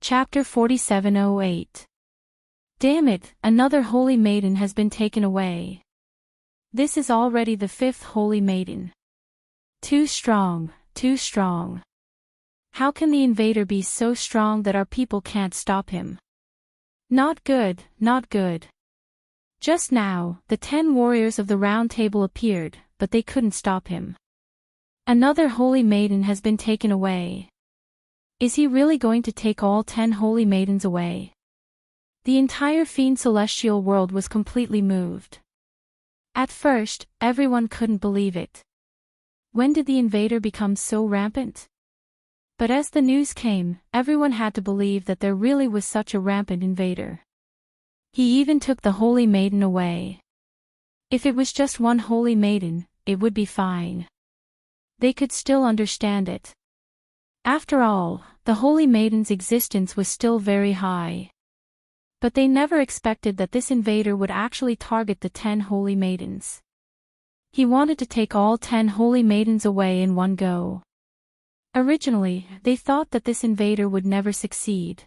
Chapter 4708. Damn it, another holy maiden has been taken away. This is already the 5th holy maiden. Too strong, too strong. How can the invader be so strong that our people can't stop him? Not good, not good. Just now, the 10 warriors of the Round Table appeared, but they couldn't stop him. Another holy maiden has been taken away. Is he really going to take all 10 holy maidens away? The entire fiend celestial world was completely moved. At first, everyone couldn't believe it. When did the invader become so rampant? But as the news came, everyone had to believe that there really was such a rampant invader. He even took the holy maiden away. If it was just one holy maiden, it would be fine. They could still understand it. After all, the holy maiden's existence was still very high. But they never expected that this invader would actually target the 10 holy maidens. He wanted to take all 10 holy maidens away in one go. Originally, they thought that this invader would never succeed.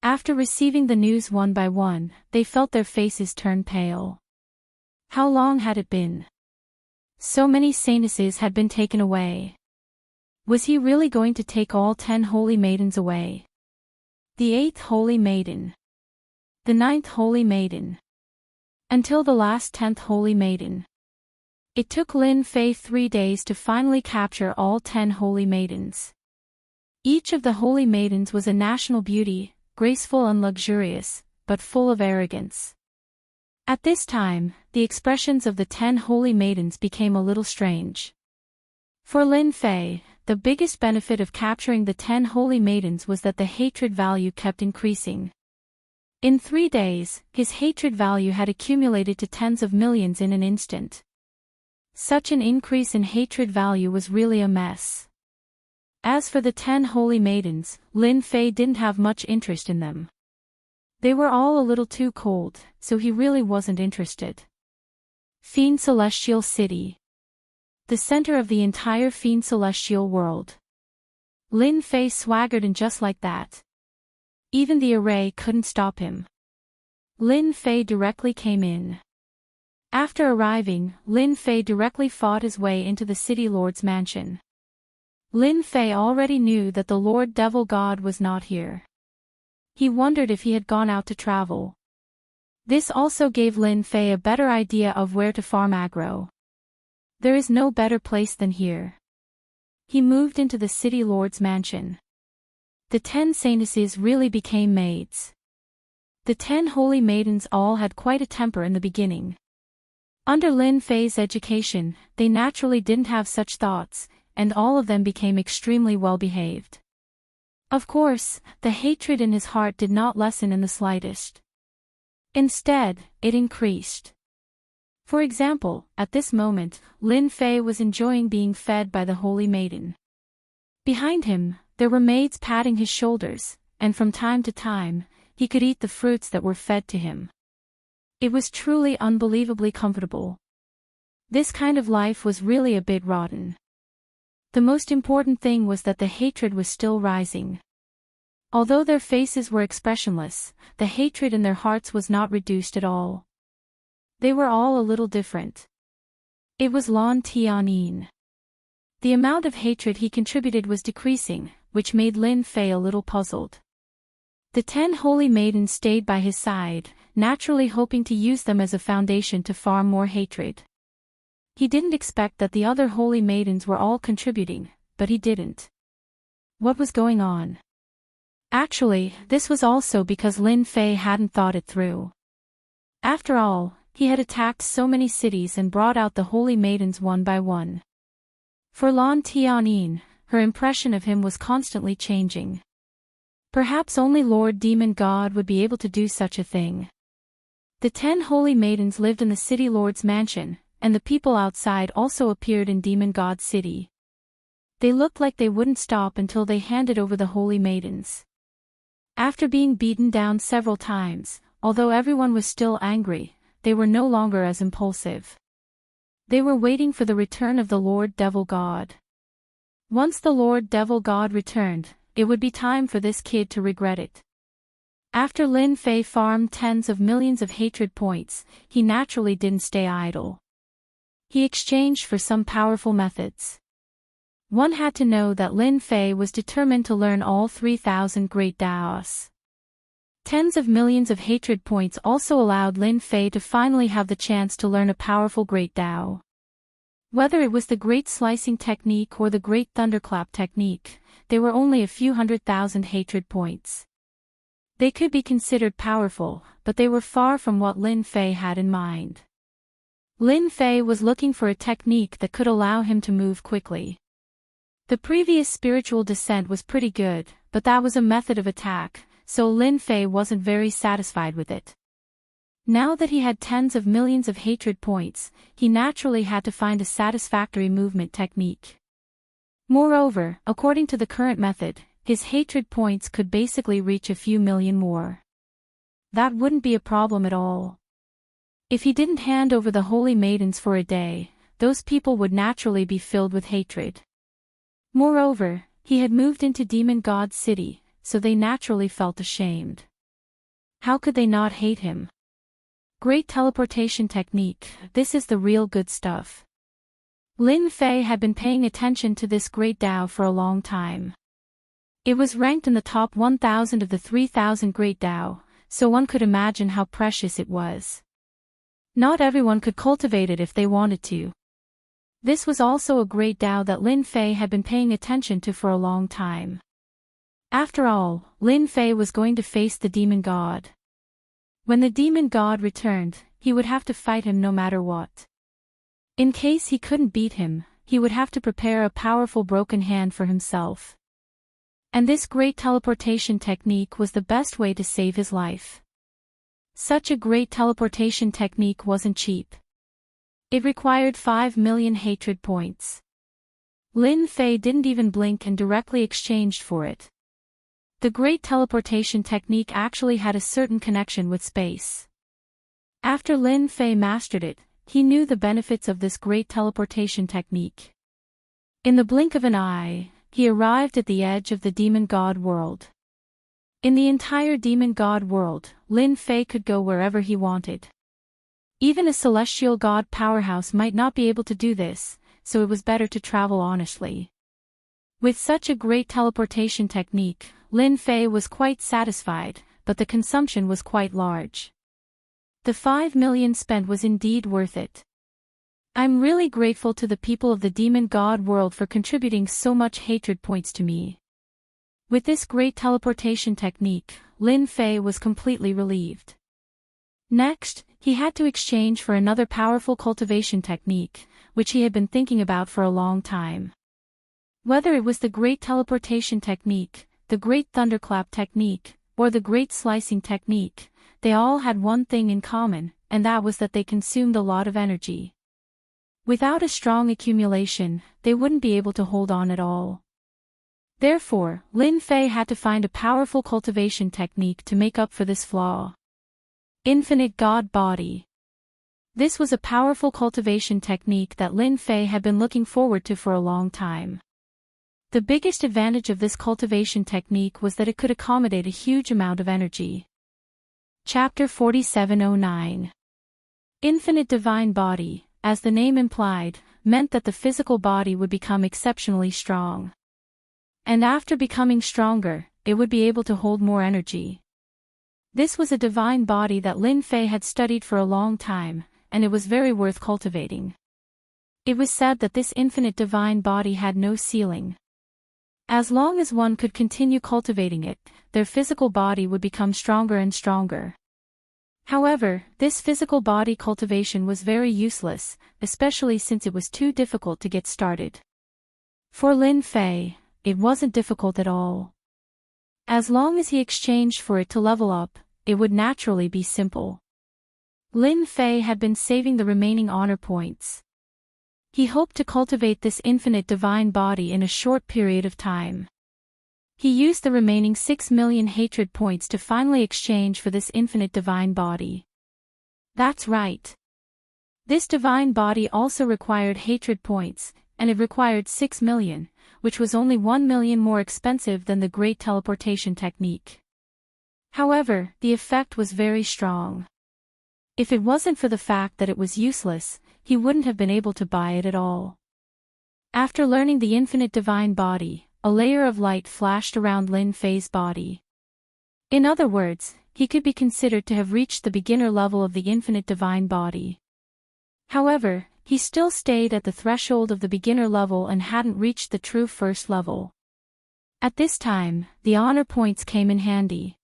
After receiving the news one by one, they felt their faces turn pale. How long had it been? So many saintesses had been taken away. Was he really going to take all 10 holy maidens away? The 8th holy maiden. The 9th holy maiden. Until the last 10th holy maiden. It took Lin Fei 3 days to finally capture all 10 holy maidens. Each of the holy maidens was a national beauty, graceful and luxurious, but full of arrogance. At this time, the expressions of the 10 holy maidens became a little strange. For Lin Fei, the biggest benefit of capturing the 10 holy maidens was that the hatred value kept increasing. In 3 days, his hatred value had accumulated to tens of millions in an instant. Such an increase in hatred value was really a mess. As for the 10 holy maidens, Lin Fei didn't have much interest in them. They were all a little too cold, so he really wasn't interested. Fiend Celestial City. The center of the entire fiend celestial world. Lin Fei swaggered in just like that. Even the array couldn't stop him. Lin Fei directly came in. After arriving, Lin Fei directly fought his way into the city lord's mansion. Lin Fei already knew that the Lord Devil God was not here. He wondered if he had gone out to travel. This also gave Lin Fei a better idea of where to farm aggro. There is no better place than here. He moved into the city lord's mansion. The 10 saintesses really became maids. The 10 holy maidens all had quite a temper in the beginning. Under Lin Fei's education, they naturally didn't have such thoughts, and all of them became extremely well-behaved. Of course, the hatred in his heart did not lessen in the slightest. Instead, it increased. For example, at this moment, Lin Fei was enjoying being fed by the holy maiden. Behind him, there were maids patting his shoulders, and from time to time, he could eat the fruits that were fed to him. It was truly unbelievably comfortable. This kind of life was really a bit rotten. The most important thing was that the hatred was still rising. Although their faces were expressionless, the hatred in their hearts was not reduced at all. They were all a little different. It was Lan Tianyin. The amount of hatred he contributed was decreasing, which made Lin Fei a little puzzled. The 10 holy maidens stayed by his side, naturally hoping to use them as a foundation to farm more hatred. He didn't expect that the other holy maidens were all contributing, but he didn't. What was going on? Actually, this was also because Lin Fei hadn't thought it through. After all, he had attacked so many cities and brought out the holy maidens one by one. For Lan Tianyin, her impression of him was constantly changing. Perhaps only Lord Demon God would be able to do such a thing. The 10 holy maidens lived in the city lord's mansion, and the people outside also appeared in Demon God's city. They looked like they wouldn't stop until they handed over the holy maidens. After being beaten down several times, although everyone was still angry, they were no longer as impulsive. They were waiting for the return of the Lord Devil God. Once the Lord Devil God returned, it would be time for this kid to regret it. After Lin Fei farmed tens of millions of hatred points, he naturally didn't stay idle. He exchanged for some powerful methods. One had to know that Lin Fei was determined to learn all 3,000 great Daos. Tens of millions of hatred points also allowed Lin Fei to finally have the chance to learn a powerful great Dao. Whether it was the Great Slicing Technique or the Great Thunderclap Technique, they were only a few 100,000 hatred points. They could be considered powerful, but they were far from what Lin Fei had in mind. Lin Fei was looking for a technique that could allow him to move quickly. The previous spiritual descent was pretty good, but that was a method of attack, so Lin Fei wasn't very satisfied with it. Now that he had tens of millions of hatred points, he naturally had to find a satisfactory movement technique. Moreover, according to the current method, his hatred points could basically reach a few million more. That wouldn't be a problem at all. If he didn't hand over the holy maidens for a day, those people would naturally be filled with hatred. Moreover, he had moved into Demon God City, so they naturally felt ashamed. How could they not hate him? Great teleportation technique, this is the real good stuff. Lin Fei had been paying attention to this great Dao for a long time. It was ranked in the top 1,000 of the 3,000 great Dao, so one could imagine how precious it was. Not everyone could cultivate it if they wanted to. This was also a great Dao that Lin Fei had been paying attention to for a long time. After all, Lin Fei was going to face the demon god. When the demon god returned, he would have to fight him no matter what. In case he couldn't beat him, he would have to prepare a powerful broken hand for himself. And this great teleportation technique was the best way to save his life. Such a great teleportation technique wasn't cheap. It required 5 million hatred points. Lin Fei didn't even blink and directly exchanged for it. The great teleportation technique actually had a certain connection with space. After Lin Fei mastered it, he knew the benefits of this great teleportation technique. In the blink of an eye, he arrived at the edge of the demon god world. In the entire demon god world, Lin Fei could go wherever he wanted. Even a celestial god powerhouse might not be able to do this, so it was better to travel honestly. With such a great teleportation technique, Lin Fei was quite satisfied, but the consumption was quite large. The 5 million spent was indeed worth it. I'm really grateful to the people of the demon god world for contributing so much hatred points to me. With this great teleportation technique, Lin Fei was completely relieved. Next, he had to exchange for another powerful cultivation technique, which he had been thinking about for a long time. Whether it was the great teleportation technique, the great thunderclap technique, or the great slicing technique, they all had one thing in common, and that was that they consumed a lot of energy. Without a strong accumulation, they wouldn't be able to hold on at all. Therefore, Lin Fei had to find a powerful cultivation technique to make up for this flaw. Infinite God Body. This was a powerful cultivation technique that Lin Fei had been looking forward to for a long time. The biggest advantage of this cultivation technique was that it could accommodate a huge amount of energy. Chapter 4709. Infinite Divine Body, as the name implied, meant that the physical body would become exceptionally strong. And after becoming stronger, it would be able to hold more energy. This was a divine body that Lin Fei had studied for a long time, and it was very worth cultivating. It was said that this infinite divine body had no ceiling. As long as one could continue cultivating it, their physical body would become stronger and stronger. However, this physical body cultivation was very useless, especially since it was too difficult to get started. For Lin Fei, it wasn't difficult at all. As long as he exchanged for it to level up, it would naturally be simple. Lin Fei had been saving the remaining honor points. He hoped to cultivate this infinite divine body in a short period of time. He used the remaining 6 million hatred points to finally exchange for this infinite divine body. That's right. This divine body also required hatred points, and it required 6 million, which was only 1 million more expensive than the Great Teleportation technique. However, the effect was very strong. If it wasn't for the fact that it was useless, he wouldn't have been able to buy it at all. After learning the infinite divine body, a layer of light flashed around Lin Fei's body. In other words, he could be considered to have reached the beginner level of the infinite divine body. However, he still stayed at the threshold of the beginner level and hadn't reached the true first level. At this time, the honor points came in handy.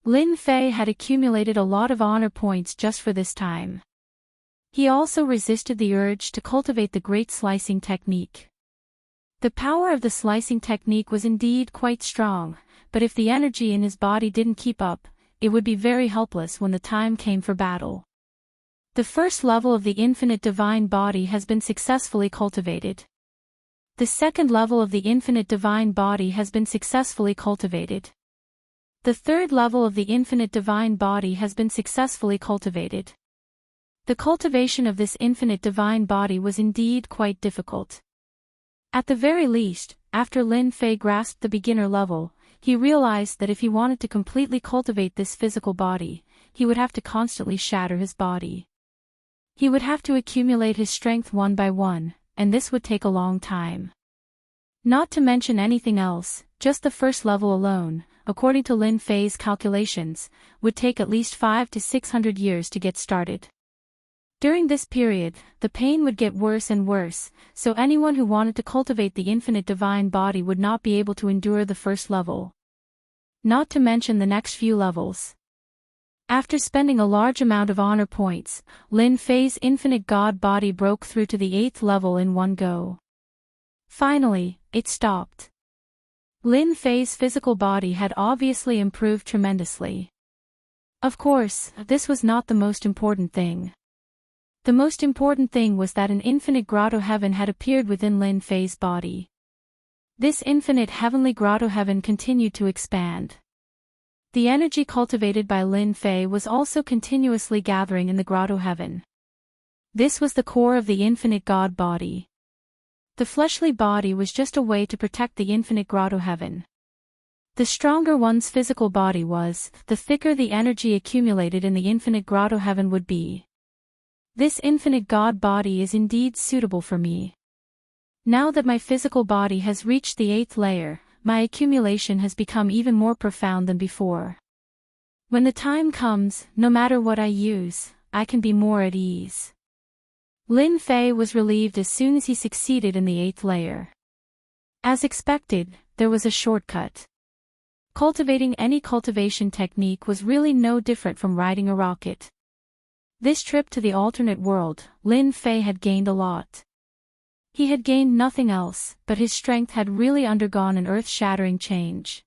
Lin Fei had accumulated a lot of honor points just for this time. He also resisted the urge to cultivate the great slicing technique. The power of the slicing technique was indeed quite strong, but if the energy in his body didn't keep up, it would be very helpless when the time came for battle. The first level of the infinite divine body has been successfully cultivated. The second level of the infinite divine body has been successfully cultivated. The third level of the infinite divine body has been successfully cultivated. The cultivation of this infinite divine body was indeed quite difficult. At the very least, after Lin Fei grasped the beginner level, he realized that if he wanted to completely cultivate this physical body, he would have to constantly shatter his body. He would have to accumulate his strength one by one, and this would take a long time. Not to mention anything else, just the first level alone, according to Lin Fei's calculations, would take at least 500 to 600 years to get started. During this period, the pain would get worse and worse, so anyone who wanted to cultivate the infinite divine body would not be able to endure the first level. Not to mention the next few levels. After spending a large amount of honor points, Lin Fei's infinite god body broke through to the 8th level in one go. Finally, it stopped. Lin Fei's physical body had obviously improved tremendously. Of course, this was not the most important thing. The most important thing was that an infinite grotto heaven had appeared within Lin Fei's body. This infinite heavenly grotto heaven continued to expand. The energy cultivated by Lin Fei was also continuously gathering in the grotto heaven. This was the core of the infinite god body. The fleshly body was just a way to protect the infinite grotto heaven. The stronger one's physical body was, the thicker the energy accumulated in the infinite grotto heaven would be. This infinite god body is indeed suitable for me. Now that my physical body has reached the 8th layer, my accumulation has become even more profound than before. When the time comes, no matter what I use, I can be more at ease. Lin Fei was relieved as soon as he succeeded in the 8th layer. As expected, there was a shortcut. Cultivating any cultivation technique was really no different from riding a rocket. This trip to the alternate world, Lin Fei had gained a lot. He had gained nothing else, but his strength had really undergone an earth-shattering change.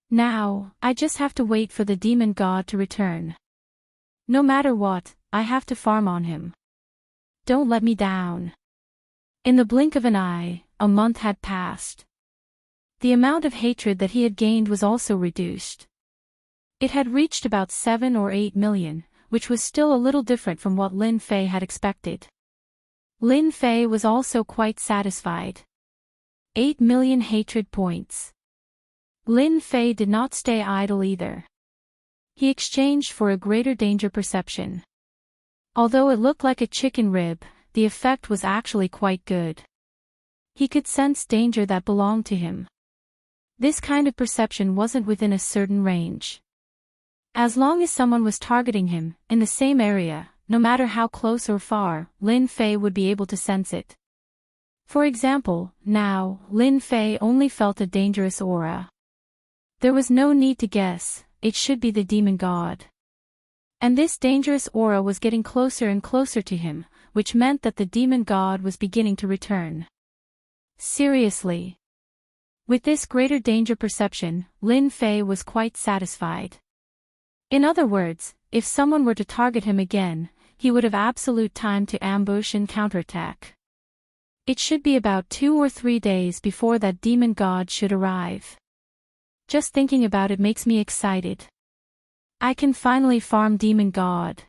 Now, I just have to wait for the demon god to return. No matter what, I have to farm on him. Don't let me down. In the blink of an eye, a month had passed. The amount of hatred that he had gained was also reduced. It had reached about 7 or 8 million, which was still a little different from what Lin Fei had expected. Lin Fei was also quite satisfied. 8 million hatred points. Lin Fei did not stay idle either. He exchanged for a greater danger perception. Although it looked like a chicken rib, the effect was actually quite good. He could sense danger that belonged to him. This kind of perception wasn't within a certain range. As long as someone was targeting him, in the same area, no matter how close or far, Lin Fei would be able to sense it. For example, now, Lin Fei only felt a dangerous aura. There was no need to guess, it should be the demon god. And this dangerous aura was getting closer and closer to him, which meant that the demon god was beginning to return. Seriously. With this greater danger perception, Lin Fei was quite satisfied. In other words, if someone were to target him again, he would have absolute time to ambush and counterattack. It should be about 2 or 3 days before that demon god should arrive. Just thinking about it makes me excited. I can finally farm demon god.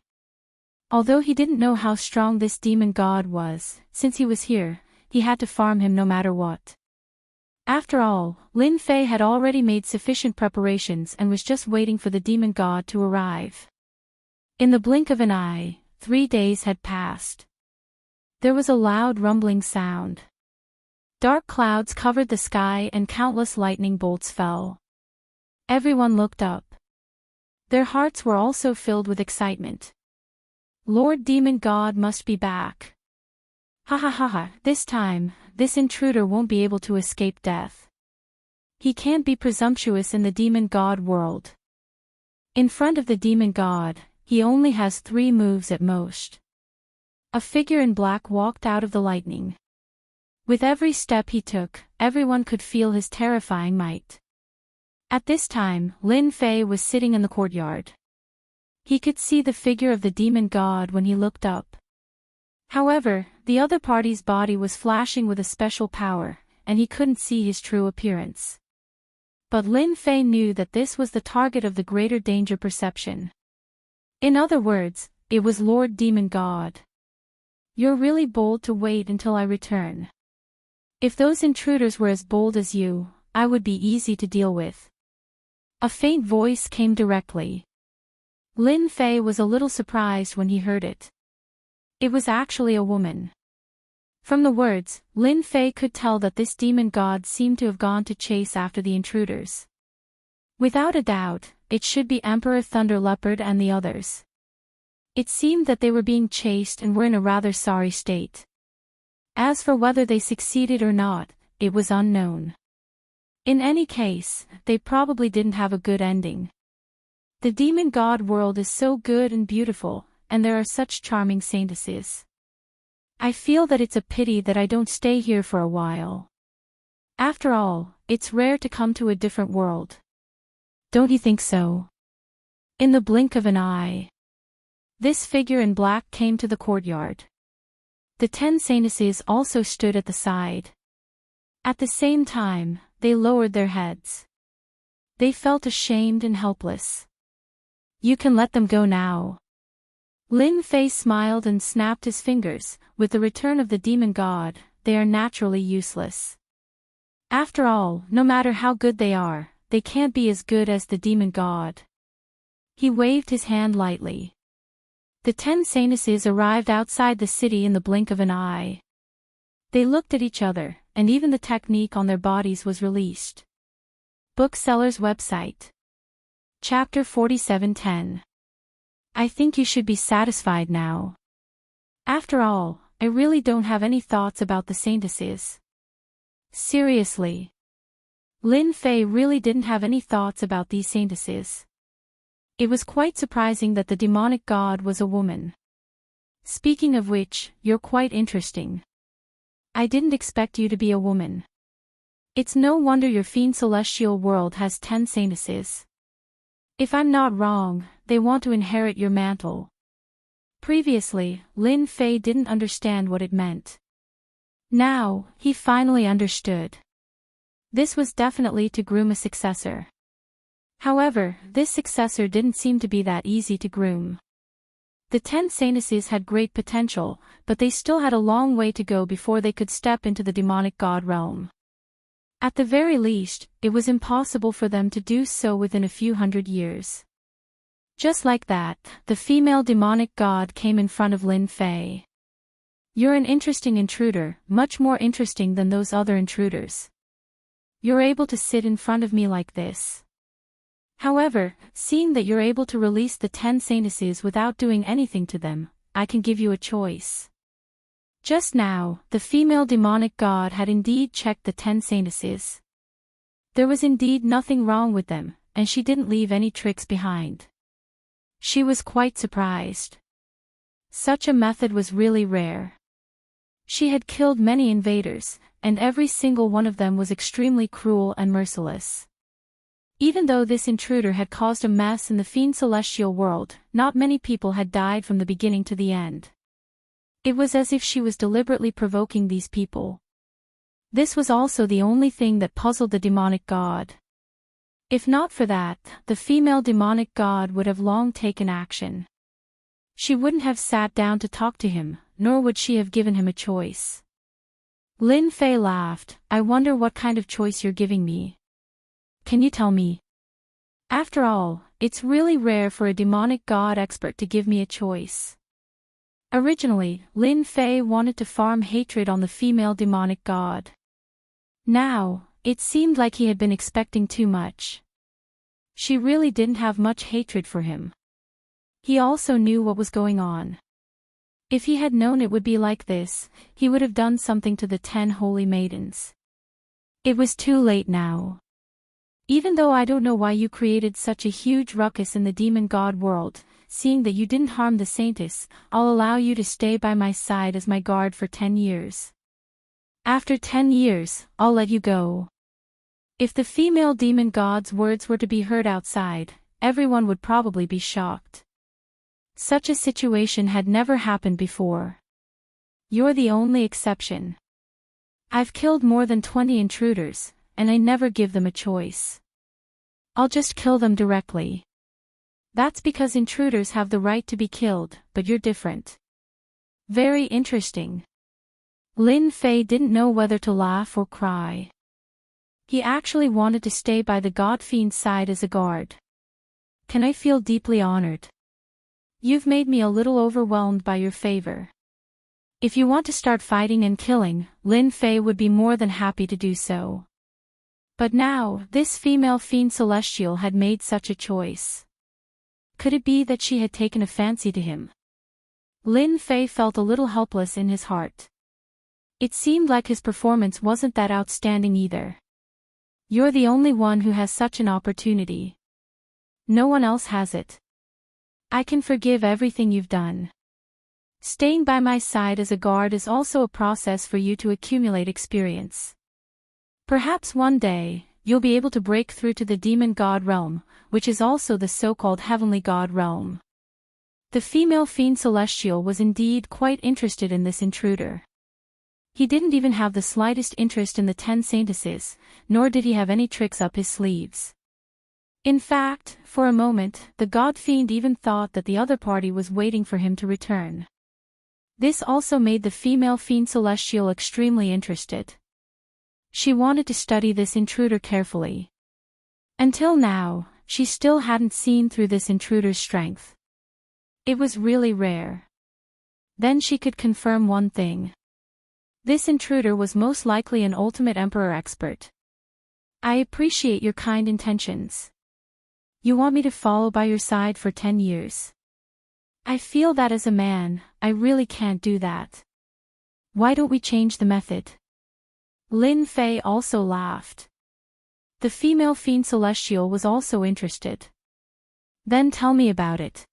Although he didn't know how strong this demon god was, since he was here, he had to farm him no matter what. After all, Lin Fei had already made sufficient preparations and was just waiting for the demon god to arrive. In the blink of an eye, 3 days had passed. There was a loud rumbling sound. Dark clouds covered the sky and countless lightning bolts fell. Everyone looked up. Their hearts were also filled with excitement. Lord Demon God must be back. Ha ha ha ha, this time, this intruder won't be able to escape death. He can't be presumptuous in the demon god world. In front of the demon god, he only has 3 moves at most. A figure in black walked out of the lightning. With every step he took, everyone could feel his terrifying might. At this time, Lin Fei was sitting in the courtyard. He could see the figure of the demon god when he looked up. However, the other party's body was flashing with a special power, and he couldn't see his true appearance. But Lin Fei knew that this was the target of the greater danger perception. In other words, it was Lord Demon God. You're really bold to wait until I return. If those intruders were as bold as you, I would be easy to deal with. A faint voice came directly. Lin Fei was a little surprised when he heard it. It was actually a woman. From the words, Lin Fei could tell that this demon god seemed to have gone to chase after the intruders. Without a doubt, it should be Emperor Thunder Leopard and the others. It seemed that they were being chased and were in a rather sorry state. As for whether they succeeded or not, it was unknown. In any case, they probably didn't have a good ending. The demon god world is so good and beautiful, and there are such charming saintesses. I feel that it's a pity that I don't stay here for a while. After all, it's rare to come to a different world. Don't you think so? In the blink of an eye, this figure in black came to the courtyard. The 10 saintesses also stood at the side. At the same time, they lowered their heads. They felt ashamed and helpless. You can let them go now. Lin Fei smiled and snapped his fingers. With the return of the demon god, they are naturally useless. After all, no matter how good they can't be as good as the demon god. He waved his hand lightly. The 10 saintesses arrived outside the city in the blink of an eye. They looked at each other, and even the technique on their bodies was released. Bookseller's website. Chapter 47:10. I think you should be satisfied now. After all, I really don't have any thoughts about the saintesses. Seriously. Lin Fei really didn't have any thoughts about these saintesses. It was quite surprising that the demonic god was a woman. Speaking of which, you're quite interesting. I didn't expect you to be a woman. It's no wonder your fiend celestial world has 10 saintesses. If I'm not wrong, they want to inherit your mantle. Previously, Lin Fei didn't understand what it meant. Now, he finally understood. This was definitely to groom a successor. However, this successor didn't seem to be that easy to groom. The 10 saintesses had great potential, but they still had a long way to go before they could step into the demonic god realm. At the very least, it was impossible for them to do so within a few hundred years. Just like that, the female demonic god came in front of Lin Fei. You're an interesting intruder, much more interesting than those other intruders. You're able to sit in front of me like this. However, seeing that you're able to release the 10 saintesses without doing anything to them, I can give you a choice. Just now, the female demonic god had indeed checked the 10 saintesses. There was indeed nothing wrong with them, and she didn't leave any tricks behind. She was quite surprised. Such a method was really rare. She had killed many invaders, and every single one of them was extremely cruel and merciless. Even though this intruder had caused a mess in the fiend celestial world, not many people had died from the beginning to the end. It was as if she was deliberately provoking these people. This was also the only thing that puzzled the demonic god. If not for that, the female demonic god would have long taken action. She wouldn't have sat down to talk to him, nor would she have given him a choice. Lin Fei laughed. I wonder what kind of choice you're giving me. Can you tell me? After all, it's really rare for a demonic god expert to give me a choice. Originally, Lin Fei wanted to farm hatred on the female demonic god. Now, it seemed like he had been expecting too much. She really didn't have much hatred for him. He also knew what was going on. If he had known it would be like this, he would have done something to the 10 holy maidens. It was too late now. Even though I don't know why you created such a huge ruckus in the demon god world, seeing that you didn't harm the saintess, I'll allow you to stay by my side as my guard for 10 years. After 10 years, I'll let you go. If the female demon god's words were to be heard outside, everyone would probably be shocked. Such a situation had never happened before. You're the only exception. I've killed more than 20 intruders, and I never give them a choice. I'll just kill them directly. That's because intruders have the right to be killed, but you're different. Very interesting. Lin Fei didn't know whether to laugh or cry. He actually wanted to stay by the god fiend's side as a guard. Can I feel deeply honored? You've made me a little overwhelmed by your favor. If you want to start fighting and killing, Lin Fei would be more than happy to do so. But now, this female fiend celestial had made such a choice. Could it be that she had taken a fancy to him? Lin Fei felt a little helpless in his heart. It seemed like his performance wasn't that outstanding either. You're the only one who has such an opportunity. No one else has it. I can forgive everything you've done. Staying by my side as a guard is also a process for you to accumulate experience. Perhaps one day, you'll be able to break through to the demon god realm, which is also the so-called heavenly god realm. The female fiend celestial was indeed quite interested in this intruder. He didn't even have the slightest interest in the 10 saintesses, nor did he have any tricks up his sleeves. In fact, for a moment, the god fiend even thought that the other party was waiting for him to return. This also made the female fiend celestial extremely interested. She wanted to study this intruder carefully. Until now, she still hadn't seen through this intruder's strength. It was really rare. Then she could confirm one thing. This intruder was most likely an ultimate emperor expert. I appreciate your kind intentions. You want me to follow by your side for 10 years. I feel that as a man, I really can't do that. Why don't we change the method? Lin Fei also laughed. The female fiend celestial was also interested. Then tell me about it.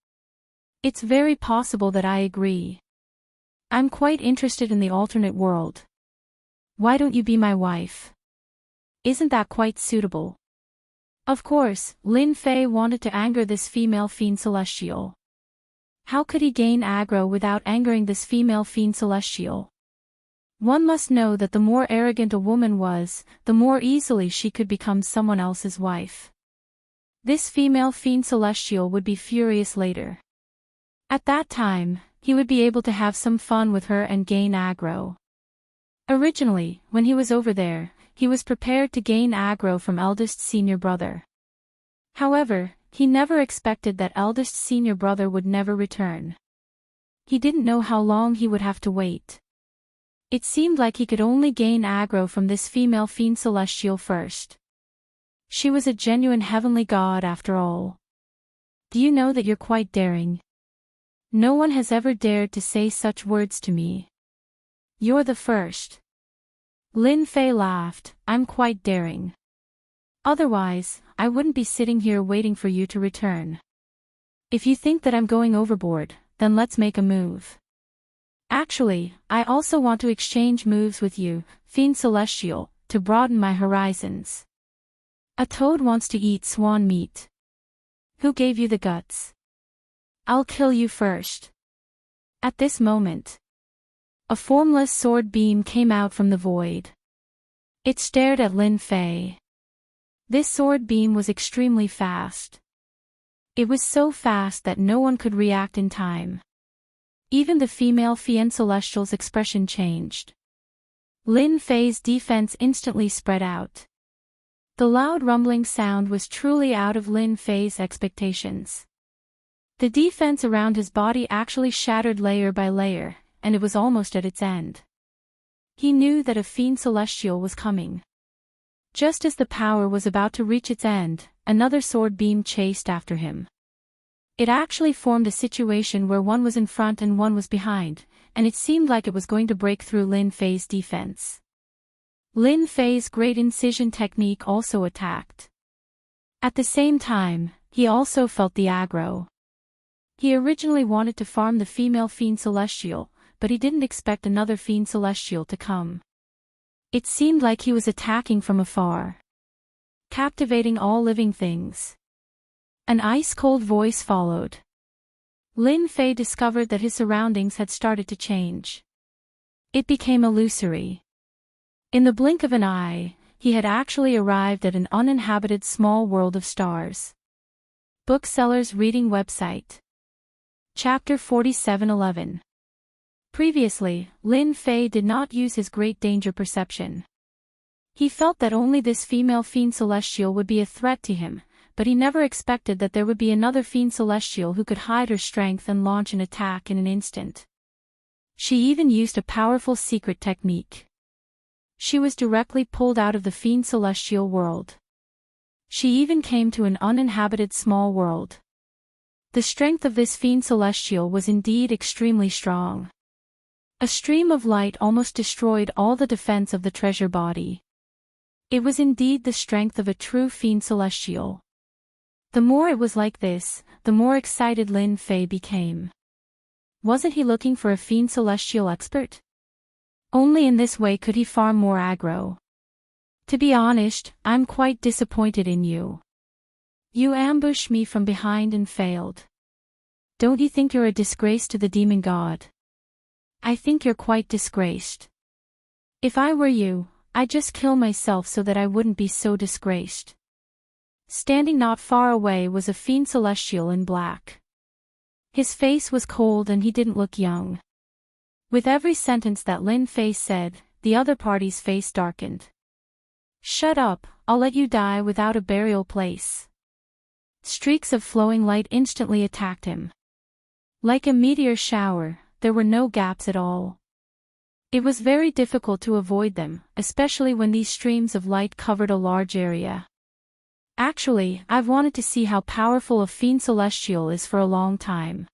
It's very possible that I agree. I'm quite interested in the alternate world. Why don't you be my wife? Isn't that quite suitable? Of course, Lin Fei wanted to anger this female fiend celestial. How could he gain aggro without angering this female fiend celestial? One must know that the more arrogant a woman was, the more easily she could become someone else's wife. This female fiend celestial would be furious later. At that time, he would be able to have some fun with her and gain aggro. Originally, when he was over there, he was prepared to gain aggro from eldest senior brother. However, he never expected that eldest senior brother would never return. He didn't know how long he would have to wait. It seemed like he could only gain aggro from this female fiend celestial first. She was a genuine heavenly god after all. Do you know that you're quite daring? No one has ever dared to say such words to me. You're the first. Lin Fei laughed. I'm quite daring. Otherwise, I wouldn't be sitting here waiting for you to return. If you think that I'm going overboard, then let's make a move. Actually, I also want to exchange moves with you, Fiend Celestial, to broaden my horizons. A toad wants to eat swan meat. Who gave you the guts? I'll kill you first. At this moment, a formless sword beam came out from the void. It stared at Lin Fei. This sword beam was extremely fast. It was so fast that no one could react in time. Even the female Fiend Celestial's expression changed. Lin Fei's defense instantly spread out. The loud rumbling sound was truly out of Lin Fei's expectations. The defense around his body actually shattered layer by layer, and it was almost at its end. He knew that a fiend celestial was coming. Just as the power was about to reach its end, another sword beam chased after him. It actually formed a situation where one was in front and one was behind, and it seemed like it was going to break through Lin Fei's defense. Lin Fei's great incision technique also attacked. At the same time, he also felt the aggro. He originally wanted to farm the female fiend celestial, but he didn't expect another fiend celestial to come. It seemed like he was attacking from afar, captivating all living things. An ice-cold voice followed. Lin Fei discovered that his surroundings had started to change. It became illusory. In the blink of an eye, he had actually arrived at an uninhabited small world of stars. Bookseller's reading website. Chapter 47:11. Previously, Lin Fei did not use his great danger perception. He felt that only this female fiend celestial would be a threat to him, but he never expected that there would be another fiend celestial who could hide her strength and launch an attack in an instant. She even used a powerful secret technique. She was directly pulled out of the fiend celestial world. She even came to an uninhabited small world. The strength of this fiend celestial was indeed extremely strong. A stream of light almost destroyed all the defense of the treasure body. It was indeed the strength of a true fiend celestial. The more it was like this, the more excited Lin Fei became. Wasn't he looking for a fiend celestial expert? Only in this way could he farm more aggro. To be honest, I'm quite disappointed in you. You ambushed me from behind and failed. Don't you think you're a disgrace to the demon god? I think you're quite disgraced. If I were you, I'd just kill myself so that I wouldn't be so disgraced. Standing not far away was a fiend celestial in black. His face was cold and he didn't look young. With every sentence that Lin Fei said, the other party's face darkened. Shut up, I'll let you die without a burial place. Streaks of flowing light instantly attacked him. Like a meteor shower, there were no gaps at all. It was very difficult to avoid them, especially when these streams of light covered a large area. Actually, I've wanted to see how powerful a fiend celestial is for a long time.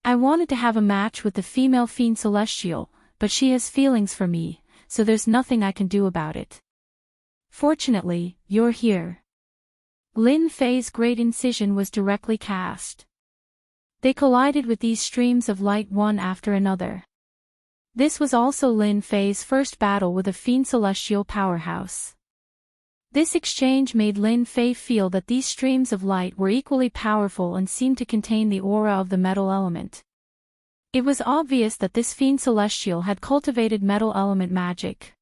I wanted to have a match with the female fiend celestial, but she has feelings for me, so there's nothing I can do about it. Fortunately, you're here. Lin Fei's great incision was directly cast. They collided with these streams of light one after another. This was also Lin Fei's first battle with a fiend celestial powerhouse. This exchange made Lin Fei feel that these streams of light were equally powerful and seemed to contain the aura of the metal element. It was obvious that this fiend celestial had cultivated metal element magic.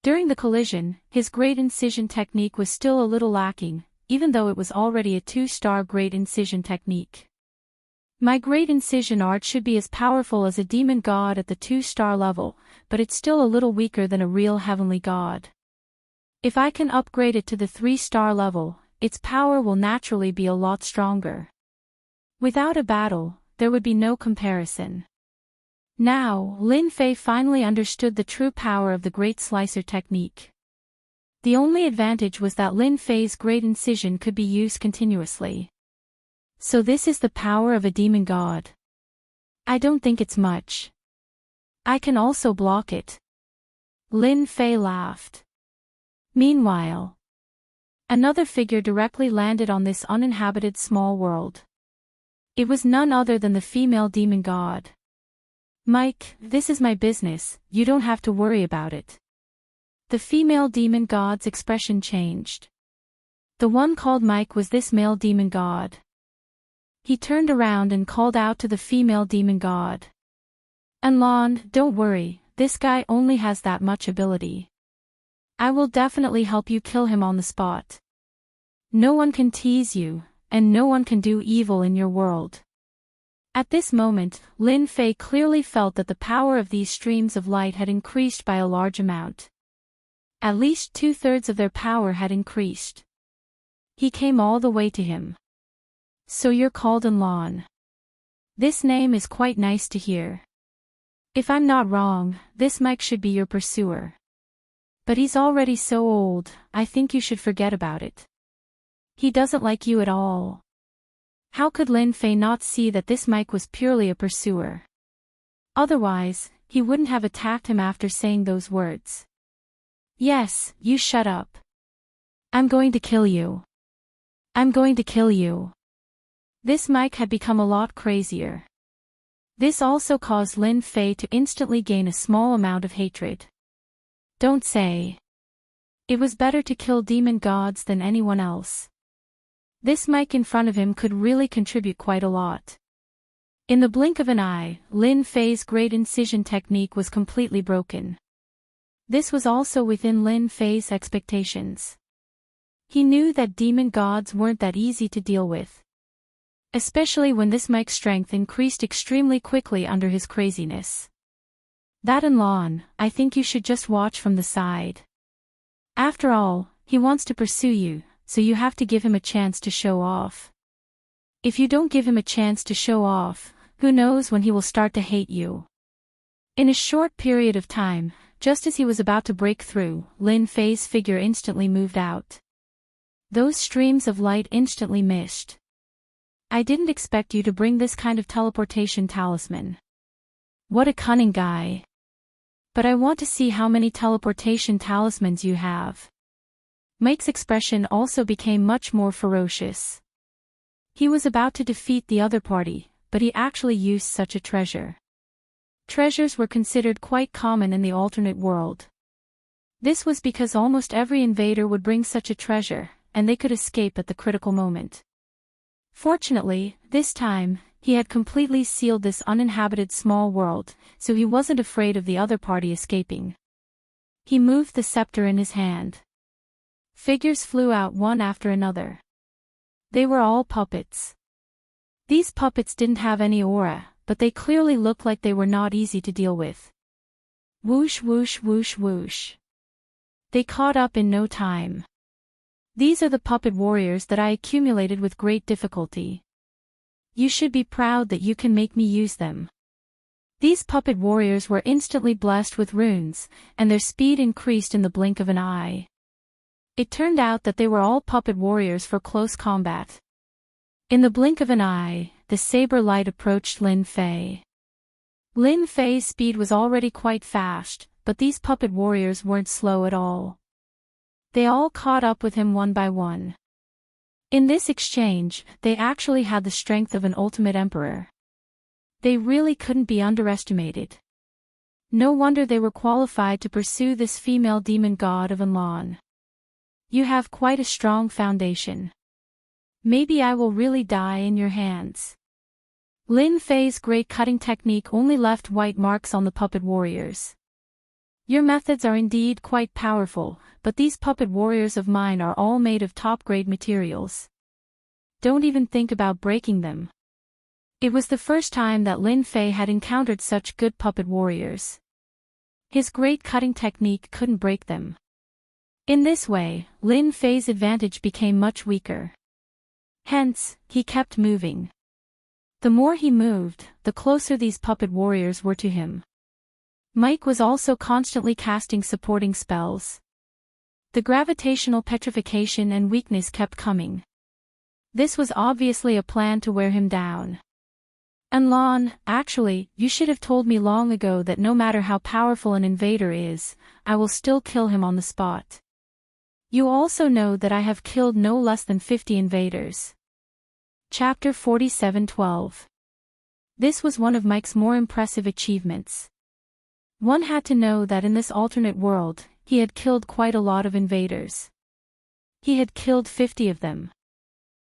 During the collision, his great incision technique was still a little lacking, even though it was already a 2-star great incision technique. My great incision art should be as powerful as a demon god at the 2-star level, but it's still a little weaker than a real heavenly god. If I can upgrade it to the 3-star level, its power will naturally be a lot stronger. Without a battle, there would be no comparison. Now, Lin Fei finally understood the true power of the Great Slicer technique. The only advantage was that Lin Fei's great incision could be used continuously. So this is the power of a demon god. I don't think it's much. I can also block it. Lin Fei laughed. Meanwhile, another figure directly landed on this uninhabited small world. It was none other than the female demon god. Mike, this is my business, you don't have to worry about it. The female demon god's expression changed. The one called Mike was this male demon god. He turned around and called out to the female demon god. Anlon, don't worry, this guy only has that much ability. I will definitely help you kill him on the spot. No one can tease you, and no one can do evil in your world. At this moment, Lin Fei clearly felt that the power of these streams of light had increased by a large amount. At least 2/3 of their power had increased. He came all the way to him. "So you're called Enlon. This name is quite nice to hear. If I'm not wrong, this Mike should be your pursuer. But he's already so old, I think you should forget about it. He doesn't like you at all." How could Lin Fei not see that this Mike was purely a pursuer? Otherwise, he wouldn't have attacked him after saying those words. "Yes, you shut up. I'm going to kill you. I'm going to kill you." This Mike had become a lot crazier. This also caused Lin Fei to instantly gain a small amount of hatred. Don't say. It was better to kill demon gods than anyone else. This Mike in front of him could really contribute quite a lot. In the blink of an eye, Lin Fei's great incision technique was completely broken. This was also within Lin Fei's expectations. He knew that demon gods weren't that easy to deal with. Especially when this Mike's strength increased extremely quickly under his craziness. "That Enlon, I think you should just watch from the side. After all, he wants to pursue you, so you have to give him a chance to show off. If you don't give him a chance to show off, who knows when he will start to hate you." In a short period of time, just as he was about to break through, Lin Fei's figure instantly moved out. Those streams of light instantly mished. "I didn't expect you to bring this kind of teleportation talisman. What a cunning guy. But I want to see how many teleportation talismans you have." Mike's expression also became much more ferocious. He was about to defeat the other party, but he actually used such a treasure. Treasures were considered quite common in the alternate world. This was because almost every invader would bring such a treasure, and they could escape at the critical moment. Fortunately, this time, he had completely sealed this uninhabited small world, so he wasn't afraid of the other party escaping. He moved the scepter in his hand. Figures flew out one after another. They were all puppets. These puppets didn't have any aura, but they clearly looked like they were not easy to deal with. Whoosh whoosh whoosh whoosh. They caught up in no time. "These are the puppet warriors that I accumulated with great difficulty. You should be proud that you can make me use them." These puppet warriors were instantly blessed with runes, and their speed increased in the blink of an eye. It turned out that they were all puppet warriors for close combat. In the blink of an eye, the saber light approached Lin Fei. Lin Fei's speed was already quite fast, but these puppet warriors weren't slow at all. They all caught up with him one by one. In this exchange, they actually had the strength of an ultimate emperor. They really couldn't be underestimated. No wonder they were qualified to pursue this female demon god of Enlon. You have quite a strong foundation. Maybe I will really die in your hands. Lin Fei's great cutting technique only left white marks on the puppet warriors. Your methods are indeed quite powerful, but these puppet warriors of mine are all made of top-grade materials. Don't even think about breaking them. It was the first time that Lin Fei had encountered such good puppet warriors. His great cutting technique couldn't break them. In this way, Lin Fei's advantage became much weaker. Hence, he kept moving. The more he moved, the closer these puppet warriors were to him. Mike was also constantly casting supporting spells. The gravitational petrification and weakness kept coming. This was obviously a plan to wear him down. Enlon, actually, you should have told me long ago that no matter how powerful an invader is, I will still kill him on the spot. You also know that I have killed no less than 50 invaders. Chapter 47:12. This was one of Mike's more impressive achievements. One had to know that in this alternate world, he had killed quite a lot of invaders. He had killed 50 of them.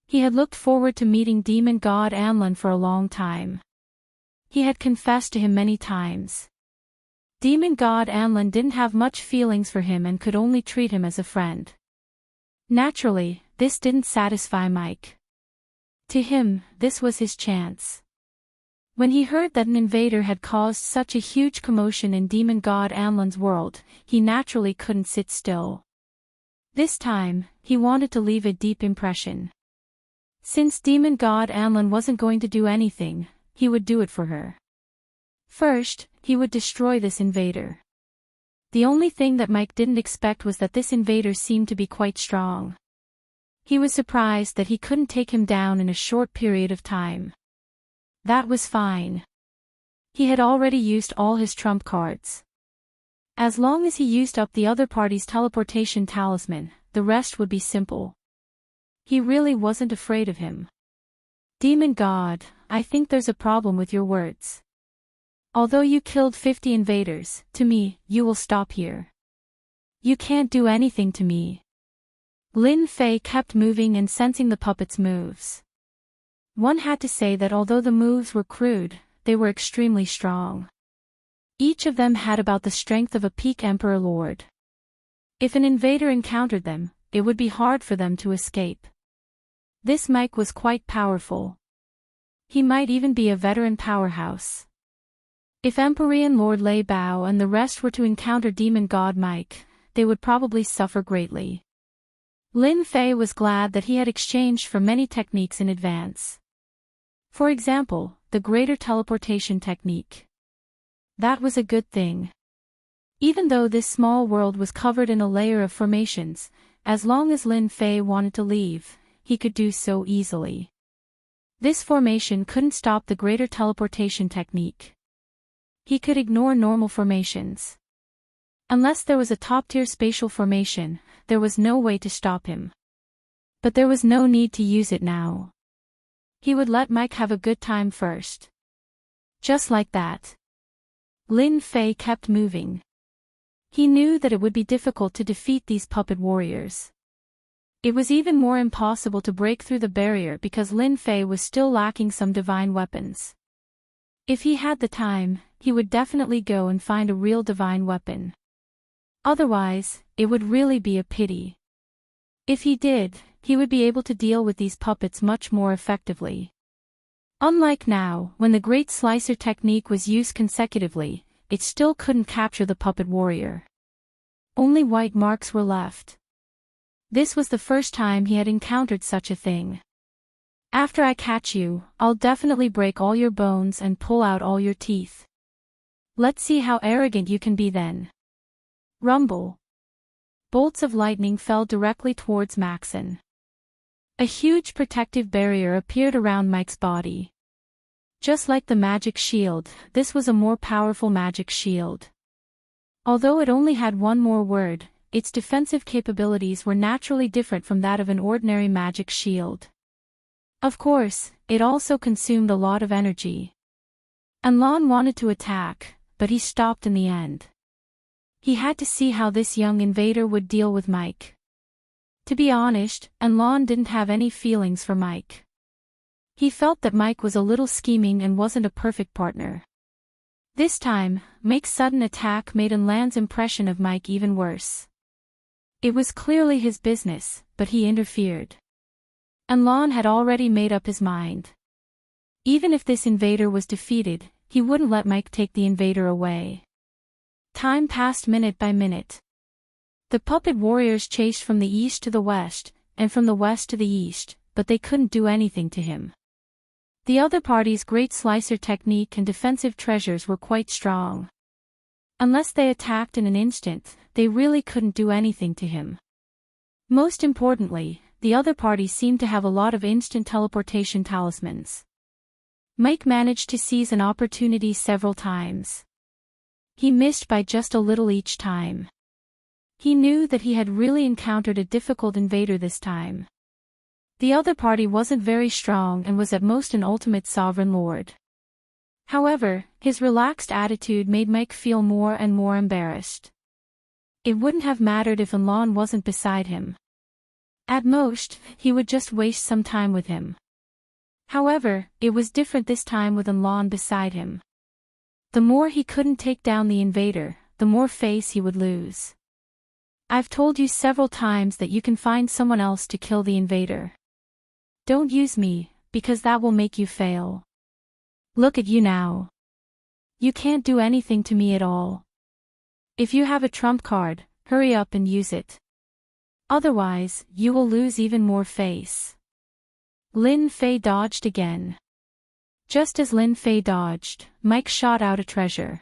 He had looked forward to meeting demon god Anlin for a long time. He had confessed to him many times. Demon god Anlin didn't have much feelings for him and could only treat him as a friend. Naturally, this didn't satisfy Mike. To him, this was his chance. When he heard that an invader had caused such a huge commotion in demon god Anlan's world, he naturally couldn't sit still. This time, he wanted to leave a deep impression. Since demon god Anlan wasn't going to do anything, he would do it for her. First, he would destroy this invader. The only thing that Mike didn't expect was that this invader seemed to be quite strong. He was surprised that he couldn't take him down in a short period of time. That was fine. He had already used all his trump cards. As long as he used up the other party's teleportation talisman, the rest would be simple. He really wasn't afraid of him. Demon God, I think there's a problem with your words. Although you killed 50 invaders, to me, you will stop here. You can't do anything to me. Lin Fei kept moving and sensing the puppet's moves. One had to say that although the moves were crude, they were extremely strong. Each of them had about the strength of a peak Emperor Lord. If an invader encountered them, it would be hard for them to escape. This Mike was quite powerful. He might even be a veteran powerhouse. If Empyrean Lord Lei Bao and the rest were to encounter Demon God Mike, they would probably suffer greatly. Lin Fei was glad that he had exchanged for many techniques in advance. For example, the greater teleportation technique. That was a good thing. Even though this small world was covered in a layer of formations, as long as Lin Fei wanted to leave, he could do so easily. This formation couldn't stop the greater teleportation technique. He could ignore normal formations. Unless there was a top-tier spatial formation, there was no way to stop him. But there was no need to use it now. He would let Mike have a good time first. Just like that. Lin Fei kept moving. He knew that it would be difficult to defeat these puppet warriors. It was even more impossible to break through the barrier because Lin Fei was still lacking some divine weapons. If he had the time, he would definitely go and find a real divine weapon. Otherwise, it would really be a pity. If he did, he would be able to deal with these puppets much more effectively. Unlike now, when the Great Slicer technique was used consecutively, it still couldn't capture the puppet warrior. Only white marks were left. This was the first time he had encountered such a thing. After I catch you, I'll definitely break all your bones and pull out all your teeth. Let's see how arrogant you can be then. Rumble. Bolts of lightning fell directly towards Maxon. A huge protective barrier appeared around Mike's body. Just like the magic shield, this was a more powerful magic shield. Although it only had one more word, its defensive capabilities were naturally different from that of an ordinary magic shield. Of course, it also consumed a lot of energy. Anlan wanted to attack, but he stopped in the end. He had to see how this young invader would deal with Mike. To be honest, Anlan didn't have any feelings for Mike. He felt that Mike was a little scheming and wasn't a perfect partner. This time, Mike's sudden attack made Anlan's impression of Mike even worse. It was clearly his business, but he interfered. Anlan had already made up his mind. Even if this invader was defeated, he wouldn't let Mike take the invader away. Time passed minute by minute. The puppet warriors chased from the east to the west, and from the west to the east, but they couldn't do anything to him. The other party's Great Slicer technique and defensive treasures were quite strong. Unless they attacked in an instant, they really couldn't do anything to him. Most importantly, the other party seemed to have a lot of instant teleportation talismans. Mike managed to seize an opportunity several times. He missed by just a little each time. He knew that he had really encountered a difficult invader this time. The other party wasn't very strong and was at most an ultimate sovereign lord. However, his relaxed attitude made Mike feel more and more embarrassed. It wouldn't have mattered if Anlan wasn't beside him. At most, he would just waste some time with him. However, it was different this time with Anlan beside him. The more he couldn't take down the invader, the more face he would lose. I've told you several times that you can find someone else to kill the invader. Don't use me, because that will make you fail. Look at you now. You can't do anything to me at all. If you have a trump card, hurry up and use it. Otherwise, you will lose even more face. Lin Fei dodged again. Just as Lin Fei dodged, Mike shot out a treasure.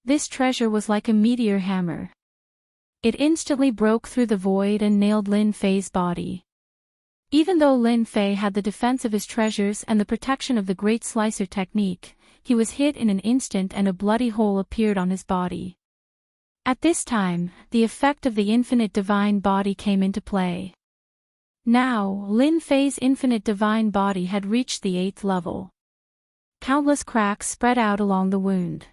This treasure was like a meteor hammer. It instantly broke through the void and nailed Lin Fei's body. Even though Lin Fei had the defense of his treasures and the protection of the Great Slicer technique, he was hit in an instant and a bloody hole appeared on his body. At this time, the effect of the infinite divine body came into play. Now, Lin Fei's infinite divine body had reached the 8th level. Countless cracks spread out along the wound.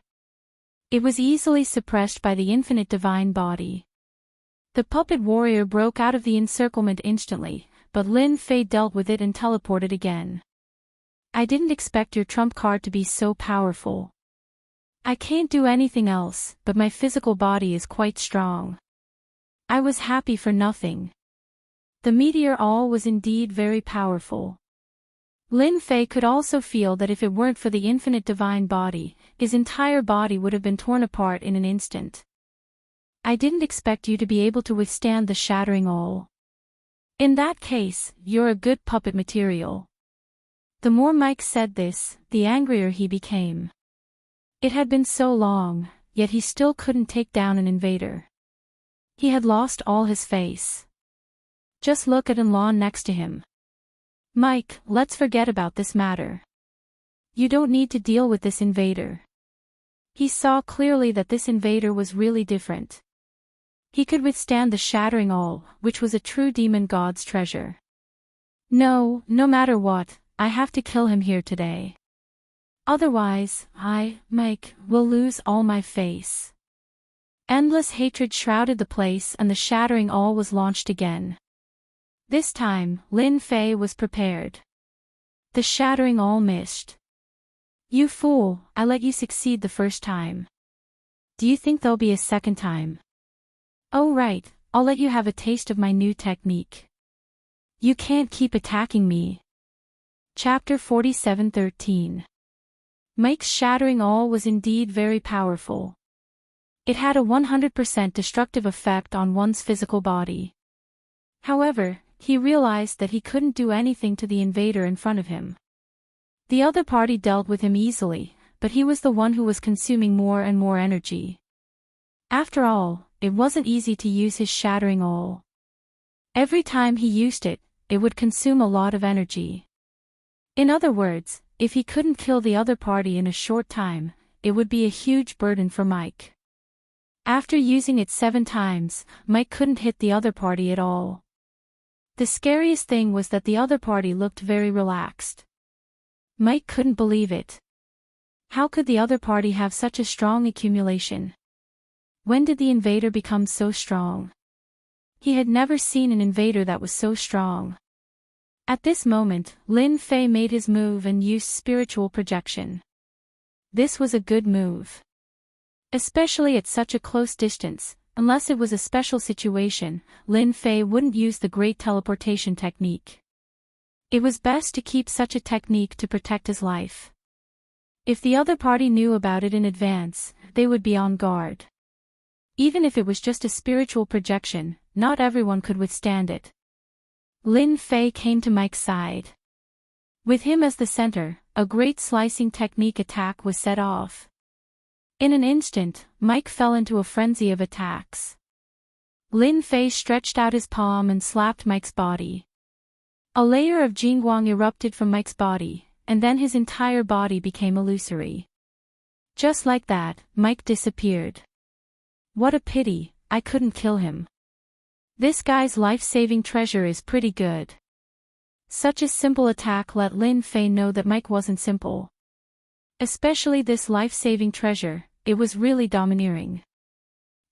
It was easily suppressed by the infinite divine body. The puppet warrior broke out of the encirclement instantly, but Lin Fei dealt with it and teleported again. I didn't expect your trump card to be so powerful. I can't do anything else, but my physical body is quite strong. I was happy for nothing. The meteor all was indeed very powerful. Lin Fei could also feel that if it weren't for the infinite divine body, his entire body would have been torn apart in an instant. I didn't expect you to be able to withstand the shattering all. In that case, you're a good puppet material. The more Mike said this, the angrier he became. It had been so long, yet he still couldn't take down an invader. He had lost all his face. Just look at Enlon next to him. Mike, let's forget about this matter. You don't need to deal with this invader. He saw clearly that this invader was really different. He could withstand the shattering all, which was a true demon god's treasure. No matter what, I have to kill him here today. Otherwise, Mike, will lose all my face. Endless hatred shrouded the place and the shattering all was launched again. This time, Lin Fei was prepared. The shattering all missed. You fool, I let you succeed the first time. Do you think there'll be a second time? Oh right, I'll let you have a taste of my new technique. You can't keep attacking me. Chapter 47:13. Mike's shattering all was indeed very powerful. It had a 100% destructive effect on one's physical body. However, he realized that he couldn't do anything to the invader in front of him. The other party dealt with him easily, but he was the one who was consuming more and more energy. After all, it wasn't easy to use his shattering all. Every time he used it, it would consume a lot of energy. In other words, if he couldn't kill the other party in a short time, it would be a huge burden for Mike. After using it 7 times, Mike couldn't hit the other party at all. The scariest thing was that the other party looked very relaxed. Mike couldn't believe it. How could the other party have such a strong accumulation? When did the invader become so strong? He had never seen an invader that was so strong. At this moment, Lin Fei made his move and used spiritual projection. This was a good move. Especially at such a close distance, unless it was a special situation, Lin Fei wouldn't use the great teleportation technique. It was best to keep such a technique to protect his life. If the other party knew about it in advance, they would be on guard. Even if it was just a spiritual projection, not everyone could withstand it. Lin Fei came to Mike's side. With him as the center, a great slicing technique attack was set off. In an instant, Mike fell into a frenzy of attacks. Lin Fei stretched out his palm and slapped Mike's body. A layer of Jingguang erupted from Mike's body, and then his entire body became illusory. Just like that, Mike disappeared. What a pity, I couldn't kill him. This guy's life-saving treasure is pretty good. Such a simple attack let Lin Fei know that Mike wasn't simple. Especially this life-saving treasure, it was really domineering.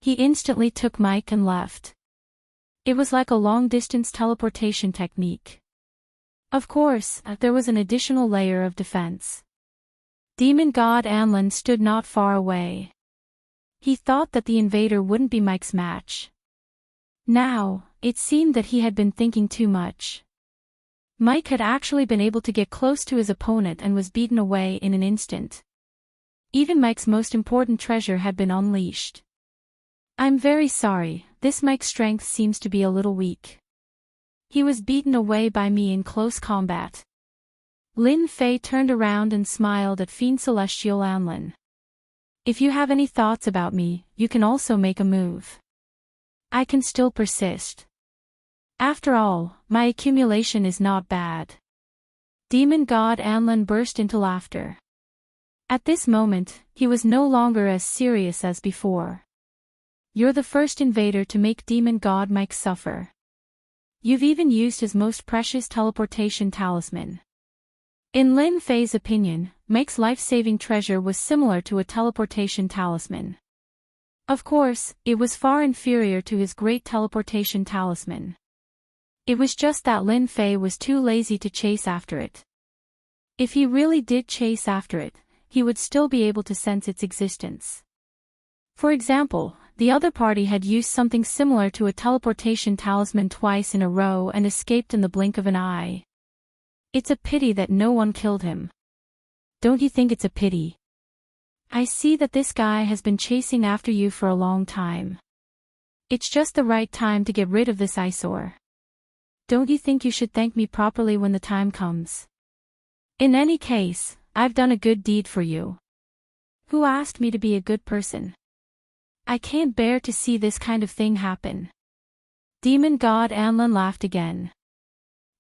He instantly took Mike and left. It was like a long-distance teleportation technique. Of course, there was an additional layer of defense. Demon god Anlin stood not far away. He thought that the invader wouldn't be Mike's match. Now, it seemed that he had been thinking too much. Mike had actually been able to get close to his opponent and was beaten away in an instant. Even Mike's most important treasure had been unleashed. I'm very sorry, this Mike's strength seems to be a little weak. He was beaten away by me in close combat. Lin Fei turned around and smiled at Fiend Celestial Anlin. If you have any thoughts about me, you can also make a move. I can still persist. After all, my accumulation is not bad. Demon God Anlin burst into laughter. At this moment, he was no longer as serious as before. You're the first invader to make Demon God Mike suffer. You've even used his most precious teleportation talisman. In Lin Fei's opinion, Mike's life-saving treasure was similar to a teleportation talisman. Of course, it was far inferior to his great teleportation talisman. It was just that Lin Fei was too lazy to chase after it. If he really did chase after it, he would still be able to sense its existence. For example, the other party had used something similar to a teleportation talisman twice in a row and escaped in the blink of an eye. It's a pity that no one killed him. Don't you think it's a pity? I see that this guy has been chasing after you for a long time. It's just the right time to get rid of this eyesore. Don't you think you should thank me properly when the time comes? In any case, I've done a good deed for you. Who asked me to be a good person? I can't bear to see this kind of thing happen. Demon God Anlin laughed again.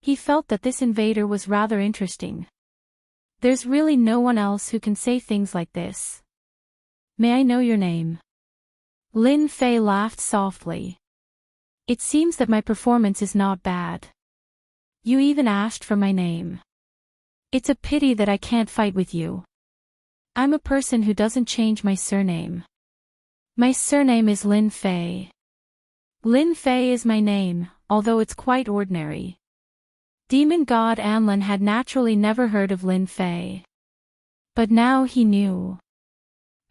He felt that this invader was rather interesting. There's really no one else who can say things like this. May I know your name? Lin Fei laughed softly. It seems that my performance is not bad. You even asked for my name. It's a pity that I can't fight with you. I'm a person who doesn't change my surname. My surname is Lin Fei. Lin Fei is my name, although it's quite ordinary. Demon God Anlin had naturally never heard of Lin Fei. But now he knew.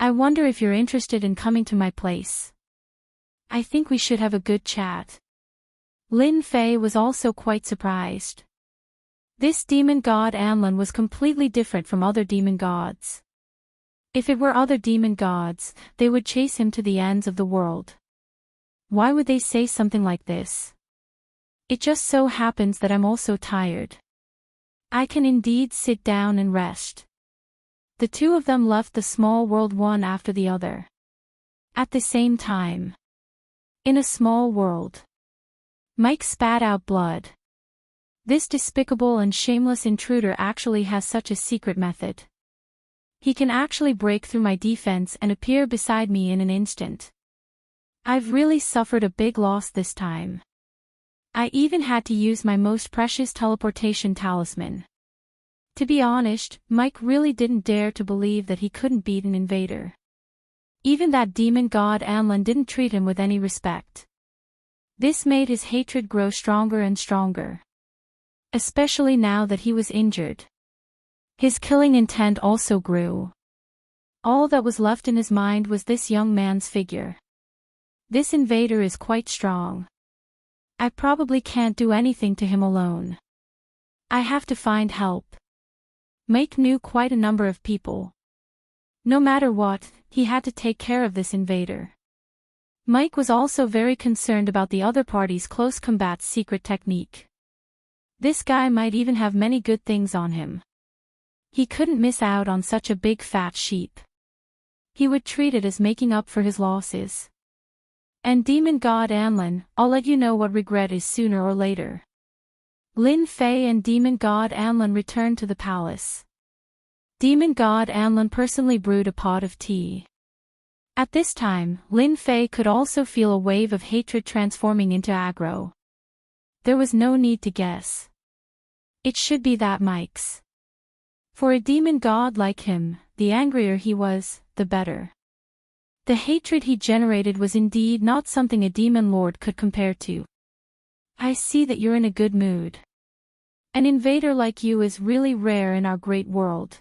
I wonder if you're interested in coming to my place. I think we should have a good chat. Lin Fei was also quite surprised. This demon god Anlin was completely different from other demon gods. If it were other demon gods, they would chase him to the ends of the world. Why would they say something like this? It just so happens that I'm also tired. I can indeed sit down and rest. The two of them left the small world one after the other. At the same time. In a small world. Mike spat out blood. This despicable and shameless intruder actually has such a secret method. He can actually break through my defense and appear beside me in an instant. I've really suffered a big loss this time. I even had to use my most precious teleportation talisman. To be honest, Mike really didn't dare to believe that he couldn't beat an invader. Even that demon god Anlin didn't treat him with any respect. This made his hatred grow stronger and stronger. Especially now that he was injured. His killing intent also grew. All that was left in his mind was this young man's figure. This invader is quite strong. I probably can't do anything to him alone. I have to find help. Mike knew quite a number of people. No matter what, he had to take care of this invader. Mike was also very concerned about the other party's close combat secret technique. This guy might even have many good things on him. He couldn't miss out on such a big fat sheep. He would treat it as making up for his losses. And Demon God Anlin, I'll let you know what regret is sooner or later. Lin Fei and Demon God Anlin returned to the palace. Demon God Anlin personally brewed a pot of tea. At this time, Lin Fei could also feel a wave of hatred transforming into aggro. There was no need to guess. It should be that Mike's. For a demon god like him, the angrier he was, the better. The hatred he generated was indeed not something a demon lord could compare to. I see that you're in a good mood. An invader like you is really rare in our great world.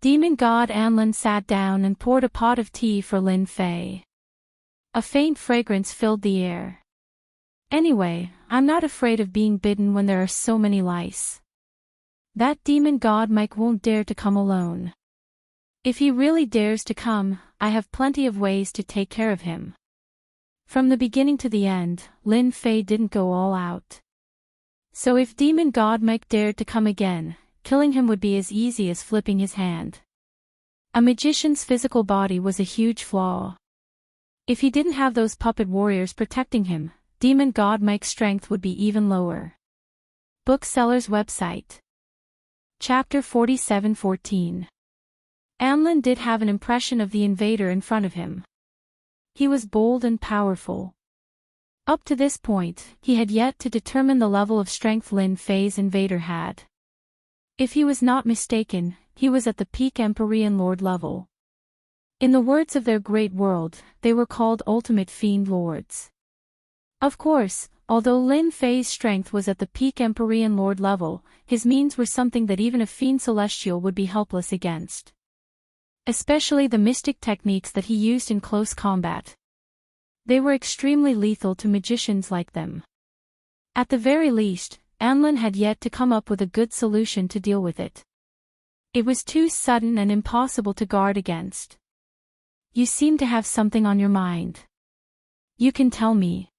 Demon god Anlin sat down and poured a pot of tea for Lin Fei. A faint fragrance filled the air. Anyway, I'm not afraid of being bitten when there are so many lice. That demon god Mike won't dare to come alone. If he really dares to come, I have plenty of ways to take care of him. From the beginning to the end, Lin Fei didn't go all out. So if demon god Mike dared to come again, killing him would be as easy as flipping his hand. A magician's physical body was a huge flaw. If he didn't have those puppet warriors protecting him, demon god Mike's strength would be even lower. Bookseller's website. Chapter 47:14. Anlin did have an impression of the invader in front of him. He was bold and powerful. Up to this point, he had yet to determine the level of strength Lin Fei's invader had. If he was not mistaken, he was at the peak Empyrean Lord level. In the words of their great world, they were called Ultimate Fiend Lords. Of course, although Lin Fei's strength was at the peak Empyrean Lord level, his means were something that even a Fiend Celestial would be helpless against. Especially the mystic techniques that he used in close combat. They were extremely lethal to magicians like them. At the very least, Anlin had yet to come up with a good solution to deal with it. It was too sudden and impossible to guard against. You seem to have something on your mind. You can tell me.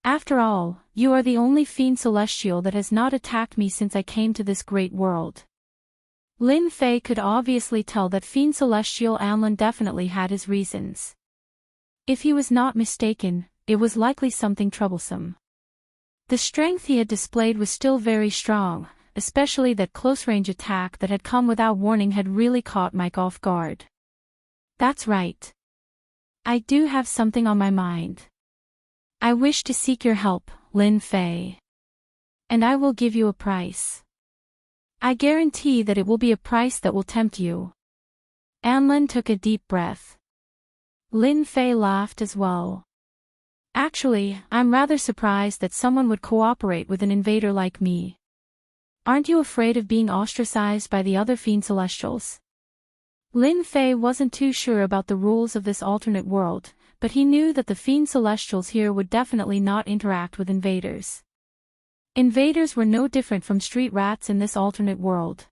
After all, you are the only Fiend Celestial that has not attacked me since I came to this great world. Lin Fei could obviously tell that Fiend Celestial Anlin definitely had his reasons. If he was not mistaken, it was likely something troublesome. The strength he had displayed was still very strong, especially that close-range attack that had come without warning had really caught Mike off guard. That's right. I do have something on my mind. I wish to seek your help, Lin Fei. And I will give you a price. I guarantee that it will be a price that will tempt you. Anlin took a deep breath. Lin Fei laughed as well. Actually, I'm rather surprised that someone would cooperate with an invader like me. Aren't you afraid of being ostracized by the other Fiend Celestials? Lin Fei wasn't too sure about the rules of this alternate world, but he knew that the Fiend Celestials here would definitely not interact with invaders. Invaders were no different from street rats in this alternate world.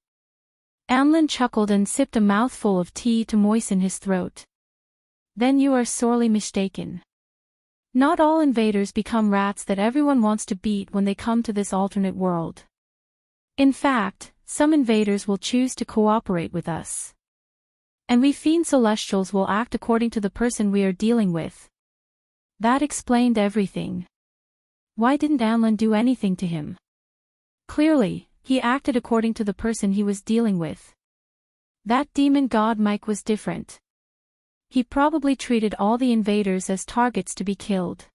Anlin chuckled and sipped a mouthful of tea to moisten his throat. Then you are sorely mistaken. Not all invaders become rats that everyone wants to beat when they come to this alternate world. In fact, some invaders will choose to cooperate with us. And we Fiend Celestials will act according to the person we are dealing with. That explained everything. Why didn't Anlin do anything to him? Clearly, he acted according to the person he was dealing with. That demon god Mike was different. He probably treated all the invaders as targets to be killed.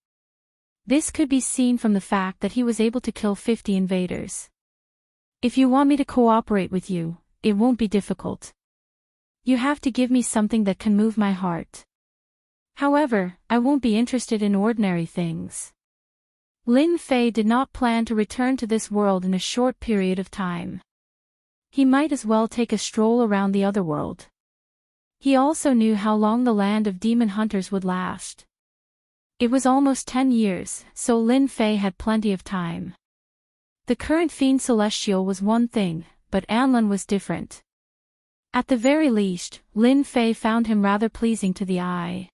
This could be seen from the fact that he was able to kill 50 invaders. If you want me to cooperate with you, it won't be difficult. You have to give me something that can move my heart. However, I won't be interested in ordinary things. Lin Fei did not plan to return to this world in a short period of time. He might as well take a stroll around the other world. He also knew how long the land of demon hunters would last. It was almost 10 years, so Lin Fei had plenty of time. The current Fiend Celestial was one thing, but Anlin was different. At the very least, Lin Fei found him rather pleasing to the eye.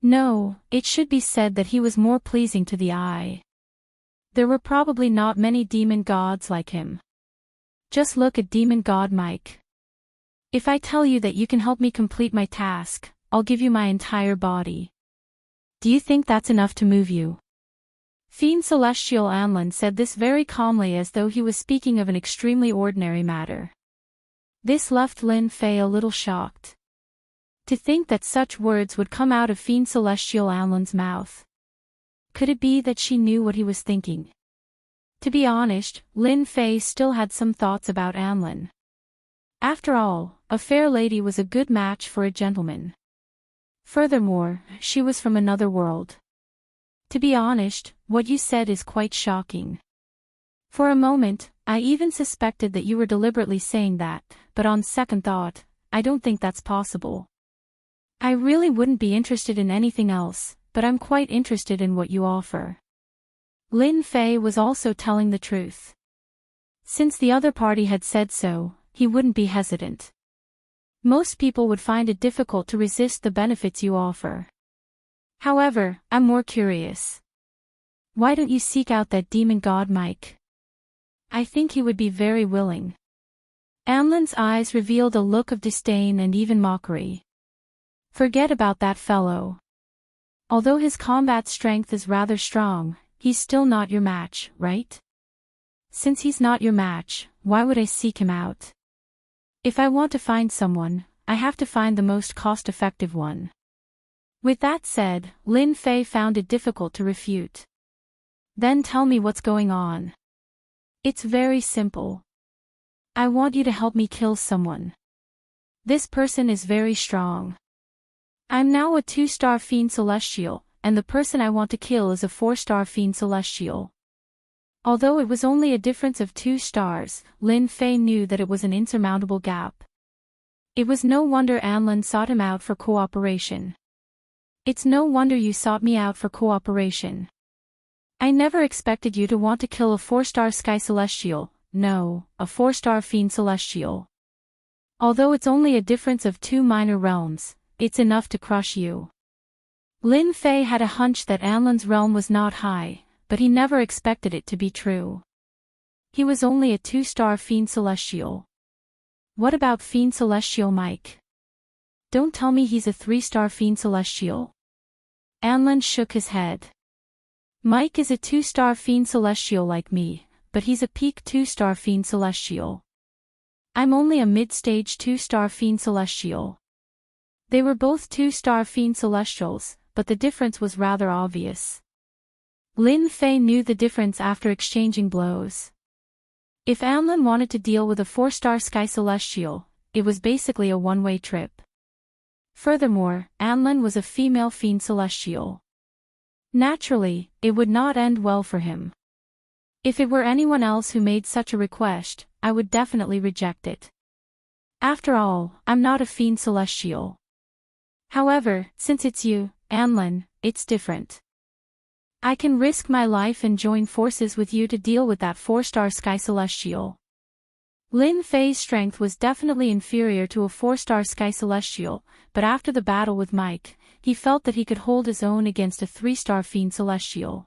No, it should be said that he was more pleasing to the eye. There were probably not many demon gods like him. Just look at demon god Mike. If I tell you that you can help me complete my task, I'll give you my entire body. Do you think that's enough to move you? Fiend Celestial Anlin said this very calmly as though he was speaking of an extremely ordinary matter. This left Lin Fei a little shocked. To think that such words would come out of Fiend Celestial Anlin's mouth. Could it be that she knew what he was thinking? To be honest, Lin Fei still had some thoughts about Anlin. After all, a fair lady was a good match for a gentleman. Furthermore, she was from another world. To be honest, what you said is quite shocking. For a moment, I even suspected that you were deliberately saying that, but on second thought, I don't think that's possible. I really wouldn't be interested in anything else, but I'm quite interested in what you offer. Lin Fei was also telling the truth. Since the other party had said so, he wouldn't be hesitant. Most people would find it difficult to resist the benefits you offer. However, I'm more curious. Why don't you seek out that demon god Mike? I think he would be very willing. Anlin's eyes revealed a look of disdain and even mockery. Forget about that fellow. Although his combat strength is rather strong, he's still not your match, right? Since he's not your match, why would I seek him out? If I want to find someone, I have to find the most cost-effective one. With that said, Lin Fei found it difficult to refute. Then tell me what's going on. It's very simple. I want you to help me kill someone. This person is very strong. I'm now a 2-star Fiend Celestial, and the person I want to kill is a 4-star Fiend Celestial. Although it was only a difference of 2 stars, Lin Fei knew that it was an insurmountable gap. It was no wonder Anlin sought him out for cooperation. It's no wonder you sought me out for cooperation. I never expected you to want to kill a 4-star Sky Celestial, no, a 4-star Fiend Celestial. Although it's only a difference of 2 minor realms, it's enough to crush you. Lin Fei had a hunch that Anlin's realm was not high, but he never expected it to be true. He was only a 2-star Fiend Celestial. What about Fiend Celestial Mike? Don't tell me he's a 3-star Fiend Celestial. Anlin shook his head. Mike is a 2-star Fiend Celestial like me, but he's a peak 2-star Fiend Celestial. I'm only a mid-stage 2-star Fiend Celestial. They were both 2-star Fiend Celestials, but the difference was rather obvious. Lin Fei knew the difference after exchanging blows. If Anlin wanted to deal with a 4-star Sky Celestial, it was basically a one-way trip. Furthermore, Anlin was a female Fiend Celestial. Naturally, it would not end well for him. If it were anyone else who made such a request, I would definitely reject it. After all, I'm not a Fiend Celestial. However, since it's you, Anlin, it's different. I can risk my life and join forces with you to deal with that 4-star Sky Celestial. Lin Fei's strength was definitely inferior to a 4-star Sky Celestial, but after the battle with Mike, he felt that he could hold his own against a 3-star Fiend Celestial.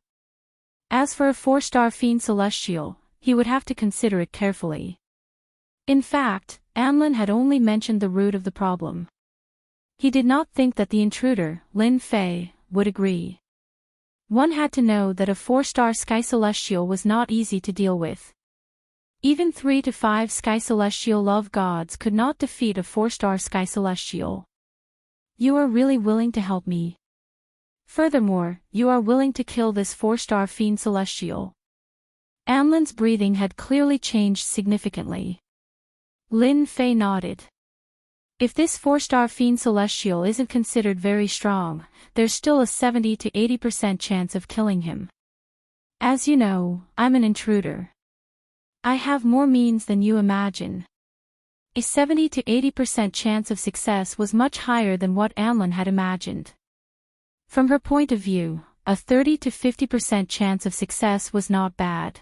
As for a 4-star Fiend Celestial, he would have to consider it carefully. In fact, Anlin had only mentioned the root of the problem. He did not think that the intruder, Lin Fei, would agree. One had to know that a 4-star Sky Celestial was not easy to deal with. Even 3 to 5 Sky Celestial love gods could not defeat a 4-star Sky Celestial. You are really willing to help me. Furthermore, you are willing to kill this 4-star Fiend Celestial. Anlin's breathing had clearly changed significantly. Lin Fei nodded. If this 4-star Fiend Celestial isn't considered very strong, there's still a 70 to 80% chance of killing him. As you know, I'm an intruder. I have more means than you imagine. A 70 to 80% chance of success was much higher than what Anlin had imagined. From her point of view, a 30 to 50% chance of success was not bad.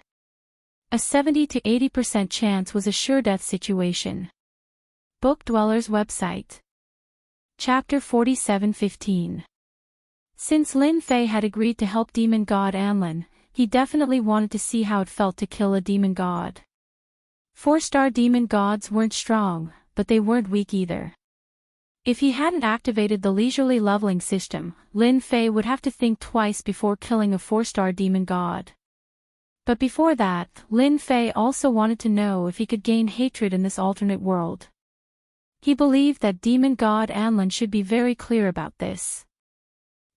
A 70 to 80% chance was a sure-death situation. Book Dweller's website. Chapter 47:15. Since Lin Fei had agreed to help demon god Anlin, he definitely wanted to see how it felt to kill a demon god. 4-star demon gods weren't strong, but they weren't weak either. If he hadn't activated the leisurely leveling system, Lin Fei would have to think twice before killing a 4-star demon god. But before that, Lin Fei also wanted to know if he could gain hatred in this alternate world. He believed that demon god Anlin should be very clear about this.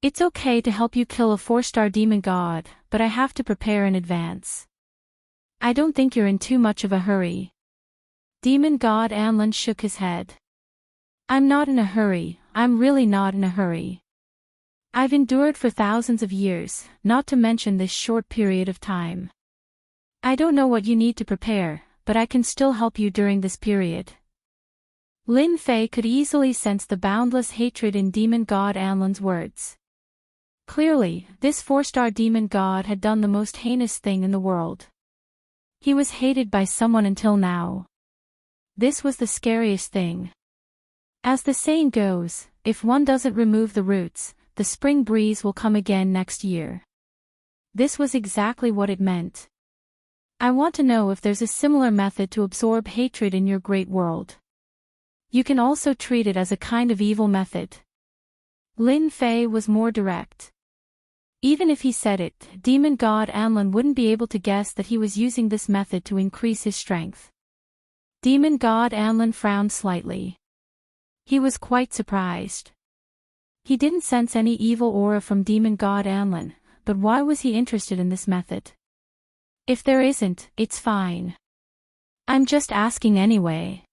It's okay to help you kill a 4-star demon god, but I have to prepare in advance. I don't think you're in too much of a hurry. Demon god Anlin shook his head. I'm not in a hurry, I'm really not in a hurry. I've endured for thousands of years, not to mention this short period of time. I don't know what you need to prepare, but I can still help you during this period. Lin Fei could easily sense the boundless hatred in demon god Anlin's words. Clearly, this 4-star demon god had done the most heinous thing in the world. He was hated by someone until now. This was the scariest thing. As the saying goes, if one doesn't remove the roots, the spring breeze will come again next year. This was exactly what it meant. I want to know if there's a similar method to absorb hatred in your great world. You can also treat it as a kind of evil method. Lin Fei was more direct. Even if he said it, demon god Anlin wouldn't be able to guess that he was using this method to increase his strength. Demon god Anlin frowned slightly. He was quite surprised. He didn't sense any evil aura from demon god Anlin, but why was he interested in this method? If there isn't, it's fine. I'm just asking anyway.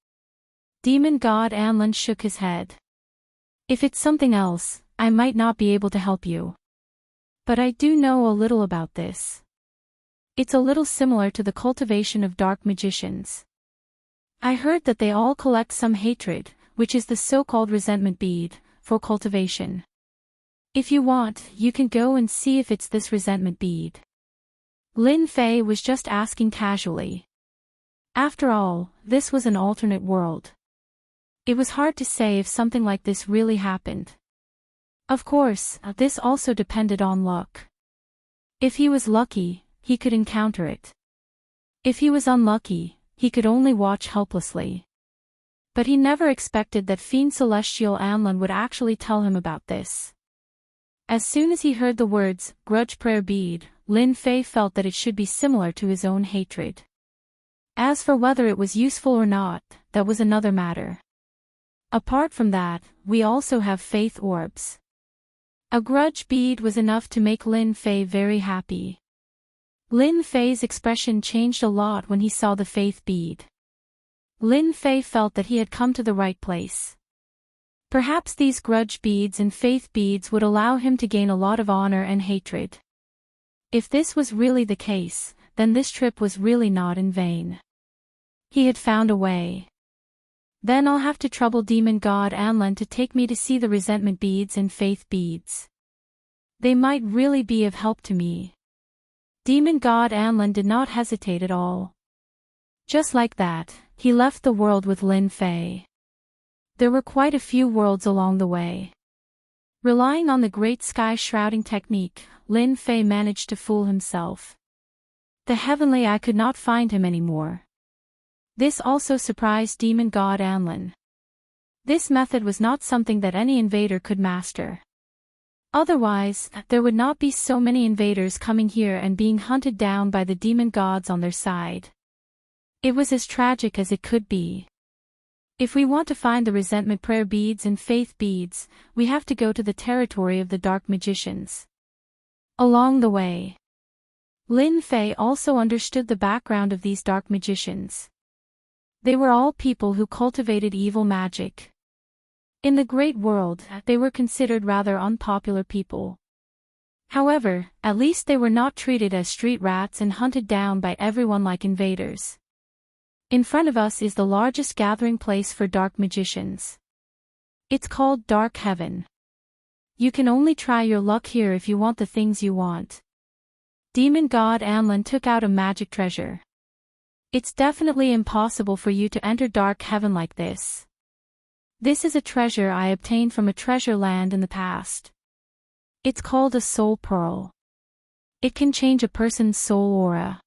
Demon god Anlin shook his head. If it's something else, I might not be able to help you. But I do know a little about this. It's a little similar to the cultivation of dark magicians. I heard that they all collect some hatred, which is the so-called resentment bead, for cultivation. If you want, you can go and see if it's this resentment bead. Lin Fei was just asking casually. After all, this was an alternate world. It was hard to say if something like this really happened. Of course, this also depended on luck. If he was lucky, he could encounter it. If he was unlucky, he could only watch helplessly. But he never expected that Fiend Celestial Anlin would actually tell him about this. As soon as he heard the words, grudge prayer bead, Lin Fei felt that it should be similar to his own hatred. As for whether it was useful or not, that was another matter. Apart from that, we also have faith orbs. A grudge bead was enough to make Lin Fei very happy. Lin Fei's expression changed a lot when he saw the faith bead. Lin Fei felt that he had come to the right place. Perhaps these grudge beads and faith beads would allow him to gain a lot of honor and hatred. If this was really the case, then this trip was really not in vain. He had found a way. Then I'll have to trouble demon god Anlin to take me to see the resentment beads and faith beads. They might really be of help to me. Demon god Anlin did not hesitate at all. Just like that, he left the world with Lin Fei. There were quite a few worlds along the way. Relying on the great sky shrouding technique, Lin Fei managed to fool himself. The heavenly eye could not find him anymore. This also surprised demon god Anlin. This method was not something that any invader could master. Otherwise, there would not be so many invaders coming here and being hunted down by the demon gods on their side. It was as tragic as it could be. If we want to find the resentment prayer beads and faith beads, we have to go to the territory of the dark magicians. Along the way, Lin Fei also understood the background of these dark magicians. They were all people who cultivated evil magic. In the great world, they were considered rather unpopular people. However, at least they were not treated as street rats and hunted down by everyone like invaders. In front of us is the largest gathering place for dark magicians. It's called Dark Heaven. You can only try your luck here if you want the things you want. Demon god Anlin took out a magic treasure. It's definitely impossible for you to enter Dark Heaven like this. This is a treasure I obtained from a treasure land in the past. It's called a soul pearl. It can change a person's soul aura.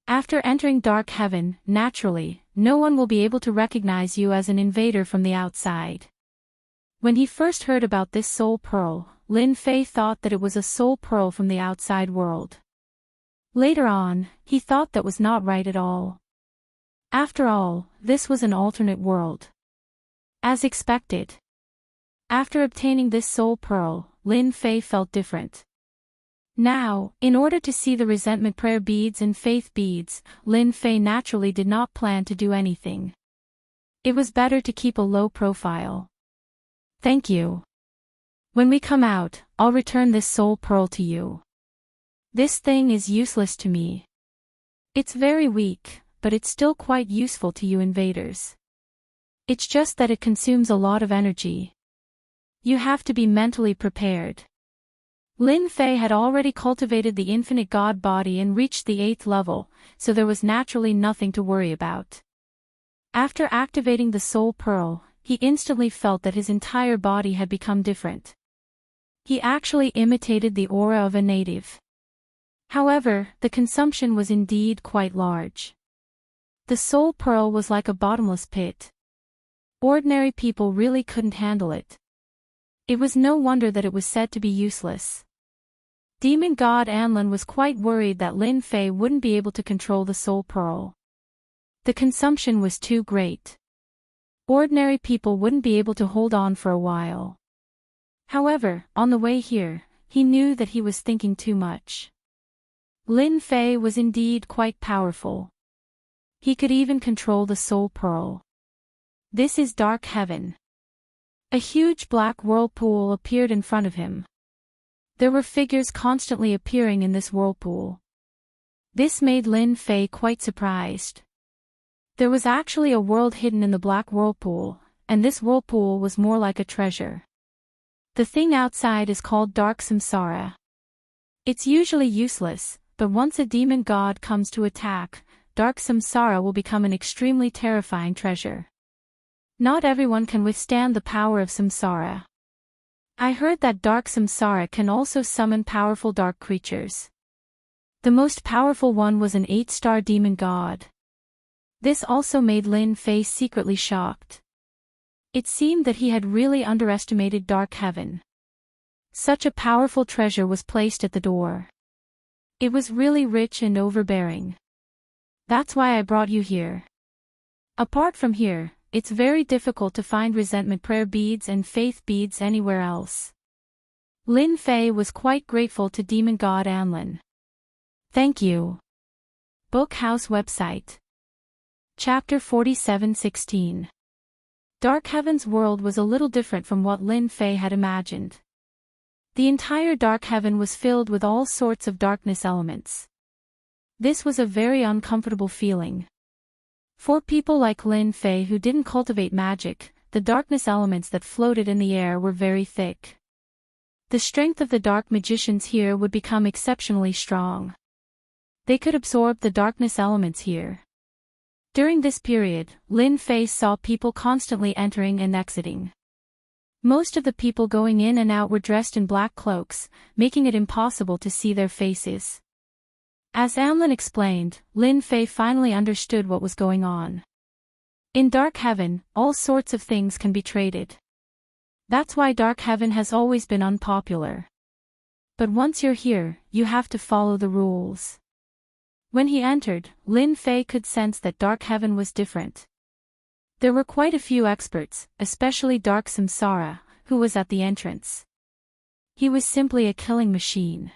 After entering Dark Heaven, naturally, no one will be able to recognize you as an invader from the outside. When he first heard about this soul pearl, Lin Fei thought that it was a soul pearl from the outside world. Later on, he thought that was not right at all. After all, this was an alternate world. As expected. After obtaining this soul pearl, Lin Fei felt different. Now, in order to see the resentment prayer beads and faith beads, Lin Fei naturally did not plan to do anything. It was better to keep a low profile. Thank you. When we come out, I'll return this soul pearl to you. This thing is useless to me. It's very weak, but it's still quite useful to you invaders. It's just that it consumes a lot of energy. You have to be mentally prepared. Lin Fei had already cultivated the infinite god body and reached the 8th level, so there was naturally nothing to worry about. After activating the soul pearl, he instantly felt that his entire body had become different. He actually imitated the aura of a native. However, the consumption was indeed quite large. The soul pearl was like a bottomless pit. Ordinary people really couldn't handle it. It was no wonder that it was said to be useless. Demon god Anlin was quite worried that Lin Fei wouldn't be able to control the soul pearl. The consumption was too great. Ordinary people wouldn't be able to hold on for a while. However, on the way here, he knew that he was thinking too much. Lin Fei was indeed quite powerful. He could even control the soul pearl. This is Dark Heaven. A huge black whirlpool appeared in front of him. There were figures constantly appearing in this whirlpool. This made Lin Fei quite surprised. There was actually a world hidden in the black whirlpool, and this whirlpool was more like a treasure. The thing outside is called Dark Samsara. It's usually useless, but once a demon god comes to attack, Dark Samsara will become an extremely terrifying treasure. Not everyone can withstand the power of Samsara. I heard that Dark Samsara can also summon powerful dark creatures. The most powerful one was an 8-star demon god. This also made Lin Fei secretly shocked. It seemed that he had really underestimated Dark Heaven. Such a powerful treasure was placed at the door. It was really rich and overbearing. That's why I brought you here. Apart from here, it's very difficult to find resentment prayer beads and faith beads anywhere else. Lin Fei was quite grateful to demon god Anlin. Thank you. Book House website. Chapter 47:16. Dark Heaven's world was a little different from what Lin Fei had imagined. The entire Dark Heaven was filled with all sorts of darkness elements. This was a very uncomfortable feeling. For people like Lin Fei who didn't cultivate magic, the darkness elements that floated in the air were very thick. The strength of the dark magicians here would become exceptionally strong. They could absorb the darkness elements here. During this period, Lin Fei saw people constantly entering and exiting. Most of the people going in and out were dressed in black cloaks, making it impossible to see their faces. As Anlin explained, Lin Fei finally understood what was going on. In Dark Heaven, all sorts of things can be traded. That's why Dark Heaven has always been unpopular. But once you're here, you have to follow the rules. When he entered, Lin Fei could sense that Dark Heaven was different. There were quite a few experts, especially Dark Samsara, who was at the entrance. He was simply a killing machine.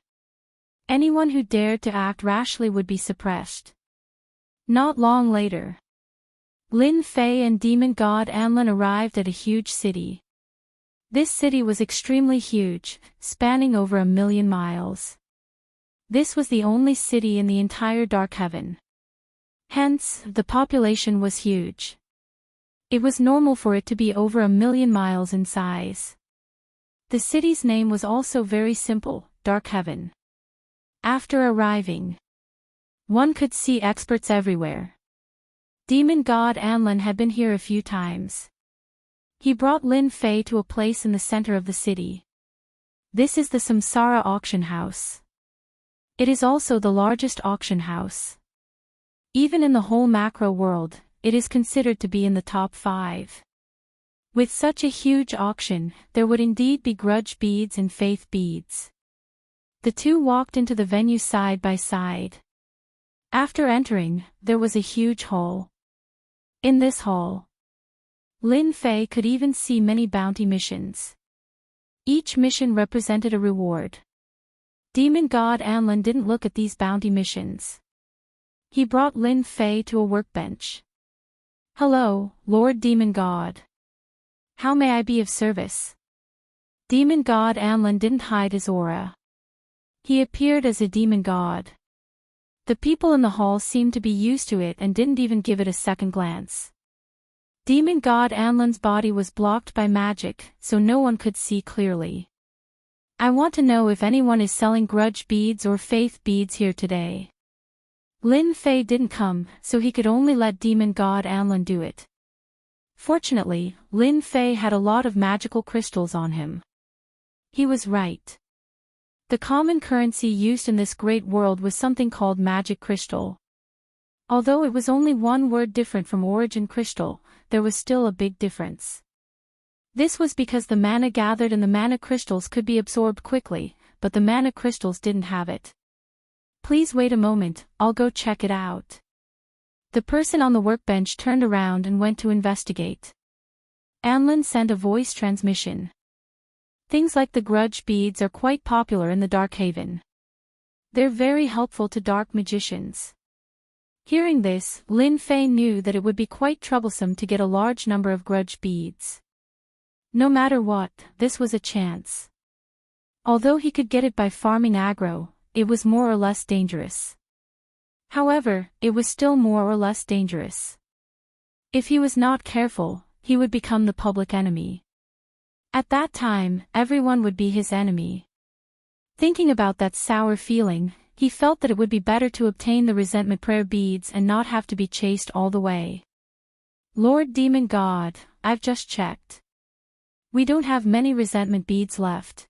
Anyone who dared to act rashly would be suppressed. Not long later, Lin Fei and demon god Anlin arrived at a huge city. This city was extremely huge, spanning over 1,000,000 miles. This was the only city in the entire Dark Heaven. Hence, the population was huge. It was normal for it to be over 1,000,000 miles in size. The city's name was also very simple, Dark Heaven. After arriving, one could see experts everywhere. Demon god Anlin had been here a few times. He brought Lin Fei to a place in the center of the city. This is the Samsara auction house. It is also the largest auction house. Even in the whole macro world, it is considered to be in the top 5. With such a huge auction, there would indeed be grudge beads and faith beads. The two walked into the venue side by side. After entering, there was a huge hall. In this hall, Lin Fei could even see many bounty missions. Each mission represented a reward. Demon god Anlin didn't look at these bounty missions. He brought Lin Fei to a workbench. Hello, Lord Demon God. How may I be of service? Demon god Anlin didn't hide his aura. He appeared as a demon god. The people in the hall seemed to be used to it and didn't even give it a second glance. Demon god Anlin's body was blocked by magic, so no one could see clearly. I want to know if anyone is selling grudge beads or faith beads here today. Lin Fei didn't come, so he could only let demon god Anlin do it. Fortunately, Lin Fei had a lot of magical crystals on him. He was right. The common currency used in this great world was something called magic crystal. Although it was only one word different from origin crystal, there was still a big difference. This was because the mana gathered in the mana crystals could be absorbed quickly, but the mana crystals didn't have it. Please wait a moment, I'll go check it out. The person on the workbench turned around and went to investigate. Anlin sent a voice transmission. Things like the grudge beads are quite popular in the Dark Haven. They're very helpful to dark magicians. Hearing this, Lin Fei knew that it would be quite troublesome to get a large number of grudge beads. No matter what, this was a chance. Although he could get it by farming aggro, it was more or less dangerous. However, it was still more or less dangerous. If he was not careful, he would become the public enemy. At that time, everyone would be his enemy. Thinking about that sour feeling, he felt that it would be better to obtain the resentment prayer beads and not have to be chased all the way. Lord Demon God, I've just checked. We don't have many resentment beads left.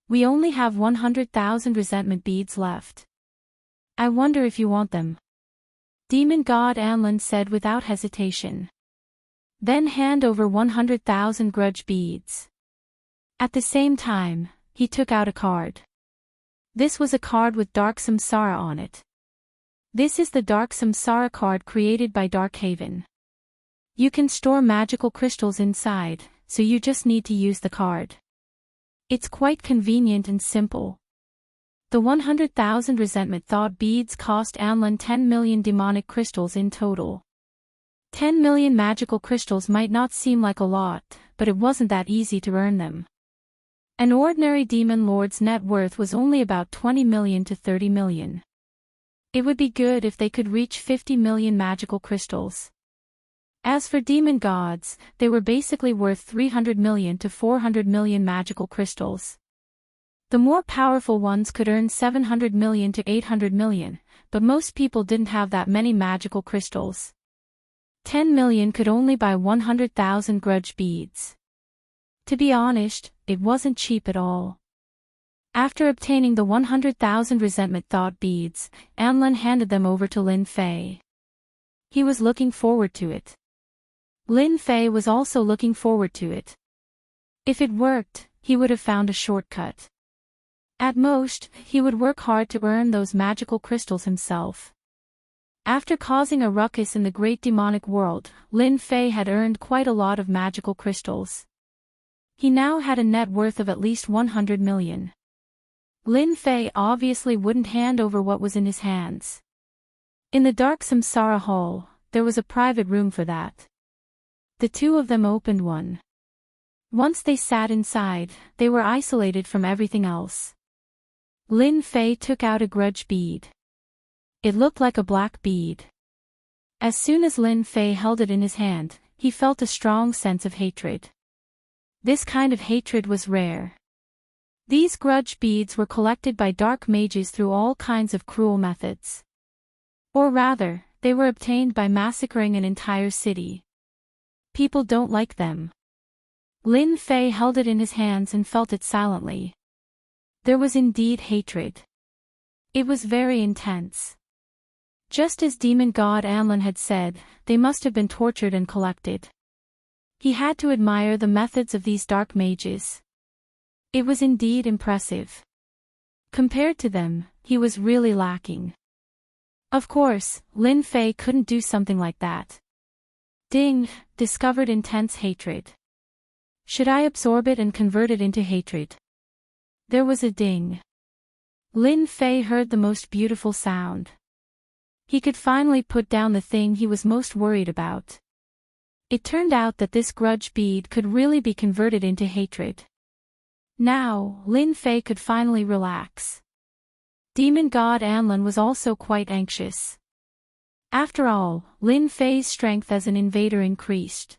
We only have 100,000 resentment beads left. I wonder if you want them. Demon God Anlin said without hesitation. Then hand over 100,000 grudge beads. At the same time, he took out a card. This was a card with Dark Samsara on it. This is the Dark Samsara card created by Dark Haven. You can store magical crystals inside, so you just need to use the card. It's quite convenient and simple. The 100,000 resentment thought beads cost Anlin 10 million demonic crystals in total. 10 million magical crystals might not seem like a lot, but it wasn't that easy to earn them. An ordinary demon lord's net worth was only about 20 million to 30 million. It would be good if they could reach 50 million magical crystals. As for demon gods, they were basically worth 300 million to 400 million magical crystals. The more powerful ones could earn 700 million to 800 million, but most people didn't have that many magical crystals. 10 million could only buy 100,000 grudge beads. To be honest, it wasn't cheap at all. After obtaining the 100,000 resentment thought beads, Anlin handed them over to Lin Fei. He was looking forward to it. Lin Fei was also looking forward to it. If it worked, he would have found a shortcut. At most, he would work hard to earn those magical crystals himself. After causing a ruckus in the great demonic world, Lin Fei had earned quite a lot of magical crystals. He now had a net worth of at least 100 million. Lin Fei obviously wouldn't hand over what was in his hands. In the Dark Samsara Hall, there was a private room for that. The two of them opened one. Once they sat inside, they were isolated from everything else. Lin Fei took out a grudge bead. It looked like a black bead. As soon as Lin Fei held it in his hand, he felt a strong sense of hatred. This kind of hatred was rare. These grudge beads were collected by dark mages through all kinds of cruel methods. Or rather, they were obtained by massacring an entire city. People don't like them. Lin Fei held it in his hands and felt it silently. There was indeed hatred. It was very intense. Just as demon god Anlin had said, they must have been tortured and collected. He had to admire the methods of these dark mages. It was indeed impressive. Compared to them, he was really lacking. Of course, Lin Fei couldn't do something like that. Ding, discovered intense hatred. Should I absorb it and convert it into hatred? There was a ding. Lin Fei heard the most beautiful sound. He could finally put down the thing he was most worried about. It turned out that this grudge bead could really be converted into hatred. Now, Lin Fei could finally relax. Demon god Anlin was also quite anxious. After all, Lin Fei's strength as an invader increased.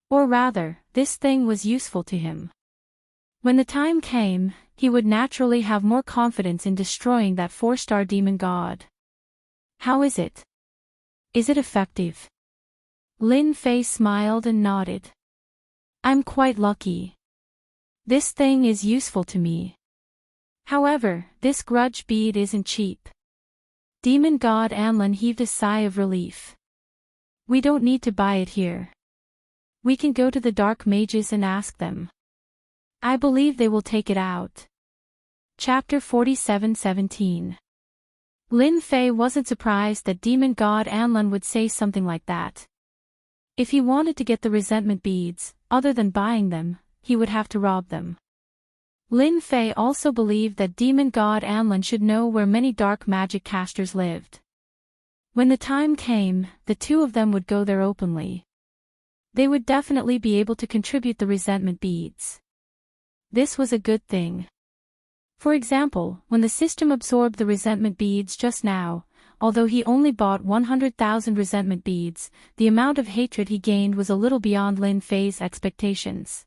Or rather, this thing was useful to him. When the time came, he would naturally have more confidence in destroying that 4-star demon god. How is it? Is it effective? Lin Fei smiled and nodded. I'm quite lucky. This thing is useful to me. However, this grudge bead isn't cheap. Demon god Anlin heaved a sigh of relief. We don't need to buy it here. We can go to the dark mages and ask them. I believe they will take it out. Chapter 47:17. Lin Fei wasn't surprised that demon god Anlin would say something like that. If he wanted to get the resentment beads, other than buying them, he would have to rob them. Lin Fei also believed that demon god Anlin should know where many dark magic casters lived. When the time came, the two of them would go there openly. They would definitely be able to contribute the resentment beads. This was a good thing. For example, when the system absorbed the resentment beads just now, although he only bought 100,000 resentment beads, the amount of hatred he gained was a little beyond Lin Fei's expectations.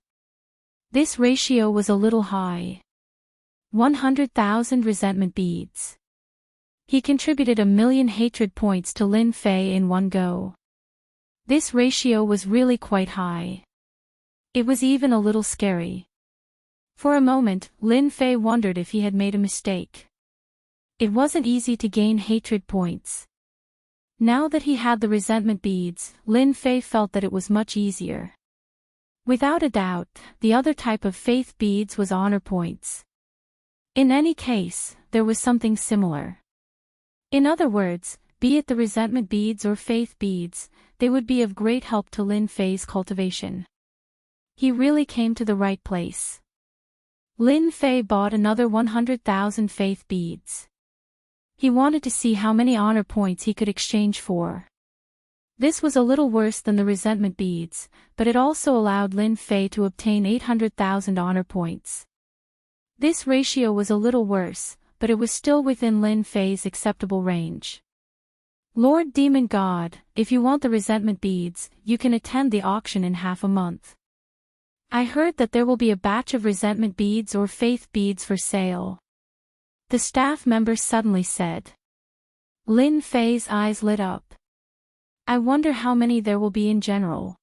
This ratio was a little high. 100,000 resentment beads. He contributed 1,000,000 hatred points to Lin Fei in one go. This ratio was really quite high. It was even a little scary. For a moment, Lin Fei wondered if he had made a mistake. It wasn't easy to gain hatred points. Now that he had the resentment beads, Lin Fei felt that it was much easier. Without a doubt, the other type of faith beads was honor points. In any case, there was something similar. In other words, be it the resentment beads or faith beads, they would be of great help to Lin Fei's cultivation. He really came to the right place. Lin Fei bought another 100,000 faith beads. He wanted to see how many honor points he could exchange for. This was a little worse than the resentment beads, but it also allowed Lin Fei to obtain 800,000 honor points. This ratio was a little worse, but it was still within Lin Fei's acceptable range. Lord Demon God, if you want the resentment beads, you can attend the auction in half a month. I heard that there will be a batch of resentment beads or faith beads for sale. The staff member suddenly said. Lin Fei's eyes lit up. I wonder how many there will be in general.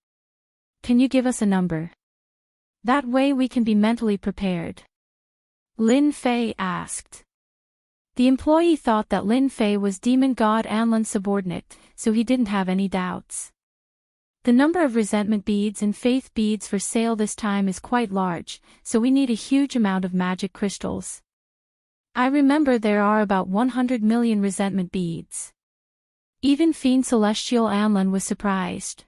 Can you give us a number? That way we can be mentally prepared. Lin Fei asked. The employee thought that Lin Fei was demon god Anlin's subordinate, so he didn't have any doubts. The number of resentment beads and faith beads for sale this time is quite large, so we need a huge amount of magic crystals. I remember there are about 100 million resentment beads. Even Fiend Celestial Anlin was surprised.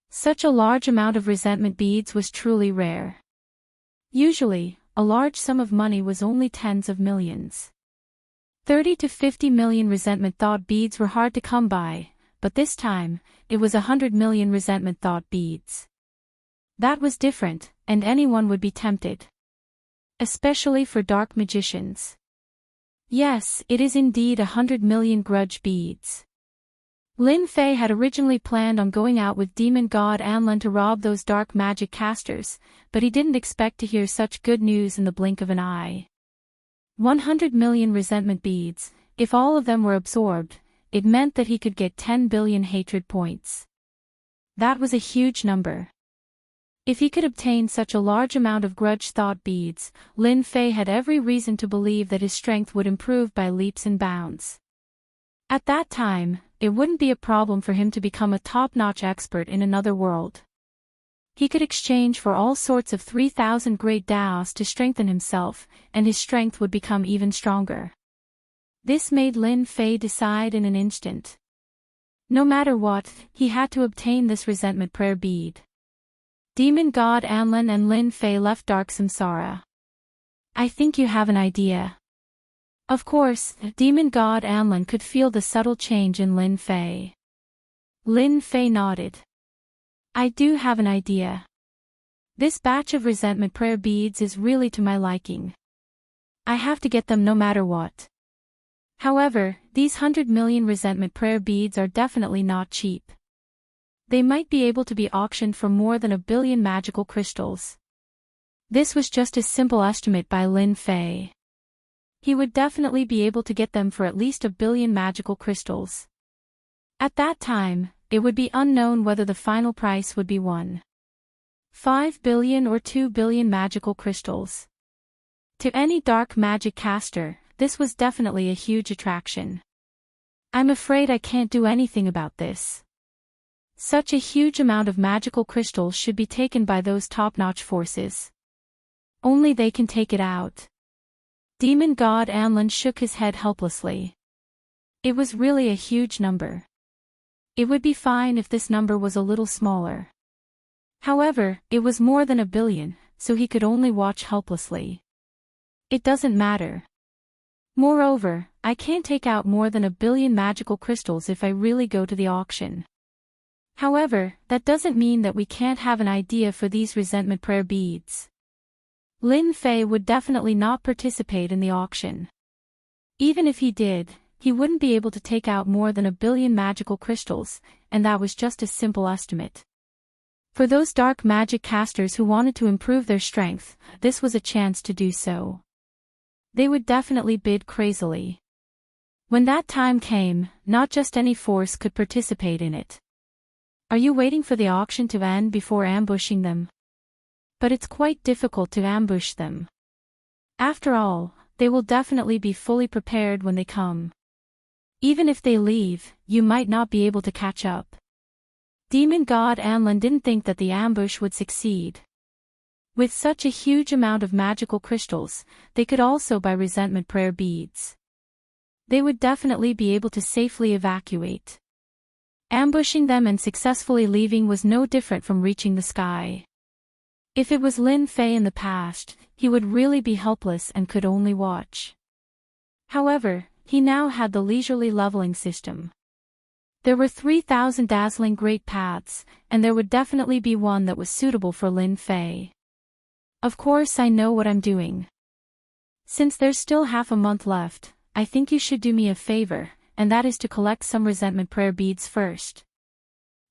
Such a large amount of resentment beads was truly rare. Usually, a large sum of money was only tens of millions. 30 to 50 million resentment thought beads were hard to come by, but this time, it was 100 million resentment thought beads. That was different, and anyone would be tempted. Especially for dark magicians. Yes, it is indeed 100 million grudge beads. Lin Fei had originally planned on going out with demon god Anlin to rob those dark magic casters, but he didn't expect to hear such good news in the blink of an eye. 100 million resentment beads, if all of them were absorbed, it meant that he could get 10 billion hatred points. That was a huge number. If he could obtain such a large amount of grudge thought beads, Lin Fei had every reason to believe that his strength would improve by leaps and bounds. At that time, it wouldn't be a problem for him to become a top-notch expert in another world. He could exchange for all sorts of 3,000 great Daos to strengthen himself, and his strength would become even stronger. This made Lin Fei decide in an instant. No matter what, he had to obtain this resentment prayer bead. Demon god Anlin and Lin Fei left Dark Samsara. I think you have an idea. Of course, demon god Anlin could feel the subtle change in Lin Fei. Lin Fei nodded. I do have an idea. This batch of resentment prayer beads is really to my liking. I have to get them no matter what. However, these 100 million resentment prayer beads are definitely not cheap. They might be able to be auctioned for more than 1 billion magical crystals. This was just a simple estimate by Lin Fei. He would definitely be able to get them for at least 1 billion magical crystals. At that time, it would be unknown whether the final price would be 1.5 billion or 2 billion magical crystals. To any dark magic caster, this was definitely a huge attraction. I'm afraid I can't do anything about this. Such a huge amount of magical crystals should be taken by those top-notch forces. Only they can take it out. Demon God Anlin shook his head helplessly. It was really a huge number. It would be fine if this number was a little smaller. However, it was more than 1 billion, so he could only watch helplessly. It doesn't matter. Moreover, I can't take out more than 1 billion magical crystals if I really go to the auction. However, that doesn't mean that we can't have an idea for these resentment prayer beads. Lin Fei would definitely not participate in the auction. Even if he did, he wouldn't be able to take out more than 1 billion magical crystals, and that was just a simple estimate. For those dark magic casters who wanted to improve their strength, this was a chance to do so. They would definitely bid crazily. When that time came, not just any force could participate in it. Are you waiting for the auction to end before ambushing them? But it's quite difficult to ambush them. After all, they will definitely be fully prepared when they come. Even if they leave, you might not be able to catch up. Demon God Anlin didn't think that the ambush would succeed. With such a huge amount of magical crystals, they could also buy resentment prayer beads. They would definitely be able to safely evacuate. Ambushing them and successfully leaving was no different from reaching the sky. If it was Lin Fei in the past, he would really be helpless and could only watch. However, he now had the leisurely leveling system. There were 3,000 dazzling great paths, and there would definitely be one that was suitable for Lin Fei. Of course I know what I'm doing. Since there's still half a month left, I think you should do me a favor, and that is to collect some resentment prayer beads first.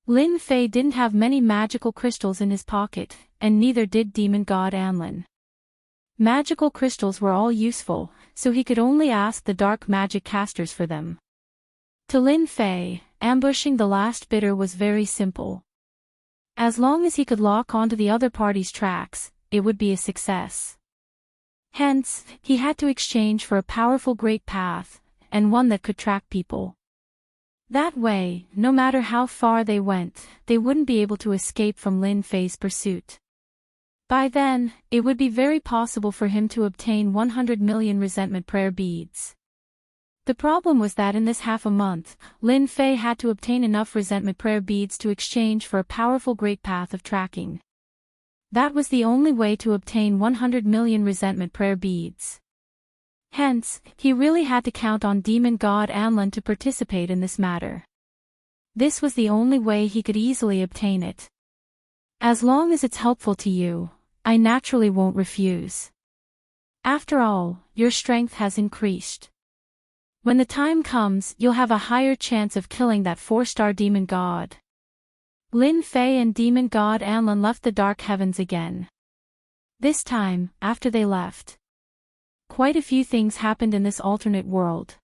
Lin Fei didn't have many magical crystals in his pocket, and neither did Demon God Anlin. Magical crystals were all useful, so he could only ask the dark magic casters for them. To Lin Fei, ambushing the last bidder was very simple. As long as he could lock onto the other party's tracks, it would be a success. Hence, he had to exchange for a powerful great path, and one that could track people. That way, no matter how far they went, they wouldn't be able to escape from Lin Fei's pursuit. By then, it would be very possible for him to obtain 100 million resentment prayer beads. The problem was that in this half a month, Lin Fei had to obtain enough resentment prayer beads to exchange for a powerful great path of tracking. That was the only way to obtain 100 million resentment prayer beads. Hence, he really had to count on Demon God Anlin to participate in this matter. This was the only way he could easily obtain it. As long as it's helpful to you, I naturally won't refuse. After all, your strength has increased. When the time comes, you'll have a higher chance of killing that 4-star demon god. Lin Fei and Demon God Anlin left the dark heavens again. This time, after they left, quite a few things happened in this alternate world.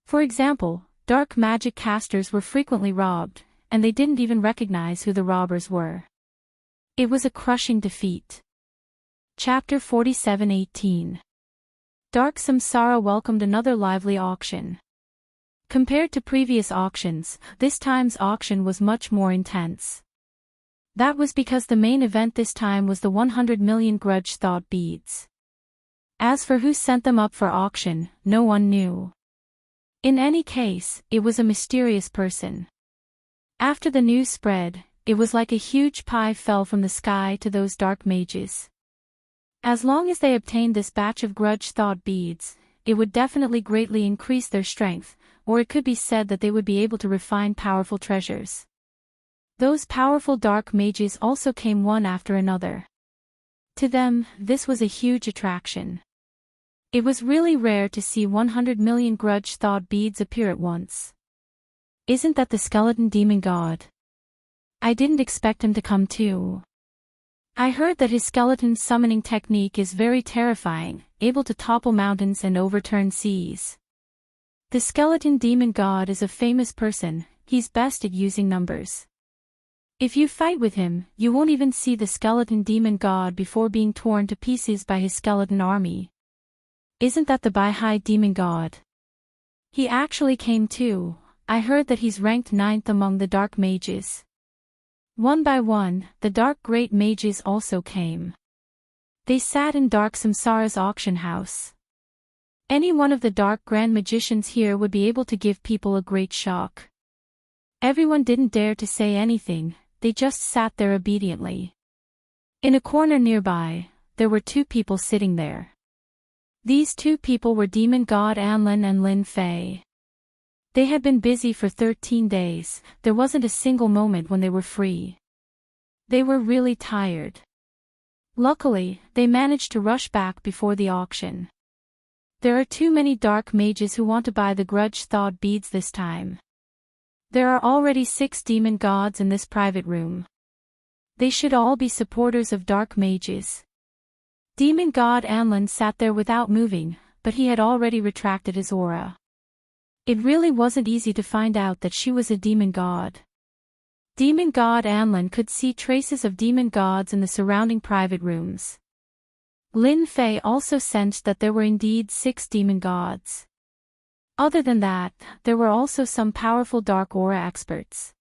For example, dark magic casters were frequently robbed, and they didn't even recognize who the robbers were. It was a crushing defeat. Chapter 47:18. Dark Samsara welcomed another lively auction. Compared to previous auctions, this time's auction was much more intense. That was because the main event this time was the 100 million grudge thought beads. As for who sent them up for auction, no one knew. In any case, it was a mysterious person. After the news spread, it was like a huge pie fell from the sky to those dark mages. As long as they obtained this batch of grudge thought beads, it would definitely greatly increase their strength, or it could be said that they would be able to refine powerful treasures. Those powerful dark mages also came one after another. To them, this was a huge attraction. It was really rare to see 100 million grudge thought beads appear at once. Isn't that the skeleton demon god? I didn't expect him to come too. I heard that his skeleton summoning technique is very terrifying, able to topple mountains and overturn seas. The skeleton demon god is a famous person, he's best at using numbers. If you fight with him, you won't even see the skeleton demon god before being torn to pieces by his skeleton army. Isn't that the Baihai demon god? He actually came too. I heard that he's ranked 9th among the dark mages. One by one, the dark great mages also came. They sat in dark Samsara's auction house. Any one of the dark grand magicians here would be able to give people a great shock. Everyone didn't dare to say anything, they just sat there obediently. In a corner nearby, there were 2 people sitting there. These 2 people were demon god Anlin and Lin Fei. They had been busy for 13 days, there wasn't a single moment when they were free. They were really tired. Luckily, they managed to rush back before the auction. There are too many dark mages who want to buy the grudge-thawed beads this time. There are already 6 demon gods in this private room. They should all be supporters of dark mages. Demon god Anlin sat there without moving, but he had already retracted his aura. It really wasn't easy to find out that she was a demon god. Demon god Anlin could see traces of demon gods in the surrounding private rooms. Lin Fei also sensed that there were indeed 6 demon gods. Other than that, there were also some powerful dark aura experts.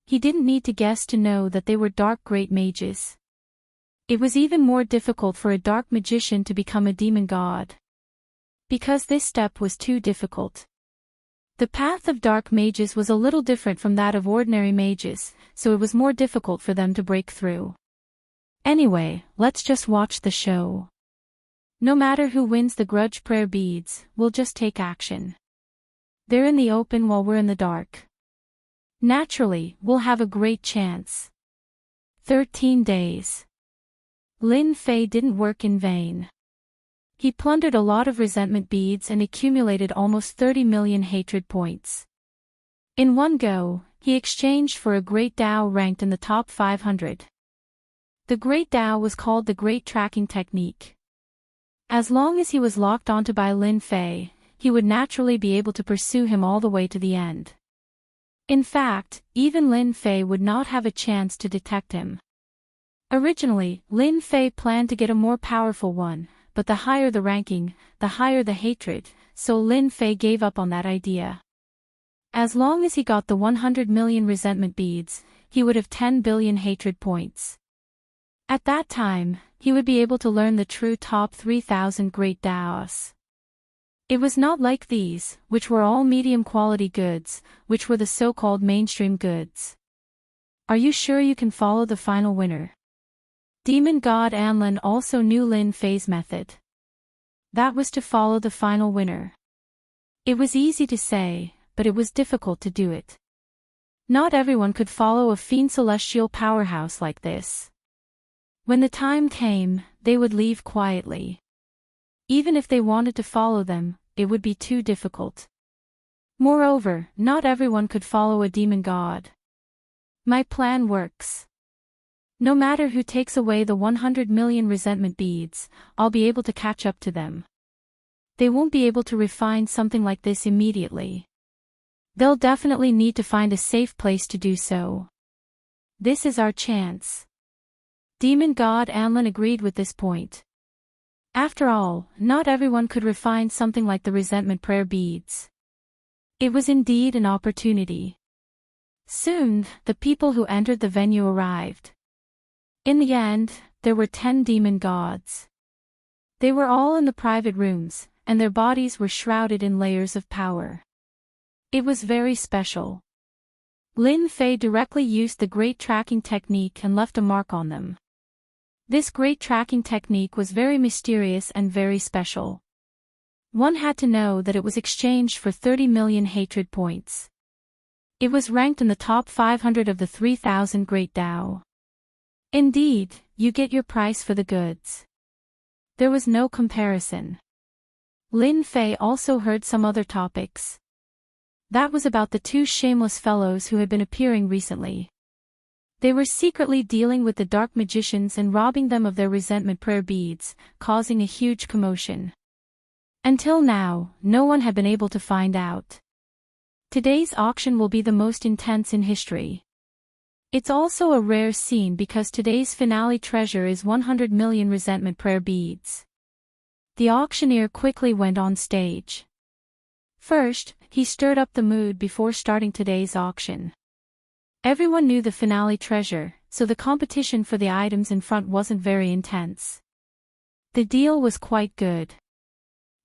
He didn't need to guess to know that they were dark great mages. It was even more difficult for a dark magician to become a demon god. Because this step was too difficult. The path of dark mages was a little different from that of ordinary mages, so it was more difficult for them to break through. Anyway, let's just watch the show. No matter who wins the grudge prayer beads, we'll just take action. They're in the open while we're in the dark. Naturally, we'll have a great chance. 13 days. Lin Fei didn't work in vain. He plundered a lot of resentment beads and accumulated almost 30 million hatred points. In one go, he exchanged for a great Tao ranked in the top 500. The great Tao was called the Great Tracking Technique. As long as he was locked onto by Lin Fei, he would naturally be able to pursue him all the way to the end. In fact, even Lin Fei would not have a chance to detect him. Originally, Lin Fei planned to get a more powerful one, but the higher the ranking, the higher the hatred, so Lin Fei gave up on that idea. As long as he got the 100 million resentment beads, he would have 10 billion hatred points. At that time, he would be able to learn the true top 3,000 great Daos. It was not like these, which were all medium-quality goods, which were the so-called mainstream goods. Are you sure you can follow the final winner? Demon god Anlin also knew Lin Fei's method. That was to follow the final winner. It was easy to say, but it was difficult to do it. Not everyone could follow a fiend celestial powerhouse like this. When the time came, they would leave quietly. Even if they wanted to follow them, it would be too difficult. Moreover, not everyone could follow a demon god. My plan works. No matter who takes away the 100 million resentment beads, I'll be able to catch up to them. They won't be able to refine something like this immediately. They'll definitely need to find a safe place to do so. This is our chance. Demon god Anlin agreed with this point. After all, not everyone could refine something like the resentment prayer beads. It was indeed an opportunity. Soon, the people who entered the venue arrived. In the end, there were 10 demon gods. They were all in the private rooms, and their bodies were shrouded in layers of power. It was very special. Lin Fei directly used the great tracking technique and left a mark on them. This great tracking technique was very mysterious and very special. One had to know that it was exchanged for 30 million hatred points. It was ranked in the top 500 of the 3,000 great Tao. Indeed, you get your price for the goods. There was no comparison. Lin Fei also heard some other topics. That was about the 2 shameless fellows who had been appearing recently. They were secretly dealing with the dark magicians and robbing them of their resentment prayer beads, causing a huge commotion. Until now, no one had been able to find out. Today's auction will be the most intense in history. It's also a rare scene because today's finale treasure is 100 million resentment prayer beads. The auctioneer quickly went on stage. First, he stirred up the mood before starting today's auction. Everyone knew the finale treasure, so the competition for the items in front wasn't very intense. The deal was quite good.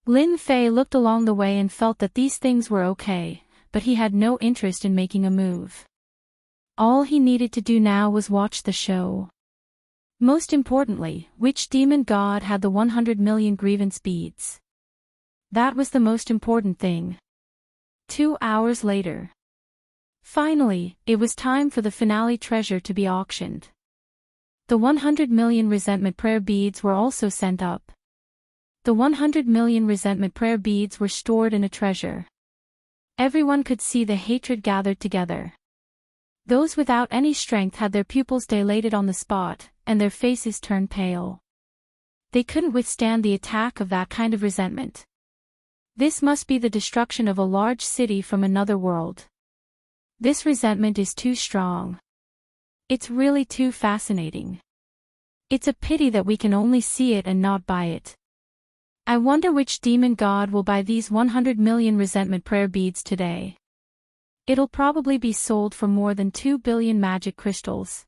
Lin Fei looked along the way and felt that these things were okay, but he had no interest in making a move. All he needed to do now was watch the show. Most importantly, which demon god had the 100 million grievance beads? That was the most important thing. 2 hours later. Finally, it was time for the finale treasure to be auctioned. The 100 million resentment prayer beads were also sent up. The 100 million resentment prayer beads were stored in a treasure. Everyone could see the hatred gathered together. Those without any strength had their pupils dilated on the spot, and their faces turned pale. They couldn't withstand the attack of that kind of resentment. This must be the destruction of a large city from another world. This resentment is too strong. It's really too fascinating. It's a pity that we can only see it and not buy it. I wonder which demon god will buy these 100 million resentment prayer beads today. It'll probably be sold for more than 2 billion magic crystals.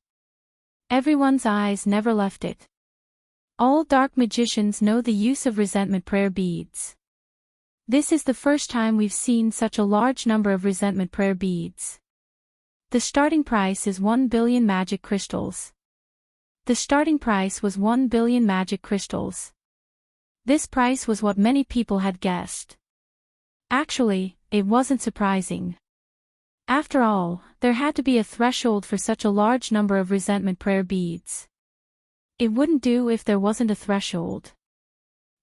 Everyone's eyes never left it. All dark magicians know the use of resentment prayer beads. This is the first time we've seen such a large number of resentment prayer beads. The starting price is 1 billion magic crystals. The starting price was 1 billion magic crystals. This price was what many people had guessed. Actually, it wasn't surprising. After all, there had to be a threshold for such a large number of resentment prayer beads. It wouldn't do if there wasn't a threshold.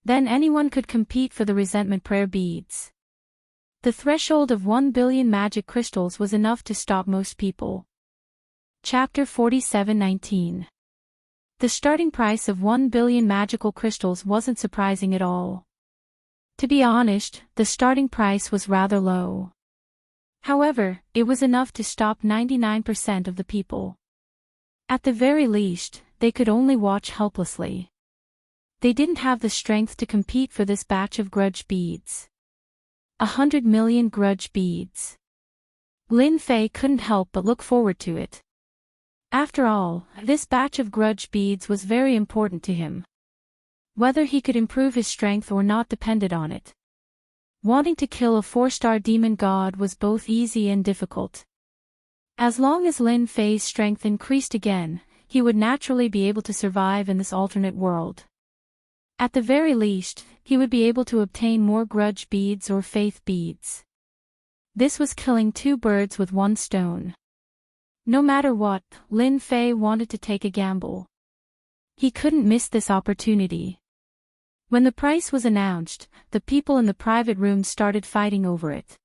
Then anyone could compete for the resentment prayer beads. The threshold of 1 billion magic crystals was enough to stop most people. Chapter 47:19. The starting price of 1 billion magical crystals wasn't surprising at all. To be honest, the starting price was rather low. However, it was enough to stop 99% of the people. At the very least, they could only watch helplessly. They didn't have the strength to compete for this batch of grudge beads. 100 million grudge beads. Lin Fei couldn't help but look forward to it. After all, this batch of grudge beads was very important to him. Whether he could improve his strength or not depended on it. Wanting to kill a 4-star demon god was both easy and difficult. As long as Lin Fei's strength increased again, he would naturally be able to survive in this alternate world. At the very least, he would be able to obtain more grudge beads or faith beads. This was killing 2 birds with 1 stone. No matter what, Lin Fei wanted to take a gamble. He couldn't miss this opportunity. When the price was announced, the people in the private room started fighting over it.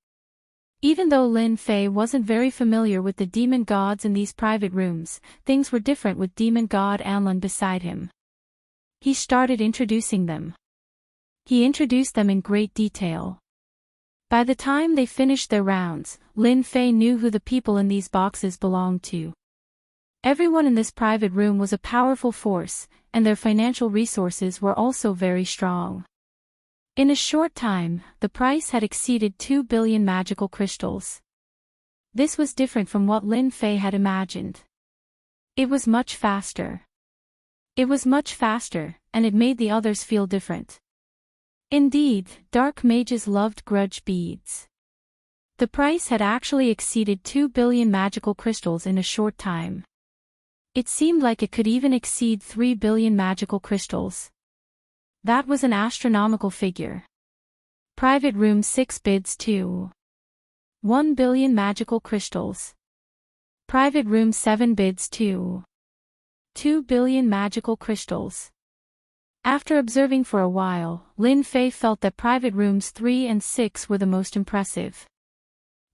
Even though Lin Fei wasn't very familiar with the demon gods in these private rooms, things were different with demon god Anlin beside him. He started introducing them. He introduced them in great detail. By the time they finished their rounds, Lin Fei knew who the people in these boxes belonged to. Everyone in this private room was a powerful force, and their financial resources were also very strong. In a short time, the price had exceeded 2 billion magical crystals. This was different from what Lin Fei had imagined. It was much faster. It was much faster, and it made the others feel different. Indeed, dark mages loved grudge beads. The price had actually exceeded 2 billion magical crystals in a short time. It seemed like it could even exceed 3 billion magical crystals. That was an astronomical figure. Private Room 6 bids 1 billion magical crystals. Private Room 7 bids 2 billion magical crystals. After observing for a while, Lin Fei felt that Private Rooms 3 and 6 were the most impressive.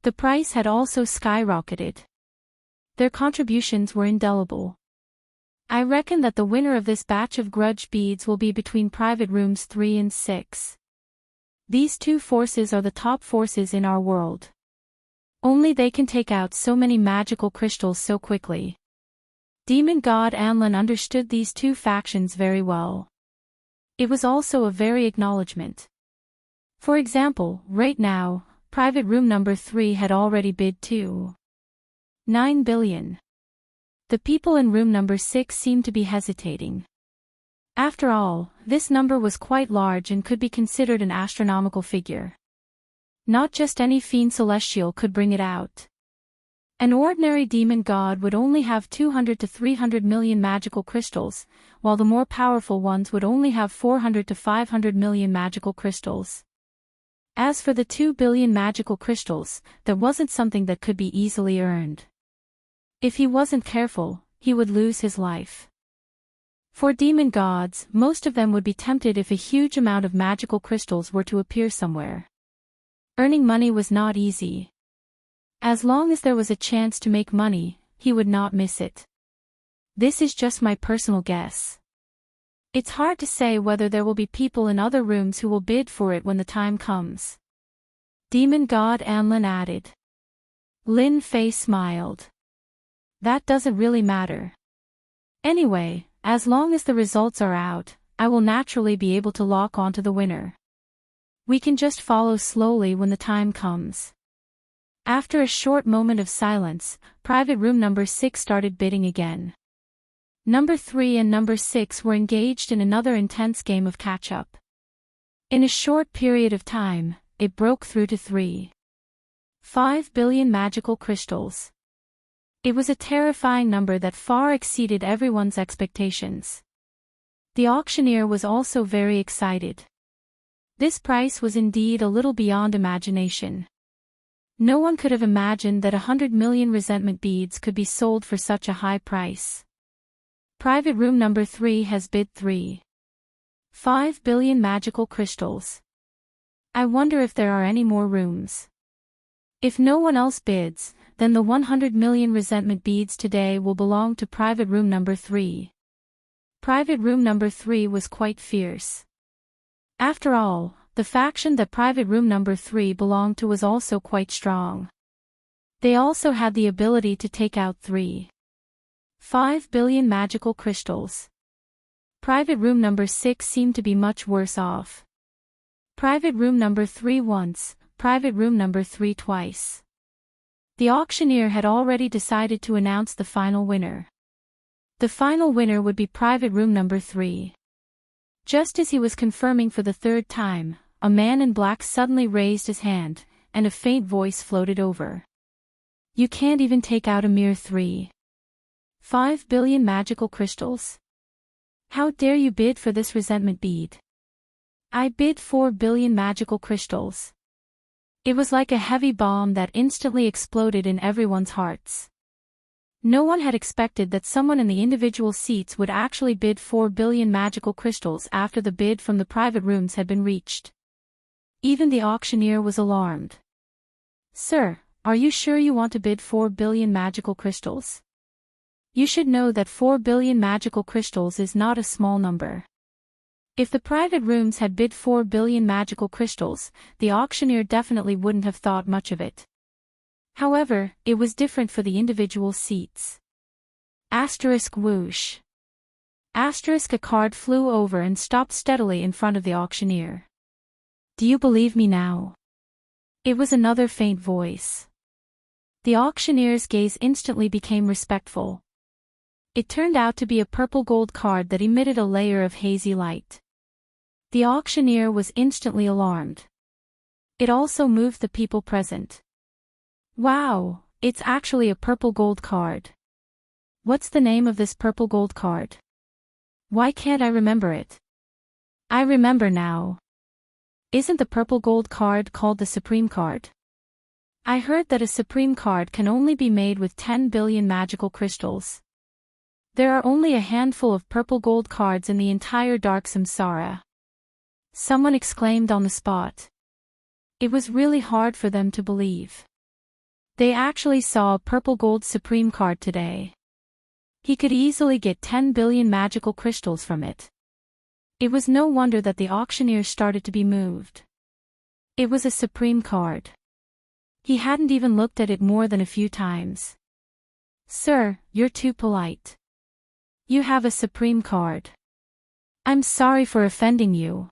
The price had also skyrocketed. Their contributions were indelible. I reckon that the winner of this batch of grudge beads will be between private rooms 3 and 6. These two forces are the top forces in our world. Only they can take out so many magical crystals so quickly. Demon God Anlin understood these two factions very well. It was also a very acknowledgement. For example, right now, private room number 3 had already bid 2.9 billion. The people in room number 6 seemed to be hesitating. After all, this number was quite large and could be considered an astronomical figure. Not just any fiend celestial could bring it out. An ordinary demon god would only have 200 to 300 million magical crystals, while the more powerful ones would only have 400 to 500 million magical crystals. As for the 2 billion magical crystals, that wasn't something that could be easily earned. If he wasn't careful, he would lose his life. For demon gods, most of them would be tempted if a huge amount of magical crystals were to appear somewhere. Earning money was not easy. As long as there was a chance to make money, he would not miss it. This is just my personal guess. It's hard to say whether there will be people in other rooms who will bid for it when the time comes. Demon God Anlin added. Lin Fei smiled. That doesn't really matter. Anyway, as long as the results are out, I will naturally be able to lock onto the winner. We can just follow slowly when the time comes. After a short moment of silence, private room number 6 started bidding again. Number 3 and number 6 were engaged in another intense game of catch-up. In a short period of time, it broke through to 3.5 billion magical crystals. It was a terrifying number that far exceeded everyone's expectations. The auctioneer was also very excited. This price was indeed a little beyond imagination. No one could have imagined that 100 million resentment beads could be sold for such a high price. Private room number 3 has bid 3.5 billion magical crystals. I wonder if there are any more rooms. If no one else bids, then the 100 million resentment beads today will belong to private room number 3. Private room number 3 was quite fierce. After all, the faction that private room number 3 belonged to was also quite strong. They also had the ability to take out 3.5 billion magical crystals. Private room number 6 seemed to be much worse off. Private room number 3 once, private room number 3 twice. The auctioneer had already decided to announce the final winner. The final winner would be private room number 3. Just as he was confirming for the third time, a man in black suddenly raised his hand, and a faint voice floated over. You can't even take out a mere 3.5 billion magical crystals? How dare you bid for this resentment bead? I bid 4 billion magical crystals. It was like a heavy bomb that instantly exploded in everyone's hearts. No one had expected that someone in the individual seats would actually bid 4 billion magical crystals after the bid from the private rooms had been reached. Even the auctioneer was alarmed. Sir, are you sure you want to bid 4 billion magical crystals? You should know that 4 billion magical crystals is not a small number. If the private rooms had bid 4 billion magical crystals, the auctioneer definitely wouldn't have thought much of it. However, it was different for the individual seats. Asterisk whoosh. Asterisk a card flew over and stopped steadily in front of the auctioneer. Do you believe me now? It was another faint voice. The auctioneer's gaze instantly became respectful. It turned out to be a purple gold card that emitted a layer of hazy light. The auctioneer was instantly alarmed. It also moved the people present. Wow, it's actually a purple gold card. What's the name of this purple gold card? Why can't I remember it? I remember now. Isn't the purple gold card called the Supreme card? I heard that a Supreme card can only be made with 10 billion magical crystals. There are only a handful of purple gold cards in the entire Dark Samsara. Someone exclaimed on the spot. It was really hard for them to believe. They actually saw a purple gold supreme card today. He could easily get 10 billion magical crystals from it. It was no wonder that the auctioneer started to be moved. It was a supreme card. He hadn't even looked at it more than a few times. Sir, you're too polite. You have a supreme card. I'm sorry for offending you.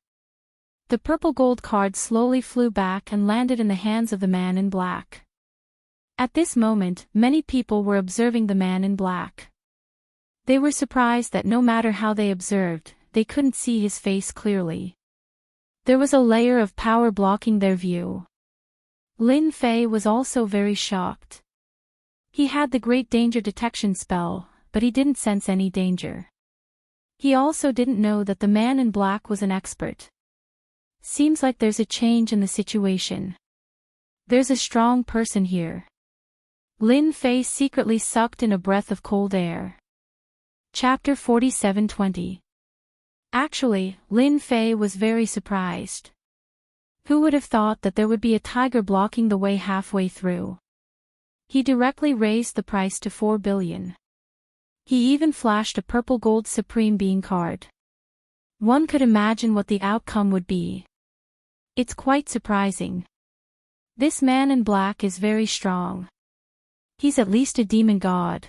The purple gold card slowly flew back and landed in the hands of the man in black. At this moment, many people were observing the man in black. They were surprised that no matter how they observed, they couldn't see his face clearly. There was a layer of power blocking their view. Lin Fei was also very shocked. He had the great danger detection spell, but he didn't sense any danger. He also didn't know that the man in black was an expert. Seems like there's a change in the situation. There's a strong person here. Lin Fei secretly sucked in a breath of cold air. Chapter 47:20. Actually, Lin Fei was very surprised. Who would have thought that there would be a tiger blocking the way halfway through? He directly raised the price to 4 billion. He even flashed a purple gold supreme being card. One could imagine what the outcome would be. It's quite surprising. This man in black is very strong. He's at least a demon god.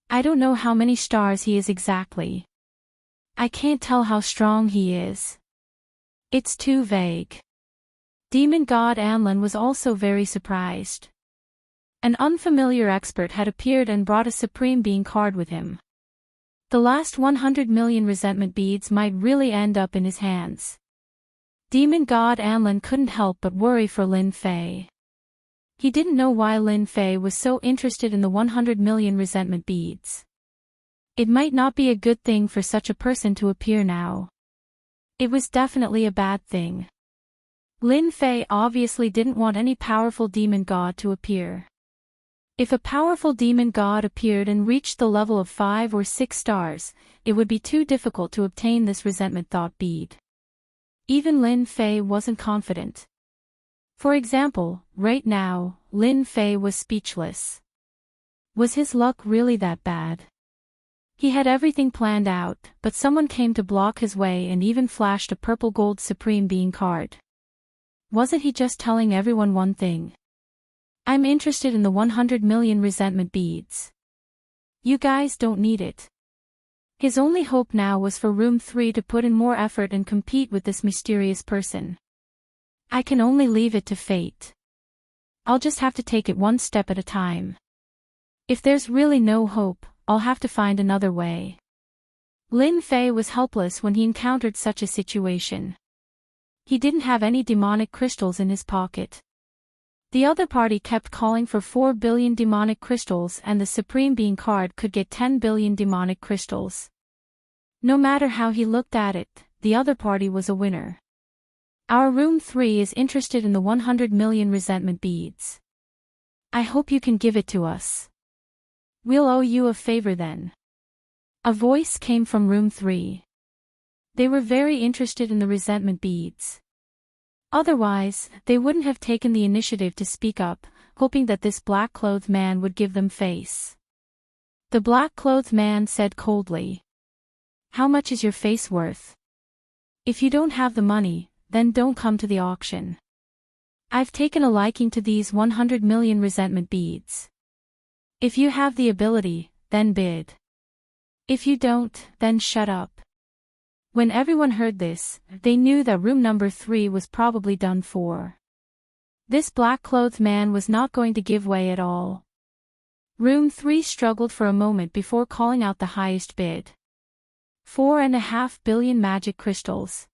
I don't know how many stars he is exactly. I can't tell how strong he is. It's too vague. Demon god Anlin was also very surprised. An unfamiliar expert had appeared and brought a supreme being card with him. The last 100 million resentment beads might really end up in his hands. Demon god Anlin couldn't help but worry for Lin Fei. He didn't know why Lin Fei was so interested in the 100 million resentment beads. It might not be a good thing for such a person to appear now. It was definitely a bad thing. Lin Fei obviously didn't want any powerful demon god to appear. If a powerful demon god appeared and reached the level of 5 or 6 stars, it would be too difficult to obtain this resentment thought bead. Even Lin Fei wasn't confident. For example, right now, Lin Fei was speechless. Was his luck really that bad? He had everything planned out, but someone came to block his way and even flashed a purple gold supreme being card. Wasn't he just telling everyone one thing? I'm interested in the 100 million resentment beads. You guys don't need it. His only hope now was for Room 3 to put in more effort and compete with this mysterious person. I can only leave it to fate. I'll just have to take it one step at a time. If there's really no hope, I'll have to find another way. Lin Fei was helpless when he encountered such a situation. He didn't have any demonic crystals in his pocket. The other party kept calling for 4 billion demonic crystals and the Supreme Being card could get 10 billion demonic crystals. No matter how he looked at it, the other party was a winner. Our Room 3 is interested in the 100 million resentment beads. I hope you can give it to us. We'll owe you a favor then. A voice came from Room 3. They were very interested in the resentment beads. Otherwise, they wouldn't have taken the initiative to speak up, hoping that this black-clothed man would give them face. The black-clothed man said coldly, "How much is your face worth? If you don't have the money, then don't come to the auction. I've taken a liking to these 100 million resentment beads. If you have the ability, then bid. If you don't, then shut up." When everyone heard this, they knew that room number 3 was probably done for. This black-clothed man was not going to give way at all. Room 3 struggled for a moment before calling out the highest bid. 4.5 billion magic crystals.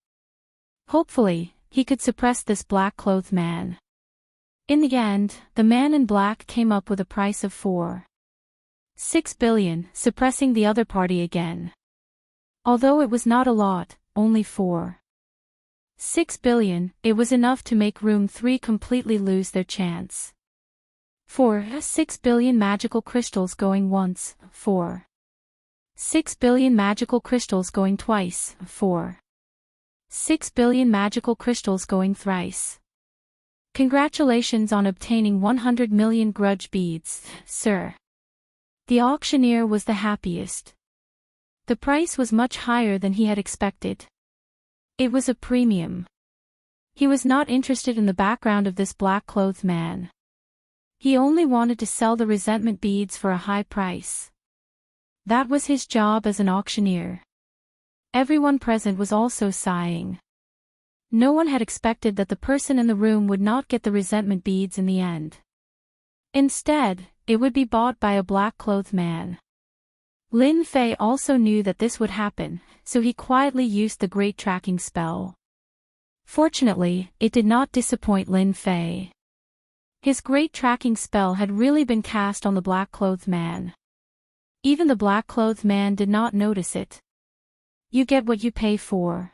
Hopefully, he could suppress this black-clothed man. In the end, the man in black came up with a price of 4.6 billion, suppressing the other party again. Although it was not a lot, only 4.6 billion, it was enough to make Room 3 completely lose their chance. 4.6 billion magical crystals going once, 4.6 billion magical crystals going twice, 4.6 billion magical crystals going thrice. Congratulations on obtaining 100 million grudge beads, sir. The auctioneer was the happiest. The price was much higher than he had expected. It was a premium. He was not interested in the background of this black-clothed man. He only wanted to sell the resentment beads for a high price. That was his job as an auctioneer. Everyone present was also sighing. No one had expected that the person in the room would not get the resentment beads in the end. Instead, it would be bought by a black-clothed man. Lin Fei also knew that this would happen, so he quietly used the great tracking spell. Fortunately, it did not disappoint Lin Fei. His great tracking spell had really been cast on the black-clothed man. Even the black-clothed man did not notice it. You get what you pay for.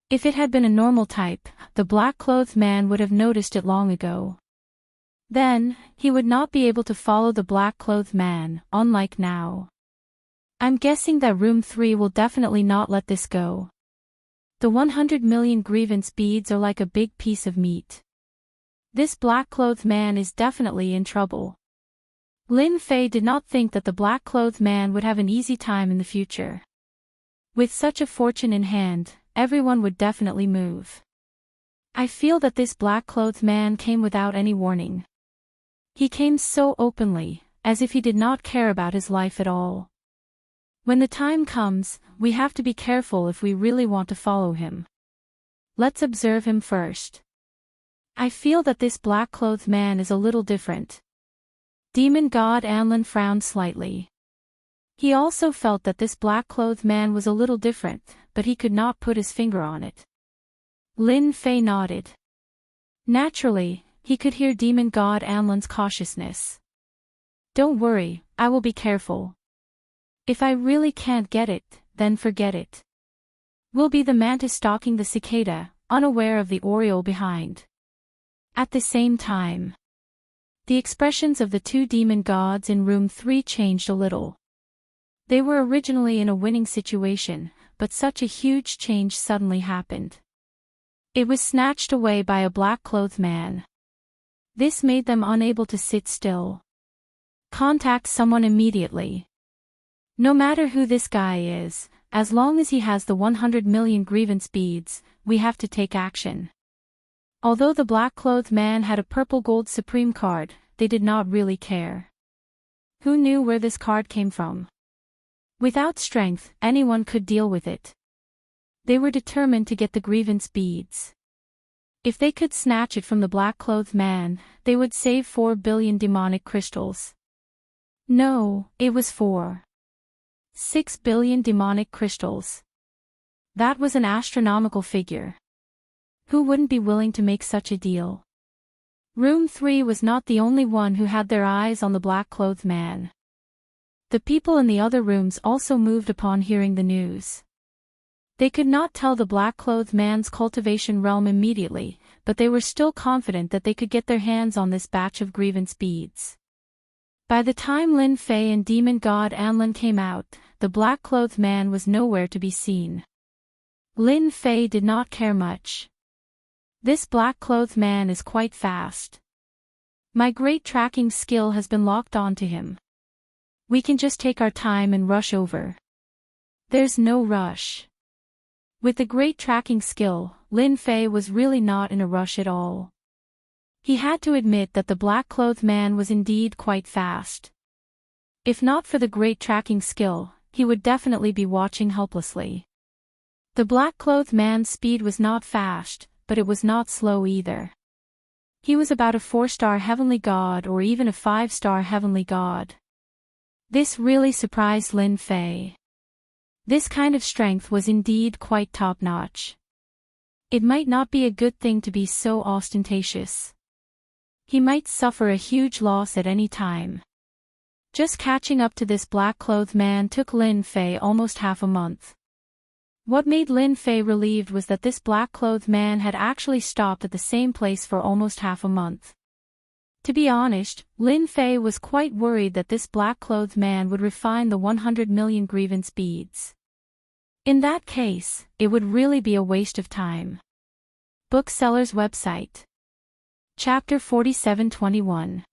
If it had been a normal type, the black-clothed man would have noticed it long ago. Then, he would not be able to follow the black-clothed man, unlike now. I'm guessing that room 3 will definitely not let this go. The 100 million grievance beads are like a big piece of meat. This black-clothed man is definitely in trouble. Lin Fei did not think that the black-clothed man would have an easy time in the future. With such a fortune in hand, everyone would definitely move. I feel that this black-clothed man came without any warning. He came so openly, as if he did not care about his life at all. When the time comes, we have to be careful if we really want to follow him. Let's observe him first. I feel that this black-clothed man is a little different. Demon God Anlin frowned slightly. He also felt that this black-clothed man was a little different, but he could not put his finger on it. Lin Fei nodded. Naturally, he could hear Demon God Anlin's cautiousness. Don't worry, I will be careful. If I really can't get it, then forget it. We'll be the mantis stalking the cicada, unaware of the oriole behind. At the same time, the expressions of the two demon gods in room 3 changed a little. They were originally in a winning situation, but such a huge change suddenly happened. It was snatched away by a black-clothed man. This made them unable to sit still. Contact someone immediately. No matter who this guy is, as long as he has the 100 million grievance beads, we have to take action. Although the black-clothed man had a purple gold supreme card, they did not really care. Who knew where this card came from? Without strength, anyone could deal with it. They were determined to get the grievance beads. If they could snatch it from the black-clothed man, they would save 4 billion demonic crystals. No, it was 6 billion demonic crystals. That was an astronomical figure. Who wouldn't be willing to make such a deal? Room 3 was not the only one who had their eyes on the black-clothed man. The people in the other rooms also moved upon hearing the news. They could not tell the black-clothed man's cultivation realm immediately, but they were still confident that they could get their hands on this batch of grievance beads. By the time Lin Fei and Demon God Anlin came out, the black-clothed man was nowhere to be seen. Lin Fei did not care much. This black-clothed man is quite fast. My great tracking skill has been locked onto him. We can just take our time and rush over. There's no rush. With the great tracking skill, Lin Fei was really not in a rush at all. He had to admit that the black-clothed man was indeed quite fast. If not for the great tracking skill, he would definitely be watching helplessly. The black-clothed man's speed was not fast, but it was not slow either. He was about a 4-star heavenly god or even a 5-star heavenly god. This really surprised Lin Fei. This kind of strength was indeed quite top-notch. It might not be a good thing to be so ostentatious. He might suffer a huge loss at any time. Just catching up to this black-clothed man took Lin Fei almost half a month. What made Lin Fei relieved was that this black-clothed man had actually stopped at the same place for almost half a month. To be honest, Lin Fei was quite worried that this black-clothed man would refine the 100 million grievance beads. In that case, it would really be a waste of time. Bookseller's website. Chapter 47:21.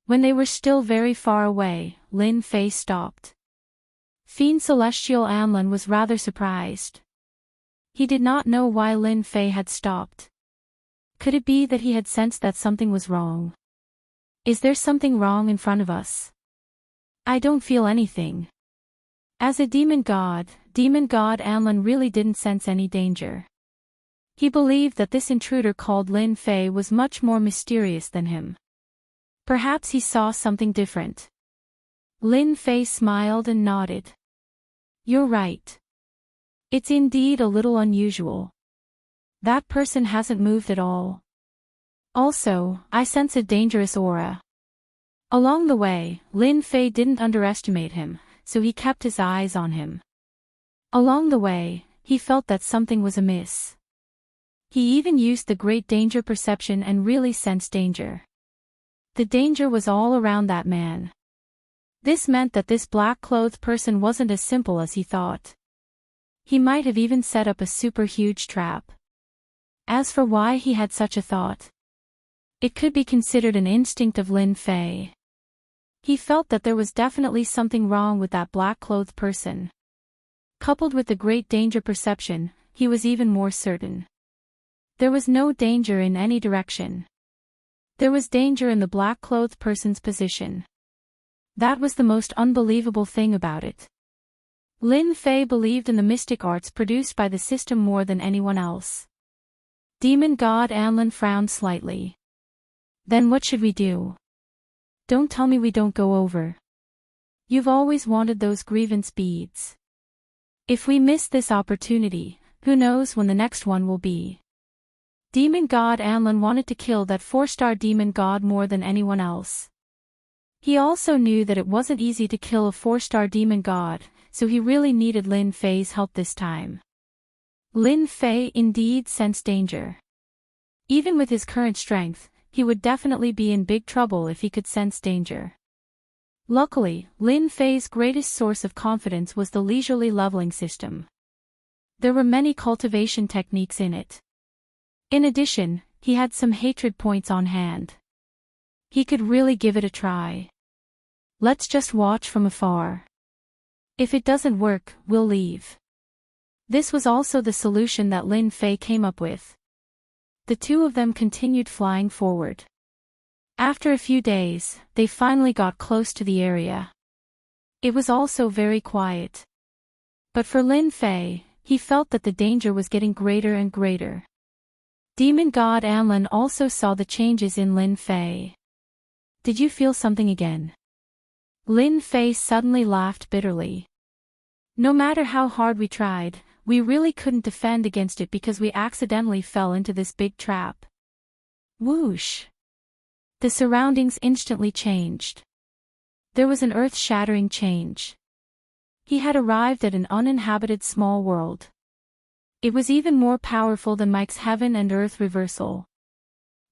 When they were still very far away, Lin Fei stopped. Fiend Celestial Anlin was rather surprised. He did not know why Lin Fei had stopped. Could it be that he had sensed that something was wrong? Is there something wrong in front of us? I don't feel anything. As a demon god Anlin really didn't sense any danger. He believed that this intruder called Lin Fei was much more mysterious than him. Perhaps he saw something different. Lin Fei smiled and nodded. You're right. It's indeed a little unusual. That person hasn't moved at all. Also, I sense a dangerous aura. Along the way, Lin Fei didn't underestimate him, so he kept his eyes on him. Along the way, he felt that something was amiss. He even used the great danger perception and really sensed danger. The danger was all around that man. This meant that this black-clothed person wasn't as simple as he thought. He might have even set up a super huge trap. As for why he had such a thought, it could be considered an instinct of Lin Fei. He felt that there was definitely something wrong with that black-clothed person. Coupled with the great danger perception, he was even more certain. There was no danger in any direction. There was danger in the black-clothed person's position. That was the most unbelievable thing about it. Lin Fei believed in the mystic arts produced by the system more than anyone else. Demon God Anlin frowned slightly. Then what should we do? Don't tell me we don't go over. You've always wanted those grievance beads. If we miss this opportunity, who knows when the next one will be. Demon God Anlin wanted to kill that 4-star demon god more than anyone else. He also knew that it wasn't easy to kill a 4-star demon god, so he really needed Lin Fei's help this time. Lin Fei indeed sensed danger. Even with his current strength, he would definitely be in big trouble if he could sense danger. Luckily, Lin Fei's greatest source of confidence was the leisurely leveling system. There were many cultivation techniques in it. In addition, he had some hatred points on hand. He could really give it a try. Let's just watch from afar. If it doesn't work, we'll leave. This was also the solution that Lin Fei came up with. The two of them continued flying forward. After a few days, they finally got close to the area. It was also very quiet. But for Lin Fei, he felt that the danger was getting greater and greater. Demon God Anlin also saw the changes in Lin Fei. Did you feel something again? Lin Fei suddenly laughed bitterly. No matter how hard we tried, we really couldn't defend against it because we accidentally fell into this big trap. Whoosh! The surroundings instantly changed. There was an earth-shattering change. He had arrived at an uninhabited small world. It was even more powerful than Mike's heaven and earth reversal.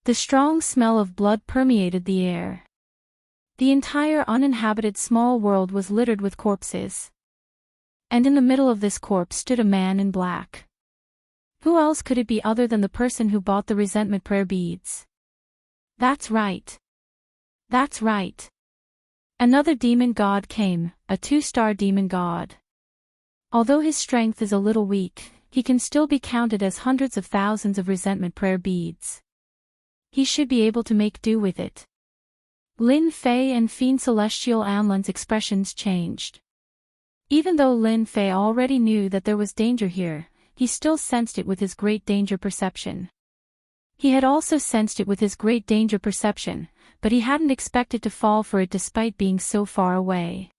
The strong smell of blood permeated the air. The entire uninhabited small world was littered with corpses. And in the middle of this corpse stood a man in black. Who else could it be other than the person who bought the resentment prayer beads? That's right. That's right. Another demon god came, a 2-star demon god. Although his strength is a little weak, he can still be counted as hundreds of thousands of resentment prayer beads. He should be able to make do with it. Lin Fei and Fiend Celestial Anlin's expressions changed. Even though Lin Fei already knew that there was danger here, he still sensed it with his great danger perception. He had also sensed it with his great danger perception, but he hadn't expected to fall for it despite being so far away.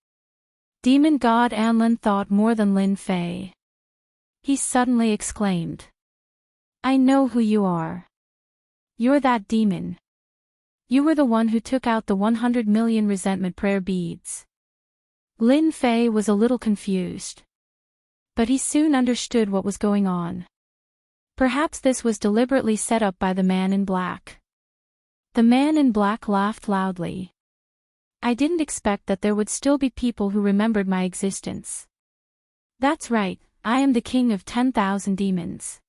Demon God Anlin thought more than Lin Fei. He suddenly exclaimed. I know who you are. You're that demon. You were the one who took out the 100 million resentment prayer beads. Lin Fei was a little confused. But he soon understood what was going on. Perhaps this was deliberately set up by the man in black. The man in black laughed loudly. I didn't expect that there would still be people who remembered my existence. That's right, I am the king of 10,000 demons.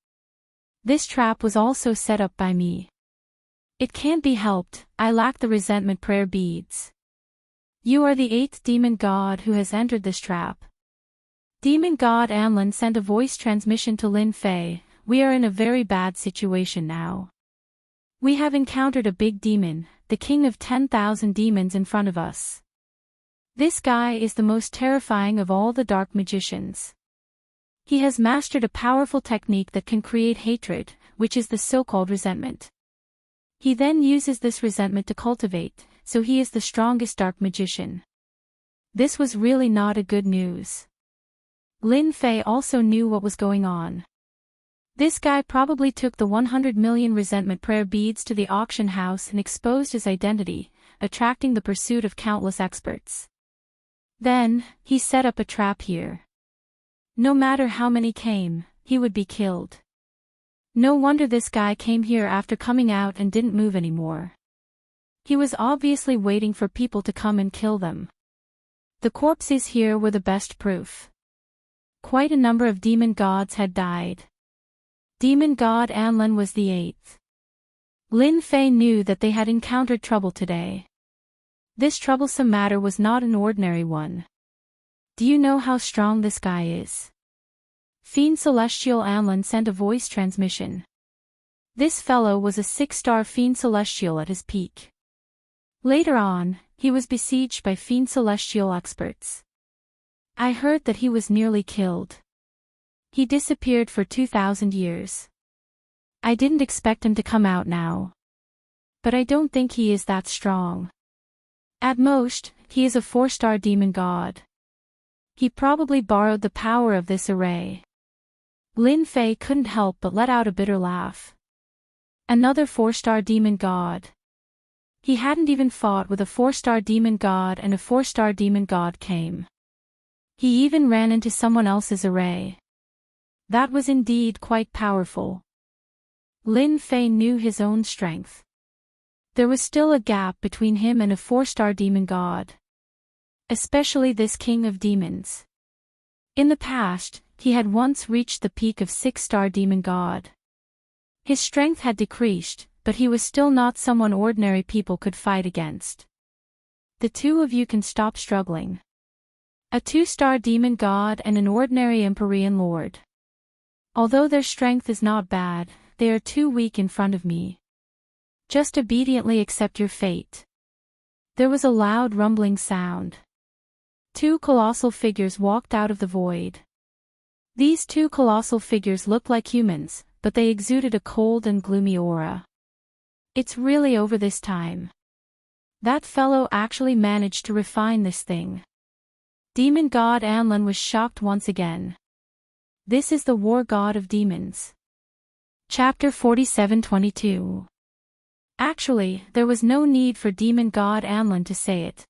This trap was also set up by me. It can't be helped, I lack the resentment prayer beads. You are the 8th demon god who has entered this trap. Demon god Anlin sent a voice transmission to Lin Fei. We are in a very bad situation now. We have encountered a big demon, the king of 10,000 demons in front of us. This guy is the most terrifying of all the dark magicians. He has mastered a powerful technique that can create hatred, which is the so-called resentment. He then uses this resentment to cultivate, so he is the strongest dark magician. This was really not a good news. Lin Fei also knew what was going on. This guy probably took the 100 million resentment prayer beads to the auction house and exposed his identity, attracting the pursuit of countless experts. Then, he set up a trap here. No matter how many came, he would be killed. No wonder this guy came here after coming out and didn't move anymore. He was obviously waiting for people to come and kill them. The corpses here were the best proof. Quite a number of demon gods had died. Demon god Anlin was the 8th. Lin Fei knew that they had encountered trouble today. This troublesome matter was not an ordinary one. Do you know how strong this guy is? Fiend Celestial Anlin sent a voice transmission. This fellow was a 6-star Fiend Celestial at his peak. Later on, he was besieged by Fiend Celestial experts. I heard that he was nearly killed. He disappeared for 2,000 years. I didn't expect him to come out now. But I don't think he is that strong. At most, he is a 4-star demon god. He probably borrowed the power of this array. Lin Fei couldn't help but let out a bitter laugh. Another 4-star demon god. He hadn't even fought with a 4-star demon god and a 4-star demon god came. He even ran into someone else's array. That was indeed quite powerful. Lin Fei knew his own strength. There was still a gap between him and a 4-star demon god. Especially this king of demons. In the past, he had once reached the peak of 6-star demon god. His strength had decreased, but he was still not someone ordinary people could fight against. The two of you can stop struggling. A 2-star demon god and an ordinary Empyrean lord. Although their strength is not bad, they are too weak in front of me. Just obediently accept your fate. There was a loud rumbling sound. 2 colossal figures walked out of the void. These 2 colossal figures looked like humans, but they exuded a cold and gloomy aura. It's really over this time. That fellow actually managed to refine this thing. Demon god Anlin was shocked once again. This is the war god of demons. Chapter 47:22. Actually, there was no need for demon god Anlin to say it.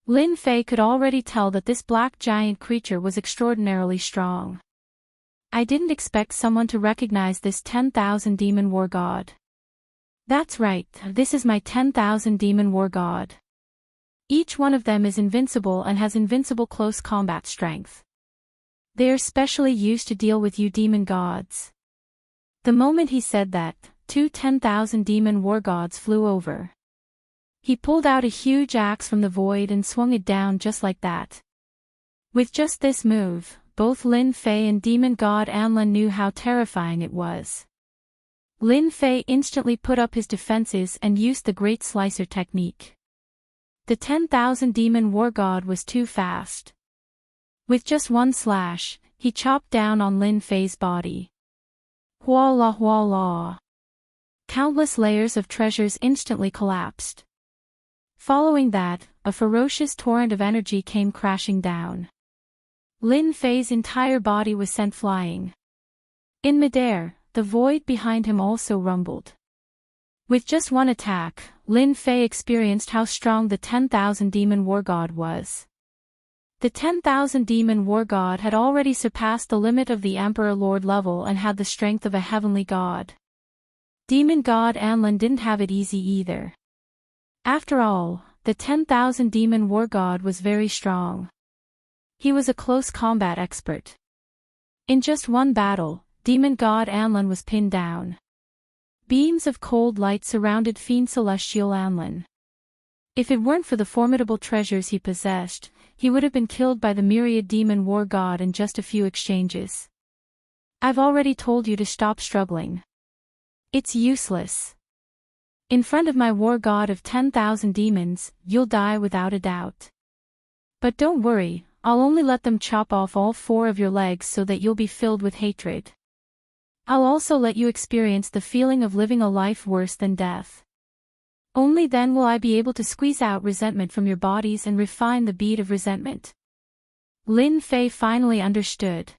Lin Fei could already tell that this black giant creature was extraordinarily strong. I didn't expect someone to recognize this 10,000 demon war god. That's right, this is my 10,000 demon war god. Each one of them is invincible and has invincible close combat strength. They are specially used to deal with you demon gods. The moment he said that, 2 10,000 demon war gods flew over. He pulled out a huge axe from the void and swung it down just like that. With just this move, both Lin Fei and demon god Anlin knew how terrifying it was. Lin Fei instantly put up his defenses and used the Great Slicer technique. The 10,000 demon war god was too fast. With just one slash, he chopped down on Lin Fei's body. Voila voila. Countless layers of treasures instantly collapsed. Following that, a ferocious torrent of energy came crashing down. Lin Fei's entire body was sent flying. In midair, the void behind him also rumbled. With just one attack, Lin Fei experienced how strong the 10,000 demon war god was. The 10,000 demon war god had already surpassed the limit of the Emperor Lord level and had the strength of a heavenly god. Demon god Anlin didn't have it easy either. After all, the 10,000 demon war god was very strong. He was a close combat expert. In just one battle, demon god Anlin was pinned down. Beams of cold light surrounded Fiend Celestial Anlin. If it weren't for the formidable treasures he possessed, he would have been killed by the myriad demon war god in just a few exchanges. I've already told you to stop struggling. It's useless. In front of my war god of 10,000 demons, you'll die without a doubt. But don't worry, I'll only let them chop off all 4 of your legs so that you'll be filled with hatred. I'll also let you experience the feeling of living a life worse than death. Only then will I be able to squeeze out resentment from your bodies and refine the bead of resentment. Lin Fei finally understood.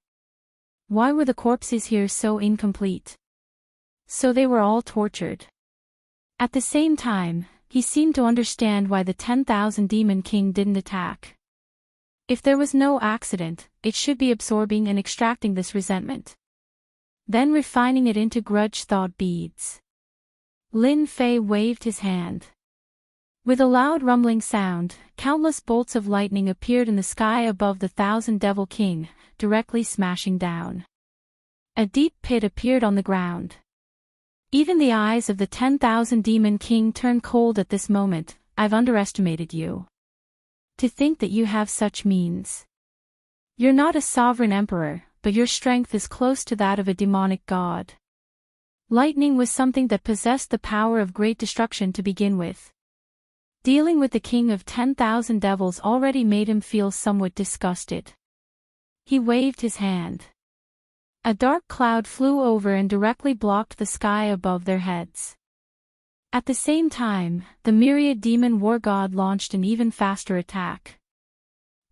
Why were the corpses here so incomplete? So they were all tortured. At the same time, he seemed to understand why the 10,000 Demon King didn't attack. If there was no accident, it should be absorbing and extracting this resentment. Then refining it into grudge thought beads. Lin Fei waved his hand. With a loud rumbling sound, countless bolts of lightning appeared in the sky above the 1,000 Devil King, directly smashing down. A deep pit appeared on the ground. Even the eyes of the 10,000 Demon King turned cold at this moment. I've underestimated you. To think that you have such means. You're not a sovereign emperor, but your strength is close to that of a demonic god. Lightning was something that possessed the power of great destruction to begin with. Dealing with the king of 10,000 devils already made him feel somewhat disgusted. He waved his hand. A dark cloud flew over and directly blocked the sky above their heads. At the same time, the myriad demon war god launched an even faster attack.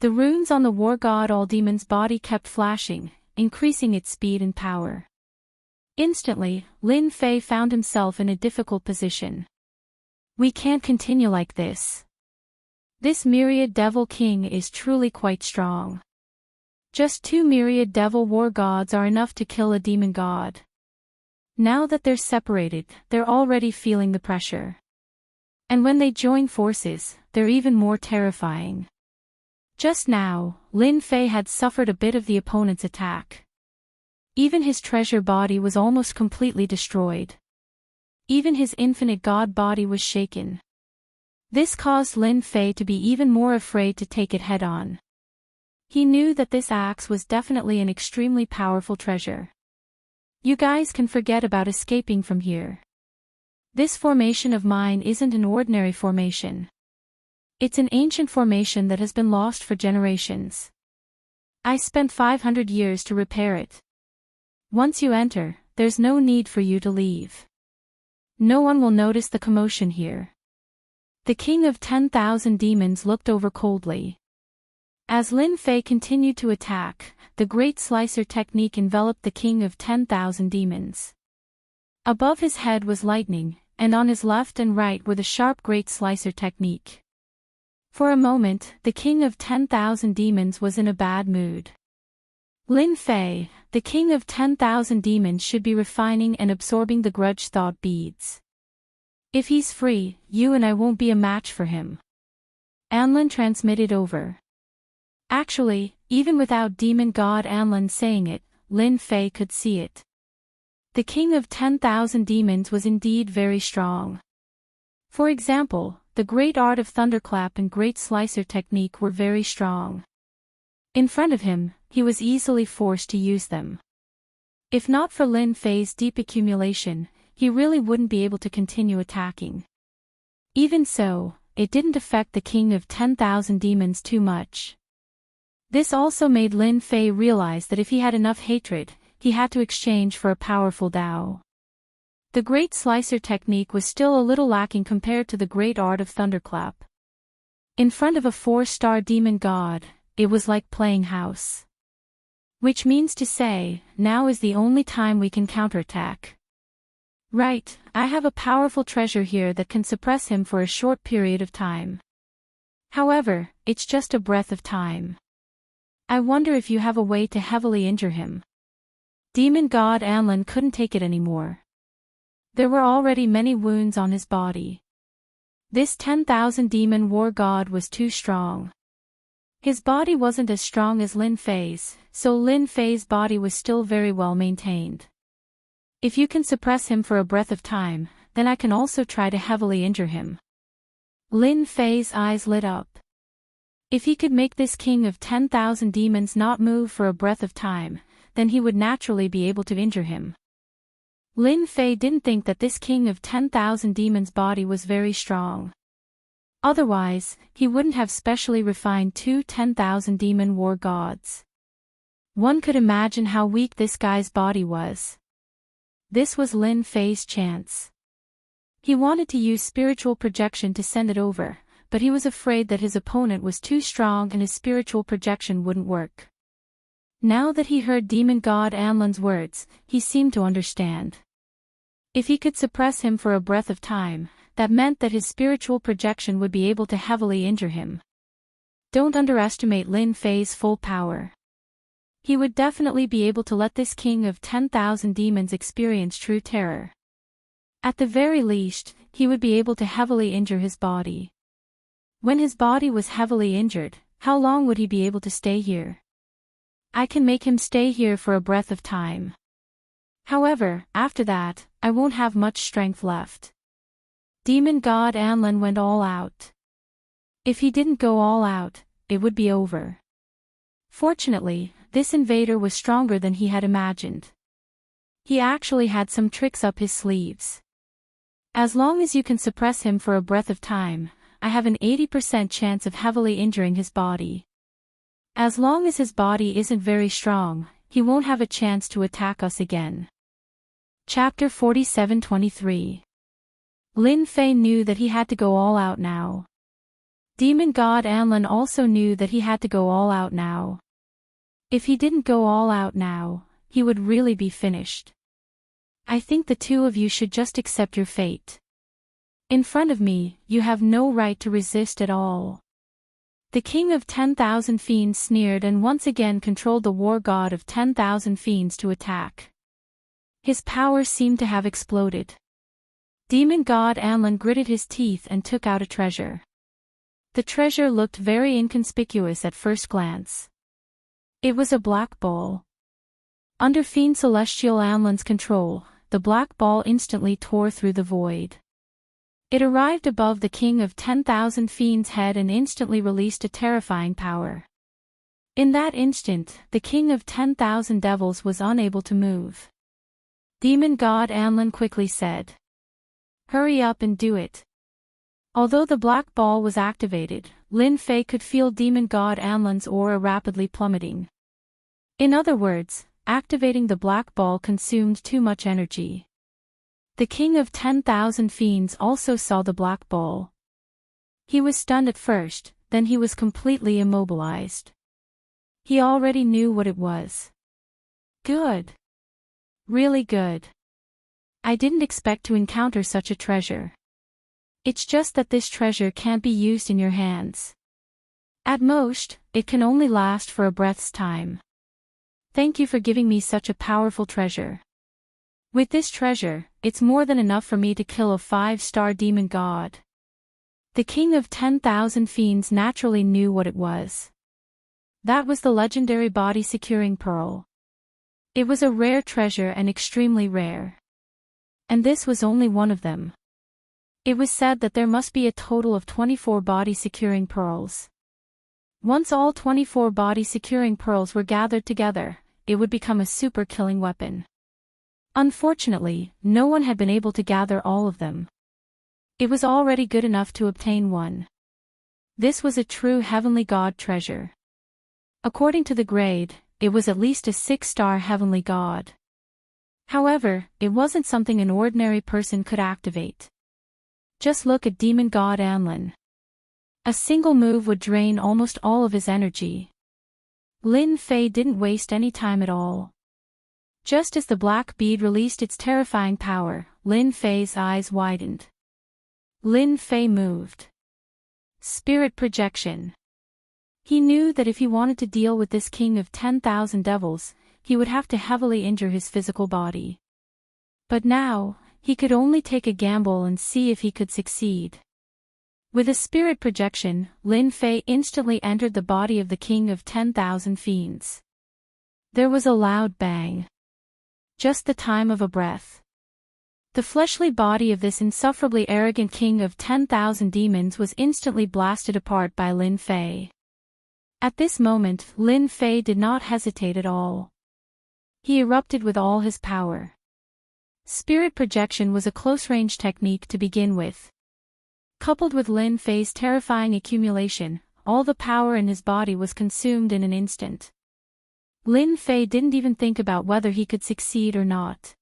The runes on the war god all demon's body kept flashing, increasing its speed and power. Instantly, Lin Fei found himself in a difficult position. We can't continue like this. This myriad devil king is truly quite strong. Just 2 myriad devil war gods are enough to kill a demon god. Now that they're separated, they're already feeling the pressure. And when they join forces, they're even more terrifying. Just now, Lin Fei had suffered a bit of the opponent's attack. Even his treasure body was almost completely destroyed. Even his infinite god body was shaken. This caused Lin Fei to be even more afraid to take it head-on. He knew that this axe was definitely an extremely powerful treasure. You guys can forget about escaping from here. This formation of mine isn't an ordinary formation. It's an ancient formation that has been lost for generations. I spent 500 years to repair it. Once you enter, there's no need for you to leave. No one will notice the commotion here. The king of 10,000 demons looked over coldly. As Lin Fei continued to attack, the Great Slicer technique enveloped the king of 10,000 demons. Above his head was lightning, and on his left and right were the sharp Great Slicer technique. For a moment, the king of 10,000 demons was in a bad mood. Lin Fei, the king of 10,000 demons, should be refining and absorbing the grudge thought beads. If he's free, you and I won't be a match for him. Anlin transmitted over. Actually, even without demon god Anlin saying it, Lin Fei could see it. The king of 10,000 demons was indeed very strong. For example, the great art of thunderclap and great slicer technique were very strong. In front of him, he was easily forced to use them. If not for Lin Fei's deep accumulation, he really wouldn't be able to continue attacking. Even so, it didn't affect the king of 10,000 demons too much. This also made Lin Fei realize that if he had enough hatred, he had to exchange for a powerful Dao. The great slicer technique was still a little lacking compared to the great art of thunderclap. In front of a 4-star demon god, it was like playing house. Which means to say, now is the only time we can counterattack. Right, I have a powerful treasure here that can suppress him for a short period of time. However, it's just a breath of time. I wonder if you have a way to heavily injure him. Demon god Anlin couldn't take it anymore. There were already many wounds on his body. This 10,000 demon war god was too strong. His body wasn't as strong as Lin Fei's, so Lin Fei's body was still very well maintained. If you can suppress him for a breath of time, then I can also try to heavily injure him. Lin Fei's eyes lit up. If he could make this king of 10,000 demons not move for a breath of time, then he would naturally be able to injure him. Lin Fei didn't think that this king of 10,000 demons' body was very strong. Otherwise, he wouldn't have specially refined two 10,000 demon war gods. One could imagine how weak this guy's body was. This was Lin Fei's chance. He wanted to use spiritual projection to send it over, but he was afraid that his opponent was too strong and his spiritual projection wouldn't work. Now that he heard demon god Anlan's words, he seemed to understand. If he could suppress him for a breath of time, that meant that his spiritual projection would be able to heavily injure him. Don't underestimate Lin Fei's full power. He would definitely be able to let this king of 10,000 demons experience true terror. At the very least, he would be able to heavily injure his body. When his body was heavily injured, how long would he be able to stay here? I can make him stay here for a breath of time. However, after that, I won't have much strength left. Demon god Anlan went all out. If he didn't go all out, it would be over. Fortunately, this invader was stronger than he had imagined. He actually had some tricks up his sleeves. As long as you can suppress him for a breath of time, I have an 80% chance of heavily injuring his body. As long as his body isn't very strong, he won't have a chance to attack us again. Chapter 47:23. Lin Fei knew that he had to go all out now. Demon god Anlan also knew that he had to go all out now. If he didn't go all out now, he would really be finished. I think the two of you should just accept your fate. In front of me, you have no right to resist at all. The king of 10,000 fiends sneered and once again controlled the war god of 10,000 fiends to attack. His power seemed to have exploded. Demon god Anlan gritted his teeth and took out a treasure. The treasure looked very inconspicuous at first glance. It was a black ball. Under Fiend Celestial Anlan's control, the black ball instantly tore through the void. It arrived above the king of 10,000 fiends' head and instantly released a terrifying power. In that instant, the king of 10,000 devils was unable to move. Demon god Anlan quickly said, "Hurry up and do it." Although the black ball was activated, Lin Fei could feel demon god Anlan's aura rapidly plummeting. In other words, activating the black ball consumed too much energy. The king of 10,000 fiends also saw the black ball. He was stunned at first, then he was completely immobilized. He already knew what it was. Good. Really good. I didn't expect to encounter such a treasure. It's just that this treasure can't be used in your hands. At most, it can only last for a breath's time. Thank you for giving me such a powerful treasure. With this treasure, it's more than enough for me to kill a 5-star demon god. The king of 10,000 fiends naturally knew what it was. That was the legendary body-securing pearl. It was a rare treasure and extremely rare. And this was only one of them. It was said that there must be a total of 24 body-securing pearls. Once all 24 body-securing pearls were gathered together, it would become a super-killing weapon. Unfortunately, no one had been able to gather all of them. It was already good enough to obtain one. This was a true heavenly god treasure. According to the grade, it was at least a 6-star heavenly god. However, it wasn't something an ordinary person could activate. Just look at demon god Anlan. A single move would drain almost all of his energy. Lin Fei didn't waste any time at all. Just as the black bead released its terrifying power, Lin Fei's eyes widened. Lin Fei moved. Spirit projection. He knew that if he wanted to deal with this king of 10,000 devils, he would have to heavily injure his physical body. But now, he could only take a gamble and see if he could succeed. With a spirit projection, Lin Fei instantly entered the body of the king of 10,000 fiends. There was a loud bang. just the time of a breath. The fleshly body of this insufferably arrogant king of 10,000 demons was instantly blasted apart by Lin Fei. At this moment, Lin Fei did not hesitate at all. He erupted with all his power. Spirit projection was a close-range technique to begin with. Coupled with Lin Fei's terrifying accumulation, all the power in his body was consumed in an instant. Lin Fei didn't even think about whether he could succeed or not.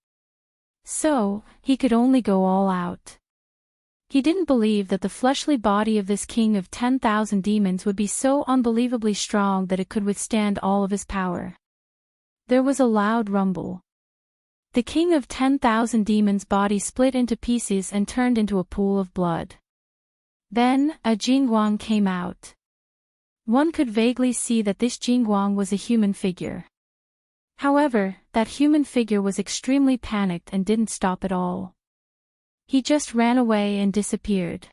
So, he could only go all out. He didn't believe that the fleshly body of this king of 10,000 demons would be so unbelievably strong that it could withstand all of his power. There was a loud rumble. The king of 10,000 demons' body split into pieces and turned into a pool of blood. Then, a Jingguang came out. One could vaguely see that this Jingguang was a human figure. However, that human figure was extremely panicked and didn't stop at all. He just ran away and disappeared.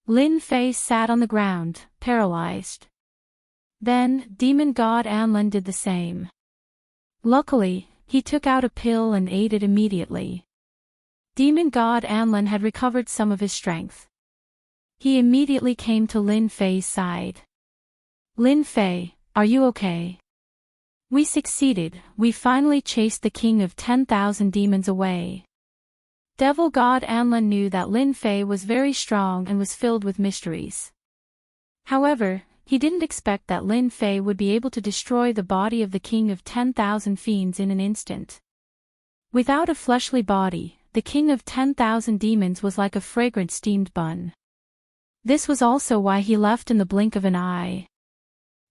Lin Fei sat on the ground, paralyzed. Then, demon god Anlin did the same. Luckily, he took out a pill and ate it immediately. Demon god Anlin had recovered some of his strength. He immediately came to Lin Fei's side. Lin Fei, are you okay? We succeeded, we finally chased the king of 10,000 demons away. Devil god Anlin knew that Lin Fei was very strong and was filled with mysteries. However, he didn't expect that Lin Fei would be able to destroy the body of the king of 10,000 fiends in an instant. Without a fleshly body, the king of 10,000 demons was like a fragrant steamed bun. This was also why he left in the blink of an eye.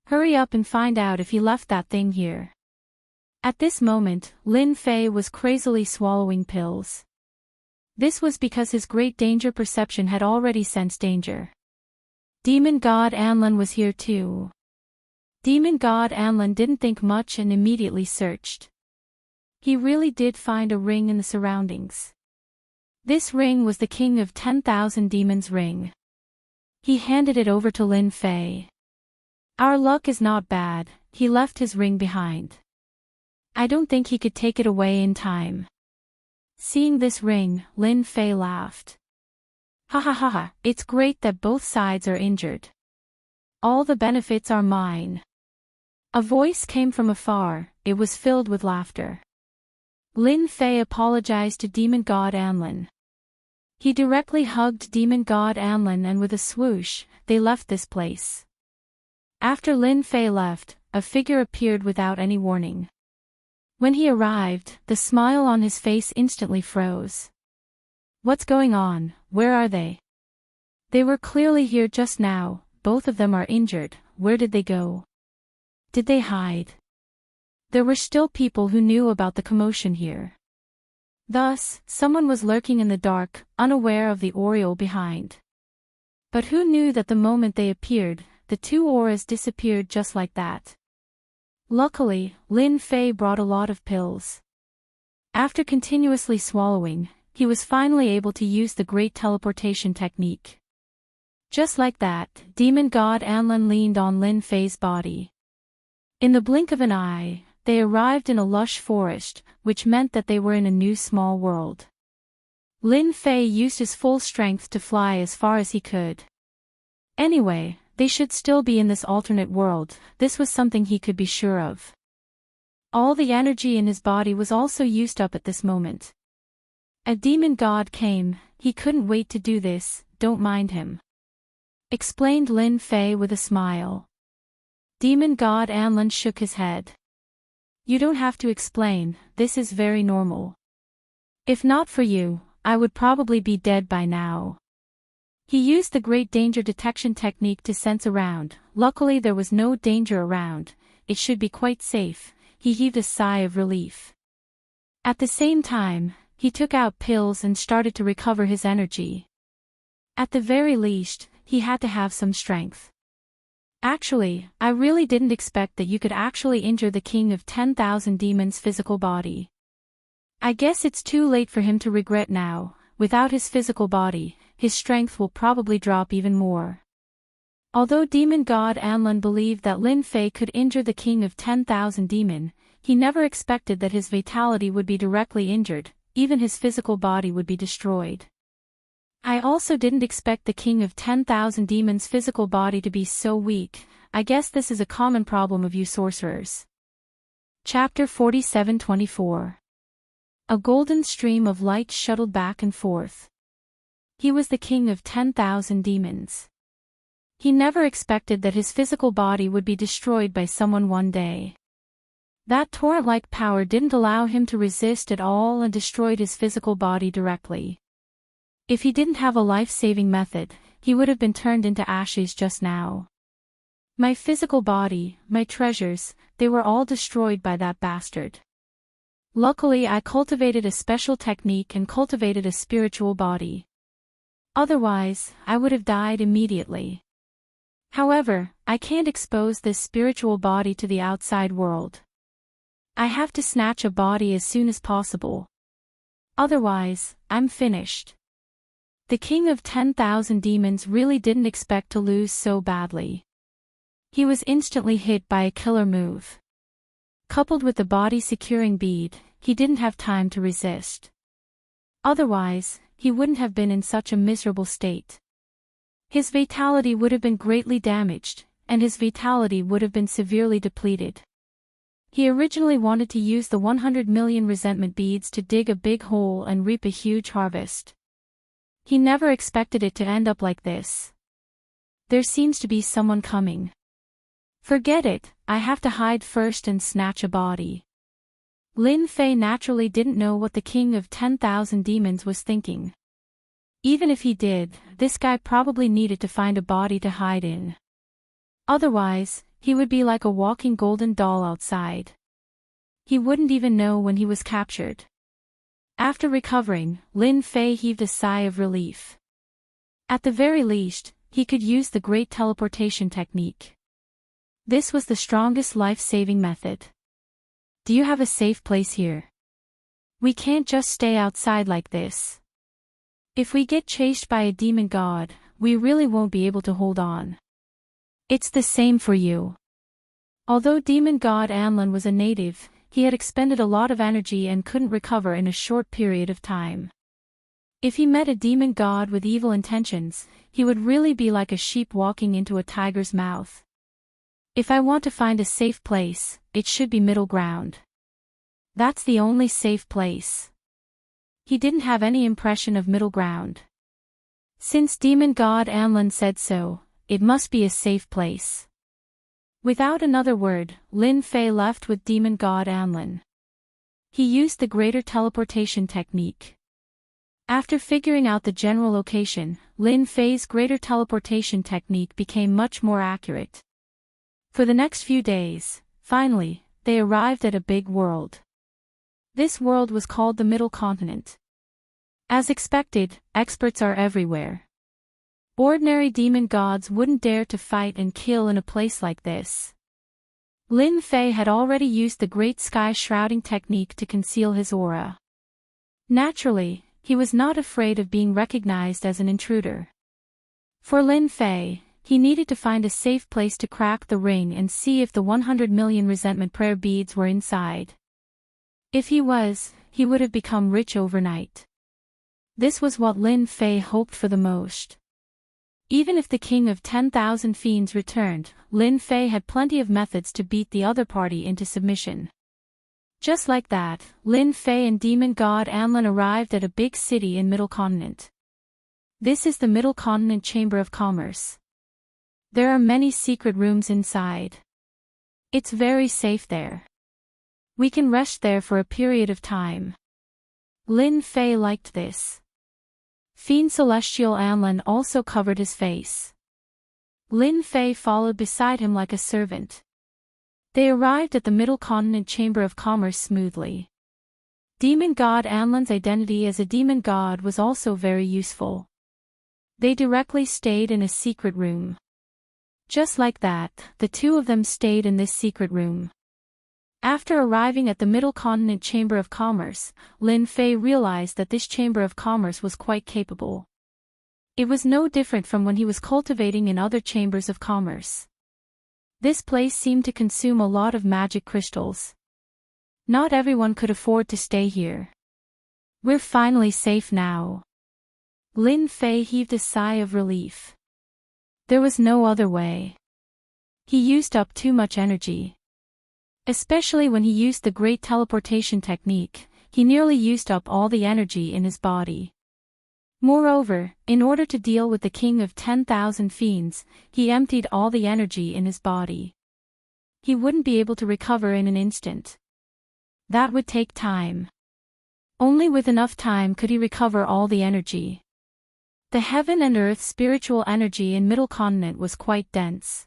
Hurry up and find out if he left that thing here. At this moment, Lin Fei was crazily swallowing pills. This was because his great danger perception had already sensed danger. Demon god Anlin was here too. Demon god Anlin didn't think much and immediately searched. He really did find a ring in the surroundings. This ring was the king of 10,000 demons' ring. He handed it over to Lin Fei. Our luck is not bad, he left his ring behind. I don't think he could take it away in time. Seeing this ring, Lin Fei laughed. Ha ha ha ha, it's great that both sides are injured. All the benefits are mine. A voice came from afar, it was filled with laughter. Lin Fei apologized to demon god Anlin. He directly hugged demon god Anlin and with a swoosh, they left this place. After Lin Fei left, a figure appeared without any warning. When he arrived, the smile on his face instantly froze. What's going on, where are they? They were clearly here just now, both of them are injured, where did they go? Did they hide? There were still people who knew about the commotion here. Thus, someone was lurking in the dark, unaware of the aureole behind. But who knew that the moment they appeared, the two auras disappeared just like that? Luckily, Lin Fei brought a lot of pills. After continuously swallowing, he was finally able to use the great teleportation technique. Just like that, demon god Anlin leaned on Lin Fei's body. In the blink of an eye, they arrived in a lush forest, which meant that they were in a new small world. Lin Fei used his full strength to fly as far as he could. Anyway, they should still be in this alternate world, this was something he could be sure of. All the energy in his body was also used up at this moment. A demon god came, he couldn't wait to do this, don't mind him. Explained Lin Fei with a smile. Demon god Anlin shook his head. You don't have to explain, this is very normal. If not for you, I would probably be dead by now. He used the great danger detection technique to sense around, luckily there was no danger around, it should be quite safe, he heaved a sigh of relief. At the same time, he took out pills and started to recover his energy. At the very least, he had to have some strength. Actually, I really didn't expect that you could actually injure the king of 10,000 demons' physical body. I guess it's too late for him to regret now, without his physical body, his strength will probably drop even more. Although demon god Anlin believed that Lin Fei could injure the king of 10,000 demon, He never expected that his vitality would be directly injured, even his physical body would be destroyed. I also didn't expect the king of 10,000 demons' physical body to be so weak. I guess this is a common problem of you sorcerers. Chapter 47-24. A golden stream of light shuttled back and forth. He was the king of 10,000 demons. He never expected that his physical body would be destroyed by someone one day. That torrent-like power didn't allow him to resist at all and destroyed his physical body directly. If he didn't have a life-saving method, he would have been turned into ashes just now. My physical body, my treasures, they were all destroyed by that bastard. Luckily I cultivated a special technique and cultivated a spiritual body. Otherwise, I would have died immediately. However, I can't expose this spiritual body to the outside world. I have to snatch a body as soon as possible. Otherwise, I'm finished. The king of 10,000 demons really didn't expect to lose so badly. He was instantly hit by a killer move. Coupled with the body-securing bead, he didn't have time to resist. Otherwise, he wouldn't have been in such a miserable state. His vitality would have been greatly damaged, and his vitality would have been severely depleted. He originally wanted to use the 100 million resentment beads to dig a big hole and reap a huge harvest. He never expected it to end up like this. There seems to be someone coming. Forget it, I have to hide first and snatch a body. Lin Fei naturally didn't know what the king of 10,000 demons was thinking. Even if he did, this guy probably needed to find a body to hide in. Otherwise, he would be like a walking golden doll outside. He wouldn't even know when he was captured. After recovering, Lin Fei heaved a sigh of relief. At the very least, he could use the great teleportation technique. This was the strongest life-saving method. Do you have a safe place here? We can't just stay outside like this. If we get chased by a demon god, we really won't be able to hold on. It's the same for you. Although demon god Anlin was a native, he had expended a lot of energy and couldn't recover in a short period of time. If he met a demon god with evil intentions, he would really be like a sheep walking into a tiger's mouth. If I want to find a safe place, it should be middle ground. That's the only safe place. He didn't have any impression of middle ground. Since demon god Anlin said so, it must be a safe place. Without another word, Lin Fei left with demon god Anlin. He used the greater teleportation technique. After figuring out the general location, Lin Fei's greater teleportation technique became much more accurate. For the next few days, finally, they arrived at a big world. This world was called the Middle Continent. As expected, experts are everywhere. Ordinary demon gods wouldn't dare to fight and kill in a place like this. Lin Fei had already used the great sky shrouding technique to conceal his aura. Naturally, he was not afraid of being recognized as an intruder. For Lin Fei, he needed to find a safe place to crack the ring and see if the 100 million resentment prayer beads were inside. If he was, he would have become rich overnight. This was what Lin Fei hoped for the most. Even if the king of 10,000 fiends returned, Lin Fei had plenty of methods to beat the other party into submission. Just like that, Lin Fei and demon god Anlin arrived at a big city in Middle Continent. This is the Middle Continent Chamber of Commerce. There are many secret rooms inside. It's very safe there. We can rest there for a period of time. Lin Fei liked this. Fiend Celestial Anlin also covered his face. Lin Fei followed beside him like a servant. They arrived at the Middle Continent Chamber of Commerce smoothly. Demon god Anlin's identity as a demon god was also very useful. They directly stayed in a secret room. Just like that, the two of them stayed in this secret room. After arriving at the Middle Continent Chamber of Commerce, Lin Fei realized that this Chamber of Commerce was quite capable. It was no different from when he was cultivating in other chambers of commerce. This place seemed to consume a lot of magic crystals. Not everyone could afford to stay here. We're finally safe now. Lin Fei heaved a sigh of relief. There was no other way. He used up too much energy. Especially when he used the great teleportation technique, he nearly used up all the energy in his body. Moreover, in order to deal with the king of 10,000 fiends, he emptied all the energy in his body. He wouldn't be able to recover in an instant. That would take time. Only with enough time could he recover all the energy. The heaven and earth spiritual energy in Middle Continent was quite dense.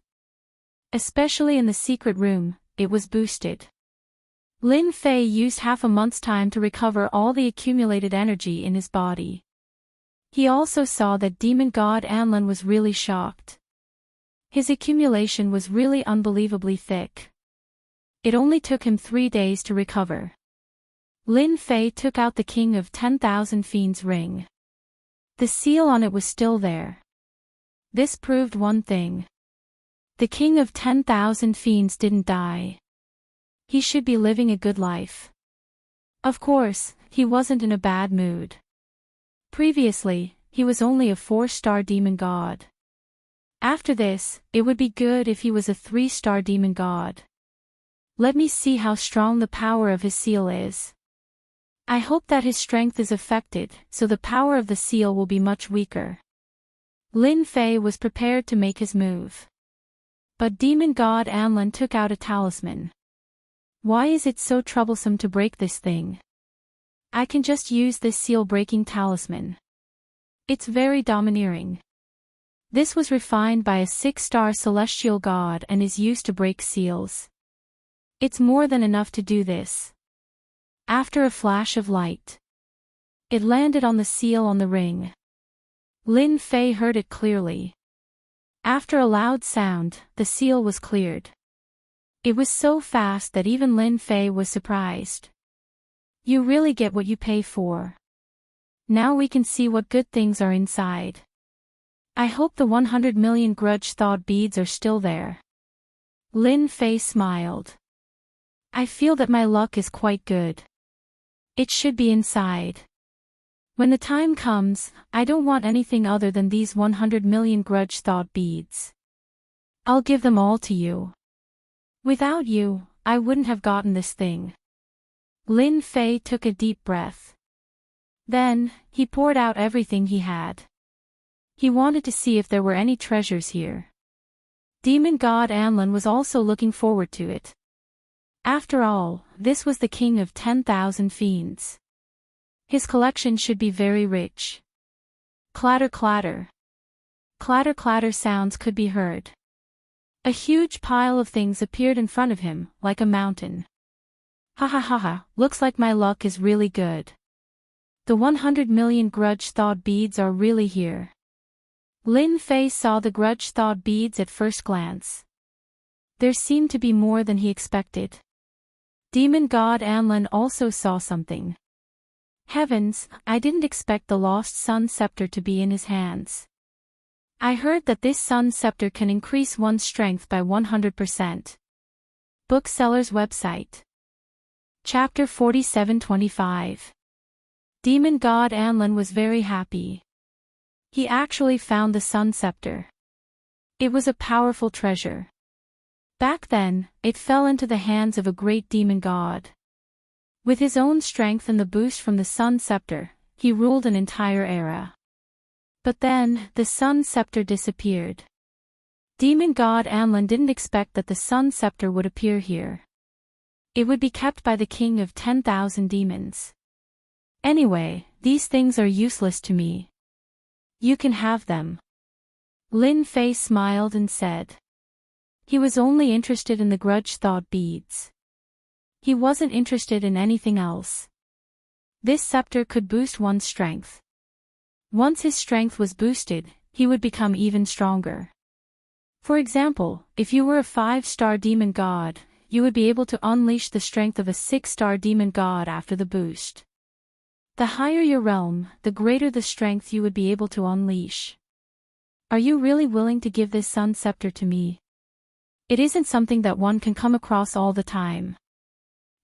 Especially in the secret room, it was boosted. Lin Fei used half a month's time to recover all the accumulated energy in his body. He also saw that demon god Anlin was really shocked. His accumulation was really unbelievably thick. It only took him 3 days to recover. Lin Fei took out the King of 10,000 Fiends ring. The seal on it was still there. This proved one thing. The King of 10,000 Fiends didn't die. He should be living a good life. Of course, he wasn't in a bad mood. Previously, he was only a 4-star demon god. After this, it would be good if he was a 3-star demon god. Let me see how strong the power of his seal is. I hope that his strength is affected, so the power of the seal will be much weaker. Lin Fei was prepared to make his move. But demon god Anlin took out a talisman. Why is it so troublesome to break this thing? I can just use this seal-breaking talisman. It's very domineering. This was refined by a 6-star celestial god and is used to break seals. It's more than enough to do this. After a flash of light, it landed on the seal on the ring. Lin Fei heard it clearly. After a loud sound, the seal was cleared. It was so fast that even Lin Fei was surprised. You really get what you pay for. Now we can see what good things are inside. I hope the 100 million grudge thought beads are still there. Lin Fei smiled. I feel that my luck is quite good. It should be inside. When the time comes, I don't want anything other than these 100 million grudge thought beads. I'll give them all to you. Without you, I wouldn't have gotten this thing. Lin Fei took a deep breath. Then, he poured out everything he had. He wanted to see if there were any treasures here. Demon god Anlin was also looking forward to it. After all, this was the king of 10,000 fiends. His collection should be very rich. Clatter clatter. Clatter clatter sounds could be heard. A huge pile of things appeared in front of him, like a mountain. Ha ha ha ha, looks like my luck is really good. The 100 million grudge thought beads are really here. Lin Fei saw the grudge thought beads at first glance. There seemed to be more than he expected. Demon god Anlin also saw something. Heavens, I didn't expect the lost sun scepter to be in his hands. I heard that this sun scepter can increase one's strength by 100%. Bookseller's website. Chapter 4725. Demon god Anlin was very happy. He actually found the sun scepter. It was a powerful treasure. Back then, it fell into the hands of a great demon god. With his own strength and the boost from the sun scepter, he ruled an entire era. But then, the sun scepter disappeared. Demon god Anlin didn't expect that the sun scepter would appear here. It would be kept by the king of 10,000 demons. Anyway, these things are useless to me. You can have them. Lin Fei smiled and said. He was only interested in the grudge thought beads. He wasn't interested in anything else. This scepter could boost one's strength. Once his strength was boosted, he would become even stronger. For example, if you were a 5-star demon god, you would be able to unleash the strength of a 6-star demon god after the boost. The higher your realm, the greater the strength you would be able to unleash. Are you really willing to give this sun scepter to me? It isn't something that one can come across all the time.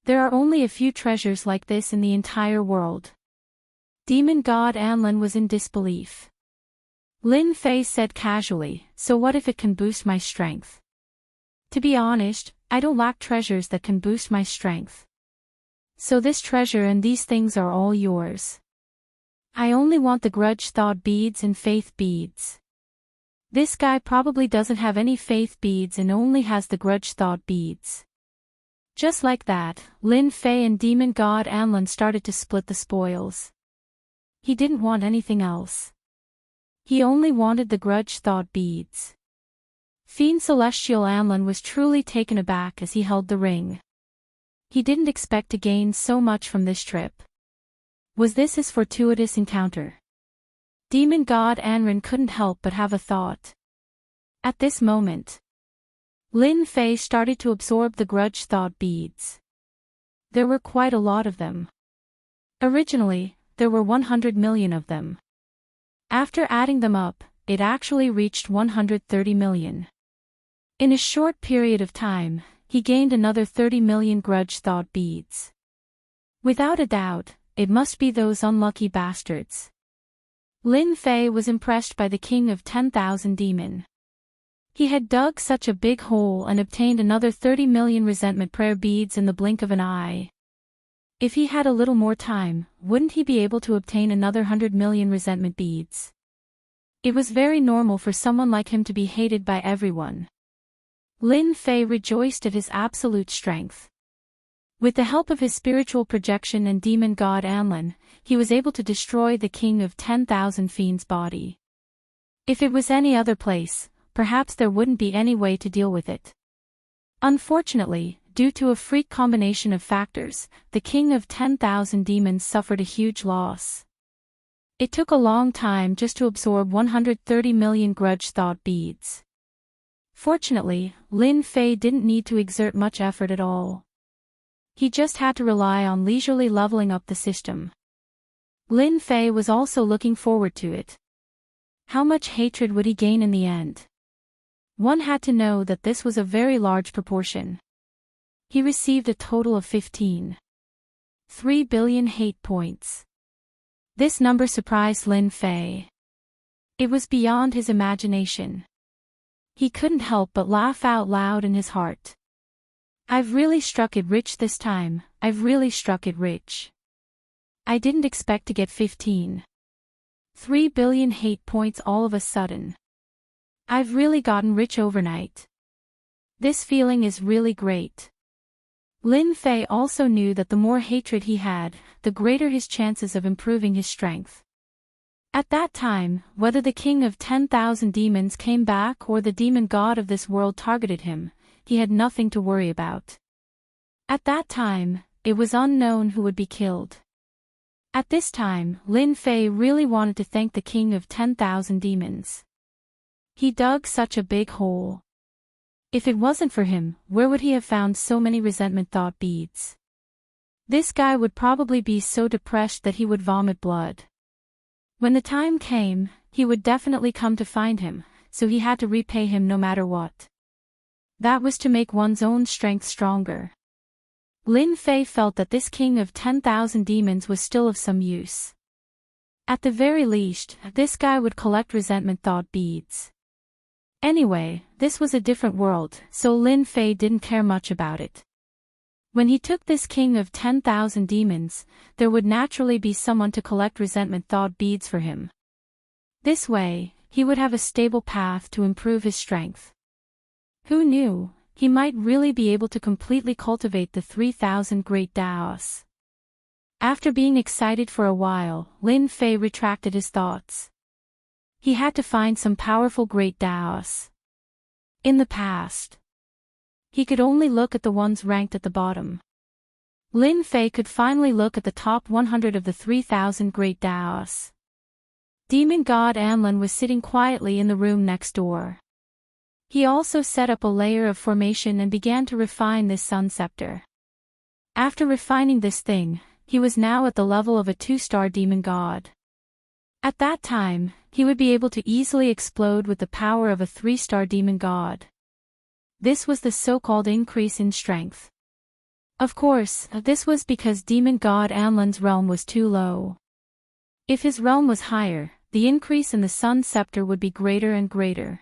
There are only a few treasures like this in the entire world. Demon god Anlin was in disbelief. Lin Fei said casually, so what if it can boost my strength? To be honest, I don't lack treasures that can boost my strength. So this treasure and these things are all yours. I only want the grudge thought beads and faith beads. This guy probably doesn't have any faith beads and only has the grudge thought beads. Just like that, Lin Fei and demon god Anlin started to split the spoils. He didn't want anything else. He only wanted the grudge thought beads. Fiend Celestial Anlin was truly taken aback as he held the ring. He didn't expect to gain so much from this trip. Was this his fortuitous encounter? Demon god Anrin couldn't help but have a thought. At this moment, Lin Fei started to absorb the grudge thought beads. There were quite a lot of them. Originally, there were 100 million of them. After adding them up, it actually reached 130 million. In a short period of time, he gained another 30 million grudge thought beads. Without a doubt, it must be those unlucky bastards. Lin Fei was impressed by the king of 10,000 demon. He had dug such a big hole and obtained another 30 million resentment prayer beads in the blink of an eye. If he had a little more time, wouldn't he be able to obtain another 100 million resentment beads? It was very normal for someone like him to be hated by everyone. Lin Fei rejoiced at his absolute strength. With the help of his spiritual projection and demon god Anlin, he was able to destroy the king of 10,000 fiends' body. If it was any other place, perhaps there wouldn't be any way to deal with it. Unfortunately, due to a freak combination of factors, the king of 10,000 demons suffered a huge loss. It took a long time just to absorb 130 million grudge thought beads. Fortunately, Lin Fei didn't need to exert much effort at all. He just had to rely on leisurely leveling up the system. Lin Fei was also looking forward to it. How much hatred would he gain in the end? One had to know that this was a very large proportion. He received a total of 15.3 billion hate points. This number surprised Lin Fei. It was beyond his imagination. He couldn't help but laugh out loud in his heart. I've really struck it rich this time, I've really struck it rich. I didn't expect to get 15.3 billion hate points all of a sudden. I've really gotten rich overnight. This feeling is really great. Lin Fei also knew that the more hatred he had, the greater his chances of improving his strength. At that time, whether the king of 10,000 demons came back or the demon god of this world targeted him, he had nothing to worry about. At that time, it was unknown who would be killed. At this time, Lin Fei really wanted to thank the king of 10,000 demons. He dug such a big hole. If it wasn't for him, where would he have found so many resentment thought beads? This guy would probably be so depressed that he would vomit blood. When the time came, he would definitely come to find him, so he had to repay him no matter what. That was to make one's own strength stronger. Lin Fei felt that this king of 10,000 demons was still of some use. At the very least, this guy would collect resentment thought beads. Anyway, this was a different world, so Lin Fei didn't care much about it. When he took this king of 10,000 demons, there would naturally be someone to collect resentment thought beads for him. This way, he would have a stable path to improve his strength. Who knew, he might really be able to completely cultivate the 3,000 great Daos. After being excited for a while, Lin Fei retracted his thoughts. He had to find some powerful great Daos. In the past, he could only look at the ones ranked at the bottom. Lin Fei could finally look at the top 100 of the 3,000 great Daos. Demon god Anlin was sitting quietly in the room next door. He also set up a layer of formation and began to refine this sun scepter. After refining this thing, he was now at the level of a 2-star demon god. At that time, he would be able to easily explode with the power of a 3-star demon god. This was the so-called increase in strength. Of course, this was because demon god Anlun's realm was too low. If his realm was higher, the increase in the sun scepter would be greater and greater.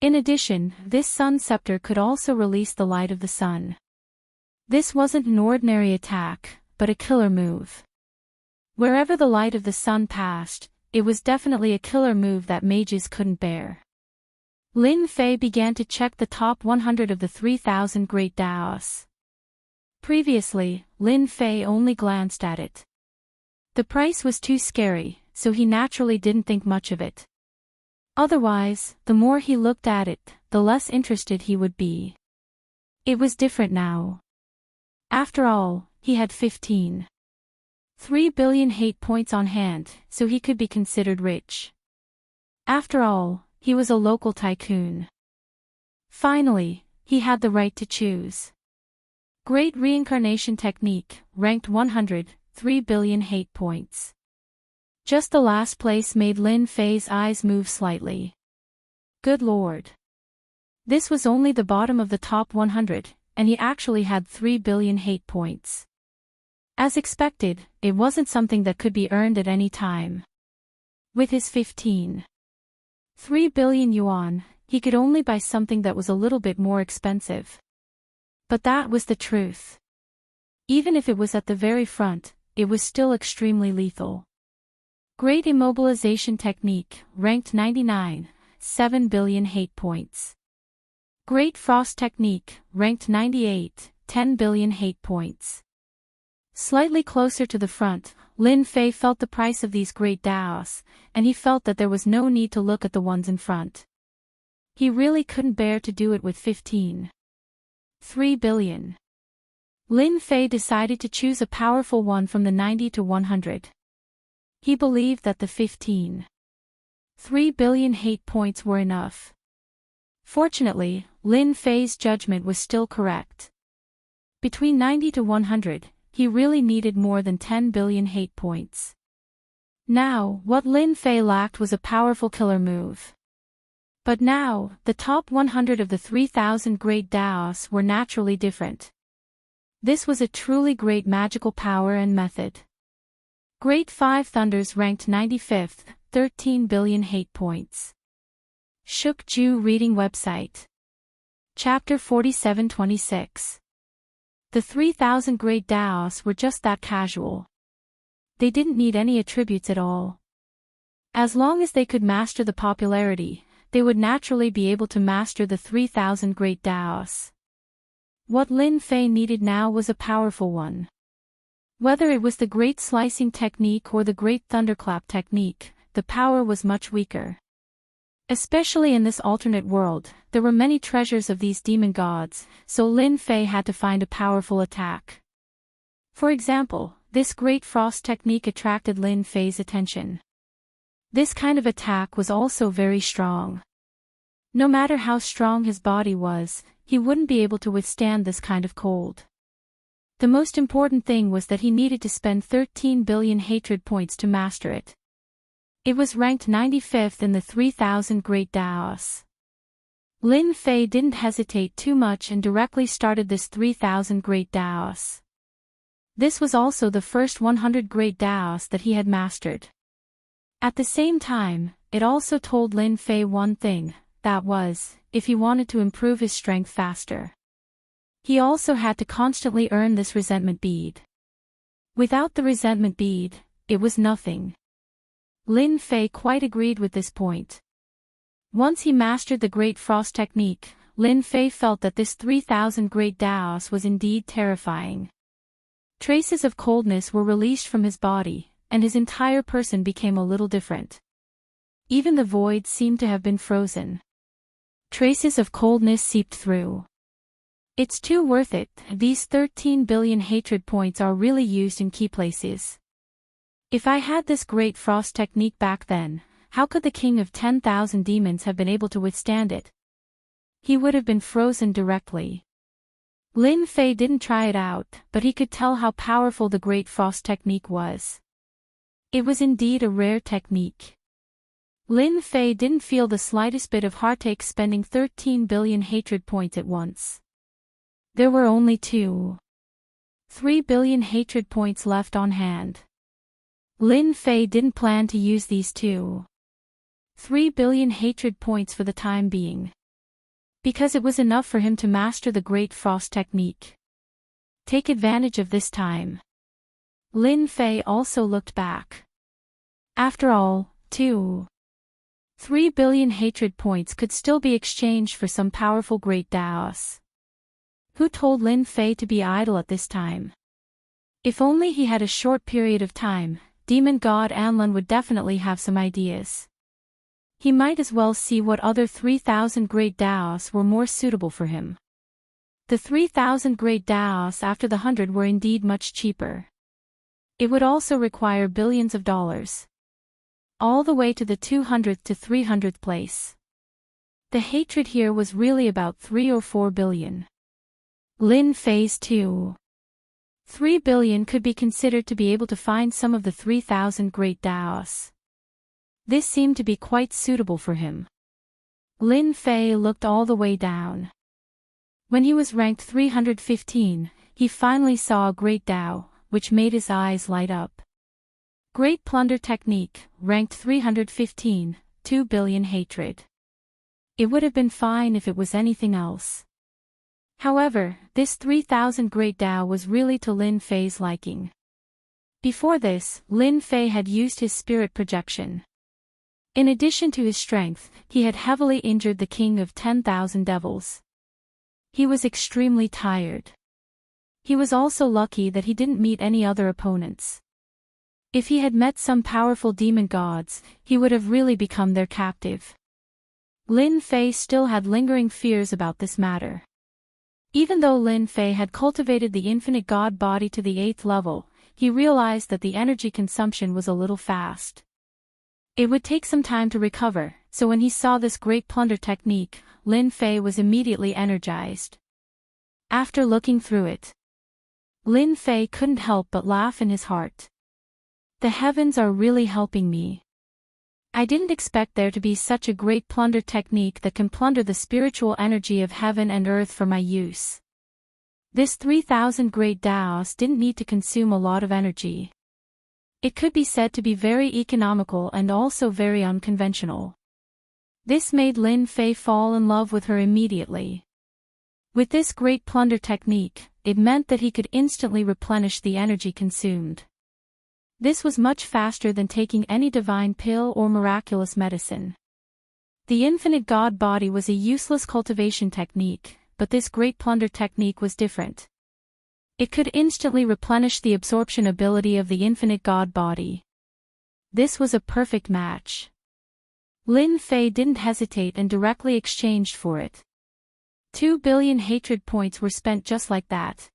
In addition, this sun scepter could also release the light of the sun. This wasn't an ordinary attack, but a killer move. Wherever the light of the sun passed, it was definitely a killer move that mages couldn't bear. Lin Fei began to check the top 100 of the 3,000 Great Daos. Previously, Lin Fei only glanced at it. The price was too scary, so he naturally didn't think much of it. Otherwise, the more he looked at it, the less interested he would be. It was different now. After all, he had 15.3 billion hate points on hand, so he could be considered rich. After all, he was a local tycoon. Finally, he had the right to choose. Great Reincarnation Technique, ranked 103 billion hate points. Just the last place made Lin Fei's eyes move slightly. Good lord. This was only the bottom of the top 100, and he actually had 3 billion hate points. As expected, it wasn't something that could be earned at any time. With his 15.3 billion yuan, he could only buy something that was a little bit more expensive. But that was the truth. Even if it was at the very front, it was still extremely lethal. Great Immobilization Technique, ranked 99, 7 billion hate points. Great Frost Technique, ranked 98, 10 billion hate points. Slightly closer to the front, Lin Fei felt the price of these great Daos, and he felt that there was no need to look at the ones in front. He really couldn't bear to do it with 15.3 billion. Lin Fei decided to choose a powerful one from the 90 to 100. He believed that the 15.3 billion hate points were enough. Fortunately, Lin Fei's judgment was still correct. Between 90 to 100, he really needed more than 10 billion hate points. Now, what Lin Fei lacked was a powerful killer move. But now, the top 100 of the 3,000 Great Daos were naturally different. This was a truly great magical power and method. Great 5 Thunders ranked 95th, 13 billion hate points. Shuk Ju Reading Website. Chapter 4726. The 3,000 Great Daos were just that casual. They didn't need any attributes at all. As long as they could master the popularity, they would naturally be able to master the 3,000 Great Daos. What Lin Fei needed now was a powerful one. Whether it was the Great Slicing Technique or the Great Thunderclap Technique, the power was much weaker. Especially in this alternate world, there were many treasures of these demon gods, so Lin Fei had to find a powerful attack. For example, this Great Frost Technique attracted Lin Fei's attention. This kind of attack was also very strong. No matter how strong his body was, he wouldn't be able to withstand this kind of cold. The most important thing was that he needed to spend 13 billion hatred points to master it. It was ranked 95th in the 3,000 Great Daos. Lin Fei didn't hesitate too much and directly started this 3,000 Great Daos. This was also the first 100 Great Daos that he had mastered. At the same time, it also told Lin Fei one thing, that was, if he wanted to improve his strength faster, he also had to constantly earn this resentment bead. Without the resentment bead, it was nothing. Lin Fei quite agreed with this point. Once he mastered the Great Frost Technique, Lin Fei felt that this 3,000 Great Daos was indeed terrifying. Traces of coldness were released from his body, and his entire person became a little different. Even the void seemed to have been frozen. Traces of coldness seeped through. It's too worth it, these 13 billion hatred points are really used in key places. If I had this Great Frost Technique back then, how could the king of 10,000 demons have been able to withstand it? He would have been frozen directly. Lin Fei didn't try it out, but he could tell how powerful the Great Frost Technique was. It was indeed a rare technique. Lin Fei didn't feel the slightest bit of heartache spending 13 billion hatred points at once. There were only 2 3 billion hatred points left on hand. Lin Fei didn't plan to use these 3 billion hatred points for the time being, because it was enough for him to master the Great Frost technique. Take advantage of this time. Lin Fei also looked back. After all, 3 billion hatred points could still be exchanged for some powerful great Daos. Who told Lin Fei to be idle at this time? If only he had a short period of time, Demon God Anlin would definitely have some ideas. He might as well see what other 3,000 great Daos were more suitable for him. The 3,000 great Daos after the 100 were indeed much cheaper. It would also require billions of dollars. All the way to the 200th to 300th place. The hatred here was really about 3 or 4 billion. Lin Fei's 3 billion could be considered to be able to find some of the 3,000 great Daos. This seemed to be quite suitable for him. Lin Fei looked all the way down. When he was ranked 315, he finally saw a great Dao, which made his eyes light up. Great Plunder Technique, ranked 315, 2 billion hatred. It would have been fine if it was anything else. However, this 3,000 Great Dao was really to Lin Fei's liking. Before this, Lin Fei had used his spirit projection. In addition to his strength, he had heavily injured the king of 10,000 devils. He was extremely tired. He was also lucky that he didn't meet any other opponents. If he had met some powerful demon gods, he would have really become their captive. Lin Fei still had lingering fears about this matter. Even though Lin Fei had cultivated the infinite god body to the 8th level, he realized that the energy consumption was a little fast. It would take some time to recover, so when he saw this great plunder technique, Lin Fei was immediately energized. After looking through it, Lin Fei couldn't help but laugh in his heart. The heavens are really helping me. I didn't expect there to be such a great plunder technique that can plunder the spiritual energy of heaven and earth for my use. This 3,000 great Daos didn't need to consume a lot of energy. It could be said to be very economical and also very unconventional. This made Lin Fei fall in love with her immediately. With this great plunder technique, it meant that he could instantly replenish the energy consumed. This was much faster than taking any divine pill or miraculous medicine. The infinite god body was a useless cultivation technique, but this great plunder technique was different. It could instantly replenish the absorption ability of the infinite god body. This was a perfect match. Lin Fei didn't hesitate and directly exchanged for it. 2 billion hatred points were spent just like that.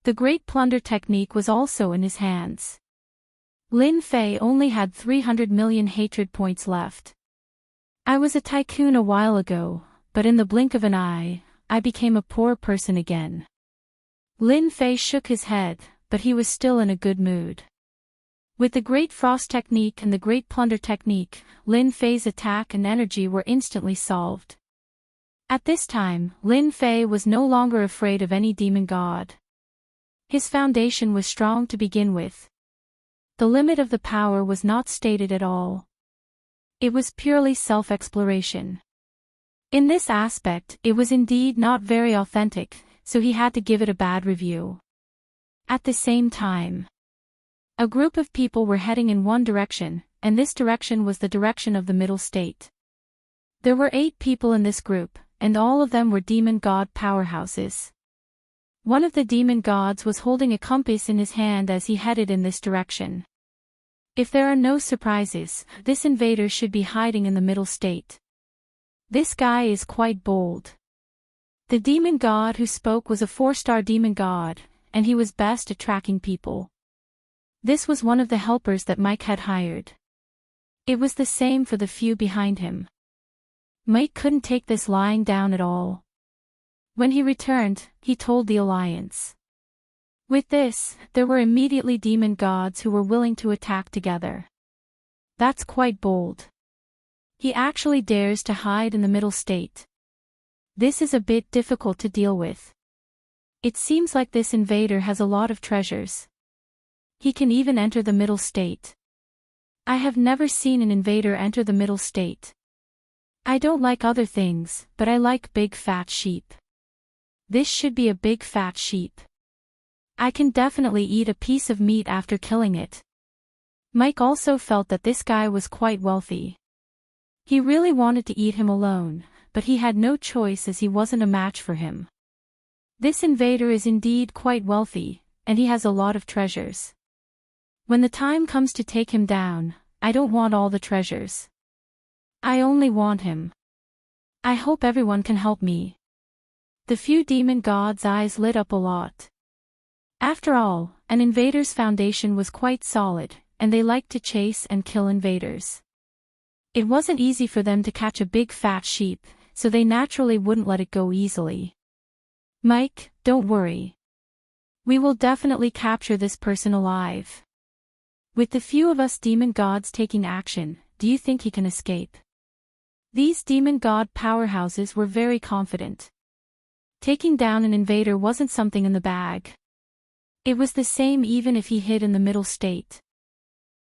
The great plunder technique was also in his hands. Lin Fei only had 300 million hatred points left. I was a tycoon a while ago, but in the blink of an eye, I became a poor person again. Lin Fei shook his head, but he was still in a good mood. With the Great Frost technique and the Great Plunder technique, Lin Fei's attack and energy were instantly solved. At this time, Lin Fei was no longer afraid of any demon god. His foundation was strong to begin with. The limit of the power was not stated at all. It was purely self-exploration. In this aspect, it was indeed not very authentic, so he had to give it a bad review. At the same time, a group of people were heading in one direction, and this direction was the direction of the middle state. There were 8 people in this group, and all of them were demon god powerhouses. One of the demon gods was holding a compass in his hand as he headed in this direction. If there are no surprises, this invader should be hiding in the middle state. This guy is quite bold. The demon god who spoke was a 4-star demon god, and he was best at tracking people. This was one of the helpers that Mike had hired. It was the same for the few behind him. Mike couldn't take this lying down at all. When he returned, he told the Alliance. With this, there were immediately demon gods who were willing to attack together. That's quite bold. He actually dares to hide in the middle state. This is a bit difficult to deal with. It seems like this invader has a lot of treasures. He can even enter the middle state. I have never seen an invader enter the middle state. I don't like other things, but I like big fat sheep. This should be a big fat sheep. I can definitely eat a piece of meat after killing it. Mike also felt that this guy was quite wealthy. He really wanted to eat him alone, but he had no choice as he wasn't a match for him. This invader is indeed quite wealthy, and he has a lot of treasures. When the time comes to take him down, I don't want all the treasures. I only want him. I hope everyone can help me. The few demon gods' eyes lit up a lot. After all, an invader's foundation was quite solid, and they liked to chase and kill invaders. It wasn't easy for them to catch a big fat sheep, so they naturally wouldn't let it go easily. Mike, don't worry. We will definitely capture this person alive. With the few of us demon gods taking action, do you think he can escape? These demon god powerhouses were very confident. Taking down an invader wasn't something in the bag. It was the same even if he hid in the middle state.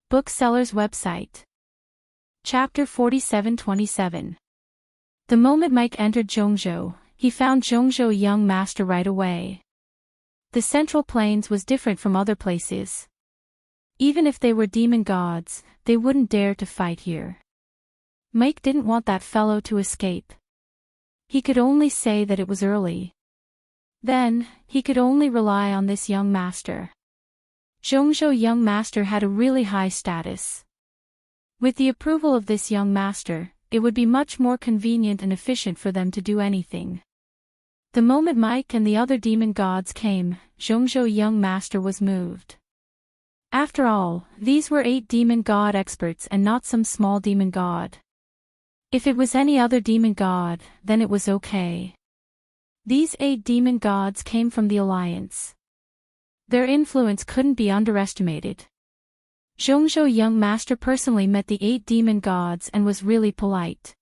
Bookseller's website. Chapter 47-27. The moment Mike entered Zhongzhou, he found Zhongzhou young master right away. The Central Plains was different from other places. Even if they were demon gods, they wouldn't dare to fight here. Mike didn't want that fellow to escape. He could only say that it was early. Then, he could only rely on this young master. Zhongzhou young master had a really high status. With the approval of this young master, it would be much more convenient and efficient for them to do anything. The moment Mike and the other demon gods came, Zhongzhou young master was moved. After all, these were 8 demon god experts and not some small demon god. If it was any other demon god, then it was okay. These 8 demon gods came from the Alliance. Their influence couldn't be underestimated. Zhongzhou young master personally met the 8 demon gods and was really polite.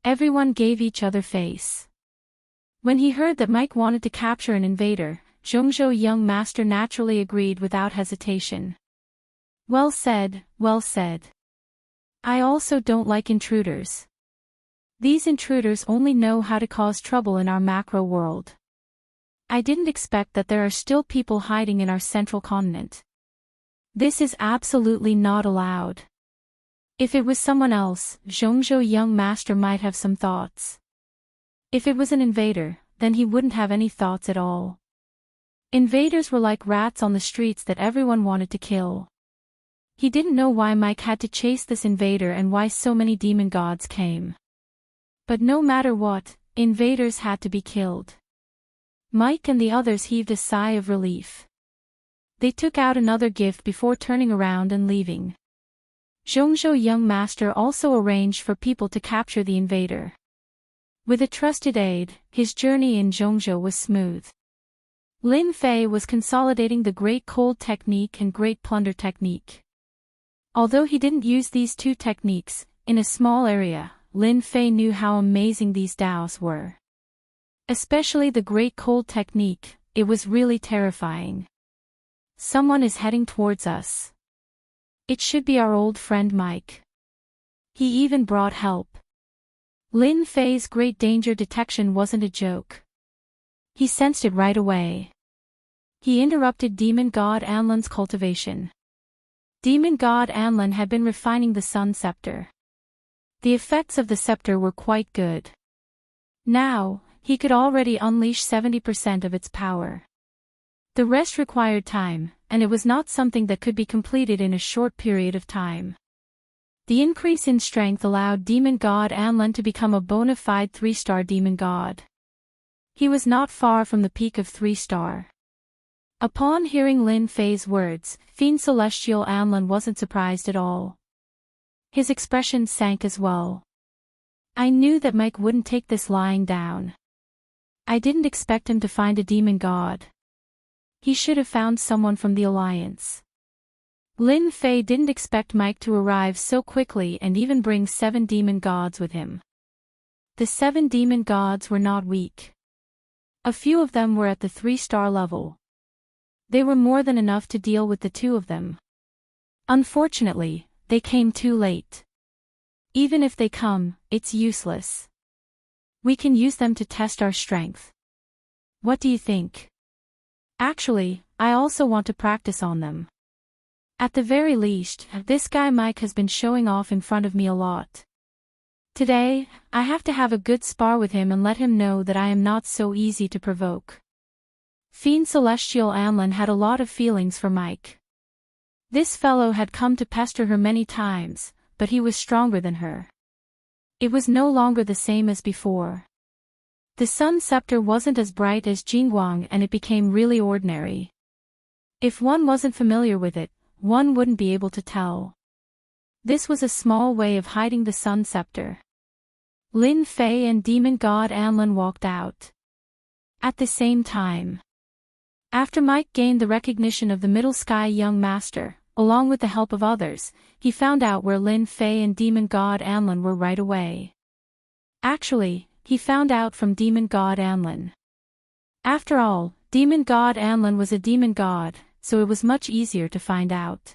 Everyone gave each other face. When he heard that Mike wanted to capture an invader, Zhongzhou young master naturally agreed without hesitation. Well said, well said. I also don't like intruders. These intruders only know how to cause trouble in our macro world. I didn't expect that there are still people hiding in our central continent. This is absolutely not allowed. If it was someone else, Zhongzhou young master might have some thoughts. If it was an invader, then he wouldn't have any thoughts at all. Invaders were like rats on the streets that everyone wanted to kill. He didn't know why Mike had to chase this invader and why so many demon gods came. But no matter what, invaders had to be killed. Mike and the others heaved a sigh of relief. They took out another gift before turning around and leaving. Zhongzhou young master also arranged for people to capture the invader. With a trusted aide, his journey in Zhongzhou was smooth. Lin Fei was consolidating the Great Cold Technique and Great Plunder Technique. Although he didn't use these 2 techniques, in a small area, Lin Fei knew how amazing these Daos were. Especially the Great Cold Technique, it was really terrifying. Someone is heading towards us. It should be our old friend Mike. He even brought help. Lin Fei's great danger detection wasn't a joke. He sensed it right away. He interrupted Demon God Anlan's cultivation. Demon God Anlan had been refining the Sun Scepter. The effects of the scepter were quite good. Now, he could already unleash 70% of its power. The rest required time, and it was not something that could be completed in a short period of time. The increase in strength allowed Demon God Anlan to become a bona fide 3-star demon god. He was not far from the peak of 3-star. Upon hearing Lin Fei's words, Fiend Celestial Anlan wasn't surprised at all. His expression sank as well. I knew that Mike wouldn't take this lying down. I didn't expect him to find a demon god. He should have found someone from the Alliance. Lin Fei didn't expect Mike to arrive so quickly and even bring 7 demon gods with him. The 7 demon gods were not weak. A few of them were at the 3-star level. They were more than enough to deal with the two of them. Unfortunately, they came too late. Even if they come, it's useless. We can use them to test our strength. What do you think? Actually, I also want to practice on them. At the very least, this guy Mike has been showing off in front of me a lot. Today, I have to have a good spar with him and let him know that I am not so easy to provoke. Fiend Celestial Anlin had a lot of feelings for Mike. This fellow had come to pester her many times, but he was stronger than her. It was no longer the same as before. The Sun Scepter wasn't as bright as Jingguang and it became really ordinary. If one wasn't familiar with it, one wouldn't be able to tell. This was a small way of hiding the Sun Scepter. Lin Fei and Demon God Anlin walked out. At the same time. After Mike gained the recognition of the Middle Sky Young Master, along with the help of others, he found out where Lin Fei and Demon God Anlin were right away. Actually, he found out from Demon God Anlin. After all, Demon God Anlin was a demon god, so it was much easier to find out.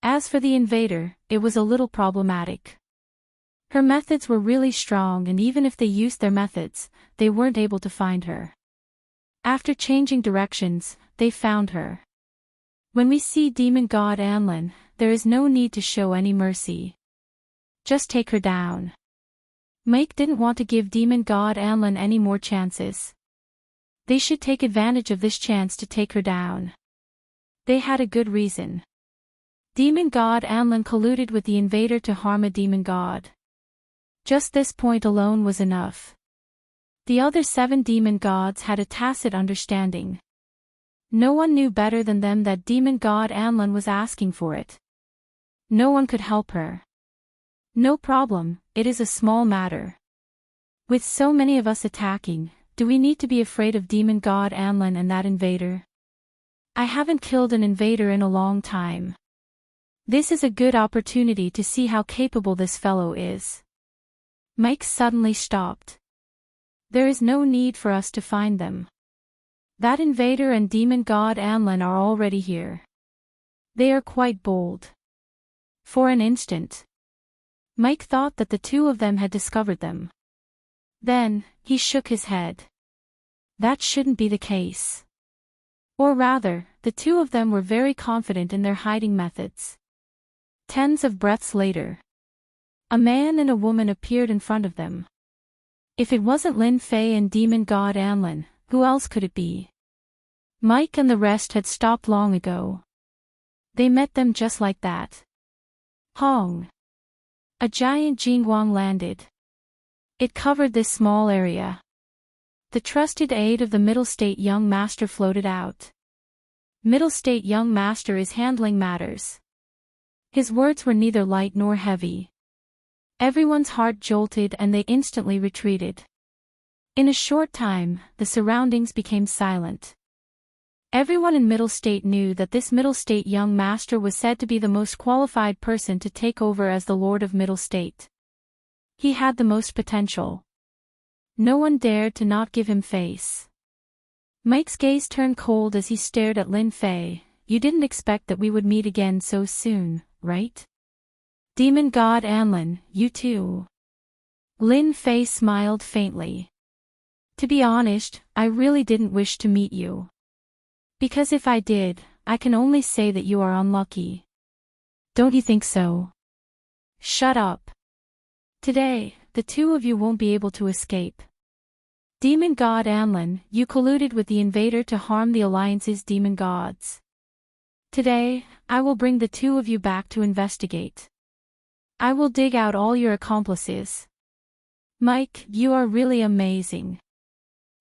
As for the invader, it was a little problematic. Her methods were really strong and even if they used their methods, they weren't able to find her. After changing directions, they found her. When we see Demon God Anlin, there is no need to show any mercy. Just take her down. Mike didn't want to give Demon God Anlin any more chances. They should take advantage of this chance to take her down. They had a good reason. Demon God Anlin colluded with the invader to harm a demon god. Just this point alone was enough. The other 7 demon gods had a tacit understanding. No one knew better than them that Demon God Anlin was asking for it. No one could help her. No problem, it is a small matter. With so many of us attacking, do we need to be afraid of Demon God Anlin and that invader? I haven't killed an invader in a long time. This is a good opportunity to see how capable this fellow is. Mike suddenly stopped. There is no need for us to find them. That invader and Demon God Anlin are already here. They are quite bold. For an instant, Mike thought that the two of them had discovered them. Then, he shook his head. That shouldn't be the case. Or rather, the two of them were very confident in their hiding methods. Tens of breaths later, a man and a woman appeared in front of them. If it wasn't Lin Fei and Demon God Anlin, who else could it be? Mike and the rest had stopped long ago. They met them just like that. Hong. A giant Jingguang landed. It covered this small area. The trusted aide of the Middle State Young Master floated out. Middle State Young Master is handling matters. His words were neither light nor heavy. Everyone's heart jolted and they instantly retreated. In a short time, the surroundings became silent. Everyone in Middle State knew that this Middle State Young Master was said to be the most qualified person to take over as the Lord of Middle State. He had the most potential. No one dared to not give him face. Mike's gaze turned cold as he stared at Lin Fei. You didn't expect that we would meet again so soon, right? Demon God Anlin, you too. Lin Fei smiled faintly. To be honest, I really didn't wish to meet you. Because if I did, I can only say that you are unlucky. Don't you think so? Shut up. Today, the two of you won't be able to escape. Demon God Anlin, you colluded with the invader to harm the Alliance's demon gods. Today, I will bring the two of you back to investigate. I will dig out all your accomplices. Mike, you are really amazing.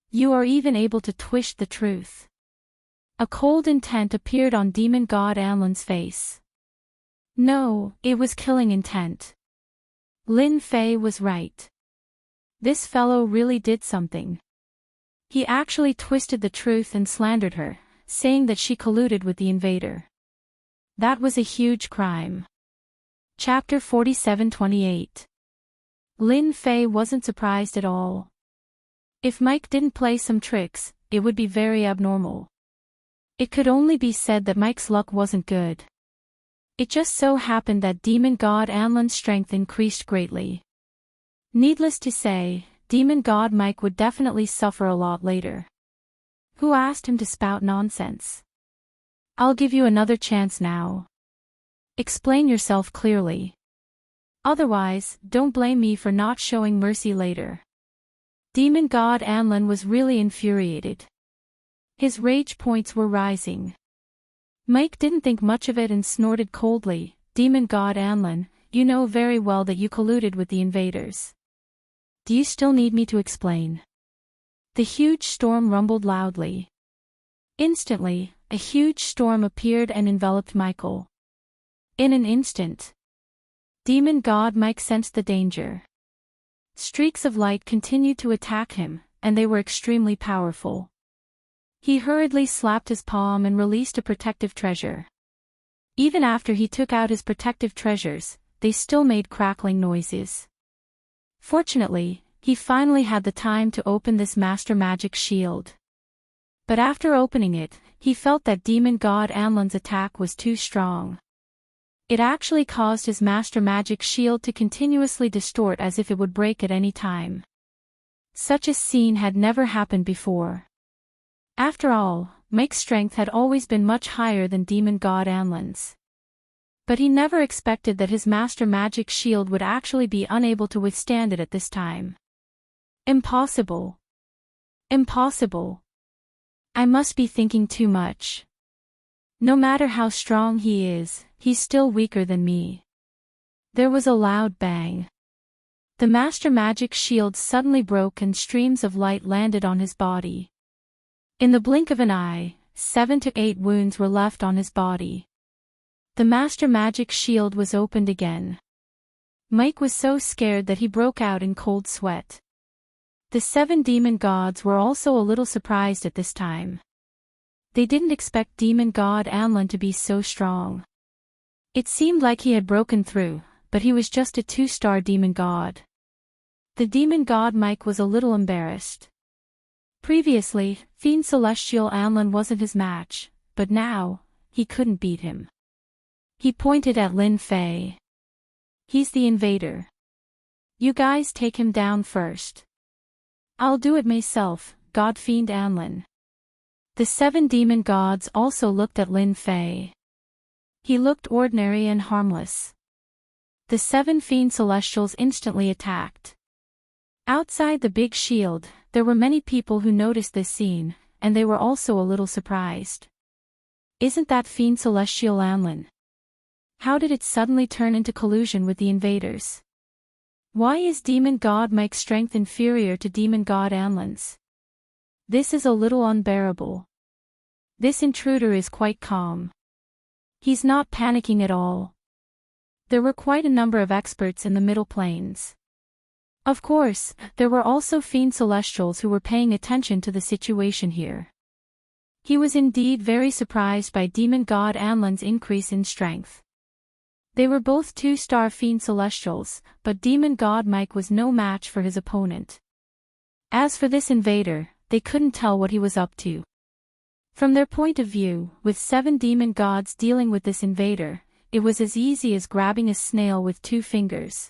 You are even able to twist the truth. A cold intent appeared on Demon God Anlin's face. No, it was killing intent. Lin Fei was right. This fellow really did something. He actually twisted the truth and slandered her, saying that she colluded with the invader. That was a huge crime. Chapter 47-28. Lin Fei wasn't surprised at all. If Mike didn't play some tricks, it would be very abnormal. It could only be said that Mike's luck wasn't good. It just so happened that demon god Anlan's strength increased greatly. Needless to say, demon god Mike would definitely suffer a lot later. Who asked him to spout nonsense? I'll give you another chance now. Explain yourself clearly. Otherwise, don't blame me for not showing mercy later. Demon god Anlan was really infuriated. His rage points were rising. Mike didn't think much of it and snorted coldly, Demon god Anlan, you know very well that you colluded with the invaders. Do you still need me to explain? The huge storm rumbled loudly. Instantly, a huge storm appeared and enveloped Michael. In an instant, demon god Mike sensed the danger. Streaks of light continued to attack him, and they were extremely powerful. He hurriedly slapped his palm and released a protective treasure. Even after he took out his protective treasures, they still made crackling noises. Fortunately, he finally had the time to open this master magic shield. But after opening it, he felt that demon god Anlan's attack was too strong. It actually caused his master magic shield to continuously distort as if it would break at any time. Such a scene had never happened before. After all, Mike's strength had always been much higher than demon god Anlan's. But he never expected that his master magic shield would actually be unable to withstand it at this time. Impossible. Impossible. I must be thinking too much. No matter how strong he is, he's still weaker than me. There was a loud bang. The master magic shield suddenly broke and streams of light landed on his body. In the blink of an eye, 7 to 8 wounds were left on his body. The master magic shield was opened again. Mike was so scared that he broke out in cold sweat. The 7 demon gods were also a little surprised at this time. They didn't expect demon god Anlan to be so strong. It seemed like he had broken through, but he was just a 2-star demon god. The demon god Mike was a little embarrassed. Previously, Fiend Celestial Anlan wasn't his match, but now, he couldn't beat him. He pointed at Lin Fei. He's the invader. You guys take him down first. I'll do it myself, God Fiend Anlan. The 7 demon gods also looked at Lin Fei. He looked ordinary and harmless. The 7 Fiend Celestials instantly attacked. Outside the big shield, there were many people who noticed this scene, and they were also a little surprised. Isn't that Fiend Celestial Anlan? How did it suddenly turn into collusion with the invaders? Why is demon god Mike's strength inferior to demon god Anlan's? This is a little unbearable. This intruder is quite calm. He's not panicking at all. There were quite a number of experts in the Middle Plains. Of course, there were also Fiend Celestials who were paying attention to the situation here. He was indeed very surprised by demon god Anlan's increase in strength. They were both 2-star Fiend Celestials, but demon god Mike was no match for his opponent. As for this invader, they couldn't tell what he was up to. From their point of view, with 7 demon gods dealing with this invader, it was as easy as grabbing a snail with 2 fingers.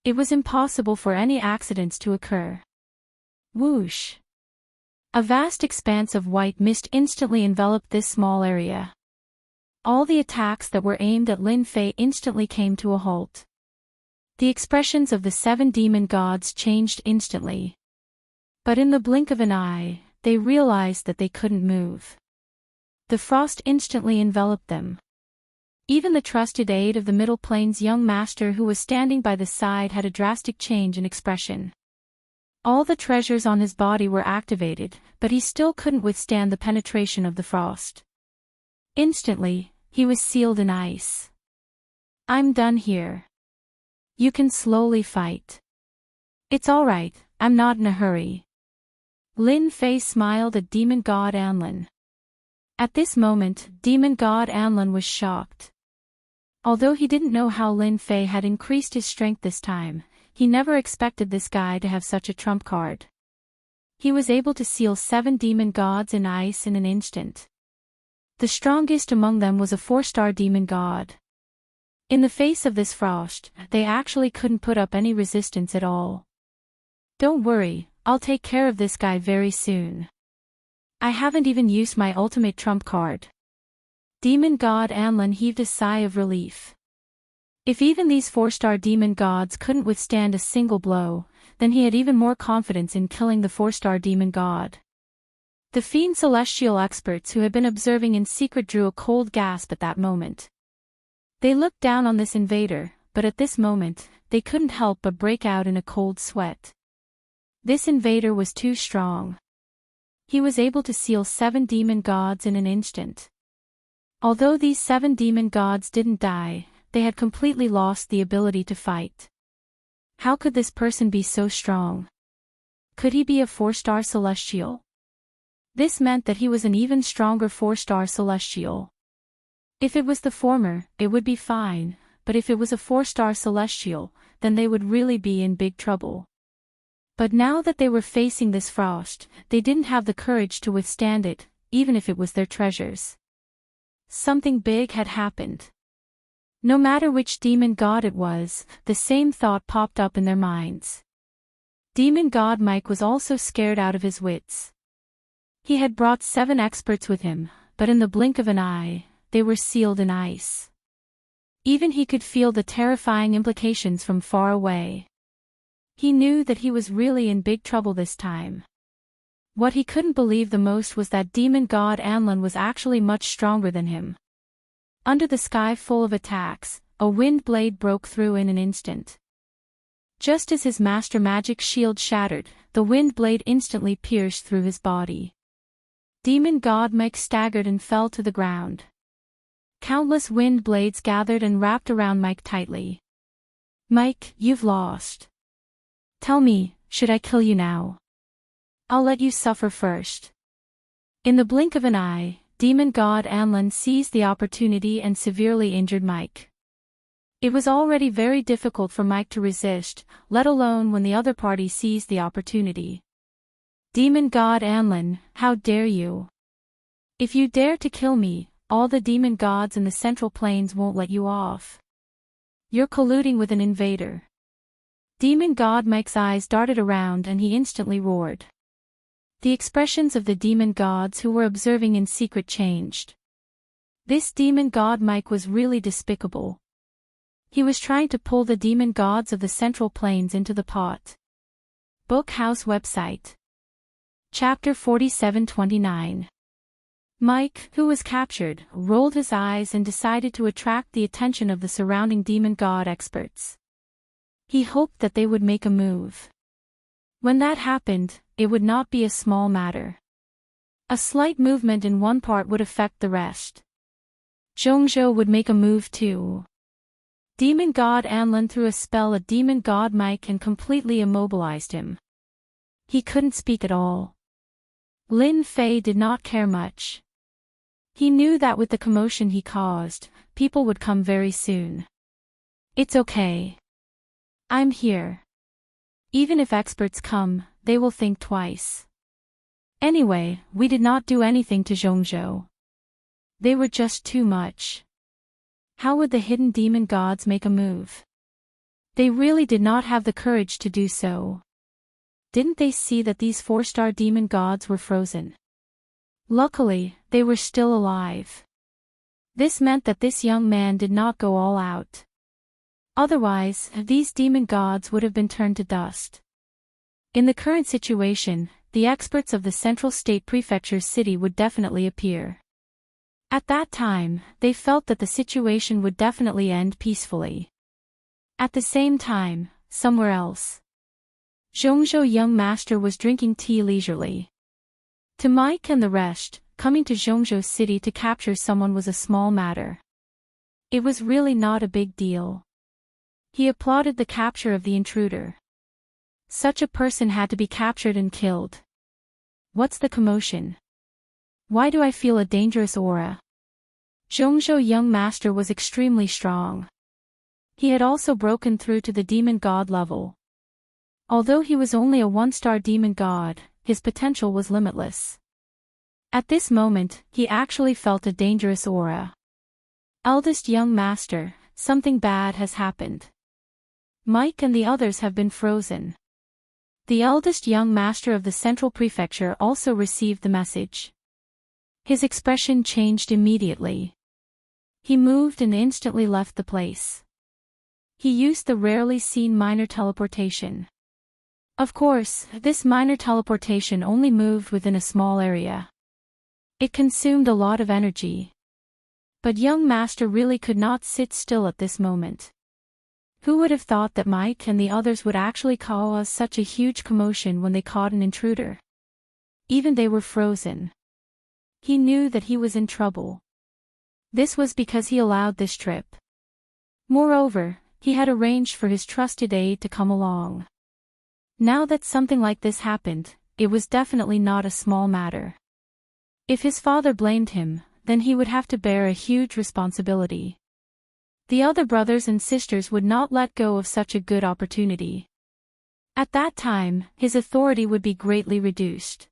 It was impossible for any accidents to occur. Whoosh! A vast expanse of white mist instantly enveloped this small area. All the attacks that were aimed at Lin Fei instantly came to a halt. The expressions of the 7 demon gods changed instantly. But in the blink of an eye, they realized that they couldn't move. The frost instantly enveloped them. Even the trusted aide of the Middle Plains' young master who was standing by the side had a drastic change in expression. All the treasures on his body were activated, but he still couldn't withstand the penetration of the frost. Instantly, he was sealed in ice. I'm done here. You can slowly fight. It's all right, I'm not in a hurry. Lin Fei smiled at demon god Anlan. At this moment, demon god Anlan was shocked. Although he didn't know how Lin Fei had increased his strength this time, he never expected this guy to have such a trump card. He was able to seal 7 demon gods in ice in an instant. The strongest among them was a 4-star demon god. In the face of this frost, they actually couldn't put up any resistance at all. Don't worry, I'll take care of this guy very soon. I haven't even used my ultimate trump card. Demon god Anlin heaved a sigh of relief. If even these 4-star demon gods couldn't withstand a single blow, then he had even more confidence in killing the 4-star demon god. The fiend celestial experts who had been observing in secret drew a cold gasp at that moment. They looked down on this invader, but at this moment, they couldn't help but break out in a cold sweat. This invader was too strong. He was able to seal 7 demon gods in an instant. Although these 7 demon gods didn't die, they had completely lost the ability to fight. How could this person be so strong? Could he be a 4-star celestial? This meant that he was an even stronger 4-star celestial. If it was the former, it would be fine, but if it was a 4-star celestial, then they would really be in big trouble. But now that they were facing this frost, they didn't have the courage to withstand it, even if it was their treasures. Something big had happened. No matter which demon god it was, the same thought popped up in their minds. Demon god Mike was also scared out of his wits. He had brought 7 experts with him, but in the blink of an eye, they were sealed in ice. Even he could feel the terrifying implications from far away. He knew that he was really in big trouble this time. What he couldn't believe the most was that demon god Anlin was actually much stronger than him. Under the sky full of attacks, a wind blade broke through in an instant. Just as his master magic shield shattered, the wind blade instantly pierced through his body. Demon god Mike staggered and fell to the ground. Countless wind blades gathered and wrapped around Mike tightly. Mike, you've lost. Tell me, should I kill you now? I'll let you suffer first. In the blink of an eye, demon god Anlin seized the opportunity and severely injured Mike. It was already very difficult for Mike to resist, let alone when the other party seized the opportunity. Demon god Anlin, how dare you? If you dare to kill me, all the demon gods in the Central Plains won't let you off. You're colluding with an invader. Demon god Mike's eyes darted around and he instantly roared. The expressions of the demon gods who were observing in secret changed. This demon god Mike was really despicable. He was trying to pull the demon gods of the Central Plains into the pot. Bookhouse website. Chapter 4729. Mike, who was captured, rolled his eyes and decided to attract the attention of the surrounding demon god experts. He hoped that they would make a move. When that happened, it would not be a small matter. A slight movement in one part would affect the rest. Zhongzhou would make a move too. Demon god Anlin threw a spell at demon god Mike and completely immobilized him. He couldn't speak at all. Lin Fei did not care much. He knew that with the commotion he caused, people would come very soon. It's okay. I'm here. Even if experts come, they will think twice. Anyway, we did not do anything to Zhongzhou. They were just too much. How would the hidden demon gods make a move? They really did not have the courage to do so. Didn't they see that these 4-star demon gods were frozen? Luckily, they were still alive. This meant that this young man did not go all out. Otherwise, these demon gods would have been turned to dust. In the current situation, the experts of the Central State Prefecture city would definitely appear. At that time, they felt that the situation would definitely end peacefully. At the same time, somewhere else, Zhongzhou young master was drinking tea leisurely. To Mike and the rest, coming to Zhongzhou city to capture someone was a small matter. It was really not a big deal. He applauded the capture of the intruder. Such a person had to be captured and killed. What's the commotion? Why do I feel a dangerous aura? Zhongzhou young master was extremely strong. He had also broken through to the demon god level. Although he was only a 1-star demon god, his potential was limitless. At this moment, he actually felt a dangerous aura. Eldest young master, something bad has happened. Mike and the others have been frozen. The eldest young master of the Central Prefecture also received the message. His expression changed immediately. He moved and instantly left the place. He used the rarely seen minor teleportation. Of course, this minor teleportation only moved within a small area. It consumed a lot of energy. But young master really could not sit still at this moment. Who would have thought that Mike and the others would actually cause such a huge commotion when they caught an intruder? Even they were frozen. He knew that he was in trouble. This was because he allowed this trip. Moreover, he had arranged for his trusted aide to come along. Now that something like this happened, it was definitely not a small matter. If his father blamed him, then he would have to bear a huge responsibility. The other brothers and sisters would not let go of such a good opportunity. At that time, his authority would be greatly reduced.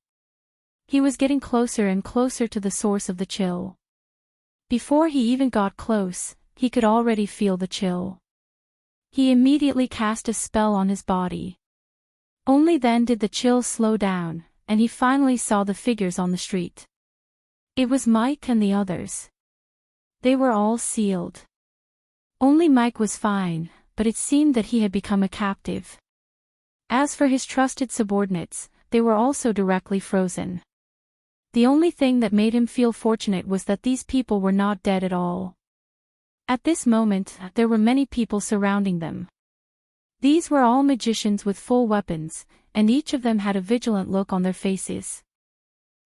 He was getting closer and closer to the source of the chill. Before he even got close, he could already feel the chill. He immediately cast a spell on his body. Only then did the chill slow down, and he finally saw the figures on the street. It was Mike and the others. They were all sealed. Only Mike was fine, but it seemed that he had become a captive. As for his trusted subordinates, they were also directly frozen. The only thing that made him feel fortunate was that these people were not dead at all. At this moment, there were many people surrounding them. These were all magicians with full weapons, and each of them had a vigilant look on their faces.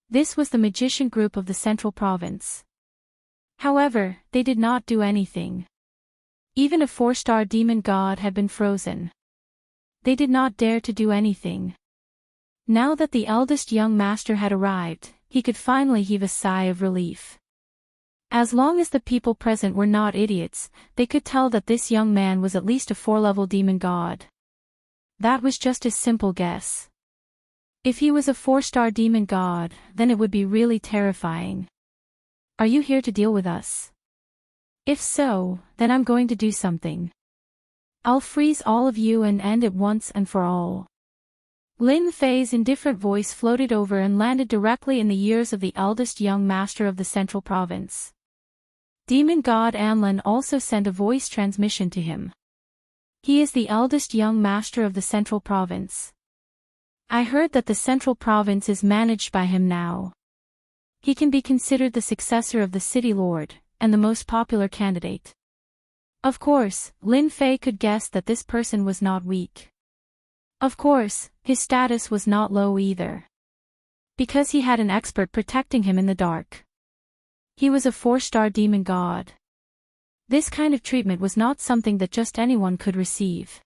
This was the magician group of the Central Province. However, they did not do anything. Even a 4-star demon god had been frozen. They did not dare to do anything. Now that the eldest young master had arrived, he could finally heave a sigh of relief. As long as the people present were not idiots, they could tell that this young man was at least a 4-level demon god. That was just a simple guess. If he was a 4-star demon god, then it would be really terrifying. Are you here to deal with us? If so, then I'm going to do something. I'll freeze all of you and end it once and for all. Lin Fei's indifferent voice floated over and landed directly in the ears of the eldest young master of the Central Province. Demon god Anlin also sent a voice transmission to him. He is the eldest young master of the Central Province. I heard that the Central Province is managed by him now. He can be considered the successor of the City Lord, and the most popular candidate. Of course, Lin Fei could guess that this person was not weak. Of course, his status was not low either. Because he had an expert protecting him in the dark. He was a 4-star demon god. This kind of treatment was not something that just anyone could receive.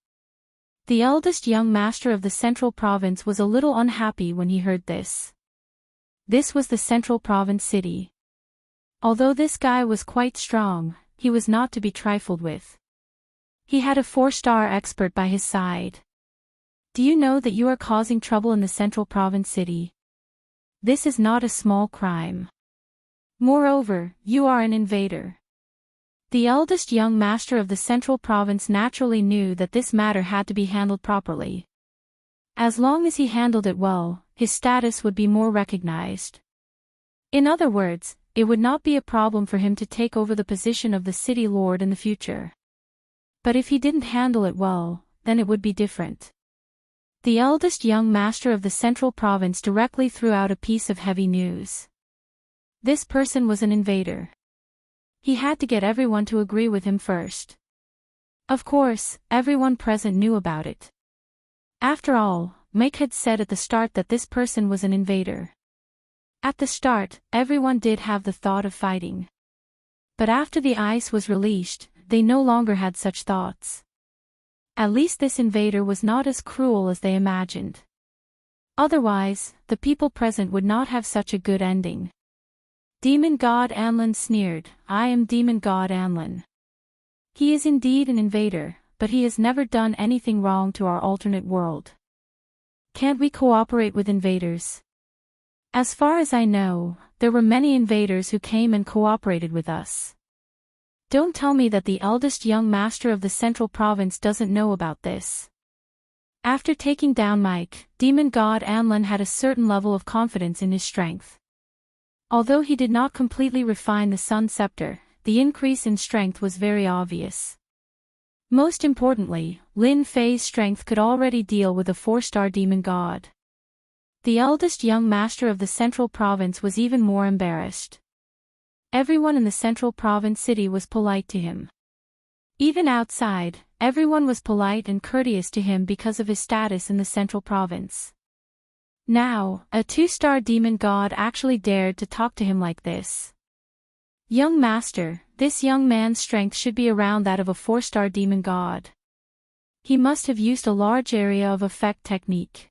The eldest young master of the Central Province was a little unhappy when he heard this. This was the Central Province city. Although this guy was quite strong, he was not to be trifled with. He had a 4-star expert by his side. Do you know that you are causing trouble in the Central Province city? This is not a small crime. Moreover, you are an invader. The eldest young master of the Central Province naturally knew that this matter had to be handled properly. As long as he handled it well, his status would be more recognized. In other words, it would not be a problem for him to take over the position of the City Lord in the future. But if he didn't handle it well, then it would be different. The eldest young master of the Central Province directly threw out a piece of heavy news. This person was an invader. He had to get everyone to agree with him first. Of course, everyone present knew about it. After all, Mike had said at the start that this person was an invader. At the start, everyone did have the thought of fighting. But after the ice was released, they no longer had such thoughts. At least this invader was not as cruel as they imagined. Otherwise, the people present would not have such a good ending. Demon God Anlin sneered, I am Demon God Anlin. He is indeed an invader, but he has never done anything wrong to our alternate world. Can't we cooperate with invaders? As far as I know, there were many invaders who came and cooperated with us. Don't tell me that the eldest young master of the central province doesn't know about this. After taking down Mike, demon god Anlin had a certain level of confidence in his strength. Although he did not completely refine the Sun Scepter, the increase in strength was very obvious. Most importantly, Lin Fei's strength could already deal with a 4-star demon god. The eldest young master of the central province was even more embarrassed. Everyone in the central province city was polite to him. Even outside, everyone was polite and courteous to him because of his status in the central province. Now, a 2-star demon god actually dared to talk to him like this. Young master, this young man's strength should be around that of a 4-star demon god. He must have used a large area of effect technique.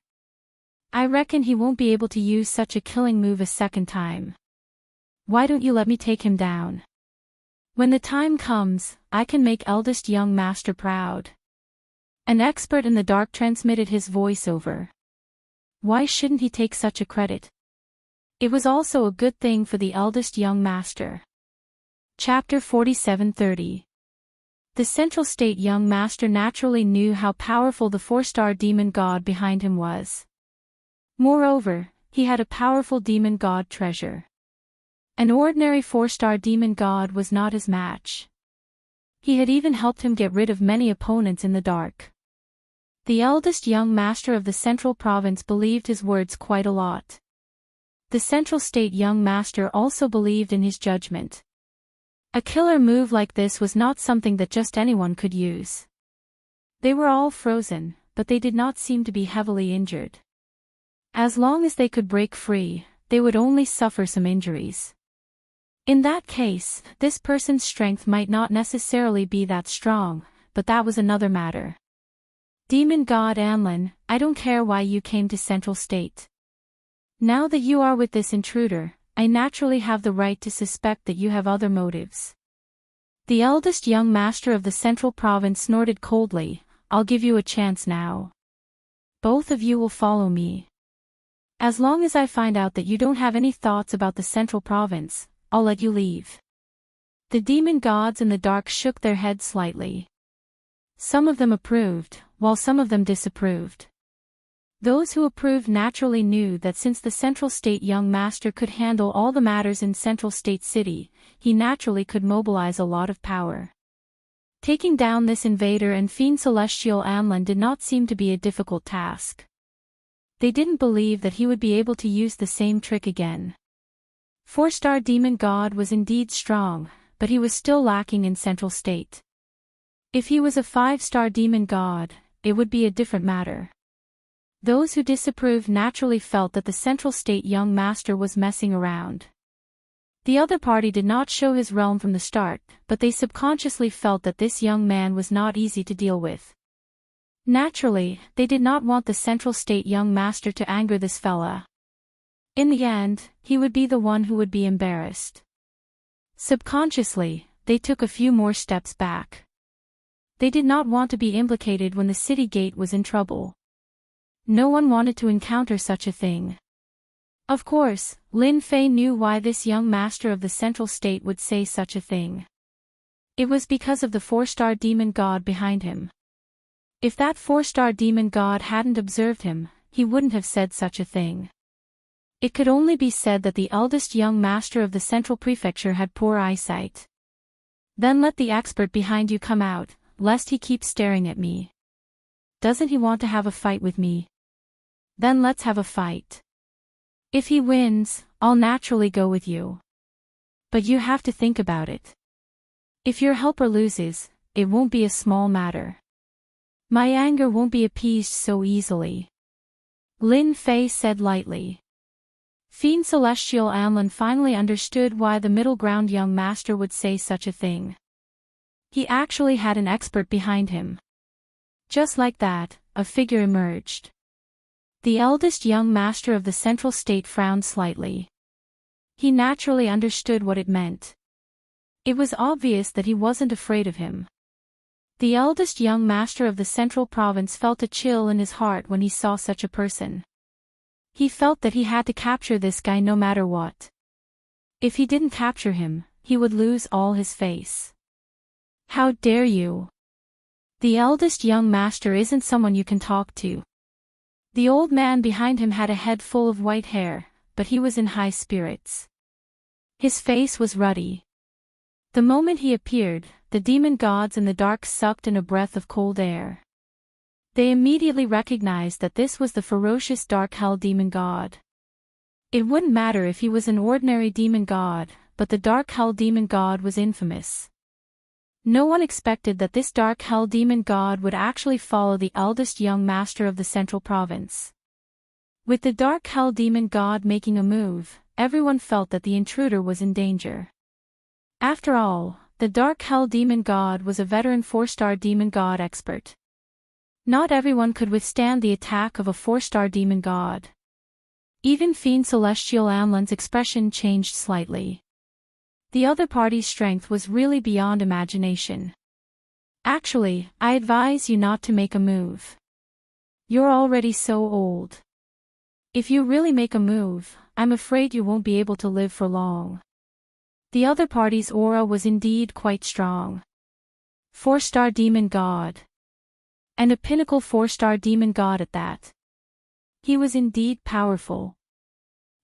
I reckon he won't be able to use such a killing move a second time. Why don't you let me take him down? When the time comes, I can make eldest young master proud. An expert in the dark transmitted his voice over. Why shouldn't he take such a credit? It was also a good thing for the eldest young master. Chapter 47:30. The Central State young master naturally knew how powerful the 4-star demon god behind him was. Moreover, he had a powerful demon god treasure. An ordinary 4-star demon god was not his match. He had even helped him get rid of many opponents in the dark. The eldest young master of the Central Province believed his words quite a lot. The Central State young master also believed in his judgment. A killer move like this was not something that just anyone could use. They were all frozen, but they did not seem to be heavily injured. As long as they could break free, they would only suffer some injuries. In that case, this person's strength might not necessarily be that strong, but that was another matter. Demon God Anlin, I don't care why you came to Central State. Now that you are with this intruder, I naturally have the right to suspect that you have other motives. The eldest young master of the Central Province snorted coldly, I'll give you a chance now. Both of you will follow me. As long as I find out that you don't have any thoughts about the Central Province, I'll let you leave. The demon gods in the dark shook their heads slightly. Some of them approved, while some of them disapproved. Those who approved naturally knew that since the Central State young master could handle all the matters in Central State City, he naturally could mobilize a lot of power. Taking down this invader and fiend celestial Anlin did not seem to be a difficult task. They didn't believe that he would be able to use the same trick again. 4-star demon god was indeed strong, but he was still lacking in Central State. If he was a 5-star demon god, it would be a different matter. Those who disapproved naturally felt that the Central State young master was messing around. The other party did not show his realm from the start, but they subconsciously felt that this young man was not easy to deal with. Naturally, they did not want the Central State young master to anger this fella. In the end, he would be the one who would be embarrassed. Subconsciously, they took a few more steps back. They did not want to be implicated when the city gate was in trouble. No one wanted to encounter such a thing. Of course, Lin Fei knew why this young master of the Central State would say such a thing. It was because of the 4-star demon god behind him. If that 4-star demon god hadn't observed him, he wouldn't have said such a thing. It could only be said that the eldest young master of the Central Prefecture had poor eyesight. Then let the expert behind you come out, lest he keep staring at me. Doesn't he want to have a fight with me? Then let's have a fight. If he wins, I'll naturally go with you. But you have to think about it. If your helper loses, it won't be a small matter. My anger won't be appeased so easily. Lin Fei said lightly. Fiend Celestial Anlin finally understood why the middle ground young master would say such a thing. He actually had an expert behind him. Just like that, a figure emerged. The eldest young master of the Central State frowned slightly. He naturally understood what it meant. It was obvious that he wasn't afraid of him. The eldest young master of the central province felt a chill in his heart when he saw such a person. He felt that he had to capture this guy no matter what. If he didn't capture him, he would lose all his face. How dare you? The eldest young master isn't someone you can talk to. The old man behind him had a head full of white hair, but he was in high spirits. His face was ruddy. The moment he appeared, the demon gods in the dark sucked in a breath of cold air. They immediately recognized that this was the ferocious dark hell demon god. It wouldn't matter if he was an ordinary demon god, but the dark hell demon god was infamous. No one expected that this dark hell demon god would actually follow the eldest young master of the central province. With the dark hell demon god making a move, everyone felt that the intruder was in danger. After all, the dark hell demon god was a veteran 4-star demon god expert. Not everyone could withstand the attack of a 4-star demon god. Even Fiend Celestial Amlan's expression changed slightly. The other party's strength was really beyond imagination. Actually, I advise you not to make a move. You're already so old. If you really make a move, I'm afraid you won't be able to live for long. The other party's aura was indeed quite strong. 4-star demon god. And a pinnacle 4-star demon god at that. He was indeed powerful.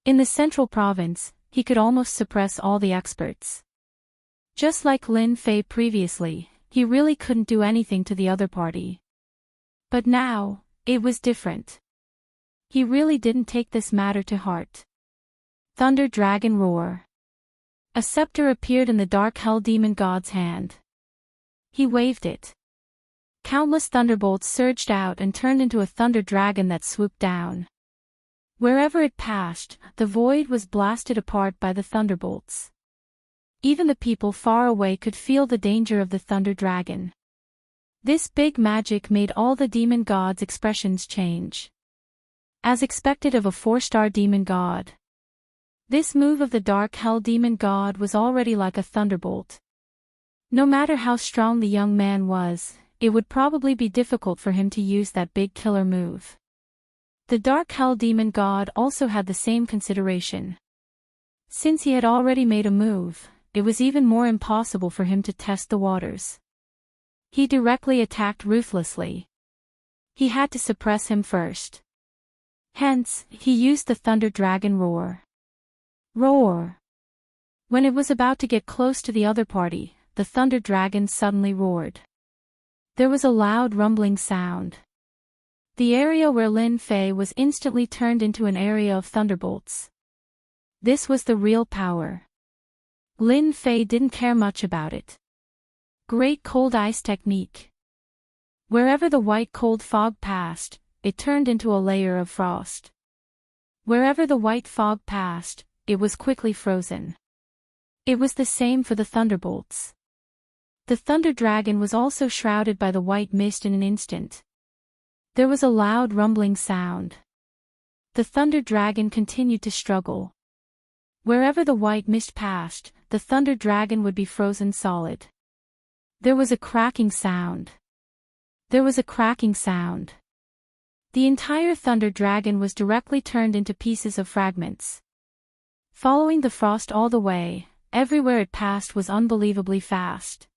In the central province, he could almost suppress all the experts. Just like Lin Fei previously, he really couldn't do anything to the other party. But now, it was different. He really didn't take this matter to heart. Thunder Dragon Roar. A scepter appeared in the dark hell demon god's hand. He waved it. Countless thunderbolts surged out and turned into a thunder dragon that swooped down. Wherever it passed, the void was blasted apart by the thunderbolts. Even the people far away could feel the danger of the thunder dragon. This big magic made all the demon gods' expressions change. As expected of a 4-star demon god. This move of the dark hell demon god was already like a thunderbolt. No matter how strong the young man was, it would probably be difficult for him to use that big killer move. The dark hell demon god also had the same consideration. Since he had already made a move, it was even more impossible for him to test the waters. He directly attacked ruthlessly. He had to suppress him first. Hence, he used the Thunder Dragon Roar. Roar! When it was about to get close to the other party, the Thunder Dragon suddenly roared. There was a loud rumbling sound. The area where Lin Fei was instantly turned into an area of thunderbolts. This was the real power. Lin Fei didn't care much about it. Great Cold Ice Technique. Wherever the white cold fog passed, it turned into a layer of frost. Wherever the white fog passed, it was quickly frozen. It was the same for the thunderbolts. The Thunder Dragon was also shrouded by the white mist in an instant. There was a loud rumbling sound. The Thunder Dragon continued to struggle. Wherever the white mist passed, the Thunder Dragon would be frozen solid. There was a cracking sound. There was a cracking sound. The entire Thunder Dragon was directly turned into pieces of fragments. Following the frost all the way, everywhere it passed was unbelievably fast.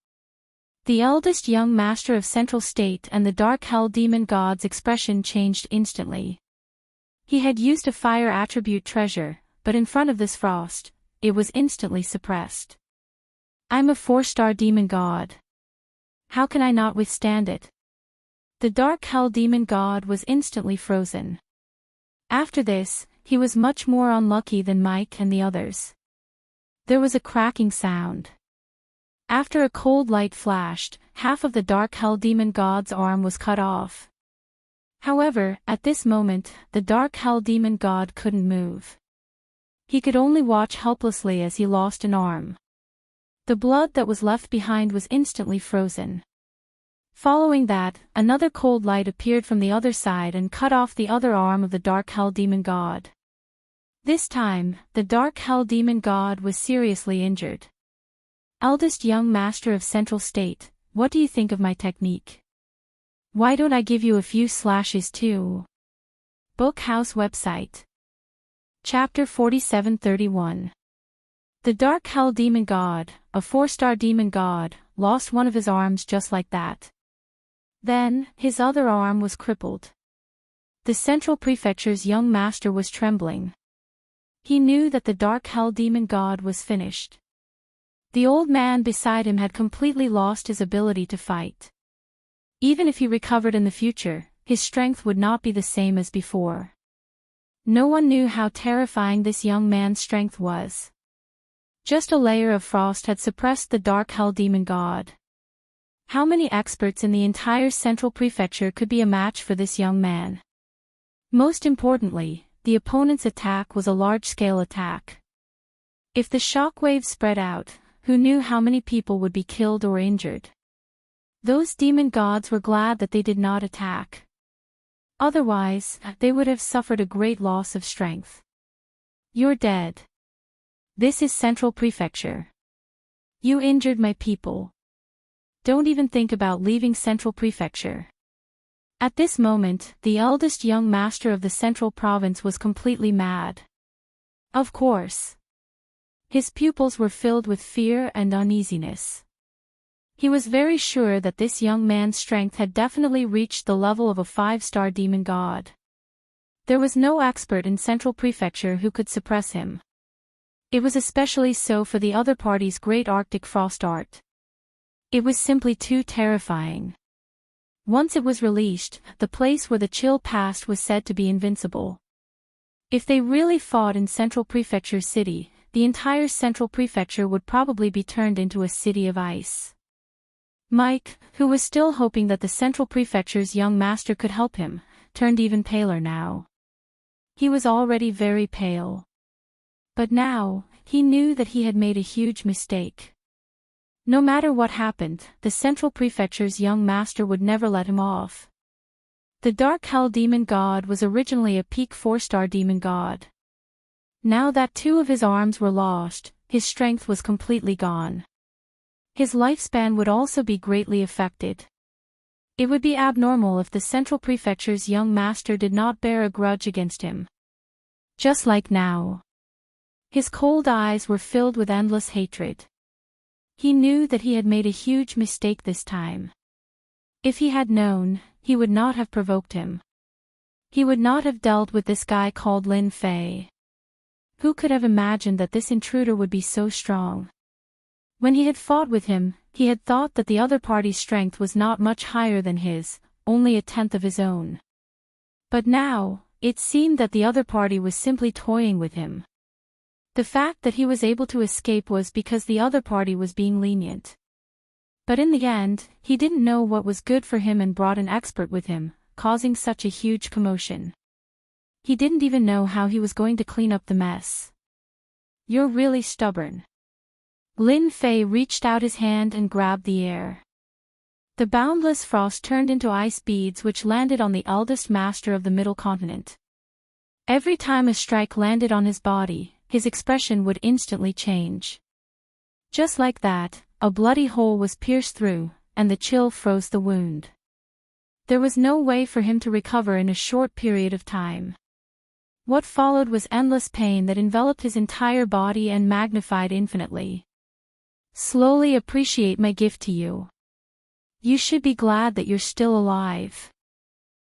The eldest young master of Central State and the Dark Hell Demon God's expression changed instantly. He had used a fire attribute treasure, but in front of this frost, it was instantly suppressed. I'm a 4-star demon god. How can I not withstand it? The Dark Hell Demon God was instantly frozen. After this, he was much more unlucky than Mike and the others. There was a cracking sound. After a cold light flashed, half of the Dark Hell Demon God's arm was cut off. However, at this moment, the Dark Hell Demon God couldn't move. He could only watch helplessly as he lost an arm. The blood that was left behind was instantly frozen. Following that, another cold light appeared from the other side and cut off the other arm of the Dark Hell Demon God. This time, the Dark Hell Demon God was seriously injured. Eldest young master of Central State, what do you think of my technique? Why don't I give you a few slashes too? Bookhouse website. Chapter 4731. The Dark Hell Demon God, a 4-star demon god, lost one of his arms just like that. Then, his other arm was crippled. The Central Prefecture's young master was trembling. He knew that the Dark Hell Demon God was finished. The old man beside him had completely lost his ability to fight. Even if he recovered in the future, his strength would not be the same as before. No one knew how terrifying this young man's strength was. Just a layer of frost had suppressed the Dark Hell Demon God. How many experts in the entire Central Prefecture could be a match for this young man? Most importantly, the opponent's attack was a large-scale attack. If the shockwave spread out, who knew how many people would be killed or injured? Those demon gods were glad that they did not attack. Otherwise, they would have suffered a great loss of strength. You're dead. This is Central Prefecture. You injured my people. Don't even think about leaving Central Prefecture. At this moment, the eldest young master of the Central Province was completely mad. Of course. His pupils were filled with fear and uneasiness. He was very sure that this young man's strength had definitely reached the level of a 5-star demon god. There was no expert in Central Prefecture who could suppress him. It was especially so for the other party's great Arctic frost art. It was simply too terrifying. Once it was released, the place where the chill passed was said to be invincible. If they really fought in Central Prefecture City, the entire Central Prefecture would probably be turned into a city of ice. Mike, who was still hoping that the Central Prefecture's young master could help him, turned even paler now. He was already very pale. But now, he knew that he had made a huge mistake. No matter what happened, the Central Prefecture's young master would never let him off. The Dark Hell Demon God was originally a peak 4-star demon god. Now that 2 of his arms were lost, his strength was completely gone. His lifespan would also be greatly affected. It would be abnormal if the Central Prefecture's young master did not bear a grudge against him. Just like now. His cold eyes were filled with endless hatred. He knew that he had made a huge mistake this time. If he had known, he would not have provoked him. He would not have dealt with this guy called Lin Fei. Who could have imagined that this intruder would be so strong? When he had fought with him, he had thought that the other party's strength was not much higher than his, only a tenth of his own. But now, it seemed that the other party was simply toying with him. The fact that he was able to escape was because the other party was being lenient. But in the end, he didn't know what was good for him and brought an expert with him, causing such a huge commotion. He didn't even know how he was going to clean up the mess. You're really stubborn. Lin Fei reached out his hand and grabbed the air. The boundless frost turned into ice beads which landed on the eldest master of the Middle Continent. Every time a strike landed on his body, his expression would instantly change. Just like that, a bloody hole was pierced through, and the chill froze the wound. There was no way for him to recover in a short period of time. What followed was endless pain that enveloped his entire body and magnified infinitely. Slowly appreciate my gift to you. You should be glad that you're still alive.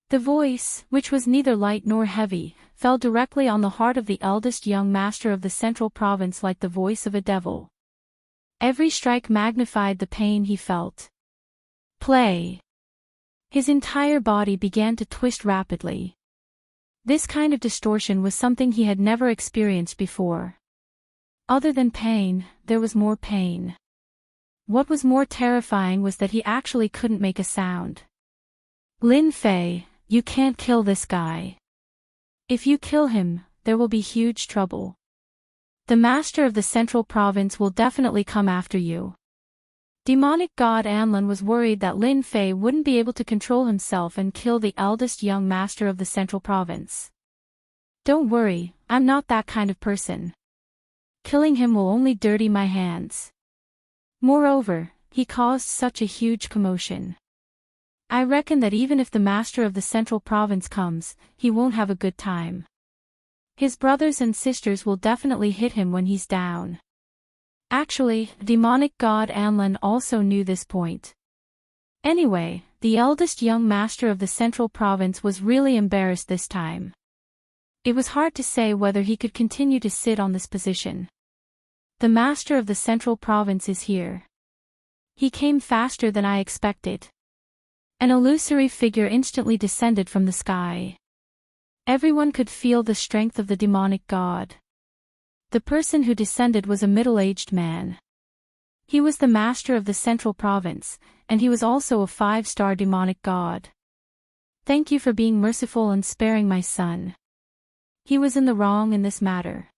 The voice, which was neither light nor heavy, fell directly on the heart of the eldest young master of the Central Province like the voice of a devil. Every strike magnified the pain he felt. Play. His entire body began to twist rapidly. This kind of distortion was something he had never experienced before. Other than pain, there was more pain. What was more terrifying was that he actually couldn't make a sound. Lin Fei, you can't kill this guy. If you kill him, there will be huge trouble. The master of the Central Province will definitely come after you. Demonic god Anlin was worried that Lin Fei wouldn't be able to control himself and kill the eldest young master of the Central Province. Don't worry, I'm not that kind of person. Killing him will only dirty my hands. Moreover, he caused such a huge commotion. I reckon that even if the master of the central province comes, he won't have a good time. His brothers and sisters will definitely hit him when he's down. Actually, demonic god Anlan also knew this point. Anyway, the eldest young master of the central province was really embarrassed this time. It was hard to say whether he could continue to sit on this position. The master of the central province is here. He came faster than I expected. An illusory figure instantly descended from the sky. Everyone could feel the strength of the demonic god. The person who descended was a middle-aged man. He was the master of the central province, and he was also a 5-star demonic god. Thank you for being merciful and sparing my son. He was in the wrong in this matter.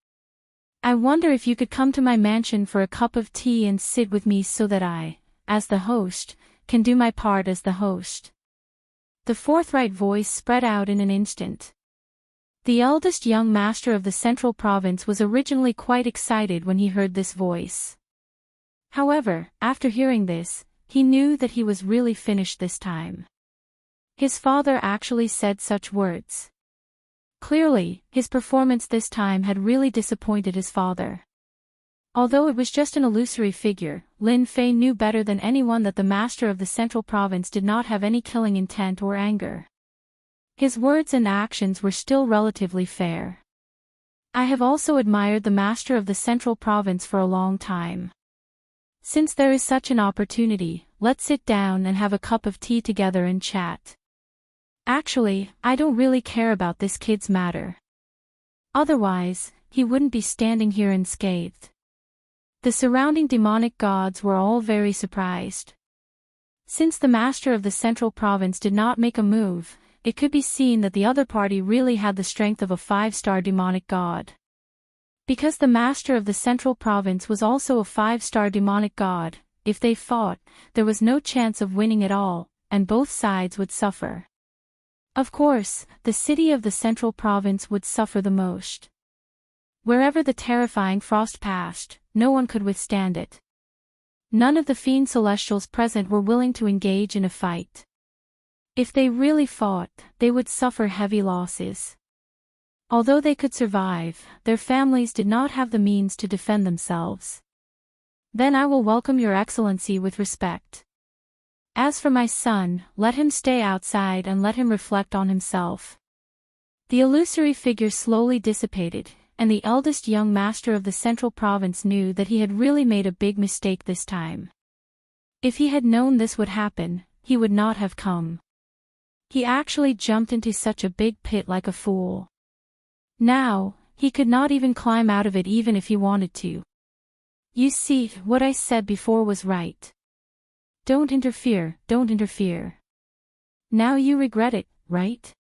I wonder if you could come to my mansion for a cup of tea and sit with me so that I, as the host, can do my part as the host. The forthright voice spread out in an instant. The eldest young master of the central province was originally quite excited when he heard this voice. However, after hearing this, he knew that he was really finished this time. His father actually said such words. Clearly, his performance this time had really disappointed his father. Although it was just an illusory figure, Lin Fei knew better than anyone that the master of the central province did not have any killing intent or anger. His words and actions were still relatively fair. I have also admired the master of the central province for a long time. Since there is such an opportunity, let's sit down and have a cup of tea together and chat. Actually, I don't really care about this kid's matter. Otherwise, he wouldn't be standing here unscathed. The surrounding demonic gods were all very surprised. Since the master of the central province did not make a move, it could be seen that the other party really had the strength of a 5-star demonic god. Because the master of the central province was also a 5-star demonic god, if they fought, there was no chance of winning at all, and both sides would suffer. Of course, the city of the central province would suffer the most. Wherever the terrifying frost passed, no one could withstand it. None of the fiend celestials present were willing to engage in a fight. If they really fought, they would suffer heavy losses. Although they could survive, their families did not have the means to defend themselves. Then I will welcome your excellency with respect. As for my son, let him stay outside and let him reflect on himself. The illusory figure slowly dissipated, and the eldest young master of the central province knew that he had really made a big mistake this time. If he had known this would happen, he would not have come. He actually jumped into such a big pit like a fool. Now, he could not even climb out of it even if he wanted to. You see, what I said before was right. Don't interfere, don't interfere. Now you regret it, right?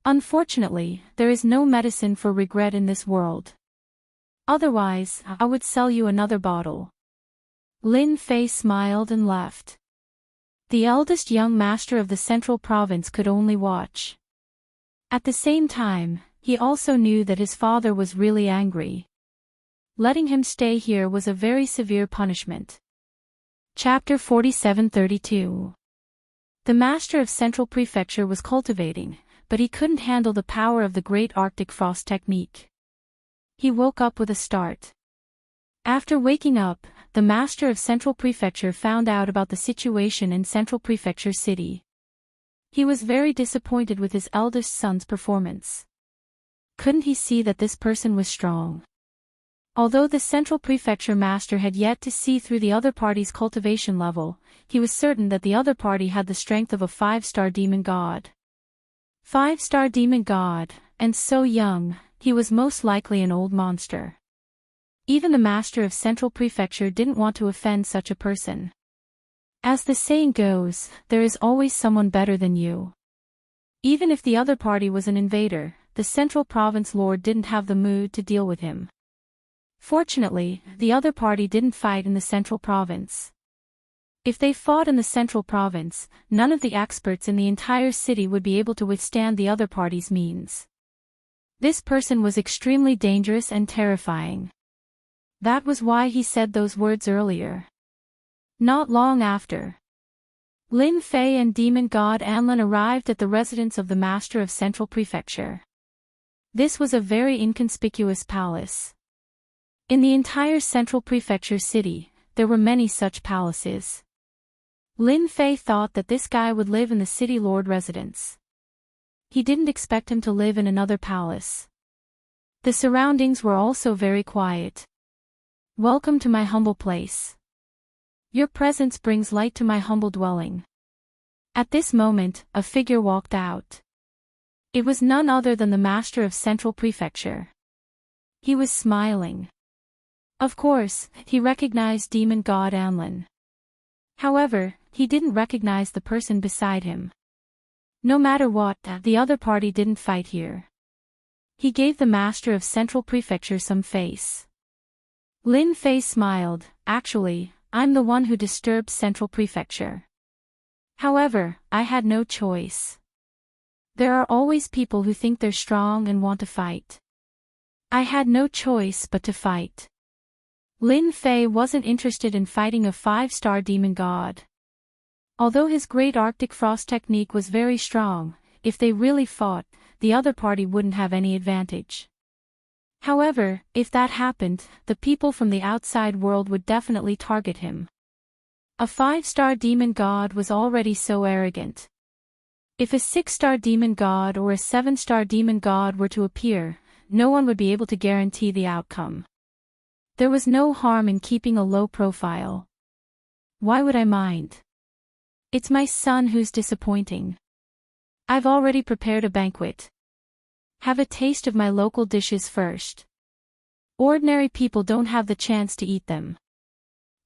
Unfortunately, there is no medicine for regret in this world. Otherwise, I would sell you another bottle. Lin Fei smiled and left. The eldest young master of the central province could only watch. At the same time, he also knew that his father was really angry. Letting him stay here was a very severe punishment. Chapter 47-32. The master of Central Prefecture was cultivating, but he couldn't handle the power of the Great Arctic Frost technique. He woke up with a start. After waking up, the master of Central Prefecture found out about the situation in Central Prefecture City. He was very disappointed with his eldest son's performance. Couldn't he see that this person was strong? Although the Central Prefecture master had yet to see through the other party's cultivation level, he was certain that the other party had the strength of a 5-star demon god. 5-star demon god, and so young, he was most likely an old monster. Even the master of Central Prefecture didn't want to offend such a person. As the saying goes, there is always someone better than you. Even if the other party was an invader, the Central Province Lord didn't have the mood to deal with him. Fortunately, the other party didn't fight in the Central Province. If they fought in the Central Province, none of the experts in the entire city would be able to withstand the other party's means. This person was extremely dangerous and terrifying. That was why he said those words earlier. Not long after, Lin Fei and demon god Anlin arrived at the residence of the master of Central Prefecture. This was a very inconspicuous palace. In the entire Central Prefecture city, there were many such palaces. Lin Fei thought that this guy would live in the city lord residence. He didn't expect him to live in another palace. The surroundings were also very quiet. Welcome to my humble place. Your presence brings light to my humble dwelling. At this moment, a figure walked out. It was none other than the master of Central Prefecture. He was smiling. Of course, he recognized demon god Anlin. However, he didn't recognize the person beside him. No matter what, the other party didn't fight here. He gave the master of Central Prefecture some face. Lin Fei smiled. Actually, I'm the one who disturbed Central Prefecture. However, I had no choice. There are always people who think they're strong and want to fight. I had no choice but to fight. Lin Fei wasn't interested in fighting a 5-star demon god. Although his great Arctic frost technique was very strong, if they really fought, the other party wouldn't have any advantage. However, if that happened, the people from the outside world would definitely target him. A 5-star demon god was already so arrogant. If a 6-star demon god or a 7-star demon god were to appear, no one would be able to guarantee the outcome. There was no harm in keeping a low profile. Why would I mind? It's my son who's disappointing. I've already prepared a banquet. Have a taste of my local dishes first. Ordinary people don't have the chance to eat them.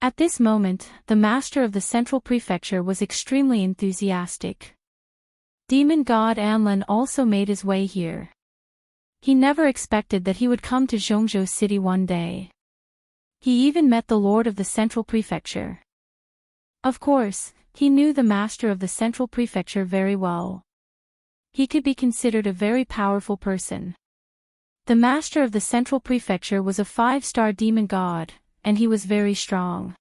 At this moment, the master of the Central Prefecture was extremely enthusiastic. Demon god Anlin also made his way here. He never expected that he would come to Zhongzhou City one day. He even met the lord of the Central Prefecture. Of course, he knew the master of the Central Prefecture very well. He could be considered a very powerful person. The master of the Central Prefecture was a 5-star demon god, and he was very strong.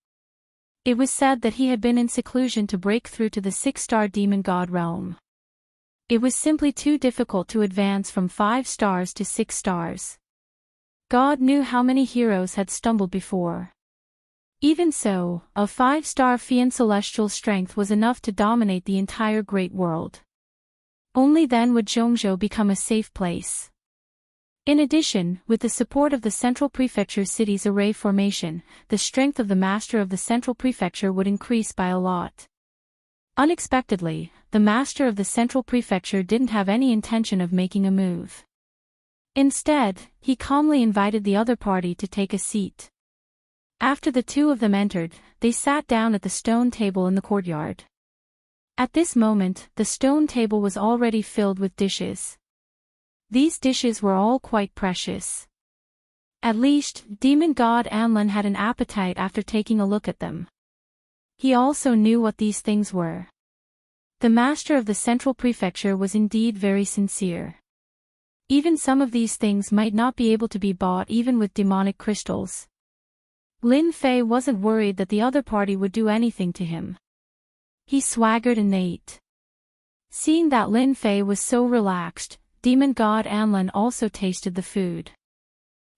It was said that he had been in seclusion to break through to the 6-star demon god realm. It was simply too difficult to advance from 5 stars to 6 stars. God knew how many heroes had stumbled before. Even so, a 5-star Fian celestial strength was enough to dominate the entire great world. Only then would Zhongzhou become a safe place. In addition, with the support of the Central Prefecture city's array formation, the strength of the master of the Central Prefecture would increase by a lot. Unexpectedly, the master of the Central Prefecture didn't have any intention of making a move. Instead, he calmly invited the other party to take a seat. After the two of them entered, they sat down at the stone table in the courtyard. At this moment, the stone table was already filled with dishes. These dishes were all quite precious. At least, demon god Anlin had an appetite after taking a look at them. He also knew what these things were. The master of the Central Prefecture was indeed very sincere. Even some of these things might not be able to be bought even with demonic crystals. Lin Fei wasn't worried that the other party would do anything to him. He swaggered and ate. Seeing that Lin Fei was so relaxed, demon god Anlin also tasted the food.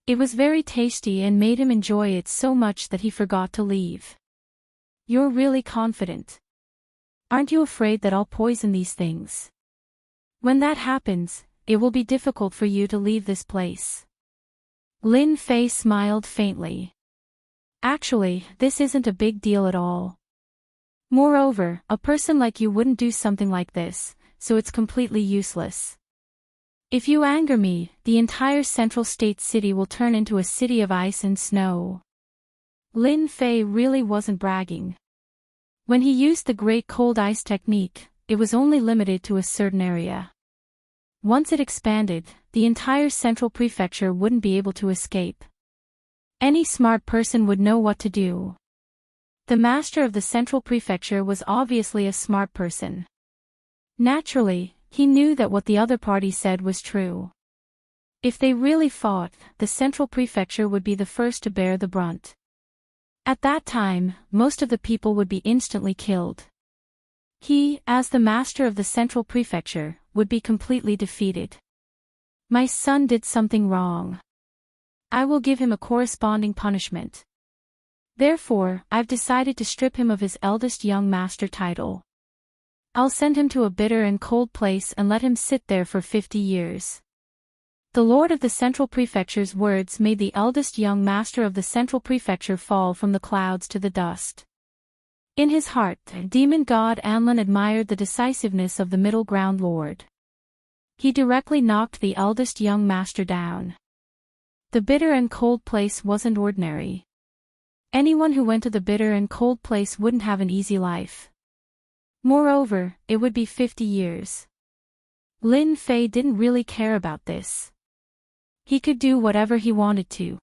It was very tasty and made him enjoy it so much that he forgot to leave. You're really confident. Aren't you afraid that I'll poison these things? When that happens, it will be difficult for you to leave this place. Lin Fei smiled faintly. Actually, this isn't a big deal at all. Moreover, a person like you wouldn't do something like this, so it's completely useless. If you anger me, the entire Central State City will turn into a city of ice and snow. Lin Fei really wasn't bragging. When he used the Great Cold Ice technique, it was only limited to a certain area. Once it expanded, the entire Central Prefecture wouldn't be able to escape. Any smart person would know what to do. The master of the Central Prefecture was obviously a smart person. Naturally, he knew that what the other party said was true. If they really fought, the Central Prefecture would be the first to bear the brunt. At that time, most of the people would be instantly killed. He, as the master of the central prefecture, would be completely defeated. My son did something wrong. I will give him a corresponding punishment. Therefore, I've decided to strip him of his eldest young master title. I'll send him to a bitter and cold place and let him sit there for 50 years. The lord of the central prefecture's words made the eldest young master of the central prefecture fall from the clouds to the dust. In his heart, demon god Anlin admired the decisiveness of the middle ground lord. He directly knocked the eldest young master down. The bitter and cold place wasn't ordinary. Anyone who went to the bitter and cold place wouldn't have an easy life. Moreover, it would be 50 years. Lin Fei didn't really care about this. He could do whatever he wanted to.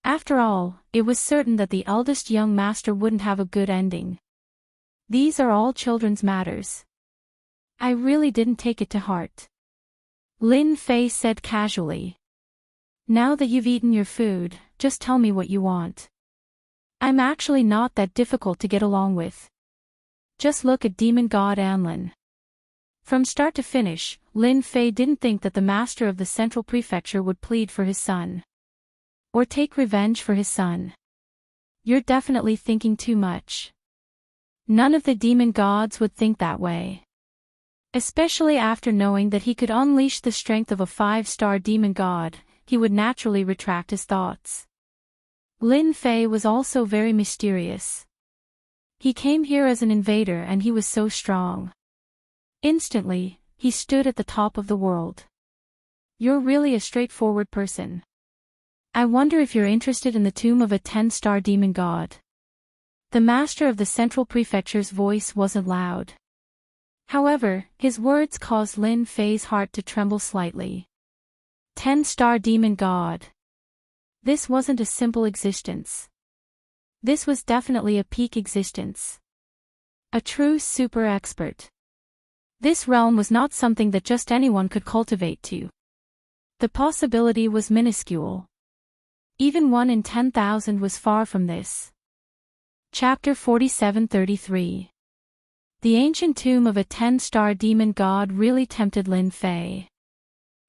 After all, it was certain that the eldest young master wouldn't have a good ending. These are all children's matters. I really didn't take it to heart. Lin Fei said casually. Now that you've eaten your food, just tell me what you want. I'm actually not that difficult to get along with. Just look at demon god Anlin. From start to finish, Lin Fei didn't think that the master of the central prefecture would plead for his son. Or take revenge for his son. You're definitely thinking too much. None of the demon gods would think that way. Especially after knowing that he could unleash the strength of a 5-star demon god, he would naturally retract his thoughts. Lin Fei was also very mysterious. He came here as an invader and he was so strong. Instantly, he stood at the top of the world. You're really a straightforward person. I wonder if you're interested in the tomb of a 10-star demon god. The master of the central prefecture's voice wasn't loud. However, his words caused Lin Fei's heart to tremble slightly. 10-star demon god. This wasn't a simple existence. This was definitely a peak existence. A true super expert. This realm was not something that just anyone could cultivate to. The possibility was minuscule. Even 1 in 10,000 was far from this. Chapter 47-33. The ancient tomb of a 10-star demon god really tempted Lin Fei.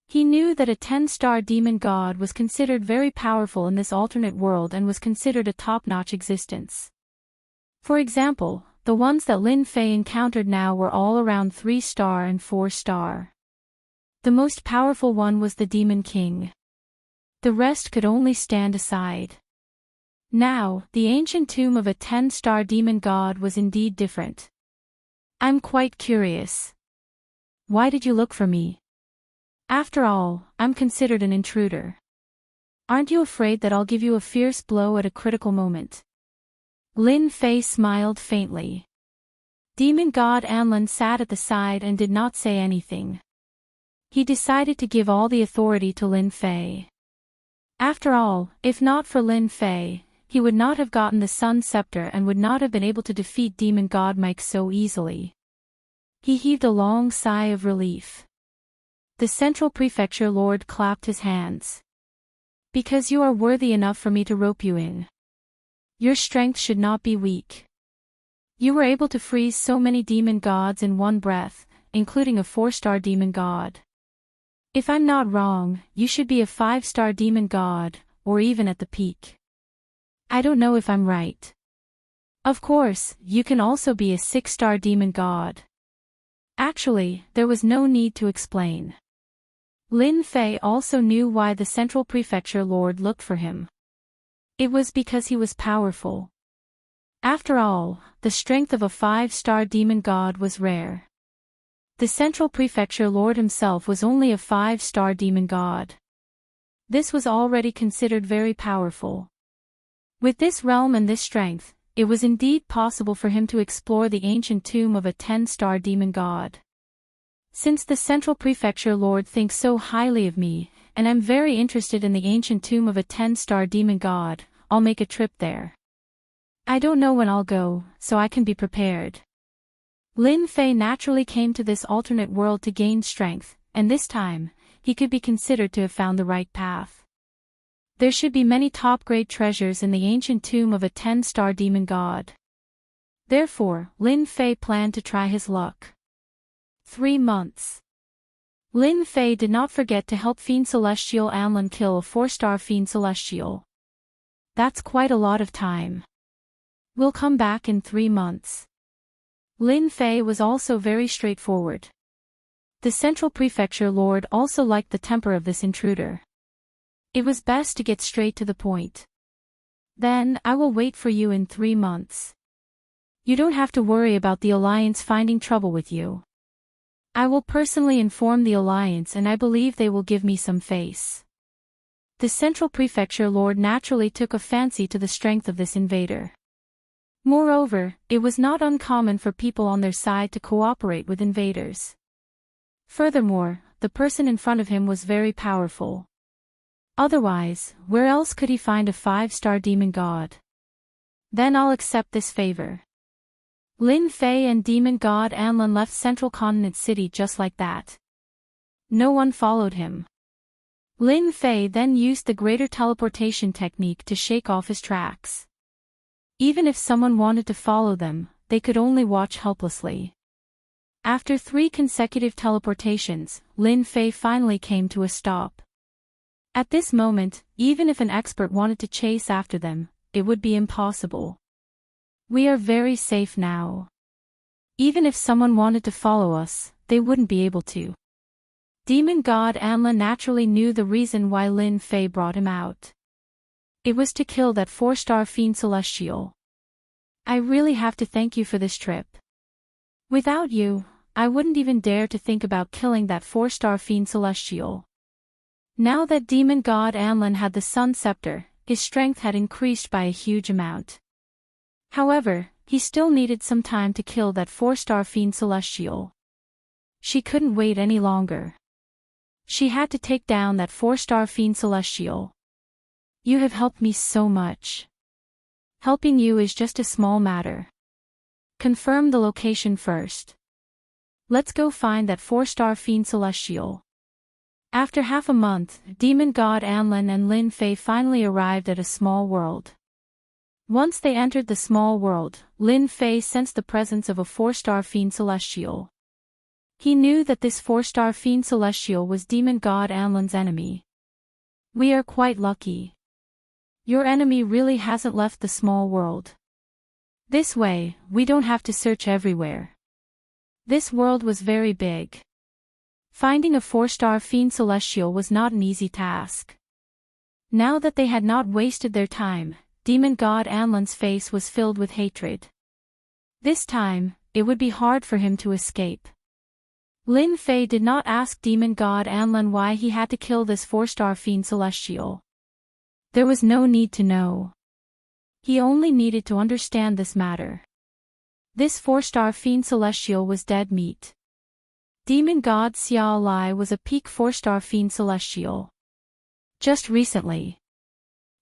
He knew that a 10-star demon god was considered very powerful in this alternate world and was considered a top-notch existence. For example, the ones that Lin Fei encountered now were all around 3-star and 4-star. The most powerful one was the Demon King. The rest could only stand aside. Now, the ancient tomb of a 10-star demon god was indeed different. I'm quite curious. Why did you look for me? After all, I'm considered an intruder. Aren't you afraid that I'll give you a fierce blow at a critical moment? Lin Fei smiled faintly. Demon god Anlin sat at the side and did not say anything. He decided to give all the authority to Lin Fei. After all, if not for Lin Fei, he would not have gotten the Sun Scepter and would not have been able to defeat Demon God Mike so easily. He heaved a long sigh of relief. The Central Prefecture Lord clapped his hands. Because you are worthy enough for me to rope you in. Your strength should not be weak. You were able to freeze so many demon gods in one breath, including a 4-star demon god. If I'm not wrong, you should be a 5-star demon god, or even at the peak. I don't know if I'm right. Of course, you can also be a 6-star demon god. Actually, there was no need to explain. Lin Fei also knew why the Central Prefecture Lord looked for him. It was because he was powerful. After all, the strength of a 5-star demon god was rare. The Central Prefecture Lord himself was only a 5-star demon god. This was already considered very powerful. With this realm and this strength, it was indeed possible for him to explore the ancient tomb of a 10-star demon god. Since the Central Prefecture Lord thinks so highly of me, and I'm very interested in the ancient tomb of a 10-star demon god, I'll make a trip there. I don't know when I'll go, so I can be prepared. Lin Fei naturally came to this alternate world to gain strength, and this time, he could be considered to have found the right path. There should be many top-grade treasures in the ancient tomb of a 10-star demon god. Therefore, Lin Fei planned to try his luck. 3 months. Lin Fei did not forget to help Fiend Celestial Anlin kill a 4-star Fiend Celestial. That's quite a lot of time. We'll come back in 3 months. Lin Fei was also very straightforward. The Central Prefecture Lord also liked the temper of this intruder. It was best to get straight to the point. Then, I will wait for you in 3 months. You don't have to worry about the Alliance finding trouble with you. I will personally inform the Alliance and I believe they will give me some face. The Central Prefecture Lord naturally took a fancy to the strength of this invader. Moreover, it was not uncommon for people on their side to cooperate with invaders. Furthermore, the person in front of him was very powerful. Otherwise, where else could he find a 5-star demon god? Then I'll accept this favor. Lin Fei and demon god Anlin left Central Continent City just like that. No one followed him. Lin Fei then used the greater teleportation technique to shake off his tracks. Even if someone wanted to follow them, they could only watch helplessly. After 3 consecutive teleportations, Lin Fei finally came to a stop. At this moment, even if an expert wanted to chase after them, it would be impossible. We are very safe now. Even if someone wanted to follow us, they wouldn't be able to. Demon god Anlin naturally knew the reason why Lin Fei brought him out. It was to kill that 4-star Fiend Celestial. I really have to thank you for this trip. Without you, I wouldn't even dare to think about killing that 4-star Fiend Celestial. Now that demon god Anlin had the Sun Scepter, his strength had increased by a huge amount. However, he still needed some time to kill that 4-star Fiend Celestial. She couldn't wait any longer. She had to take down that 4-star Fiend Celestial. You have helped me so much. Helping you is just a small matter. Confirm the location first. Let's go find that 4-star Fiend Celestial. After half a month, demon god Anlin and Lin Fei finally arrived at a small world. Once they entered the small world, Lin Fei sensed the presence of a 4-star Fiend Celestial. He knew that this 4-star Fiend Celestial was demon god Anlin's enemy. We are quite lucky. Your enemy really hasn't left the small world. This way, we don't have to search everywhere. This world was very big. Finding a 4-star Fiend Celestial was not an easy task. Now that they had not wasted their time, demon god Anlin's face was filled with hatred. This time, it would be hard for him to escape. Lin Fei did not ask demon god Anlin why he had to kill this 4-star Fiend Celestial. There was no need to know. He only needed to understand this matter. This 4-star Fiend Celestial was dead meat. Demon god Xiao Lai was a peak 4-star Fiend Celestial. Just recently,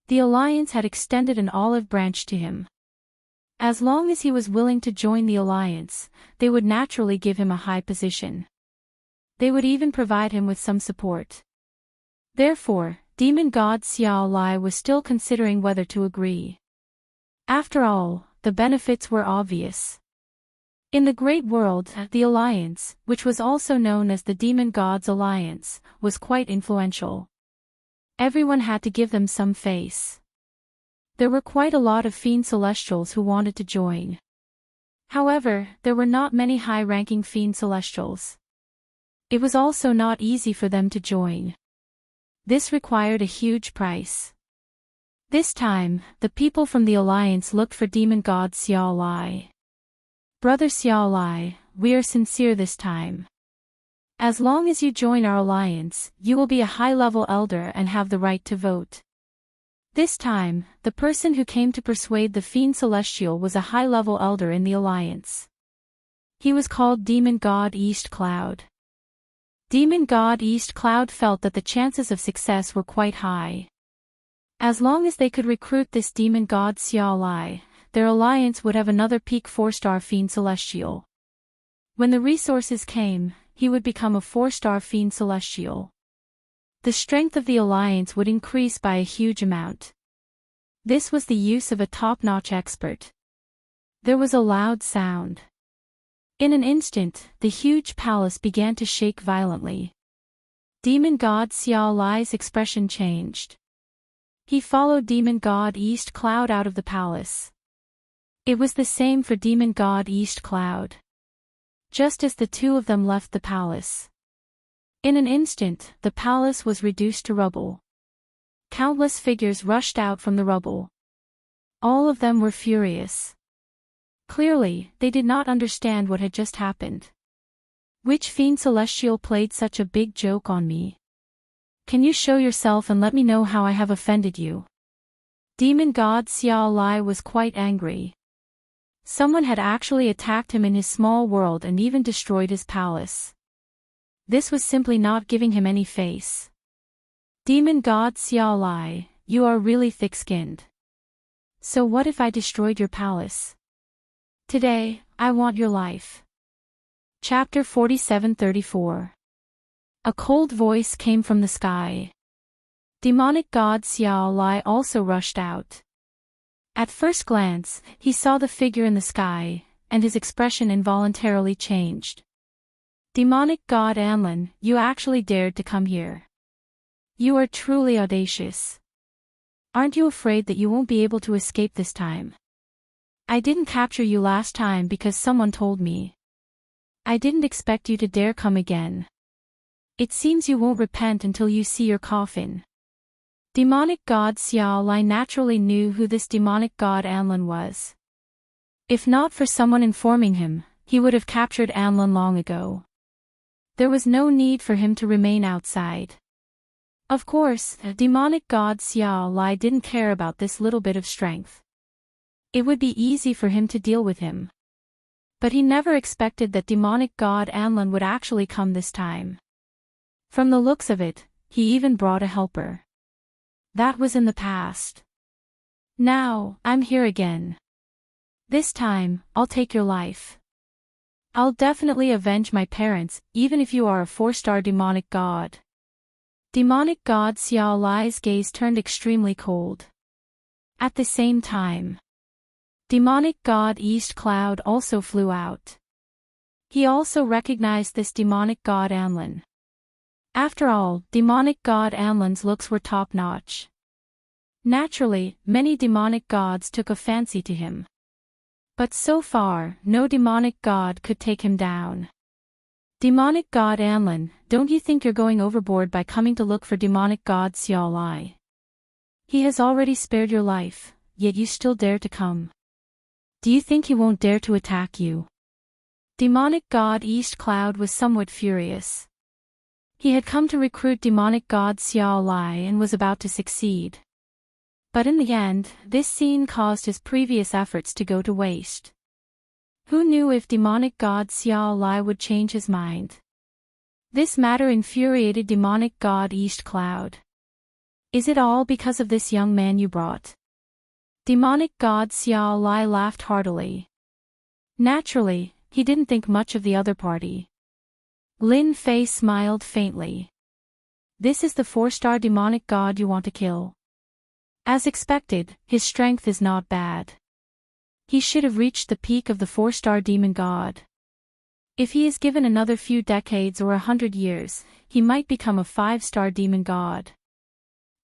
the Alliance had extended an olive branch to him. As long as he was willing to join the Alliance, they would naturally give him a high position. They would even provide him with some support. Therefore, demon god Xiao Lai was still considering whether to agree. After all, the benefits were obvious. In the Great World, the Alliance, which was also known as the Demon Gods Alliance, was quite influential. Everyone had to give them some face. There were quite a lot of Fiend Celestials who wanted to join. However, there were not many high-ranking Fiend Celestials. It was also not easy for them to join. This required a huge price. This time, the people from the Alliance looked for demon god Xiao Lai. Brother Xiao Lai, we are sincere this time. As long as you join our alliance, you will be a high-level elder and have the right to vote. This time, the person who came to persuade the Fiend Celestial was a high-level elder in the alliance. He was called Demon God East Cloud. Demon God East Cloud felt that the chances of success were quite high. As long as they could recruit this demon god Xiao Lai, their alliance would have another peak 4-star Fiend Celestial. When the resources came, he would become a 4-star Fiend Celestial. the strength of the alliance would increase by a huge amount. This was the use of a top-notch expert. There was a loud sound. In an instant, the huge palace began to shake violently. Demon God Xiao Lai's expression changed. He followed Demon God East Cloud out of the palace. It was the same for Demon God East Cloud. Just as the two of them left the palace. In an instant, the palace was reduced to rubble. Countless figures rushed out from the rubble. All of them were furious. Clearly, they did not understand what had just happened. Which fiend celestial played such a big joke on me? Can you show yourself and let me know how I have offended you? Demon God Xiao Lai was quite angry. Someone had actually attacked him in his small world and even destroyed his palace. This was simply not giving him any face. Demon God Xiao Lai, you are really thick-skinned. So what if I destroyed your palace? Today, I want your life. Chapter 47-34. A cold voice came from the sky. Demonic God Xiao Lai also rushed out. At first glance, he saw the figure in the sky, and his expression involuntarily changed. Demonic God Anlin, you actually dared to come here. You are truly audacious. Aren't you afraid that you won't be able to escape this time? I didn't capture you last time because someone told me. I didn't expect you to dare come again. It seems you won't repent until you see your coffin. Demonic God Xiao Lai naturally knew who this demonic god Anlin was. If not for someone informing him, he would have captured Anlin long ago. There was no need for him to remain outside. Of course, demonic god Xiao Lai didn't care about this little bit of strength. It would be easy for him to deal with him. But he never expected that demonic god Anlin would actually come this time. From the looks of it, he even brought a helper. That was in the past. Now, I'm here again. This time, I'll take your life. I'll definitely avenge my parents, even if you are a 4-star demonic god. Demonic god Xiao Lai's gaze turned extremely cold. At the same time, demonic god East Cloud also flew out. He also recognized this demonic god Anlin. After all, demonic god Anlin's looks were top-notch. Naturally, many demonic gods took a fancy to him. But so far, no demonic god could take him down. Demonic god Anlin, don't you think you're going overboard by coming to look for demonic god Xiao Lai? He has already spared your life, yet you still dare to come. Do you think he won't dare to attack you? Demonic god East Cloud was somewhat furious. He had come to recruit demonic god Xiao Lai and was about to succeed. But in the end, this scene caused his previous efforts to go to waste. Who knew if demonic god Xiao Lai would change his mind? This matter infuriated demonic god East Cloud. Is it all because of this young man you brought? Demonic god Xiao Lai laughed heartily. Naturally, he didn't think much of the other party. Lin Fei smiled faintly. This is the 4-star demonic god you want to kill. As expected, his strength is not bad. He should have reached the peak of the 4-star demon god. If he is given another few decades or 100 years, he might become a 5-star demon god.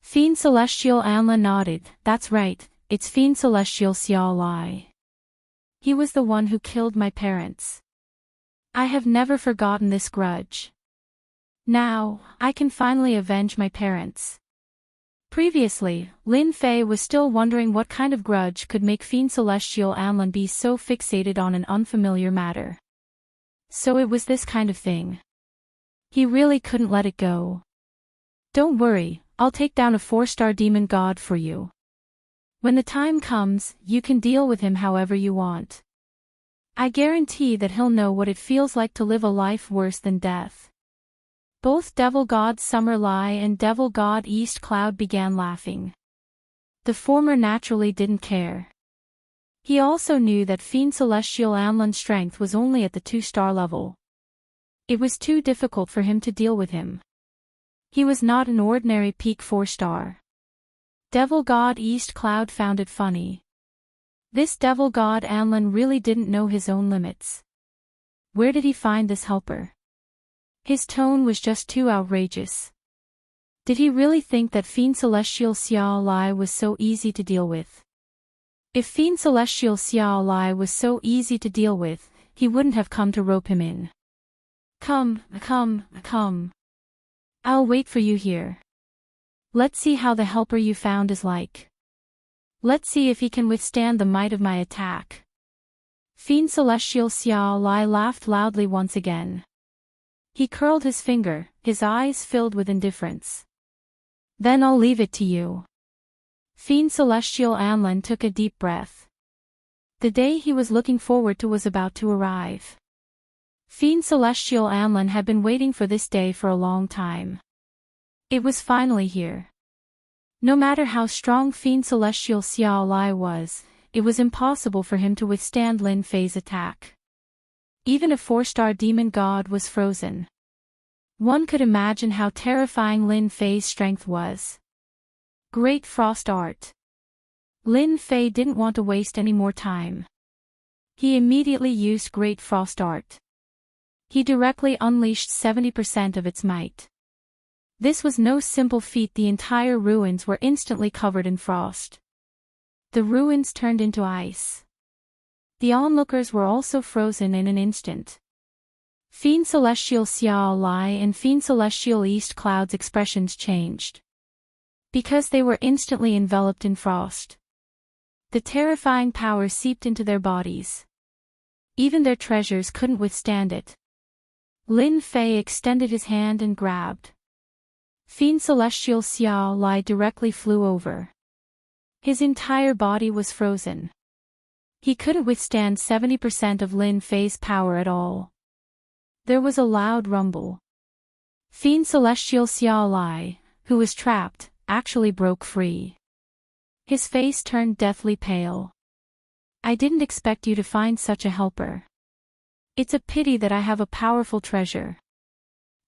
Fiend Celestial Anla nodded. That's right, it's Fiend Celestial Xiao Lai. He was the one who killed my parents. I have never forgotten this grudge. Now, I can finally avenge my parents. Previously, Lin Fei was still wondering what kind of grudge could make Fiend Celestial Anlin be so fixated on an unfamiliar matter. So it was this kind of thing. He really couldn't let it go. Don't worry, I'll take down a 4-star demon god for you. When the time comes, you can deal with him however you want. I guarantee that he'll know what it feels like to live a life worse than death. Both Devil God Summer Lai and Devil God East Cloud began laughing. The former naturally didn't care. He also knew that Fiend Celestial Anlin's strength was only at the 2-star level. It was too difficult for him to deal with him. He was not an ordinary peak 4-star. Devil God East Cloud found it funny. This devil god Anlin really didn't know his own limits. Where did he find this helper? His tone was just too outrageous. Did he really think that Fiend Celestial Xiao Lai was so easy to deal with? If Fiend Celestial Xiao Lai was so easy to deal with, he wouldn't have come to rope him in. Come. I'll wait for you here. Let's see how the helper you found is like. Let's see if he can withstand the might of my attack. Fiend Celestial Xiao Lai laughed loudly once again. He curled his finger, his eyes filled with indifference. Then I'll leave it to you. Fiend Celestial Anlin took a deep breath. The day he was looking forward to was about to arrive. Fiend Celestial Anlin had been waiting for this day for a long time. It was finally here. No matter how strong Fiend Celestial Xiao Lai was, it was impossible for him to withstand Lin Fei's attack. Even a 4-star demon god was frozen. One could imagine how terrifying Lin Fei's strength was. Great Frost Art. Lin Fei didn't want to waste any more time. He immediately used Great Frost Art. He directly unleashed 70% of its might. This was no simple feat. The entire ruins were instantly covered in frost. The ruins turned into ice. The onlookers were also frozen in an instant. Fiend Celestial Xiao Lai and Fiend Celestial East Cloud's expressions changed. Because they were instantly enveloped in frost. The terrifying power seeped into their bodies. Even their treasures couldn't withstand it. Lin Fei extended his hand and grabbed. Fiend Celestial Xiao Lai directly flew over. His entire body was frozen. He couldn't withstand 70% of Lin Fei's power at all. There was a loud rumble. Fiend Celestial Xiao Lai, who was trapped, actually broke free. His face turned deathly pale. I didn't expect you to find such a helper. It's a pity that I have a powerful treasure.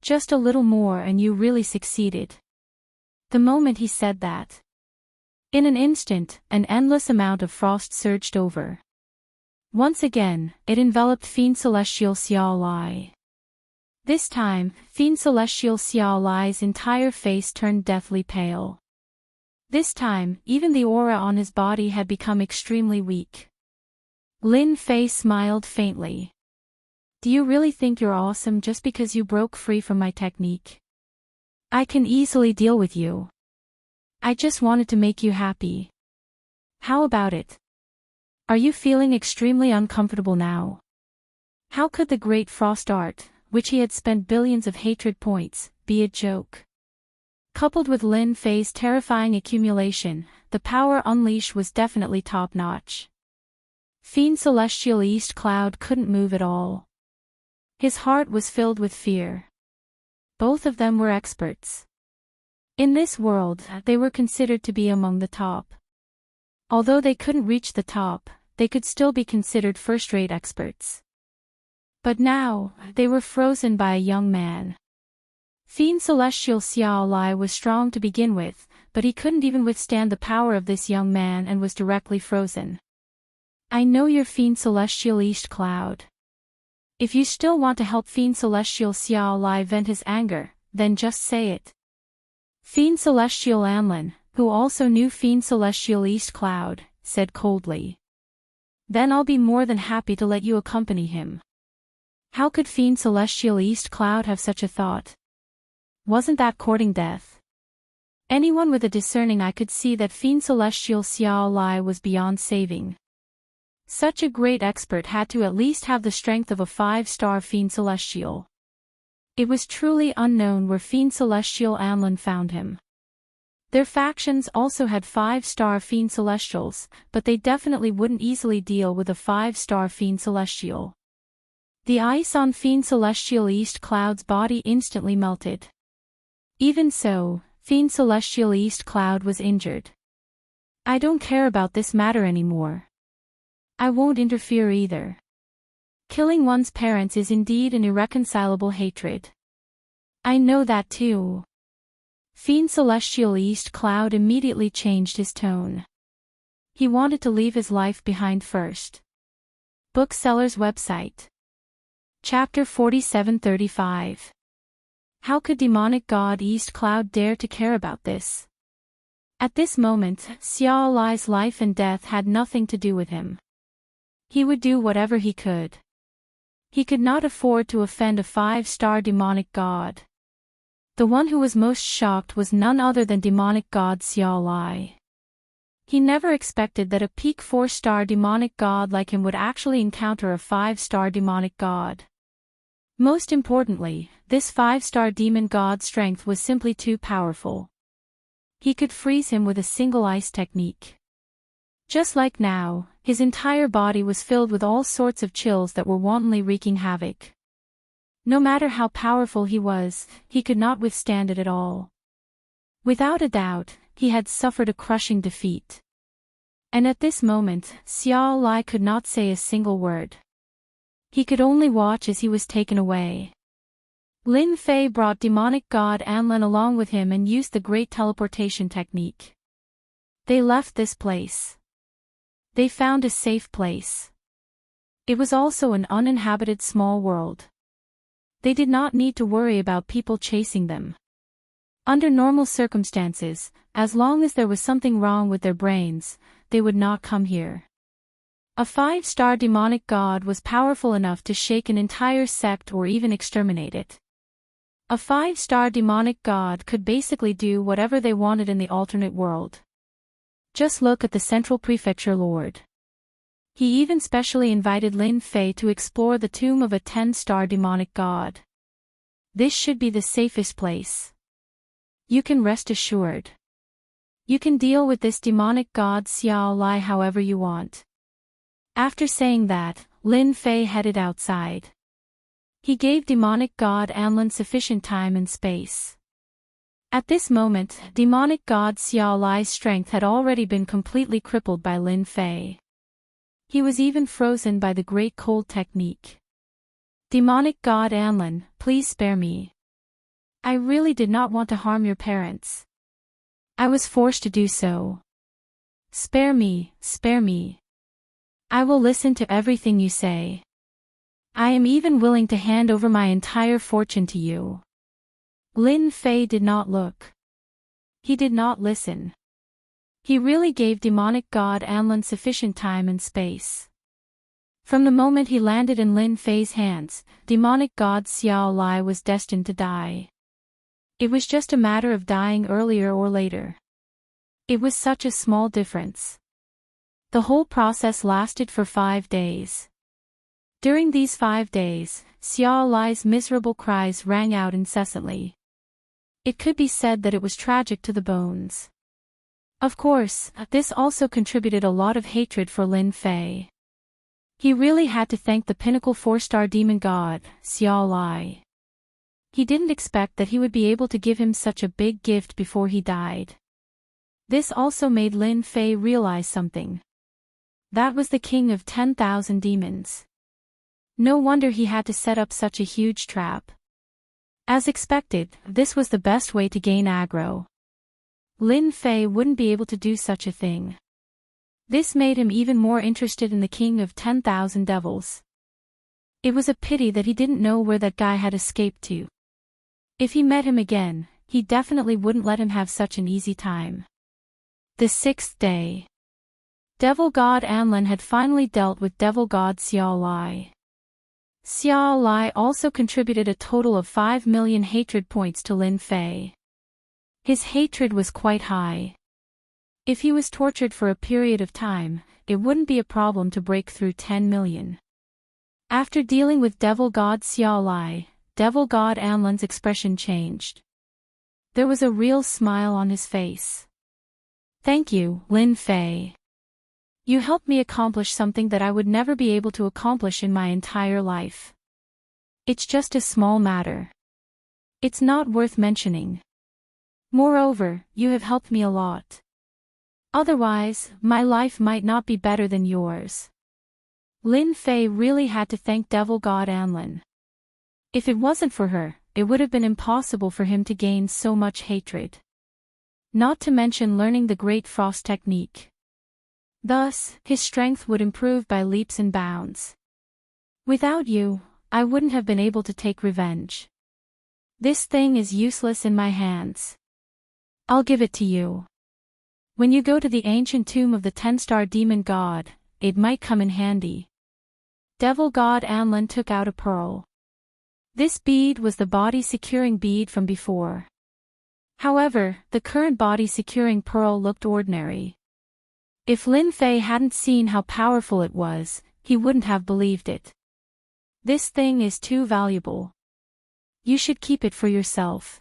Just a little more and you really succeeded. The moment he said that, in an instant, an endless amount of frost surged over. Once again, it enveloped Fiend Celestial Xiao Lai. This time, Fiend Celestial Xiao Lai's entire face turned deathly pale. This time, even the aura on his body had become extremely weak. Lin Fei smiled faintly. Do you really think you're awesome just because you broke free from my technique? I can easily deal with you. I just wanted to make you happy. How about it? Are you feeling extremely uncomfortable now? How could the Great Frost Art, which he had spent billions of hatred points, be a joke? Coupled with Lin Fei's terrifying accumulation, the power unleashed was definitely top-notch. Fiend Celestial East Cloud couldn't move at all. His heart was filled with fear. Both of them were experts. In this world, they were considered to be among the top. Although they couldn't reach the top, they could still be considered first-rate experts. But now, they were frozen by a young man. Fiend Celestial Xiao Lai was strong to begin with, but he couldn't even withstand the power of this young man and was directly frozen. I know you're Fiend Celestial East Cloud. If you still want to help Fiend Celestial Xiao Lai vent his anger, then just say it. Fiend Celestial Anlin, who also knew Fiend Celestial East Cloud, said coldly. Then I'll be more than happy to let you accompany him. How could Fiend Celestial East Cloud have such a thought? Wasn't that courting death? Anyone with a discerning eye could see that Fiend Celestial Xiao Lai was beyond saving. Such a great expert had to at least have the strength of a 5-star Fiend Celestial. It was truly unknown where Fiend Celestial Anlin found him. Their factions also had 5-star Fiend Celestials, but they definitely wouldn't easily deal with a 5-star Fiend Celestial. The ice on Fiend Celestial East Cloud's body instantly melted. Even so, Fiend Celestial East Cloud was injured. I don't care about this matter anymore. I won't interfere either. Killing one's parents is indeed an irreconcilable hatred. I know that too. Fiend Celestial East Cloud immediately changed his tone. He wanted to leave his life behind first. Bookseller's website. Chapter 4735. How could demonic god East Cloud dare to care about this? At this moment, Xiao Lai's life and death had nothing to do with him. He would do whatever he could. He could not afford to offend a 5-star demonic god. The one who was most shocked was none other than demonic god Xiao Lai. He never expected that a peak 4-star demonic god like him would actually encounter a 5-star demonic god. Most importantly, this 5-star demon god's strength was simply too powerful. He could freeze him with a single ice technique. Just like now, his entire body was filled with all sorts of chills that were wantonly wreaking havoc. No matter how powerful he was, he could not withstand it at all. Without a doubt, he had suffered a crushing defeat. And at this moment, Xiao Lai could not say a single word. He could only watch as he was taken away. Lin Fei brought demonic god Anlin along with him and used the great teleportation technique. They left this place. They found a safe place. It was also an uninhabited small world. They did not need to worry about people chasing them. Under normal circumstances, as long as there was something wrong with their brains, they would not come here. A 5-star demonic god was powerful enough to shake an entire sect or even exterminate it. A 5-star demonic god could basically do whatever they wanted in the alternate world. Just look at the Central Prefecture Lord. He even specially invited Lin Fei to explore the tomb of a 10-star demonic god. This should be the safest place. You can rest assured. You can deal with this demonic god Xiao Lai however you want. After saying that, Lin Fei headed outside. He gave demonic god Anlin sufficient time and space. At this moment, demonic god Xiao Lai's strength had already been completely crippled by Lin Fei. He was even frozen by the great cold technique. Demonic god Anlin, please spare me. I really did not want to harm your parents. I was forced to do so. Spare me, spare me. I will listen to everything you say. I am even willing to hand over my entire fortune to you. Lin Fei did not look. He did not listen. He really gave demonic god Anlin sufficient time and space. From the moment he landed in Lin Fei's hands, demonic god Xiao Lai was destined to die. It was just a matter of dying earlier or later. It was such a small difference. The whole process lasted for 5 days. During these 5 days, Xiao Lai's miserable cries rang out incessantly. It could be said that it was tragic to the bones. Of course, this also contributed a lot of hatred for Lin Fei. He really had to thank the pinnacle 4-star demon god, Xiao Lai. He didn't expect that he would be able to give him such a big gift before he died. This also made Lin Fei realize something. That was the king of 10,000 demons. No wonder he had to set up such a huge trap. As expected, this was the best way to gain aggro. Lin Fei wouldn't be able to do such a thing. This made him even more interested in the king of 10,000 devils. It was a pity that he didn't know where that guy had escaped to. If he met him again, he definitely wouldn't let him have such an easy time. The 6th day. Devil god Anlin had finally dealt with devil god Xiao Lai. Xiao Lai also contributed a total of 5 million hatred points to Lin Fei. His hatred was quite high. If he was tortured for a period of time, it wouldn't be a problem to break through 10 million. After dealing with devil god Xiao Lai, devil god Anlin's expression changed. There was a real smile on his face. Thank you, Lin Fei. You helped me accomplish something that I would never be able to accomplish in my entire life. It's just a small matter. It's not worth mentioning. Moreover, you have helped me a lot. Otherwise, my life might not be better than yours. Lin Fei really had to thank devil god Anlin. If it wasn't for her, it would have been impossible for him to gain so much hatred. Not to mention learning the Great Frost technique. Thus, his strength would improve by leaps and bounds. Without you, I wouldn't have been able to take revenge. This thing is useless in my hands. I'll give it to you. When you go to the ancient tomb of the 10-star demon god, it might come in handy. Devil god Anlin took out a pearl. This bead was the body-securing bead from before. However, the current body-securing pearl looked ordinary. If Lin Fei hadn't seen how powerful it was, he wouldn't have believed it. This thing is too valuable. You should keep it for yourself.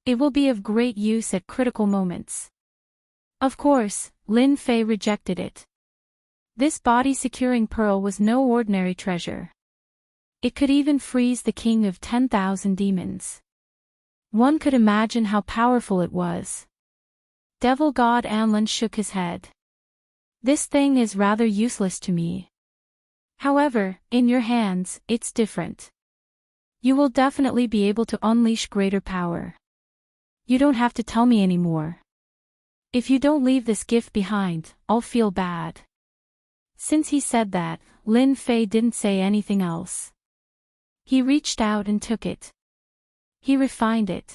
It will be of great use at critical moments. Of course, Lin Fei rejected it. This body-securing pearl was no ordinary treasure. It could even freeze the king of 10,000 demons. One could imagine how powerful it was. Devil god Anlin shook his head. This thing is rather useless to me. However, in your hands, it's different. You will definitely be able to unleash greater power. You don't have to tell me anymore. If you don't leave this gift behind, I'll feel bad. Since he said that, Lin Fei didn't say anything else. He reached out and took it. He refined it.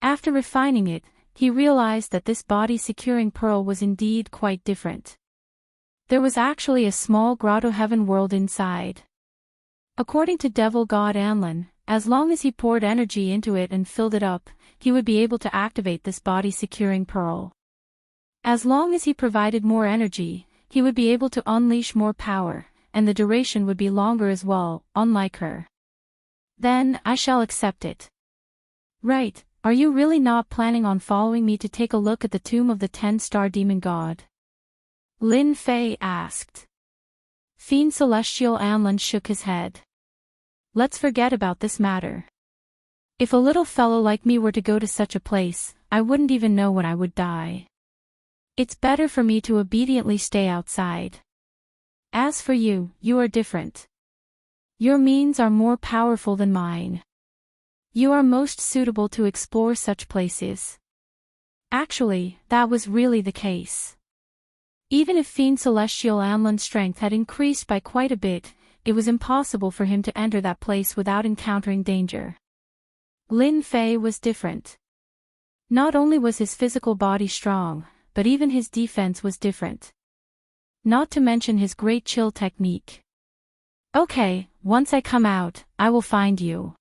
After refining it, he realized that this body-securing pearl was indeed quite different. There was actually a small grotto heaven world inside. According to Devil God Anlin, as long as he poured energy into it and filled it up, he would be able to activate this body-securing pearl. As long as he provided more energy, he would be able to unleash more power, and the duration would be longer as well, unlike her. Then, I shall accept it. Right, are you really not planning on following me to take a look at the tomb of the 10-star demon god? Lin Fei asked. Fiend Celestial Anlin shook his head. Let's forget about this matter. If a little fellow like me were to go to such a place, I wouldn't even know when I would die. It's better for me to obediently stay outside. As for you, you are different. Your means are more powerful than mine. You are most suitable to explore such places. Actually, that was really the case. Even if Fiend Celestial Anlin's strength had increased by quite a bit, it was impossible for him to enter that place without encountering danger. Lin Fei was different. Not only was his physical body strong, but even his defense was different. Not to mention his great chill technique. Okay, once I come out, I will find you.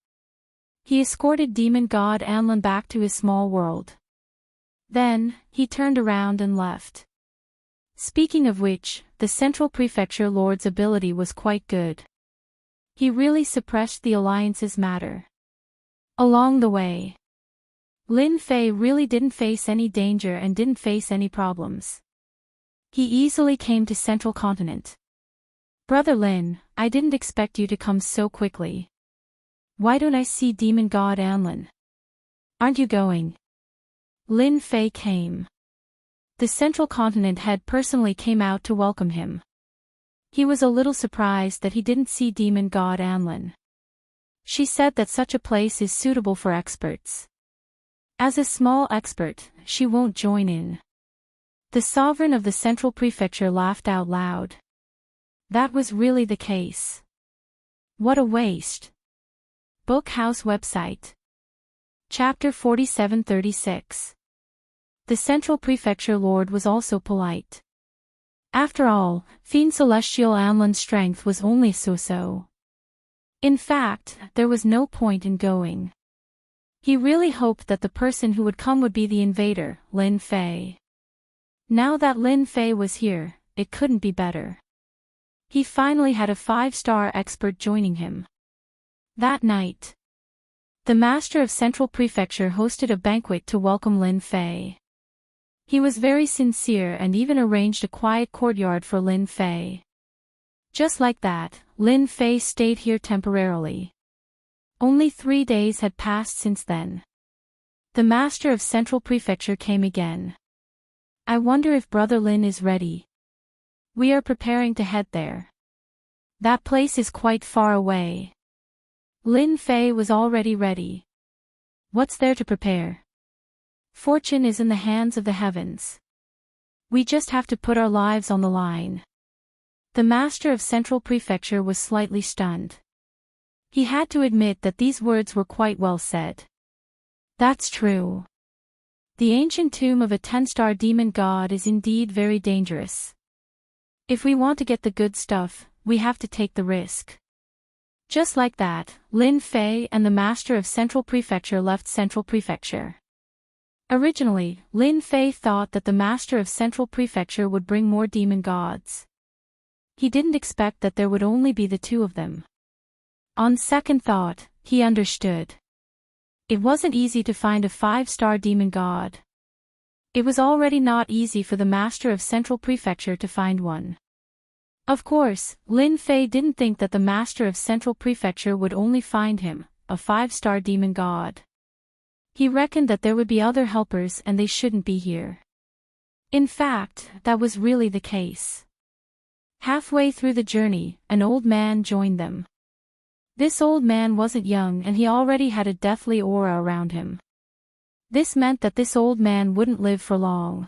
He escorted demon god Anlin back to his small world. Then, he turned around and left. Speaking of which, the Central Prefecture Lord's ability was quite good. He really suppressed the Alliance's matter. Along the way, Lin Fei really didn't face any danger and didn't face any problems. He easily came to Central Continent. Brother Lin, I didn't expect you to come so quickly. Why don't I see Demon God Anlin? Aren't you going? Lin Fei came. The Central Continent head personally came out to welcome him. He was a little surprised that he didn't see Demon God Anlin. She said that such a place is suitable for experts. As a small expert, she won't join in. The sovereign of the Central Prefecture laughed out loud. That was really the case. What a waste. Bookhouse website. Chapter 4736. The Central Prefecture Lord was also polite. After all, Fiend Celestial Anlin's strength was only so-so. In fact, there was no point in going. He really hoped that the person who would come would be the invader, Lin Fei. Now that Lin Fei was here, it couldn't be better. He finally had a 5-star expert joining him. That night, the Master of Central Prefecture hosted a banquet to welcome Lin Fei. He was very sincere and even arranged a quiet courtyard for Lin Fei. Just like that, Lin Fei stayed here temporarily. Only 3 days had passed since then. The Master of Central Prefecture came again. I wonder if Brother Lin is ready. We are preparing to head there. That place is quite far away. Lin Fei was already ready. What's there to prepare? Fortune is in the hands of the heavens. We just have to put our lives on the line. The master of Central Prefecture was slightly stunned. He had to admit that these words were quite well said. That's true. The ancient tomb of a 10-star demon god is indeed very dangerous. If we want to get the good stuff, we have to take the risk. Just like that, Lin Fei and the master of Central Prefecture left Central Prefecture. Originally, Lin Fei thought that the master of Central Prefecture would bring more demon gods. He didn't expect that there would only be the two of them. On second thought, he understood. It wasn't easy to find a 5-star demon god. It was already not easy for the master of Central Prefecture to find one. Of course, Lin Fei didn't think that the master of Central Prefecture would only find him, a 5-star demon god. He reckoned that there would be other helpers and they shouldn't be here. In fact, that was really the case. Halfway through the journey, an old man joined them. This old man wasn't young and he already had a deathly aura around him. This meant that this old man wouldn't live for long.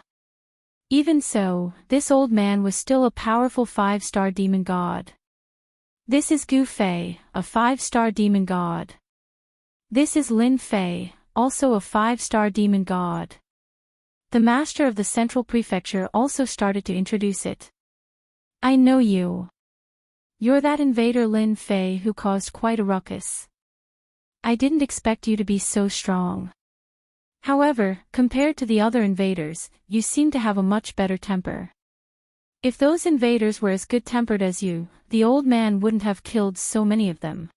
Even so, this old man was still a powerful 5-star demon god. This is Gu Fei, a 5-star demon god. This is Lin Fei, also a 5-star demon god. The master of the Central Prefecture also started to introduce it. I know you. You're that invader Lin Fei who caused quite a ruckus. I didn't expect you to be so strong. However, compared to the other invaders, you seem to have a much better temper. If those invaders were as good-tempered as you, the old man wouldn't have killed so many of them.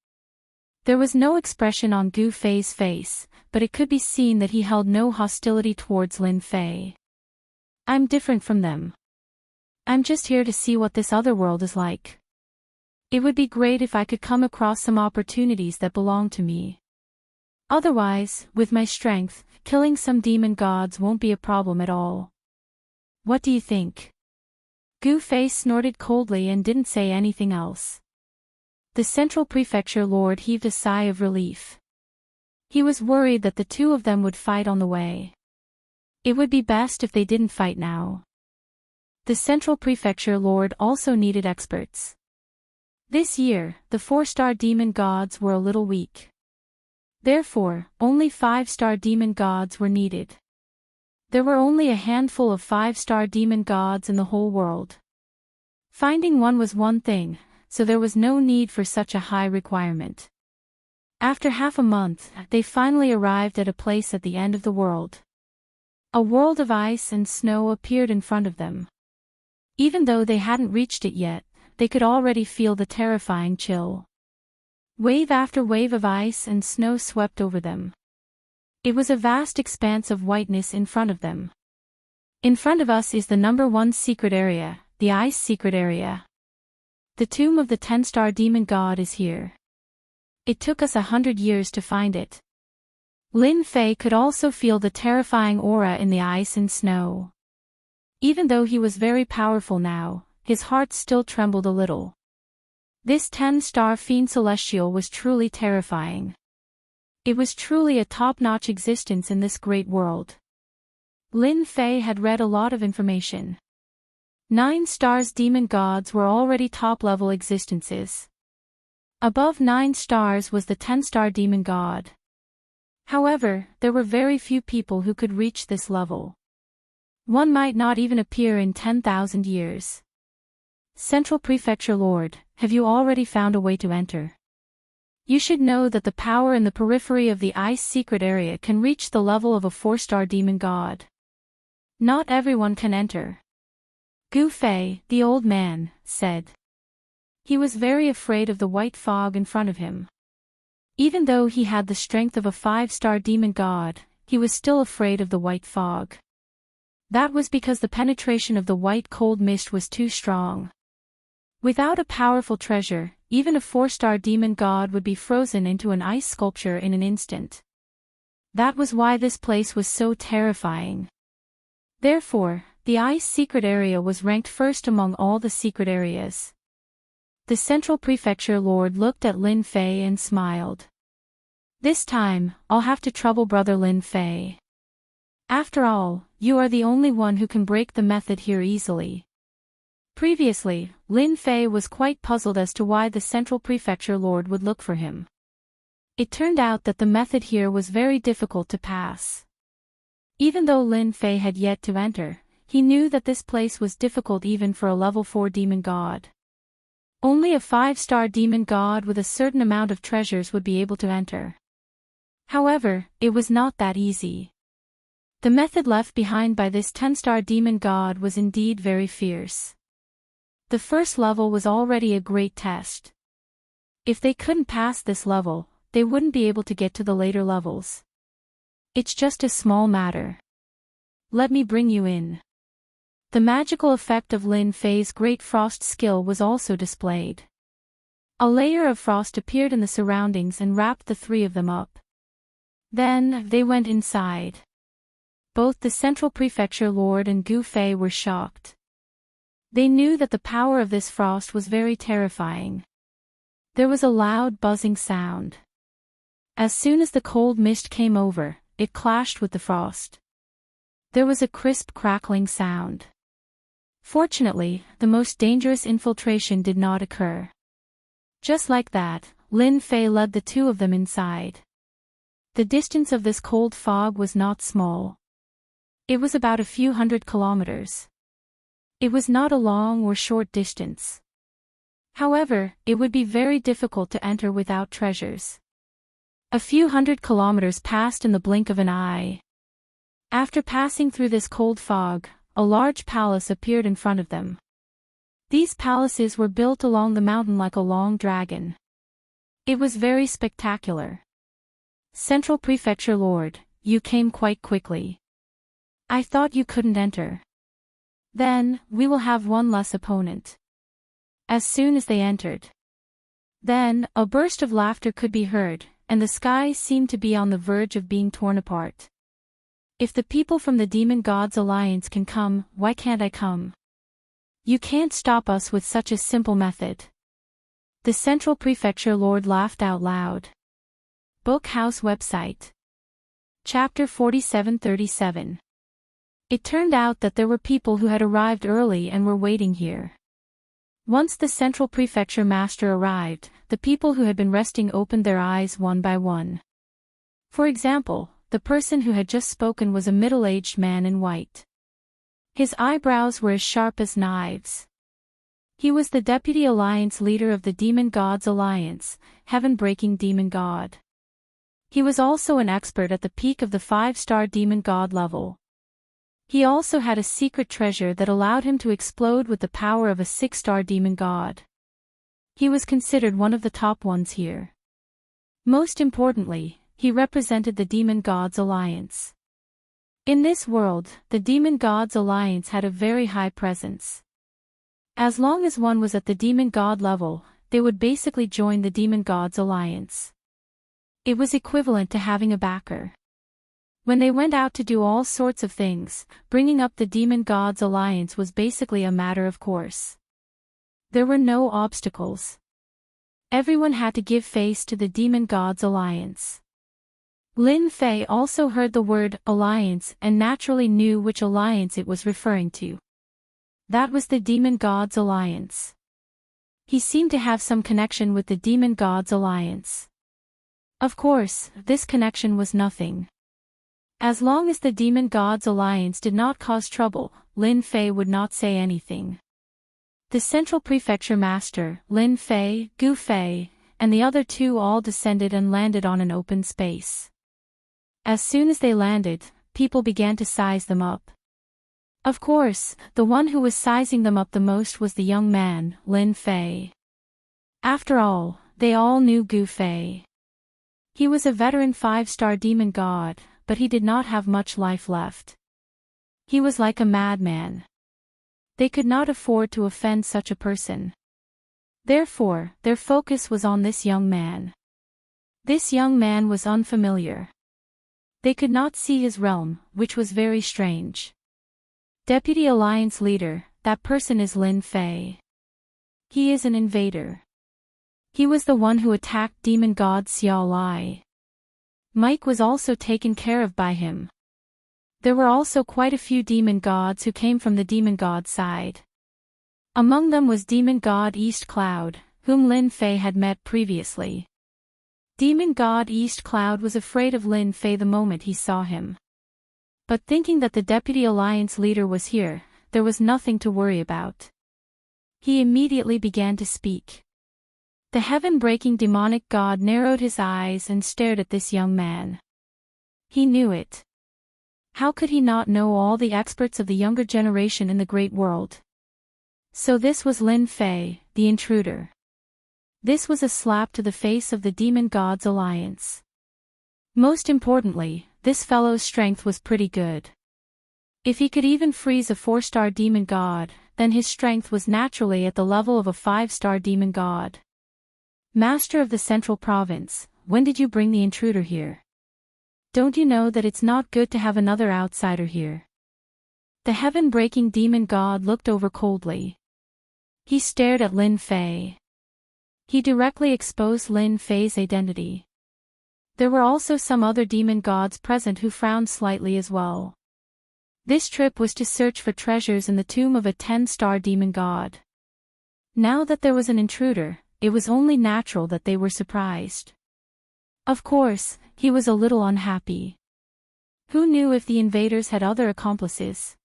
There was no expression on Gu Fei's face, but it could be seen that he held no hostility towards Lin Fei. I'm different from them. I'm just here to see what this other world is like. It would be great if I could come across some opportunities that belong to me. Otherwise, with my strength, killing some demon gods won't be a problem at all. What do you think? Gu Fei snorted coldly and didn't say anything else. The Central Prefecture Lord heaved a sigh of relief. He was worried that the two of them would fight on the way. It would be best if they didn't fight now. The Central Prefecture Lord also needed experts. This year, the 4-star demon gods were a little weak. Therefore, only 5-star demon gods were needed. There were only a handful of 5-star demon gods in the whole world. Finding one was one thing, so there was no need for such a high requirement. After half a month, they finally arrived at a place at the end of the world. A world of ice and snow appeared in front of them. Even though they hadn't reached it yet, they could already feel the terrifying chill. Wave after wave of ice and snow swept over them. It was a vast expanse of whiteness in front of them. In front of us is the #1 secret area, the ice secret area. The tomb of the 10-star demon god is here. It took us 100 years to find it. Lin Fei could also feel the terrifying aura in the ice and snow. Even though he was very powerful now, his heart still trembled a little. This 10-star fiend celestial was truly terrifying. It was truly a top-notch existence in this great world. Lin Fei had read a lot of information. 9 stars demon gods were already top-level existences. Above 9 stars was the 10-star demon god. However, there were very few people who could reach this level. One might not even appear in 10,000 years. Central Prefecture Lord, have you already found a way to enter? You should know that the power in the periphery of the ice secret area can reach the level of a 4-star demon god. Not everyone can enter. Gu Fei, the old man, said. He was very afraid of the white fog in front of him. Even though he had the strength of a 5-star demon god, he was still afraid of the white fog. That was because the penetration of the white cold mist was too strong. Without a powerful treasure, even a 4-star demon god would be frozen into an ice sculpture in an instant. That was why this place was so terrifying. Therefore, the ice secret area was ranked first among all the secret areas. The Central Prefecture Lord looked at Lin Fei and smiled. This time, I'll have to trouble brother Lin Fei. After all, you are the only one who can break the method here easily. Previously, Lin Fei was quite puzzled as to why the Central Prefecture Lord would look for him. It turned out that the method here was very difficult to pass. Even though Lin Fei had yet to enter, he knew that this place was difficult even for a level 4 demon god. Only a 5-star demon god with a certain amount of treasures would be able to enter. However, it was not that easy. The method left behind by this 10-star demon god was indeed very fierce. The first level was already a great test. If they couldn't pass this level, they wouldn't be able to get to the later levels. It's just a small matter. Let me bring you in. The magical effect of Lin Fei's great frost skill was also displayed. A layer of frost appeared in the surroundings and wrapped the three of them up. Then, they went inside. Both the Central Prefecture Lord and Gu Fei were shocked. They knew that the power of this frost was very terrifying. There was a loud buzzing sound. As soon as the cold mist came over, it clashed with the frost. There was a crisp crackling sound. Fortunately, the most dangerous infiltration did not occur. Just like that, Lin Fei led the two of them inside. The distance of this cold fog was not small. It was about a few hundred kilometers. It was not a long or short distance. However, it would be very difficult to enter without treasures. A few hundred kilometers passed in the blink of an eye. After passing through this cold fog, a large palace appeared in front of them. These palaces were built along the mountain like a long dragon. It was very spectacular. Central Prefecture Lord, you came quite quickly. I thought you couldn't enter. Then, we will have one less opponent. As soon as they entered. Then, a burst of laughter could be heard, and the sky seemed to be on the verge of being torn apart. If the people from the Demon Gods Alliance can come, why can't I come? You can't stop us with such a simple method. The Central Prefecture Lord laughed out loud. Book House website. Chapter 4737. It turned out that there were people who had arrived early and were waiting here. Once the Central Prefecture Master arrived, the people who had been resting opened their eyes one by one. For example, the person who had just spoken was a middle-aged man in white. His eyebrows were as sharp as knives. He was the Deputy Alliance leader of the Demon Gods Alliance, heaven-breaking demon god. He was also an expert at the peak of the 5-star demon god level. He also had a secret treasure that allowed him to explode with the power of a 6-star demon god. He was considered one of the top ones here. Most importantly, he represented the Demon Gods Alliance. In this world, the Demon Gods Alliance had a very high presence. As long as one was at the demon god level, they would basically join the Demon Gods Alliance. It was equivalent to having a backer. When they went out to do all sorts of things, bringing up the Demon Gods Alliance was basically a matter of course. There were no obstacles. Everyone had to give face to the Demon Gods Alliance. Lin Fei also heard the word alliance and naturally knew which alliance it was referring to. That was the Demon Gods Alliance. He seemed to have some connection with the Demon Gods Alliance. Of course, this connection was nothing. As long as the Demon Gods Alliance did not cause trouble, Lin Fei would not say anything. The Central Prefecture Master, Lin Fei, Gu Fei, and the other two all descended and landed on an open space. As soon as they landed, people began to size them up. Of course, the one who was sizing them up the most was the young man, Lin Fei. After all, they all knew Gu Fei. He was a veteran 5-star demon god, but he did not have much life left. He was like a madman. They could not afford to offend such a person. Therefore, their focus was on this young man. This young man was unfamiliar. They could not see his realm, which was very strange. Deputy Alliance Leader, that person is Lin Fei. He is an invader. He was the one who attacked demon god Xiao Lai. Mike was also taken care of by him. There were also quite a few demon gods who came from the demon god side. Among them was demon god East Cloud, whom Lin Fei had met previously. Demon god East Cloud was afraid of Lin Fei the moment he saw him. But thinking that the Deputy Alliance leader was here, there was nothing to worry about. He immediately began to speak. The heaven-breaking demonic god narrowed his eyes and stared at this young man. He knew it. How could he not know all the experts of the younger generation in the great world? So this was Lin Fei, the intruder. This was a slap to the face of the Demon Gods Alliance. Most importantly, this fellow's strength was pretty good. If he could even freeze a 4-star demon god, then his strength was naturally at the level of a 5-star demon god. Master of the Central Province, when did you bring the intruder here? Don't you know that it's not good to have another outsider here? The heaven-breaking demon god looked over coldly. He stared at Lin Fei. He directly exposed Lin Fei's identity. There were also some other demon gods present who frowned slightly as well. This trip was to search for treasures in the tomb of a 10-star demon god. Now that there was an intruder, it was only natural that they were surprised. Of course, he was a little unhappy. Who knew if the invaders had other accomplices?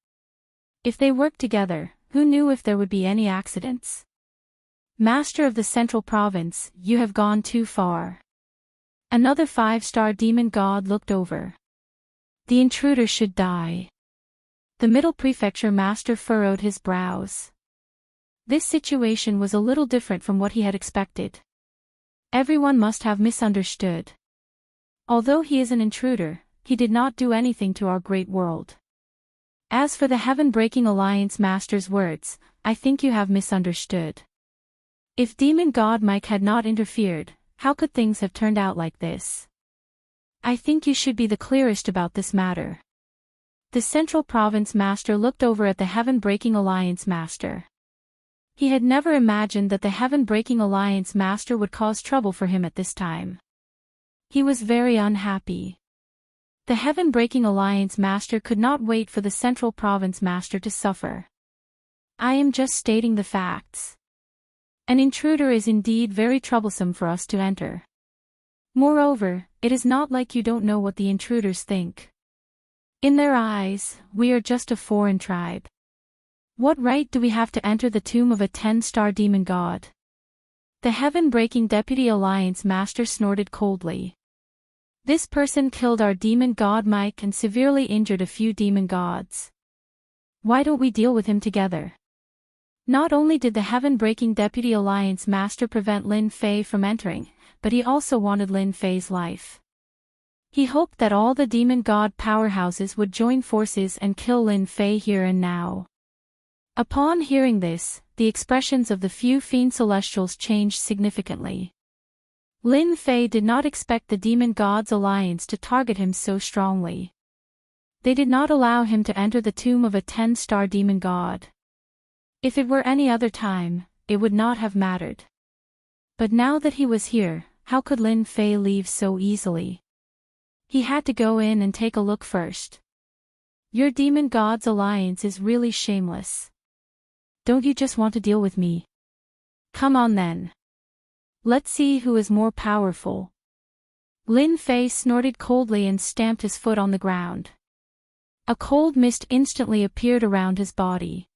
If they worked together, who knew if there would be any accidents? Master of the Central Province, you have gone too far. Another 5-star demon god looked over. The intruder should die. The Middle Prefecture Master furrowed his brows. This situation was a little different from what he had expected. Everyone must have misunderstood. Although he is an intruder, he did not do anything to our great world. As for the Heaven-Breaking Alliance Master's words, I think you have misunderstood. If Demon God Mike had not interfered, how could things have turned out like this? I think you should be the clearest about this matter. The Central Province Master looked over at the Heaven-Breaking Alliance Master. He had never imagined that the Heaven-Breaking Alliance Master would cause trouble for him at this time. He was very unhappy. The Heaven-Breaking Alliance Master could not wait for the Central Province Master to suffer. I am just stating the facts. An intruder is indeed very troublesome for us to enter. Moreover, it is not like you don't know what the intruders think. In their eyes, we are just a foreign tribe. What right do we have to enter the tomb of a 10-star demon god? The Heaven-Breaking Deputy Alliance Master snorted coldly. This person killed our demon god Mike and severely injured a few demon gods. Why don't we deal with him together? Not only did the Heaven-Breaking Deputy Alliance Master prevent Lin Fei from entering, but he also wanted Lin Fei's life. He hoped that all the demon god powerhouses would join forces and kill Lin Fei here and now. Upon hearing this, the expressions of the few fiend celestials changed significantly. Lin Fei did not expect the Demon Gods Alliance to target him so strongly. They did not allow him to enter the tomb of a 10-star demon god. If it were any other time, it would not have mattered. But now that he was here, how could Lin Fei leave so easily? He had to go in and take a look first. Your Demon Gods Alliance is really shameless. Don't you just want to deal with me? Come on then. Let's see who is more powerful. Lin Fei snorted coldly and stamped his foot on the ground. A cold mist instantly appeared around his body.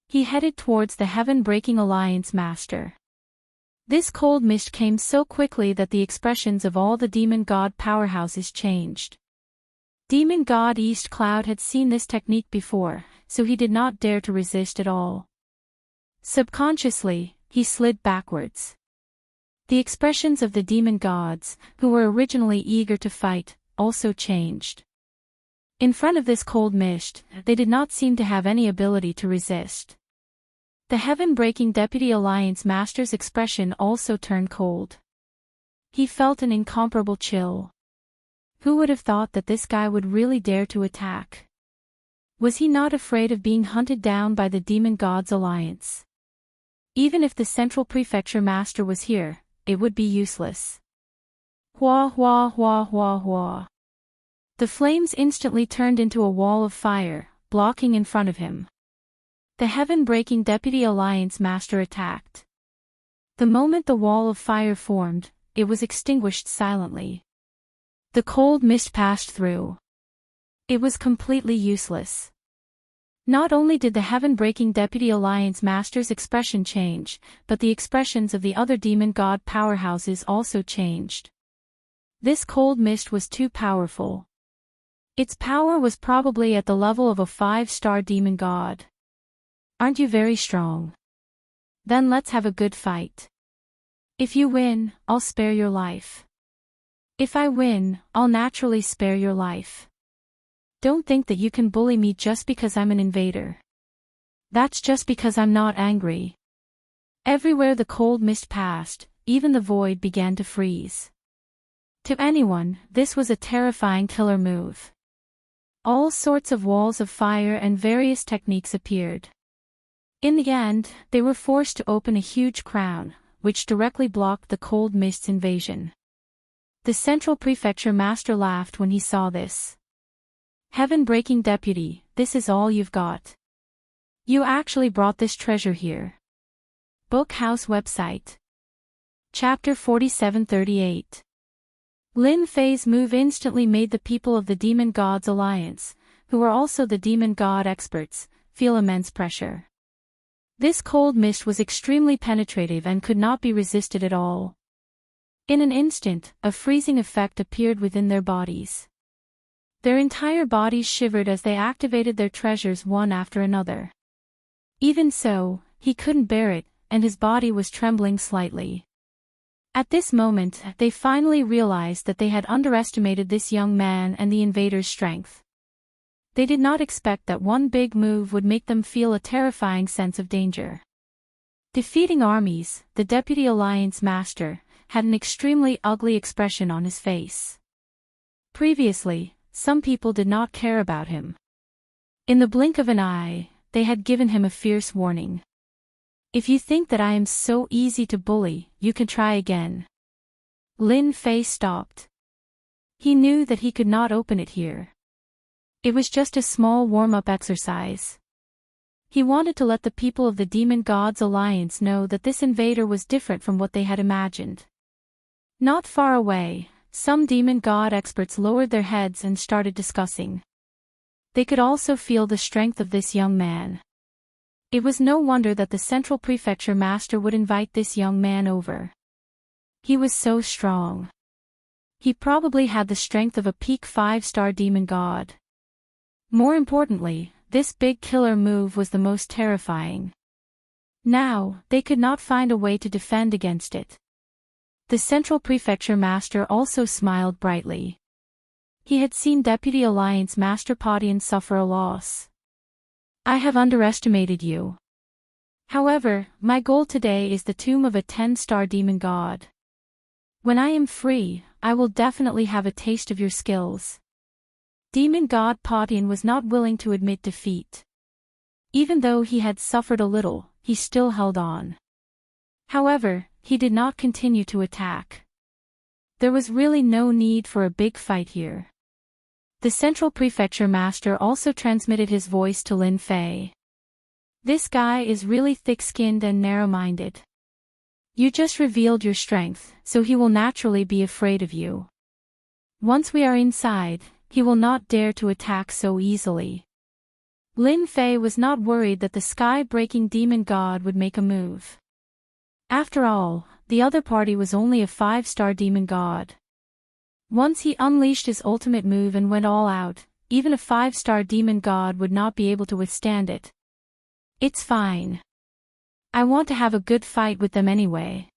He headed towards the Heaven-Breaking Alliance Master. This cold mist came so quickly that the expressions of all the demon god powerhouses changed. Demon God East Cloud had seen this technique before, so he did not dare to resist at all. Subconsciously, he slid backwards. The expressions of the demon gods, who were originally eager to fight, also changed. In front of this cold mist, they did not seem to have any ability to resist. The Heaven-Breaking Deputy Alliance Master's expression also turned cold. He felt an incomparable chill. Who would have thought that this guy would really dare to attack? Was he not afraid of being hunted down by the Demon Gods Alliance? Even if the Central Prefecture Master was here, it would be useless. Hua hua hua hua hua. The flames instantly turned into a wall of fire, blocking in front of him. The heaven-breaking Deputy Alliance Master attacked. The moment the wall of fire formed, it was extinguished silently. The cold mist passed through. It was completely useless. Not only did the heaven-breaking Deputy Alliance Master's expression change, but the expressions of the other demon god powerhouses also changed. This cold mist was too powerful. Its power was probably at the level of a 5-star demon god. Aren't you very strong? Then let's have a good fight. If you win, I'll spare your life. If I win, I'll naturally spare your life. Don't think that you can bully me just because I'm an invader. That's just because I'm not angry. Everywhere the cold mist passed, even the void began to freeze. To anyone, this was a terrifying killer move. All sorts of walls of fire and various techniques appeared. In the end, they were forced to open a huge crown, which directly blocked the cold mist's invasion. The Central Prefecture Master laughed when he saw this. Heaven-breaking Deputy, this is all you've got. You actually brought this treasure here. Bookhouse website. Chapter 4738. Lin Fei's move instantly made the people of the Demon Gods Alliance, who were also the demon god experts, feel immense pressure. This cold mist was extremely penetrative and could not be resisted at all. In an instant, a freezing effect appeared within their bodies. Their entire bodies shivered as they activated their treasures one after another. Even so, he couldn't bear it, and his body was trembling slightly. At this moment, they finally realized that they had underestimated this young man and the invader's strength. They did not expect that one big move would make them feel a terrifying sense of danger. Defeating armies, the Deputy Alliance Master had an extremely ugly expression on his face. Previously, some people did not care about him. In the blink of an eye, they had given him a fierce warning. If you think that I am so easy to bully, you can try again. Lin Fei stopped. He knew that he could not open it here. It was just a small warm-up exercise. He wanted to let the people of the Demon Gods Alliance know that this invader was different from what they had imagined. Not far away, some demon god experts lowered their heads and started discussing. They could also feel the strength of this young man. It was no wonder that the Central Prefecture Master would invite this young man over. He was so strong. He probably had the strength of a peak 5-star demon god. More importantly, this big killer move was the most terrifying. Now, they could not find a way to defend against it. The Central Prefecture Master also smiled brightly. He had seen Deputy Alliance Master Podian suffer a loss. I have underestimated you. However, my goal today is the tomb of a 10-star demon god. When I am free, I will definitely have a taste of your skills. Demon god Podian was not willing to admit defeat. Even though he had suffered a little, he still held on. However, he did not continue to attack. There was really no need for a big fight here. The Central Prefecture Master also transmitted his voice to Lin Fei. This guy is really thick-skinned and narrow-minded. You just revealed your strength, so he will naturally be afraid of you. Once we are inside, he will not dare to attack so easily. Lin Fei was not worried that the sky-breaking demon god would make a move. After all, the other party was only a 5-star demon god. Once he unleashed his ultimate move and went all out, even a 5-star demon god would not be able to withstand it. It's fine. I want to have a good fight with them anyway.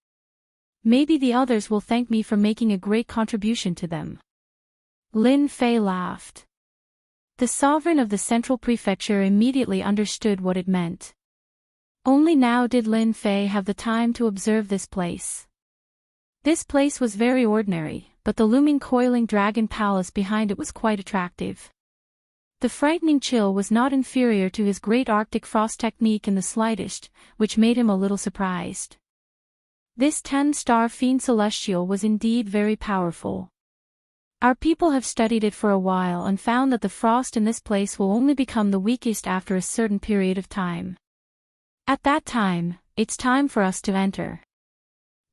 Maybe the others will thank me for making a great contribution to them. Lin Fei laughed. The sovereign of the Central Prefecture immediately understood what it meant. Only now did Lin Fei have the time to observe this place. This place was very ordinary, but the looming coiling dragon palace behind it was quite attractive. The frightening chill was not inferior to his great Arctic frost technique in the slightest, which made him a little surprised. This 10-star fiend celestial was indeed very powerful. Our people have studied it for a while and found that the frost in this place will only become the weakest after a certain period of time. At that time, it's time for us to enter.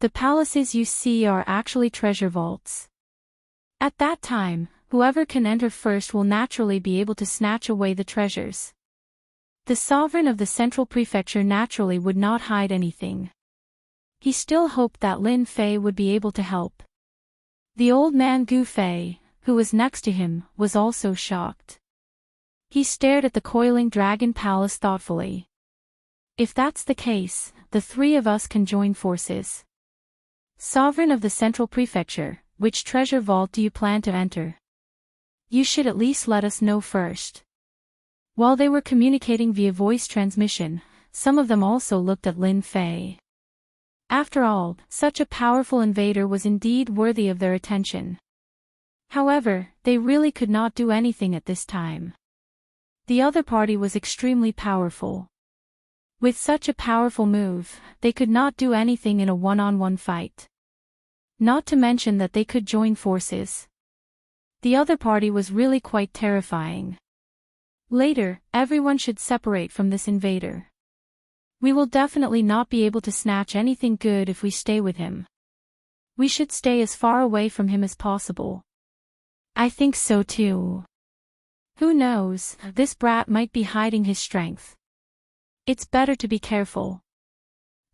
The palaces you see are actually treasure vaults. At that time, whoever can enter first will naturally be able to snatch away the treasures. The sovereign of the central prefecture naturally would not hide anything. He still hoped that Lin Fei would be able to help. The old man Gu Fei, who was next to him, was also shocked. He stared at the coiling dragon palace thoughtfully. If that's the case, the three of us can join forces. Sovereign of the central prefecture, which treasure vault do you plan to enter? You should at least let us know first. While they were communicating via voice transmission, some of them also looked at Lin Fei. After all, such a powerful invader was indeed worthy of their attention. However, they really could not do anything at this time. The other party was extremely powerful. With such a powerful move, they could not do anything in a one-on-one fight. Not to mention that they could join forces. The other party was really quite terrifying. Later, everyone should separate from this invader. We will definitely not be able to snatch anything good if we stay with him. We should stay as far away from him as possible. I think so too. Who knows, this brat might be hiding his strength. It's better to be careful.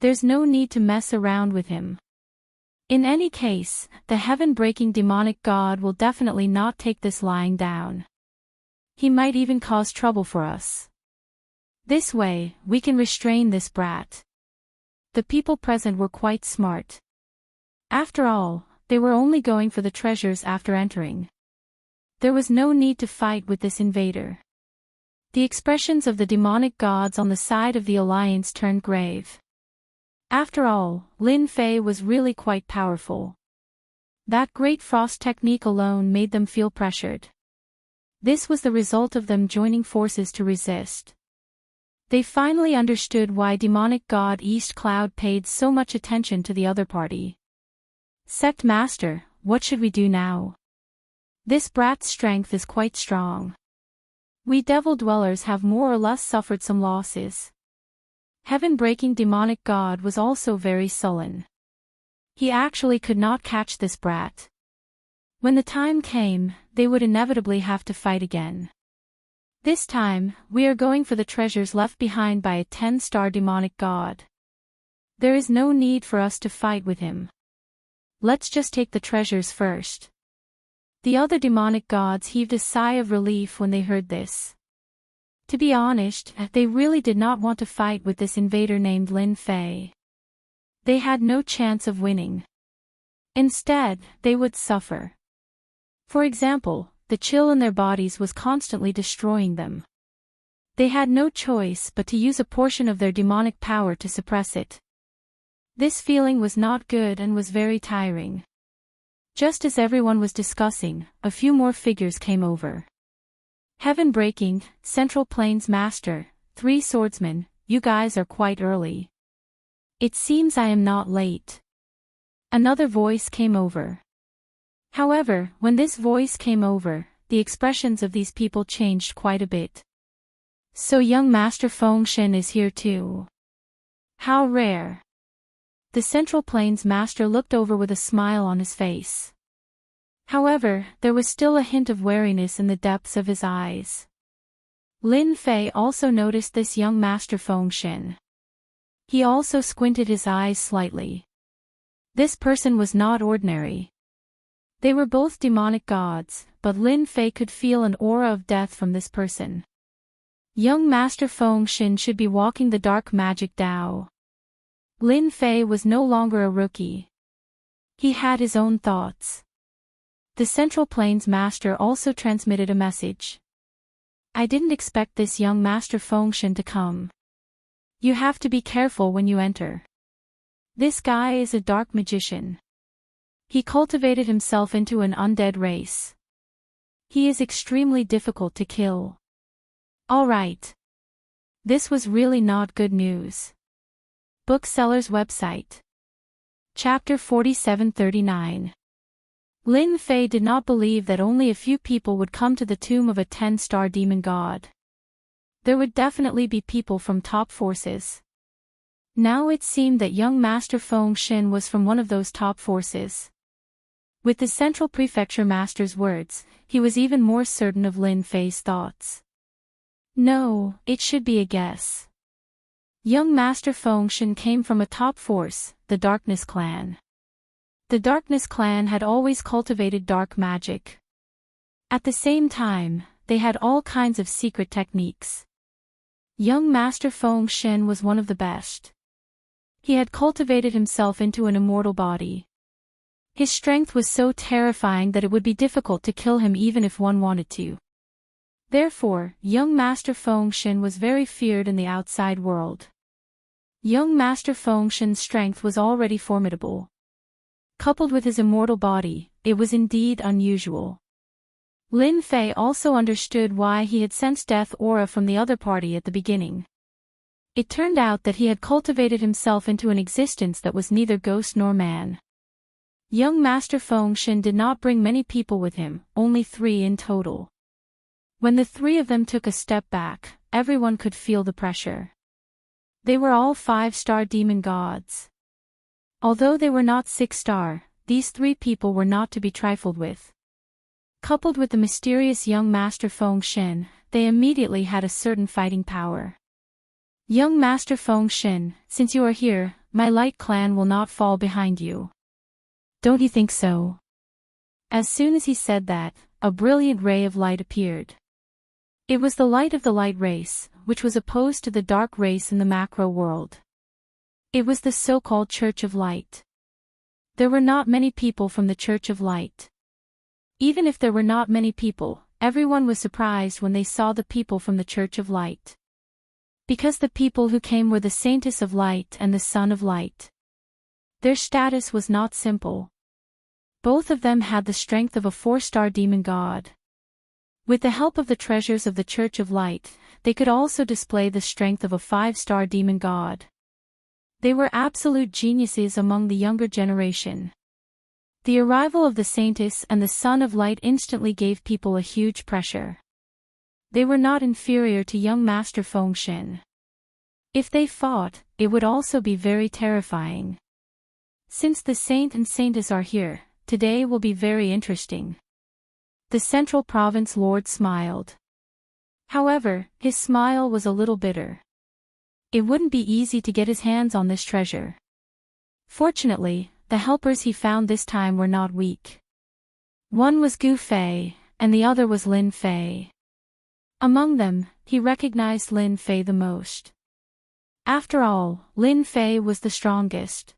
There's no need to mess around with him. In any case, the heaven-breaking demonic god will definitely not take this lying down. He might even cause trouble for us. This way, we can restrain this brat. The people present were quite smart. After all, they were only going for the treasures after entering. There was no need to fight with this invader. The expressions of the demonic gods on the side of the alliance turned grave. After all, Lin Fei was really quite powerful. That great frost technique alone made them feel pressured. This was the result of them joining forces to resist. They finally understood why demonic god East Cloud paid so much attention to the other party. Sect Master, what should we do now? This brat's strength is quite strong. We devil dwellers have more or less suffered some losses. Heaven-breaking demonic god was also very sullen. He actually could not catch this brat. When the time came, they would inevitably have to fight again. This time, we are going for the treasures left behind by a 10-star demonic god. There is no need for us to fight with him. Let's just take the treasures first. The other demonic gods heaved a sigh of relief when they heard this. To be honest, they really did not want to fight with this invader named Lin Fei. They had no chance of winning. Instead, they would suffer. For example, the chill in their bodies was constantly destroying them. They had no choice but to use a portion of their demonic power to suppress it. This feeling was not good and was very tiring. Just as everyone was discussing, a few more figures came over. Heaven-breaking, Central Plains Master, 3 swordsmen, you guys are quite early. It seems I am not late. Another voice came over. However, when this voice came over, the expressions of these people changed quite a bit. So young Master Feng Shen is here too. How rare. The Central Plains Master looked over with a smile on his face. However, there was still a hint of wariness in the depths of his eyes. Lin Fei also noticed this young Master Feng Shen. He also squinted his eyes slightly. This person was not ordinary. They were both demonic gods, but Lin Fei could feel an aura of death from this person. Young Master Feng Shen should be walking the dark magic Dao. Lin Fei was no longer a rookie. He had his own thoughts. The Central Plains Master also transmitted a message. I didn't expect this young Master Feng Shen to come. You have to be careful when you enter. This guy is a dark magician. He cultivated himself into an undead race. He is extremely difficult to kill. Alright. This was really not good news. Bookseller's website. Chapter 4739. Lin Fei did not believe that only a few people would come to the tomb of a 10-star demon god. There would definitely be people from top forces. Now it seemed that young Master Feng Xin was from one of those top forces. With the Central Prefecture Master's words, he was even more certain of Lin Fei's thoughts. No, it should be a guess. Young Master Feng Xin came from a top force, the Darkness Clan. The Darkness Clan had always cultivated dark magic. At the same time, they had all kinds of secret techniques. Young Master Feng Xin was one of the best. He had cultivated himself into an immortal body. His strength was so terrifying that it would be difficult to kill him even if one wanted to. Therefore, young Master Feng Xin was very feared in the outside world. Young Master Feng Xin's strength was already formidable. Coupled with his immortal body, it was indeed unusual. Lin Fei also understood why he had sensed death aura from the other party at the beginning. It turned out that he had cultivated himself into an existence that was neither ghost nor man. Young Master Feng Xin did not bring many people with him, only 3 in total. When the 3 of them took a step back, everyone could feel the pressure. They were all 5-star demon gods. Although they were not 6-star, these 3 people were not to be trifled with. Coupled with the mysterious young Master Feng Xin, they immediately had a certain fighting power. Young Master Feng Xin, since you are here, my Light Clan will not fall behind you. Don't you think so? As soon as he said that, a brilliant ray of light appeared. It was the light of the light race, which was opposed to the dark race in the macro world. It was the so-called Church of Light. There were not many people from the Church of Light. Even if there were not many people, everyone was surprised when they saw the people from the Church of Light. Because the people who came were the Saintess of Light and the Son of Light. Their status was not simple. Both of them had the strength of a 4-star demon god. With the help of the treasures of the Church of Light, they could also display the strength of a 5-star demon god. They were absolute geniuses among the younger generation. The arrival of the Saintess and the Son of Light instantly gave people a huge pressure. They were not inferior to young Master Feng Xin. If they fought, it would also be very terrifying. Since the Saint and Saintess are here, today will be very interesting. The Central Province Lord smiled. However, his smile was a little bitter. It wouldn't be easy to get his hands on this treasure. Fortunately, the helpers he found this time were not weak. One was Gu Fei, and the other was Lin Fei. Among them, he recognized Lin Fei the most. After all, Lin Fei was the strongest.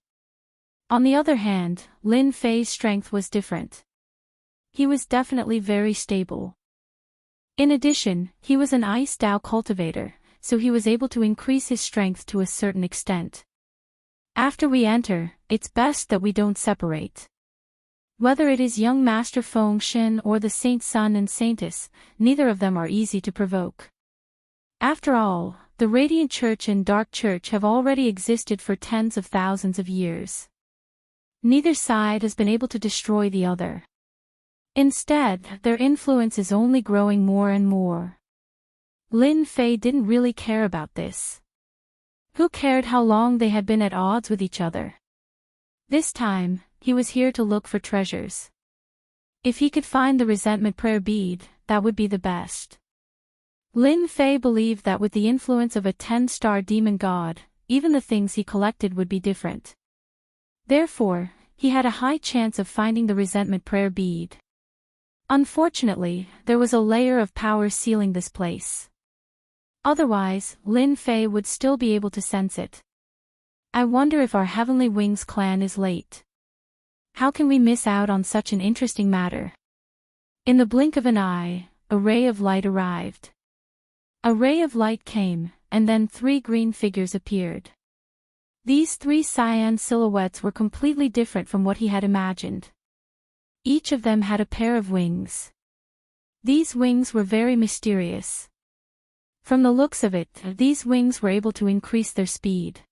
On the other hand, Lin Fei's strength was different. He was definitely very stable. In addition, he was an Ice Dao cultivator, so he was able to increase his strength to a certain extent. After we enter, it's best that we don't separate. Whether it is young Master Feng Xin or the Saint Sun and Saintess, neither of them are easy to provoke. After all, the Radiant Church and Dark Church have already existed for tens of thousands of years. Neither side has been able to destroy the other. Instead, their influence is only growing more and more. Lin Fei didn't really care about this. Who cared how long they had been at odds with each other? This time, he was here to look for treasures. If he could find the resentment prayer bead, that would be the best. Lin Fei believed that with the influence of a 10-star demon god, even the things he collected would be different. Therefore, he had a high chance of finding the resentment prayer bead. Unfortunately, there was a layer of power sealing this place. Otherwise, Lin Fei would still be able to sense it. I wonder if our Heavenly Wings clan is late. How can we miss out on such an interesting matter? In the blink of an eye, a ray of light arrived. A ray of light came, and then 3 green figures appeared. These 3 cyan silhouettes were completely different from what he had imagined. Each of them had a pair of wings. These wings were very mysterious. From the looks of it, these wings were able to increase their speed.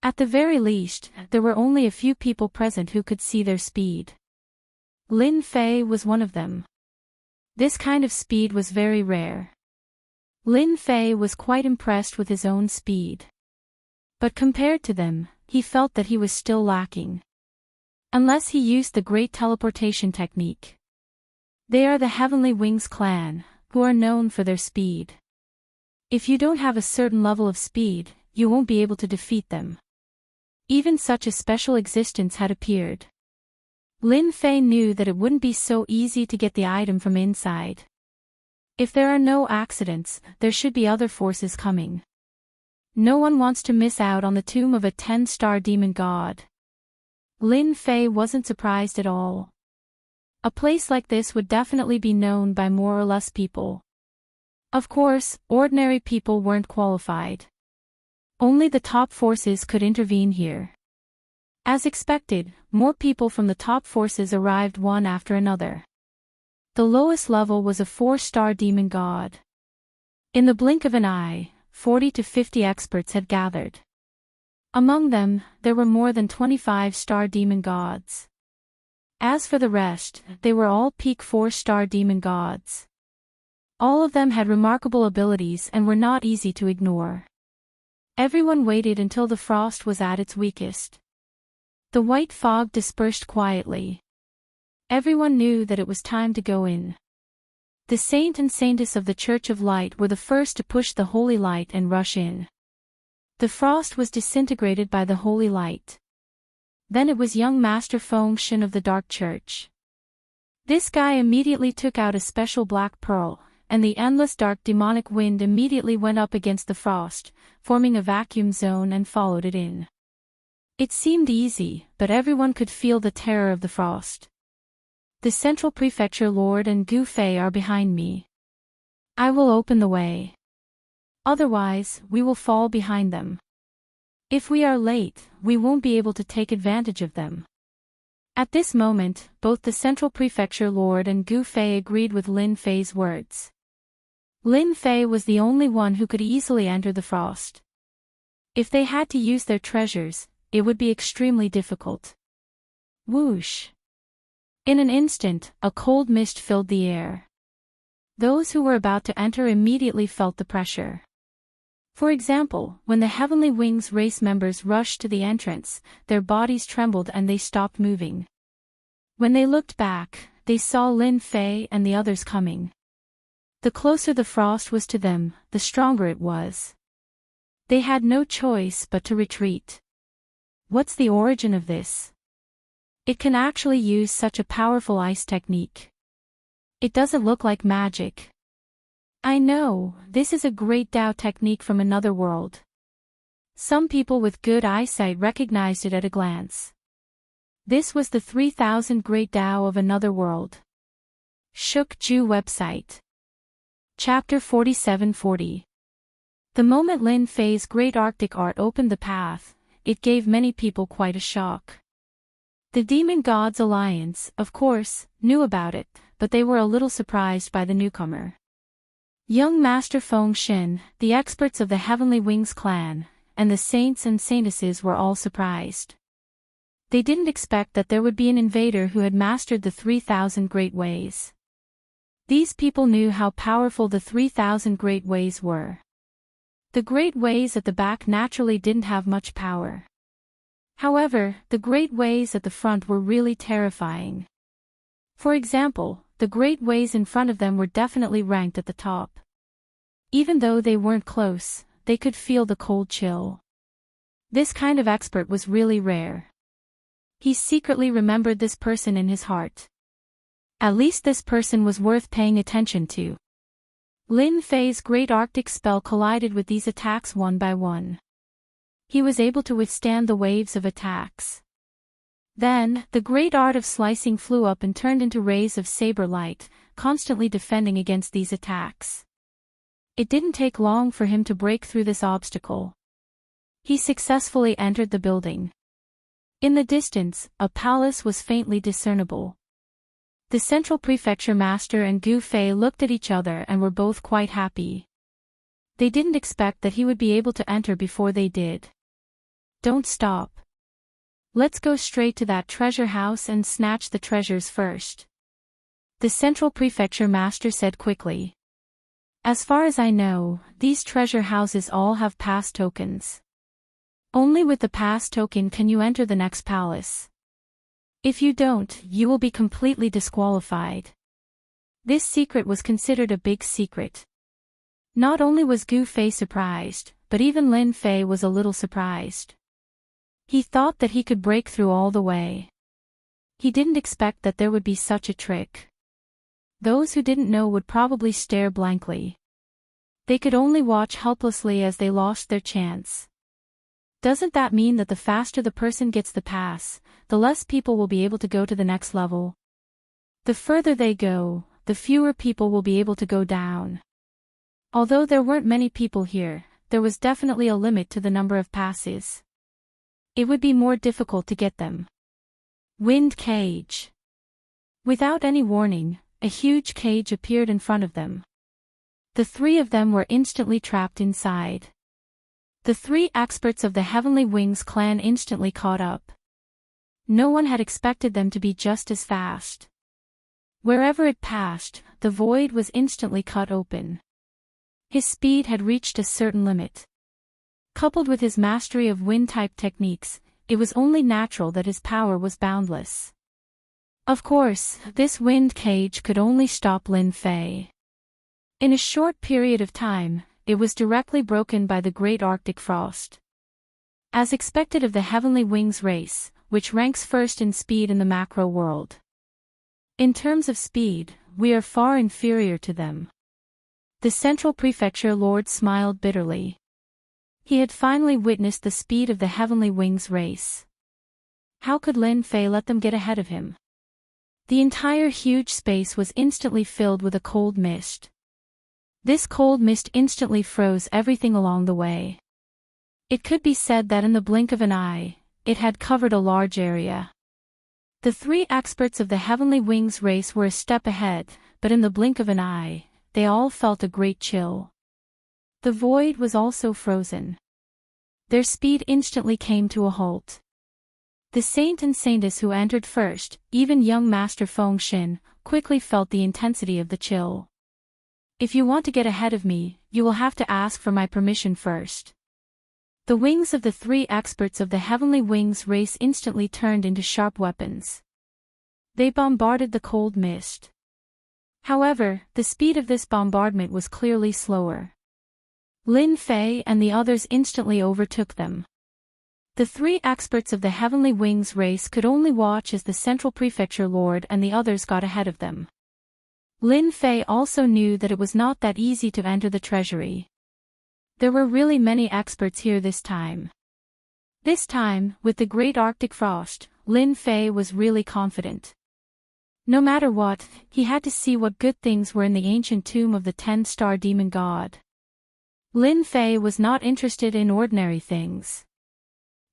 At the very least, there were only a few people present who could see their speed. Lin Fei was one of them. This kind of speed was very rare. Lin Fei was quite impressed with his own speed. But compared to them, he felt that he was still lacking. Unless he used the great teleportation technique. They are the Heavenly Wings clan, who are known for their speed. If you don't have a certain level of speed, you won't be able to defeat them. Even such a special existence had appeared. Lin Fei knew that it wouldn't be so easy to get the item from inside. If there are no accidents, there should be other forces coming. No one wants to miss out on the tomb of a 10-star demon god. Lin Fei wasn't surprised at all. A place like this would definitely be known by more or less people. Of course, ordinary people weren't qualified. Only the top forces could intervene here. As expected, more people from the top forces arrived one after another. The lowest level was a 4-star demon god. In the blink of an eye, 40 to 50 experts had gathered. Among them, there were more than 25-star demon gods. As for the rest, they were all peak 4-star demon gods. All of them had remarkable abilities and were not easy to ignore. Everyone waited until the frost was at its weakest. The white fog dispersed quietly. Everyone knew that it was time to go in. The saint and saintess of the Church of Light were the first to push the holy light and rush in. The frost was disintegrated by the holy light. Then it was young Master Feng Shen of the Dark Church. This guy immediately took out a special black pearl, and the endless dark demonic wind immediately went up against the frost, forming a vacuum zone and followed it in. It seemed easy, but everyone could feel the terror of the frost. The Central Prefecture Lord and Gu Fei are behind me. I will open the way. Otherwise, we will fall behind them. If we are late, we won't be able to take advantage of them. At this moment, both the Central Prefecture Lord and Gu Fei agreed with Lin Fei's words. Lin Fei was the only one who could easily enter the frost. If they had to use their treasures, it would be extremely difficult. Whoosh! In an instant, a cold mist filled the air. Those who were about to enter immediately felt the pressure. For example, when the Heavenly Wings race members rushed to the entrance, their bodies trembled and they stopped moving. When they looked back, they saw Lin Fei and the others coming. The closer the frost was to them, the stronger it was. They had no choice but to retreat. What's the origin of this? It can actually use such a powerful ice technique. It doesn't look like magic. I know, this is a great Dao technique from another world. Some people with good eyesight recognized it at a glance. This was the 3000 Great Dao of another world. Shuk Ju website. Chapter 4740. The moment Lin Fei's great Arctic art opened the path, it gave many people quite a shock. The Demon Gods Alliance, of course, knew about it, but they were a little surprised by the newcomer. Young Master Feng Shen, the experts of the Heavenly Wings clan, and the saints and saintesses were all surprised. They didn't expect that there would be an invader who had mastered the 3000 Great Ways. These people knew how powerful the 3000 Great Ways were. The Great Ways at the back naturally didn't have much power. However, the Great Ways at the front were really terrifying. For example, the Great Ways in front of them were definitely ranked at the top. Even though they weren't close, they could feel the cold chill. This kind of expert was really rare. He secretly remembered this person in his heart. At least this person was worth paying attention to. Lin Fei's great Arctic spell collided with these attacks one by one. He was able to withstand the waves of attacks. Then, the great art of slicing flew up and turned into rays of saber light, constantly defending against these attacks. It didn't take long for him to break through this obstacle. He successfully entered the building. In the distance, a palace was faintly discernible. The Central Prefecture Master and Gu Fei looked at each other and were both quite happy. They didn't expect that he would be able to enter before they did. Don't stop. Let's go straight to that treasure house and snatch the treasures first. The Central Prefecture Master said quickly. As far as I know, these treasure houses all have pass tokens. Only with the pass token can you enter the next palace. If you don't, you will be completely disqualified. This secret was considered a big secret. Not only was Gu Fei surprised, but even Lin Fei was a little surprised. He thought that he could break through all the way. He didn't expect that there would be such a trick. Those who didn't know would probably stare blankly. They could only watch helplessly as they lost their chance. Doesn't that mean that the faster the person gets the pass, the less people will be able to go to the next level? The further they go, the fewer people will be able to go down. Although there weren't many people here, there was definitely a limit to the number of passes. It would be more difficult to get them. Wind cage. Without any warning, a huge cage appeared in front of them. The three of them were instantly trapped inside. The three experts of the Heavenly Wings clan instantly caught up. No one had expected them to be just as fast. Wherever it passed, the void was instantly cut open. His speed had reached a certain limit. Coupled with his mastery of wind-type techniques, it was only natural that his power was boundless. Of course, this wind cage could only stop Lin Fei. In a short period of time, it was directly broken by the Great Arctic Frost. As expected of the Heavenly Wings race, which ranks first in speed in the macro world. In terms of speed, we are far inferior to them. The Central Prefecture Lord smiled bitterly. He had finally witnessed the speed of the Heavenly Wings race. How could Lin Fei let them get ahead of him? The entire huge space was instantly filled with a cold mist. This cold mist instantly froze everything along the way. It could be said that in the blink of an eye, it had covered a large area. The three experts of the Heavenly Wings race were a step ahead, but in the blink of an eye, they all felt a great chill. The void was also frozen. Their speed instantly came to a halt. The saint and saintess who entered first, even young Master Feng Xin, quickly felt the intensity of the chill. If you want to get ahead of me, you will have to ask for my permission first. The wings of the three experts of the Heavenly Wings race instantly turned into sharp weapons. They bombarded the cold mist. However, the speed of this bombardment was clearly slower. Lin Fei and the others instantly overtook them. The three experts of the Heavenly Wings race could only watch as the Central Prefecture Lord and the others got ahead of them. Lin Fei also knew that it was not that easy to enter the treasury. There were really many experts here this time. This time, with the Great Arctic Frost, Lin Fei was really confident. No matter what, he had to see what good things were in the ancient tomb of the 10-star demon god. Lin Fei was not interested in ordinary things.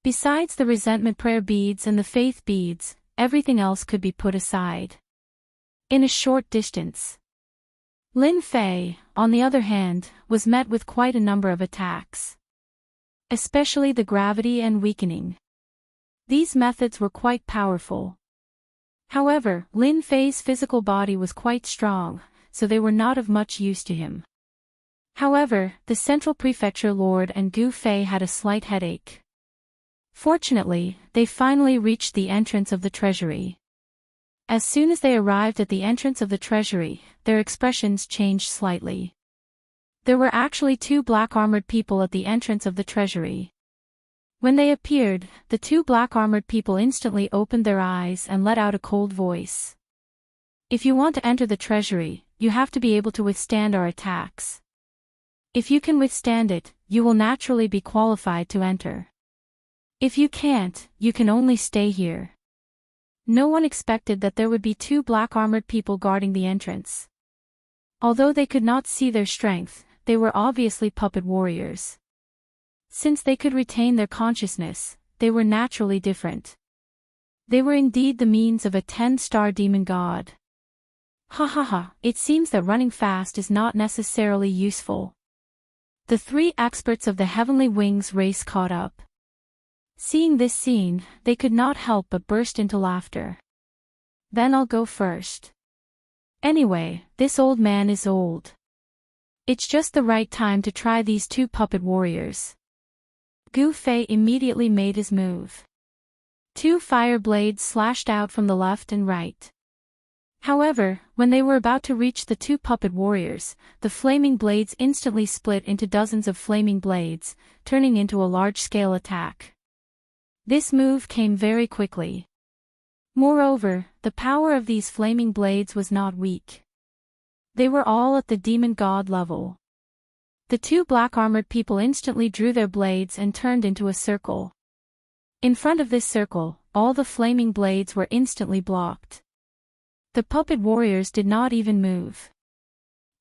Besides the resentment prayer beads and the faith beads, everything else could be put aside. In a short distance. Lin Fei, on the other hand, was met with quite a number of attacks. Especially the gravity and weakening. These methods were quite powerful. However, Lin Fei's physical body was quite strong, so they were not of much use to him. However, the Central Prefecture Lord and Gu Fei had a slight headache. Fortunately, they finally reached the entrance of the treasury. As soon as they arrived at the entrance of the treasury, their expressions changed slightly. There were actually two black-armored people at the entrance of the treasury. When they appeared, the two black-armored people instantly opened their eyes and let out a cold voice. If you want to enter the treasury, you have to be able to withstand our attacks. If you can withstand it, you will naturally be qualified to enter. If you can't, you can only stay here. No one expected that there would be two black-armored people guarding the entrance. Although they could not see their strength, they were obviously puppet warriors. Since they could retain their consciousness, they were naturally different. They were indeed the means of a 10-star demon god. Ha ha ha, it seems that running fast is not necessarily useful. The three experts of the Heavenly Wings race caught up. Seeing this scene, they could not help but burst into laughter. Then I'll go first. Anyway, this old man is old. It's just the right time to try these two puppet warriors. Gu Fei immediately made his move. Two fire blades slashed out from the left and right. However, when they were about to reach the two puppet warriors, the flaming blades instantly split into dozens of flaming blades, turning into a large-scale attack. This move came very quickly. Moreover, the power of these flaming blades was not weak. They were all at the demon god level. The two black-armored people instantly drew their blades and turned into a circle. In front of this circle, all the flaming blades were instantly blocked. The puppet warriors did not even move.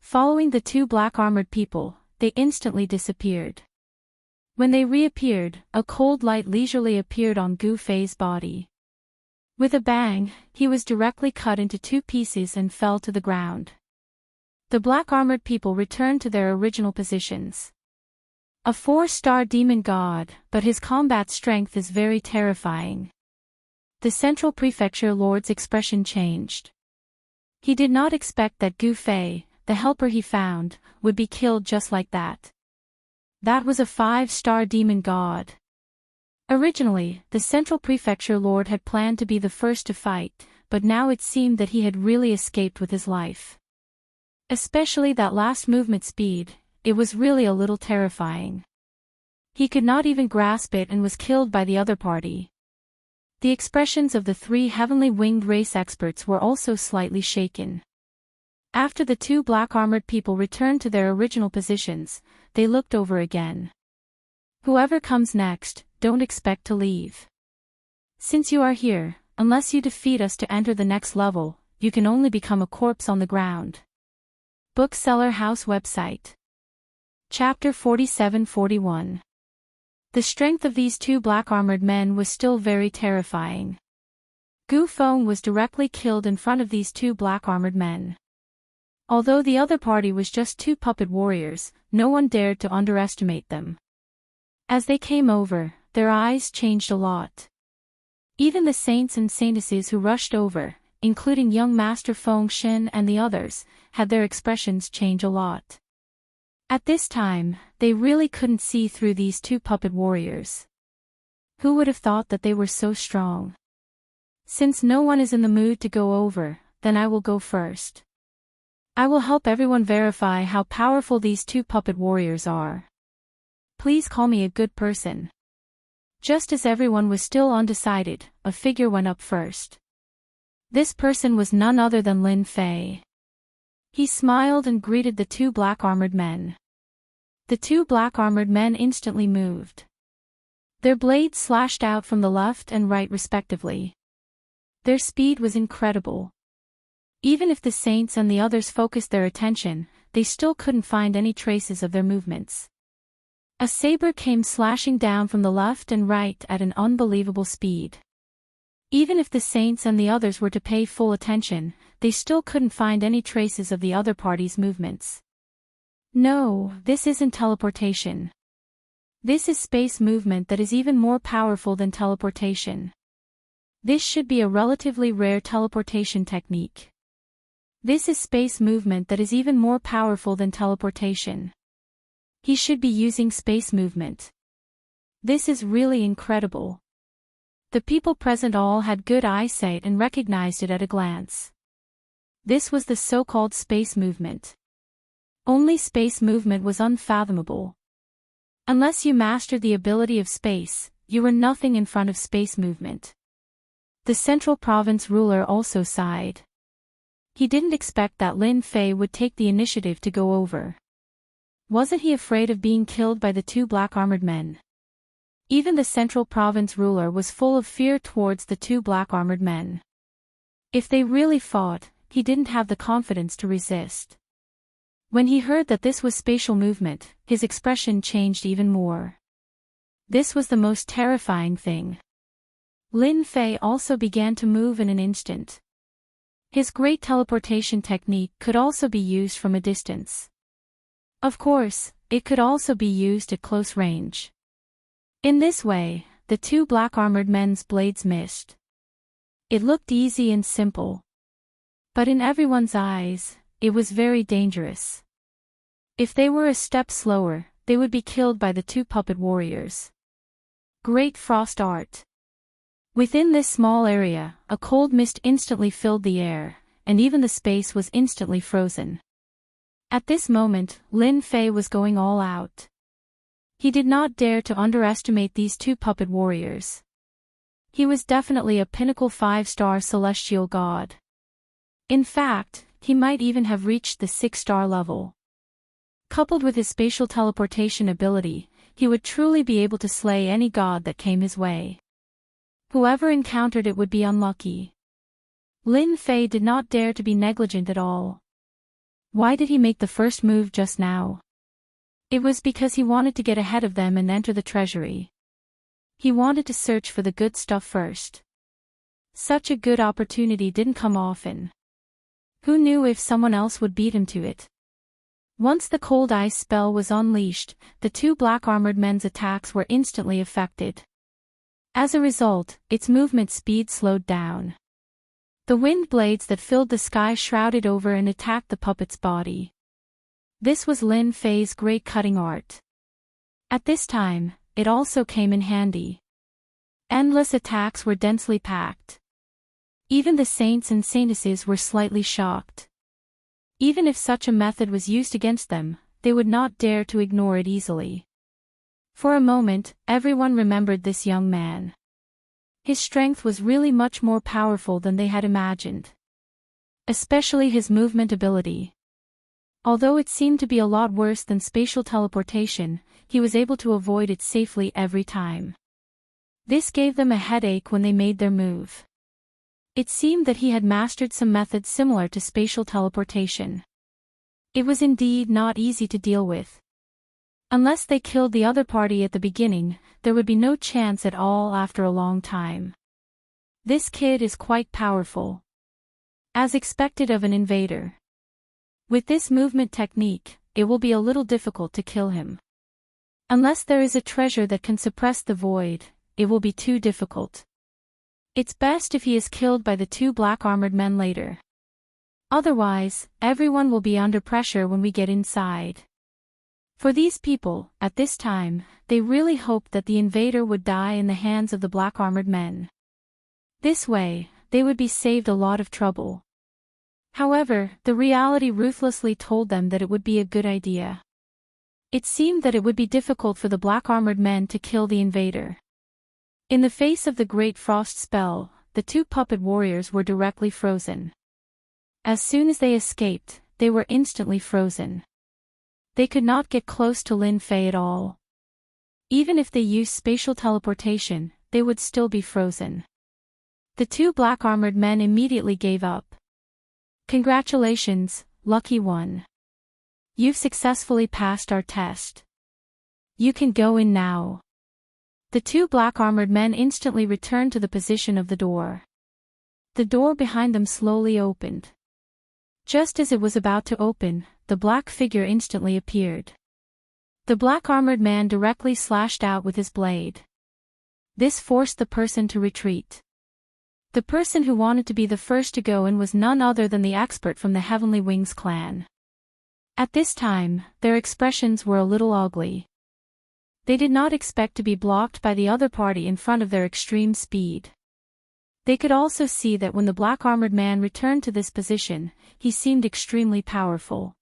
Following the two black-armored people, they instantly disappeared. When they reappeared, a cold light leisurely appeared on Gu Fei's body. With a bang, he was directly cut into two pieces and fell to the ground. The black-armored people returned to their original positions. A 4-star demon god, but his combat strength is very terrifying. The Central Prefecture Lord's expression changed. He did not expect that Gu Fei, the helper he found, would be killed just like that. That was a 5-star demon god. Originally, the Central Prefecture Lord had planned to be the first to fight, but now it seemed that he had really escaped with his life. Especially that last movement speed, it was really a little terrifying. He could not even grasp it and was killed by the other party. The expressions of the 3 heavenly winged race experts were also slightly shaken. After the 2 black-armored people returned to their original positions, they looked over again. Whoever comes next, don't expect to leave. Since you are here, unless you defeat us to enter the next level, you can only become a corpse on the ground. Bookseller House website. Chapter 47-41. The strength of these 2 black-armored men was still very terrifying. Gu Feng was directly killed in front of these 2 black-armored men. Although the other party was just 2 puppet warriors, no one dared to underestimate them. As they came over, their eyes changed a lot. Even the saints and saintesses who rushed over, including young Master Feng Shen and the others, had their expressions change a lot. At this time, they really couldn't see through these 2 puppet warriors. Who would have thought that they were so strong? Since no one is in the mood to go over, then I will go first. I will help everyone verify how powerful these 2 puppet warriors are. Please call me a good person. Just as everyone was still undecided, a figure went up first. This person was none other than Lin Fei. He smiled and greeted the 2 black-armored men. The 2 black-armored men instantly moved. Their blades slashed out from the left and right respectively. Their speed was incredible. Even if the saints and the others focused their attention, they still couldn't find any traces of their movements. A saber came slashing down from the left and right at an unbelievable speed. Even if the saints and the others were to pay full attention, they still couldn't find any traces of the other party's movements. No, this isn't teleportation. This is space movement that is even more powerful than teleportation. This should be a relatively rare teleportation technique. This is space movement that is even more powerful than teleportation. He should be using space movement. This is really incredible. The people present all had good eyesight and recognized it at a glance. This was the so-called space movement. Only space movement was unfathomable. Unless you mastered the ability of space, you were nothing in front of space movement. The Central Province ruler also sighed. He didn't expect that Lin Fei would take the initiative to go over. Wasn't he afraid of being killed by the 2 black-armored men? Even the Central Province ruler was full of fear towards the 2 black-armored men. If they really fought, he didn't have the confidence to resist. When he heard that this was spatial movement, his expression changed even more. This was the most terrifying thing. Lin Fei also began to move in an instant. His great teleportation technique could also be used from a distance. Of course, it could also be used at close range. In this way, the two black-armored men's blades missed. It looked easy and simple. But in everyone's eyes, it was very dangerous. If they were a step slower, they would be killed by the two puppet warriors. Great frost art. Within this small area, a cold mist instantly filled the air, and even the space was instantly frozen. At this moment, Lin Fei was going all out. He did not dare to underestimate these two puppet warriors. He was definitely a pinnacle 5-star celestial god. In fact, he might even have reached the 6-star level. Coupled with his spatial teleportation ability, he would truly be able to slay any god that came his way. Whoever encountered it would be unlucky. Lin Fei did not dare to be negligent at all. Why did he make the first move just now? It was because he wanted to get ahead of them and enter the treasury. He wanted to search for the good stuff first. Such a good opportunity didn't come often. Who knew if someone else would beat him to it? Once the cold ice spell was unleashed, the two black-armored men's attacks were instantly affected. As a result, its movement speed slowed down. The wind blades that filled the sky shrouded over and attacked the puppet's body. This was Lin Fei's great cutting art. At this time, it also came in handy. Endless attacks were densely packed. Even the saints and saintesses were slightly shocked. Even if such a method was used against them, they would not dare to ignore it easily. For a moment, everyone remembered this young man. His strength was really much more powerful than they had imagined. Especially his movement ability. Although it seemed to be a lot worse than spatial teleportation, he was able to avoid it safely every time. This gave them a headache when they made their move. It seemed that he had mastered some method similar to spatial teleportation. It was indeed not easy to deal with. Unless they killed the other party at the beginning, there would be no chance at all after a long time. This kid is quite powerful. As expected of an invader. With this movement technique, it will be a little difficult to kill him. Unless there is a treasure that can suppress the void, it will be too difficult. It's best if he is killed by the two black-armored men later. Otherwise, everyone will be under pressure when we get inside. For these people, at this time, they really hoped that the invader would die in the hands of the black-armored men. This way, they would be saved a lot of trouble. However, the reality ruthlessly told them that it would be a good idea. It seemed that it would be difficult for the black-armored men to kill the invader. In the face of the Great Frost spell, the two puppet warriors were directly frozen. As soon as they escaped, they were instantly frozen. They could not get close to Lin Fei at all. Even if they used spatial teleportation, they would still be frozen. The two black-armored men immediately gave up. Congratulations, lucky one. You've successfully passed our test. You can go in now. The two black-armored men instantly returned to the position of the door. The door behind them slowly opened. Just as it was about to open, the black figure instantly appeared. The black-armored man directly slashed out with his blade. This forced the person to retreat. The person who wanted to be the first to go in was none other than the expert from the Heavenly Wings clan. At this time, their expressions were a little ugly. They did not expect to be blocked by the other party in front of their extreme speed. They could also see that when the black-armored man returned to this position, he seemed extremely powerful.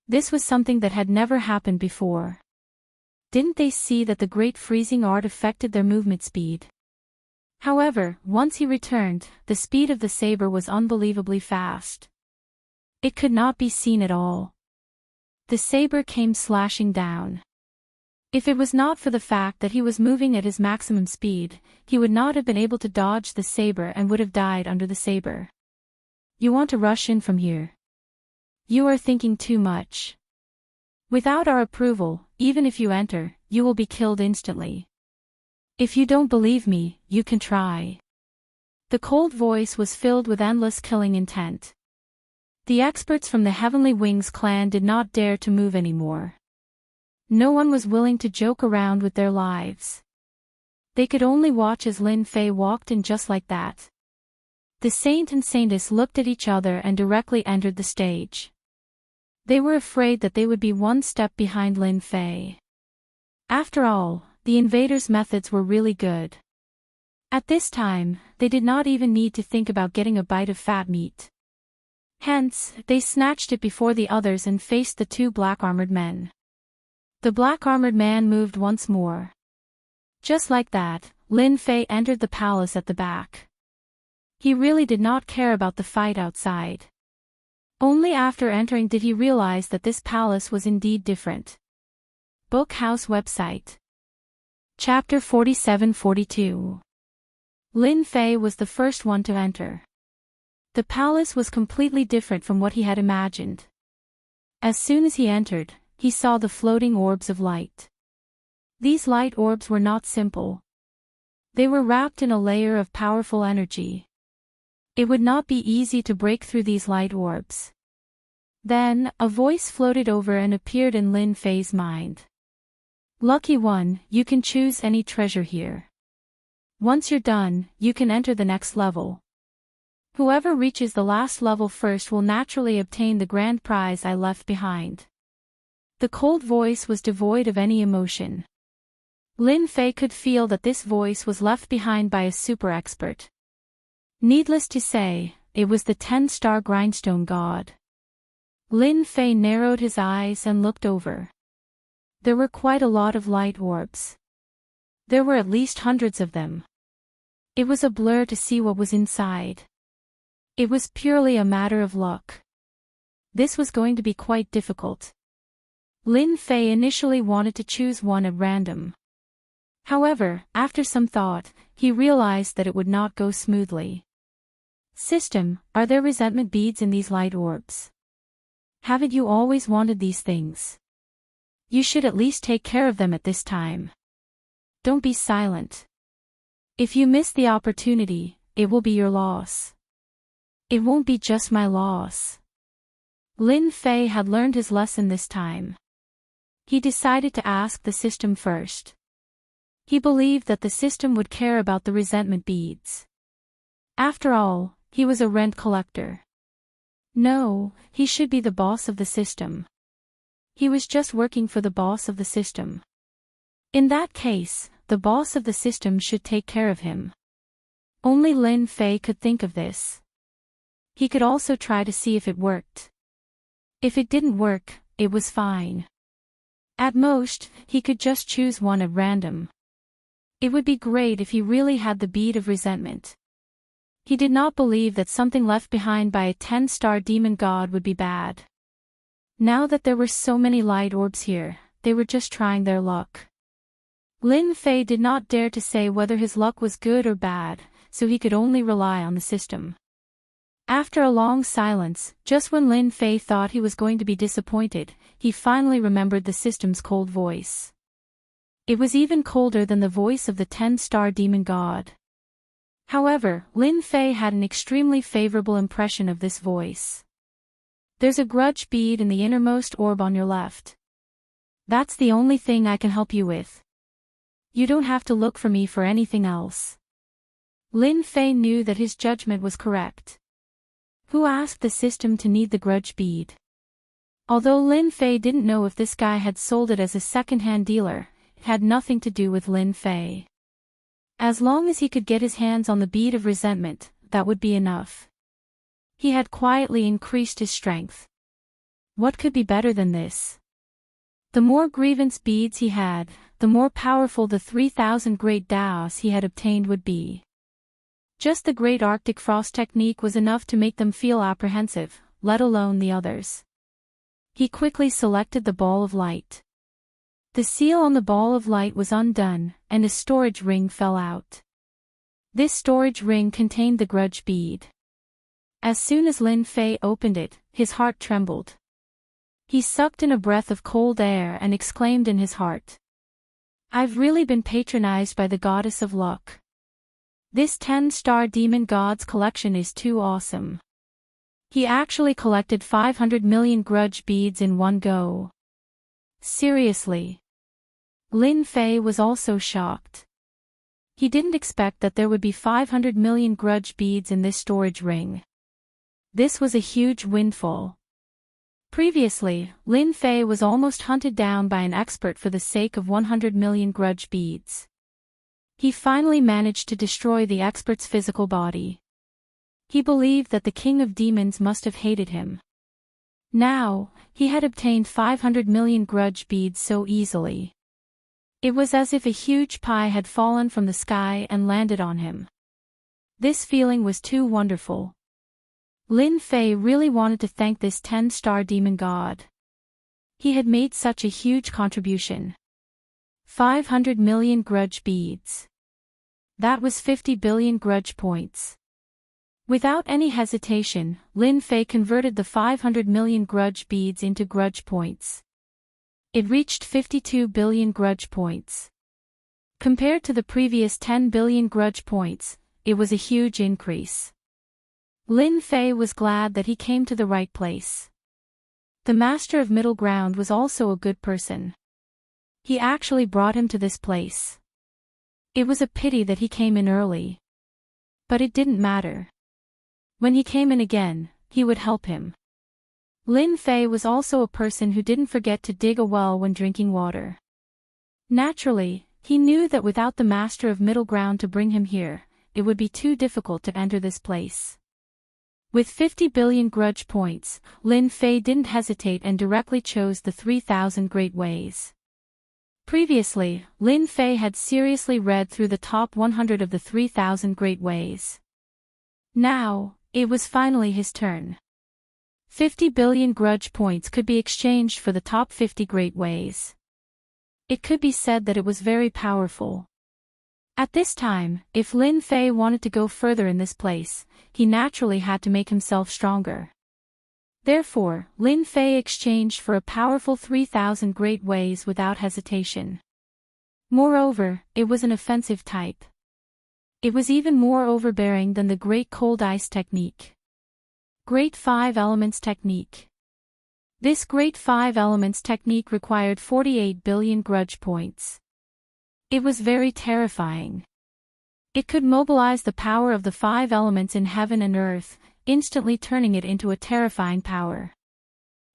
This was something that had never happened before. Didn't they see that the great freezing art affected their movement speed? However, once he returned, the speed of the saber was unbelievably fast. It could not be seen at all. The saber came slashing down. If it was not for the fact that he was moving at his maximum speed, he would not have been able to dodge the saber and would have died under the saber. You want to rush in from here? You are thinking too much. Without our approval, even if you enter, you will be killed instantly. If you don't believe me, you can try. The cold voice was filled with endless killing intent. The experts from the Heavenly Wings clan did not dare to move anymore. No one was willing to joke around with their lives. They could only watch as Lin Fei walked in just like that. The saint and saintess looked at each other and directly entered the stage. They were afraid that they would be one step behind Lin Fei. After all, the invaders' methods were really good. At this time, they did not even need to think about getting a bite of fat meat. Hence, they snatched it before the others and faced the two black-armored men. The black-armored man moved once more. Just like that, Lin Fei entered the palace at the back. He really did not care about the fight outside. Only after entering did he realize that this palace was indeed different. Book House website. Chapter 47-42. Lin Fei was the first one to enter. The palace was completely different from what he had imagined. As soon as he entered, he saw the floating orbs of light. These light orbs were not simple. They were wrapped in a layer of powerful energy. It would not be easy to break through these light orbs. Then, a voice floated over and appeared in Lin Fei's mind. Lucky one, you can choose any treasure here. Once you're done, you can enter the next level. Whoever reaches the last level first will naturally obtain the grand prize I left behind. The cold voice was devoid of any emotion. Lin Fei could feel that this voice was left behind by a super expert. Needless to say, it was the 10-star grindstone god. Lin Fei narrowed his eyes and looked over. There were quite a lot of light orbs. There were at least hundreds of them. It was a blur to see what was inside. It was purely a matter of luck. This was going to be quite difficult. Lin Fei initially wanted to choose one at random. However, after some thought, he realized that it would not go smoothly. System, are there resentment beads in these light orbs? Haven't you always wanted these things? You should at least take care of them at this time. Don't be silent. If you miss the opportunity, it will be your loss. It won't be just my loss. Lin Fei had learned his lesson this time. He decided to ask the system first. He believed that the system would care about the resentment beads. After all, he was a rent collector. No, he should be the boss of the system. He was just working for the boss of the system. In that case, the boss of the system should take care of him. Only Lin Fei could think of this. He could also try to see if it worked. If it didn't work, it was fine. At most, he could just choose one at random. It would be great if he really had the bead of resentment. He did not believe that something left behind by a 10-star demon god would be bad. Now that there were so many light orbs here, they were just trying their luck. Lin Fei did not dare to say whether his luck was good or bad, so he could only rely on the system. After a long silence, just when Lin Fei thought he was going to be disappointed, he finally remembered the system's cold voice. It was even colder than the voice of the 10-star demon god. However, Lin Fei had an extremely favorable impression of this voice. There's a grudge bead in the innermost orb on your left. That's the only thing I can help you with. You don't have to look for me for anything else. Lin Fei knew that his judgment was correct. Who asked the system to need the grudge bead? Although Lin Fei didn't know if this guy had sold it as a second-hand dealer, it had nothing to do with Lin Fei. As long as he could get his hands on the bead of resentment, that would be enough. He had quietly increased his strength. What could be better than this? The more grievance beads he had, the more powerful the 3,000 great Daos he had obtained would be. Just the Great Arctic Frost technique was enough to make them feel apprehensive, let alone the others. He quickly selected the ball of light. The seal on the ball of light was undone, and a storage ring fell out. This storage ring contained the grudge bead. As soon as Lin Fei opened it, his heart trembled. He sucked in a breath of cold air and exclaimed in his heart. I've really been patronized by the goddess of luck. This 10-star demon god's collection is too awesome. He actually collected 500 million grudge beads in one go. Seriously. Lin Fei was also shocked. He didn't expect that there would be 500 million grudge beads in this storage ring. This was a huge windfall. Previously, Lin Fei was almost hunted down by an expert for the sake of 100 million grudge beads. He finally managed to destroy the expert's physical body. He believed that the king of demons must have hated him. Now, he had obtained 500 million grudge beads so easily. It was as if a huge pie had fallen from the sky and landed on him. This feeling was too wonderful. Lin Fei really wanted to thank this 10-star demon god. He had made such a huge contribution. 500 million grudge beads. That was 50 billion grudge points. Without any hesitation, Lin Fei converted the 500 million grudge beads into grudge points. It reached 52 billion grudge points. Compared to the previous 10 billion grudge points, it was a huge increase. Lin Fei was glad that he came to the right place. The Master of Middle Ground was also a good person. He actually brought him to this place. It was a pity that he came in early. But it didn't matter. When he came in again, he would help him. Lin Fei was also a person who didn't forget to dig a well when drinking water. Naturally, he knew that without the Master of Middle Ground to bring him here, it would be too difficult to enter this place. With 50 billion grudge points, Lin Fei didn't hesitate and directly chose the 3,000 Great Ways. Previously, Lin Fei had seriously read through the top 100 of the 3,000 Great Ways. Now, it was finally his turn. 50 billion grudge points could be exchanged for the top 50 Great Ways. It could be said that it was very powerful. At this time, if Lin Fei wanted to go further in this place, he naturally had to make himself stronger. Therefore, Lin Fei exchanged for a powerful 3,000 Great Ways without hesitation. Moreover, it was an offensive type. It was even more overbearing than the Great Cold Ice technique. Great 5 Elements Technique. This Great 5 Elements technique required 48 billion grudge points. It was very terrifying. It could mobilize the power of the 5 elements in heaven and earth, instantly turning it into a terrifying power.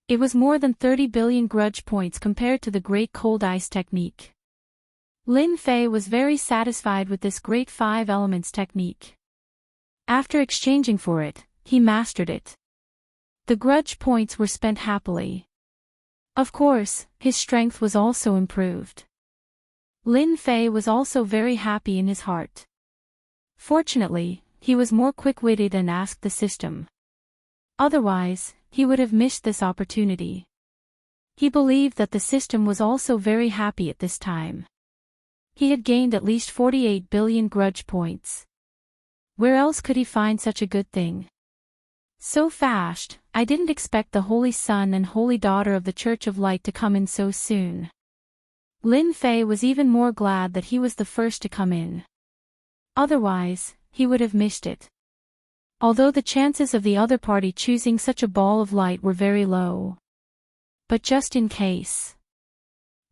It was more than 30 billion grudge points compared to the Great Cold Ice technique. Lin Fei was very satisfied with this Great 5 Elements technique. After exchanging for it, he mastered it. The grudge points were spent happily. Of course, his strength was also improved. Lin Fei was also very happy in his heart. Fortunately, he was more quick-witted and asked the system. Otherwise, he would have missed this opportunity. He believed that the system was also very happy at this time. He had gained at least 48 billion grudge points. Where else could he find such a good thing? So fast, I didn't expect the Holy Son and Holy Daughter of the Church of Light to come in so soon. Lin Fei was even more glad that he was the first to come in. Otherwise, he would have missed it. Although the chances of the other party choosing such a ball of light were very low. But just in case.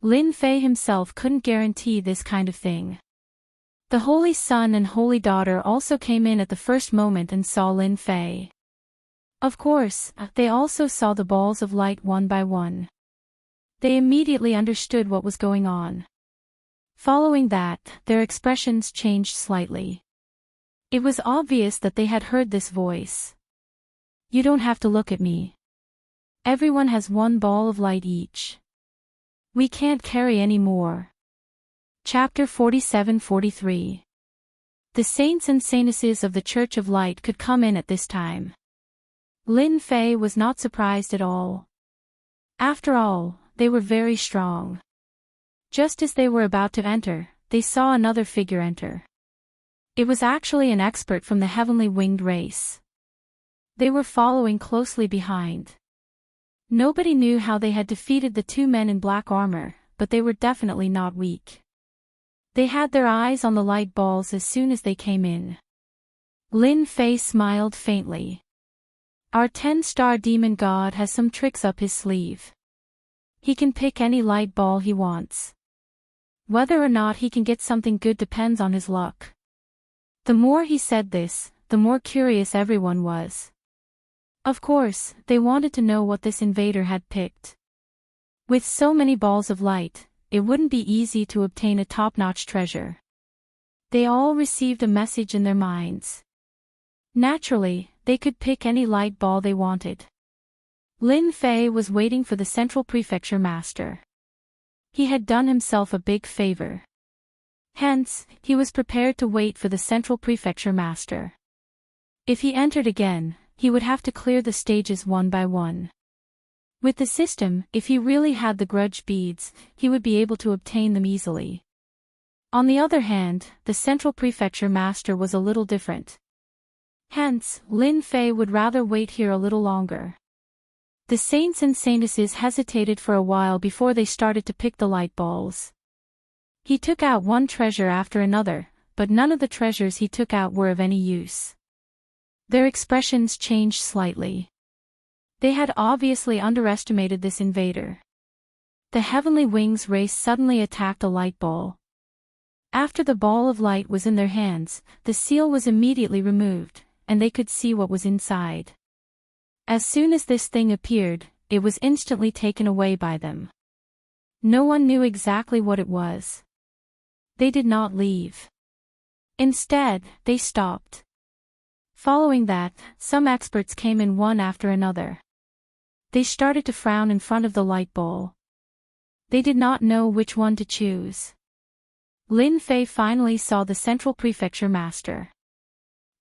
Lin Fei himself couldn't guarantee this kind of thing. The Holy Son and Holy Daughter also came in at the first moment and saw Lin Fei. Of course, they also saw the balls of light one by one. They immediately understood what was going on. Following that, their expressions changed slightly. It was obvious that they had heard this voice. You don't have to look at me. Everyone has one ball of light each. We can't carry any more. Chapter 47-43. The saints and saintesses of the Church of Light could come in at this time. Lin Fei was not surprised at all. After all, they were very strong. Just as they were about to enter, they saw another figure enter. It was actually an expert from the heavenly winged race. They were following closely behind. Nobody knew how they had defeated the 2 men in black armor, but they were definitely not weak. They had their eyes on the light balls as soon as they came in. Lin Fei smiled faintly. Our 10-star demon god has some tricks up his sleeve. He can pick any light ball he wants. Whether or not he can get something good depends on his luck. The more he said this, the more curious everyone was. Of course, they wanted to know what this invader had picked. With so many balls of light, it wouldn't be easy to obtain a top-notch treasure. They all received a message in their minds. Naturally, they could pick any light ball they wanted. Lin Fei was waiting for the Central Prefecture Master. He had done himself a big favor. Hence, he was prepared to wait for the Central Prefecture Master. If he entered again, he would have to clear the stages one by one. With the system, if he really had the grudge beads, he would be able to obtain them easily. On the other hand, the Central Prefecture Master was a little different. Hence, Lin Fei would rather wait here a little longer. The saints and saintesses hesitated for a while before they started to pick the light balls. He took out one treasure after another, but none of the treasures he took out were of any use. Their expressions changed slightly. They had obviously underestimated this invader. The heavenly wings race suddenly attacked a light ball. After the ball of light was in their hands, the seal was immediately removed, and they could see what was inside. As soon as this thing appeared, it was instantly taken away by them. No one knew exactly what it was. They did not leave. Instead, they stopped. Following that, some experts came in one after another. They started to frown in front of the light ball. They did not know which one to choose. Lin Fei finally saw the Central Prefecture Master.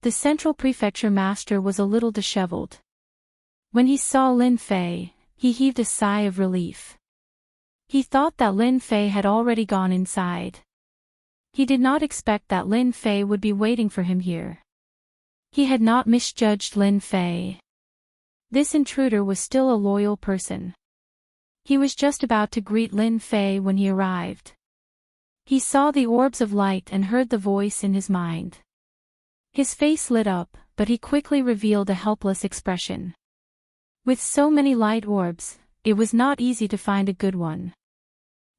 The Central Prefecture Master was a little disheveled. When he saw Lin Fei, he heaved a sigh of relief. He thought that Lin Fei had already gone inside. He did not expect that Lin Fei would be waiting for him here. He had not misjudged Lin Fei. This intruder was still a loyal person. He was just about to greet Lin Fei when he arrived. He saw the orbs of light and heard the voice in his mind. His face lit up, but he quickly revealed a helpless expression. With so many light orbs, it was not easy to find a good one.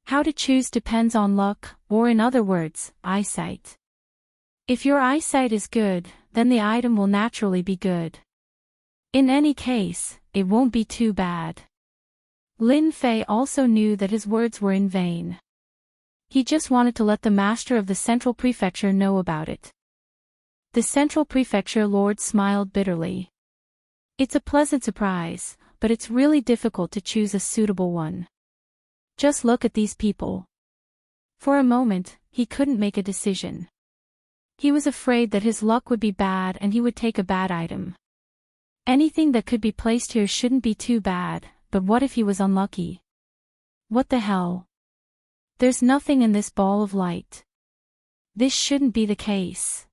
How to choose depends on luck, or in other words, eyesight. If your eyesight is good, then the item will naturally be good. In any case, it won't be too bad. Lin Fei also knew that his words were in vain. He just wanted to let the master of the Central Prefecture know about it. The Central Prefecture Lord smiled bitterly. It's a pleasant surprise, but it's really difficult to choose a suitable one. Just look at these people. For a moment, he couldn't make a decision. He was afraid that his luck would be bad and he would take a bad item. Anything that could be placed here shouldn't be too bad, but what if he was unlucky? What the hell? There's nothing in this ball of light. This shouldn't be the case.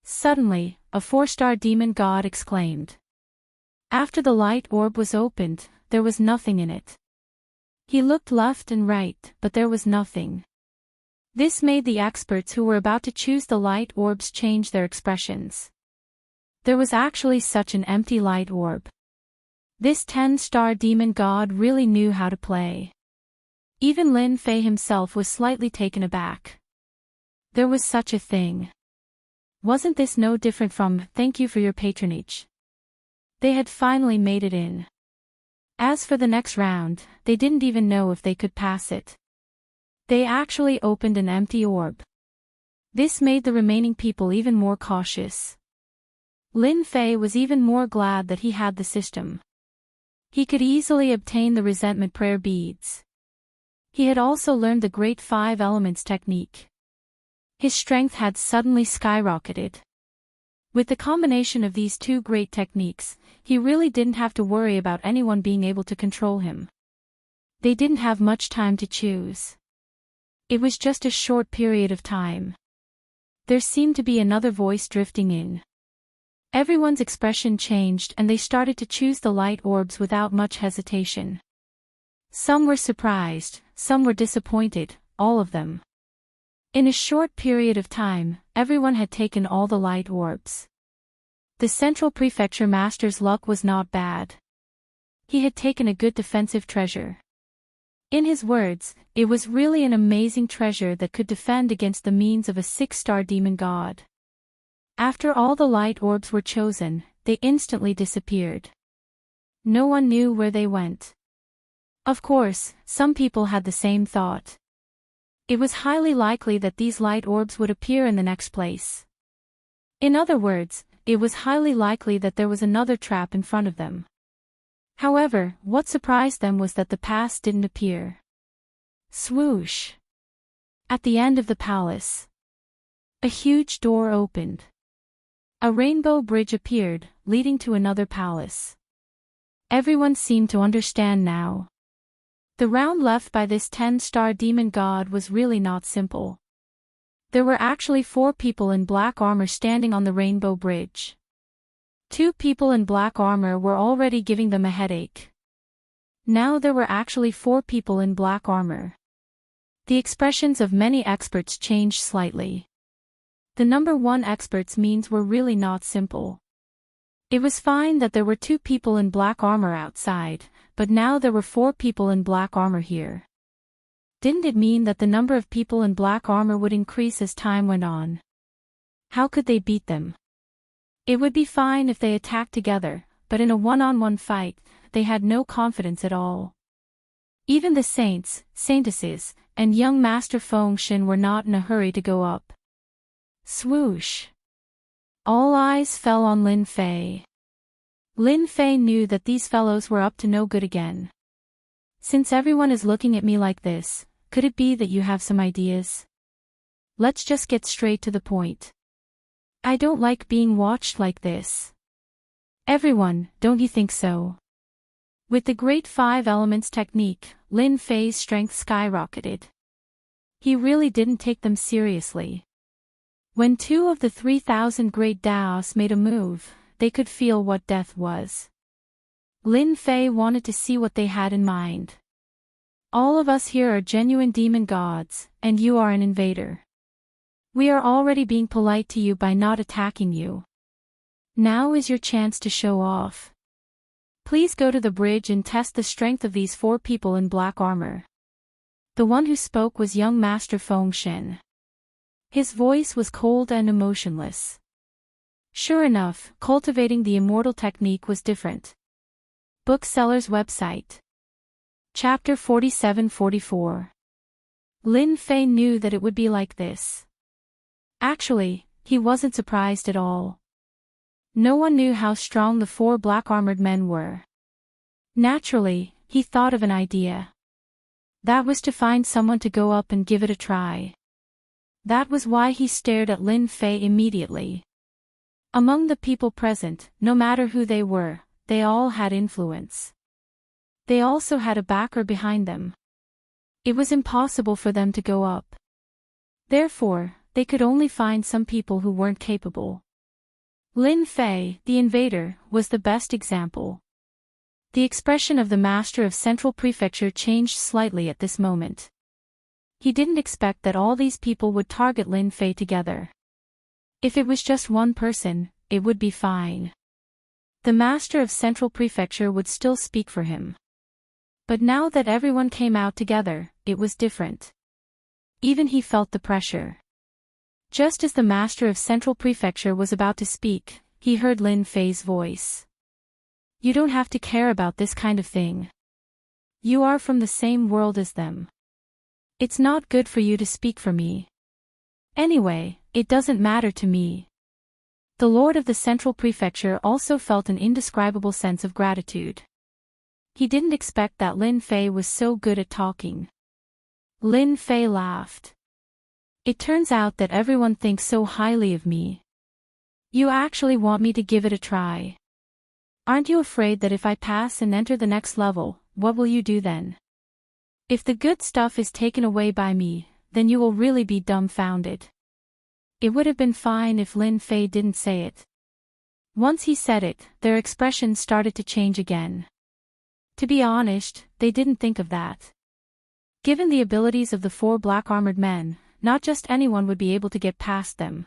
Suddenly, a 4-star demon god exclaimed. After the light orb was opened, there was nothing in it. He looked left and right, but there was nothing. This made the experts who were about to choose the light orbs change their expressions. There was actually such an empty light orb. This 10-star demon god really knew how to play. Even Lin Fei himself was slightly taken aback. There was such a thing. Wasn't this no different from, "Thank you for your patronage"? They had finally made it in. As for the next round, they didn't even know if they could pass it. They actually opened an empty orb. This made the remaining people even more cautious. Lin Fei was even more glad that he had the system. He could easily obtain the resentment prayer beads. He had also learned the Great 5 Elements technique. His strength had suddenly skyrocketed. With the combination of these two great techniques, he really didn't have to worry about anyone being able to control him. They didn't have much time to choose. It was just a short period of time. There seemed to be another voice drifting in. Everyone's expression changed and they started to choose the light orbs without much hesitation. Some were surprised, some were disappointed, all of them. In a short period of time, everyone had taken all the light orbs. The Central Prefecture Master's luck was not bad. He had taken a good defensive treasure. In his words, it was really an amazing treasure that could defend against the means of a 6-star demon god. After all the light orbs were chosen, they instantly disappeared. No one knew where they went. Of course, some people had the same thought. It was highly likely that these light orbs would appear in the next place. In other words, it was highly likely that there was another trap in front of them. However, what surprised them was that the pass didn't appear. Swoosh! At the end of the palace, a huge door opened. A rainbow bridge appeared, leading to another palace. Everyone seemed to understand now. The round left by this 10-star demon god was really not simple. There were actually 4 people in black armor standing on the rainbow bridge. 2 people in black armor were already giving them a headache. Now there were actually 4 people in black armor. The expressions of many experts changed slightly. The number 1 experts means were really not simple. It was fine that there were 2 people in black armor outside, but now there were 4 people in black armor here. Didn't it mean that the number of people in black armor would increase as time went on? How could they beat them? It would be fine if they attacked together, but in a one-on-one fight, they had no confidence at all. Even the saints, saintesses, and young Master Feng Xin were not in a hurry to go up. Swoosh! All eyes fell on Lin Fei. Lin Fei knew that these fellows were up to no good again. Since everyone is looking at me like this, could it be that you have some ideas? Let's just get straight to the point. I don't like being watched like this. Everyone, don't you think so? With the Great 5 Elements technique, Lin Fei's strength skyrocketed. He really didn't take them seriously. When 2 of the 3,000 great Daos made a move, they could feel what death was. Lin Fei wanted to see what they had in mind. All of us here are genuine demon gods, and you are an invader. We are already being polite to you by not attacking you. Now is your chance to show off. Please go to the bridge and test the strength of these 4 people in black armor. The one who spoke was young Master Feng Xin. His voice was cold and emotionless. Sure enough, cultivating the immortal technique was different. Bookseller's website. Chapter 47-44. Lin Fei knew that it would be like this. Actually, he wasn't surprised at all. No one knew how strong the 4 black-armored men were. Naturally, he thought of an idea. That was to find someone to go up and give it a try. That was why he stared at Lin Fei immediately. Among the people present, no matter who they were, they all had influence. They also had a backer behind them. It was impossible for them to go up. Therefore, they could only find some people who weren't capable. Lin Fei, the invader, was the best example. The expression of the Master of Central Prefecture changed slightly at this moment. He didn't expect that all these people would target Lin Fei together. If it was just one person, it would be fine. The Master of Central Prefecture would still speak for him. But now that everyone came out together, it was different. Even he felt the pressure. Just as the Master of Central Prefecture was about to speak, he heard Lin Fei's voice. You don't have to care about this kind of thing. You are from the same world as them. It's not good for you to speak for me. Anyway, it doesn't matter to me. The Lord of the Central Prefecture also felt an indescribable sense of gratitude. He didn't expect that Lin Fei was so good at talking. Lin Fei laughed. It turns out that everyone thinks so highly of me. You actually want me to give it a try. Aren't you afraid that if I pass and enter the next level, what will you do then? If the good stuff is taken away by me, then you will really be dumbfounded. It would have been fine if Lin Fei didn't say it. Once he said it, their expressions started to change again. To be honest, they didn't think of that. Given the abilities of the 4 black-armored men, not just anyone would be able to get past them.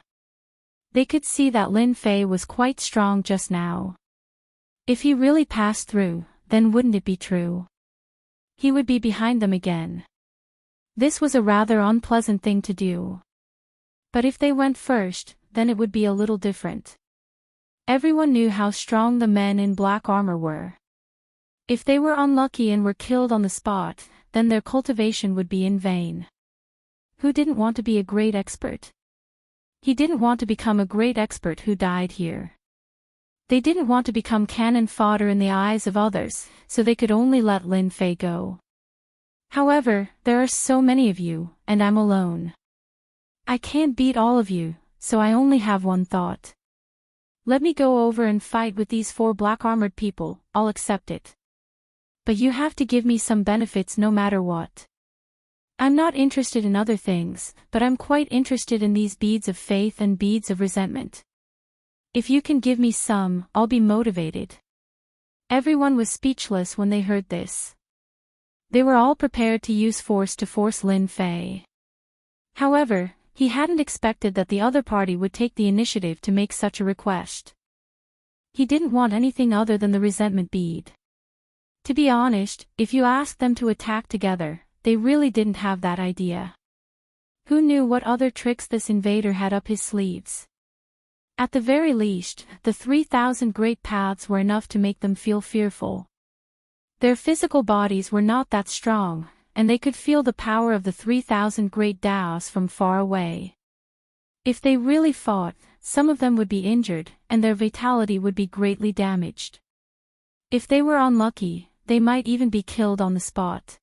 They could see that Lin Fei was quite strong just now. If he really passed through, then wouldn't it be true? he would be behind them again. This was a rather unpleasant thing to do. But if they went first, then it would be a little different. Everyone knew how strong the men in black armor were. If they were unlucky and were killed on the spot, then their cultivation would be in vain. Who didn't want to be a great expert? He didn't want to become a great expert who died here. They didn't want to become cannon fodder in the eyes of others, so they could only let Lin Fei go. However, there are so many of you, and I'm alone. I can't beat all of you, so I only have one thought. Let me go over and fight with these 4 black-armored people, I'll accept it. But you have to give me some benefits no matter what. I'm not interested in other things, but I'm quite interested in these beads of faith and beads of resentment. If you can give me some, I'll be motivated. Everyone was speechless when they heard this. They were all prepared to use force to force Lin Fei. However, he hadn't expected that the other party would take the initiative to make such a request. He didn't want anything other than the resentment bead. To be honest, if you asked them to attack together, they really didn't have that idea. Who knew what other tricks this invader had up his sleeves? At the very least, the 3,000 great paths were enough to make them feel fearful. Their physical bodies were not that strong, and they could feel the power of the 3,000 great Daos from far away. If they really fought, some of them would be injured, and their vitality would be greatly damaged. If they were unlucky, they might even be killed on the spot.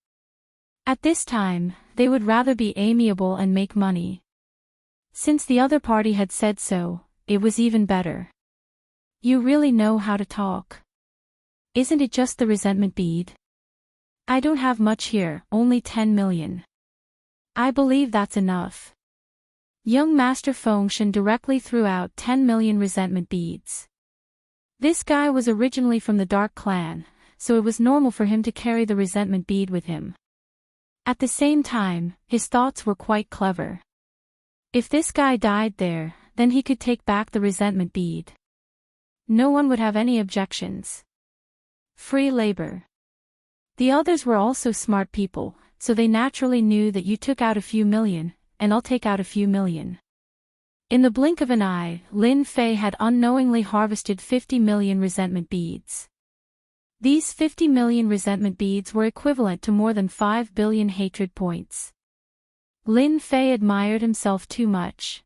At this time, they would rather be amiable and make money. Since the other party had said so, it was even better. You really know how to talk. Isn't it just the resentment bead? I don't have much here, only 10 million. I believe that's enough. Young Master Fengshen directly threw out 10 million resentment beads. This guy was originally from the Dark Clan, so it was normal for him to carry the resentment bead with him. At the same time, his thoughts were quite clever. If this guy died there, then he could take back the resentment bead. No one would have any objections. Free labor. The others were also smart people, so they naturally knew that you took out a few million, and I'll take out a few million. In the blink of an eye, Lin Fei had unknowingly harvested 50 million resentment beads. These 50 million resentment beads were equivalent to more than 5 billion hatred points. Lin Fei admired himself too much.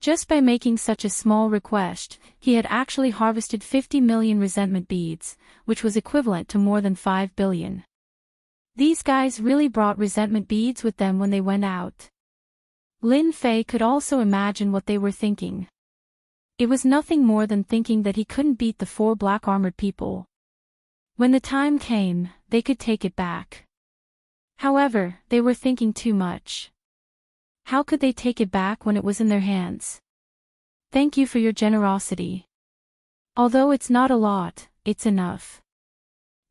Just by making such a small request, he had actually harvested 50 million resentment beads, which was equivalent to more than 5 billion. These guys really brought resentment beads with them when they went out. Lin Fei could also imagine what they were thinking. It was nothing more than thinking that he couldn't beat the 4 black-armored people. When the time came, they could take it back. However, they were thinking too much. How could they take it back when it was in their hands? Thank you for your generosity. Although it's not a lot, it's enough.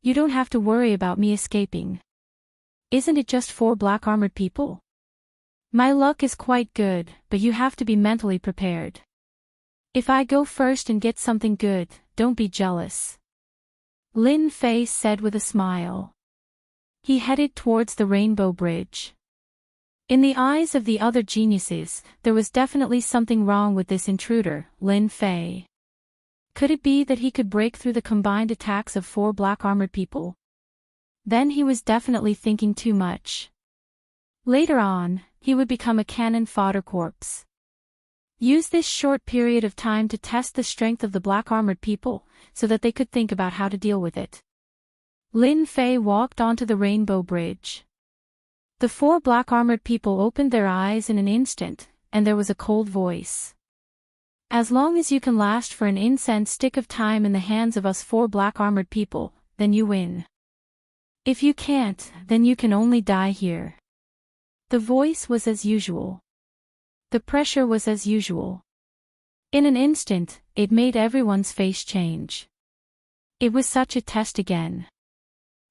You don't have to worry about me escaping. Isn't it just 4 black-armored people? My luck is quite good, but you have to be mentally prepared. If I go first and get something good, don't be jealous. Lin Fei said with a smile. He headed towards the Rainbow Bridge. In the eyes of the other geniuses, there was definitely something wrong with this intruder, Lin Fei. Could it be that he could break through the combined attacks of 4 black-armored people? Then he was definitely thinking too much. Later on, he would become a cannon fodder corpse. Use this short period of time to test the strength of the black-armored people, so that they could think about how to deal with it. Lin Fei walked onto the Rainbow Bridge. The 4 black-armored people opened their eyes in an instant, and there was a cold voice. As long as you can last for an incense stick of time in the hands of us 4 black-armored people, then you win. If you can't, then you can only die here. The voice was as usual. The pressure was as usual. In an instant, it made everyone's face change. It was such a test again.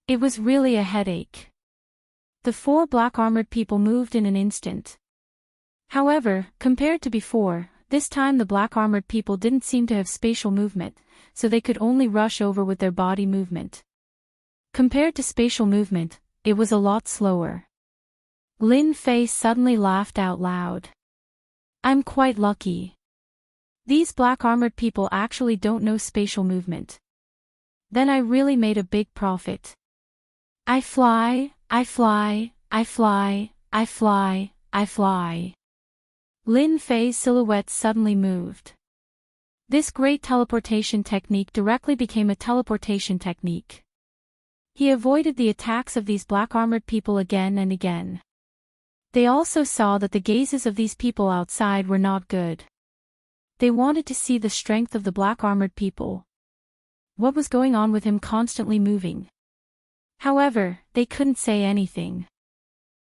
It was really a headache. The 4 black-armored people moved in an instant. However, compared to before, this time the black-armored people didn't seem to have spatial movement, so they could only rush over with their body movement. Compared to spatial movement, it was a lot slower. Lin Fei suddenly laughed out loud. I'm quite lucky. These black-armored people actually don't know spatial movement. Then I really made a big profit. I fly, I fly, I fly, I fly, I fly. Lin Fei's silhouette suddenly moved. This great teleportation technique directly became a teleportation technique. He avoided the attacks of these black-armored people again and again. They also saw that the gazes of these people outside were not good. They wanted to see the strength of the black-armored people. What was going on with him constantly moving? However, they couldn't say anything.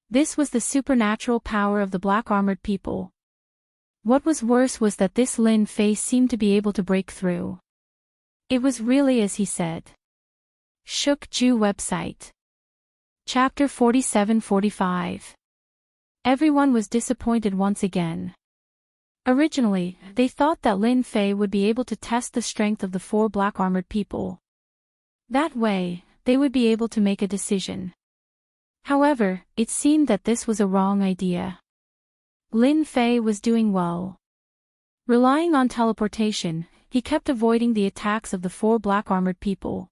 This was the supernatural power of the black-armored people. What was worse was that this Lin Fei seemed to be able to break through. It was really as he said. Shook Ju website. Chapter 47-45. Everyone was disappointed once again. Originally, they thought that Lin Fei would be able to test the strength of the 4 black-armored people. That way, they would be able to make a decision. However, it seemed that this was a wrong idea. Lin Fei was doing well. Relying on teleportation, he kept avoiding the attacks of the 4 black-armored people.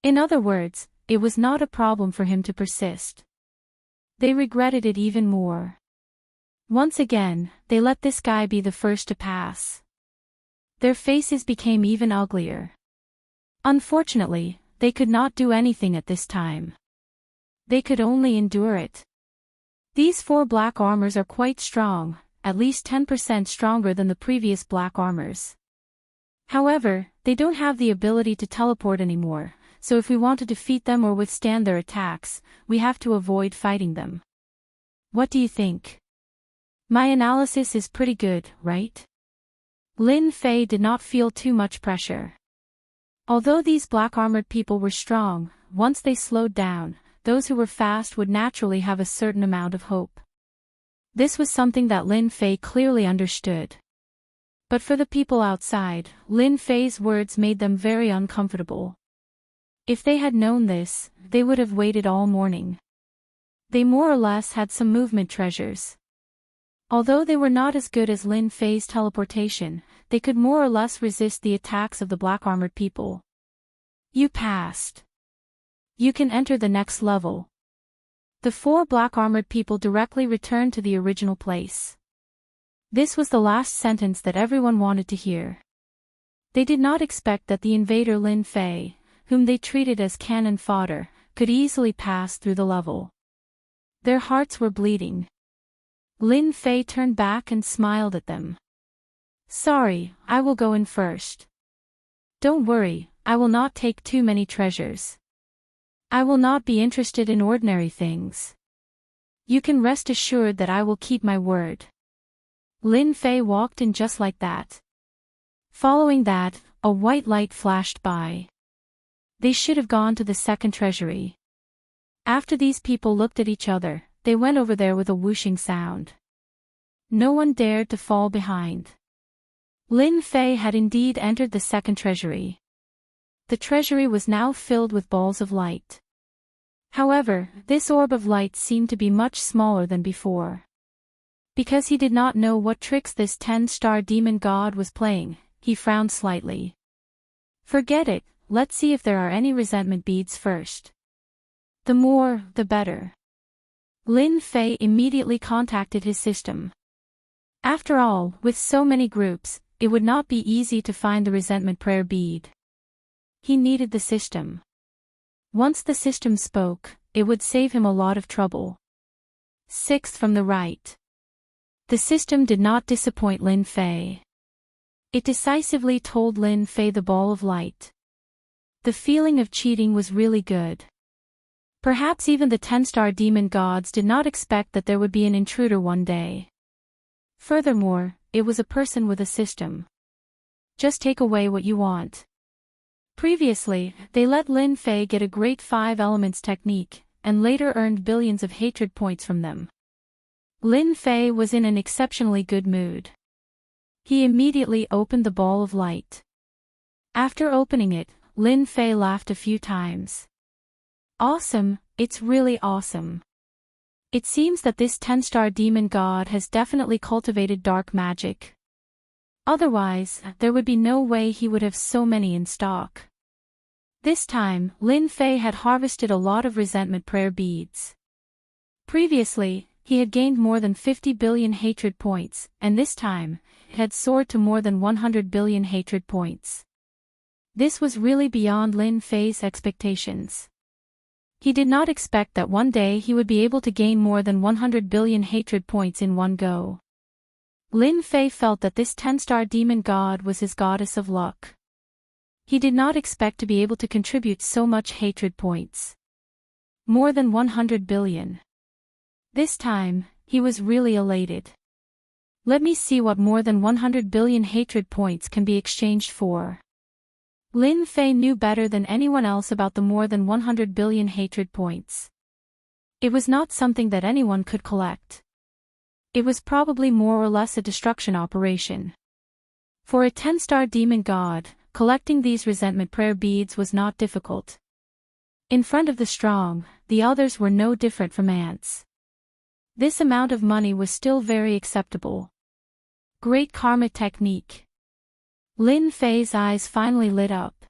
In other words, it was not a problem for him to persist. They regretted it even more. Once again, they let this guy be the first to pass. Their faces became even uglier. Unfortunately, they could not do anything at this time. They could only endure it. These 4 black armors are quite strong, at least 10% stronger than the previous black armors. However, they don't have the ability to teleport anymore, so if we want to defeat them or withstand their attacks, we have to avoid fighting them. What do you think? My analysis is pretty good, right? Lin Fei did not feel too much pressure. Although these black-armored people were strong, once they slowed down, those who were fast would naturally have a certain amount of hope. This was something that Lin Fei clearly understood. But for the people outside, Lin Fei's words made them very uncomfortable. If they had known this, they would have waited all morning. They more or less had some movement treasures. Although they were not as good as Lin Fei's teleportation, they could more or less resist the attacks of the black-armored people. You passed. You can enter the next level. The 4 black-armored people directly returned to the original place. This was the last sentence that everyone wanted to hear. They did not expect that the invader Lin Fei, whom they treated as cannon fodder, could easily pass through the level. Their hearts were bleeding. Lin Fei turned back and smiled at them. Sorry, I will go in first. Don't worry, I will not take too many treasures. I will not be interested in ordinary things. You can rest assured that I will keep my word. Lin Fei walked in just like that. Following that, a white light flashed by. They should have gone to the second treasury. After these people looked at each other, they went over there with a whooshing sound. No one dared to fall behind. Lin Fei had indeed entered the second treasury. The treasury was now filled with balls of light. However, this orb of light seemed to be much smaller than before. Because he did not know what tricks this 10-star demon god was playing, he frowned slightly. Forget it, let's see if there are any resentment beads first. The more, the better. Lin Fei immediately contacted his system. After all, with so many groups, it would not be easy to find the resentment prayer bead. He needed the system. Once the system spoke, it would save him a lot of trouble. 6th from the right. The system did not disappoint Lin Fei. It decisively told Lin Fei the ball of light. The feeling of cheating was really good. Perhaps even the 10-star demon gods did not expect that there would be an intruder one day. Furthermore, it was a person with a system. Just take away what you want. Previously, they let Lin Fei get a great 5 elements technique, and later earned billions of hatred points from them. Lin Fei was in an exceptionally good mood. He immediately opened the ball of light. After opening it, Lin Fei laughed a few times. Awesome, It's really awesome. It seems that this 10-star demon god has definitely cultivated dark magic. Otherwise, there would be no way he would have so many in stock. This time, Lin Fei had harvested a lot of resentment prayer beads. Previously, he had gained more than 50 billion hatred points, and this time, it had soared to more than 100 billion hatred points. This was really beyond Lin Fei's expectations. He did not expect that one day he would be able to gain more than 100 billion hatred points in one go. Lin Fei felt that this 10-star demon god was his goddess of luck. He did not expect to be able to contribute so much hatred points. More than 100 billion. This time, he was really elated. Let me see what more than 100 billion hatred points can be exchanged for. Lin Fei knew better than anyone else about the more than 100 billion hatred points. It was not something that anyone could collect. It was probably more or less a destruction operation. For a 10-star demon god, collecting these resentment prayer beads was not difficult. In front of the strong, the others were no different from ants. This amount of money was still very acceptable. Great karma technique. Lin Fei's eyes finally lit up.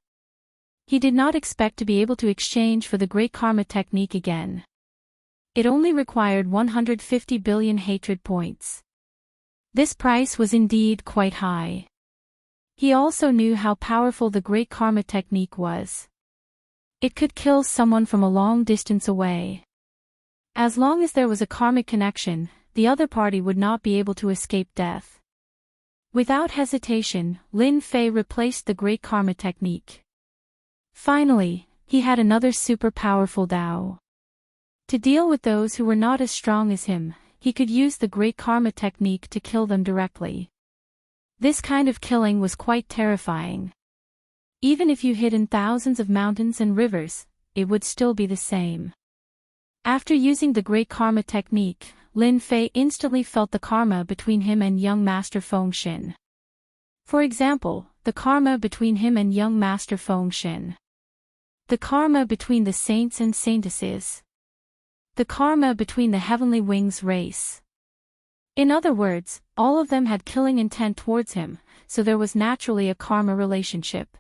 He did not expect to be able to exchange for the Great Karma technique again. It only required 150 billion hatred points. This price was indeed quite high. He also knew how powerful the Great Karma technique was. It could kill someone from a long distance away. As long as there was a karmic connection, the other party would not be able to escape death. Without hesitation, Lin Fei replaced the Great Karma technique. Finally, he had another super powerful Dao. To deal with those who were not as strong as him, he could use the Great Karma technique to kill them directly. This kind of killing was quite terrifying. Even if you hid in thousands of mountains and rivers, it would still be the same. After using the Great Karma technique, Lin Fei instantly felt the karma between him and young Master Feng Xin. For example, the karma between him and young Master Feng Xin. The karma between the saints and saintesses. The karma between the Heavenly Wings race. In other words, all of them had killing intent towards him, so there was naturally a karma relationship.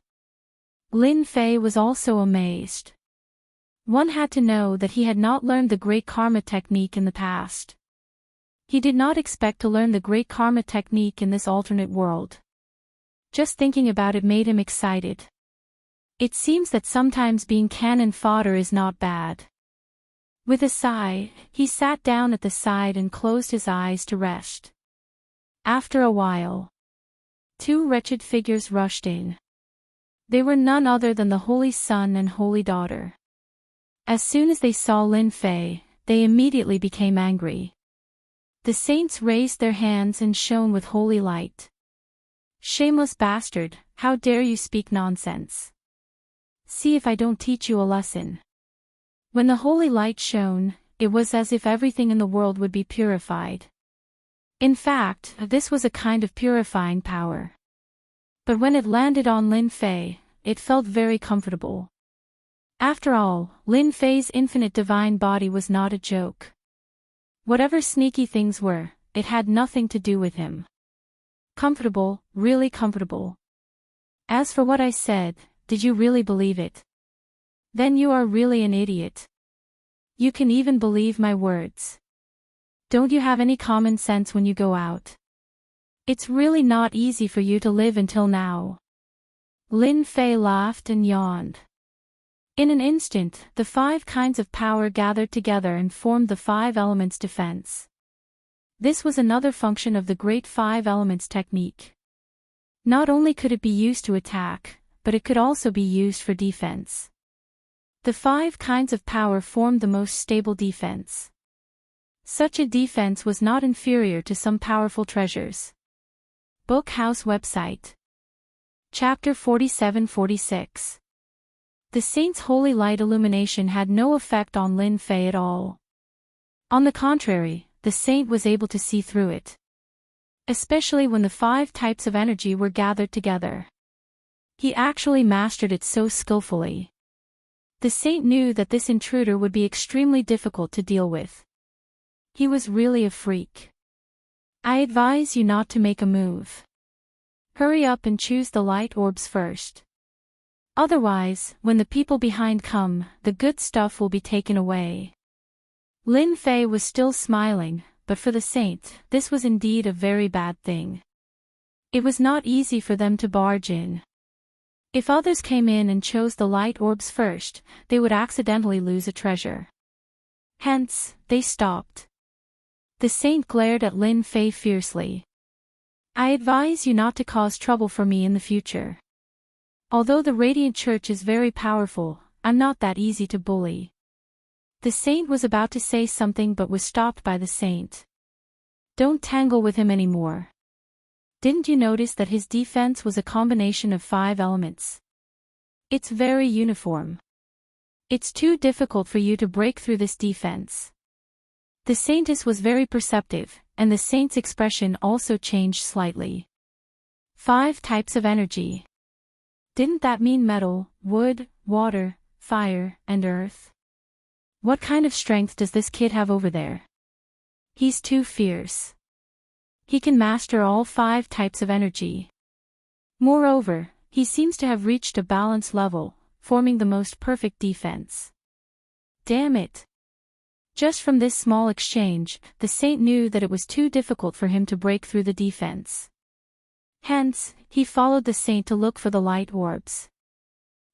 Lin Fei was also amazed. One had to know that he had not learned the Great Karma technique in the past. He did not expect to learn the Great Karma technique in this alternate world. Just thinking about it made him excited. It seems that sometimes being cannon fodder is not bad. With a sigh, he sat down at the side and closed his eyes to rest. After a while, two wretched figures rushed in. They were none other than the Holy Son and Holy Daughter. As soon as they saw Lin Fei, they immediately became angry. The saints raised their hands and shone with holy light. Shameless bastard, how dare you speak nonsense? See if I don't teach you a lesson. When the holy light shone, it was as if everything in the world would be purified. In fact, this was a kind of purifying power. But when it landed on Lin Fei, it felt very comfortable. After all, Lin Fei's infinite divine body was not a joke. Whatever sneaky things were, it had nothing to do with him. Comfortable, really comfortable. As for what I said, did you really believe it? Then you are really an idiot. You can even believe my words. Don't you have any common sense when you go out? It's really not easy for you to live until now. Lin Fei laughed and yawned. In an instant, the 5 kinds of power gathered together and formed the 5 elements defense. This was another function of the Great 5 Elements technique. Not only could it be used to attack, but it could also be used for defense. The 5 kinds of power formed the most stable defense. Such a defense was not inferior to some powerful treasures. Book House website. Chapter 47-46. The saint's holy light illumination had no effect on Lin Fei at all. On the contrary, the saint was able to see through it. Especially when the 5 types of energy were gathered together. He actually mastered it so skillfully. The saint knew that this intruder would be extremely difficult to deal with. He was really a freak. I advise you not to make a move. Hurry up and choose the light orbs first. Otherwise, when the people behind come, the good stuff will be taken away. Lin Fei was still smiling, but for the saint, this was indeed a very bad thing. It was not easy for them to barge in. If others came in and chose the light orbs first, they would accidentally lose a treasure. Hence, they stopped. The saint glared at Lin Fei fiercely. I advise you not to cause trouble for me in the future. Although the Radiant Church is very powerful, I'm not that easy to bully. The saint was about to say something but was stopped by the saint. Don't tangle with him anymore. Didn't you notice that his defense was a combination of 5 elements? It's very uniform. It's too difficult for you to break through this defense. The saintess was very perceptive, and the saint's expression also changed slightly. 5 types of energy. Didn't that mean metal, wood, water, fire, and earth? What kind of strength does this kid have over there? He's too fierce. He can master all 5 types of energy. Moreover, he seems to have reached a balanced level, forming the most perfect defense. Damn it. Just from this small exchange, the saint knew that it was too difficult for him to break through the defense. Hence, he followed the saint to look for the light orbs.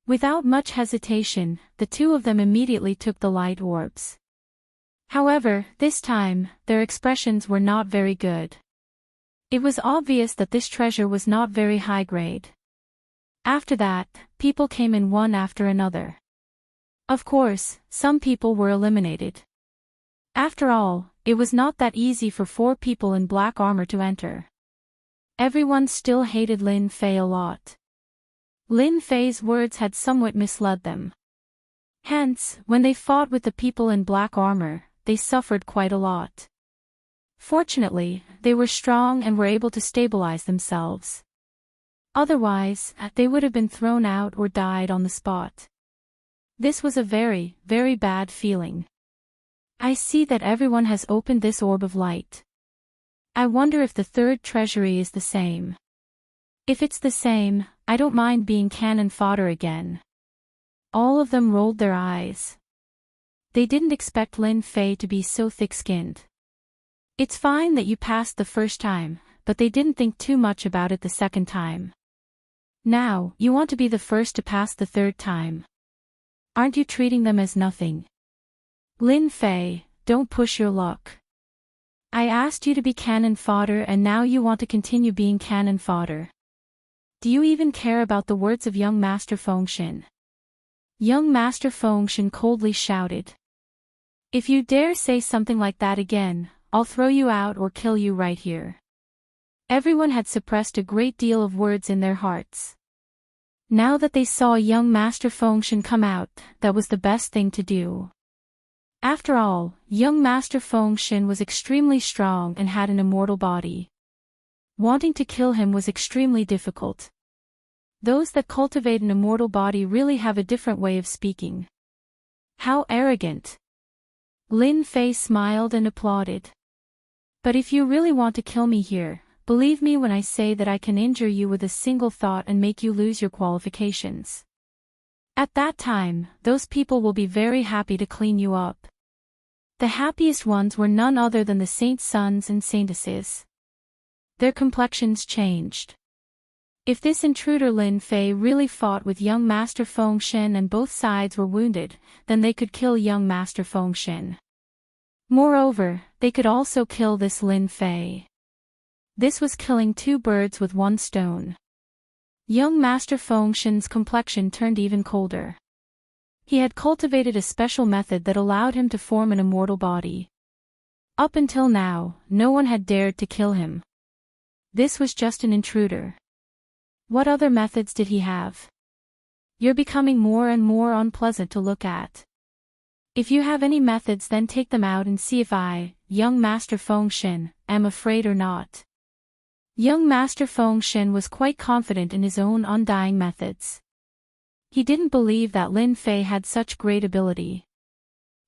Without much hesitation, the 2 of them immediately took the light orbs. However, this time, their expressions were not very good. It was obvious that this treasure was not very high grade. After that, people came in one after another. Of course, some people were eliminated. After all, it was not that easy for 4 people in black armor to enter. Everyone still hated Lin Fei a lot. Lin Fei's words had somewhat misled them. Hence, when they fought with the people in black armor, they suffered quite a lot. Fortunately, they were strong and were able to stabilize themselves. Otherwise, they would have been thrown out or died on the spot. This was a very, very bad feeling. I see that everyone has opened this orb of light. I wonder if the 3rd treasury is the same. If it's the same, I don't mind being cannon fodder again. All of them rolled their eyes. They didn't expect Lin Fei to be so thick-skinned. It's fine that you passed the first time, but they didn't think too much about it the second time. Now, you want to be the first to pass the 3rd time. Aren't you treating them as nothing? Lin Fei, don't push your luck. I asked you to be cannon fodder and now you want to continue being cannon fodder. Do you even care about the words of young Master Fengshen? Young Master Fengshen coldly shouted. If you dare say something like that again, I'll throw you out or kill you right here. Everyone had suppressed a great deal of words in their hearts. Now that they saw young Master Fengshen come out, that was the best thing to do. After all, young Master Fengshen was extremely strong and had an immortal body. Wanting to kill him was extremely difficult. Those that cultivate an immortal body really have a different way of speaking. How arrogant! Lin Fei smiled and applauded. But if you really want to kill me here, believe me when I say that I can injure you with a single thought and make you lose your qualifications. At that time, those people will be very happy to clean you up. The happiest ones were none other than the saints' sons and saintesses. Their complexions changed. If this intruder Lin Fei really fought with young Master Fengshen and both sides were wounded, then they could kill young Master Fengshen. Moreover, they could also kill this Lin Fei. This was killing 2 birds with 1 stone. Young Master Fengshen's complexion turned even colder. He had cultivated a special method that allowed him to form an immortal body. Up until now, no one had dared to kill him. This was just an intruder. What other methods did he have? You're becoming more and more unpleasant to look at. If you have any methods, then take them out and see if I, young Master Fengshen, am afraid or not. Young Master Fengshen was quite confident in his own undying methods. He didn't believe that Lin Fei had such great ability.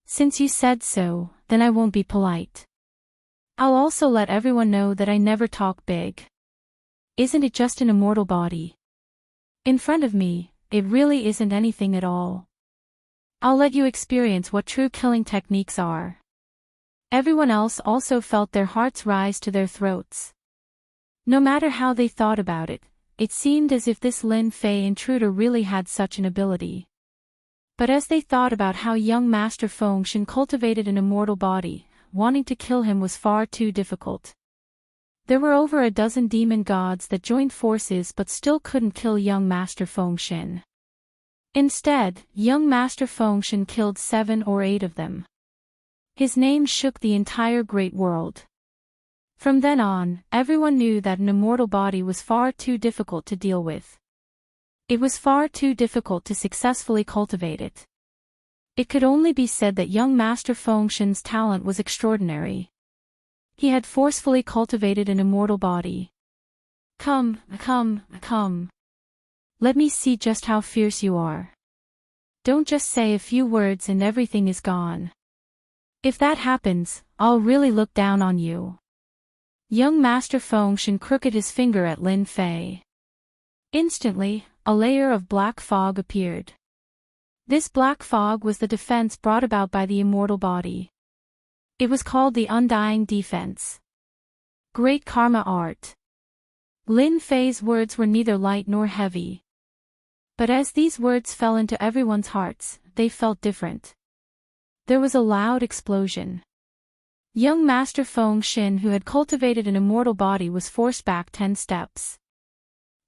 Since you said so, then I won't be polite. I'll also let everyone know that I never talk big. Isn't it just an immortal body? In front of me, it really isn't anything at all. I'll let you experience what true killing techniques are. Everyone else also felt their hearts rise to their throats. No matter how they thought about it, it seemed as if this Lin Fei intruder really had such an ability. But as they thought about how young Master Feng Shen cultivated an immortal body, wanting to kill him was far too difficult. There were over a dozen demon gods that joined forces but still couldn't kill young Master Feng Shen. Instead, young Master Feng Shen killed 7 or 8 of them. His name shook the entire great world. From then on, everyone knew that an immortal body was far too difficult to deal with. It was far too difficult to successfully cultivate it. It could only be said that young Master Feng Shen's talent was extraordinary. He had forcefully cultivated an immortal body. Come. Let me see just how fierce you are. Don't just say a few words and everything is gone. If that happens, I'll really look down on you. Young Master Feng Shen crooked his finger at Lin Fei. Instantly, a layer of black fog appeared. This black fog was the defense brought about by the immortal body. It was called the Undying Defense. Great Karma Art. Lin Fei's words were neither light nor heavy. But as these words fell into everyone's hearts, they felt different. There was a loud explosion. Young Master Feng Shen, who had cultivated an immortal body, was forced back 10 steps.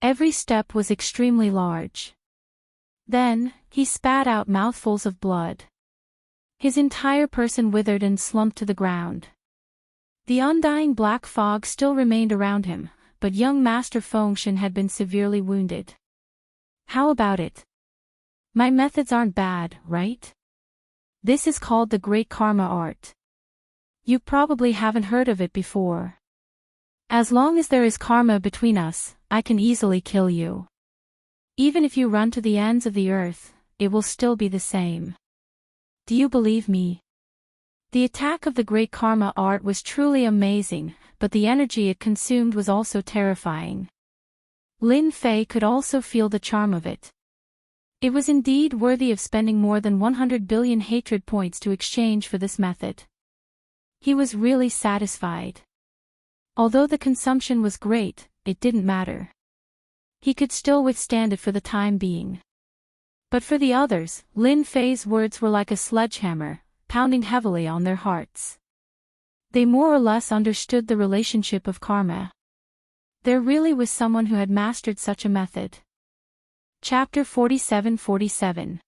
Every step was extremely large. Then, he spat out mouthfuls of blood. His entire person withered and slumped to the ground. The undying black fog still remained around him, but young Master Feng Shen had been severely wounded. How about it? My methods aren't bad, right? This is called the Great Karma Art. You probably haven't heard of it before. As long as there is karma between us, I can easily kill you. Even if you run to the ends of the earth, it will still be the same. Do you believe me? The attack of the Great Karma Art was truly amazing, but the energy it consumed was also terrifying. Lin Fei could also feel the charm of it. It was indeed worthy of spending more than 100 billion hatred points to exchange for this method. He was really satisfied. Although the consumption was great, it didn't matter. He could still withstand it for the time being. But for the others, Lin Fei's words were like a sledgehammer, pounding heavily on their hearts. They more or less understood the relationship of karma. There really was someone who had mastered such a method. Chapter 47.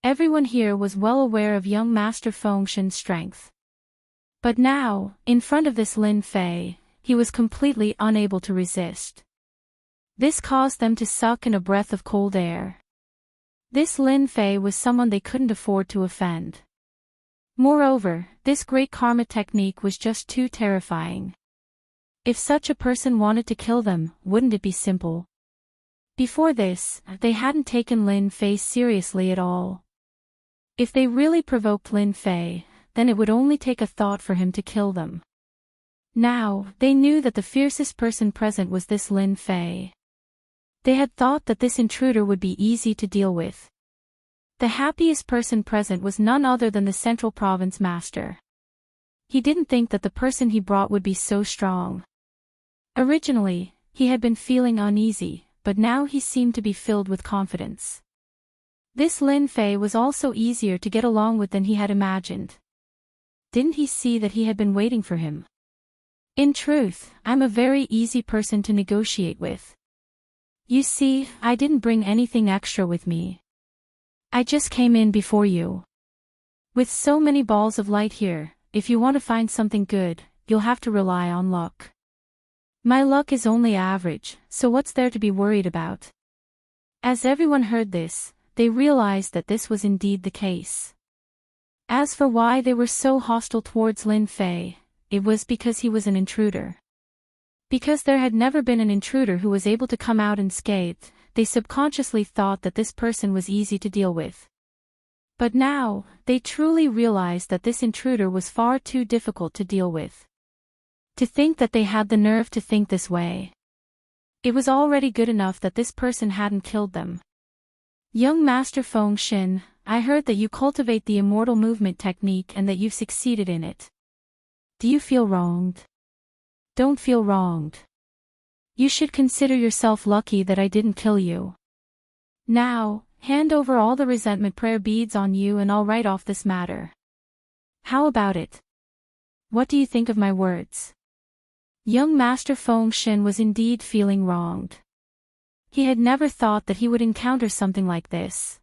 Everyone here was well aware of young Master Feng Shen's strength. But now, in front of this Lin Fei, he was completely unable to resist. This caused them to suck in a breath of cold air. This Lin Fei was someone they couldn't afford to offend. Moreover, this great karma technique was just too terrifying. If such a person wanted to kill them, wouldn't it be simple? Before this, they hadn't taken Lin Fei seriously at all. If they really provoked Lin Fei, then it would only take a thought for him to kill them. Now, they knew that the fiercest person present was this Lin Fei. They had thought that this intruder would be easy to deal with. The happiest person present was none other than the Central Province Master. He didn't think that the person he brought would be so strong. Originally, he had been feeling uneasy, but now he seemed to be filled with confidence. This Lin Fei was also easier to get along with than he had imagined. Didn't he see that he had been waiting for him? In truth, I'm a very easy person to negotiate with. You see, I didn't bring anything extra with me. I just came in before you. With so many balls of light here, if you want to find something good, you'll have to rely on luck. My luck is only average, so what's there to be worried about? As everyone heard this, they realized that this was indeed the case. As for why they were so hostile towards Lin Fei, it was because he was an intruder. Because there had never been an intruder who was able to come out unscathed, they subconsciously thought that this person was easy to deal with. But now, they truly realized that this intruder was far too difficult to deal with. To think that they had the nerve to think this way. It was already good enough that this person hadn't killed them. Young Master Feng Xin, I heard that you cultivate the immortal movement technique and that you've succeeded in it. Do you feel wronged? Don't feel wronged. You should consider yourself lucky that I didn't kill you. Now, hand over all the resentment prayer beads on you and I'll write off this matter. How about it? What do you think of my words? Young Master Feng Xin was indeed feeling wronged. He had never thought that he would encounter something like this.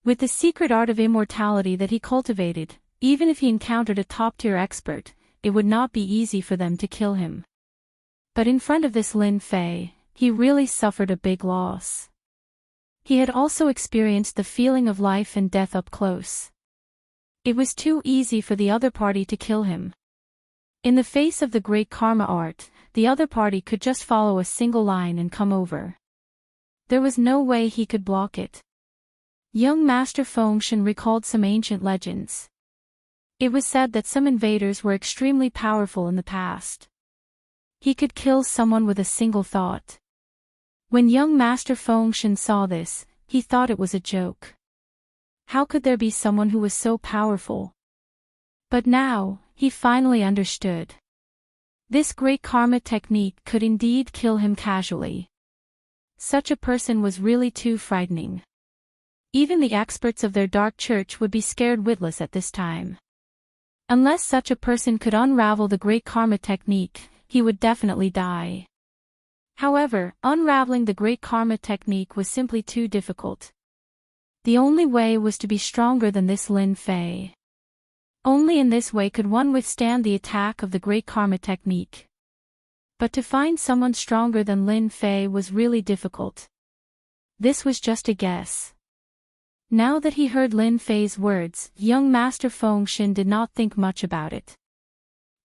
With the secret art of immortality that he cultivated, even if he encountered a top-tier expert, it would not be easy for them to kill him. But in front of this Lin Fei, he really suffered a big loss. He had also experienced the feeling of life and death up close. It was too easy for the other party to kill him. In the face of the great karma art, the other party could just follow a single line and come over. There was no way he could block it. Young Master Feng Xin recalled some ancient legends. It was said that some invaders were extremely powerful in the past. He could kill someone with a single thought. When young Master Feng Xin saw this, he thought it was a joke. How could there be someone who was so powerful? But now, he finally understood. This great karma technique could indeed kill him casually. Such a person was really too frightening. Even the experts of their dark church would be scared witless at this time. Unless such a person could unravel the great karma technique, he would definitely die. However, unraveling the great karma technique was simply too difficult. The only way was to be stronger than this Lin Fei. Only in this way could one withstand the attack of the great karma technique. But to find someone stronger than Lin Fei was really difficult. This was just a guess. Now that he heard Lin Fei's words, young Master Feng Xin did not think much about it.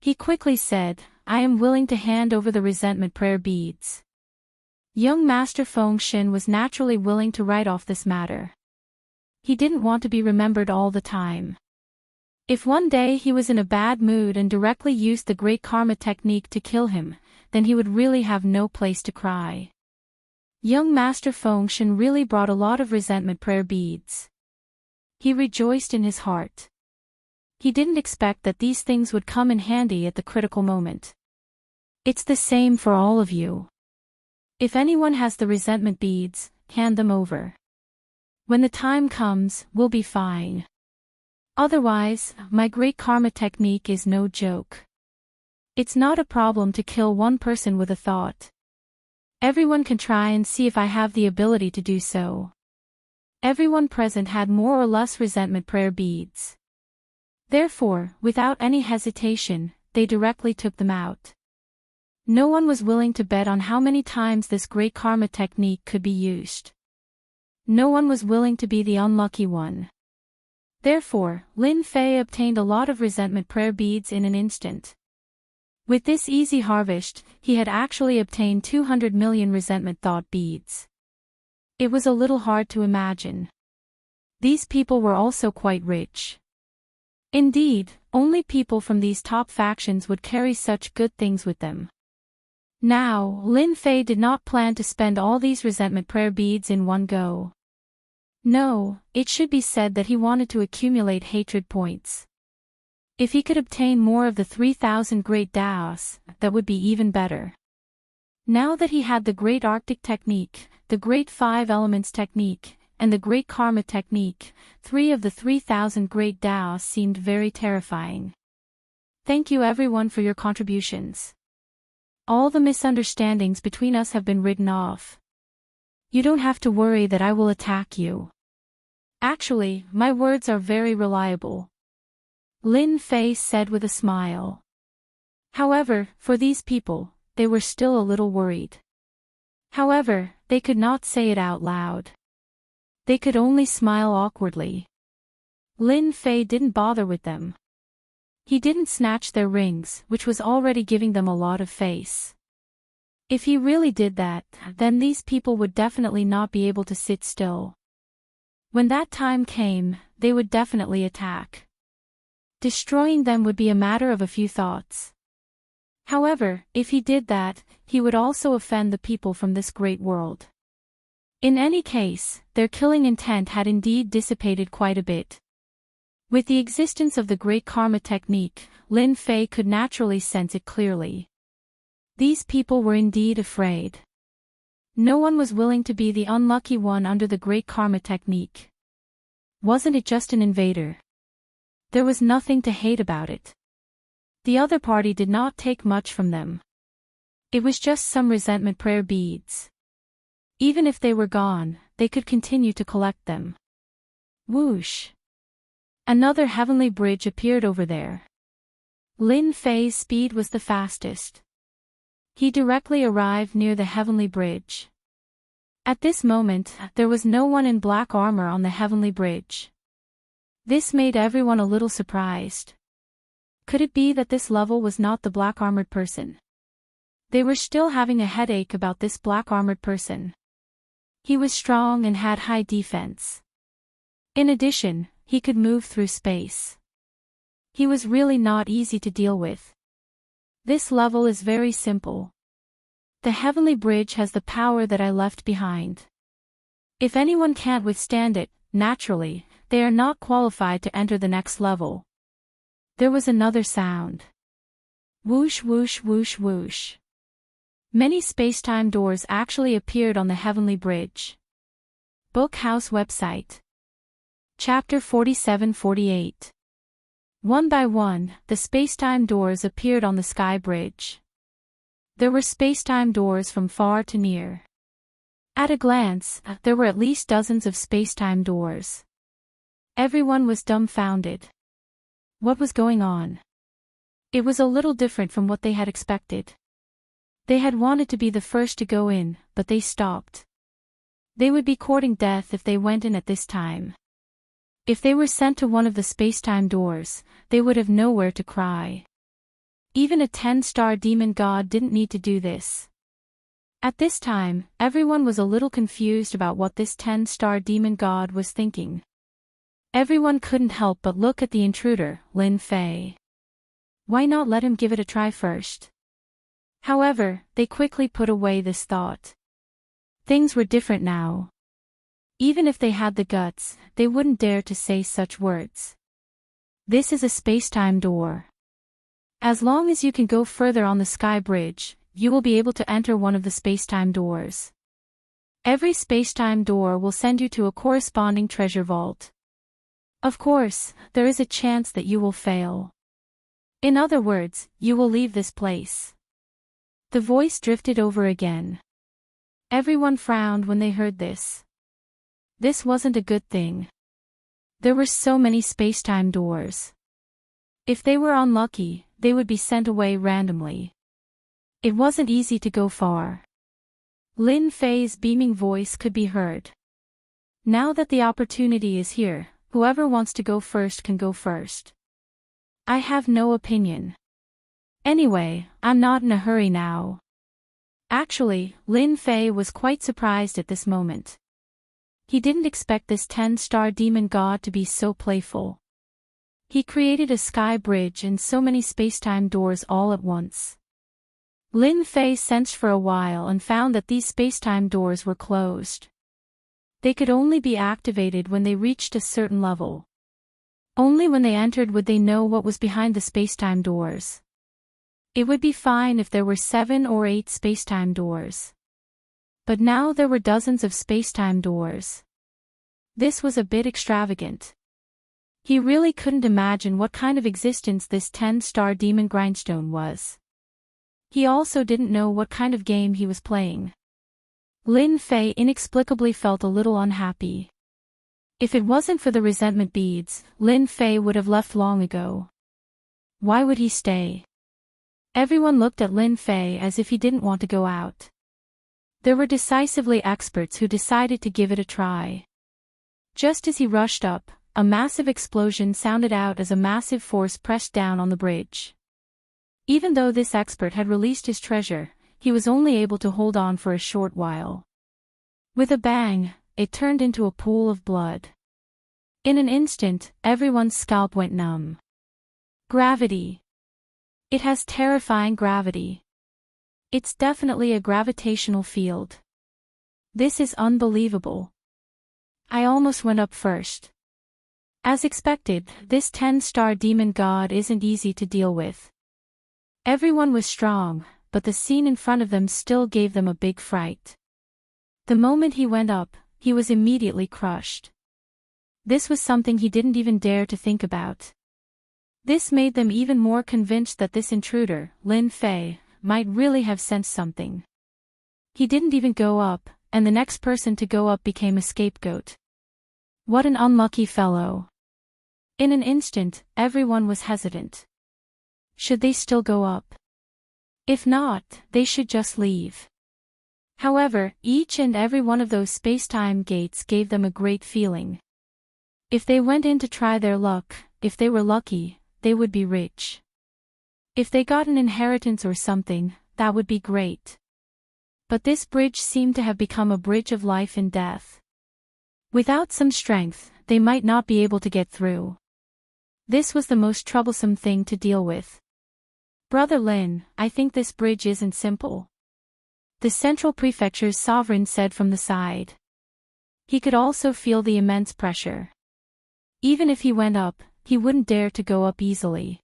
He quickly said, I am willing to hand over the resentment prayer beads. Young Master Feng Xin was naturally willing to write off this matter. He didn't want to be remembered all the time. If one day he was in a bad mood and directly used the great karma technique to kill him, then he would really have no place to cry. Young Master Feng Xin really brought a lot of resentment prayer beads. He rejoiced in his heart. He didn't expect that these things would come in handy at the critical moment. It's the same for all of you. If anyone has the resentment beads, hand them over. When the time comes, we'll be fine. Otherwise, my great karma technique is no joke. It's not a problem to kill one person with a thought. Everyone can try and see if I have the ability to do so. Everyone present had more or less resentment prayer beads. Therefore, without any hesitation, they directly took them out. No one was willing to bet on how many times this great karma technique could be used. No one was willing to be the unlucky one. Therefore, Lin Fei obtained a lot of resentment prayer beads in an instant. With this easy harvest, he had actually obtained 200 million resentment thought beads. It was a little hard to imagine. These people were also quite rich. Indeed, only people from these top factions would carry such good things with them. Now, Lin Fei did not plan to spend all these resentment prayer beads in one go. No, it should be said that he wanted to accumulate hatred points. If he could obtain more of the 3,000 great Daos, that would be even better. Now that he had the great Arctic technique, the great 5 elements technique, and the great karma technique, 3 of the 3,000 great Daos seemed very terrifying. Thank you everyone for your contributions. All the misunderstandings between us have been written off. You don't have to worry that I will attack you. Actually, my words are very reliable. Lin Fei said with a smile. However, for these people, they were still a little worried. However, they could not say it out loud. They could only smile awkwardly. Lin Fei didn't bother with them. He didn't snatch their rings, which was already giving them a lot of face. If he really did that, then these people would definitely not be able to sit still. When that time came, they would definitely attack. Destroying them would be a matter of a few thoughts. However, if he did that, he would also offend the people from this great world. In any case, their killing intent had indeed dissipated quite a bit. With the existence of the Great Karma technique, Lin Fei could naturally sense it clearly. These people were indeed afraid. No one was willing to be the unlucky one under the Great Karma technique. Wasn't it just an invader? There was nothing to hate about it. The other party did not take much from them. It was just some resentment prayer beads. Even if they were gone, they could continue to collect them. Whoosh! Another heavenly bridge appeared over there. Lin Fei's speed was the fastest. He directly arrived near the heavenly bridge. At this moment, there was no one in black armor on the heavenly bridge. This made everyone a little surprised. Could it be that this level was not the black-armored person? They were still having a headache about this black-armored person. He was strong and had high defense. In addition, he could move through space. He was really not easy to deal with. This level is very simple. The heavenly bridge has the power that I left behind. If anyone can't withstand it, naturally, they are not qualified to enter the next level. There was another sound. Whoosh whoosh whoosh whoosh. Many space-time doors actually appeared on the heavenly bridge. Book House website. Chapter 47-48. One by one, the space-time doors appeared on the sky bridge. There were space-time doors from far to near. At a glance, there were at least dozens of space-time doors. Everyone was dumbfounded. What was going on? It was a little different from what they had expected. They had wanted to be the first to go in, but they stopped. They would be courting death if they went in at this time. If they were sent to one of the space-time doors, they would have nowhere to cry. Even a 10-star demon god didn't need to do this. At this time, everyone was a little confused about what this 10-star demon god was thinking. Everyone couldn't help but look at the intruder, Lin Fei. Why not let him give it a try first? However, they quickly put away this thought. Things were different now. Even if they had the guts, they wouldn't dare to say such words. This is a space-time door. As long as you can go further on the sky bridge, you will be able to enter one of the space-time doors. Every space-time door will send you to a corresponding treasure vault. Of course, there is a chance that you will fail. In other words, you will leave this place. The voice drifted over again. Everyone frowned when they heard this. This wasn't a good thing. There were so many space-time doors. If they were unlucky, they would be sent away randomly. It wasn't easy to go far. Lin Fei's beaming voice could be heard. Now that the opportunity is here, whoever wants to go first can go first. I have no opinion. Anyway, I'm not in a hurry now. Actually, Lin Fei was quite surprised at this moment. He didn't expect this 10-star demon god to be so playful. He created a sky bridge and so many space-time doors all at once. Lin Fei sensed for a while and found that these space-time doors were closed. They could only be activated when they reached a certain level. Only when they entered would they know what was behind the space-time doors. It would be fine if there were 7 or 8 space-time doors. But now there were dozens of space-time doors. This was a bit extravagant. He really couldn't imagine what kind of existence this 10-star demon grindstone was. He also didn't know what kind of game he was playing. Lin Fei inexplicably felt a little unhappy. If it wasn't for the resentment beads, Lin Fei would have left long ago. Why would he stay? Everyone looked at Lin Fei as if he didn't want to go out. There were decisively experts who decided to give it a try. Just as he rushed up, a massive explosion sounded out as a massive force pressed down on the bridge. Even though this expert had released his treasure, he was only able to hold on for a short while. With a bang, it turned into a pool of blood. In an instant, everyone's scalp went numb. Gravity. It has terrifying gravity. It's definitely a gravitational field. This is unbelievable. I almost went up first. As expected, this 10-star demon god isn't easy to deal with. Everyone was strong, but the scene in front of them still gave them a big fright. The moment he went up, he was immediately crushed. This was something he didn't even dare to think about. This made them even more convinced that this intruder, Lin Fei, might really have sensed something. He didn't even go up, and the next person to go up became a scapegoat. What an unlucky fellow. In an instant, everyone was hesitant. Should they still go up? If not, they should just leave. However, each and every one of those space-time gates gave them a great feeling. If they went in to try their luck, if they were lucky, they would be rich. If they got an inheritance or something, that would be great. But this bridge seemed to have become a bridge of life and death. Without some strength, they might not be able to get through. This was the most troublesome thing to deal with. Brother Lin, I think this bridge isn't simple. The Central Prefecture's sovereign said from the side. He could also feel the immense pressure. Even if he went up, he wouldn't dare to go up easily.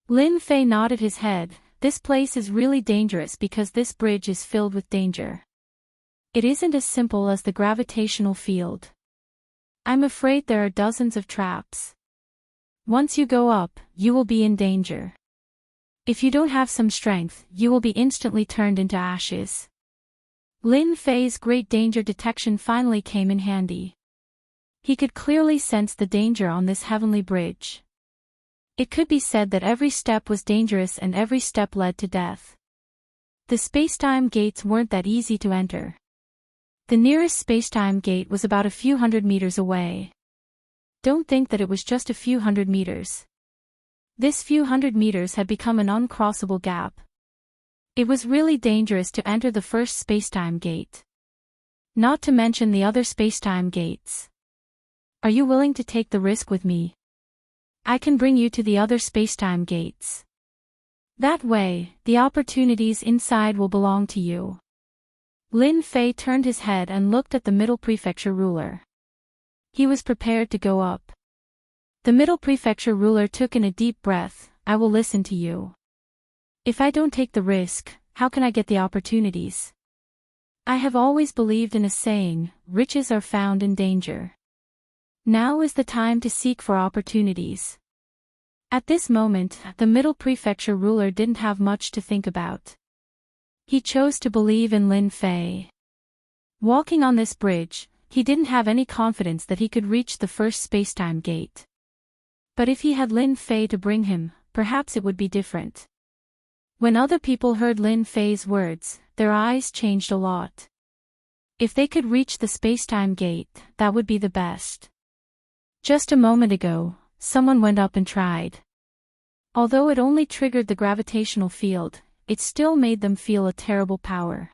Lin Fei nodded his head. This place is really dangerous because this bridge is filled with danger. It isn't as simple as the gravitational field. I'm afraid there are dozens of traps. Once you go up, you will be in danger. If you don't have some strength, you will be instantly turned into ashes. Lin Fei's great danger detection finally came in handy. He could clearly sense the danger on this heavenly bridge. It could be said that every step was dangerous and every step led to death. The spacetime gates weren't that easy to enter. The nearest spacetime gate was about a few hundred meters away. Don't think that it was just a few hundred meters. This few hundred meters had become an uncrossable gap. It was really dangerous to enter the first spacetime gate. Not to mention the other spacetime gates. Are you willing to take the risk with me? I can bring you to the other spacetime gates. That way, the opportunities inside will belong to you. Lin Fei turned his head and looked at the Middle Prefecture ruler. He was prepared to go up. The Middle Prefecture ruler took in a deep breath. I will listen to you. If I don't take the risk, how can I get the opportunities? I have always believed in a saying, riches are found in danger. Now is the time to seek for opportunities. At this moment, the Middle Prefecture ruler didn't have much to think about. He chose to believe in Lin Fei. Walking on this bridge, he didn't have any confidence that he could reach the first spacetime gate. But if he had Lin Fei to bring him, perhaps it would be different. When other people heard Lin Fei's words, their eyes changed a lot. If they could reach the spacetime gate, that would be the best. Just a moment ago, someone went up and tried. Although it only triggered the gravitational field, it still made them feel a terrible power.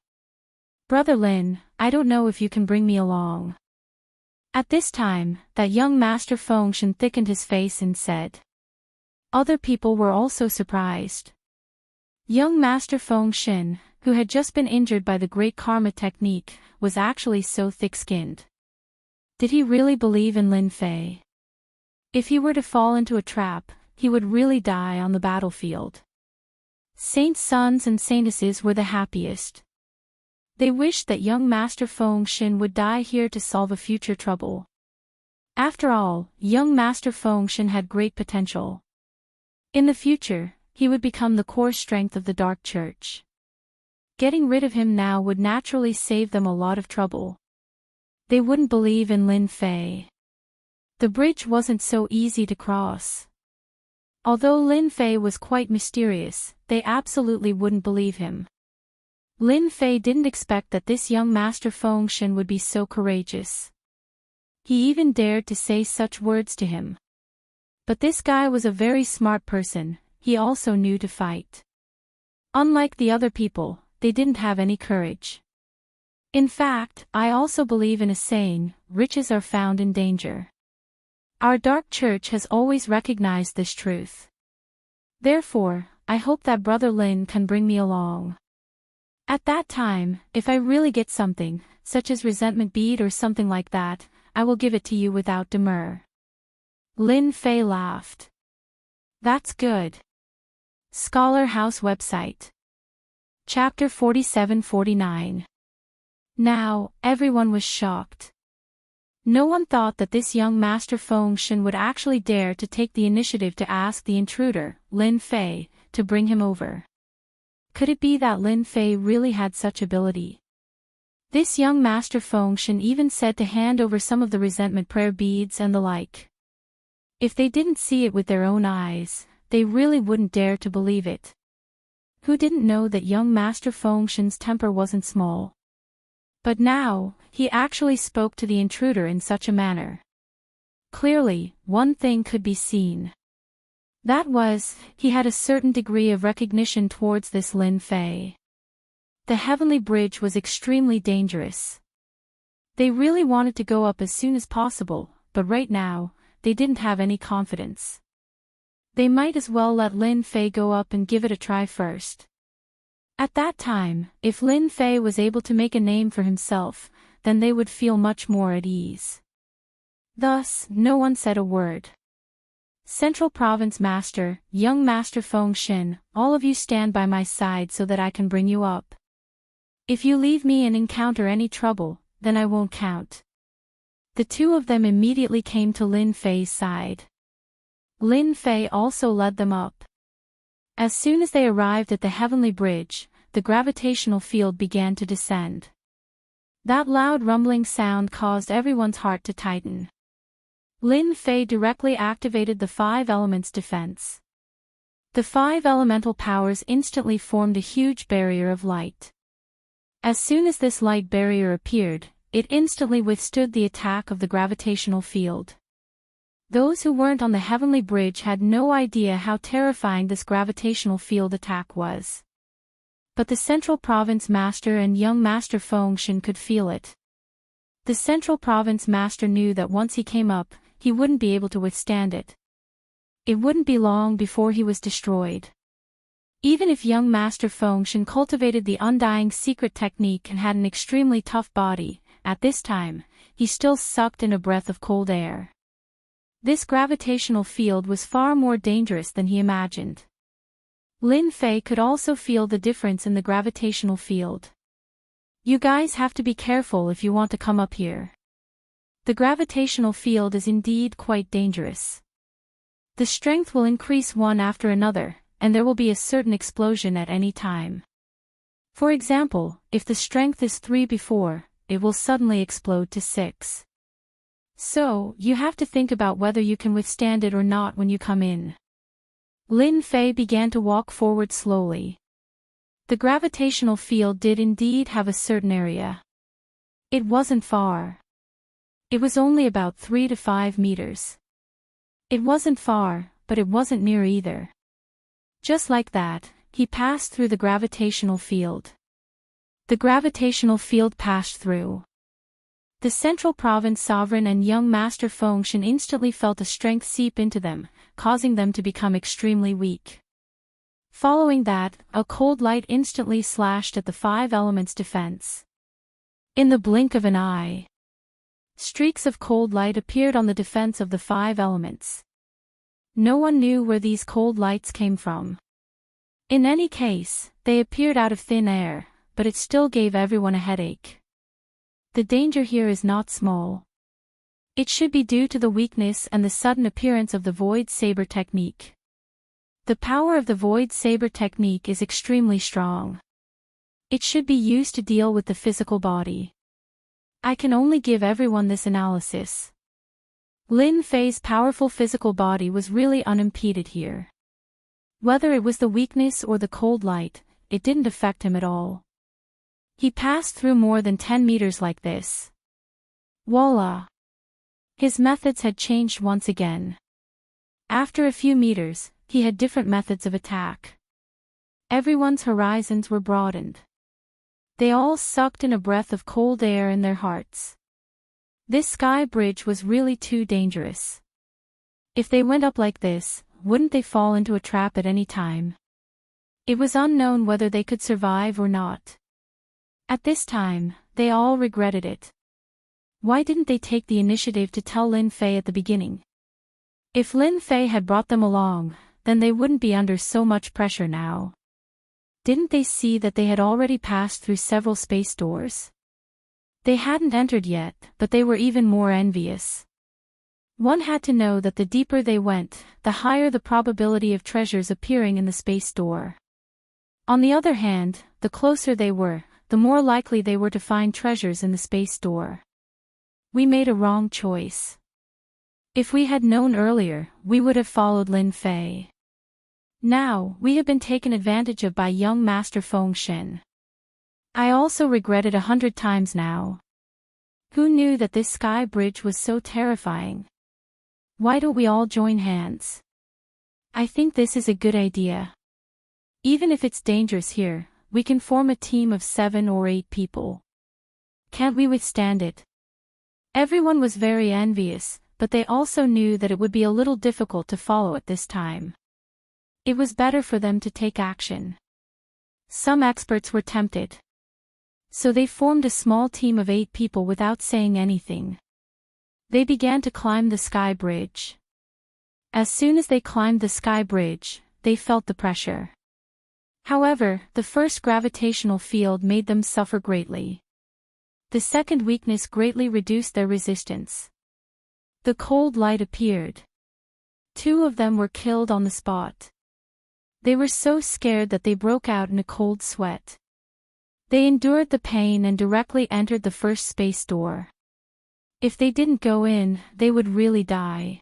Brother Lin, I don't know if you can bring me along. At this time, that young Master Feng Shen thickened his face and said. Other people were also surprised. Young Master Feng Shen, who had just been injured by the Great Karma technique, was actually so thick-skinned. Did he really believe in Lin Fei? If he were to fall into a trap, he would really die on the battlefield. Saints' sons and saintesses were the happiest. They wished that young Master Feng Shen would die here to solve a future trouble. After all, young Master Feng Shen had great potential. In the future, he would become the core strength of the Dark Church. Getting rid of him now would naturally save them a lot of trouble. They wouldn't believe in Lin Fei. The bridge wasn't so easy to cross. Although Lin Fei was quite mysterious, they absolutely wouldn't believe him. Lin Fei didn't expect that this young Master Feng Shen would be so courageous. He even dared to say such words to him. But this guy was a very smart person, he also knew to fight. Unlike the other people, they didn't have any courage. In fact, I also believe in a saying, riches are found in danger. Our dark church has always recognized this truth. Therefore, I hope that Brother Lin can bring me along. At that time, if I really get something, such as resentment bead or something like that, I will give it to you without demur. Lin Fei laughed. That's good. Scholar House website. Chapter 47-49. Now, everyone was shocked. No one thought that this young Master Feng Shen would actually dare to take the initiative to ask the intruder, Lin Fei, to bring him over. Could it be that Lin Fei really had such ability? This young Master Feng Shen even said to hand over some of the resentment prayer beads and the like. If they didn't see it with their own eyes, they really wouldn't dare to believe it. Who didn't know that young Master Feng Shen's temper wasn't small? But now, he actually spoke to the intruder in such a manner. Clearly, one thing could be seen. That was, he had a certain degree of recognition towards this Lin Fei. The heavenly bridge was extremely dangerous. They really wanted to go up as soon as possible, but right now, they didn't have any confidence. They might as well let Lin Fei go up and give it a try first. At that time, if Lin Fei was able to make a name for himself, then they would feel much more at ease. Thus, no one said a word. Central Province Master, young Master Feng Shen, all of you stand by my side so that I can bring you up. If you leave me and encounter any trouble, then I won't count. The two of them immediately came to Lin Fei's side. Lin Fei also led them up. As soon as they arrived at the heavenly bridge, the gravitational field began to descend. That loud rumbling sound caused everyone's heart to tighten. Lin Fei directly activated the 5 elements defense. The 5 elemental powers instantly formed a huge barrier of light. As soon as this light barrier appeared, it instantly withstood the attack of the gravitational field. Those who weren't on the heavenly bridge had no idea how terrifying this gravitational field attack was. But the Central Province Master and young Master Feng Shen could feel it. The Central Province Master knew that once he came up, he wouldn't be able to withstand it. It wouldn't be long before he was destroyed. Even if young Master Feng Shen cultivated the undying secret technique and had an extremely tough body, at this time, he still sucked in a breath of cold air. This gravitational field was far more dangerous than he imagined. Lin Fei could also feel the difference in the gravitational field. You guys have to be careful if you want to come up here. The gravitational field is indeed quite dangerous. The strength will increase one after another, and there will be a certain explosion at any time. For example, if the strength is 3 before, it will suddenly explode to 6. So, you have to think about whether you can withstand it or not when you come in. Lin Fei began to walk forward slowly. The gravitational field did indeed have a certain area. It wasn't far. It was only about 3 to 5 meters. It wasn't far, but it wasn't near either. Just like that, he passed through the gravitational field. The gravitational field passed through. The Central Province Sovereign and young Master Feng Shen instantly felt a strength seep into them, causing them to become extremely weak. Following that, a cold light instantly slashed at the 5 elements defense. In the blink of an eye, streaks of cold light appeared on the defense of the 5 elements. No one knew where these cold lights came from. In any case, they appeared out of thin air, but it still gave everyone a headache. The danger here is not small. It should be due to the weakness and the sudden appearance of the Void Saber technique. The power of the Void Saber technique is extremely strong. It should be used to deal with the physical body. I can only give everyone this analysis. Lin Fei's powerful physical body was really unimpeded here. Whether it was the weakness or the cold light, it didn't affect him at all. He passed through more than 10 meters like this. Voila! His methods had changed once again. After a few meters, he had different methods of attack. Everyone's horizons were broadened. They all sucked in a breath of cold air in their hearts. This sky bridge was really too dangerous. If they went up like this, wouldn't they fall into a trap at any time? It was unknown whether they could survive or not. At this time, they all regretted it. Why didn't they take the initiative to tell Lin Fei at the beginning? If Lin Fei had brought them along, then they wouldn't be under so much pressure now. Didn't they see that they had already passed through several space doors? They hadn't entered yet, but they were even more envious. One had to know that the deeper they went, the higher the probability of treasures appearing in the space door. On the other hand, the closer they were, the more likely they were to find treasures in the space door. We made a wrong choice. If we had known earlier, we would have followed Lin Fei. Now, we have been taken advantage of by young Master Feng Shen. I also regret it 100 times now. Who knew that this sky bridge was so terrifying? Why don't we all join hands? I think this is a good idea. Even if it's dangerous here, we can form a team of 7 or 8 people. Can't we withstand it? Everyone was very envious, but they also knew that it would be a little difficult to follow at this time. It was better for them to take action. Some experts were tempted. So they formed a small team of 8 people without saying anything. They began to climb the sky bridge. As soon as they climbed the sky bridge, they felt the pressure. However, the first gravitational field made them suffer greatly. The second weakness greatly reduced their resistance. The cold light appeared. 2 of them were killed on the spot. They were so scared that they broke out in a cold sweat. They endured the pain and directly entered the first space door. If they didn't go in, they would really die.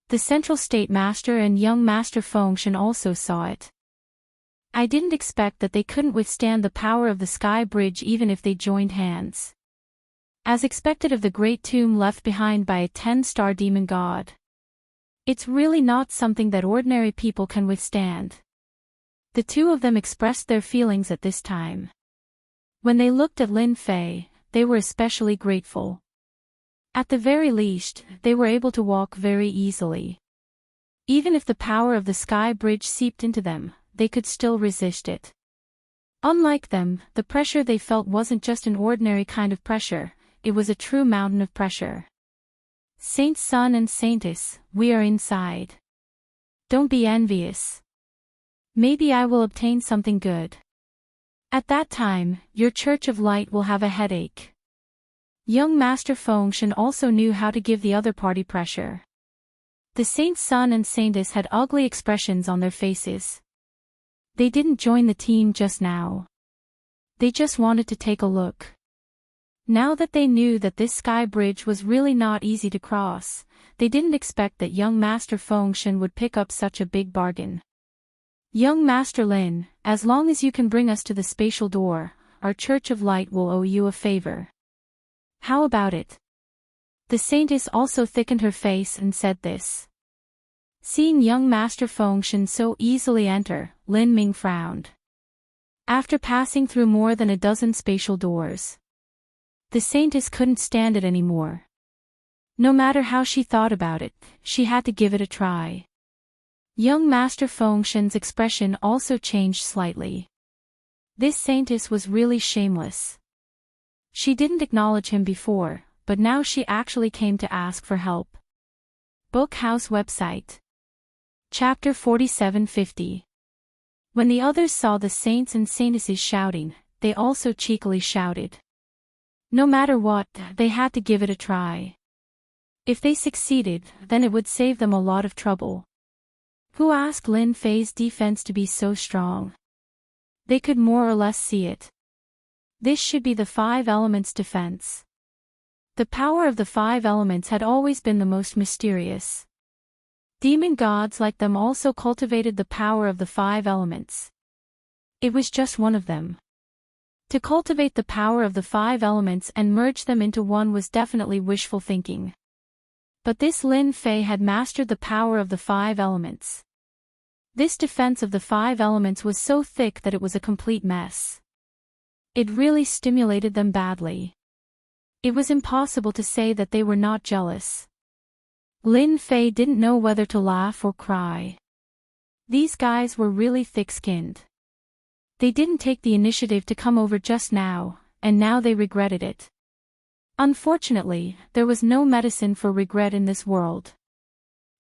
The Central State Master and young Master Feng Shen also saw it. I didn't expect that they couldn't withstand the power of the sky bridge even if they joined hands. As expected of the great tomb left behind by a 10-star demon god. It's really not something that ordinary people can withstand. The 2 of them expressed their feelings at this time. When they looked at Lin Fei, they were especially grateful. At the very least, they were able to walk very easily. Even if the power of the sky bridge seeped into them, they could still resist it. Unlike them, the pressure they felt wasn't just an ordinary kind of pressure, it was a true mountain of pressure. Saint Sun and Saintess, we are inside. Don't be envious. Maybe I will obtain something good. At that time, your Church of Light will have a headache. Young Master Feng Shen also knew how to give the other party pressure. The Saint Sun and Saintess had ugly expressions on their faces. They didn't join the team just now. They just wanted to take a look. Now that they knew that this sky bridge was really not easy to cross, they didn't expect that young Master Feng Shen would pick up such a big bargain. Young Master Lin, as long as you can bring us to the spatial door, our Church of Light will owe you a favor. How about it? The Saintess also thickened her face and said this. Seeing young Master Feng Shen so easily enter, Lin Ming frowned. After passing through more than a dozen spatial doors, the Saintess couldn't stand it anymore. No matter how she thought about it, she had to give it a try. Young Master Feng Shen's expression also changed slightly. This Saintess was really shameless. She didn't acknowledge him before, but now she actually came to ask for help. Bookhouse website. Chapter 4750. When the others saw the saints and saintesses shouting, they also cheekily shouted. No matter what, they had to give it a try. If they succeeded, then it would save them a lot of trouble. Who asked Lin Fei's defense to be so strong? They could more or less see it. This should be the 5 elements defense. The power of the 5 elements had always been the most mysterious. Demon gods like them also cultivated the power of the 5 elements. It was just one of them. To cultivate the power of the 5 elements and merge them into one was definitely wishful thinking. But this Lin Fei had mastered the power of the 5 elements. This defense of the 5 elements was so thick that it was a complete mess. It really stimulated them badly. It was impossible to say that they were not jealous. Lin Fei didn't know whether to laugh or cry. These guys were really thick-skinned. They didn't take the initiative to come over just now, and now they regretted it. Unfortunately, there was no medicine for regret in this world.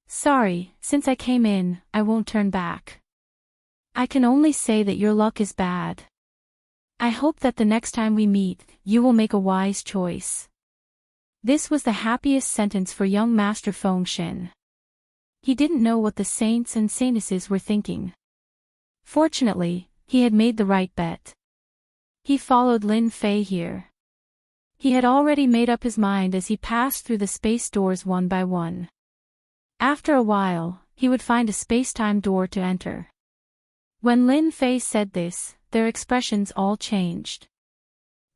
Sorry, since I came in, I won't turn back. I can only say that your luck is bad. I hope that the next time we meet, you will make a wise choice. This was the happiest sentence for young Master Fengshen. He didn't know what the saints and saintesses were thinking. Fortunately, he had made the right bet. He followed Lin Fei here. He had already made up his mind as he passed through the space doors one by one. After a while, he would find a space-time door to enter. When Lin Fei said this, their expressions all changed.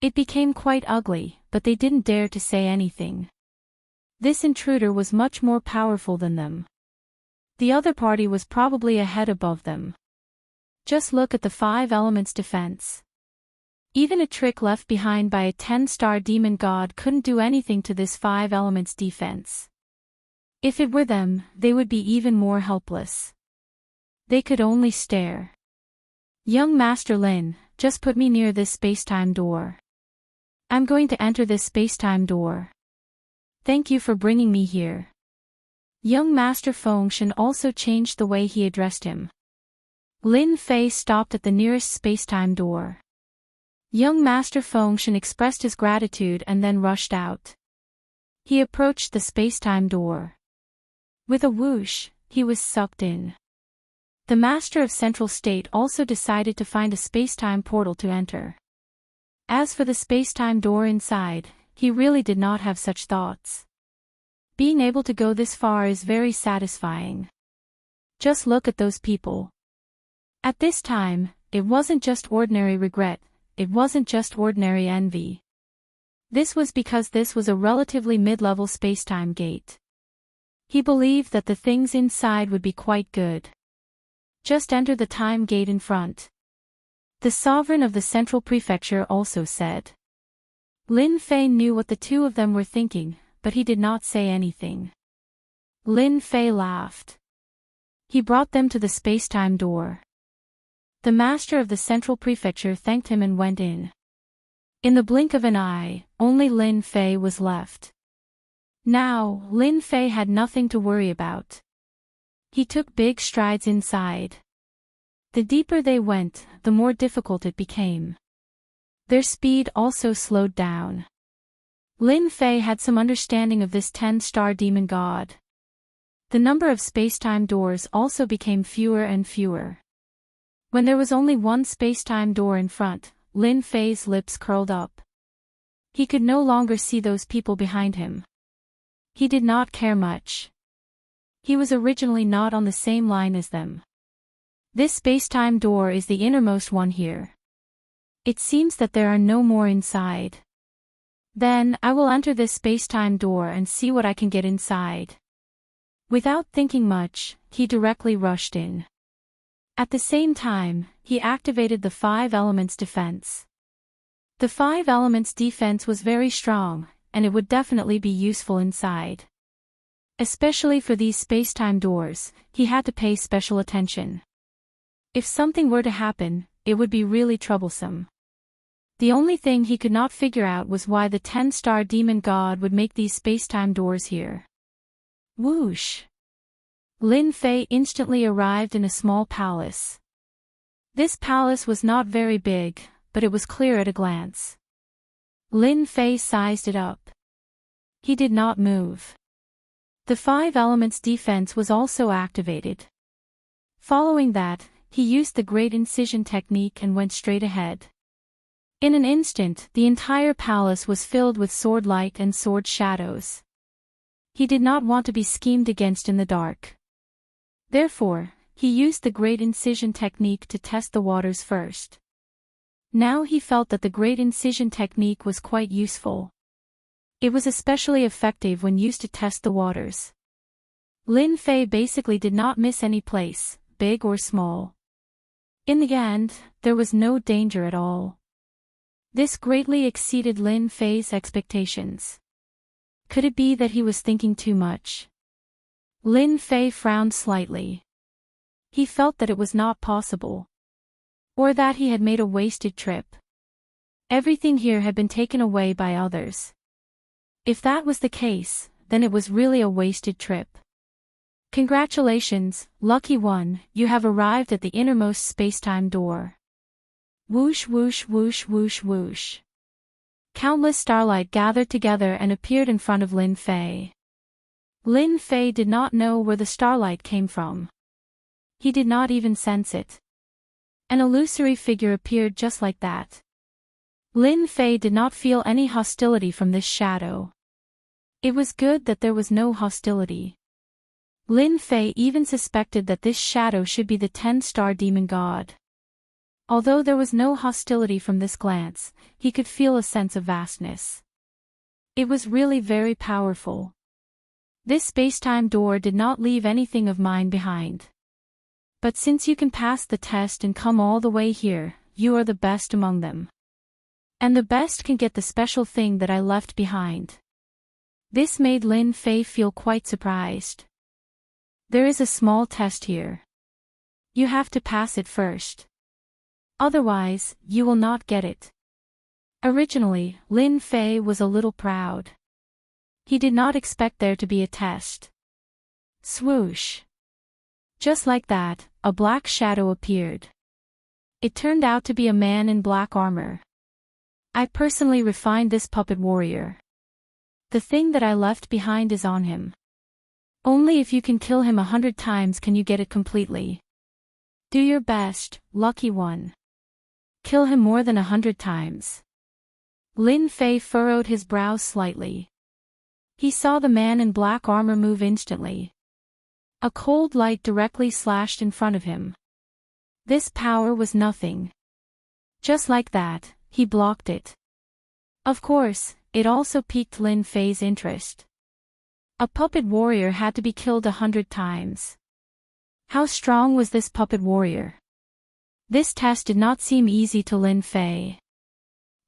It became quite ugly, but they didn't dare to say anything. This intruder was much more powerful than them. The other party was probably a head above them. Just look at the 5 elements defense. Even a trick left behind by a 10-star demon god couldn't do anything to this 5 elements defense. If it were them, they would be even more helpless. They could only stare. Young Master Lin, just put me near this space-time door. I'm going to enter this space-time door. Thank you for bringing me here. Young Master Fengshen also changed the way he addressed him. Lin Fei stopped at the nearest space-time door. Young Master Fengshen expressed his gratitude and then rushed out. He approached the space-time door. With a whoosh, he was sucked in. The Master of Central State also decided to find a space-time portal to enter. As for the space-time door inside, he really did not have such thoughts. Being able to go this far is very satisfying. Just look at those people. At this time, it wasn't just ordinary regret, it wasn't just ordinary envy. This was because this was a relatively mid-level space-time gate. He believed that the things inside would be quite good. Just enter the time gate in front. The sovereign of the central prefecture also said. Lin Fei knew what the two of them were thinking, but he did not say anything. Lin Fei laughed. He brought them to the space-time door. The master of the central prefecture thanked him and went in. In the blink of an eye, only Lin Fei was left. Now, Lin Fei had nothing to worry about. He took big strides inside. The deeper they went, the more difficult it became. Their speed also slowed down. Lin Fei had some understanding of this 10-star demon god. The number of space-time doors also became fewer and fewer. When there was only one space-time door in front, Lin Fei's lips curled up. He could no longer see those people behind him. He did not care much. He was originally not on the same line as them. This space-time door is the innermost one here. It seems that there are no more inside. Then, I will enter this space-time door and see what I can get inside. Without thinking much, he directly rushed in. At the same time, he activated the 5 elements defense. The 5 elements defense was very strong, and it would definitely be useful inside. Especially for these space-time doors, he had to pay special attention. If something were to happen, it would be really troublesome. The only thing he could not figure out was why the 10-star demon god would make these space-time doors here. Whoosh! Lin Fei instantly arrived in a small palace. This palace was not very big, but it was clear at a glance. Lin Fei sized it up. He did not move. The 5 elements defense was also activated. Following that, he used the Great Incision technique and went straight ahead. In an instant, the entire palace was filled with sword light and sword shadows. He did not want to be schemed against in the dark. Therefore, he used the Great Incision technique to test the waters first. Now he felt that the Great Incision technique was quite useful. It was especially effective when used to test the waters. Lin Fei basically did not miss any place, big or small. In the end, there was no danger at all. This greatly exceeded Lin Fei's expectations. Could it be that he was thinking too much? Lin Fei frowned slightly. He felt that it was not possible. Or that he had made a wasted trip. Everything here had been taken away by others. If that was the case, then it was really a wasted trip. Congratulations, lucky one, you have arrived at the innermost spacetime door. Whoosh whoosh whoosh whoosh whoosh. Countless starlight gathered together and appeared in front of Lin Fei. Lin Fei did not know where the starlight came from. He did not even sense it. An illusory figure appeared just like that. Lin Fei did not feel any hostility from this shadow. It was good that there was no hostility. Lin Fei even suspected that this shadow should be the 10-star demon god. Although there was no hostility from this glance, he could feel a sense of vastness. It was really very powerful. This spacetime door did not leave anything of mine behind. But since you can pass the test and come all the way here, you are the best among them. And the best can get the special thing that I left behind. This made Lin Fei feel quite surprised. There is a small test here. You have to pass it first. Otherwise, you will not get it. Originally, Lin Fei was a little proud. He did not expect there to be a test. Swoosh. Just like that, a black shadow appeared. It turned out to be a man in black armor. I personally refined this puppet warrior. The thing that I left behind is on him. Only if you can kill him 100 times can you get it completely. Do your best, lucky one. Kill him more than 100 times. Lin Fei furrowed his brows slightly. He saw the man in black armor move instantly. A cold light directly slashed in front of him. This power was nothing. Just like that, he blocked it. Of course, it also piqued Lin Fei's interest. A puppet warrior had to be killed 100 times. How strong was this puppet warrior? This test did not seem easy to Lin Fei.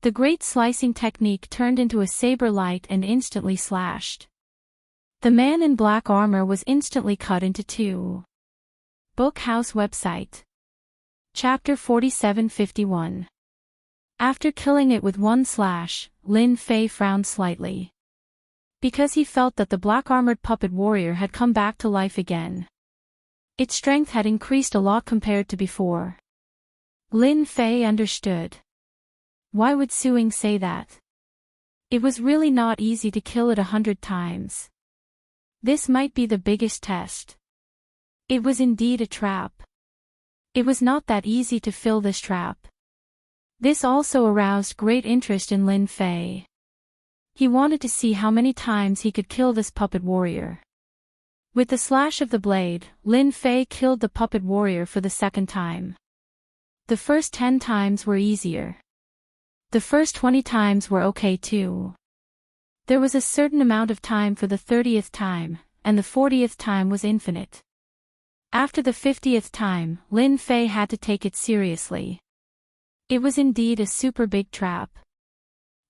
The great slicing technique turned into a saber light and instantly slashed. The man in black armor was instantly cut into two. Bookhouse website. Chapter 4751. After killing it with one slash, Lin Fei frowned slightly. Because he felt that the black-armored puppet warrior had come back to life again. Its strength had increased a lot compared to before. Lin Fei understood. Why would Suing say that? It was really not easy to kill it 100 times. This might be the biggest test. It was indeed a trap. It was not that easy to fill this trap. This also aroused great interest in Lin Fei. He wanted to see how many times he could kill this puppet warrior. With the slash of the blade, Lin Fei killed the puppet warrior for the second time. The first 10 times were easier. The first 20 times were okay too. There was a certain amount of time for the 30th time, and the 40th time was infinite. After the 50th time, Lin Fei had to take it seriously. It was indeed a super big trap.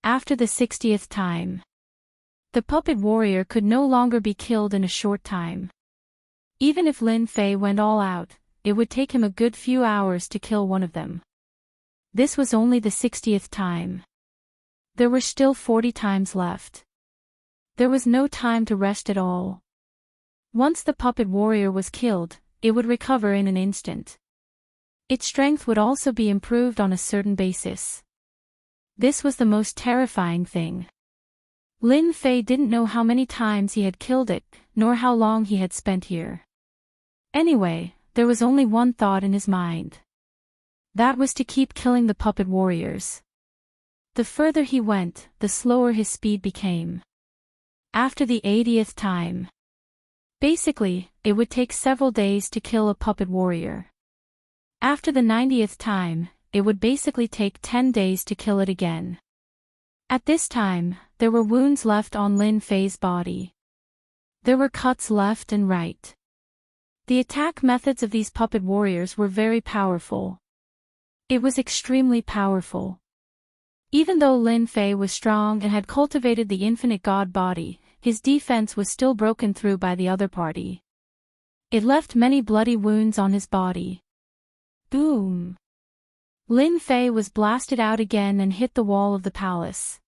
After the 60th time, the puppet warrior could no longer be killed in a short time. Even if Lin Fei went all out, it would take him a good few hours to kill one of them. This was only the 60th time. There were still 40 times left. There was no time to rest at all. Once the puppet warrior was killed, it would recover in an instant. Its strength would also be improved on a certain basis. This was the most terrifying thing. Lin Fei didn't know how many times he had killed it, nor how long he had spent here. Anyway, there was only one thought in his mind. That was to keep killing the puppet warriors. The further he went, the slower his speed became. After the 80th time. Basically, it would take several days to kill a puppet warrior. After the 90th time, it would basically take 10 days to kill it again. At this time, there were wounds left on Lin Fei's body. There were cuts left and right. The attack methods of these puppet warriors were very powerful. It was extremely powerful. Even though Lin Fei was strong and had cultivated the infinite god body, his defense was still broken through by the other party. It left many bloody wounds on his body. Boom! Lin Fei was blasted out again and hit the wall of the palace.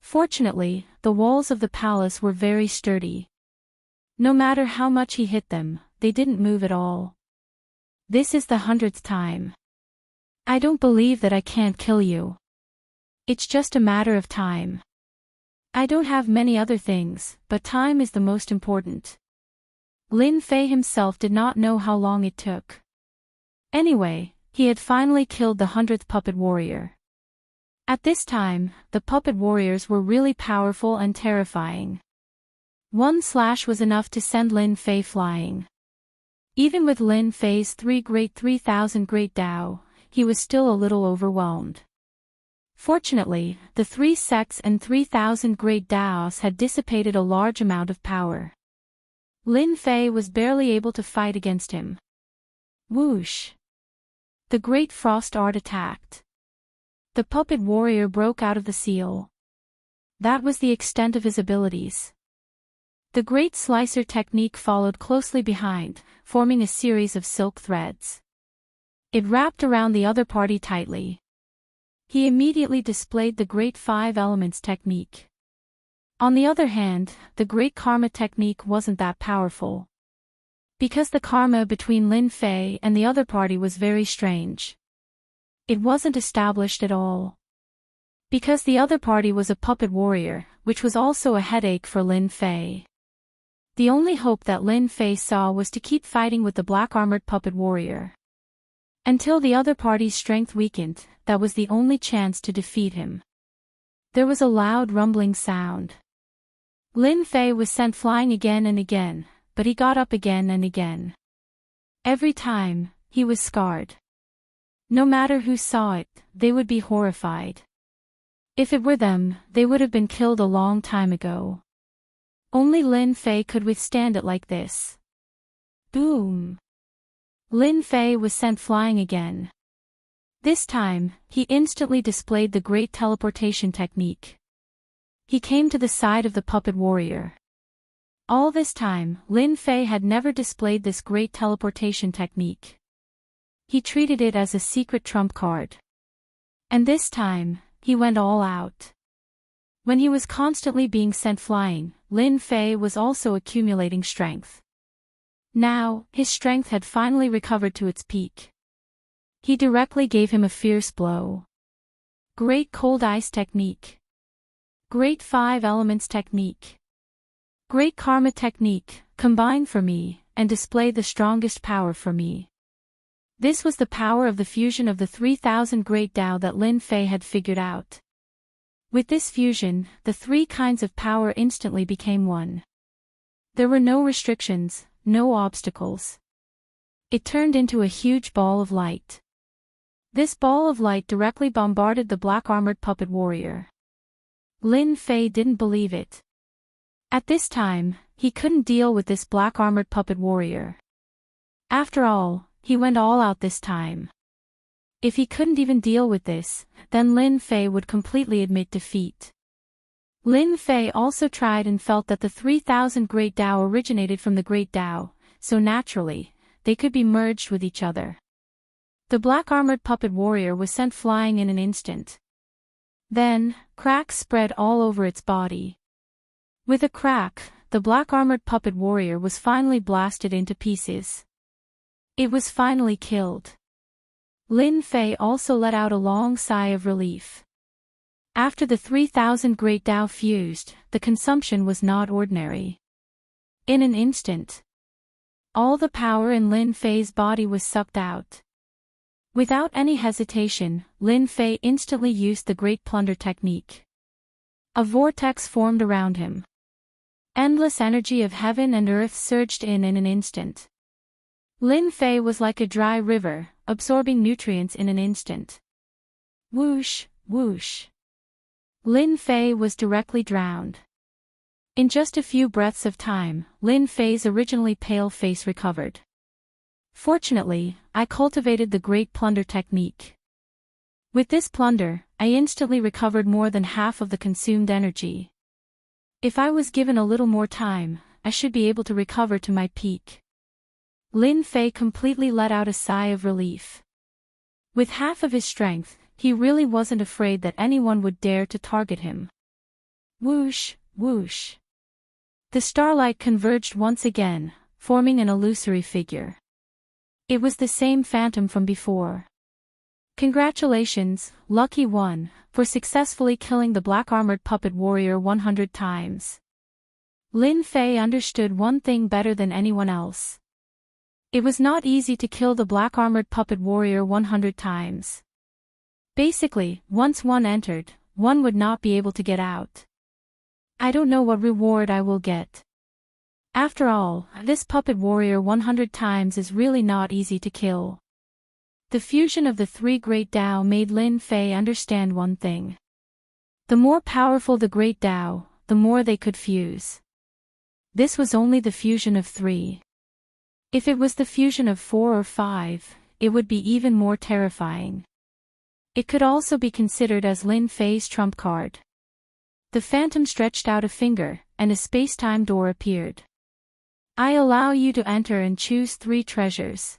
Fortunately, the walls of the palace were very sturdy. No matter how much he hit them, they didn't move at all. This is the 100th time. I don't believe that I can't kill you. It's just a matter of time. I don't have many other things, but time is the most important. Lin Fei himself did not know how long it took. Anyway, he had finally killed the 100th puppet warrior. At this time, the puppet warriors were really powerful and terrifying. One slash was enough to send Lin Fei flying. Even with Lin Fei's 3,000 great Dao, he was still a little overwhelmed. Fortunately, the 3 sects and 3,000 great Daos had dissipated a large amount of power. Lin Fei was barely able to fight against him. Whoosh! The great frost art attacked. The puppet warrior broke out of the seal. That was the extent of his abilities. The great slicer technique followed closely behind, forming a series of silk threads. It wrapped around the other party tightly. He immediately displayed the great 5 elements technique. On the other hand, the great karma technique wasn't that powerful. Because the karma between Lin Fei and the other party was very strange. It wasn't established at all. Because the other party was a puppet warrior, which was also a headache for Lin Fei. The only hope that Lin Fei saw was to keep fighting with the black-armored puppet warrior. Until the other party's strength weakened, that was the only chance to defeat him. There was a loud rumbling sound. Lin Fei was sent flying again and again, but he got up again and again. Every time, he was scarred. No matter who saw it, they would be horrified. If it were them, they would have been killed a long time ago. Only Lin Fei could withstand it like this. Boom! Lin Fei was sent flying again. This time, he instantly displayed the great teleportation technique. He came to the side of the puppet warrior. All this time, Lin Fei had never displayed this great teleportation technique. He treated it as a secret trump card. And this time, he went all out. When he was constantly being sent flying, Lin Fei was also accumulating strength. Now, his strength had finally recovered to its peak. He directly gave him a fierce blow. Great cold ice technique. Great 5 elements technique. Great karma technique, combine for me, and display the strongest power for me. This was the power of the fusion of the 3,000 great Dao that Lin Fei had figured out. With this fusion, the 3 kinds of power instantly became one. There were no restrictions, no obstacles. It turned into a huge ball of light. This ball of light directly bombarded the black-armored puppet warrior. Lin Fei didn't believe it. At this time, he couldn't deal with this black-armored puppet warrior. After all, he went all out this time. If he couldn't even deal with this, then Lin Fei would completely admit defeat. Lin Fei also tried and felt that the 3,000 great Dao originated from the great Dao, so naturally, they could be merged with each other. The black-armored puppet warrior was sent flying in an instant. Then, cracks spread all over its body. With a crack, the black-armored puppet warrior was finally blasted into pieces. It was finally killed. Lin Fei also let out a long sigh of relief. After the 3,000 great Dao fused, the consumption was not ordinary. In an instant, all the power in Lin Fei's body was sucked out. Without any hesitation, Lin Fei instantly used the Great Plunder technique. A vortex formed around him. Endless energy of heaven and earth surged in an instant. Lin Fei was like a dry river, absorbing nutrients in an instant. Whoosh, whoosh. Lin Fei was directly drowned. In just a few breaths of time, Lin Fei's originally pale face recovered. Fortunately, I cultivated the Great Plunder technique. With this plunder, I instantly recovered more than half of the consumed energy. If I was given a little more time, I should be able to recover to my peak. Lin Fei completely let out a sigh of relief. With half of his strength, he really wasn't afraid that anyone would dare to target him. Whoosh, whoosh. The starlight converged once again, forming an illusory figure. It was the same phantom from before. Congratulations, lucky one, for successfully killing the black-armored puppet warrior 100 times. Lin Fei understood one thing better than anyone else. It was not easy to kill the black-armored puppet warrior 100 times. Basically, once one entered, one would not be able to get out. I don't know what reward I will get. After all, this puppet warrior 100 times is really not easy to kill. The fusion of the three great Tao made Lin Fei understand one thing. The more powerful the great Tao, the more they could fuse. This was only the fusion of 3. If it was the fusion of 4 or 5, it would be even more terrifying. It could also be considered as Lin Fei's trump card. The phantom stretched out a finger, and a space-time door appeared. I allow you to enter and choose 3 treasures.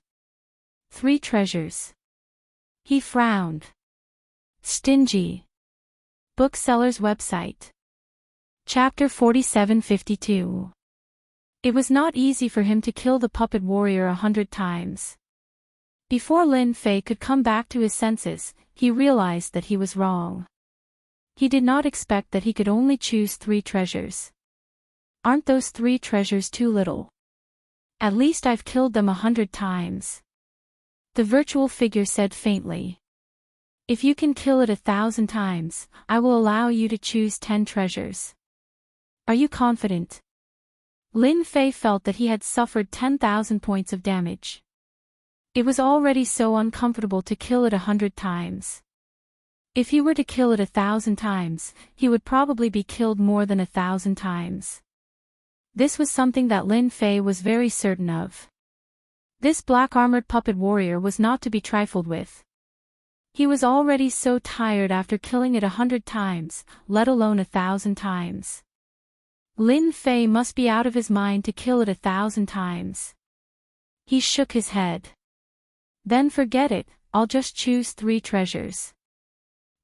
3 treasures. He frowned. Stingy. Bookseller's website. Chapter 4752. It was not easy for him to kill the puppet warrior 100 times. Before Lin Fei could come back to his senses, he realized that he was wrong. He did not expect that he could only choose 3 treasures. Aren't those 3 treasures too little? At least I've killed them 100 times. The virtual figure said faintly. If you can kill it 1,000 times, I will allow you to choose 10 treasures. Are you confident? Lin Fei felt that he had suffered 10,000 points of damage. It was already so uncomfortable to kill it 100 times. If he were to kill it 1,000 times, he would probably be killed more than 1,000 times. This was something that Lin Fei was very certain of. This black-armored puppet warrior was not to be trifled with. He was already so tired after killing it 100 times, let alone 1,000 times. Lin Fei must be out of his mind to kill it 1,000 times. He shook his head. Then forget it, I'll just choose 3 treasures.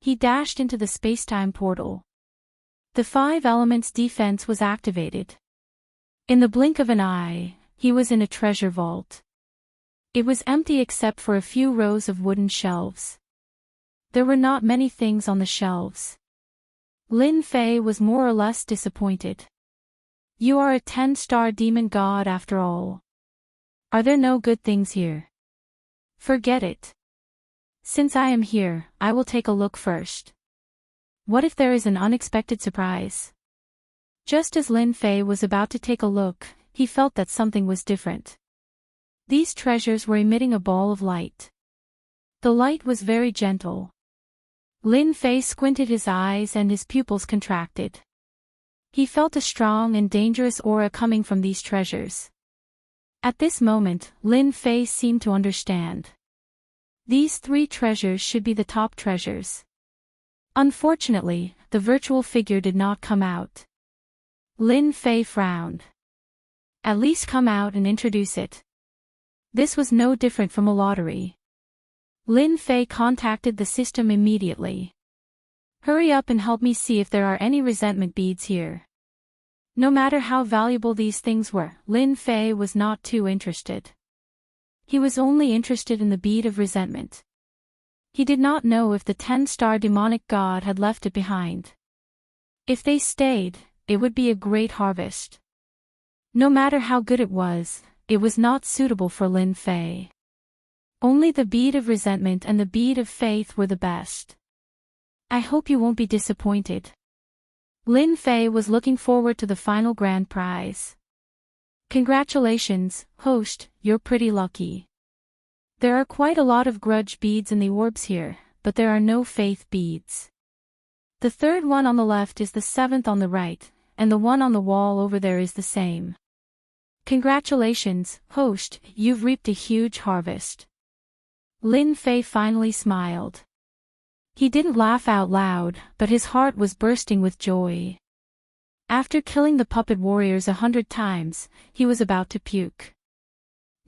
He dashed into the space-time portal. The 5 elements defense was activated. In the blink of an eye, he was in a treasure vault. It was empty except for a few rows of wooden shelves. There were not many things on the shelves. Lin Fei was more or less disappointed. You are a 10-star demon god after all. Are there no good things here? Forget it. Since I am here, I will take a look first. What if there is an unexpected surprise? Just as Lin Fei was about to take a look, he felt that something was different. These treasures were emitting a ball of light. The light was very gentle. Lin Fei squinted his eyes and his pupils contracted. He felt a strong and dangerous aura coming from these treasures. At this moment, Lin Fei seemed to understand. These 3 treasures should be the top treasures. Unfortunately, the virtual figure did not come out. Lin Fei frowned. At least come out and introduce it. This was no different from a lottery. Lin Fei contacted the system immediately. Hurry up and help me see if there are any resentment beads here. No matter how valuable these things were, Lin Fei was not too interested. He was only interested in the bead of resentment. He did not know if the 10-star demonic god had left it behind. If they stayed, it would be a great harvest. No matter how good it was not suitable for Lin Fei. Only the bead of resentment and the bead of faith were the best. I hope you won't be disappointed. Lin Fei was looking forward to the final grand prize. Congratulations, host, you're pretty lucky. There are quite a lot of grudge beads in the orbs here, but there are no faith beads. The 3rd one on the left is the 7th on the right, and the one on the wall over there is the same. Congratulations, host, you've reaped a huge harvest. Lin Fei finally smiled. He didn't laugh out loud, but his heart was bursting with joy. After killing the puppet warriors 100 times, he was about to puke.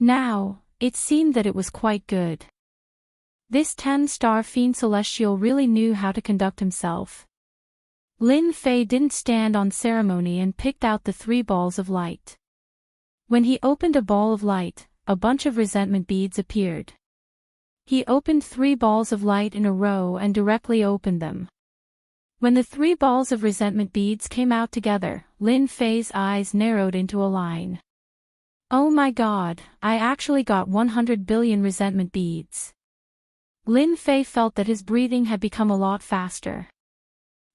Now, it seemed that it was quite good. This 10-star fiend celestial really knew how to conduct himself. Lin Fei didn't stand on ceremony and picked out the 3 balls of light. When he opened a ball of light, a bunch of resentment beads appeared. He opened 3 balls of light in a row and directly opened them. When the 3 balls of resentment beads came out together, Lin Fei's eyes narrowed into a line. Oh my god, I actually got 100 billion resentment beads. Lin Fei felt that his breathing had become a lot faster.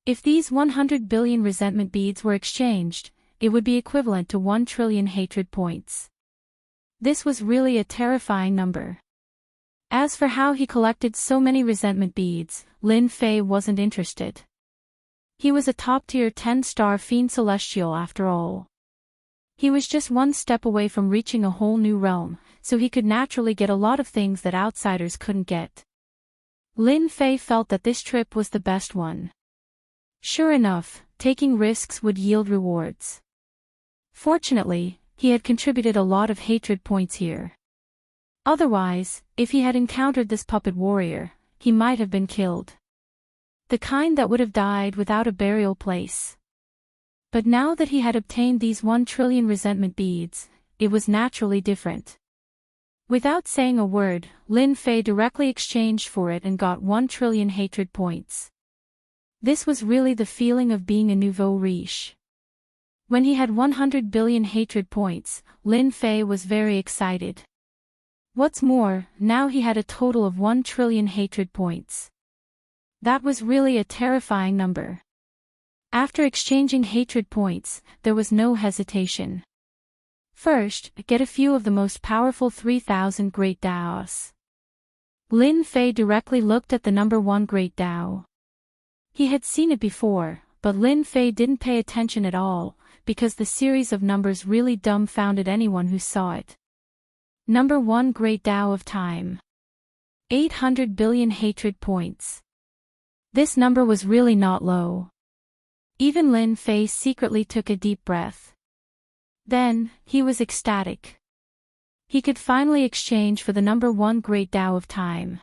If these 100 billion resentment beads were exchanged, it would be equivalent to 1 trillion hatred points. This was really a terrifying number. As for how he collected so many resentment beads, Lin Fei wasn't interested. He was a top-tier 10-star fiend celestial after all. He was just one step away from reaching a whole new realm, so he could naturally get a lot of things that outsiders couldn't get. Lin Fei felt that this trip was the best one. Sure enough, taking risks would yield rewards. Fortunately, he had contributed a lot of hatred points here. Otherwise, if he had encountered this puppet warrior, he might have been killed. The kind that would have died without a burial place. But now that he had obtained these 1 trillion resentment beads, it was naturally different. Without saying a word, Lin Fei directly exchanged for it and got 1 trillion hatred points. This was really the feeling of being a nouveau riche. When he had 100 billion hatred points, Lin Fei was very excited. What's more, now he had a total of 1 trillion hatred points. That was really a terrifying number. After exchanging hatred points, there was no hesitation. First, get a few of the most powerful 3,000 Great Daos. Lin Fei directly looked at the number 1 Great Dao. He had seen it before, but Lin Fei didn't pay attention at all, because the series of numbers really dumbfounded anyone who saw it. Number 1 Great Dao of Time. 800 billion hatred points. This number was really not low. Even Lin Fei secretly took a deep breath. Then, he was ecstatic. He could finally exchange for the number 1 Great Dao of Time.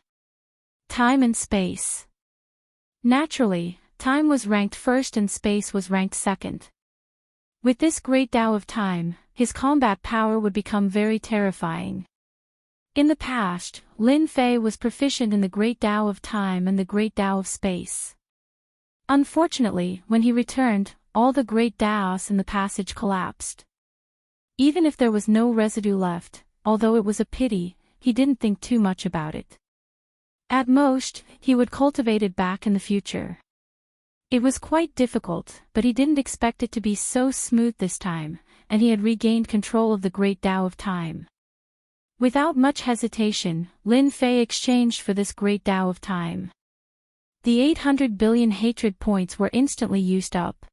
Time and space. Naturally, time was ranked first and space was ranked second. With this Great Dao of Time, his combat power would become very terrifying. In the past, Lin Fei was proficient in the Great Dao of Time and the Great Dao of Space. Unfortunately, when he returned, all the Great Daos in the passage collapsed. Even if there was no residue left, although it was a pity, he didn't think too much about it. At most, he would cultivate it back in the future. It was quite difficult, but he didn't expect it to be so smooth this time, and he had regained control of the Great Dao of Time. Without much hesitation, Lin Fei exchanged for this Great Dao of Time. The 800 billion hatred points were instantly used up.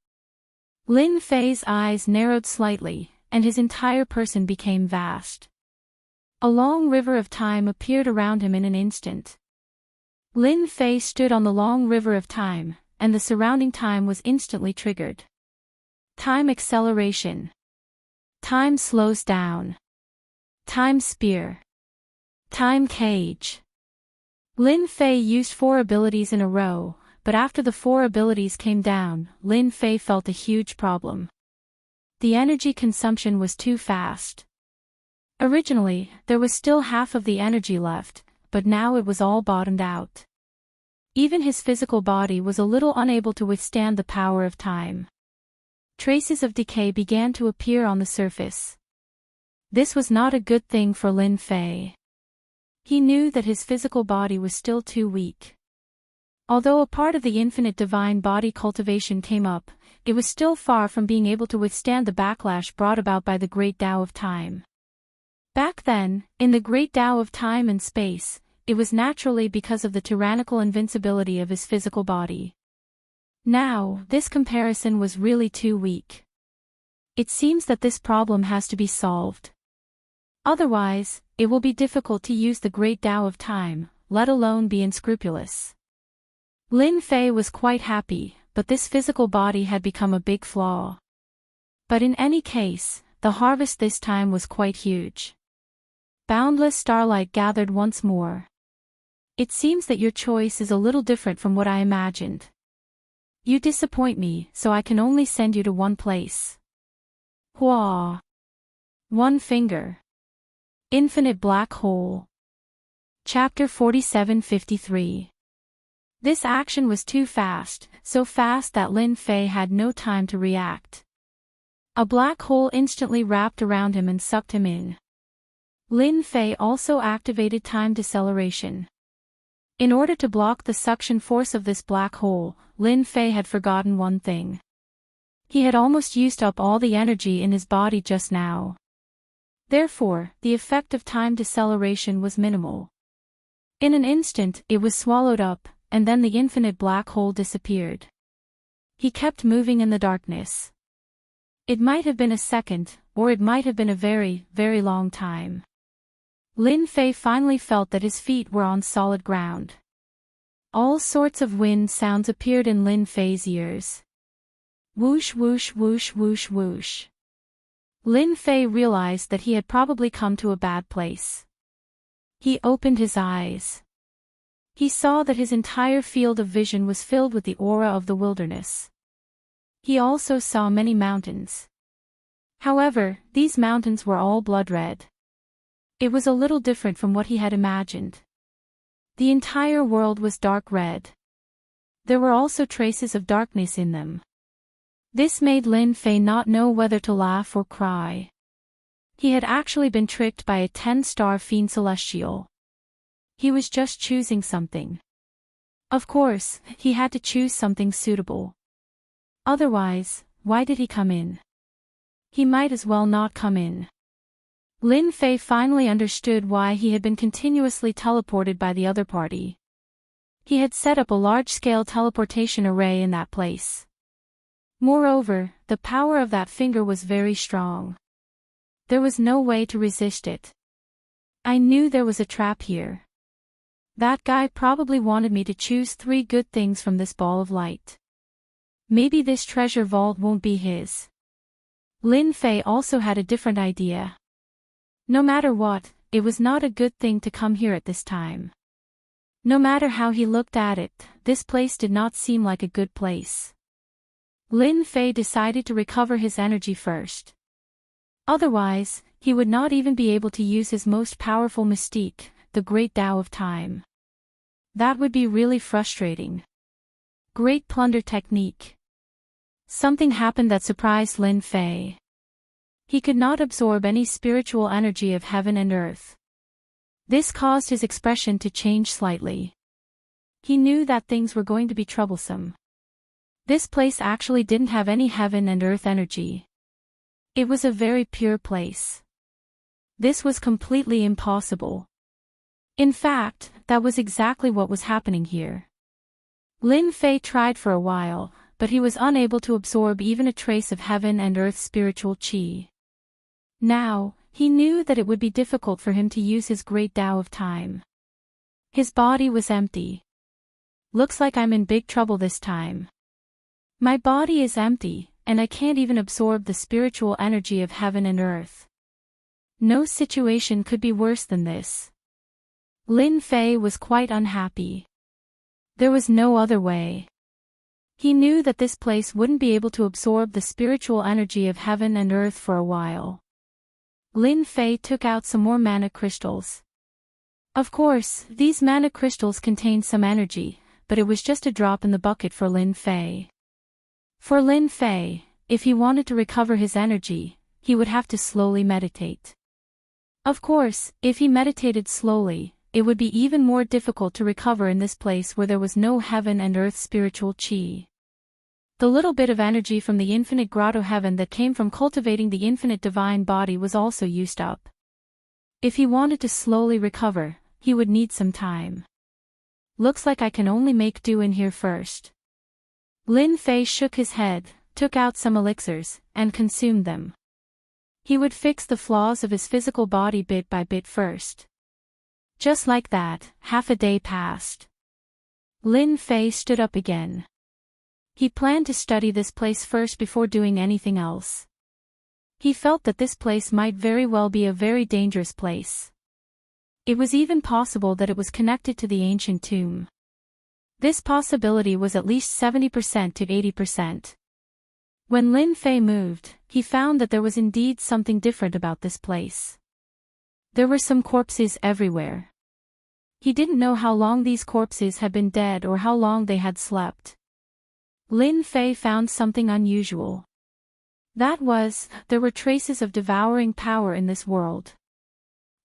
Lin Fei's eyes narrowed slightly, and his entire person became vast. A long river of time appeared around him in an instant. Lin Fei stood on the long river of time, and the surrounding time was instantly triggered. Time acceleration. Time slows down. Time spear. Time cage. Lin Fei used 4 abilities in a row, but after the 4 abilities came down, Lin Fei felt a huge problem. The energy consumption was too fast. Originally, there was still half of the energy left, but now it was all bottomed out. Even his physical body was a little unable to withstand the power of time. Traces of decay began to appear on the surface. This was not a good thing for Lin Fei. He knew that his physical body was still too weak. Although a part of the infinite divine body cultivation came up, it was still far from being able to withstand the backlash brought about by the Great Dao of Time. Back then, in the Great Dao of Time and Space, it was naturally because of the tyrannical invincibility of his physical body. Now, this comparison was really too weak. It seems that this problem has to be solved. Otherwise, it will be difficult to use the Great Dao of Time, let alone be unscrupulous. Lin Fei was quite happy, but this physical body had become a big flaw. But in any case, the harvest this time was quite huge. Boundless starlight gathered once more. It seems that your choice is a little different from what I imagined. You disappoint me, so I can only send you to one place. Hua. One finger. Infinite black hole. Chapter 4753. This action was too fast, so fast that Lin Fei had no time to react. A black hole instantly wrapped around him and sucked him in. Lin Fei also activated time deceleration. In order to block the suction force of this black hole, Lin Fei had forgotten one thing. He had almost used up all the energy in his body just now. Therefore, the effect of time deceleration was minimal. In an instant, it was swallowed up, and then the infinite black hole disappeared. He kept moving in the darkness. It might have been a second, or it might have been a very, very long time. Lin Fei finally felt that his feet were on solid ground. All sorts of wind sounds appeared in Lin Fei's ears. Whoosh whoosh whoosh whoosh whoosh. Lin Fei realized that he had probably come to a bad place. He opened his eyes. He saw that his entire field of vision was filled with the aura of the wilderness. He also saw many mountains. However, these mountains were all blood red. It was a little different from what he had imagined. The entire world was dark red. There were also traces of darkness in them. This made Lin Fei not know whether to laugh or cry. He had actually been tricked by a 10-star fiend celestial. He was just choosing something. Of course, he had to choose something suitable. Otherwise, why did he come in? He might as well not come in. Lin Fei finally understood why he had been continuously teleported by the other party. He had set up a large-scale teleportation array in that place. Moreover, the power of that finger was very strong. There was no way to resist it. I knew there was a trap here. That guy probably wanted me to choose 3 good things from this ball of light. Maybe this treasure vault won't be his. Lin Fei also had a different idea. No matter what, it was not a good thing to come here at this time. No matter how he looked at it, this place did not seem like a good place. Lin Fei decided to recover his energy first. Otherwise, he would not even be able to use his most powerful mystique, the Great Tao of Time. That would be really frustrating. Great plunder technique. Something happened that surprised Lin Fei. He could not absorb any spiritual energy of heaven and earth. This caused his expression to change slightly. He knew that things were going to be troublesome. This place actually didn't have any heaven and earth energy. It was a very pure place. This was completely impossible. In fact, that was exactly what was happening here. Lin Fei tried for a while, but he was unable to absorb even a trace of heaven and earth spiritual qi. Now, he knew that it would be difficult for him to use his great Tao of Time. His body was empty. Looks like I'm in big trouble this time. My body is empty, and I can't even absorb the spiritual energy of heaven and earth. No situation could be worse than this. Lin Fei was quite unhappy. There was no other way. He knew that this place wouldn't be able to absorb the spiritual energy of heaven and earth for a while. Lin Fei took out some more mana crystals. Of course, these mana crystals contained some energy, but it was just a drop in the bucket for Lin Fei. For Lin Fei, if he wanted to recover his energy, he would have to slowly meditate. Of course, if he meditated slowly, it would be even more difficult to recover in this place where there was no heaven and earth spiritual qi. The little bit of energy from the infinite grotto heaven that came from cultivating the infinite divine body was also used up. If he wanted to slowly recover, he would need some time. Looks like I can only make do in here first. Lin Fei shook his head, took out some elixirs, and consumed them. He would fix the flaws of his physical body bit by bit first. Just like that, half a day passed. Lin Fei stood up again. He planned to study this place first before doing anything else. He felt that this place might very well be a very dangerous place. It was even possible that it was connected to the ancient tomb. This possibility was at least 70% to 80%. When Lin Fei moved, he found that there was indeed something different about this place. There were some corpses everywhere. He didn't know how long these corpses had been dead or how long they had slept. Lin Fei found something unusual. That was, there were traces of devouring power in this world.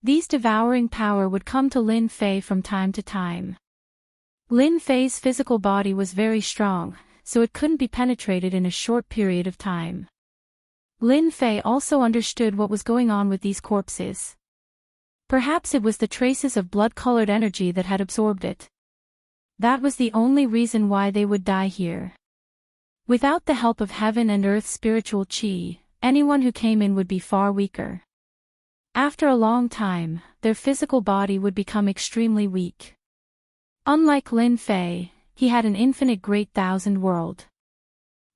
These devouring power would come to Lin Fei from time to time. Lin Fei's physical body was very strong, so it couldn't be penetrated in a short period of time. Lin Fei also understood what was going on with these corpses. Perhaps it was the traces of blood-colored energy that had absorbed it. That was the only reason why they would die here. Without the help of heaven and earth's spiritual qi, anyone who came in would be far weaker. After a long time, their physical body would become extremely weak. Unlike Lin Fei, he had an infinite great thousand world.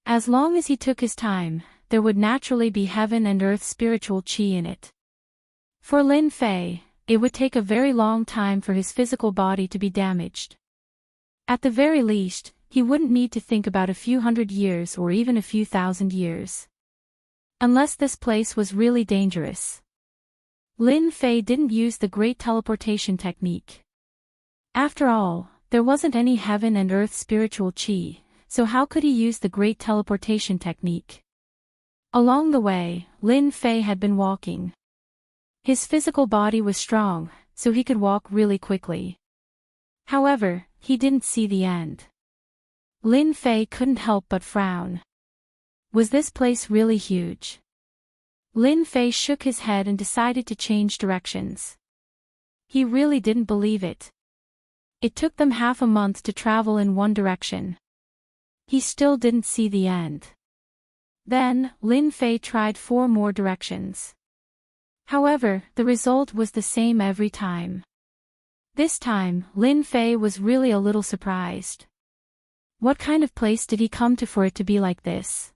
As long as he took his time, there would naturally be heaven and earth's spiritual qi in it. For Lin Fei, it would take a very long time for his physical body to be damaged. At the very least, he wouldn't need to think about a few hundred years or even a few thousand years. Unless this place was really dangerous. Lin Fei didn't use the great teleportation technique. After all, there wasn't any heaven and earth spiritual qi, so how could he use the great teleportation technique? Along the way, Lin Fei had been walking. His physical body was strong, so he could walk really quickly. However, he didn't see the end. Lin Fei couldn't help but frown. Was this place really huge? Lin Fei shook his head and decided to change directions. He really didn't believe it. It took them half a month to travel in one direction. He still didn't see the end. Then, Lin Fei tried 4 more directions. However, the result was the same every time. This time, Lin Fei was really a little surprised. What kind of place did he come to for it to be like this?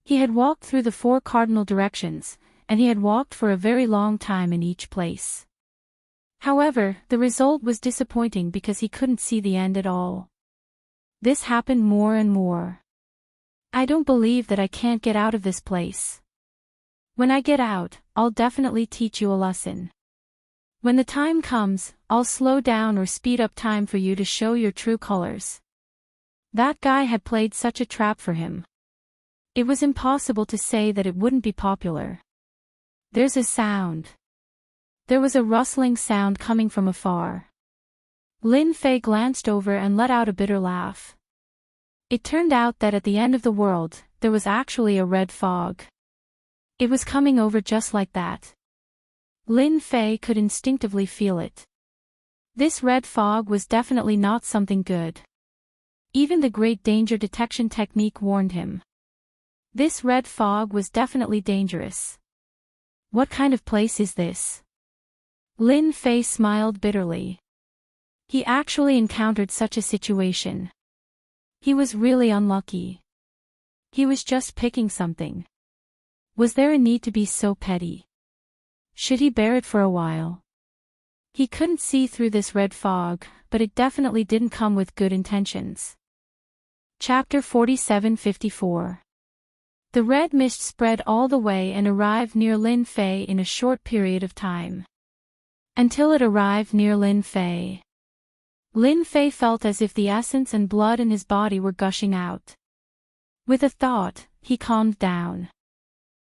He had walked through the 4 cardinal directions, and he had walked for a very long time in each place. However, the result was disappointing because he couldn't see the end at all. This happened more and more. I don't believe that I can't get out of this place. When I get out, I'll definitely teach you a lesson. When the time comes, I'll slow down or speed up time for you to show your true colors. That guy had played such a trap for him. It was impossible to say that it wouldn't be popular. There's a sound. There was a rustling sound coming from afar. Lin Fei glanced over and let out a bitter laugh. It turned out that at the end of the world, there was actually a red fog. It was coming over just like that. Lin Fei could instinctively feel it. This red fog was definitely not something good. Even the great danger detection technique warned him. This red fog was definitely dangerous. What kind of place is this? Lin Fei smiled bitterly. He actually encountered such a situation. He was really unlucky. He was just picking something. Was there a need to be so petty? Should he bear it for a while? He couldn't see through this red fog, but it definitely didn't come with good intentions. Chapter 47-54. The red mist spread all the way and arrived near Lin Fei in a short period of time. Until it arrived near Lin Fei. Lin Fei felt as if the essence and blood in his body were gushing out. With a thought, he calmed down.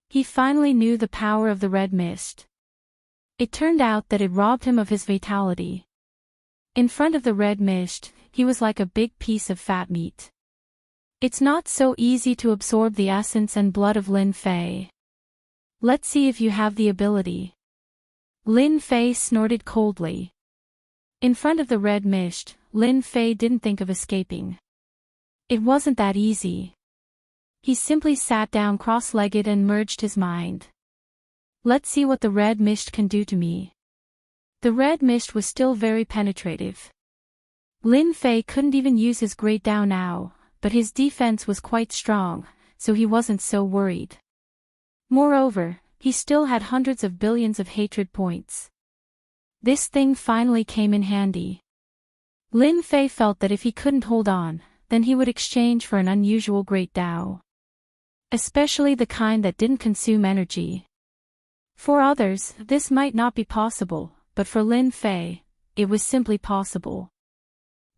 He finally knew the power of the red mist. It turned out that it robbed him of his vitality. In front of the red mist, he was like a big piece of fat meat. It's not so easy to absorb the essence and blood of Lin Fei. Let's see if you have the ability. Lin Fei snorted coldly. In front of the red mist, Lin Fei didn't think of escaping. It wasn't that easy. He simply sat down cross-legged and merged his mind. Let's see what the red mist can do to me. The red mist was still very penetrative. Lin Fei couldn't even use his Great Dao now, but his defense was quite strong, so he wasn't so worried. Moreover, he still had hundreds of billions of hatred points. This thing finally came in handy. Lin Fei felt that if he couldn't hold on, then he would exchange for an unusual Great Dao. Especially the kind that didn't consume energy. For others, this might not be possible, but for Lin Fei, it was simply possible.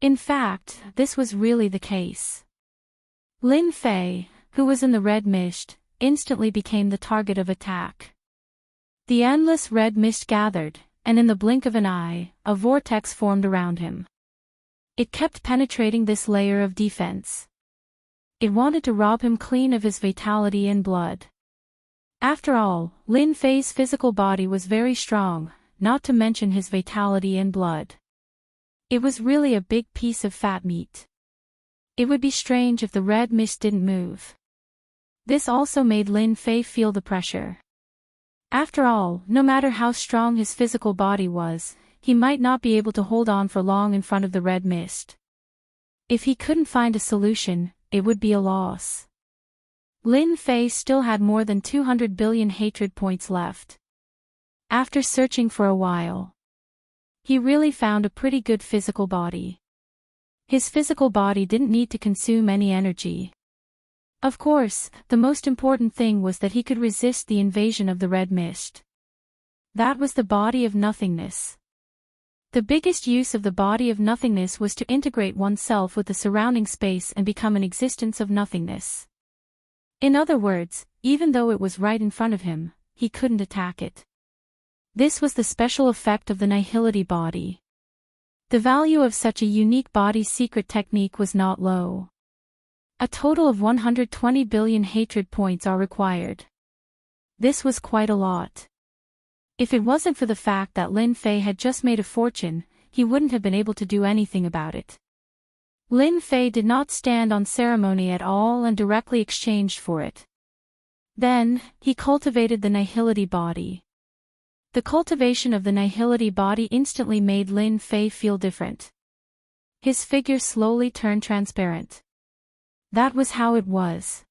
In fact, this was really the case. Lin Fei, who was in the red mist, instantly became the target of attack. The endless red mist gathered, and in the blink of an eye, a vortex formed around him. It kept penetrating this layer of defense. It wanted to rob him clean of his vitality and blood. After all, Lin Fei's physical body was very strong, not to mention his vitality and blood. It was really a big piece of fat meat. It would be strange if the red mist didn't move. This also made Lin Fei feel the pressure. After all, no matter how strong his physical body was, he might not be able to hold on for long in front of the red mist. If he couldn't find a solution, it would be a loss. Lin Fei still had more than 200 billion hatred points left. After searching for a while, he really found a pretty good physical body. His physical body didn't need to consume any energy. Of course, the most important thing was that he could resist the invasion of the red mist. That was the body of nothingness. The biggest use of the body of nothingness was to integrate oneself with the surrounding space and become an existence of nothingness. In other words, even though it was right in front of him, he couldn't attack it. This was the special effect of the nihility body. The value of such a unique body's secret technique was not low. A total of 120 billion hatred points are required. This was quite a lot. If it wasn't for the fact that Lin Fei had just made a fortune, he wouldn't have been able to do anything about it. Lin Fei did not stand on ceremony at all and directly exchanged for it. Then, he cultivated the nihility body. The cultivation of the nihility body instantly made Lin Fei feel different. His figure slowly turned transparent. That was how it was.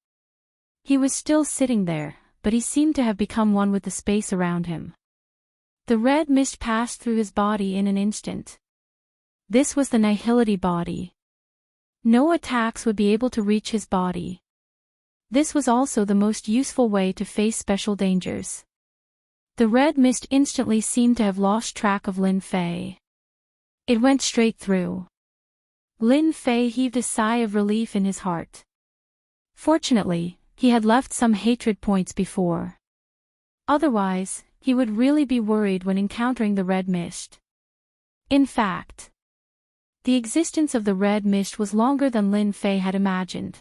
He was still sitting there, but he seemed to have become one with the space around him. The red mist passed through his body in an instant. This was the nihility body. No attacks would be able to reach his body. This was also the most useful way to face special dangers. The red mist instantly seemed to have lost track of Lin Fei. It went straight through. Lin Fei heaved a sigh of relief in his heart. Fortunately, he had left some hatred points before. Otherwise, he would really be worried when encountering the red mist. In fact, the existence of the red mist was longer than Lin Fei had imagined.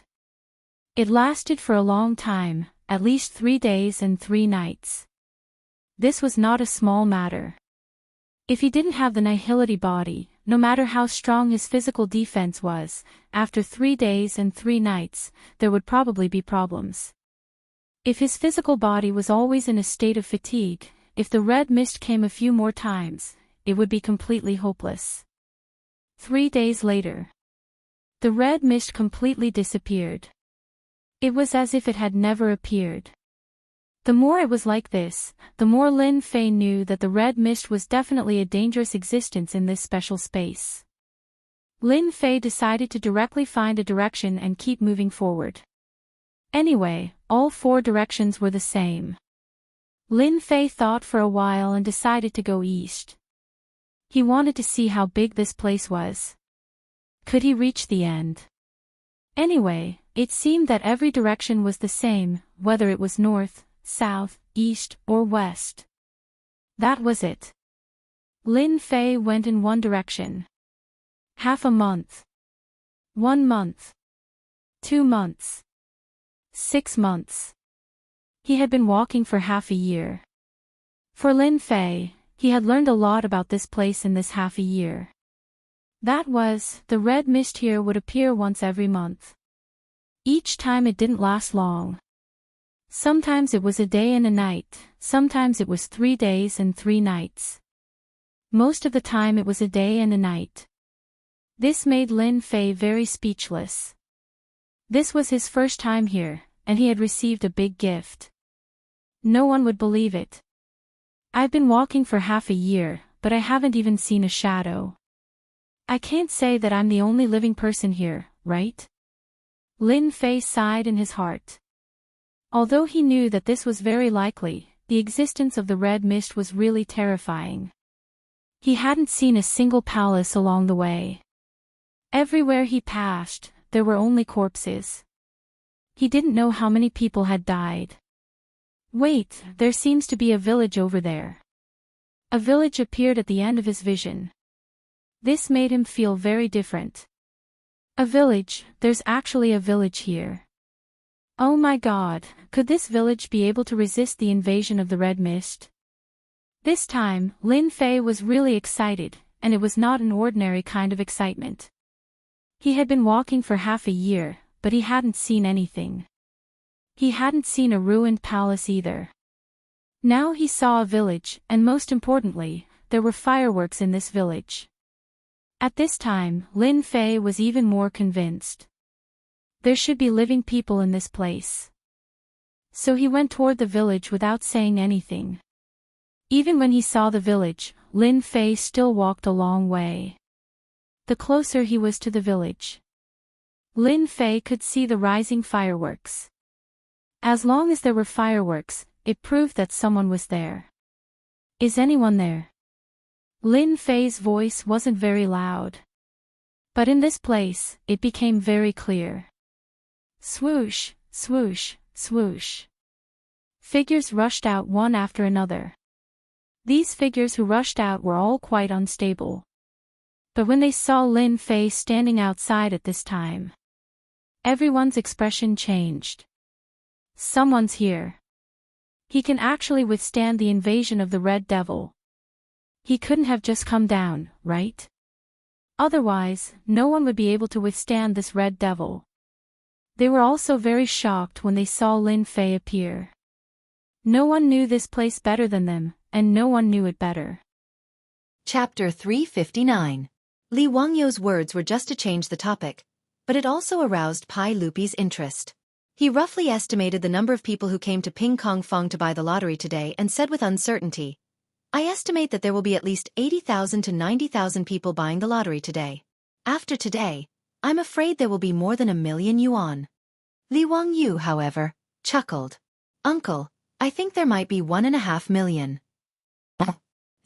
It lasted for a long time, at least 3 days and 3 nights. This was not a small matter. If he didn't have the nihility body, no matter how strong his physical defense was, after 3 days and 3 nights, there would probably be problems. If his physical body was always in a state of fatigue, if the red mist came a few more times, it would be completely hopeless. 3 days later, the red mist completely disappeared. It was as if it had never appeared. The more it was like this, the more Lin Fei knew that the red mist was definitely a dangerous existence in this special space. Lin Fei decided to directly find a direction and keep moving forward. Anyway, all 4 directions were the same. Lin Fei thought for a while and decided to go east. He wanted to see how big this place was. Could he reach the end? Anyway, it seemed that every direction was the same, whether it was north, south, east, or west. That was it. Lin Fei went in one direction. Half a month. 1 month. 2 months. 6 months. He had been walking for half a year. For Lin Fei, he had learned a lot about this place in this half a year. That was, the red mist here would appear once every month. Each time it didn't last long. Sometimes it was a day and a night, sometimes it was 3 days and 3 nights. Most of the time it was a day and a night. This made Lin Fei very speechless. This was his first time here, and he had received a big gift. No one would believe it. I've been walking for half a year, but I haven't even seen a shadow. I can't say that I'm the only living person here, right? Lin Fei sighed in his heart. Although he knew that this was very likely, the existence of the red mist was really terrifying. He hadn't seen a single palace along the way. Everywhere he passed, there were only corpses. He didn't know how many people had died. Wait, there seems to be a village over there. A village appeared at the end of his vision. This made him feel very different. A village, there's actually a village here. Oh my God, could this village be able to resist the invasion of the red mist? This time, Lin Fei was really excited, and it was not an ordinary kind of excitement. He had been walking for half a year, but he hadn't seen anything. He hadn't seen a ruined palace either. Now he saw a village, and most importantly, there were fireworks in this village. At this time, Lin Fei was even more convinced. There should be living people in this place. So he went toward the village without saying anything. Even when he saw the village, Lin Fei still walked a long way. The closer he was to the village, Lin Fei could see the rising fireworks. As long as there were fireworks, it proved that someone was there. Is anyone there? Lin Fei's voice wasn't very loud. But in this place, it became very clear. Swoosh, swoosh, swoosh. Figures rushed out one after another. These figures who rushed out were all quite unstable. But when they saw Lin Fei standing outside at this time, everyone's expression changed. Someone's here. He can actually withstand the invasion of the Red Devil. He couldn't have just come down, right? Otherwise, no one would be able to withstand this Red Devil. They were also very shocked when they saw Lin Fei appear. No one knew this place better than them, and no one knew it better. Chapter 359. Li Wangyou's words were just to change the topic, but it also aroused Pai Lupi's interest. He roughly estimated the number of people who came to Ping Kong Fong to buy the lottery today and said with uncertainty, I estimate that there will be at least 80,000 to 90,000 people buying the lottery today. After today, I'm afraid there will be more than 1,000,000 yuan. Li Wangyou, however, chuckled. Uncle, I think there might be 1.5 million.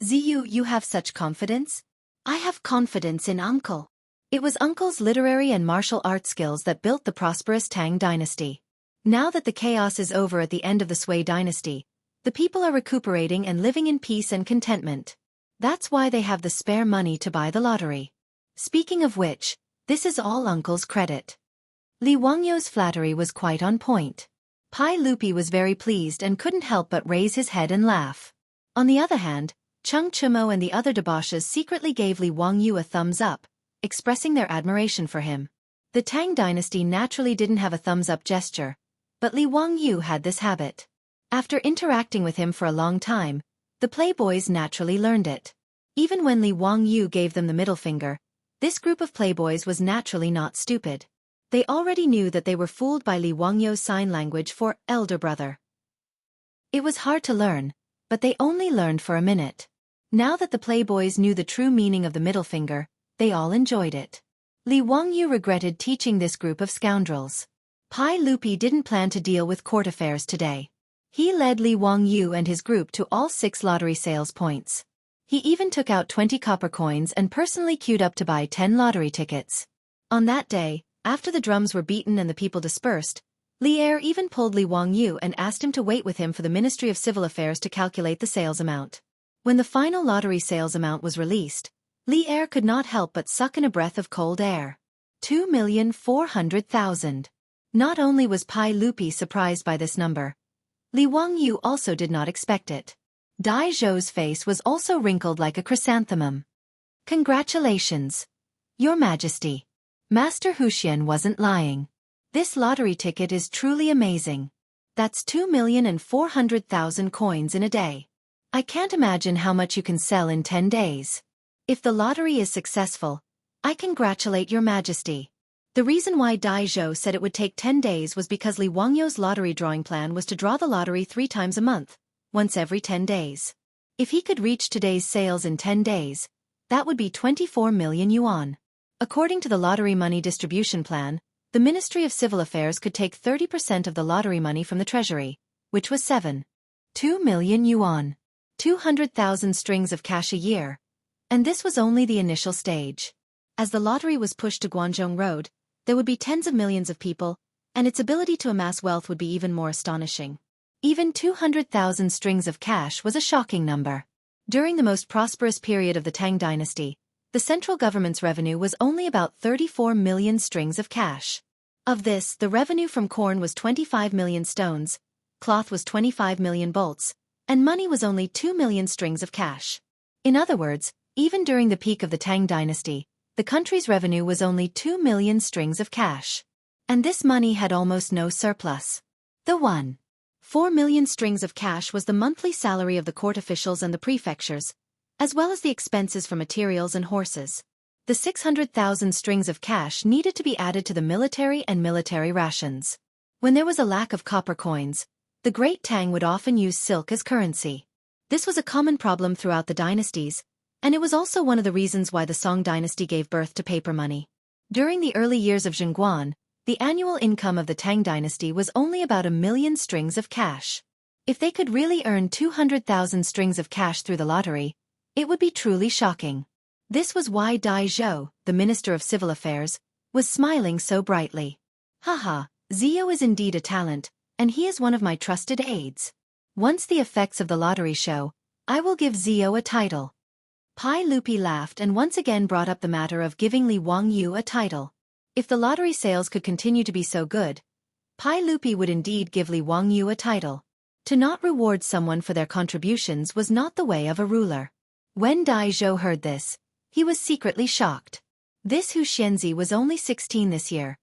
Ziyu, you have such confidence? I have confidence in Uncle. It was Uncle's literary and martial art skills that built the prosperous Tang dynasty. Now that the chaos is over at the end of the Sui dynasty, the people are recuperating and living in peace and contentment. That's why they have the spare money to buy the lottery. Speaking of which, this is all Uncle's credit. Li Wangyou's flattery was quite on point. Pai Lupi was very pleased and couldn't help but raise his head and laugh. On the other hand, Chung Chumo and the other debauches secretly gave Li Wangyou a thumbs up, expressing their admiration for him. The Tang dynasty naturally didn't have a thumbs-up gesture, but Li Wangyou had this habit. After interacting with him for a long time, the playboys naturally learned it. Even when Li Wangyou gave them the middle finger, this group of playboys was naturally not stupid. They already knew that they were fooled by Li Wangyou's sign language for elder brother. It was hard to learn, but they only learned for a minute. Now that the playboys knew the true meaning of the middle finger, they all enjoyed it. Li Wangyou regretted teaching this group of scoundrels. Pai Lupi didn't plan to deal with court affairs today. He led Li Wangyou and his group to all 6 lottery sales points. He even took out 20 copper coins and personally queued up to buy 10 lottery tickets. On that day, after the drums were beaten and the people dispersed, Li Er even pulled Li Wangyou and asked him to wait with him for the Ministry of Civil Affairs to calculate the sales amount. When the final lottery sales amount was released, Li Er could not help but suck in a breath of cold air. 2,400,000. Not only was Pai Lupi surprised by this number, Li Wangyou also did not expect it. Dai Zhou's face was also wrinkled like a chrysanthemum. Congratulations, Your Majesty. Master Huxian wasn't lying. This lottery ticket is truly amazing. That's 2,400,000 coins in a day. I can't imagine how much you can sell in 10 days. If the lottery is successful, I congratulate your majesty. The reason why Dai Zhou said it would take 10 days was because Li Wangyou's lottery drawing plan was to draw the lottery 3 times a month, once every 10 days. If he could reach today's sales in 10 days, that would be 24 million yuan. According to the lottery money distribution plan, the Ministry of Civil Affairs could take 30% of the lottery money from the treasury, which was 2 million yuan. 200,000 strings of cash a year. And this was only the initial stage. As the lottery was pushed to Guangzhou Road, there would be tens of millions of people, and its ability to amass wealth would be even more astonishing. Even 200,000 strings of cash was a shocking number. During the most prosperous period of the Tang dynasty, the central government's revenue was only about 34 million strings of cash. Of this, the revenue from corn was 25 million stones, cloth was 25 million bolts, and money was only 2 million strings of cash. In other words, even during the peak of the Tang dynasty, the country's revenue was only 2 million strings of cash. And this money had almost no surplus. The 4 million strings of cash was the monthly salary of the court officials and the prefectures, as well as the expenses for materials and horses. The 600,000 strings of cash needed to be added to the military and military rations. When there was a lack of copper coins, the Great Tang would often use silk as currency. This was a common problem throughout the dynasties, and it was also one of the reasons why the Song dynasty gave birth to paper money. During the early years of Zhengguan, the annual income of the Tang dynasty was only about 1 million strings of cash. If they could really earn 200,000 strings of cash through the lottery, it would be truly shocking. This was why Dai Zhou, the Minister of Civil Affairs, was smiling so brightly. Haha, Zio is indeed a talent, and he is one of my trusted aides. Once the effects of the lottery show, I will give Zio a title. Pai Lupi laughed and once again brought up the matter of giving Li Wangyu a title. If the lottery sales could continue to be so good, Pai Lupi would indeed give Li Wangyu a title. To not reward someone for their contributions was not the way of a ruler. When Dai Zhou heard this, he was secretly shocked. This Hu Xianzi was only 16 this year,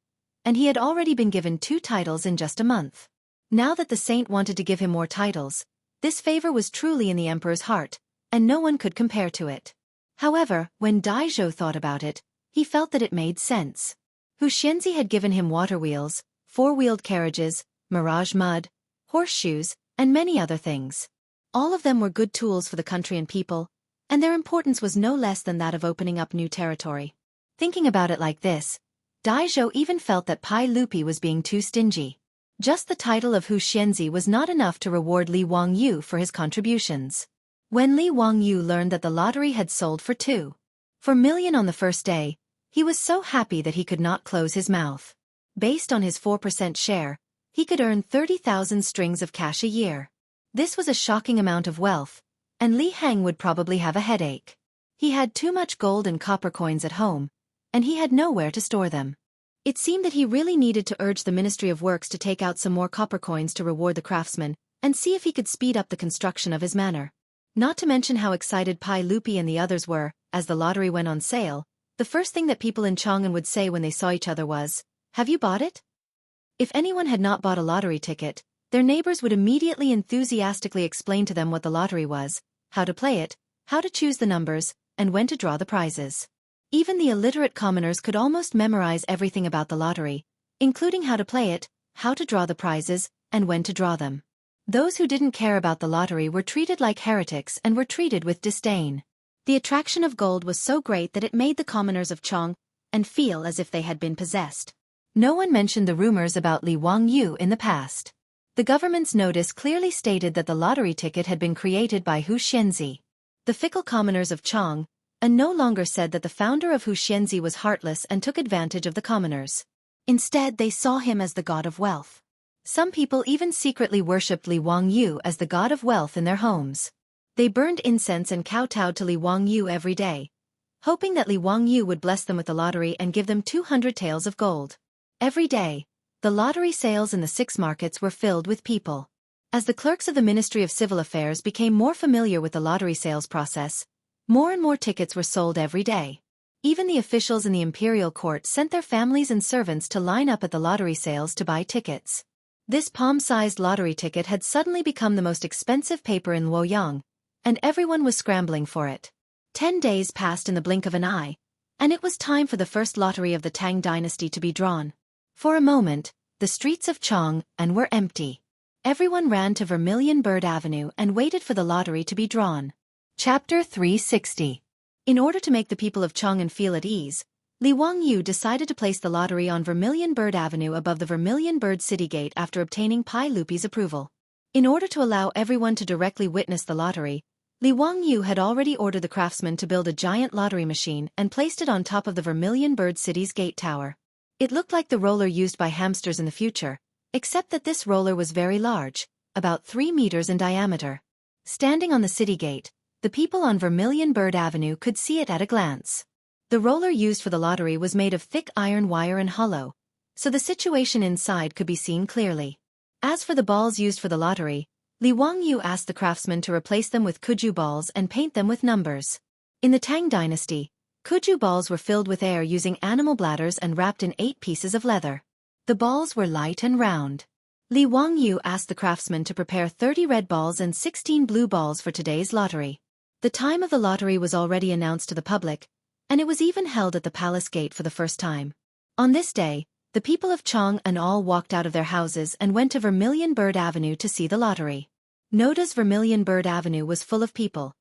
and he had already been given 2 titles in just a month. Now that the saint wanted to give him more titles, this favor was truly in the emperor's heart, and no one could compare to it. However, when Dai Zhou thought about it, he felt that it made sense. Hu Xianzi had given him water wheels, 4-wheeled carriages, mirage mud, horseshoes, and many other things. All of them were good tools for the country and people, and their importance was no less than that of opening up new territory. Thinking about it like this, Dai Zhou even felt that Pai Lupi was being too stingy. Just the title of Hu Xianzi was not enough to reward Li Wangyu for his contributions. When Li Wangyu learned that the lottery had sold for 2.4 million on the first day, he was so happy that he could not close his mouth. Based on his 4% share, he could earn 30,000 strings of cash a year. This was a shocking amount of wealth, and Li Heng would probably have a headache. He had too much gold and copper coins at home, and he had nowhere to store them. It seemed that he really needed to urge the Ministry of Works to take out some more copper coins to reward the craftsmen, and see if he could speed up the construction of his manor. Not to mention how excited Pai Lupi and the others were, as the lottery went on sale. The first thing that people in Chang'an would say when they saw each other was, "Have you bought it?" If anyone had not bought a lottery ticket, their neighbors would immediately enthusiastically explain to them what the lottery was, how to play it, how to choose the numbers, and when to draw the prizes. Even the illiterate commoners could almost memorize everything about the lottery, including how to play it, how to draw the prizes, and when to draw them. Those who didn't care about the lottery were treated like heretics and were treated with disdain. The attraction of gold was so great that it made the commoners of Chang'an feel as if they had been possessed. No one mentioned the rumors about Li Wangyu in the past. The government's notice clearly stated that the lottery ticket had been created by Hu Xianzi. The fickle commoners of Chang'an no longer said that the founder of Hu Xianzi was heartless and took advantage of the commoners. Instead, they saw him as the god of wealth. Some people even secretly worshipped Li Wangyu as the god of wealth in their homes. They burned incense and kowtowed to Li Wangyu every day, hoping that Li Wangyu would bless them with the lottery and give them 200 taels of gold. Every day, the lottery sales in the 6 markets were filled with people. As the clerks of the Ministry of Civil Affairs became more familiar with the lottery sales process, more and more tickets were sold every day. Even the officials in the imperial court sent their families and servants to line up at the lottery sales to buy tickets. This palm-sized lottery ticket had suddenly become the most expensive paper in Luoyang, and everyone was scrambling for it. 10 days passed in the blink of an eye, And it was time for the first lottery of the Tang dynasty to be drawn. For a moment, the streets of Chang'an were empty. Everyone ran to Vermilion Bird Avenue and waited for the lottery to be drawn. Chapter 360. In order to make the people of Chang'an feel at ease, Li Wangyu decided to place the lottery on Vermilion Bird Avenue above the Vermilion Bird City Gate after obtaining Pai Lupi's approval. In order to allow everyone to directly witness the lottery, Li Wangyu had already ordered the craftsman to build a giant lottery machine and placed it on top of the Vermilion Bird City's gate tower. It looked like the roller used by hamsters in the future, except that this roller was very large, about 3 meters in diameter. Standing on the city gate, the people on Vermilion Bird Avenue could see it at a glance. The roller used for the lottery was made of thick iron wire and hollow, so the situation inside could be seen clearly. As for the balls used for the lottery, Li Wangyu asked the craftsman to replace them with kuju balls and paint them with numbers. In the Tang dynasty, kuju balls were filled with air using animal bladders and wrapped in 8 pieces of leather. The balls were light and round. Li Wangyu asked the craftsman to prepare 30 red balls and 16 blue balls for today's lottery. The time of the lottery was already announced to the public, and it was even held at the palace gate for the first time. On this day, the people of Chang'an all walked out of their houses and went to Vermilion Bird Avenue to see the lottery. Noda's Vermilion Bird Avenue was full of people,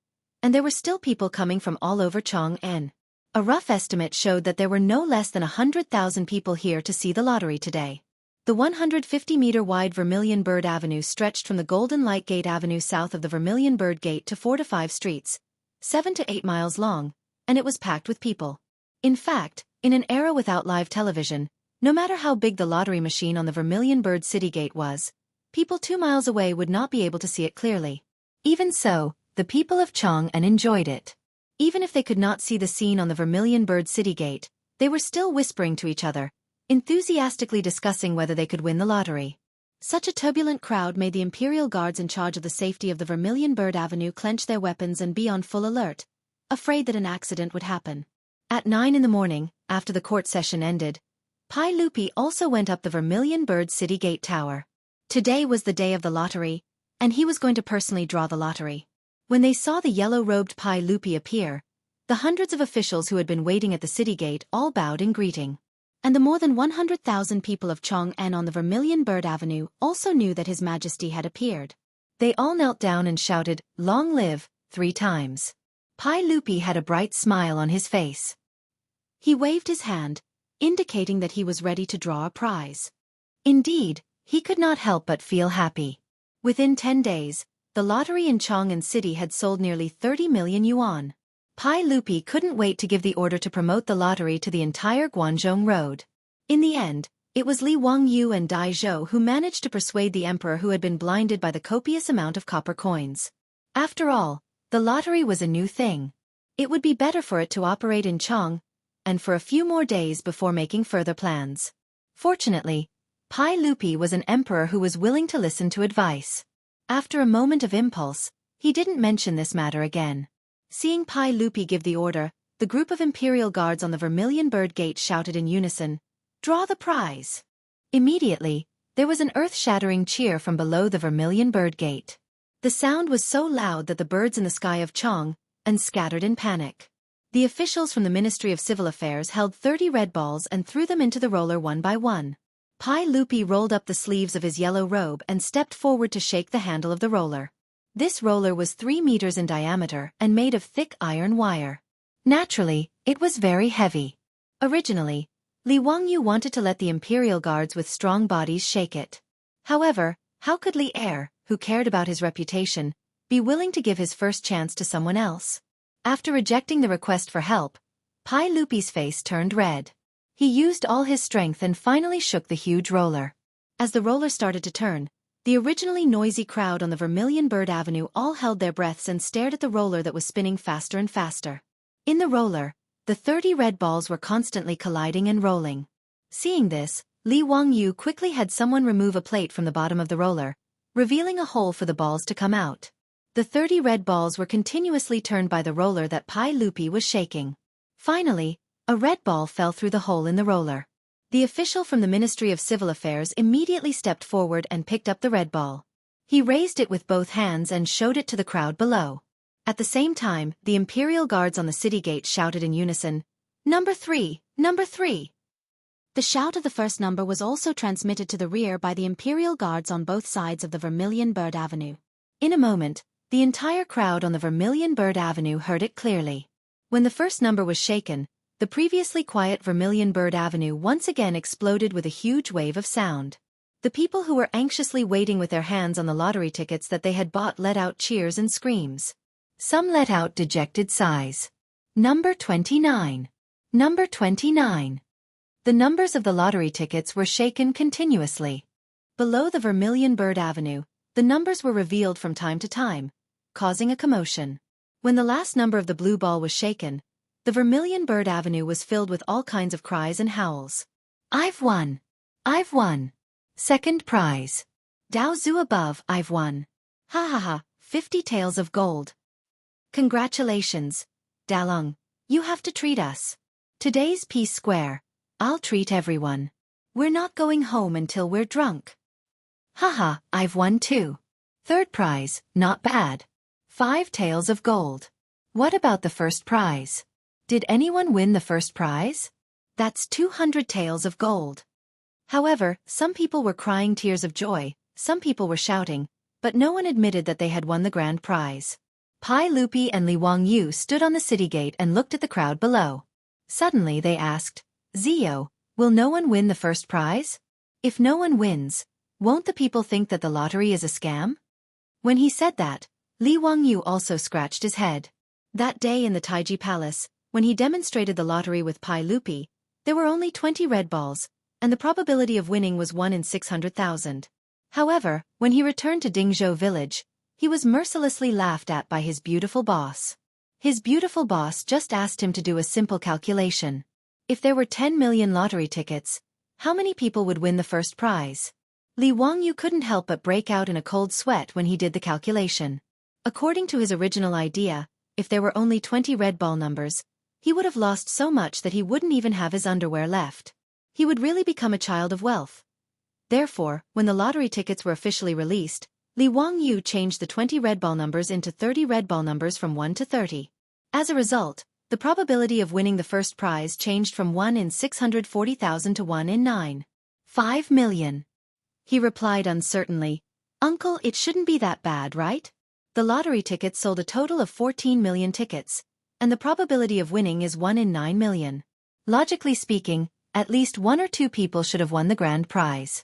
and there were still people coming from all over Chang'an. A rough estimate showed that there were no less than 100,000 people here to see the lottery today. The 150-meter-wide Vermilion Bird Avenue stretched from the Golden Light Gate Avenue south of the Vermilion Bird Gate to 4 to 5 streets, 7 to 8 miles long, and it was packed with people. In fact, in an era without live television, no matter how big the lottery machine on the Vermilion Bird City Gate was, people 2 miles away would not be able to see it clearly. Even so, the people of Chang'an enjoyed it. Even if they could not see the scene on the Vermilion Bird City Gate, they were still whispering to each other, enthusiastically discussing whether they could win the lottery. Such a turbulent crowd made the Imperial Guards in charge of the safety of the Vermilion Bird Avenue clench their weapons and be on full alert, afraid that an accident would happen. At 9 in the morning, after the court session ended, Pai Lupi also went up the Vermilion Bird City Gate Tower. Today was the day of the lottery, and he was going to personally draw the lottery. When they saw the yellow-robed Pai Lupi appear, the hundreds of officials who had been waiting at the city gate all bowed in greeting. And the more than 100,000 people of Chang'an on the Vermilion Bird Avenue also knew that His Majesty had appeared. They all knelt down and shouted, "Long live," 3 times. Pai Lupi had a bright smile on his face. He waved his hand, indicating that he was ready to draw a prize. Indeed, he could not help but feel happy. Within 10 days, the lottery in Chang'an City had sold nearly 30 million yuan. Pai Lupi couldn't wait to give the order to promote the lottery to the entire Guangzhong Road. In the end, it was Li Wangyu and Dai Zhou who managed to persuade the emperor, who had been blinded by the copious amount of copper coins. After all, the lottery was a new thing. It would be better for it to operate in Chang'an for a few more days before making further plans. Fortunately, Pai Lupi was an emperor who was willing to listen to advice. After a moment of impulse, he didn't mention this matter again. Seeing Pai Lupi give the order, the group of Imperial Guards on the Vermilion Bird Gate shouted in unison, "Draw the prize!" Immediately, there was an earth-shattering cheer from below the Vermilion Bird Gate. The sound was so loud that the birds in the sky of Chang'an scattered in panic. The officials from the Ministry of Civil Affairs held 30 red balls and threw them into the roller one by one. Pai Lupi rolled up the sleeves of his yellow robe and stepped forward to shake the handle of the roller. This roller was 3 meters in diameter and made of thick iron wire. Naturally, it was very heavy. Originally, Li Wangyu wanted to let the Imperial Guards with strong bodies shake it. However, how could Li Er, who cared about his reputation, be willing to give his first chance to someone else? After rejecting the request for help, Pai Lupi's face turned red. He used all his strength and finally shook the huge roller. As the roller started to turn, the originally noisy crowd on the Vermilion Bird Avenue all held their breaths and stared at the roller that was spinning faster and faster. In the roller, the 30 red balls were constantly colliding and rolling. Seeing this, Li Wangyu quickly had someone remove a plate from the bottom of the roller, revealing a hole for the balls to come out. The 30 red balls were continuously turned by the roller that Pai Lupi was shaking. Finally, a red ball fell through the hole in the roller. The official from the Ministry of Civil Affairs immediately stepped forward and picked up the red ball. He raised it with both hands and showed it to the crowd below. At the same time, the Imperial Guards on the city gate shouted in unison, Number 3, number 3. The shout of the first number was also transmitted to the rear by the Imperial Guards on both sides of the Vermilion Bird Avenue. In a moment, the entire crowd on the Vermilion Bird Avenue heard it clearly. When the first number was shaken, the previously quiet Vermilion Bird Avenue once again exploded with a huge wave of sound. The people who were anxiously waiting with their hands on the lottery tickets that they had bought let out cheers and screams. Some let out dejected sighs. Number 29. Number 29. The numbers of the lottery tickets were shaken continuously. Below the Vermilion Bird Avenue, the numbers were revealed from time to time, causing a commotion. When the last number of the blue ball was shaken, the Vermilion Bird Avenue was filled with all kinds of cries and howls. I've won! I've won! Second prize! Dao Zhu above, I've won! Ha ha ha, 50 taels of gold! Congratulations, Dalong, you have to treat us. Today's Peace Square, I'll treat everyone. We're not going home until we're drunk. Haha, I've won too. Third prize, not bad. 5 taels of gold. What about the first prize? Did anyone win the first prize? That's 200 taels of gold. However, some people were crying tears of joy, some people were shouting, but no one admitted that they had won the grand prize. Pai Lupi and Li Wangyu stood on the city gate and looked at the crowd below. Suddenly they asked, Zio, will no one win the first prize? If no one wins, won't the people think that the lottery is a scam? When he said that, Li Wangyu also scratched his head. That day in the Taiji Palace, when he demonstrated the lottery with Pai Lupi, there were only 20 red balls, and the probability of winning was 1 in 600,000. However, when he returned to Dingzhou village, he was mercilessly laughed at by his beautiful boss. His beautiful boss just asked him to do a simple calculation. If there were 10 million lottery tickets, how many people would win the first prize? Li Wangyu couldn't help but break out in a cold sweat when he did the calculation. According to his original idea, if there were only 20 red ball numbers, he would have lost so much that he wouldn't even have his underwear left. He would really become a child of wealth. Therefore, when the lottery tickets were officially released, Li Wangyu changed the 20 red ball numbers into 30 red ball numbers from 1 to 30. As a result, the probability of winning the first prize changed from 1 in 640,000 to 1 in 9.5 million. He replied uncertainly, Uncle, it shouldn't be that bad, right? The lottery tickets sold a total of 14 million tickets, and the probability of winning is 1 in 9 million. Logically speaking, at least 1 or 2 people should have won the grand prize.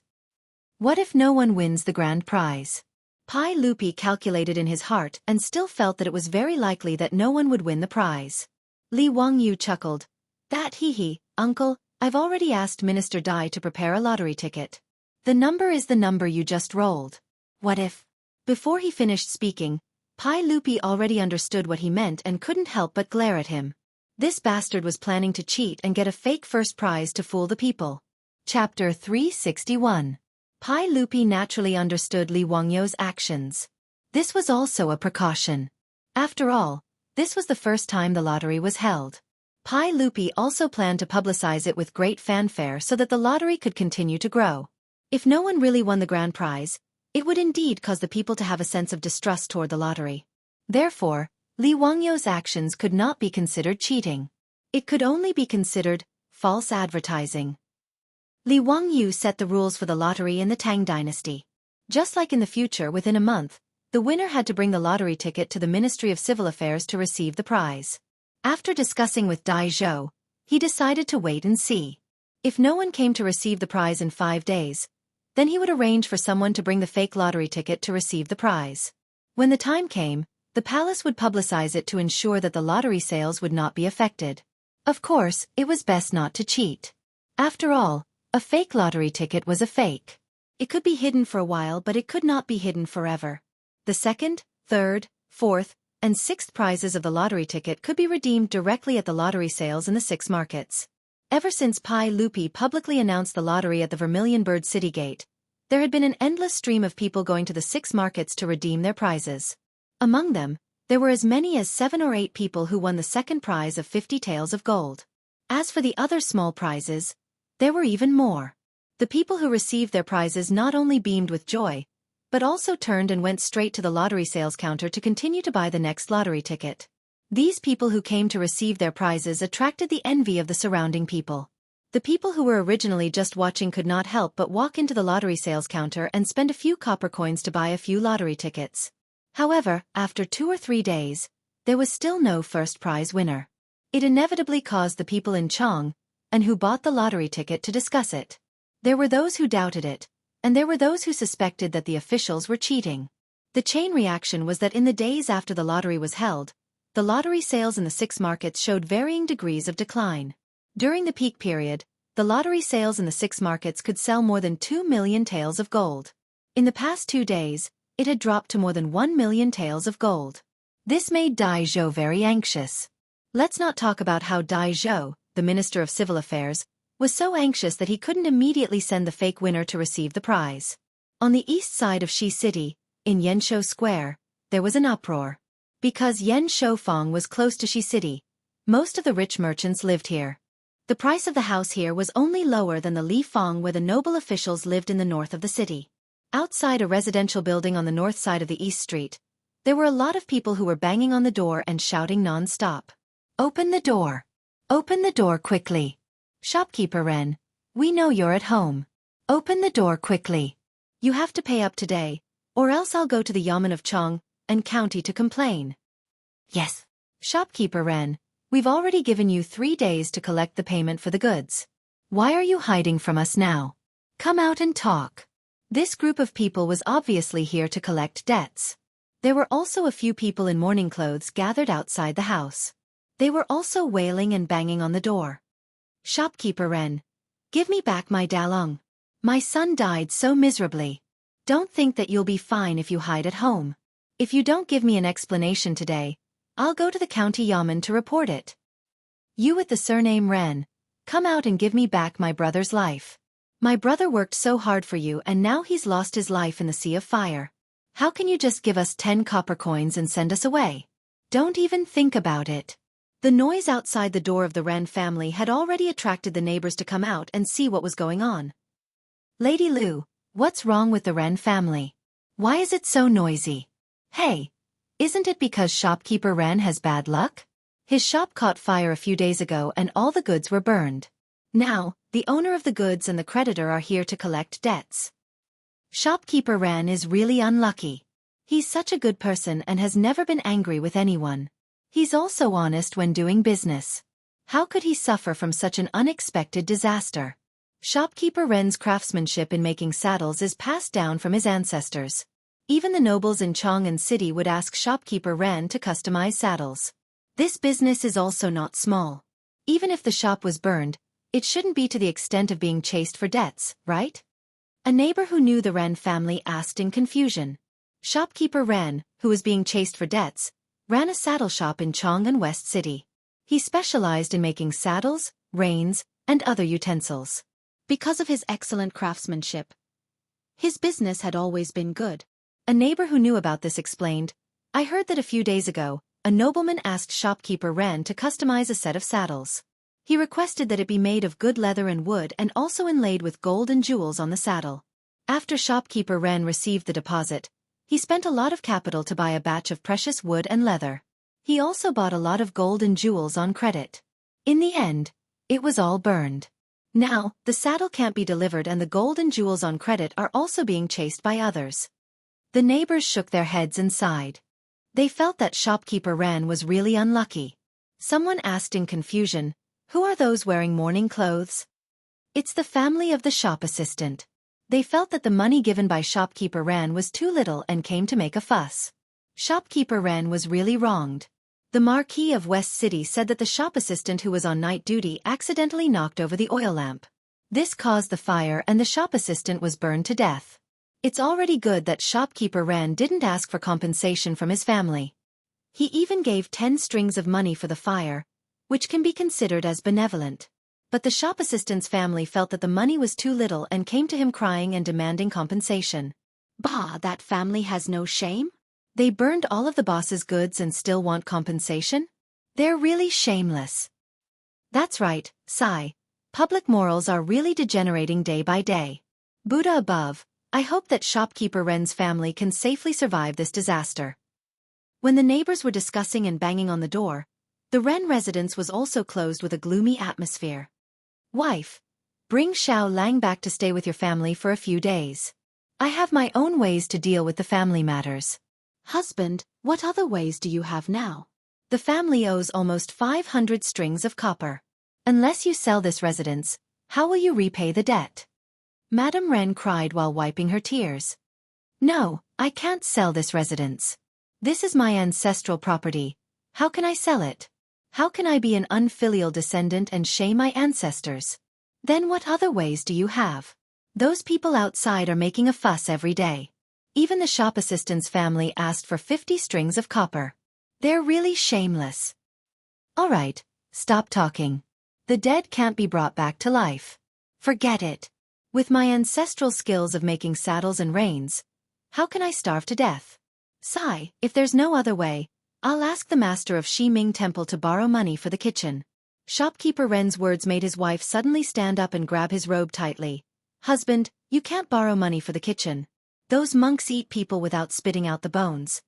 What if no one wins the grand prize? Pai Lupi calculated in his heart and still felt that it was very likely that no one would win the prize. Li Wangyu chuckled. That hee, Uncle, I've already asked Minister Dai to prepare a lottery ticket. The number is the number you just rolled. What if? Before he finished speaking, Pai Lupi already understood what he meant and couldn't help but glare at him. This bastard was planning to cheat and get a fake first prize to fool the people. Chapter 361. Pai Lupi naturally understood Li Wangyu's actions. This was also a precaution. After all, this was the first time the lottery was held. Pai Lupi also planned to publicize it with great fanfare so that the lottery could continue to grow. If no one really won the grand prize, it would indeed cause the people to have a sense of distrust toward the lottery. Therefore, Li Wangyu's actions could not be considered cheating. It could only be considered false advertising. Li Wangyu set the rules for the lottery in the Tang dynasty. Just like in the future, within a month, the winner had to bring the lottery ticket to the Ministry of Civil Affairs to receive the prize. After discussing with Dai Zhou, he decided to wait and see. If no one came to receive the prize in 5 days, then he would arrange for someone to bring the fake lottery ticket to receive the prize. When the time came, the palace would publicize it to ensure that the lottery sales would not be affected. Of course, it was best not to cheat. After all, a fake lottery ticket was a fake. It could be hidden for a while, but it could not be hidden forever. The second, third, fourth, and sixth prizes of the lottery ticket could be redeemed directly at the lottery sales in the 6 markets. Ever since Pai Lupi publicly announced the lottery at the Vermilion Bird City Gate, there had been an endless stream of people going to the 6 markets to redeem their prizes. Among them, there were as many as 7 or 8 people who won the second prize of 50 taels of gold. As for the other small prizes, there were even more. The people who received their prizes not only beamed with joy, but also turned and went straight to the lottery sales counter to continue to buy the next lottery ticket. These people who came to receive their prizes attracted the envy of the surrounding people. The people who were originally just watching could not help but walk into the lottery sales counter and spend a few copper coins to buy a few lottery tickets. However, after 2 or 3 days, there was still no first prize winner. It inevitably caused the people in Chong, and who bought the lottery ticket, to discuss it. There were those who doubted it, and there were those who suspected that the officials were cheating. The chain reaction was that in the days after the lottery was held, the lottery sales in the 6 markets showed varying degrees of decline. During the peak period, the lottery sales in the 6 markets could sell more than 2 million taels of gold. In the past 2 days, it had dropped to more than 1 million taels of gold. This made Dai Zhou very anxious. Let's not talk about how Dai Zhou, the Minister of Civil Affairs, was so anxious that he couldn't immediately send the fake winner to receive the prize. On the east side of Shi City, in Yanshou Square, there was an uproar. Because Yanshou was close to Shi City, most of the rich merchants lived here. The price of the house here was only lower than the Li Fang where the noble officials lived in the north of the city. Outside a residential building on the north side of the East Street, there were a lot of people who were banging on the door and shouting non-stop. "Open the door! Open the door quickly! Shopkeeper Ren, we know you're at home. Open the door quickly. You have to pay up today, or else I'll go to the Yamen of Chong and County to complain." "Yes, Shopkeeper Ren, we've already given you 3 days to collect the payment for the goods. Why are you hiding from us now? Come out and talk." This group of people was obviously here to collect debts. There were also a few people in mourning clothes gathered outside the house. They were also wailing and banging on the door. "Shopkeeper Ren, give me back my dalong. My son died so miserably. Don't think that you'll be fine if you hide at home. If you don't give me an explanation today, I'll go to the county yamen to report it. You with the surname Ren, come out and give me back my brother's life. My brother worked so hard for you and now he's lost his life in the sea of fire. How can you just give us 10 copper coins and send us away? Don't even think about it." The noise outside the door of the Ren family had already attracted the neighbors to come out and see what was going on. "Lady Lu, what's wrong with the Ren family? Why is it so noisy? Hey, isn't it because shopkeeper Ren has bad luck? His shop caught fire a few days ago and all the goods were burned. Now, the owner of the goods and the creditor are here to collect debts. Shopkeeper Ren is really unlucky. He's such a good person and has never been angry with anyone. He's also honest when doing business. How could he suffer from such an unexpected disaster? Shopkeeper Ren's craftsmanship in making saddles is passed down from his ancestors. Even the nobles in Chang'an City would ask shopkeeper Ren to customize saddles. This business is also not small. Even if the shop was burned, it shouldn't be to the extent of being chased for debts, right?" A neighbor who knew the Ren family asked in confusion. Shopkeeper Ren, who was being chased for debts, ran a saddle shop in Chang'an West City. He specialized in making saddles, reins, and other utensils. Because of his excellent craftsmanship, his business had always been good. A neighbor who knew about this explained, "I heard that a few days ago, a nobleman asked shopkeeper Ren to customize a set of saddles. He requested that it be made of good leather and wood and also inlaid with gold and jewels on the saddle. After shopkeeper Ren received the deposit, he spent a lot of capital to buy a batch of precious wood and leather. He also bought a lot of gold and jewels on credit. In the end, it was all burned. Now, the saddle can't be delivered and the gold and jewels on credit are also being chased by others." The neighbors shook their heads and sighed. They felt that shopkeeper Ren was really unlucky. Someone asked in confusion, "Who are those wearing mourning clothes?" "It's the family of the shop assistant. They felt that the money given by shopkeeper Ren was too little and came to make a fuss. Shopkeeper Ren was really wronged. The Marquis of West City said that the shop assistant who was on night duty accidentally knocked over the oil lamp. This caused the fire and the shop assistant was burned to death. It's already good that shopkeeper Ren didn't ask for compensation from his family. He even gave 10 strings of money for the fire, which can be considered as benevolent. But the shop assistant's family felt that the money was too little and came to him crying and demanding compensation. Bah, that family has no shame? They burned all of the boss's goods and still want compensation? They're really shameless." "That's right, Sai. Public morals are really degenerating day by day. Buddha above, I hope that shopkeeper Ren's family can safely survive this disaster." When the neighbors were discussing and banging on the door, the Ren residence was also closed with a gloomy atmosphere. Wife, bring Xiao Lang back to stay with your family for a few days. I have my own ways to deal with the family matters. Husband, what other ways do you have now? The family owes almost 500 strings of copper. Unless you sell this residence, how will you repay the debt? Madame Ren cried while wiping her tears. No, I can't sell this residence. This is my ancestral property. How can I sell it? How can I be an unfilial descendant and shame my ancestors? Then what other ways do you have? Those people outside are making a fuss every day. Even the shop assistant's family asked for 50 strings of copper. They're really shameless. All right, stop talking. The dead can't be brought back to life. Forget it. With my ancestral skills of making saddles and reins, how can I starve to death? Sigh, if there's no other way, I'll ask the master of Ximing Temple to borrow money for the kitchen. Shopkeeper Ren's words made his wife suddenly stand up and grab his robe tightly. Husband, you can't borrow money for the kitchen. Those monks eat people without spitting out the bones.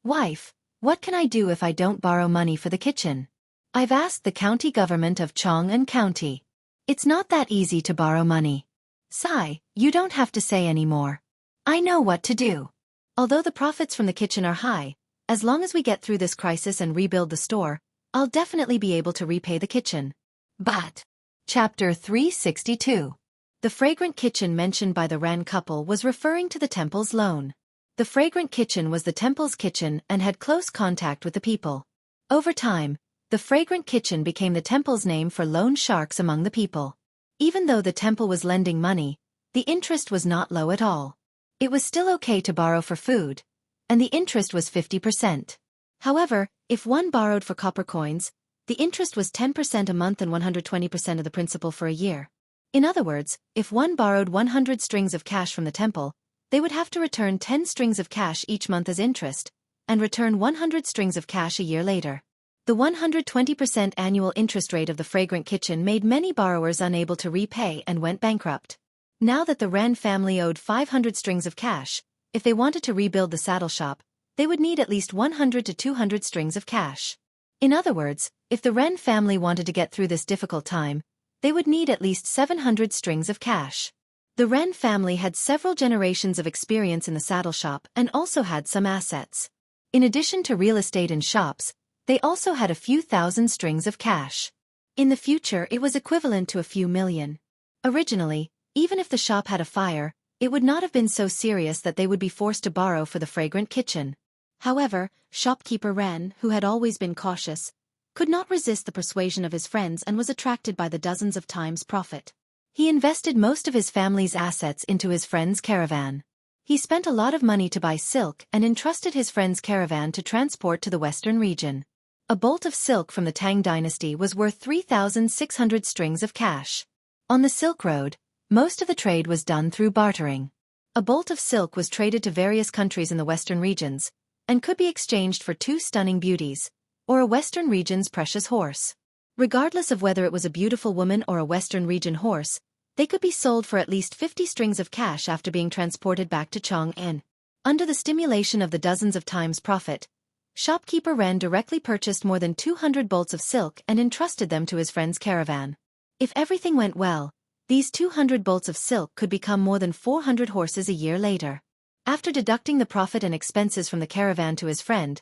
Wife, what can I do if I don't borrow money for the kitchen? I've asked the county government of Chong'an County. It's not that easy to borrow money. Sigh, you don't have to say any more. I know what to do. Although the profits from the kitchen are high, as long as we get through this crisis and rebuild the store, I'll definitely be able to repay the kitchen. But. Chapter 362. The fragrant kitchen mentioned by the Ran couple was referring to the temple's loan. The fragrant kitchen was the temple's kitchen and had close contact with the people. Over time, the fragrant kitchen became the temple's name for loan sharks among the people. Even though the temple was lending money, the interest was not low at all. It was still okay to borrow for food, and the interest was 50%. However, if one borrowed for copper coins, the interest was 10% a month and 120% of the principal for a year. In other words, if one borrowed 100 strings of cash from the temple, they would have to return 10 strings of cash each month as interest, and return 100 strings of cash a year later. The 120% annual interest rate of the fragrant kitchen made many borrowers unable to repay and went bankrupt. Now that the Ren family owed 500 strings of cash, if they wanted to rebuild the saddle shop, they would need at least 100 to 200 strings of cash. In other words, if the Ren family wanted to get through this difficult time, they would need at least 700 strings of cash. The Ren family had several generations of experience in the saddle shop and also had some assets. In addition to real estate and shops, they also had a few thousand strings of cash. In the future, it was equivalent to a few million. Originally, even if the shop had a fire, it would not have been so serious that they would be forced to borrow for the fragrant kitchen. However, shopkeeper Ren, who had always been cautious, could not resist the persuasion of his friends and was attracted by the dozens of times profit. He invested most of his family's assets into his friend's caravan. He spent a lot of money to buy silk and entrusted his friend's caravan to transport to the western region. A bolt of silk from the Tang dynasty was worth 3,600 strings of cash. On the Silk Road, most of the trade was done through bartering. A bolt of silk was traded to various countries in the western regions, and could be exchanged for 2 stunning beauties, or a western region's precious horse. Regardless of whether it was a beautiful woman or a western region horse, they could be sold for at least 50 strings of cash after being transported back to Chong'an. Under the stimulation of the dozens of times profit, shopkeeper Ren directly purchased more than 200 bolts of silk and entrusted them to his friend's caravan. If everything went well, these 200 bolts of silk could become more than 400 horses a year later. After deducting the profit and expenses from the caravan to his friend,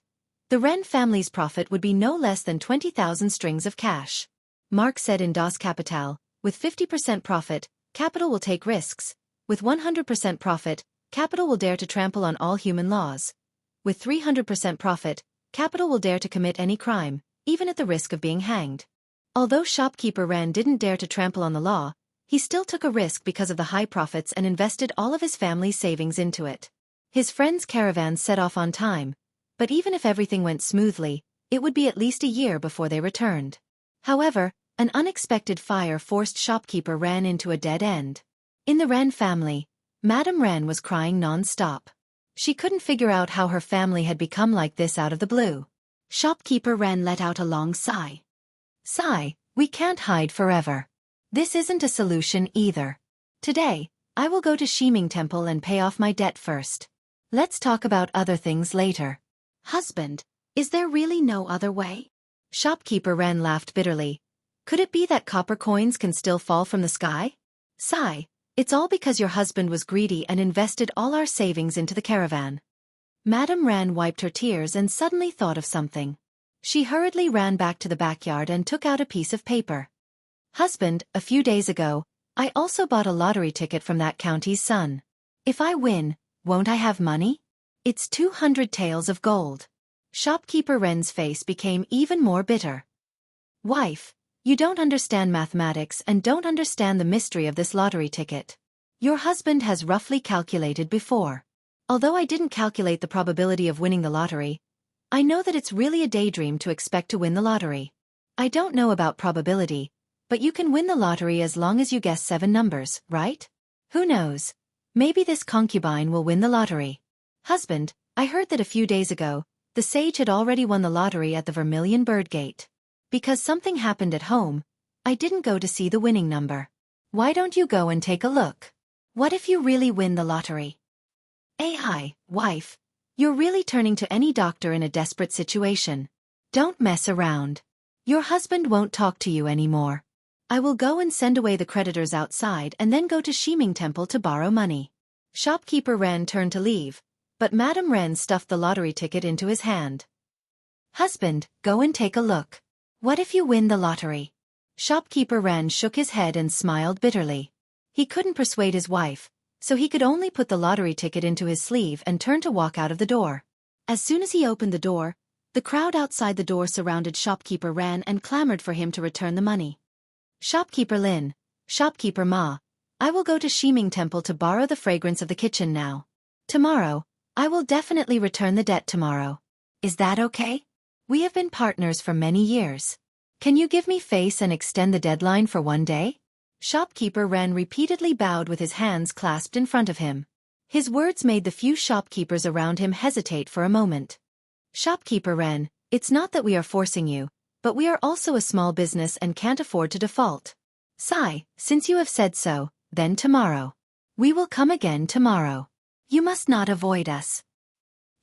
the Ren family's profit would be no less than 20,000 strings of cash. Mark said in Das Kapital, with 50% profit, capital will take risks. With 100% profit, capital will dare to trample on all human laws. With 300% profit, capital will dare to commit any crime, even at the risk of being hanged. Although shopkeeper Ren didn't dare to trample on the law, he still took a risk because of the high profits and invested all of his family's savings into it. His friend's caravan set off on time, but even if everything went smoothly, it would be at least a year before they returned. However, an unexpected fire forced shopkeeper Ren into a dead end. In the Ren family, Madame Ren was crying non-stop. She couldn't figure out how her family had become like this out of the blue. Shopkeeper Ren let out a long sigh. Sigh, we can't hide forever. This isn't a solution either. Today, I will go to Ximing Temple and pay off my debt first. Let's talk about other things later. Husband, is there really no other way? Shopkeeper Ren laughed bitterly. Could it be that copper coins can still fall from the sky? Sigh, it's all because your husband was greedy and invested all our savings into the caravan. Madame Ran wiped her tears and suddenly thought of something. She hurriedly ran back to the backyard and took out a piece of paper. Husband, a few days ago, I also bought a lottery ticket from that county's son. If I win, won't I have money? It's 200 taels of gold. Shopkeeper Ren's face became even more bitter. Wife, you don't understand mathematics and don't understand the mystery of this lottery ticket. Your husband has roughly calculated before. Although I didn't calculate the probability of winning the lottery, I know that it's really a daydream to expect to win the lottery. I don't know about probability, but you can win the lottery as long as you guess 7 numbers, right? Who knows? Maybe this concubine will win the lottery. Husband, I heard that a few days ago, the sage had already won the lottery at the Vermilion Bird Gate. Because something happened at home, I didn't go to see the winning number. Why don't you go and take a look? What if you really win the lottery? Wife, you're really turning to any doctor in a desperate situation. Don't mess around. Your husband won't talk to you anymore. I will go and send away the creditors outside and then go to Shiming Temple to borrow money. Shopkeeper Ren turned to leave, but Madame Ren stuffed the lottery ticket into his hand. Husband, go and take a look. What if you win the lottery? Shopkeeper Ren shook his head and smiled bitterly. He couldn't persuade his wife, so he could only put the lottery ticket into his sleeve and turn to walk out of the door. As soon as he opened the door, the crowd outside the door surrounded Shopkeeper Ren and clamored for him to return the money. Shopkeeper Lin, Shopkeeper Ma, I will go to Shiming Temple to borrow the fragrance of the kitchen now. Tomorrow, I will definitely return the debt tomorrow. Is that okay? We have been partners for many years. Can you give me face and extend the deadline for 1 day? Shopkeeper Ren repeatedly bowed with his hands clasped in front of him. His words made the few shopkeepers around him hesitate for a moment. Shopkeeper Ren, it's not that we are forcing you, but we are also a small business and can't afford to default. Sigh, since you have said so, then tomorrow. We will come again tomorrow. You must not avoid us.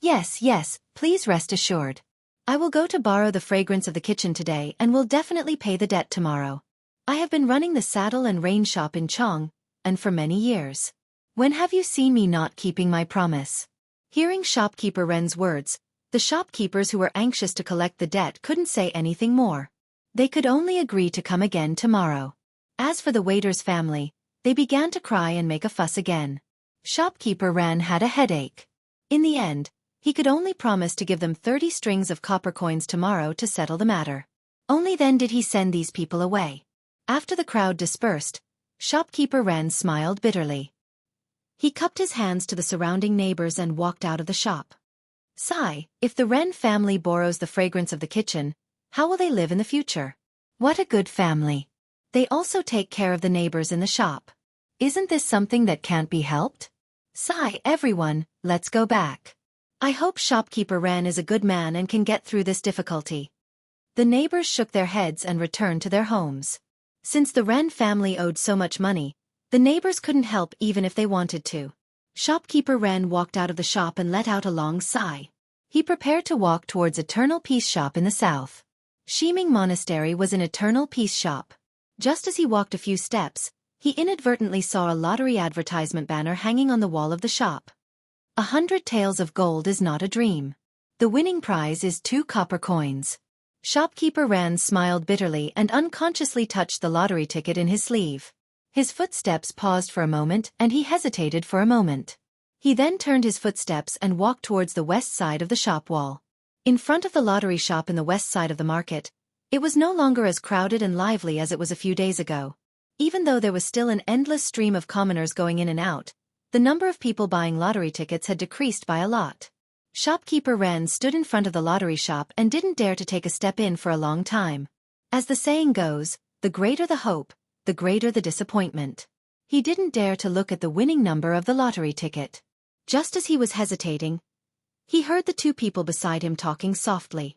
Yes, please rest assured. I will go to borrow the fragrance of the kitchen today and will definitely pay the debt tomorrow. I have been running the saddle and rein shop in Chong, and for many years. When have you seen me not keeping my promise? Hearing Shopkeeper Ren's words, the shopkeepers who were anxious to collect the debt couldn't say anything more. They could only agree to come again tomorrow. As for the waiter's family, they began to cry and make a fuss again. Shopkeeper Ren had a headache. In the end, he could only promise to give them 30 strings of copper coins tomorrow to settle the matter. Only then did he send these people away. After the crowd dispersed, Shopkeeper Ren smiled bitterly. He cupped his hands to the surrounding neighbors and walked out of the shop. Sigh, if the Ren family borrows the fragrance of the kitchen, how will they live in the future? What a good family. They also take care of the neighbors in the shop. Isn't this something that can't be helped? Sigh, everyone, let's go back. I hope Shopkeeper Ren is a good man and can get through this difficulty. The neighbors shook their heads and returned to their homes. Since the Ren family owed so much money, the neighbors couldn't help even if they wanted to. Shopkeeper Ren walked out of the shop and let out a long sigh. He prepared to walk towards Eternal Peace Shop in the south. Shiming Monastery was an Eternal Peace Shop. Just as he walked a few steps, he inadvertently saw a lottery advertisement banner hanging on the wall of the shop. 100 taels of gold is not a dream. The winning prize is 2 copper coins. Shopkeeper Ren smiled bitterly and unconsciously touched the lottery ticket in his sleeve. His footsteps paused for a moment and he hesitated for a moment. He then turned his footsteps and walked towards the west side of the shop wall. In front of the lottery shop in the west side of the market, it was no longer as crowded and lively as it was a few days ago. Even though there was still an endless stream of commoners going in and out, the number of people buying lottery tickets had decreased by a lot. Shopkeeper Ren stood in front of the lottery shop and didn't dare to take a step in for a long time. As the saying goes, the greater the hope, the greater the disappointment. He didn't dare to look at the winning number of the lottery ticket. Just as he was hesitating, he heard the 2 people beside him talking softly.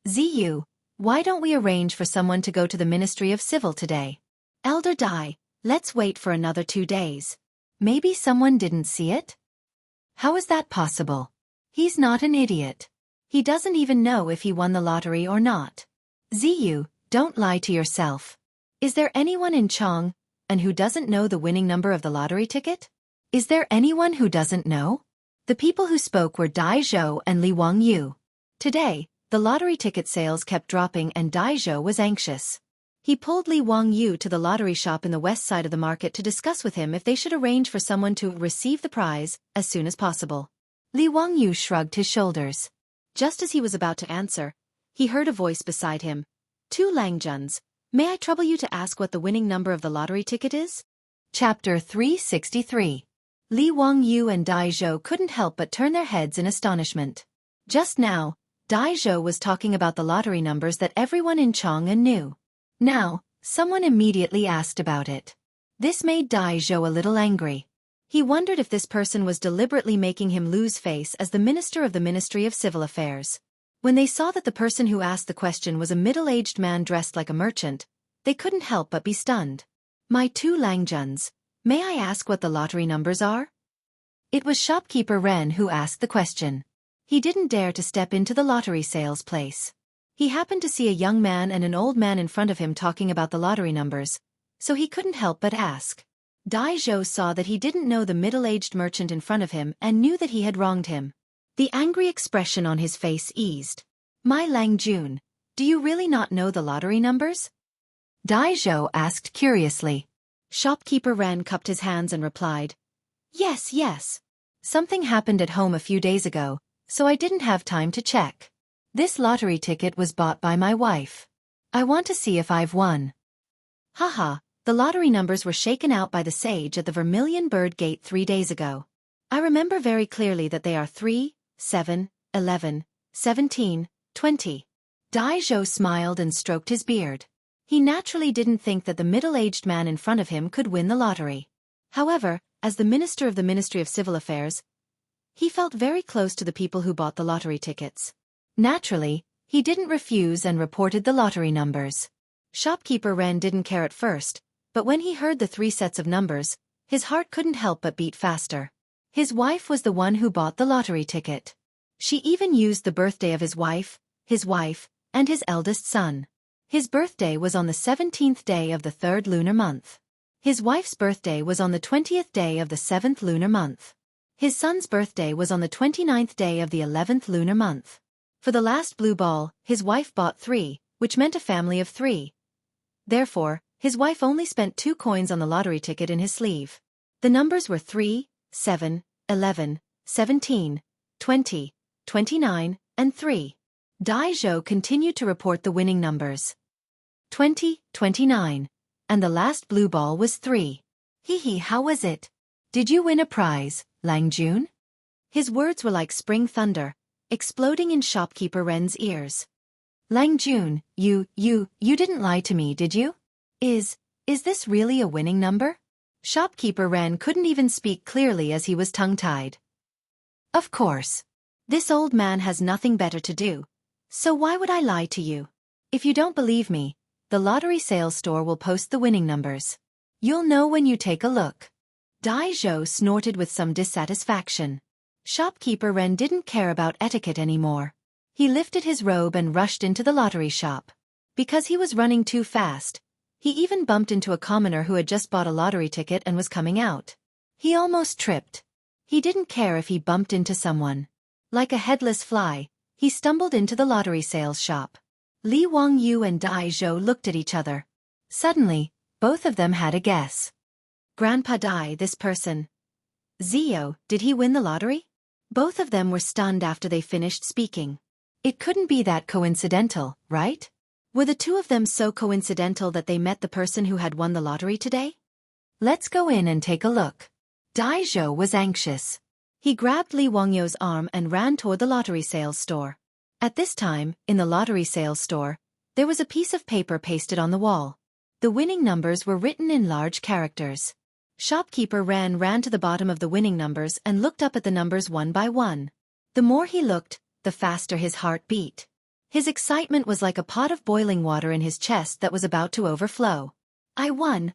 Ziyu, why don't we arrange for someone to go to the Ministry of Civil today? Elder Dai, let's wait for another 2 days. Maybe someone didn't see it? How is that possible? He's not an idiot. He doesn't even know if he won the lottery or not. Ziyu, don't lie to yourself. Is there anyone in Chong and who doesn't know the winning number of the lottery ticket? Is there anyone who doesn't know? The people who spoke were Dai Zhou and Li Wangyu. Today, the lottery ticket sales kept dropping and Dai Zhou was anxious. He pulled Li Wangyu to the lottery shop in the west side of the market to discuss with him if they should arrange for someone to receive the prize as soon as possible. Li Wangyu shrugged his shoulders. Just as he was about to answer, he heard a voice beside him. "Tu Langjuns, may I trouble you to ask what the winning number of the lottery ticket is?" Chapter 363. Li Wangyu and Dai Zhou couldn't help but turn their heads in astonishment. Just now, Dai Zhou was talking about the lottery numbers that everyone in Chang'an knew. Now, someone immediately asked about it. This made Dai Zhou a little angry. He wondered if this person was deliberately making him lose face as the minister of the Ministry of Civil Affairs. When they saw that the person who asked the question was a middle-aged man dressed like a merchant, they couldn't help but be stunned. "My two Langjuns, may I ask what the lottery numbers are?" It was shopkeeper Ren who asked the question. He didn't dare to step into the lottery sales place. He happened to see a young man and an old man in front of him talking about the lottery numbers, so he couldn't help but ask. Dai Zhou saw that he didn't know the middle-aged merchant in front of him and knew that he had wronged him. The angry expression on his face eased. "My Langjun, do you really not know the lottery numbers?" Dai Zhou asked curiously. Shopkeeper Ren cupped his hands and replied, Yes. Something happened at home a few days ago, so I didn't have time to check. This lottery ticket was bought by my wife. I want to see if I've won." Haha, the lottery numbers were shaken out by the sage at the Vermilion Bird Gate 3 days ago. I remember very clearly that they are 3, 7, 11, 17, 20. Dai Zhou smiled and stroked his beard. He naturally didn't think that the middle-aged man in front of him could win the lottery. However, as the minister of the Ministry of Civil Affairs, he felt very close to the people who bought the lottery tickets. Naturally, he didn't refuse and reported the lottery numbers. Shopkeeper Ren didn't care at first, but when he heard the 3 sets of numbers, his heart couldn't help but beat faster. His wife was the one who bought the lottery ticket. She even used the birthday of his wife, and his eldest son. His birthday was on the 17th day of the 3rd lunar month. His wife's birthday was on the 20th day of the 7th lunar month. His son's birthday was on the 29th day of the 11th lunar month. For the last blue ball, his wife bought 3, which meant a family of 3. Therefore, his wife only spent 2 coins on the lottery ticket in his sleeve. The numbers were 3, 7, 11, 17, 20, 29, and 3. Dai Zhou continued to report the winning numbers. 20, 29. And the last blue ball was 3. Hee, how was it? Did you win a prize, Langjun? His words were like spring thunder, exploding in shopkeeper Ren's ears. Langjun, you didn't lie to me, did you? Is this really a winning number? Shopkeeper Ren couldn't even speak clearly as he was tongue-tied. Of course. This old man has nothing better to do. So why would I lie to you? If you don't believe me, the lottery sales store will post the winning numbers. You'll know when you take a look. Dai Zhou snorted with some dissatisfaction. Shopkeeper Ren didn't care about etiquette anymore. He lifted his robe and rushed into the lottery shop. Because he was running too fast, he even bumped into a commoner who had just bought a lottery ticket and was coming out. He almost tripped. He didn't care if he bumped into someone. Like a headless fly, he stumbled into the lottery sales shop. Li Wangyu and Dai Zhou looked at each other. Suddenly, both of them had a guess. Grandpa Dai, this person. Zio, did he win the lottery? Both of them were stunned after they finished speaking. It couldn't be that coincidental, right? Were the two of them so coincidental that they met the person who had won the lottery today? Let's go in and take a look. Dai Zhou was anxious. He grabbed Li Wangyu's arm and ran toward the lottery sales store. At this time, in the lottery sales store, there was a piece of paper pasted on the wall. The winning numbers were written in large characters. Shopkeeper Ren ran to the bottom of the winning numbers and looked up at the numbers one by one. The more he looked, the faster his heart beat. His excitement was like a pot of boiling water in his chest that was about to overflow. I won.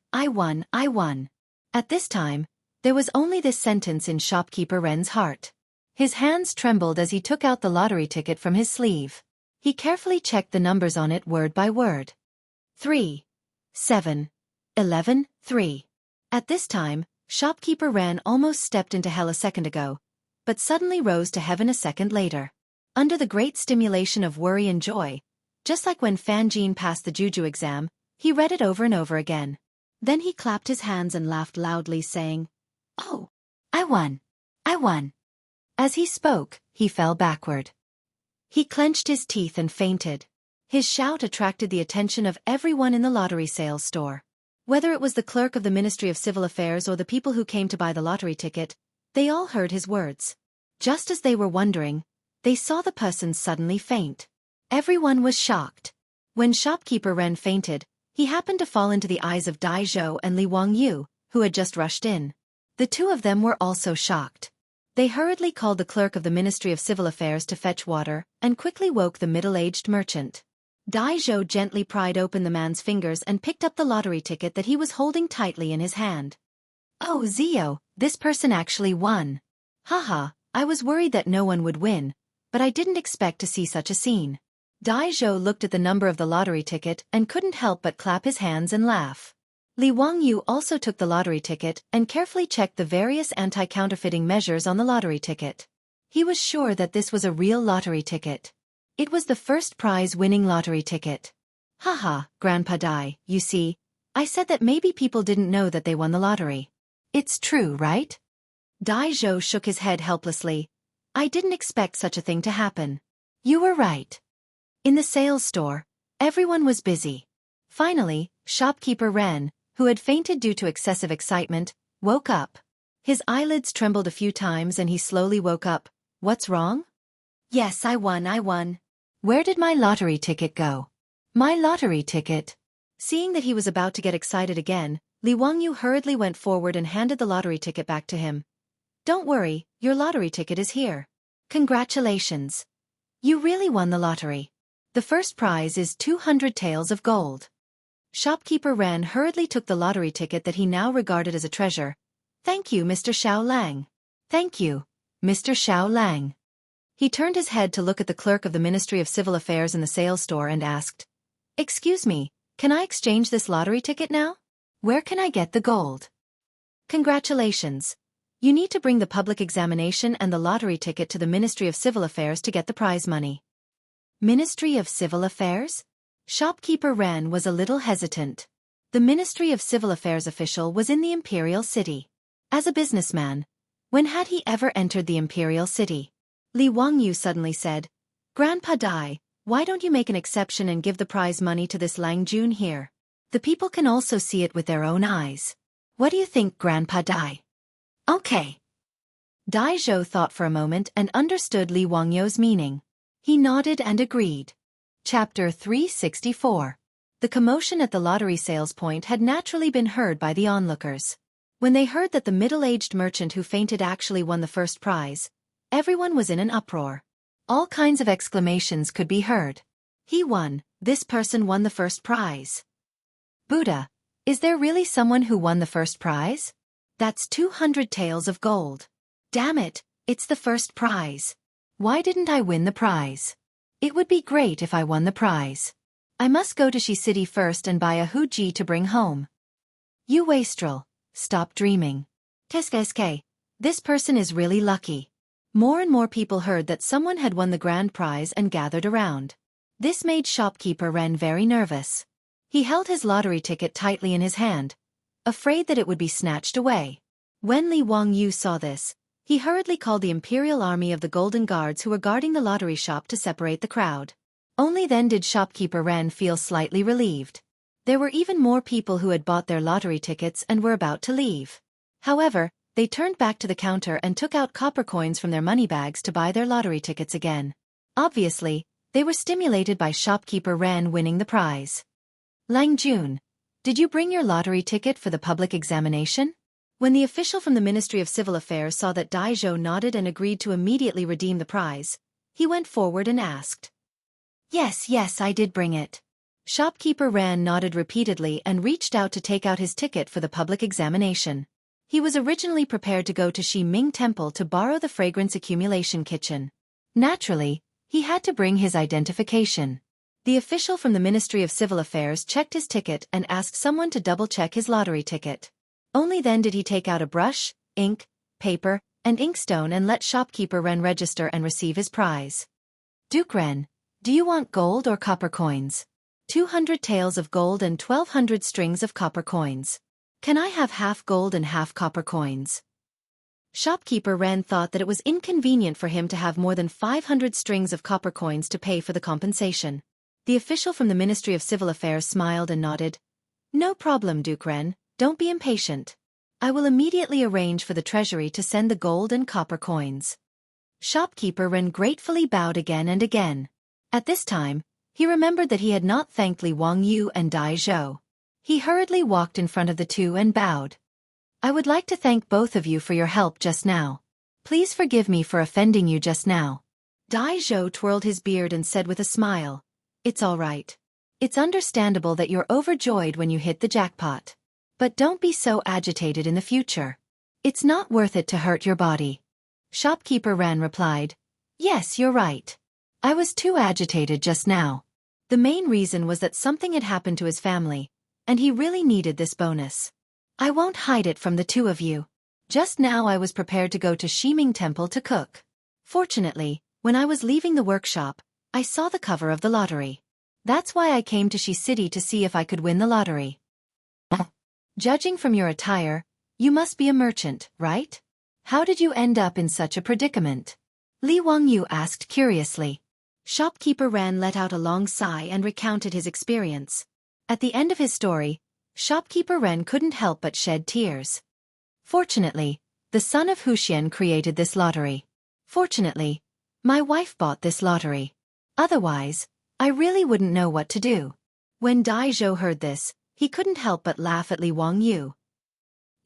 At this time, there was only this sentence in Shopkeeper Ren's heart. His hands trembled as he took out the lottery ticket from his sleeve. He carefully checked the numbers on it word by word. 3, 7, 11, 3. At this time, shopkeeper Ran almost stepped into hell a second ago, but suddenly rose to heaven a second later. Under the great stimulation of worry and joy, just like when Fanjin passed the Juju exam, he read it over and over again. Then he clapped his hands and laughed loudly, saying, "Oh, I won! I won!" As he spoke, he fell backward. He clenched his teeth and fainted. His shout attracted the attention of everyone in the lottery sales store. Whether it was the clerk of the Ministry of Civil Affairs or the people who came to buy the lottery ticket, they all heard his words. Just as they were wondering, they saw the person suddenly faint. Everyone was shocked. When shopkeeper Ren fainted, he happened to fall into the eyes of Dai Zhou and Li Wangyu, who had just rushed in. The two of them were also shocked. They hurriedly called the clerk of the Ministry of Civil Affairs to fetch water and quickly woke the middle-aged merchant. Dai Zhou gently pried open the man's fingers and picked up the lottery ticket that he was holding tightly in his hand. "Oh, Zio, this person actually won. Haha, I was worried that no one would win, but I didn't expect to see such a scene." Dai Zhou looked at the number of the lottery ticket and couldn't help but clap his hands and laugh. Li Wangyu also took the lottery ticket and carefully checked the various anti-counterfeiting measures on the lottery ticket. He was sure that this was a real lottery ticket. It was the first prize-winning lottery ticket. "Haha, Grandpa Dai, you see, I said that maybe people didn't know that they won the lottery. It's true, right?" Dai Zhou shook his head helplessly. "I didn't expect such a thing to happen." "You were right." In the sales store, everyone was busy. Finally, shopkeeper Ren, who had fainted due to excessive excitement, woke up. His eyelids trembled a few times and he slowly woke up. "What's wrong?" "Yes, I won. Where did my lottery ticket go?" "My lottery ticket." Seeing that he was about to get excited again, Li Wangyu hurriedly went forward and handed the lottery ticket back to him. "Don't worry, your lottery ticket is here. Congratulations. You really won the lottery. The first prize is 200 taels of gold." Shopkeeper Ren hurriedly took the lottery ticket that he now regarded as a treasure. "Thank you, Mr. Xiao Lang. Thank you, Mr. Xiao Lang." He turned his head to look at the clerk of the Ministry of Civil Affairs in the sales store and asked, "Excuse me, can I exchange this lottery ticket now? Where can I get the gold?" "Congratulations. You need to bring the public examination and the lottery ticket to the Ministry of Civil Affairs to get the prize money." Ministry of Civil Affairs? Shopkeeper Ren was a little hesitant. The Ministry of Civil Affairs official was in the Imperial City. As a businessman, when had he ever entered the Imperial City? Li Wangyu suddenly said, "Grandpa Dai, why don't you make an exception and give the prize money to this Lang Jun here? The people can also see it with their own eyes. What do you think, Grandpa Dai?" "Okay." Dai Zhou thought for a moment and understood Li Wangyu's meaning. He nodded and agreed. Chapter 364. The commotion at the lottery sales point had naturally been heard by the onlookers. When they heard that the middle-aged merchant who fainted actually won the first prize, everyone was in an uproar. All kinds of exclamations could be heard. "He won, this person won the first prize. Buddha, is there really someone who won the first prize? That's 200 taels of gold. Damn it, it's the first prize. Why didn't I win the prize? It would be great if I won the prize. I must go to Shi City first and buy a huji to bring home." "You wastrel, stop dreaming. Keske, this person is really lucky." More and more people heard that someone had won the grand prize and gathered around. This made shopkeeper Ren very nervous. He held his lottery ticket tightly in his hand, afraid that it would be snatched away. When Li Wangyu saw this, he hurriedly called the Imperial Army of the Golden Guards who were guarding the lottery shop to separate the crowd. Only then did shopkeeper Ren feel slightly relieved. There were even more people who had bought their lottery tickets and were about to leave. However, they turned back to the counter and took out copper coins from their money bags to buy their lottery tickets again. Obviously, they were stimulated by shopkeeper Ren winning the prize. "Lang Jun, did you bring your lottery ticket for the public examination?" When the official from the Ministry of Civil Affairs saw that Dai Zhou nodded and agreed to immediately redeem the prize, he went forward and asked. Yes, I did bring it." Shopkeeper Ran nodded repeatedly and reached out to take out his ticket for the public examination. He was originally prepared to go to Shi Ming Temple to borrow the fragrance accumulation kitchen. Naturally, he had to bring his identification. The official from the Ministry of Civil Affairs checked his ticket and asked someone to double-check his lottery ticket. Only then did he take out a brush, ink, paper, and inkstone and let shopkeeper Ren register and receive his prize. Duke Ren, do you want gold or copper coins? 200 taels of gold and 1,200 strings of copper coins. Can I have half gold and half copper coins? Shopkeeper Ren thought that it was inconvenient for him to have more than 500 strings of copper coins to pay for the compensation. The official from the Ministry of Civil Affairs smiled and nodded. No problem, Duke Ren, don't be impatient. I will immediately arrange for the treasury to send the gold and copper coins. Shopkeeper Ren gratefully bowed again and again. At this time, he remembered that he had not thanked Li Wangyu and Dai Zhou. He hurriedly walked in front of the two and bowed. I would like to thank both of you for your help just now. Please forgive me for offending you just now. Dai Zhou twirled his beard and said with a smile, It's all right. It's understandable that you're overjoyed when you hit the jackpot. But don't be so agitated in the future. It's not worth it to hurt your body. Shopkeeper Ren replied, Yes, you're right. I was too agitated just now. The main reason was that something had happened to his family, and he really needed this bonus. I won't hide it from the two of you. Just now I was prepared to go to Shiming Temple to cook. Fortunately, when I was leaving the workshop, I saw the cover of the lottery. That's why I came to Shi City to see if I could win the lottery. Judging from your attire, you must be a merchant, right? How did you end up in such a predicament? Li Wangyu asked curiously. Shopkeeper Ren let out a long sigh and recounted his experience. At the end of his story, Shopkeeper Ren couldn't help but shed tears. Fortunately, the son of Huxian created this lottery. Fortunately, my wife bought this lottery. Otherwise, I really wouldn't know what to do. When Dai Zhou heard this, he couldn't help but laugh at Li Wangyu.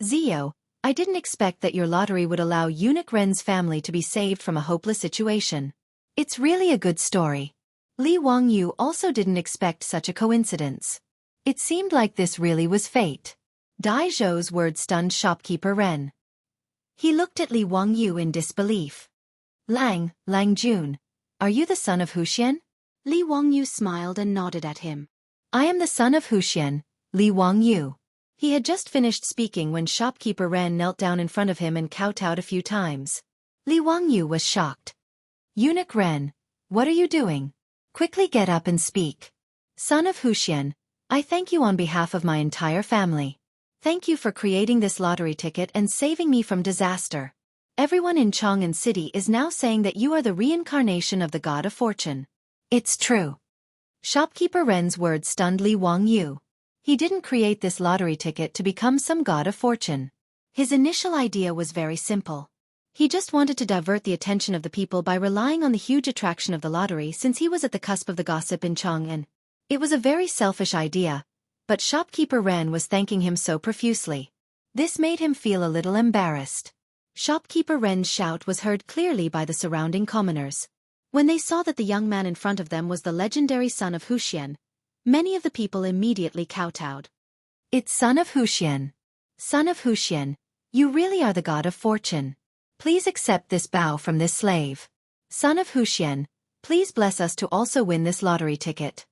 Zio, I didn't expect that your lottery would allow Eunuch Ren's family to be saved from a hopeless situation. It's really a good story. Li Wangyu also didn't expect such a coincidence. It seemed like this really was fate. Dai Zhou's words stunned shopkeeper Ren. He looked at Li Wangyu in disbelief. Lang Jun, are you the son of Huxian? Li Wangyu smiled and nodded at him. I am the son of Huxian, Li Wangyu. He had just finished speaking when shopkeeper Ren knelt down in front of him and kowtowed a few times. Li Wangyu was shocked. Eunuch Ren, what are you doing? Quickly get up and speak. Son of Huxian, I thank you on behalf of my entire family. Thank you for creating this lottery ticket and saving me from disaster. Everyone in Chang'an City is now saying that you are the reincarnation of the god of fortune. It's true. Shopkeeper Ren's words stunned Li Wangyu. He didn't create this lottery ticket to become some god of fortune. His initial idea was very simple. He just wanted to divert the attention of the people by relying on the huge attraction of the lottery since he was at the cusp of the gossip in Chang'an. It was a very selfish idea, but shopkeeper Ren was thanking him so profusely. This made him feel a little embarrassed. Shopkeeper Ren's shout was heard clearly by the surrounding commoners. When they saw that the young man in front of them was the legendary son of Huxian, many of the people immediately kowtowed. It's son of Huxian. Son of Huxian, you really are the god of fortune. Please accept this bow from this slave. Son of Huxian, please bless us to also win this lottery ticket.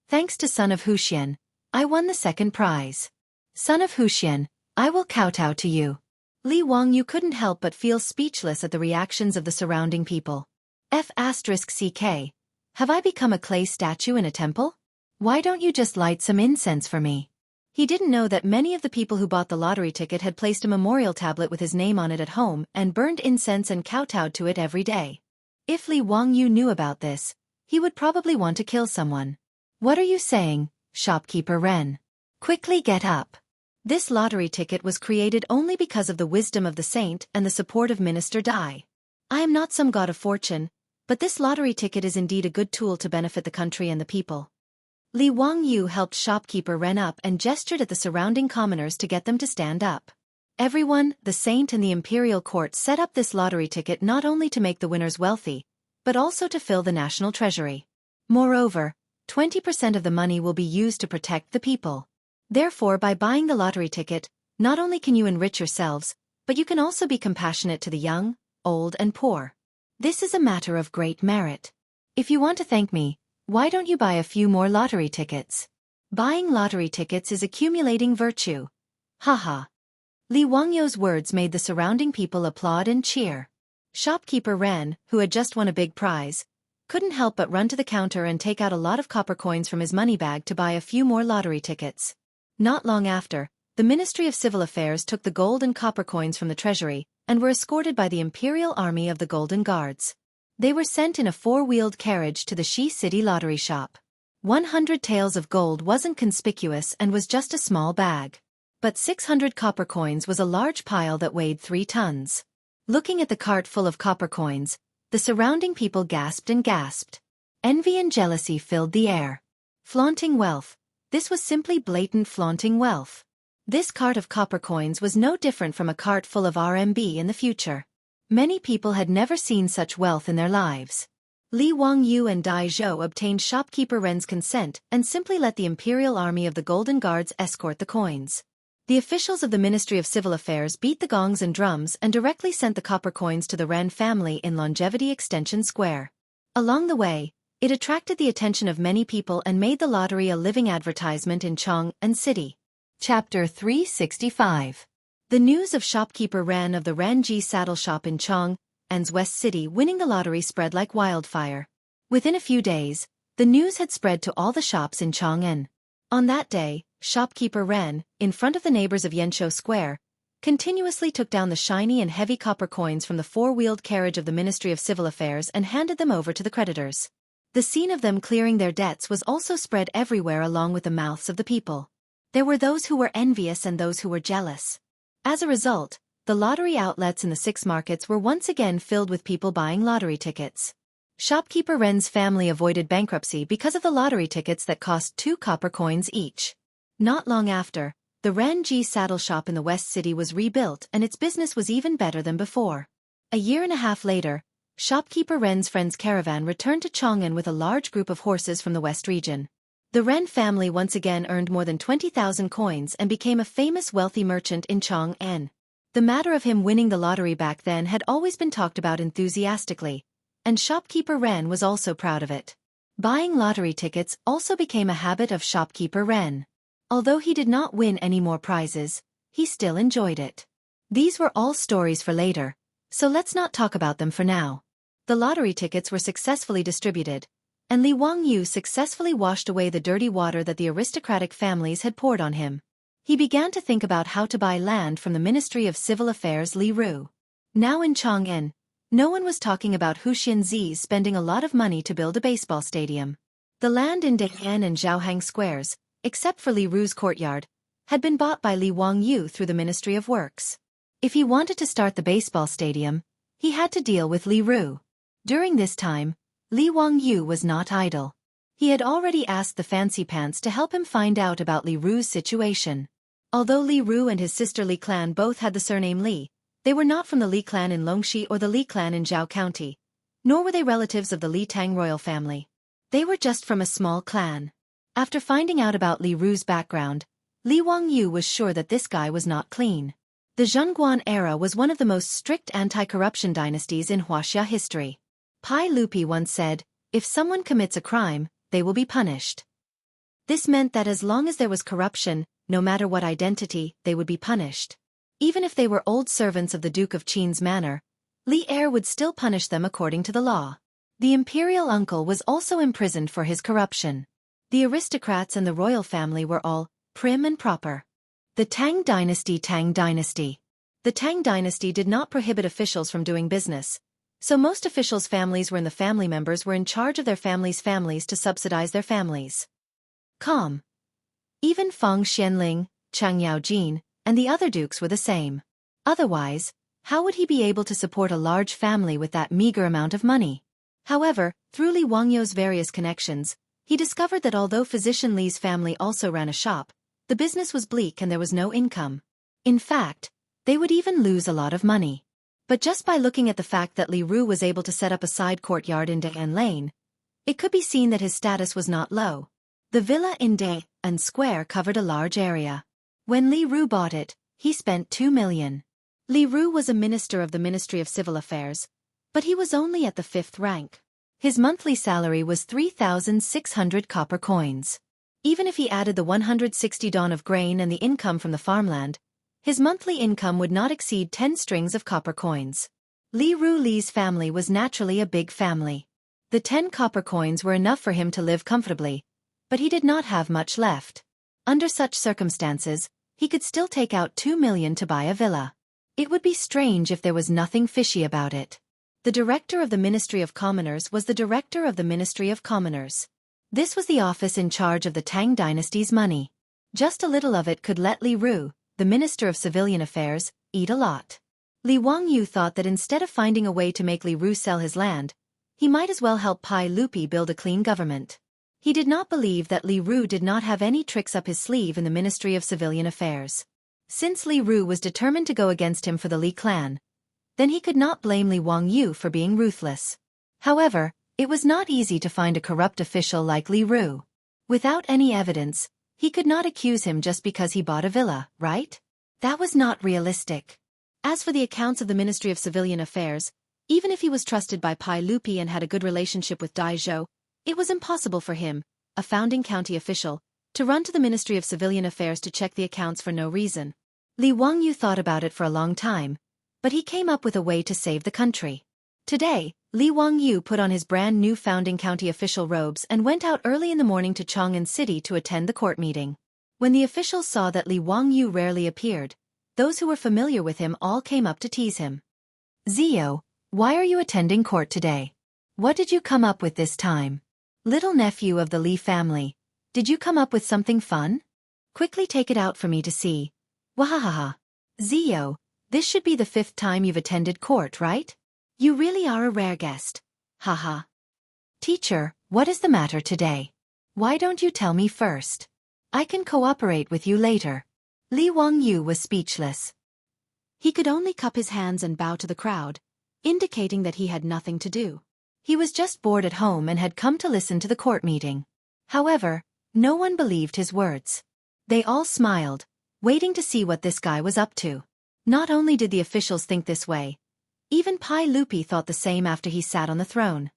Thanks to son of Huxian, I won the second prize. Son of Huxian, I will kowtow to you. Li Wangyu couldn't help but feel speechless at the reactions of the surrounding people. F***CK. Have I become a clay statue in a temple? Why don't you just light some incense for me? He didn't know that many of the people who bought the lottery ticket had placed a memorial tablet with his name on it at home and burned incense and kowtowed to it every day. If Li Wangyu knew about this, he would probably want to kill someone. What are you saying, shopkeeper Ren? Quickly get up. This lottery ticket was created only because of the wisdom of the saint and the support of Minister Dai. I am not some god of fortune, but this lottery ticket is indeed a good tool to benefit the country and the people. Li Wangyu helped shopkeeper Ren up and gestured at the surrounding commoners to get them to stand up. Everyone, the saint and the imperial court set up this lottery ticket not only to make the winners wealthy, but also to fill the national treasury. Moreover, 20% of the money will be used to protect the people. Therefore, by buying the lottery ticket, Not only can you enrich yourselves, but you can also be compassionate to the young, old and poor. This is a matter of great merit. If you want to thank me, why don't you buy a few more lottery tickets? Buying lottery tickets is accumulating virtue. Haha. Li Wangyo's words made the surrounding people applaud and cheer. Shopkeeper Ren, who had just won a big prize, couldn't help but run to the counter and take out a lot of copper coins from his money bag to buy a few more lottery tickets. Not long after, the Ministry of Civil Affairs took the gold and copper coins from the treasury and were escorted by the Imperial Army of the Golden Guards. They were sent in a four-wheeled carriage to the Shi City lottery shop. 100 taels of gold wasn't conspicuous and was just a small bag. But 600 copper coins was a large pile that weighed 3 tons. Looking at the cart full of copper coins, the surrounding people gasped and gasped. Envy and jealousy filled the air. Flaunting wealth. This was simply blatant flaunting wealth. This cart of copper coins was no different from a cart full of RMB in the future. Many people had never seen such wealth in their lives. Li Wangyu and Dai Zhou obtained shopkeeper Ren's consent and simply let the Imperial Army of the Golden Guards escort the coins. The officials of the Ministry of Civil Affairs beat the gongs and drums and directly sent the copper coins to the Ren family in Longevity Extension Square. Along the way, it attracted the attention of many people and made the lottery a living advertisement in Chang'an City. Chapter 365. The news of shopkeeper Ren of the Ranji Saddle Shop in Chang'an's West City winning the lottery spread like wildfire. Within a few days, the news had spread to all the shops in Chang'an. On that day, shopkeeper Ren, in front of the neighbors of Yanshou Square, continuously took down the shiny and heavy copper coins from the four-wheeled carriage of the Ministry of Civil Affairs and handed them over to the creditors. The scene of them clearing their debts was also spread everywhere along with the mouths of the people. There were those who were envious and those who were jealous. As a result, the lottery outlets in the 6 markets were once again filled with people buying lottery tickets. Shopkeeper Ren's family avoided bankruptcy because of the lottery tickets that cost 2 copper coins each. Not long after, the Ranji Saddle Shop in the West City was rebuilt and its business was even better than before. A year and a half later, shopkeeper Ren's friend's caravan returned to Chang'an with a large group of horses from the West region. The Ren family once again earned more than 20,000 coins and became a famous wealthy merchant in Chang'an. The matter of him winning the lottery back then had always been talked about enthusiastically, and shopkeeper Ren was also proud of it. Buying lottery tickets also became a habit of shopkeeper Ren. Although he did not win any more prizes, he still enjoyed it. These were all stories for later, so let's not talk about them for now. The lottery tickets were successfully distributed, and Li Wangyu successfully washed away the dirty water that the aristocratic families had poured on him. He began to think about how to buy land from the Ministry of Civil Affairs Li Ru. Now in Chang'an, no one was talking about Hu Xianzi's spending a lot of money to build a baseball stadium. The land in Dai'an and Zhaohang squares, except for Li Ru's courtyard, had been bought by Li Wangyu through the Ministry of Works. If he wanted to start the baseball stadium, he had to deal with Li Ru. During this time, Li Wangyu was not idle. He had already asked the Fancy Pants to help him find out about Li Ru's situation. Although Li Ru and his sister Li Clan both had the surname Li, they were not from the Li clan in Longxi or the Li clan in Zhao County, nor were they relatives of the Li Tang royal family. They were just from a small clan. After finding out about Li Ru's background, Li Wangyu was sure that this guy was not clean. The Zhongguan era was one of the most strict anti-corruption dynasties in Huaxia history. Pai Lupi once said, "If someone commits a crime, they will be punished." This meant that as long as there was corruption, no matter what identity, they would be punished. Even if they were old servants of the Duke of Qin's manor, Li Er would still punish them according to the law. The imperial uncle was also imprisoned for his corruption. The aristocrats and the royal family were all prim and proper. The Tang Dynasty. The Tang Dynasty did not prohibit officials from doing business, so most officials' families were in the family members were in charge of their families' families to subsidize their families. Even Feng Xianling, Chang Yaojin, and the other dukes were the same. Otherwise, how would he be able to support a large family with that meager amount of money? However, through Li Wangyo's various connections, he discovered that although physician Li's family also ran a shop, the business was bleak and there was no income. In fact, they would even lose a lot of money. But just by looking at the fact that Li Ru was able to set up a side courtyard in Dai'an Lane, it could be seen that his status was not low. The villa in Dai'an Square covered a large area. When Li Ru bought it, he spent 2 million. Li Ru was a minister of the Ministry of Civil Affairs, but he was only at the 5th rank. His monthly salary was 3,600 copper coins. Even if he added the 160 don of grain and the income from the farmland, his monthly income would not exceed 10 strings of copper coins. Li Ru Li's family was naturally a big family. The 10 copper coins were enough for him to live comfortably, but he did not have much left. Under such circumstances, he could still take out 2 million to buy a villa. It would be strange if there was nothing fishy about it. The director of the Ministry of Commoners was the director of the Ministry of Commoners. This was the office in charge of the Tang dynasty's money. Just a little of it could let Li Ru, the Minister of Civilian Affairs, eat a lot. Li Wangyu thought that instead of finding a way to make Li Ru sell his land, he might as well help Pai Lupi build a clean government. He did not believe that Li Ru did not have any tricks up his sleeve in the Ministry of Civilian Affairs. Since Li Ru was determined to go against him for the Li clan, then he could not blame Li Wangyu for being ruthless. However, it was not easy to find a corrupt official like Li Ru. Without any evidence, he could not accuse him just because he bought a villa, right? That was not realistic. As for the accounts of the Ministry of Civilian Affairs, even if he was trusted by Pai Lupi and had a good relationship with Dai Zhou, it was impossible for him, a founding county official, to run to the Ministry of Civilian Affairs to check the accounts for no reason. Li Wangyu thought about it for a long time, but he came up with a way to save the country. Today, Li Wangyu put on his brand new founding county official robes and went out early in the morning to Chang'an City to attend the court meeting. When the officials saw that Li Wangyu rarely appeared, those who were familiar with him all came up to tease him. Zio, why are you attending court today? What did you come up with this time? Little nephew of the Li family, did you come up with something fun? Quickly take it out for me to see. Wahahaha. Zio, this should be the 5th time you've attended court, right? You really are a rare guest. Haha. Teacher, what is the matter today? Why don't you tell me first? I can cooperate with you later. Li Wangyu was speechless. He could only cup his hands and bow to the crowd, indicating that he had nothing to do. He was just bored at home and had come to listen to the court meeting. However, no one believed his words. They all smiled, waiting to see what this guy was up to. Not only did the officials think this way, even Pai Lupi thought the same after he sat on the throne.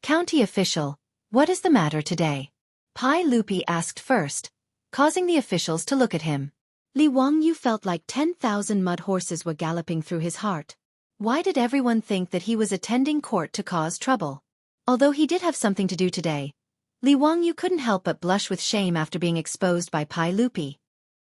County official, what is the matter today? Pai Lupi asked first, causing the officials to look at him. Li Wangyu felt like 10,000 mud horses were galloping through his heart. Why did everyone think that he was attending court to cause trouble? Although he did have something to do today, Li Wangyu couldn't help but blush with shame after being exposed by Pai Lupi.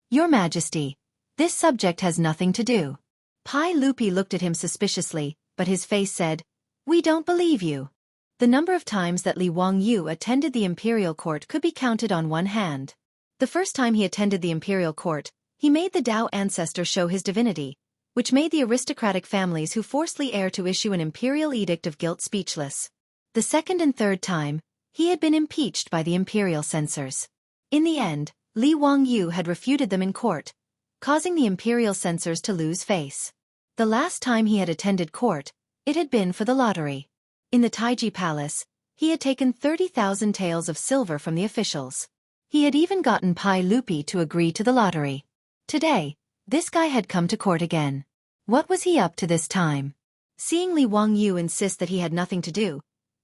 Your Majesty, this subject has nothing to do. Pai Lupi looked at him suspiciously, but his face said, We don't believe you. The number of times that Li Wangyu attended the imperial court could be counted on one hand. The first time he attended the imperial court, he made the Dao ancestor show his divinity, which made the aristocratic families who forced Li heir to issue an imperial edict of guilt speechless. The second and third time, he had been impeached by the imperial censors. In the end, Li Wangyu had refuted them in court, causing the imperial censors to lose face. The last time he had attended court, it had been for the lottery. In the Taiji Palace, he had taken 30,000 taels of silver from the officials. He had even gotten Pai Lupi to agree to the lottery. Today, this guy had come to court again. What was he up to this time? Seeing Li Wangyu insist that he had nothing to do,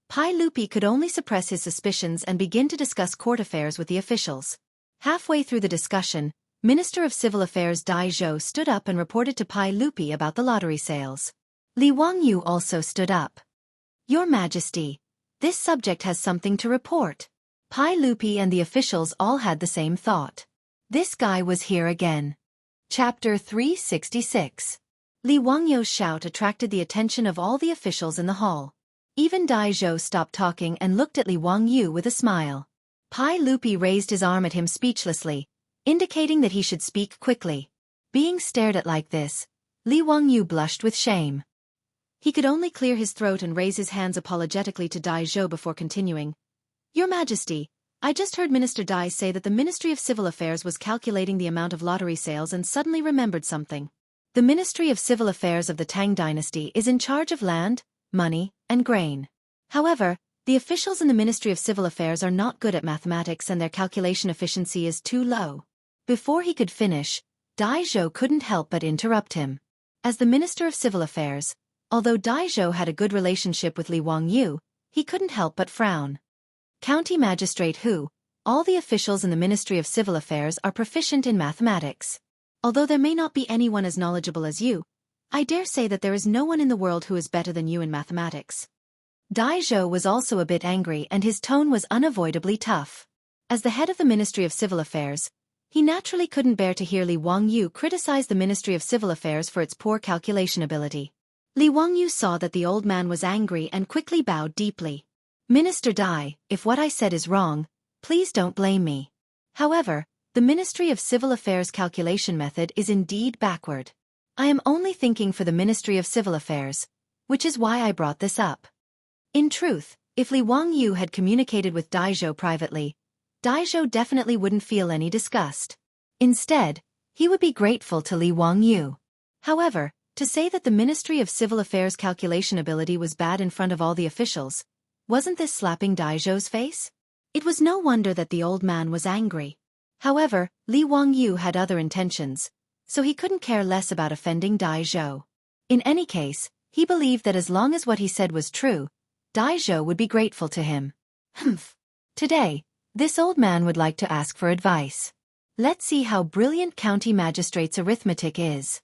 Pai Lupi could only suppress his suspicions and begin to discuss court affairs with the officials. Halfway through the discussion, Minister of Civil Affairs Dai Zhou stood up and reported to Pai Lupi about the lottery sales. Li Wangyu also stood up. Your Majesty, this subject has something to report. Pai Lupi and the officials all had the same thought. This guy was here again. Chapter 366. Li Wangyu's shout attracted the attention of all the officials in the hall. Even Dai Zhou stopped talking and looked at Li Wangyu with a smile. Pai Lupi raised his arm at him speechlessly, indicating that he should speak quickly. Being stared at like this, Li Wangyu blushed with shame. He could only clear his throat and raise his hands apologetically to Dai Zhou before continuing. Your Majesty, I just heard Minister Dai say that the Ministry of Civil Affairs was calculating the amount of lottery sales and suddenly remembered something. The Ministry of Civil Affairs of the Tang dynasty is in charge of land, money, and grain. However, the officials in the Ministry of Civil Affairs are not good at mathematics and their calculation efficiency is too low. Before he could finish, Daizhou couldn't help but interrupt him. As the Minister of Civil Affairs, although Daizhou had a good relationship with Li Wangyu, he couldn't help but frown. County Magistrate Hu, all the officials in the Ministry of Civil Affairs are proficient in mathematics. Although there may not be anyone as knowledgeable as you, I dare say that there is no one in the world who is better than you in mathematics. Daizhou was also a bit angry and his tone was unavoidably tough. As the head of the Ministry of Civil Affairs, he naturally couldn't bear to hear Li Wangyu criticize the Ministry of Civil Affairs for its poor calculation ability. Li Wangyu saw that the old man was angry and quickly bowed deeply. Minister Dai, if what I said is wrong, please don't blame me. However, the Ministry of Civil Affairs calculation method is indeed backward. I am only thinking for the Ministry of Civil Affairs, which is why I brought this up. In truth, if Li Wangyu had communicated with Daizhou privately, Daizhou definitely wouldn't feel any disgust. Instead, he would be grateful to Li Wangyu. However, to say that the Ministry of Civil Affairs calculation ability was bad in front of all the officials, wasn't this slapping Daizhou's face? It was no wonder that the old man was angry. However, Li Wangyu had other intentions, so he couldn't care less about offending Daizhou. In any case, he believed that as long as what he said was true, Daizhou would be grateful to him. Today, this old man would like to ask for advice. Let's see how brilliant County Magistrate's arithmetic is.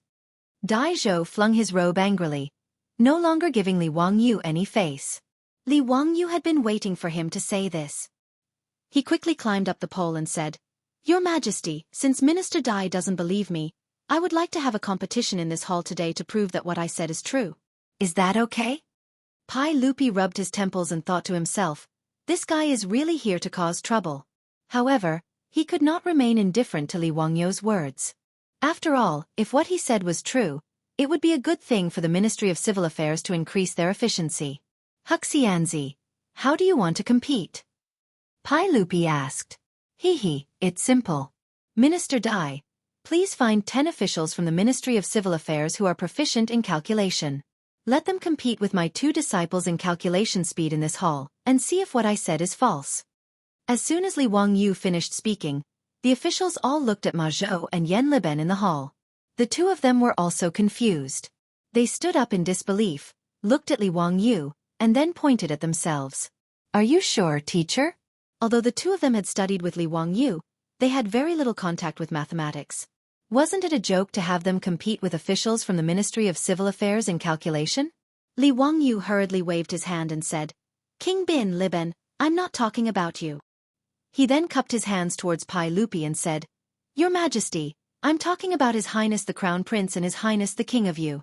Daizhou flung his robe angrily, no longer giving Li Wangyu any face. Li Wangyu had been waiting for him to say this. He quickly climbed up the pole and said, Your Majesty, since Minister Dai doesn't believe me, I would like to have a competition in this hall today to prove that what I said is true. Is that okay? Pai Lupi rubbed his temples and thought to himself, this guy is really here to cause trouble. However, he could not remain indifferent to Li Wangyu's words. After all, if what he said was true, it would be a good thing for the Ministry of Civil Affairs to increase their efficiency. Huxianzi, how do you want to compete? Pai Lupi asked. It's simple. Minister Dai, please find 10 officials from the Ministry of Civil Affairs who are proficient in calculation. Let them compete with my 2 disciples in calculation speed in this hall, and see if what I said is false. As soon as Li Wangyu finished speaking, the officials all looked at Ma Zhou and Yan Liben in the hall. The 2 of them were also confused. They stood up in disbelief, looked at Li Wangyu, and then pointed at themselves. Are you sure, teacher? Although the 2 of them had studied with Li Wangyu, they had very little contact with mathematics. Wasn't it a joke to have them compete with officials from the Ministry of Civil Affairs in calculation? Li Wangyu hurriedly waved his hand and said, King Bin Liben, I'm not talking about you. He then cupped his hands towards Pai Lupi and said, Your Majesty, I'm talking about His Highness the Crown Prince and His Highness the King of you.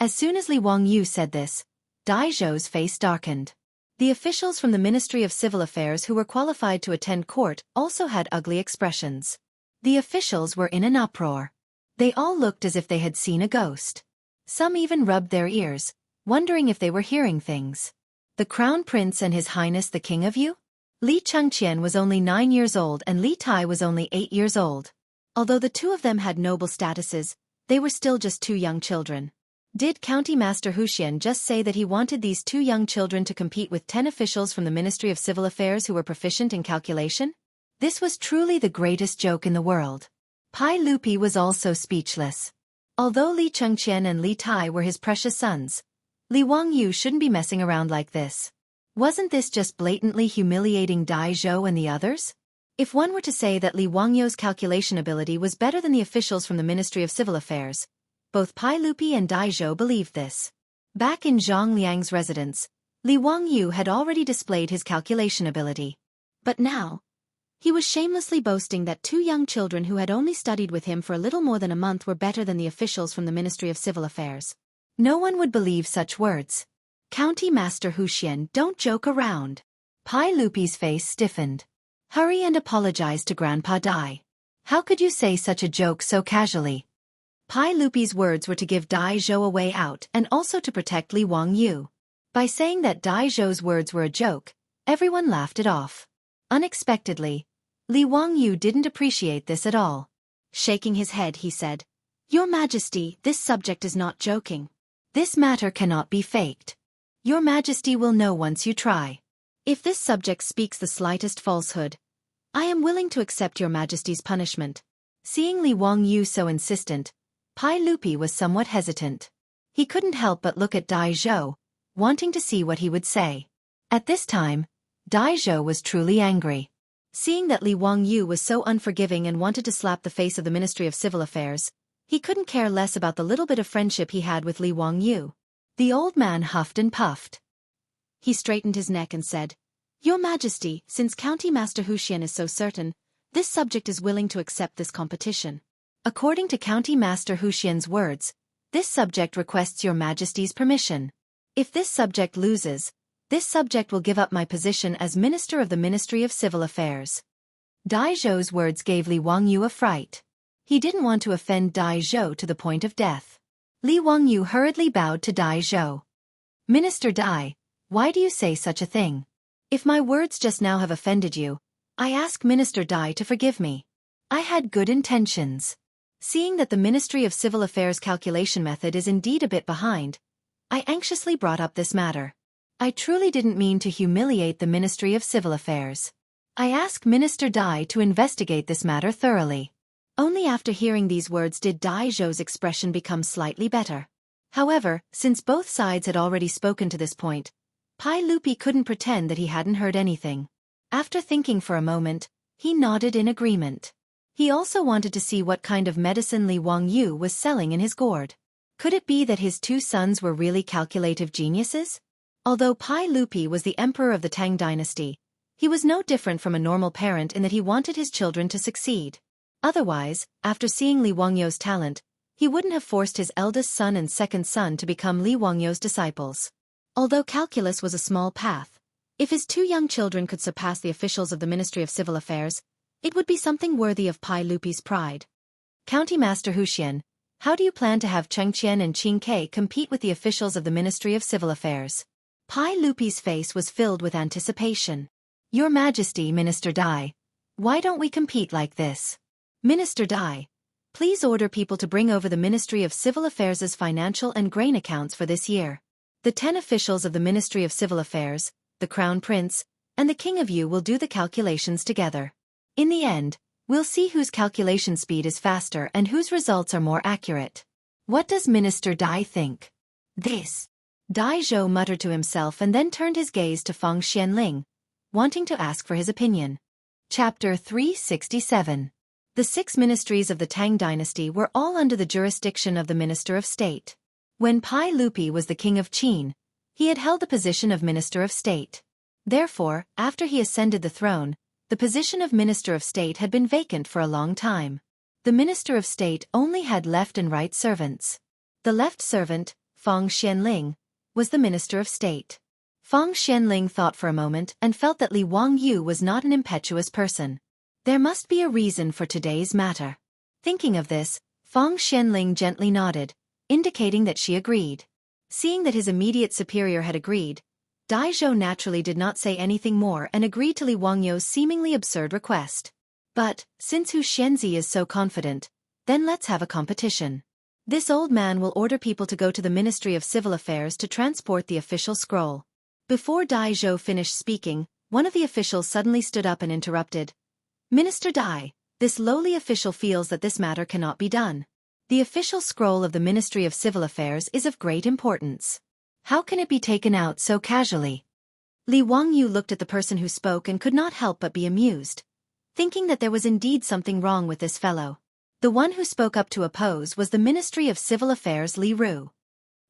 As soon as Li Wangyu said this, Daizhou's face darkened. The officials from the Ministry of Civil Affairs who were qualified to attend court also had ugly expressions. The officials were in an uproar. They all looked as if they had seen a ghost. Some even rubbed their ears, wondering if they were hearing things. The Crown Prince and His Highness the King of you? Li Chengqian was only 9 years old and Li Tai was only 8 years old. Although the 2 of them had noble statuses, they were still just 2 young children. Did County Master Huxian just say that he wanted these 2 young children to compete with 10 officials from the Ministry of Civil Affairs who were proficient in calculation? This was truly the greatest joke in the world. Pai Lupi was also speechless. Although Li Chengqian and Li Tai were his precious sons, Li Wangyu shouldn't be messing around like this. Wasn't this just blatantly humiliating Daizhou and the others? If one were to say that Li Wangyu's calculation ability was better than the officials from the Ministry of Civil Affairs, both Pai Lupi and Daizhou believed this. Back in Zhang Liang's residence, Li Wangyu had already displayed his calculation ability. But now, he was shamelessly boasting that 2 young children who had only studied with him for a little more than a month were better than the officials from the Ministry of Civil Affairs. No one would believe such words. County Master Huxian, don't joke around. Pai Lupi's face stiffened. Hurry and apologize to Grandpa Dai. How could you say such a joke so casually? Pai Lupi's words were to give Daizhou a way out and also to protect Li Wangyu. By saying that Daizhou's words were a joke, everyone laughed it off. Unexpectedly, Li Wangyu didn't appreciate this at all. Shaking his head, he said, Your Majesty, this subject is not joking. This matter cannot be faked. Your Majesty will know once you try. If this subject speaks the slightest falsehood, I am willing to accept Your Majesty's punishment. Seeing Li Wangyu so insistent, Pai Lupi was somewhat hesitant. He couldn't help but look at Dai Zhou, wanting to see what he would say. At this time, Dai Zhou was truly angry. Seeing that Li Wangyu was so unforgiving and wanted to slap the face of the Ministry of Civil Affairs, he couldn't care less about the little bit of friendship he had with Li Wangyu. The old man huffed and puffed. He straightened his neck and said, "Your Majesty, since County Master Huxian is so certain, this subject is willing to accept this competition." According to County Master Huxian's words, this subject requests Your Majesty's permission. If this subject loses, this subject will give up my position as Minister of the Ministry of Civil Affairs. Dai Zhou's words gave Li Wangyu a fright. He didn't want to offend Dai Zhou to the point of death. Li Wangyu hurriedly bowed to Dai Zhou. "Minister Dai, why do you say such a thing? If my words just now have offended you, I ask Minister Dai to forgive me. I had good intentions." Seeing that the Ministry of Civil Affairs calculation method is indeed a bit behind, I anxiously brought up this matter. I truly didn't mean to humiliate the Ministry of Civil Affairs. I ask Minister Dai to investigate this matter thoroughly. Only after hearing these words did Dai Zhou's expression become slightly better. However, since both sides had already spoken to this point, Pai Lupi couldn't pretend that he hadn't heard anything. After thinking for a moment, he nodded in agreement. He also wanted to see what kind of medicine Li Wangyu was selling in his gourd. Could it be that his two sons were really calculative geniuses? Although Pai Lupi was the emperor of the Tang dynasty, he was no different from a normal parent in that he wanted his children to succeed. Otherwise, after seeing Li Wangyu's talent, he wouldn't have forced his eldest son and second son to become Li Wangyu's disciples. Although calculus was a small path, if his two young children could surpass the officials of the Ministry of Civil Affairs, it would be something worthy of Pai Lupi's pride. County Master Huxian, how do you plan to have Cheng Qian and Qing Ke compete with the officials of the Ministry of Civil Affairs? Pai Lupi's face was filled with anticipation. Your Majesty, Minister Dai, why don't we compete like this? Minister Dai, please order people to bring over the Ministry of Civil Affairs' financial and grain accounts for this year. The 10 officials of the Ministry of Civil Affairs, the Crown Prince, and the King of Yu will do the calculations together. In the end, we'll see whose calculation speed is faster and whose results are more accurate. What does Minister Dai think? This. Dai Zhou muttered to himself and then turned his gaze to Feng Xianling, wanting to ask for his opinion. Chapter 367. The 6 ministries of the Tang dynasty were all under the jurisdiction of the Minister of State. When Pai Lupi was the king of Qin, he had held the position of Minister of State. Therefore, after he ascended the throne, the position of Minister of State had been vacant for a long time. The Minister of State only had left and right servants. The left servant, Feng Xianling, was the Minister of State. Feng Xianling thought for a moment and felt that Li Wangyu was not an impetuous person. There must be a reason for today's matter. Thinking of this, Feng Xianling gently nodded, indicating that she agreed. Seeing that his immediate superior had agreed, Dai Zhou naturally did not say anything more and agreed to Li Wangyu's seemingly absurd request. But, since Hu Xianzi is so confident, then let's have a competition. This old man will order people to go to the Ministry of Civil Affairs to transport the official scroll. Before Dai Zhou finished speaking, one of the officials suddenly stood up and interrupted. Minister Dai, this lowly official feels that this matter cannot be done. The official scroll of the Ministry of Civil Affairs is of great importance. How can it be taken out so casually? Li Wangyu looked at the person who spoke and could not help but be amused, thinking that there was indeed something wrong with this fellow. The one who spoke up to oppose was the Ministry of Civil Affairs Li Ru.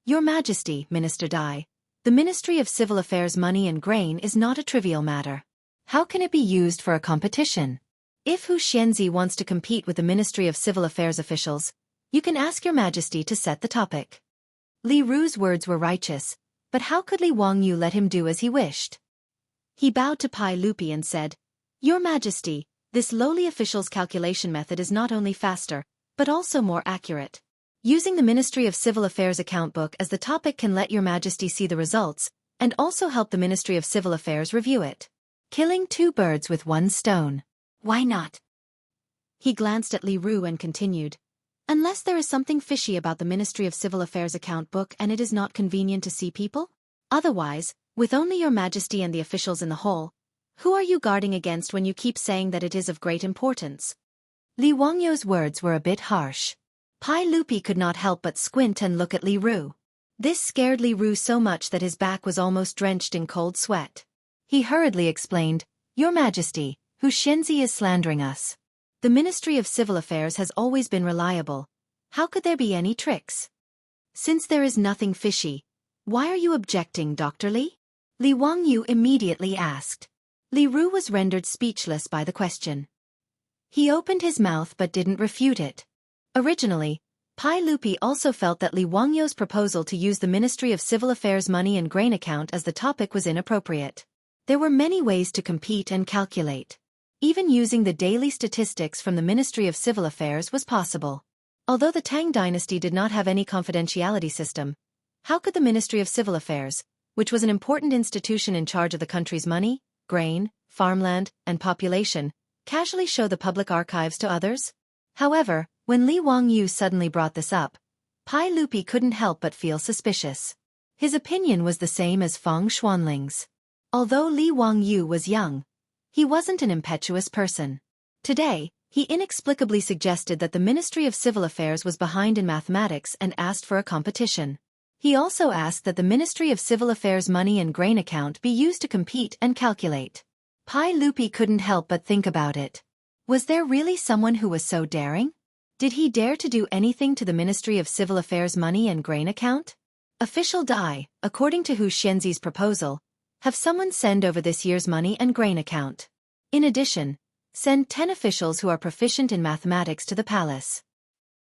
Your Majesty, Minister Dai, the Ministry of Civil Affairs money and grain is not a trivial matter. How can it be used for a competition? If Hu Xianzi wants to compete with the Ministry of Civil Affairs officials, you can ask Your Majesty to set the topic. Li Ru's words were righteous, but how could Li Wangyu let him do as he wished? He bowed to Pai Lupi and said, Your Majesty, this lowly official's calculation method is not only faster, but also more accurate. Using the Ministry of Civil Affairs account book as the topic can let Your Majesty see the results, and also help the Ministry of Civil Affairs review it. Killing 2 birds with 1 stone. Why not? He glanced at Li Ru and continued. Unless there is something fishy about the Ministry of Civil Affairs account book and it is not convenient to see people? Otherwise, with only Your Majesty and the officials in the hall, who are you guarding against when you keep saying that it is of great importance? Li Wangyo's words were a bit harsh. Pai Lupi could not help but squint and look at Li Ru. This scared Li Ru so much that his back was almost drenched in cold sweat. He hurriedly explained, "Your Majesty, Hu Xianzi is slandering us. The Ministry of Civil Affairs has always been reliable. How could there be any tricks? Since there is nothing fishy, why are you objecting, Dr. Li?" Li Wangyu immediately asked. Li Ru was rendered speechless by the question. He opened his mouth but didn't refute it. Originally, Pai Lupi also felt that Li Wangyo's proposal to use the Ministry of Civil Affairs money and grain account as the topic was inappropriate. There were many ways to compete and calculate. Even using the daily statistics from the Ministry of Civil Affairs was possible. Although the Tang dynasty did not have any confidentiality system, how could the Ministry of Civil Affairs, which was an important institution in charge of the country's money, grain, farmland, and population, casually show the public archives to others? However, when Li Wangyu suddenly brought this up, Pai Lupi couldn't help but feel suspicious. His opinion was the same as Feng Xuanling's. Although Li Wangyu was young, he wasn't an impetuous person. Today, he inexplicably suggested that the Ministry of Civil Affairs was behind in mathematics and asked for a competition. He also asked that the Ministry of Civil Affairs money and grain account be used to compete and calculate. Pai Lupi couldn't help but think about it. Was there really someone who was so daring? Did he dare to do anything to the Ministry of Civil Affairs money and grain account? Official Dai, according to Hu Xianzi's proposal, have someone send over this year's money and grain account. In addition, send 10 officials who are proficient in mathematics to the palace.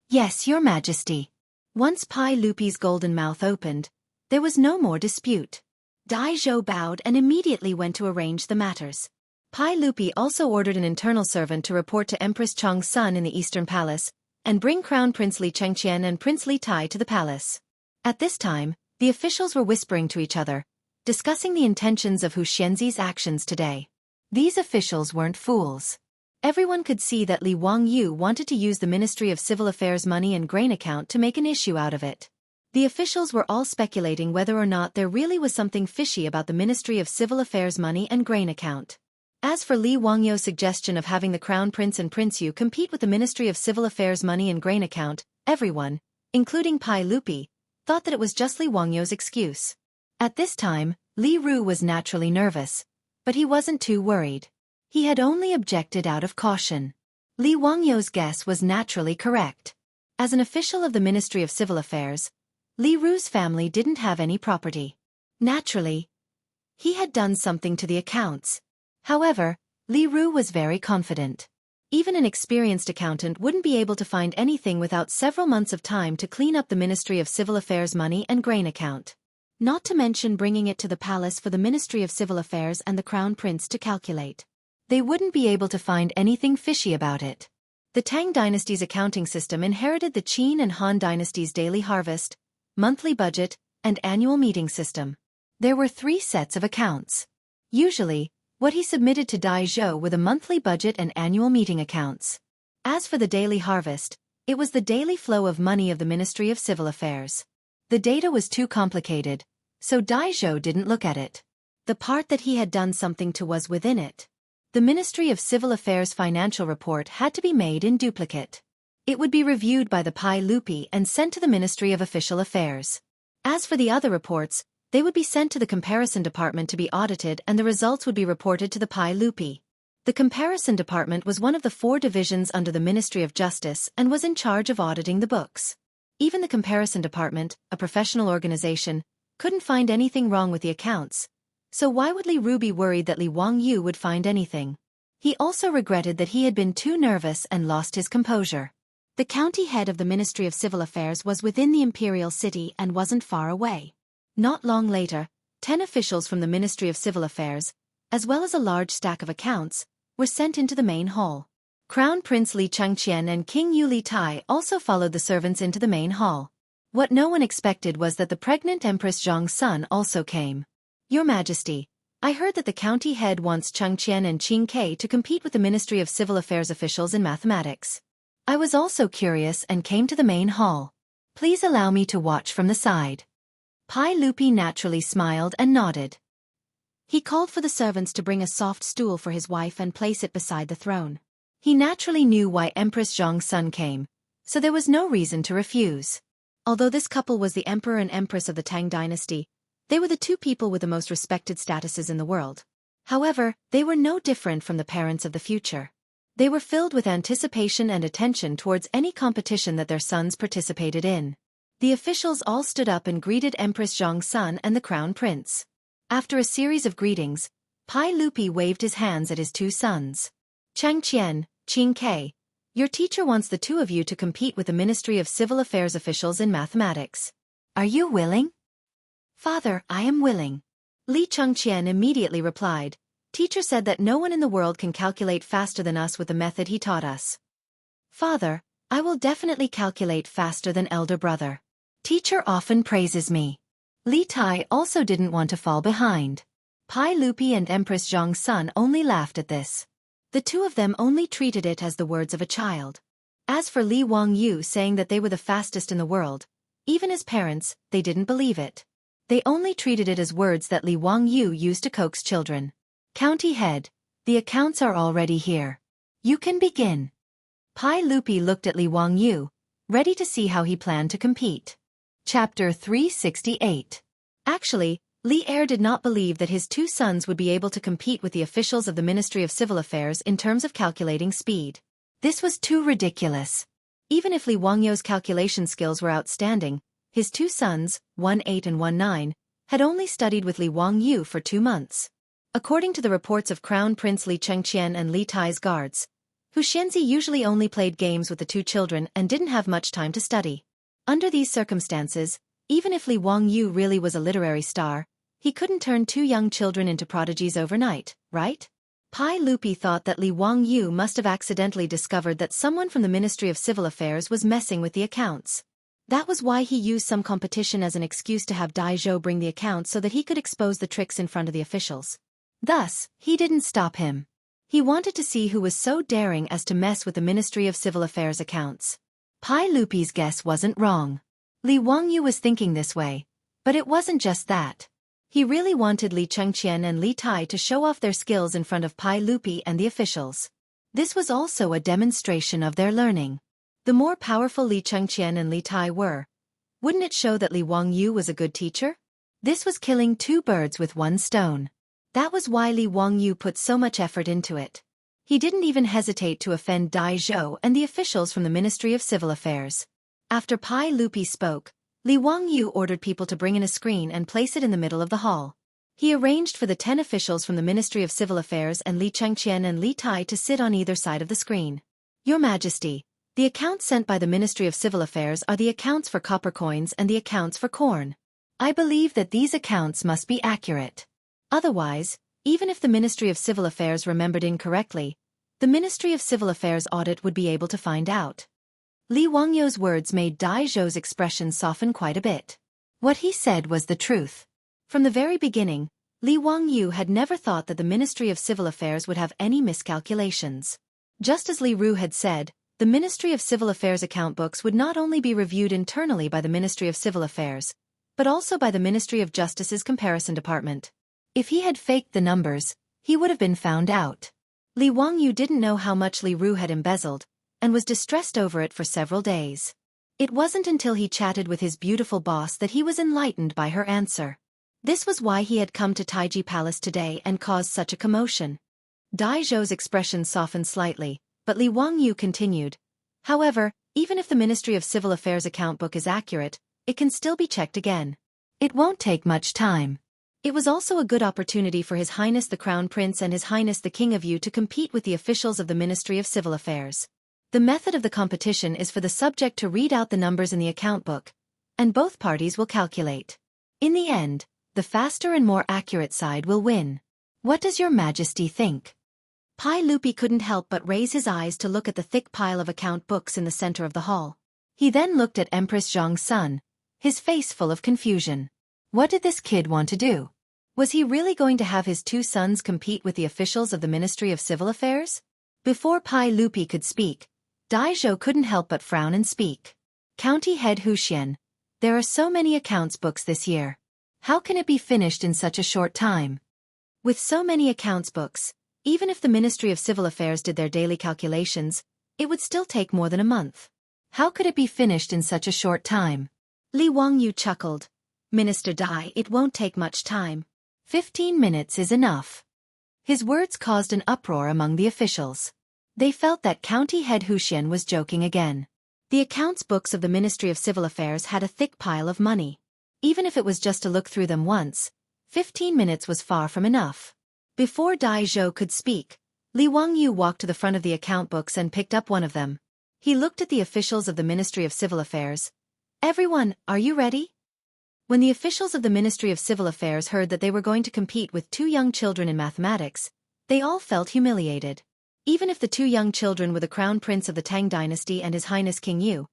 Yes, Your Majesty. Once Pai Lupi's golden mouth opened, there was no more dispute. Dai Zhou bowed and immediately went to arrange the matters. Pai Lupi also ordered an internal servant to report to Empress Chang's son in the Eastern Palace, and bring Crown Prince Li Chengqian and Prince Li Tai to the palace. At this time, the officials were whispering to each other, discussing the intentions of Hu Xianzi's actions today. These officials weren't fools. Everyone could see that Li Wangyu wanted to use the Ministry of Civil Affairs money and grain account to make an issue out of it. The officials were all speculating whether or not there really was something fishy about the Ministry of Civil Affairs money and grain account. As for Li Wangyo's suggestion of having the Crown Prince and Prince Yu compete with the Ministry of Civil Affairs money and grain account, everyone, including Pai Lupi, thought that it was just Li Wangyo's excuse. At this time, Li Ru was naturally nervous, but he wasn't too worried. He had only objected out of caution. Li Wangyo's guess was naturally correct. As an official of the Ministry of Civil Affairs, Li Ru's family didn't have any property. Naturally, he had done something to the accounts. However, Li Ru was very confident. Even an experienced accountant wouldn't be able to find anything without several months of time to clean up the Ministry of Civil Affairs money and grain account. Not to mention bringing it to the palace for the Ministry of Civil Affairs and the Crown Prince to calculate. They wouldn't be able to find anything fishy about it. The Tang dynasty's accounting system inherited the Qin and Han dynasty's daily harvest, monthly budget, and annual meeting system. There were 3 sets of accounts. Usually, what he submitted to Dai Zhou were the monthly budget and annual meeting accounts. As for the daily harvest, it was the daily flow of money of the Ministry of Civil Affairs. The data was too complicated, so Dai Zhou didn't look at it. The part that he had done something to was within it. The Ministry of Civil Affairs financial report had to be made in duplicate. It would be reviewed by the Pai Lupi and sent to the Ministry of Official Affairs. As for the other reports, they would be sent to the Comparison Department to be audited and the results would be reported to the Pai Lupi. The Comparison Department was one of the 4 divisions under the Ministry of Justice and was in charge of auditing the books. Even the Comparison Department, a professional organization, couldn't find anything wrong with the accounts. So why would Li Ru be worried that Li Wangyu would find anything? He also regretted that he had been too nervous and lost his composure. The county head of the Ministry of Civil Affairs was within the imperial city and wasn't far away. Not long later, 10 officials from the Ministry of Civil Affairs, as well as a large stack of accounts, were sent into the main hall. Crown Prince Li Chengqian and King Yu Li Tai also followed the servants into the main hall. What no one expected was that the pregnant Empress Zhang's son also came. Your Majesty, I heard that the county head wants Chengqian and Qing Ke to compete with the Ministry of Civil Affairs officials in mathematics. I was also curious and came to the main hall. Please allow me to watch from the side. Pai Lupi naturally smiled and nodded. He called for the servants to bring a soft stool for his wife and place it beside the throne. He naturally knew why Empress Zhong's son came, so there was no reason to refuse. Although this couple was the emperor and empress of the Tang dynasty, they were the two people with the most respected statuses in the world. However, they were no different from the parents of the future. They were filled with anticipation and attention towards any competition that their sons participated in. The officials all stood up and greeted Empress Zhong's son and the crown prince. After a series of greetings, Pai Lupi waved his hands at his two sons. Chang Qian, Qing Ke, your teacher wants the two of you to compete with the Ministry of Civil Affairs officials in mathematics. Are you willing? Father, I am willing. Li Chengqian immediately replied. Teacher said that no one in the world can calculate faster than us with the method he taught us. Father, I will definitely calculate faster than elder brother. Teacher often praises me. Li Tai also didn't want to fall behind. Pai Lupi and Empress Zhong's son only laughed at this. The two of them only treated it as the words of a child. As for Li Wangyu saying that they were the fastest in the world, even as parents, they didn't believe it. They only treated it as words that Li Wangyu used to coax children. County head, the accounts are already here. You can begin. Pai Lupi looked at Li Wangyu, ready to see how he planned to compete. Chapter 368. Actually, Li Er did not believe that his two sons would be able to compete with the officials of the Ministry of Civil Affairs in terms of calculating speed. This was too ridiculous. Even if Li Wangyu's calculation skills were outstanding, his two sons, 1-8 and 1-9, had only studied with Li Wangyu for 2 months. According to the reports of Crown Prince Li Chengqian and Li Tai's guards, Hu Xianzi usually only played games with the two children and didn't have much time to study. Under these circumstances, even if Li Wangyu really was a literary star, he couldn't turn two young children into prodigies overnight, right? Pai Lupi thought that Li Wangyu must have accidentally discovered that someone from the Ministry of Civil Affairs was messing with the accounts. That was why he used some competition as an excuse to have Dai Zhou bring the accounts so that he could expose the tricks in front of the officials. Thus, he didn't stop him. He wanted to see who was so daring as to mess with the Ministry of Civil Affairs accounts. Pai Lupi's guess wasn't wrong. Li Wangyu was thinking this way, but it wasn't just that. He really wanted Li Chengqian and Li Tai to show off their skills in front of Pai Lupi and the officials. This was also a demonstration of their learning. The more powerful Li Chengqian and Li Tai were, wouldn't it show that Li Wangyu was a good teacher? This was killing two birds with one stone. That was why Li Wangyu put so much effort into it. He didn't even hesitate to offend Dai Zhou and the officials from the Ministry of Civil Affairs. After Pai Lupi spoke, Li Wangyu ordered people to bring in a screen and place it in the middle of the hall. He arranged for the 10 officials from the Ministry of Civil Affairs and Li Chengqian and Li Tai to sit on either side of the screen. Your Majesty, the accounts sent by the Ministry of Civil Affairs are the accounts for copper coins and the accounts for corn. I believe that these accounts must be accurate. Otherwise, even if the Ministry of Civil Affairs remembered incorrectly, the Ministry of Civil Affairs audit would be able to find out. Li Wangyu's words made Dai Zhou's expression soften quite a bit. What he said was the truth. From the very beginning, Li Wangyu had never thought that the Ministry of Civil Affairs would have any miscalculations. Just as Li Ru had said, the Ministry of Civil Affairs account books would not only be reviewed internally by the Ministry of Civil Affairs, but also by the Ministry of Justice's Comparison Department. If he had faked the numbers, he would have been found out. Li Wangyu didn't know how much Li Ru had embezzled, and was distressed over it for several days. It wasn't until he chatted with his beautiful boss that he was enlightened by her answer. This was why he had come to Taiji Palace today and caused such a commotion. Dai Zhou's expression softened slightly, but Li Wangyu continued. However, even if the Ministry of Civil Affairs account book is accurate, it can still be checked again. It won't take much time. It was also a good opportunity for His Highness the Crown Prince and His Highness the King of Yu to compete with the officials of the Ministry of Civil Affairs. The method of the competition is for the subject to read out the numbers in the account book, and both parties will calculate. In the end, the faster and more accurate side will win. What does Your Majesty think? Pai Lupi couldn't help but raise his eyes to look at the thick pile of account books in the center of the hall. He then looked at Empress Zhong's son, his face full of confusion. What did this kid want to do? Was he really going to have his two sons compete with the officials of the Ministry of Civil Affairs? Before Pai Lupi could speak, Dai Zhou couldn't help but frown and speak. County Head Huxian, there are so many accounts books this year. How can it be finished in such a short time? With so many accounts books, Even if the Ministry of Civil Affairs did their daily calculations, it would still take more than a month. How could it be finished in such a short time? Li Wangyu chuckled. Minister Dai, it won't take much time. 15 minutes is enough. His words caused an uproar among the officials. They felt that County Head Huxian was joking again. The accounts books of the Ministry of Civil Affairs had a thick pile of money. Even if it was just to look through them once, 15 minutes was far from enough. Before Dai Zhou could speak, Li Wangyu walked to the front of the account books and picked up one of them. He looked at the officials of the Ministry of Civil Affairs. Everyone, are you ready? When the officials of the Ministry of Civil Affairs heard that they were going to compete with 2 young children in mathematics, they all felt humiliated. Even if the 2 young children were the crown prince of the Tang dynasty and His Highness King Yu,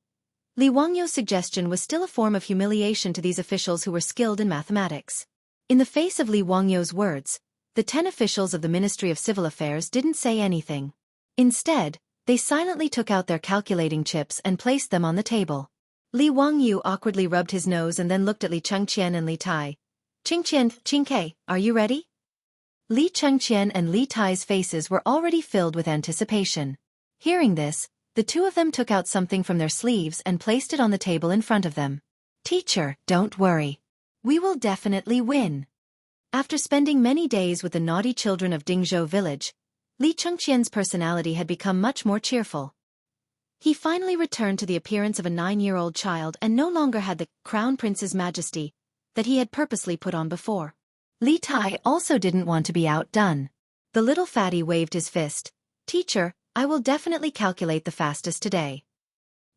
Li Wangyu's suggestion was still a form of humiliation to these officials who were skilled in mathematics. In the face of Li Wangyu's words, the 10 officials of the Ministry of Civil Affairs didn't say anything. Instead, they silently took out their calculating chips and placed them on the table. Li Wangyu awkwardly rubbed his nose and then looked at Li Chengqian and Li Tai. Qingqian, Qingke, are you ready? Li Chengqian and Li Tai's faces were already filled with anticipation. Hearing this, the 2 of them took out something from their sleeves and placed it on the table in front of them. Teacher, don't worry. We will definitely win. After spending many days with the naughty children of Dingzhou village, Li Chengqian's personality had become much more cheerful. He finally returned to the appearance of a 9-year-old child and no longer had the crown prince's majesty that he had purposely put on before. Li Tai also didn't want to be outdone. The little fatty waved his fist. Teacher, I will definitely calculate the fastest today.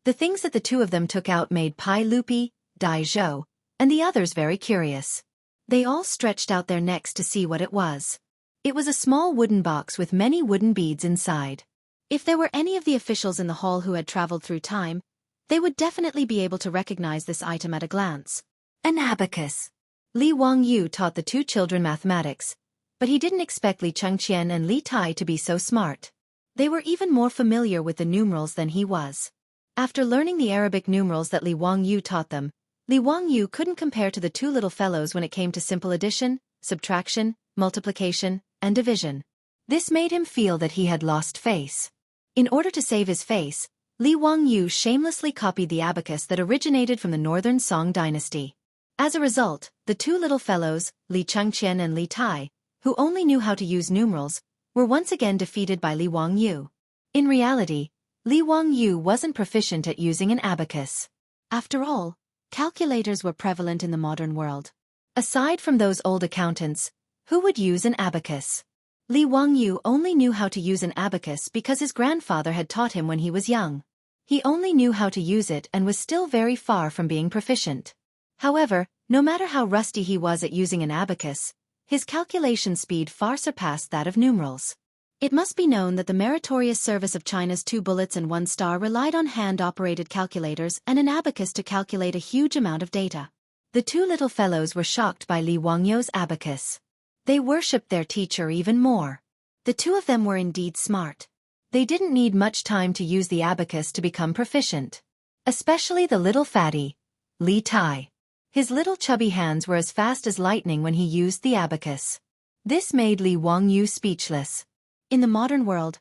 The things that the 2 of them took out made Pai Lupi, Dai Zhou, and the others very curious. They all stretched out their necks to see what it was. It was a small wooden box with many wooden beads inside. If there were any of the officials in the hall who had traveled through time, they would definitely be able to recognize this item at a glance. An abacus. Li Wangyu taught the 2 children mathematics, but he didn't expect Li Chengqian and Li Tai to be so smart. They were even more familiar with the numerals than he was. After learning the Arabic numerals that Li Wangyu taught them, Li Wangyu couldn't compare to the 2 little fellows when it came to simple addition, subtraction, multiplication, and division. This made him feel that he had lost face. In order to save his face, Li Wangyu shamelessly copied the abacus that originated from the northern Song dynasty. As a result, the 2 little fellows, Li Chengqian and Li Tai, who only knew how to use numerals, were once again defeated by Li Wangyu. In reality, Li Wangyu wasn't proficient at using an abacus. After all, calculators were prevalent in the modern world. Aside from those old accountants, who would use an abacus? Li Wangyu only knew how to use an abacus because his grandfather had taught him when he was young. He only knew how to use it and was still very far from being proficient. However, no matter how rusty he was at using an abacus, his calculation speed far surpassed that of numerals. It must be known that the meritorious service of China's 2 bullets and 1 star relied on hand-operated calculators and an abacus to calculate a huge amount of data. The 2 little fellows were shocked by Li Wangyu's abacus. They worshipped their teacher even more. The 2 of them were indeed smart. They didn't need much time to use the abacus to become proficient. Especially the little fatty, Li Tai. His little chubby hands were as fast as lightning when he used the abacus. This made Li Wangyu speechless. In the modern world,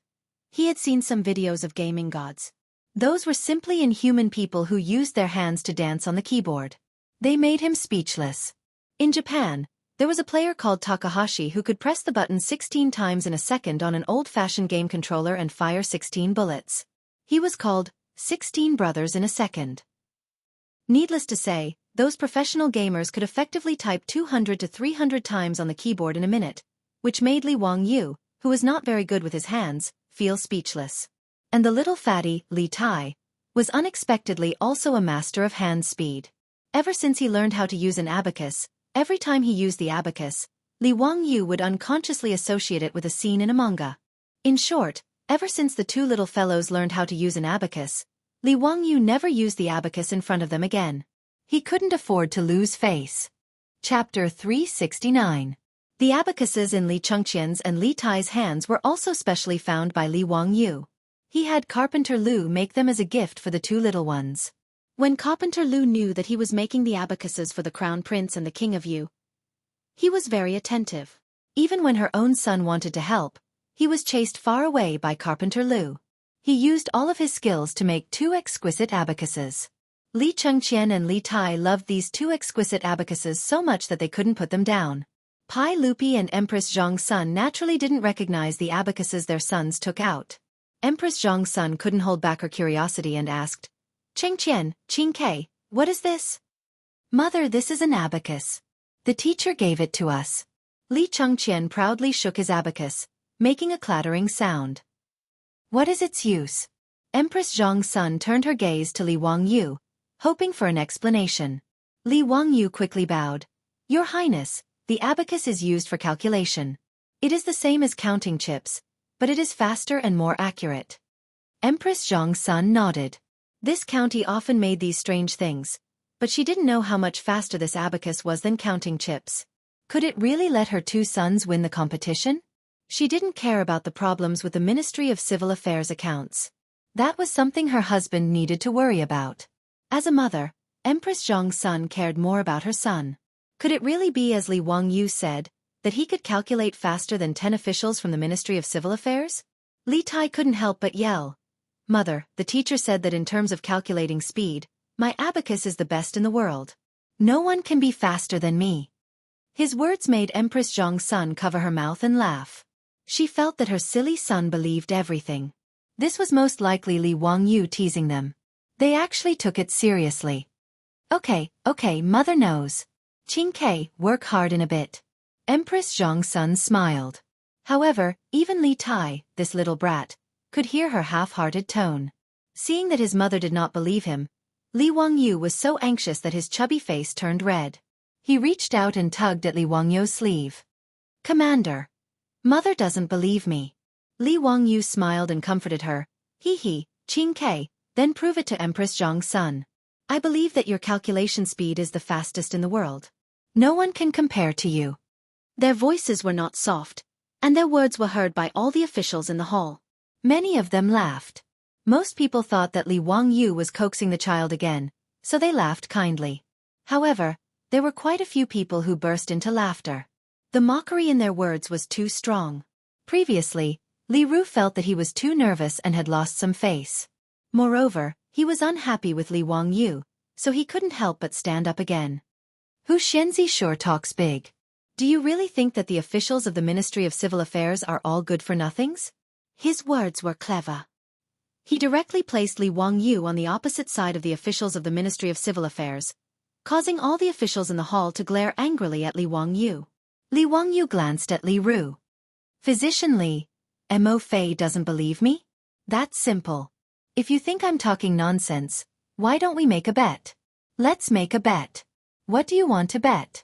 he had seen some videos of gaming gods. Those were simply inhuman people who used their hands to dance on the keyboard. They made him speechless. In Japan, there was a player called Takahashi who could press the button 16 times in a second on an old-fashioned game controller and fire 16 bullets. He was called 16 Brothers in a Second. Needless to say, those professional gamers could effectively type 200 to 300 times on the keyboard in a minute, which made Li Wangyu, who was not very good with his hands, feel speechless. And the little fatty, Li Tai, was unexpectedly also a master of hand speed. Ever since he learned how to use an abacus, every time he used the abacus, Li Wangyu would unconsciously associate it with a scene in a manga. In short, ever since the 2 little fellows learned how to use an abacus, Li Wangyu never used the abacus in front of them again. He couldn't afford to lose face. Chapter 369. The abacuses in Li Chengqian's and Li Tai's hands were also specially found by Li Wangyu. He had Carpenter Lu make them as a gift for the 2 little ones. When Carpenter Lu knew that he was making the abacuses for the Crown Prince and the King of Yu, he was very attentive. Even when her own son wanted to help, he was chased far away by Carpenter Lu. He used all of his skills to make 2 exquisite abacuses. Li Chengqian and Li Tai loved these 2 exquisite abacuses so much that they couldn't put them down. Pai Lupi and Empress Zhang's son naturally didn't recognize the abacuses their sons took out. Empress Zhang's son couldn't hold back her curiosity and asked, Chengqian, Qingke, what is this? Mother, this is an abacus. The teacher gave it to us. Li Chengqian proudly shook his abacus, making a clattering sound. What is its use? Empress Zhang's son turned her gaze to Li Wangyu, hoping for an explanation. Li Wangyu quickly bowed. Your Highness, the abacus is used for calculation. It is the same as counting chips, but it is faster and more accurate. Empress Zhang's son nodded. This county often made these strange things, but she didn't know how much faster this abacus was than counting chips. Could it really let her 2 sons win the competition? She didn't care about the problems with the Ministry of Civil Affairs accounts. That was something her husband needed to worry about. As a mother, Empress Zhang's son cared more about her son. Could it really be, as Li Wangyu said, that he could calculate faster than 10 officials from the Ministry of Civil Affairs? Li Tai couldn't help but yell. Mother, the teacher said that in terms of calculating speed, my abacus is the best in the world. No one can be faster than me. His words made Empress Zhang's son cover her mouth and laugh. She felt that her silly son believed everything. This was most likely Li Wangyu teasing them. They actually took it seriously. Okay, mother knows. Qingke, work hard in a bit. Empress Zhang's son smiled. However, even Li Tai, this little brat, could hear her half-hearted tone. Seeing that his mother did not believe him, Li Wangyu was so anxious that his chubby face turned red. He reached out and tugged at Li Wangyu's sleeve. Commander. Mother doesn't believe me. Li Wangyu smiled and comforted her. Hee, Qingke, then prove it to Empress Zhang's son. I believe that your calculation speed is the fastest in the world. No one can compare to you. Their voices were not soft, and their words were heard by all the officials in the hall. Many of them laughed. Most people thought that Li Wangyu was coaxing the child again, so they laughed kindly. However, there were quite a few people who burst into laughter. The mockery in their words was too strong. Previously, Li Ru felt that he was too nervous and had lost some face. Moreover, he was unhappy with Li Wangyu, so he couldn't help but stand up again. Hu Xianzi sure talks big. Do you really think that the officials of the Ministry of Civil Affairs are all good-for-nothings? His words were clever. He directly placed Li Wangyu on the opposite side of the officials of the Ministry of Civil Affairs, causing all the officials in the hall to glare angrily at Li Wangyu. Li Wangyu glanced at Li Ru. Physician Li, Mo Fei doesn't believe me? That's simple. If you think I'm talking nonsense, why don't we make a bet? Let's make a bet. What do you want to bet?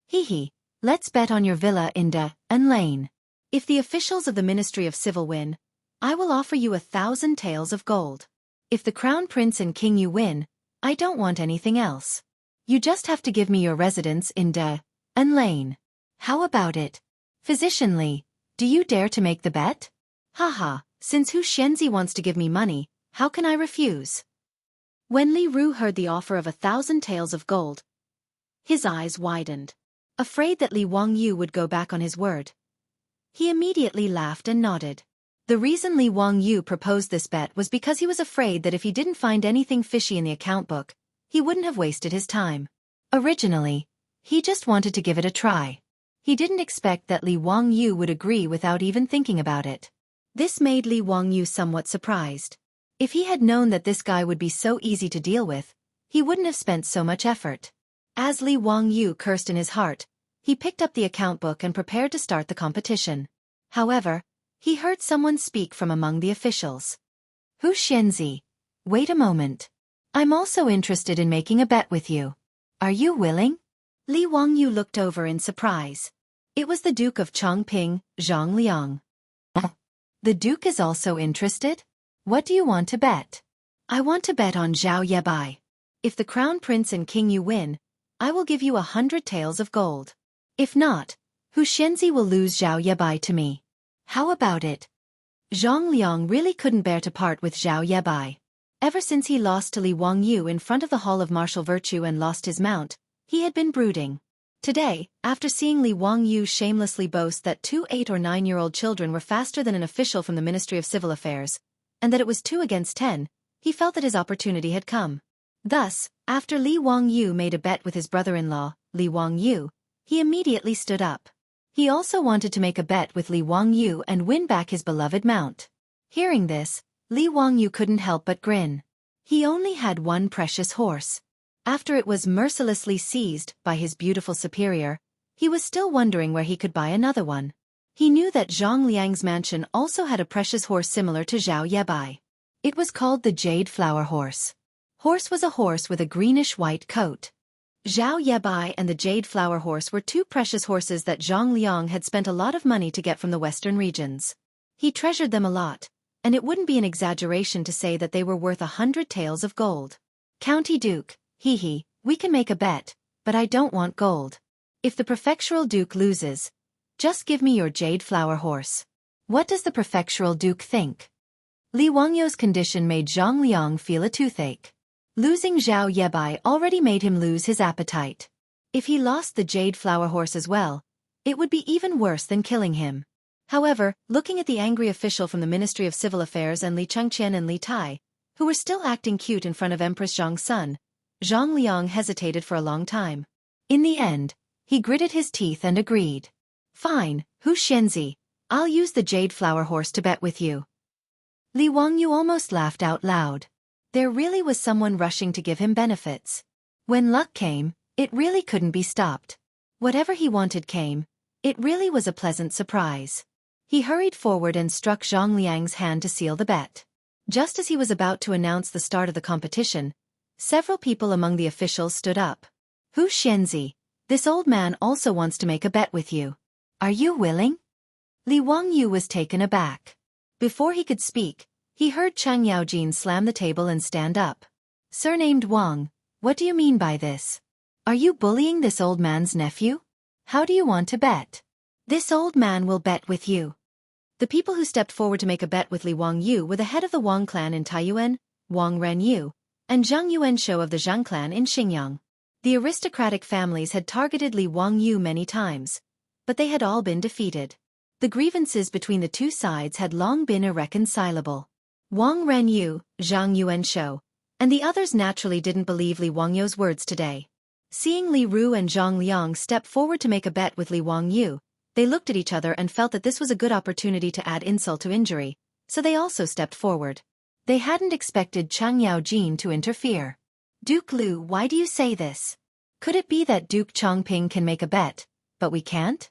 Hee, let's bet on your villa in De and Lane. If the officials of the Ministry of Civil win, I will offer you 1,000 taels of gold. If the Crown Prince and King you win, I don't want anything else. You just have to give me your residence in De and Lane. How about it? Physician Li, do you dare to make the bet? Haha, since Hu Xianzi wants to give me money, how can I refuse? When Li Ru heard the offer of 1,000 taels of gold, his eyes widened. Afraid that Li Wangyu would go back on his word, he immediately laughed and nodded. The reason Li Wangyu proposed this bet was because he was afraid that if he didn't find anything fishy in the account book, he wouldn't have wasted his time. Originally, he just wanted to give it a try. He didn't expect that Li Wangyu would agree without even thinking about it. This made Li Wangyu somewhat surprised. If he had known that this guy would be so easy to deal with, he wouldn't have spent so much effort. As Li Wangyu cursed in his heart, he picked up the account book and prepared to start the competition. However, he heard someone speak from among the officials. Hu Xianzi, wait a moment. I'm also interested in making a bet with you. Are you willing? Li Wangyu looked over in surprise. It was the Duke of Chongping, Zhang Liang. The Duke is also interested? What do you want to bet? I want to bet on Zhao Yebai. If the Crown Prince and King you win, I will give you 100 taels of gold. If not, Hu Xianzi will lose Zhao Yebai to me. How about it? Zhang Liang really couldn't bear to part with Zhao Yebai. Ever since he lost to Li Wangyu in front of the Hall of Martial Virtue and lost his mount, he had been brooding. Today, after seeing Li Wangyu shamelessly boast that 2 8 or 9-year-old children were faster than an official from the Ministry of Civil Affairs, and that it was 2 against 10, he felt that his opportunity had come. Thus, after Li Wangyu made a bet with his brother-in-law, Li Wangyu, he immediately stood up. He also wanted to make a bet with Li Wangyu and win back his beloved mount. Hearing this, Li Wangyu couldn't help but grin. He only had one precious horse. After it was mercilessly seized by his beautiful superior, he was still wondering where he could buy another one. He knew that Zhang Liang's mansion also had a precious horse similar to Zhao Yebai. It was called the Jade Flower Horse. Horse was a horse with a greenish-white coat. Zhao Yebai and the Jade Flower Horse were 2 precious horses that Zhang Liang had spent a lot of money to get from the western regions. He treasured them a lot, and it wouldn't be an exaggeration to say that they were worth 100 taels of gold. County Duke, hee, we can make a bet, but I don't want gold. If the prefectural duke loses, just give me your Jade Flower Horse. What does the prefectural duke think? Li Wangyu's condition made Zhang Liang feel a toothache. Losing Zhao Yebai already made him lose his appetite. If he lost the Jade Flower Horse as well, it would be even worse than killing him. However, looking at the angry official from the Ministry of Civil Affairs and Li Chengqian and Li Tai, who were still acting cute in front of Empress Zhang's son, Zhang Liang hesitated for a long time. In the end, he gritted his teeth and agreed. Fine, Hu Xianzi, I'll use the Jade Flower Horse to bet with you. Li Wangyu almost laughed out loud. There really was someone rushing to give him benefits. When luck came, it really couldn't be stopped. Whatever he wanted came. It really was a pleasant surprise. He hurried forward and struck Zhang Liang's hand to seal the bet. Just as he was about to announce the start of the competition, several people among the officials stood up. Hu Xianzi, this old man also wants to make a bet with you. Are you willing? Li Wangyu was taken aback. Before he could speak, he heard Chang Yaojin slam the table and stand up. Surnamed Wang, what do you mean by this? Are you bullying this old man's nephew? How do you want to bet? This old man will bet with you. The people who stepped forward to make a bet with Li Wangyu were the head of the Wang clan in Taiyuan, Wang Renyu, and Zhang Yuanshou of the Zhang clan in Xingyang. The aristocratic families had targeted Li Wangyu many times, but they had all been defeated. The grievances between the two sides had long been irreconcilable. Wang Renyu, Zhang Yuanshou, and the others naturally didn't believe Li Wangyu's words today. Seeing Li Ru and Zhang Liang step forward to make a bet with Li Wangyu, they looked at each other and felt that this was a good opportunity to add insult to injury, so they also stepped forward. They hadn't expected Chang Yaojin to interfere. Duke Lu, why do you say this? Could it be that Duke Chongping can make a bet, but we can't?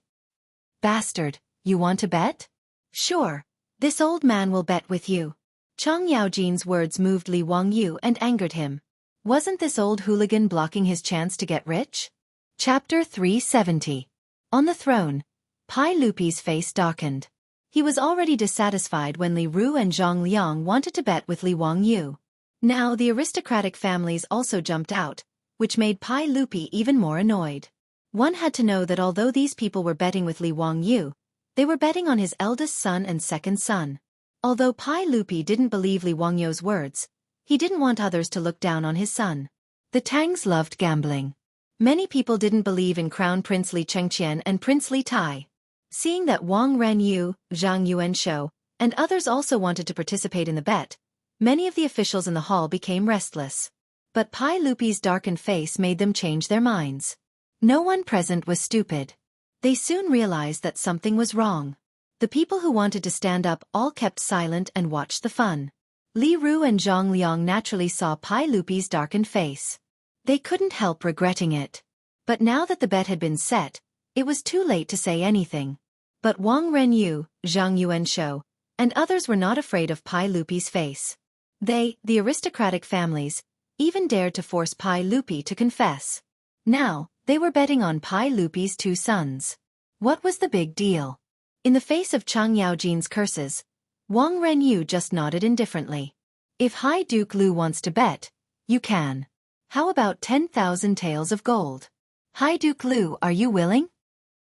Bastard, you want to bet? Sure, this old man will bet with you. Chang Yaojin's words moved Li Wangyu and angered him. Wasn't this old hooligan blocking his chance to get rich? Chapter 370. On the throne, Pai Lupi's face darkened. He was already dissatisfied when Li Ru and Zhang Liang wanted to bet with Li Wangyu. Now the aristocratic families also jumped out, which made Pai Lupi even more annoyed. One had to know that although these people were betting with Li Wangyu, they were betting on his eldest son and second son. Although Pai Lupi didn't believe Li Wangyu's words, he didn't want others to look down on his son. The Tangs loved gambling. Many people didn't believe in Crown Prince Li Chengqian and Prince Li Tai. Seeing that Wang Renyu, Zhang Yuanshou, and others also wanted to participate in the bet, many of the officials in the hall became restless. But Pai Lupi's darkened face made them change their minds. No one present was stupid. They soon realized that something was wrong. The people who wanted to stand up all kept silent and watched the fun. Li Ru and Zhang Liang naturally saw Pai Lupi's darkened face. They couldn't help regretting it. But now that the bet had been set, it was too late to say anything. But Wang Renyu, Zhang Yuanshou, and others were not afraid of Pai Lupi's face. They, the aristocratic families, even dared to force Pai Lupi to confess. Now, they were betting on Pai Lupi's 2 sons. What was the big deal? In the face of Chang Yaojin's curses, Wang Renyu just nodded indifferently. If High Duke Lu wants to bet, you can. How about 10,000 taels of gold? High Duke Lu, are you willing?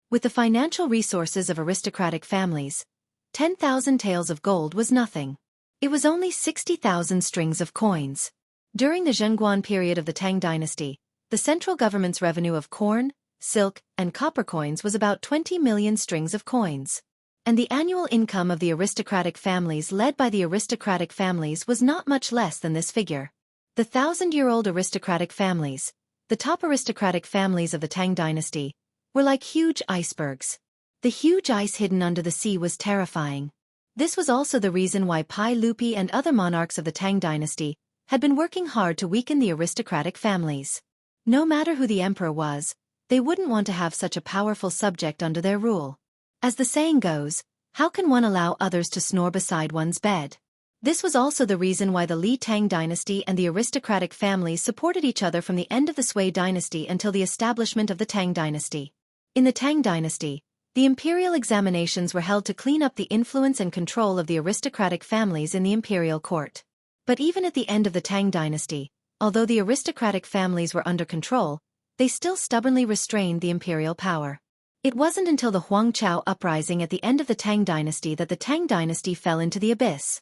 With the financial resources of aristocratic families, 10,000 taels of gold was nothing. It was only 60,000 strings of coins. During the Zhenguan period of the Tang dynasty, the central government's revenue of corn, silk, and copper coins was about 20 million strings of coins. And the annual income of the aristocratic families led by the aristocratic families was not much less than this figure. The 1,000-year-old aristocratic families, the top aristocratic families of the Tang dynasty, were like huge icebergs. The huge ice hidden under the sea was terrifying. This was also the reason why Pai Lupi and other monarchs of the Tang dynasty had been working hard to weaken the aristocratic families. No matter who the emperor was, they wouldn't want to have such a powerful subject under their rule. As the saying goes, how can one allow others to snore beside one's bed? This was also the reason why the Li Tang dynasty and the aristocratic families supported each other from the end of the Sui dynasty until the establishment of the Tang dynasty. In the Tang dynasty, the imperial examinations were held to clean up the influence and control of the aristocratic families in the imperial court. But even at the end of the Tang dynasty, although the aristocratic families were under control, they still stubbornly restrained the imperial power. It wasn't until the Huangchao uprising at the end of the Tang dynasty that the Tang dynasty fell into the abyss.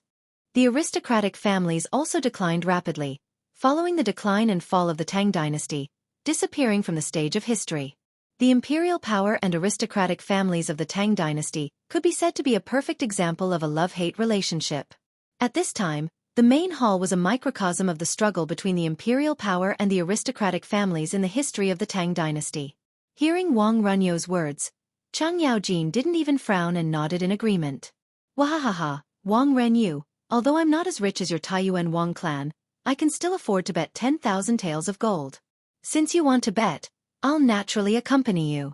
The aristocratic families also declined rapidly, following the decline and fall of the Tang dynasty, disappearing from the stage of history. The imperial power and aristocratic families of the Tang dynasty could be said to be a perfect example of a love-hate relationship. At this time, the main hall was a microcosm of the struggle between the imperial power and the aristocratic families in the history of the Tang dynasty. Hearing Wang Runyo's words, Chang Yaojin didn't even frown and nodded in agreement. Wahahaha, Wang Renyu, although I'm not as rich as your Taiyuan Wang clan, I can still afford to bet 10,000 taels of gold. Since you want to bet, I'll naturally accompany you.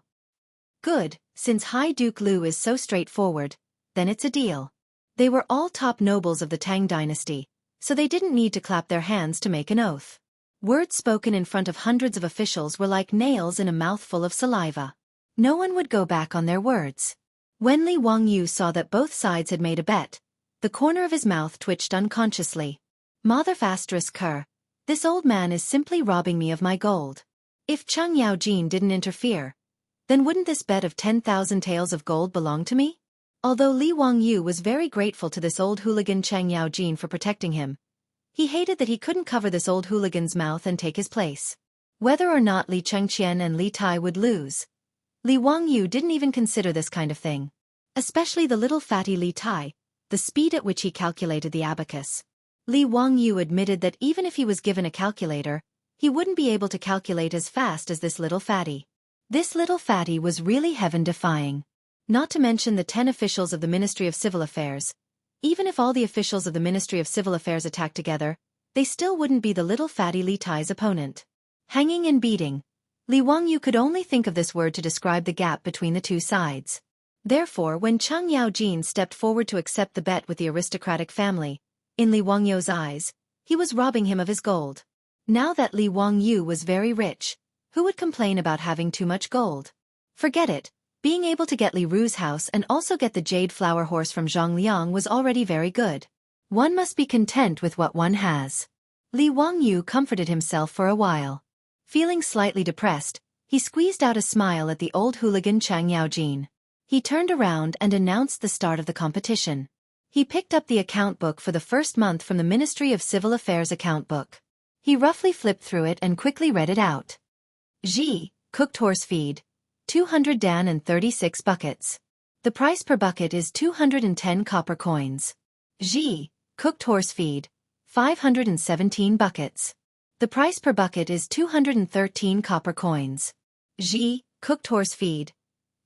Good, since High Duke Lu is so straightforward, then it's a deal. They were all top nobles of the Tang dynasty, so they didn't need to clap their hands to make an oath. Words spoken in front of hundreds of officials were like nails in a mouthful of saliva. No one would go back on their words. When Li Wangyu saw that both sides had made a bet, the corner of his mouth twitched unconsciously. Mother ***, this old man is simply robbing me of my gold. If Chang Yaojin didn't interfere, then wouldn't this bet of 10,000 taels of gold belong to me? Although Li Wangyu was very grateful to this old hooligan Chang Yaojin for protecting him, he hated that he couldn't cover this old hooligan's mouth and take his place. Whether or not Li Chengqian and Li Tai would lose, Li Wangyu didn't even consider this kind of thing. Especially the little fatty Li Tai, the speed at which he calculated the abacus. Li Wangyu admitted that even if he was given a calculator, he wouldn't be able to calculate as fast as this little fatty. This little fatty was really heaven-defying. Not to mention the 10 officials of the Ministry of Civil Affairs. Even if all the officials of the Ministry of Civil Affairs attacked together, they still wouldn't be the little fatty Li Tai's opponent. Hanging and beating. Li Wangyu could only think of this word to describe the gap between the two sides. Therefore, when Chang Yaojin stepped forward to accept the bet with the aristocratic family, in Li Wangyu's eyes, he was robbing him of his gold. Now that Li Wangyu was very rich, who would complain about having too much gold? Forget it. Being able to get Li Ru's house and also get the jade flower horse from Zhang Liang was already very good. One must be content with what one has. Li Wangyu comforted himself for a while. Feeling slightly depressed, he squeezed out a smile at the old hooligan Chang Yaojin. He turned around and announced the start of the competition. He picked up the account book for the first month from the Ministry of Civil Affairs account book. He roughly flipped through it and quickly read it out. Ji, cooked horse feed. 200 dan and 36 buckets. The price per bucket is 210 copper coins. Ji, cooked horse feed. 517 buckets. The price per bucket is 213 copper coins. Ji, cooked horse feed.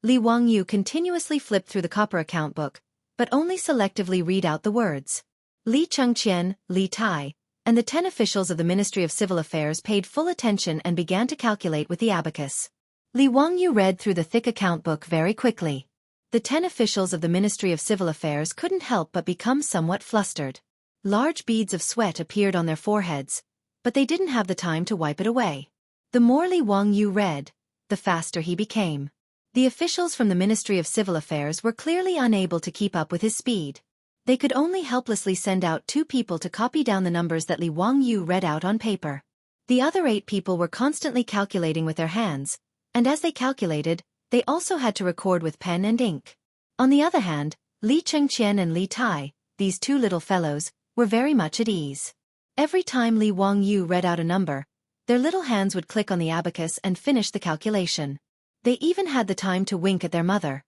Li Wangyu continuously flipped through the copper account book, but only selectively read out the words. Li Chengqian, Li Tai, and the 10 officials of the Ministry of Civil Affairs paid full attention and began to calculate with the abacus. Li Wangyu read through the thick account book very quickly. The 10 officials of the Ministry of Civil Affairs couldn't help but become somewhat flustered. Large beads of sweat appeared on their foreheads, but they didn't have the time to wipe it away. The more Li Wangyu read, the faster he became. The officials from the Ministry of Civil Affairs were clearly unable to keep up with his speed. They could only helplessly send out 2 people to copy down the numbers that Li Wangyu read out on paper. The other 8 people were constantly calculating with their hands, and as they calculated, they also had to record with pen and ink. On the other hand, Li Chengqian and Li Tai, these 2 little fellows, were very much at ease. Every time Li Wangyu read out a number, their little hands would click on the abacus and finish the calculation. They even had the time to wink at their mother,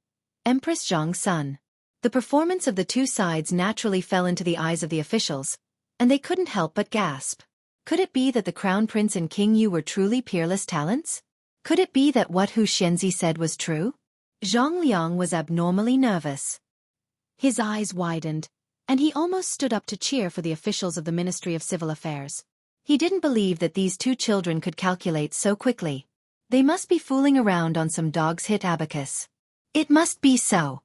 Empress Zhang's son. The performance of the two sides naturally fell into the eyes of the officials, and they couldn't help but gasp. Could it be that the Crown Prince and King Yu were truly peerless talents? Could it be that what Hu Xianzi said was true? Zhang Liang was abnormally nervous. His eyes widened, and he almost stood up to cheer for the officials of the Ministry of Civil Affairs. He didn't believe that these two children could calculate so quickly. They must be fooling around on some dog's hit abacus. It must be so.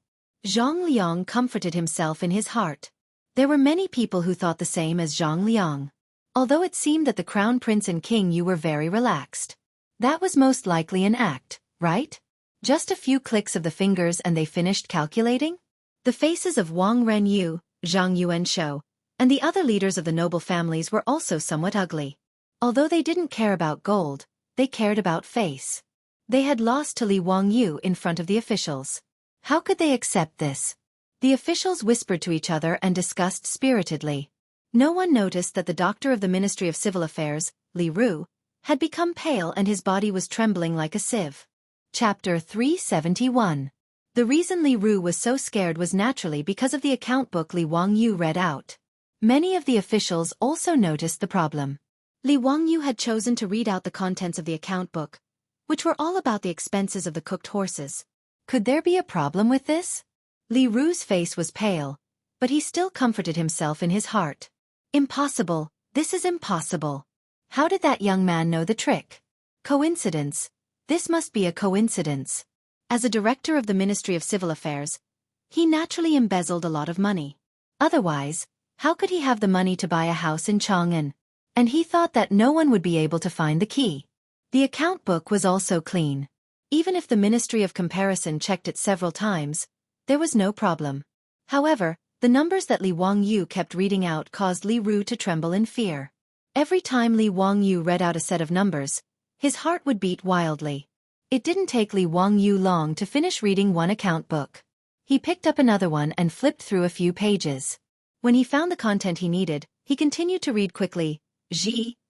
Zhang Liang comforted himself in his heart. There were many people who thought the same as Zhang Liang. Although it seemed that the Crown Prince and King Yu were very relaxed. That was most likely an act, right? Just a few clicks of the fingers and they finished calculating? The faces of Wang Renyu, Zhang Yuanshou, and the other leaders of the noble families were also somewhat ugly. Although they didn't care about gold, they cared about face. They had lost to Li Wangyu in front of the officials. How could they accept this? The officials whispered to each other and discussed spiritedly. No one noticed that the doctor of the Ministry of Civil Affairs, Li Ru, had become pale and his body was trembling like a sieve. Chapter 371. The reason Li Ru was so scared was naturally because of the account book Li Wangyu read out. Many of the officials also noticed the problem. Li Wangyu had chosen to read out the contents of the account book, which were all about the expenses of the cooked horses. Could there be a problem with this? Li Ru's face was pale, but he still comforted himself in his heart. Impossible, this is impossible. How did that young man know the trick? Coincidence. This must be a coincidence. As a director of the Ministry of Civil Affairs, he naturally embezzled a lot of money. Otherwise, how could he have the money to buy a house in Chang'an? And he thought that no one would be able to find the key. The account book was also clean. Even if the Ministry of Comparison checked it several times, there was no problem. However, the numbers that Li Wangyu kept reading out caused Li Ru to tremble in fear. Every time Li Wangyu read out a set of numbers, his heart would beat wildly. It didn't take Li Wangyu long to finish reading one account book. He picked up another one and flipped through a few pages. When he found the content he needed, he continued to read quickly.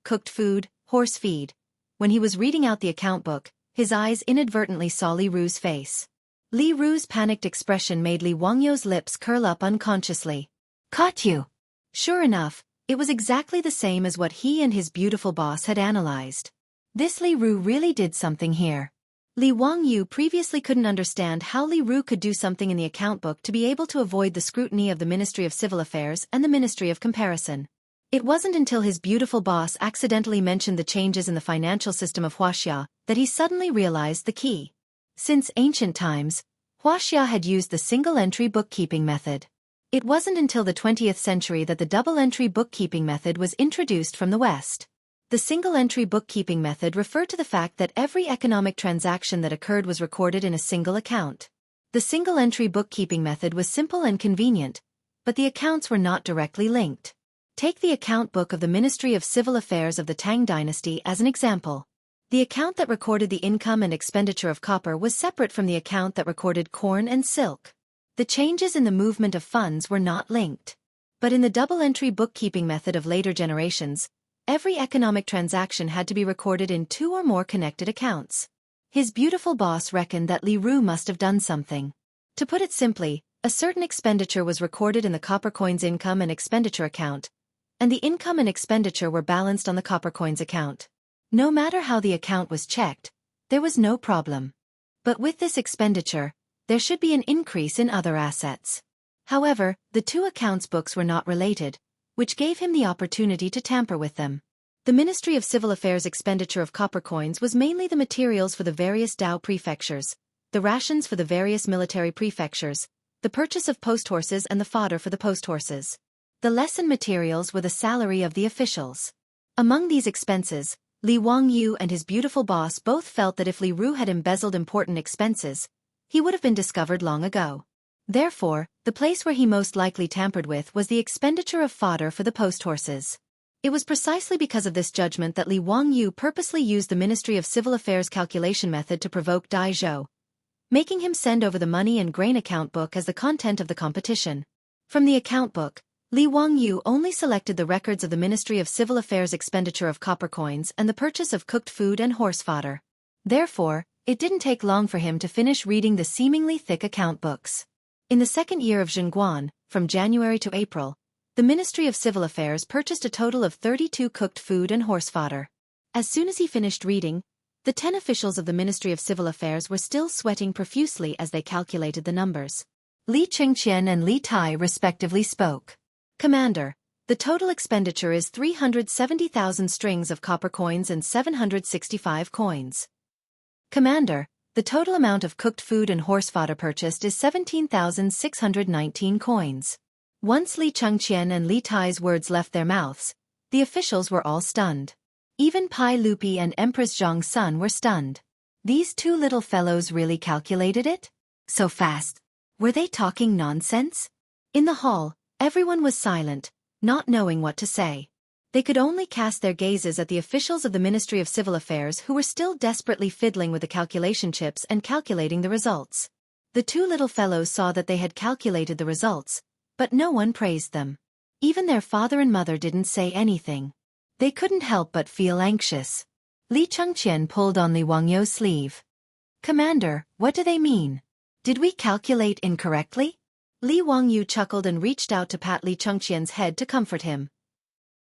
Cooked food, horse feed. When he was reading out the account book, his eyes inadvertently saw Li Ru's face. Li Ru's panicked expression made Li Wangyu's lips curl up unconsciously. Caught you! Sure enough, it was exactly the same as what he and his beautiful boss had analyzed. This Li Ru really did something here. Li Wangyu previously couldn't understand how Li Ru could do something in the account book to be able to avoid the scrutiny of the Ministry of Civil Affairs and the Ministry of Comparison. It wasn't until his beautiful boss accidentally mentioned the changes in the financial system of Huaxia that he suddenly realized the key. Since ancient times, Huaxia had used the single-entry bookkeeping method. It wasn't until the 20th century that the double-entry bookkeeping method was introduced from the West. The single-entry bookkeeping method referred to the fact that every economic transaction that occurred was recorded in a single account. The single-entry bookkeeping method was simple and convenient, but the accounts were not directly linked. Take the account book of the Ministry of Civil Affairs of the Tang Dynasty as an example. The account that recorded the income and expenditure of copper was separate from the account that recorded corn and silk. The changes in the movement of funds were not linked. But in the double-entry bookkeeping method of later generations, every economic transaction had to be recorded in two or more connected accounts. His beautiful boss reckoned that Li Ru must have done something. To put it simply, a certain expenditure was recorded in the copper coin's income and expenditure account, and the income and expenditure were balanced on the copper coin's account. No matter how the account was checked, there was no problem. But with this expenditure, there should be an increase in other assets. However, the two accounts books were not related, which gave him the opportunity to tamper with them. The Ministry of Civil Affairs expenditure of copper coins was mainly the materials for the various Dao prefectures, the rations for the various military prefectures, the purchase of post horses and the fodder for the post horses. The lesson materials were the salary of the officials. Among these expenses, Li Wangyu and his beautiful boss both felt that if Li Ru had embezzled important expenses, he would have been discovered long ago. Therefore, the place where he most likely tampered with was the expenditure of fodder for the post horses. It was precisely because of this judgment that Li Wangyu purposely used the Ministry of Civil Affairs calculation method to provoke Dai Zhou, making him send over the money and grain account book as the content of the competition. From the account book, Li Wangyu only selected the records of the Ministry of Civil Affairs expenditure of copper coins and the purchase of cooked food and horse fodder. Therefore, It didn't take long for him to finish reading the seemingly thick account books. In the second year of Zhengguan, from January to April, the Ministry of Civil Affairs purchased a total of 32 cooked food and horse fodder. As soon as he finished reading, the 10 officials of the Ministry of Civil Affairs were still sweating profusely as they calculated the numbers. Li Chengqian and Li Tai respectively spoke. Commander, the total expenditure is 370,000 strings of copper coins and 765 coins. Commander, the total amount of cooked food and horse fodder purchased is 17,619 coins. Once Li Chengqian and Li Tai's words left their mouths, the officials were all stunned. Even Pai Lupi and Empress Zhang's son were stunned. These two little fellows really calculated it? So fast. Were they talking nonsense? In the hall, everyone was silent, not knowing what to say. They could only cast their gazes at the officials of the Ministry of Civil Affairs who were still desperately fiddling with the calculation chips and calculating the results. The two little fellows saw that they had calculated the results, but no one praised them. Even their father and mother didn't say anything. They couldn't help but feel anxious. Li Chengqian pulled on Li Wangyou's sleeve. Commander, what do they mean? Did we calculate incorrectly? Li Wangyou chuckled and reached out to pat Li Chengqian's head to comfort him.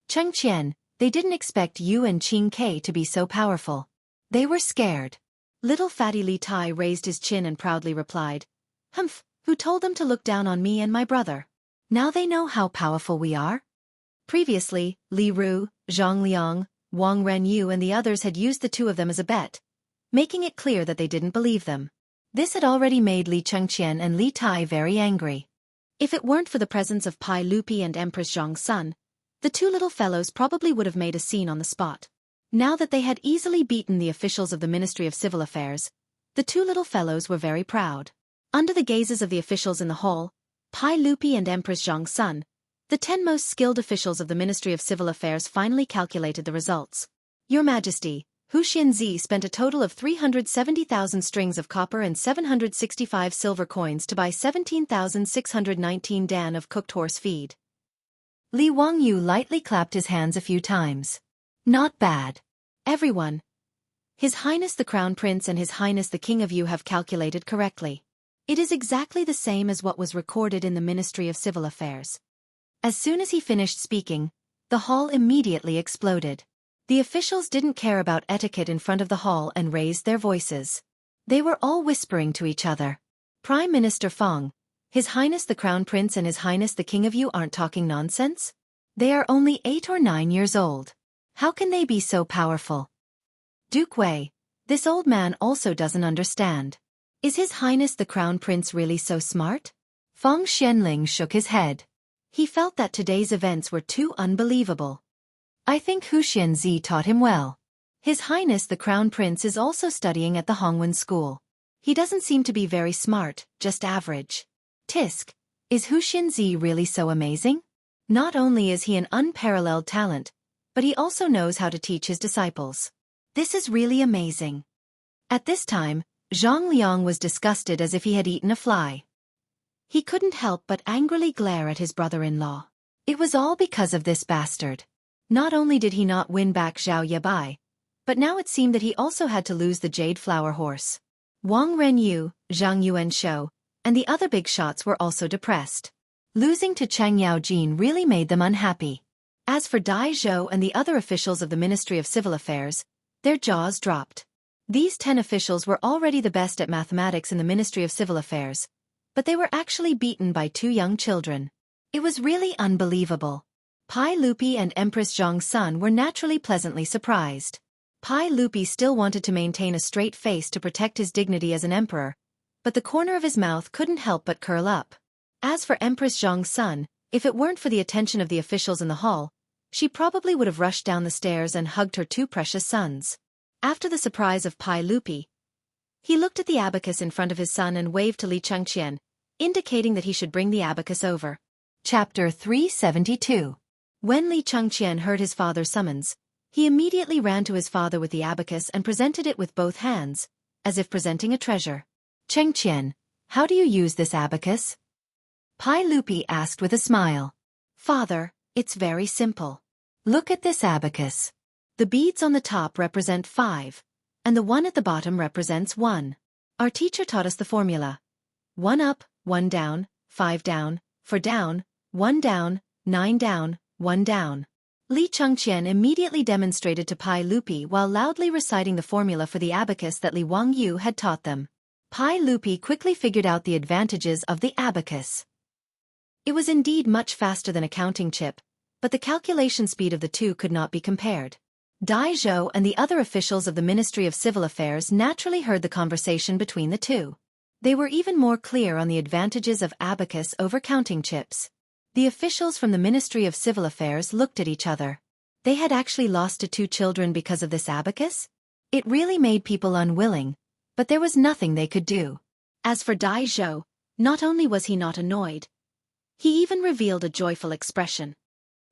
Chengqian, they didn't expect you and Qing Ke to be so powerful. They were scared. Little fatty Li Tai raised his chin and proudly replied, Humph, who told them to look down on me and my brother? Now they know how powerful we are? Previously, Li Ru, Zhang Liang, Wang Renyu and the others had used the two of them as a bet, making it clear that they didn't believe them. This had already made Li Chengqian and Li Tai very angry. If it weren't for the presence of Pai Lupi and Empress Zhang's son, the two little fellows probably would have made a scene on the spot. Now that they had easily beaten the officials of the Ministry of Civil Affairs, the two little fellows were very proud. Under the gazes of the officials in the hall, Pai Lupi and Empress Zhang's son, the 10 most skilled officials of the Ministry of Civil Affairs finally calculated the results. Your Majesty, Hu Xianzi spent a total of 370,000 strings of copper and 765 silver coins to buy 17,619 dan of cooked horse feed. Li Wangyou lightly clapped his hands a few times. Not bad. Everyone. His Highness the Crown Prince and His Highness the King of Yu have calculated correctly. It is exactly the same as what was recorded in the Ministry of Civil Affairs. As soon as he finished speaking, the hall immediately exploded. The officials didn't care about etiquette in front of the hall and raised their voices. They were all whispering to each other. Prime Minister Feng, His Highness the Crown Prince and His Highness the King of Yu aren't talking nonsense? They are only 8 or 9 years old. How can they be so powerful? Duke Wei, this old man also doesn't understand. Is His Highness the Crown Prince really so smart? Feng Xianling shook his head. He felt that today's events were too unbelievable. I think Hu Xianzi taught him well. His Highness the Crown Prince is also studying at the Hongwen School. He doesn't seem to be very smart, just average. Tisk, is Hu Xianzi really so amazing? Not only is he an unparalleled talent, but he also knows how to teach his disciples. This is really amazing. At this time, Zhang Liang was disgusted as if he had eaten a fly. He couldn't help but angrily glare at his brother-in-law. It was all because of this bastard. Not only did he not win back Zhao Yabai, but now it seemed that he also had to lose the Jade Flower Horse. Wang Renyu, Zhang Yuanshou, and the other big shots were also depressed. Losing to Cheng Yaojin really made them unhappy. As for Dai Zhou and the other officials of the Ministry of Civil Affairs, their jaws dropped. These 10 officials were already the best at mathematics in the Ministry of Civil Affairs, but they were actually beaten by 2 young children. It was really unbelievable. Pai Lupi and Empress Zhang's son were naturally pleasantly surprised. Pai Lupi still wanted to maintain a straight face to protect his dignity as an emperor, but the corner of his mouth couldn't help but curl up. As for Empress Zhang's son, if it weren't for the attention of the officials in the hall, she probably would have rushed down the stairs and hugged her 2 precious sons. After the surprise of Pai Lupi, he looked at the abacus in front of his son and waved to Li Chengqian, indicating that he should bring the abacus over. Chapter 372. When Li Chengqian heard his father's summons, he immediately ran to his father with the abacus and presented it with both hands, as if presenting a treasure. Chengqian, how do you use this abacus? Pai Lupi asked with a smile. Father, it's very simple. Look at this abacus. The beads on the top represent 5, and the 1 at the bottom represents 1. Our teacher taught us the formula. 1 up, 1 down, 5 down, 4 down, 1 down, 9 down, 1 down. Li Chengqian immediately demonstrated to Pai Lupi while loudly reciting the formula for the abacus that Li Wangyu had taught them. Pai Lupi quickly figured out the advantages of the abacus. It was indeed much faster than a counting chip, but the calculation speed of the two could not be compared. Dai Zhou and the other officials of the Ministry of Civil Affairs naturally heard the conversation between the two. They were even more clear on the advantages of abacus over counting chips. The officials from the Ministry of Civil Affairs looked at each other. They had actually lost to 2 children because of this abacus? It really made people unwilling, but there was nothing they could do. As for Dai Zhou, not only was he not annoyed, he even revealed a joyful expression.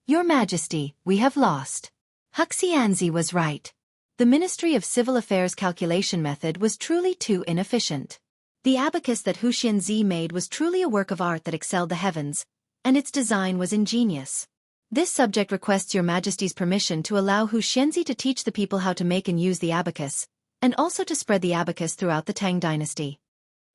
Your Majesty, we have lost. Huxianzi was right. The Ministry of Civil Affairs calculation method was truly too inefficient. The abacus that Hu Xianzi made was truly a work of art that excelled the heavens, and its design was ingenious. This subject requests Your Majesty's permission to allow Hu Xianzi to teach the people how to make and use the abacus, and also to spread the abacus throughout the Tang dynasty.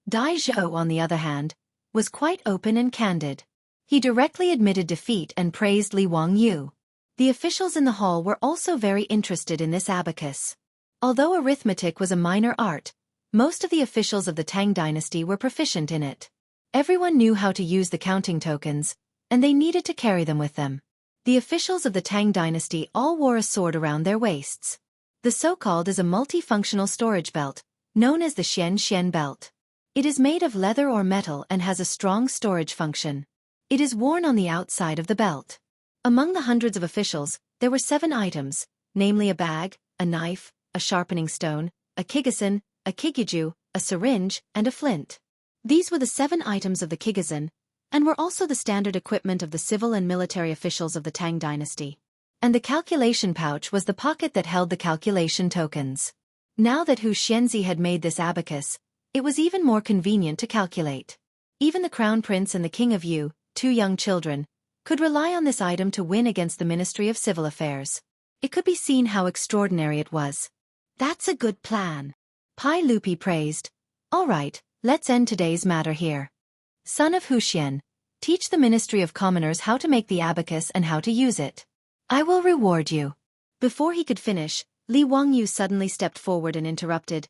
Dai Zhou, on the other hand, was quite open and candid. He directly admitted defeat and praised Li Wangyu. The officials in the hall were also very interested in this abacus. Although arithmetic was a minor art, most of the officials of the Tang dynasty were proficient in it. Everyone knew how to use the counting tokens, and they needed to carry them with them. The officials of the Tang dynasty all wore a sword around their waists. The so-called is a multifunctional storage belt, known as the Xian belt. It is made of leather or metal and has a strong storage function. It is worn on the outside of the belt. Among the hundreds of officials, there were 7 items, namely a bag, a knife, a sharpening stone, a kigasan, a kigiju, a syringe, and a flint. These were the 7 items of the kigasan, and were also the standard equipment of the civil and military officials of the Tang dynasty. And the calculation pouch was the pocket that held the calculation tokens. Now that Hu Xianzi had made this abacus, it was even more convenient to calculate. Even the Crown Prince and the King of Yu, 2 young children, could rely on this item to win against the Ministry of Civil Affairs. It could be seen how extraordinary it was. That's a good plan. Pai Lupi praised. All right, let's end today's matter here. Son of Huxian, teach the Ministry of Commoners how to make the abacus and how to use it. I will reward you. Before he could finish, Li Wangyu suddenly stepped forward and interrupted.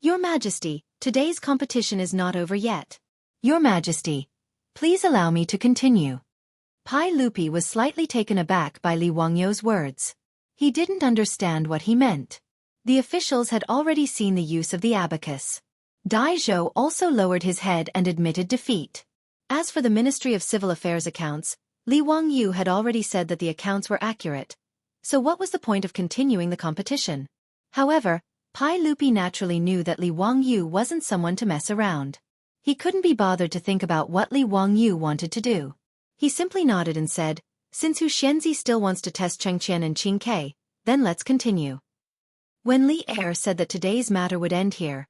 Your Majesty, today's competition is not over yet. Your Majesty, please allow me to continue. Pai Lupi was slightly taken aback by Li Wangyu's words. He didn't understand what he meant. The officials had already seen the use of the abacus. Dai Zhou also lowered his head and admitted defeat. As for the Ministry of Civil Affairs accounts, Li Wangyu had already said that the accounts were accurate. So what was the point of continuing the competition? However, Pai Lupi naturally knew that Li Wangyu wasn't someone to mess around. He couldn't be bothered to think about what Li Wangyu wanted to do. He simply nodded and said, since Hu Xianzi still wants to test Chengqian and Qingke, then let's continue. When Li Er said that today's matter would end here,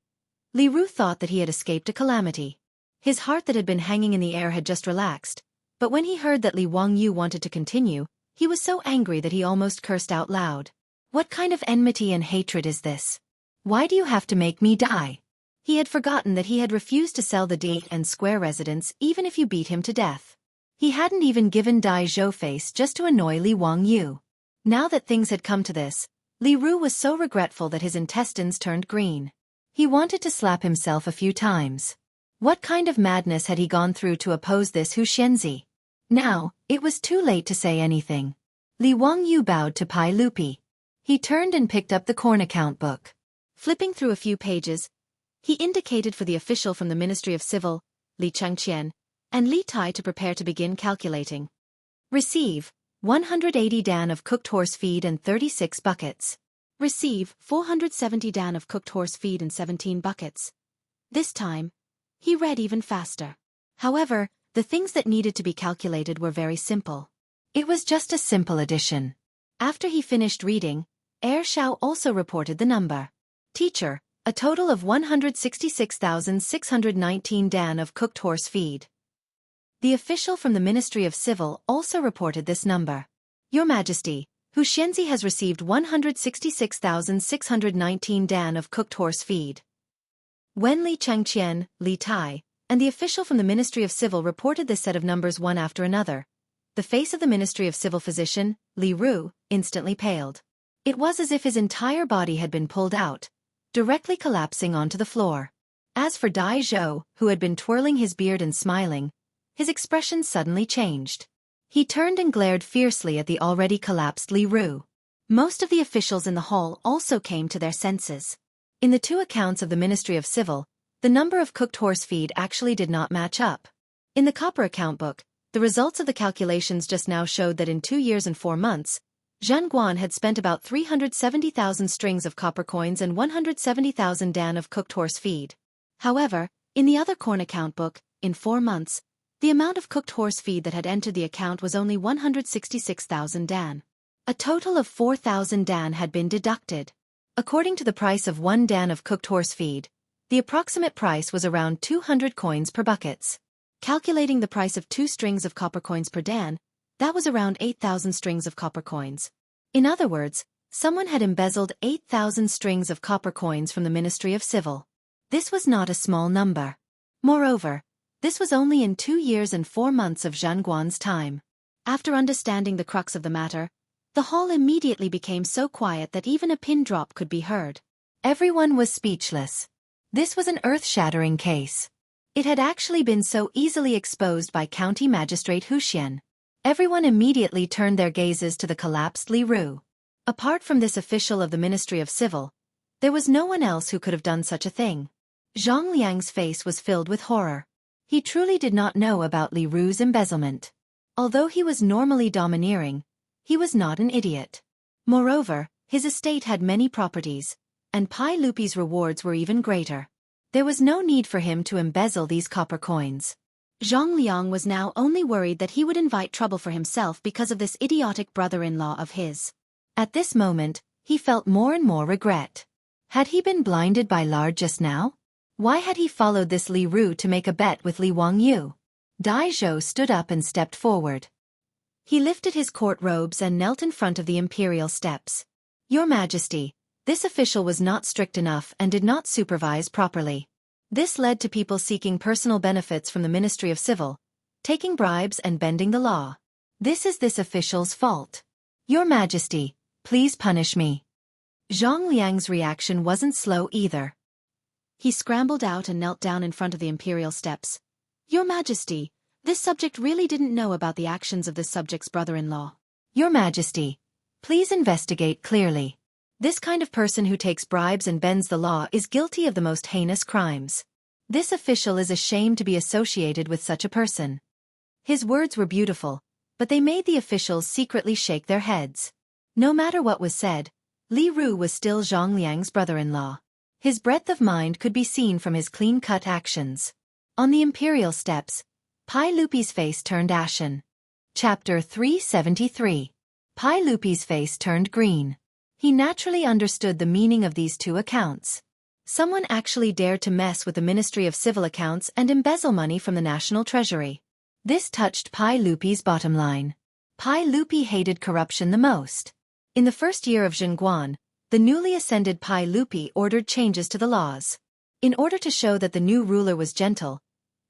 Li Ru thought that he had escaped a calamity. His heart that had been hanging in the air had just relaxed, but when he heard that Li Wangyu wanted to continue, he was so angry that he almost cursed out loud. What kind of enmity and hatred is this? Why do you have to make me die? He had forgotten that he had refused to sell the Date and Square residence even if you beat him to death. He hadn't even given Dai Zhou face just to annoy Li Wangyu. Now that things had come to this, Li Ru was so regretful that his intestines turned green. He wanted to slap himself a few times. What kind of madness had he gone through to oppose this Hu Xianzi? Now, it was too late to say anything. Li Wangyu bowed to Pai Lupi. He turned and picked up the corn account book. Flipping through a few pages, he indicated for the official from the Ministry of Civil, Li Chengqian, and Li Tai to prepare to begin calculating. Receive 180 dan of cooked horse feed and 36 buckets. Receive 470 dan of cooked horse feed and 17 buckets. This time, he read even faster. However, the things that needed to be calculated were very simple. It was just a simple addition. After he finished reading, Er Shao also reported the number. Teacher, a total of 166,619 dan of cooked horse feed. The official from the Ministry of Civil also reported this number. Your Majesty, Hu Xianzi has received 166,619 dan of cooked horse feed. When Li Changqian, Li Tai, and the official from the Ministry of Civil reported this set of numbers one after another, the face of the Ministry of Civil physician, Li Ru, instantly paled. It was as if his entire body had been pulled out, directly collapsing onto the floor. As for Dai Zhou, who had been twirling his beard and smiling, his expression suddenly changed. He turned and glared fiercely at the already collapsed Li Ru. Most of the officials in the hall also came to their senses. In the two accounts of the Ministry of Civil, the number of cooked horse feed actually did not match up. In the copper account book, the results of the calculations just now showed that in 2 years and 4 months, Zhang Guan had spent about 370,000 strings of copper coins and 170,000 dan of cooked horse feed. However, in the other corn account book, in 4 months, the amount of cooked horse feed that had entered the account was only 166,000 dan. A total of 4,000 dan had been deducted. According to the price of 1 dan of cooked horse feed, the approximate price was around 200 coins per buckets. Calculating the price of 2 strings of copper coins per dan, that was around 8,000 strings of copper coins. In other words, someone had embezzled 8,000 strings of copper coins from the Ministry of Civil. This was not a small number. Moreover, this was only in 2 years and 4 months of Zhang Guan's time. After understanding the crux of the matter, the hall immediately became so quiet that even a pin drop could be heard. Everyone was speechless. This was an earth-shattering case. It had actually been so easily exposed by County Magistrate Hu Xian. Everyone immediately turned their gazes to the collapsed Li Ru. Apart from this official of the Ministry of Civil, there was no one else who could have done such a thing. Zhang Liang's face was filled with horror. He truly did not know about Li Ru's embezzlement. Although he was normally domineering, he was not an idiot. Moreover, his estate had many properties, and Pai Lupi's rewards were even greater. There was no need for him to embezzle these copper coins. Zhang Liang was now only worried that he would invite trouble for himself because of this idiotic brother-in-law of his. At this moment, he felt more and more regret. Had he been blinded by lard just now? Why had he followed this Li Ru to make a bet with Li Wangyu? Dai Zhou stood up and stepped forward. He lifted his court robes and knelt in front of the imperial steps. Your Majesty, this official was not strict enough and did not supervise properly. This led to people seeking personal benefits from the Ministry of Civil, taking bribes and bending the law. This is this official's fault. Your Majesty, please punish me. Zhang Liang's reaction wasn't slow either. He scrambled out and knelt down in front of the imperial steps. Your Majesty, this subject really didn't know about the actions of this subject's brother-in-law. Your Majesty, please investigate clearly. This kind of person who takes bribes and bends the law is guilty of the most heinous crimes. This official is ashamed to be associated with such a person. His words were beautiful, but they made the officials secretly shake their heads. No matter what was said, Li Ru was still Zhang Liang's brother-in-law. His breadth of mind could be seen from his clean-cut actions. On the imperial steps, Pai Lupi's face turned ashen. Chapter 373. Pai Lupi's face turned green. He naturally understood the meaning of these two accounts. Someone actually dared to mess with the Ministry of Civil Accounts and embezzle money from the National Treasury. This touched Pai Lupi's bottom line. Pai Lupi hated corruption the most. In the first year of Zhengguan, the newly ascended Pai Lupi ordered changes to the laws. In order to show that the new ruler was gentle,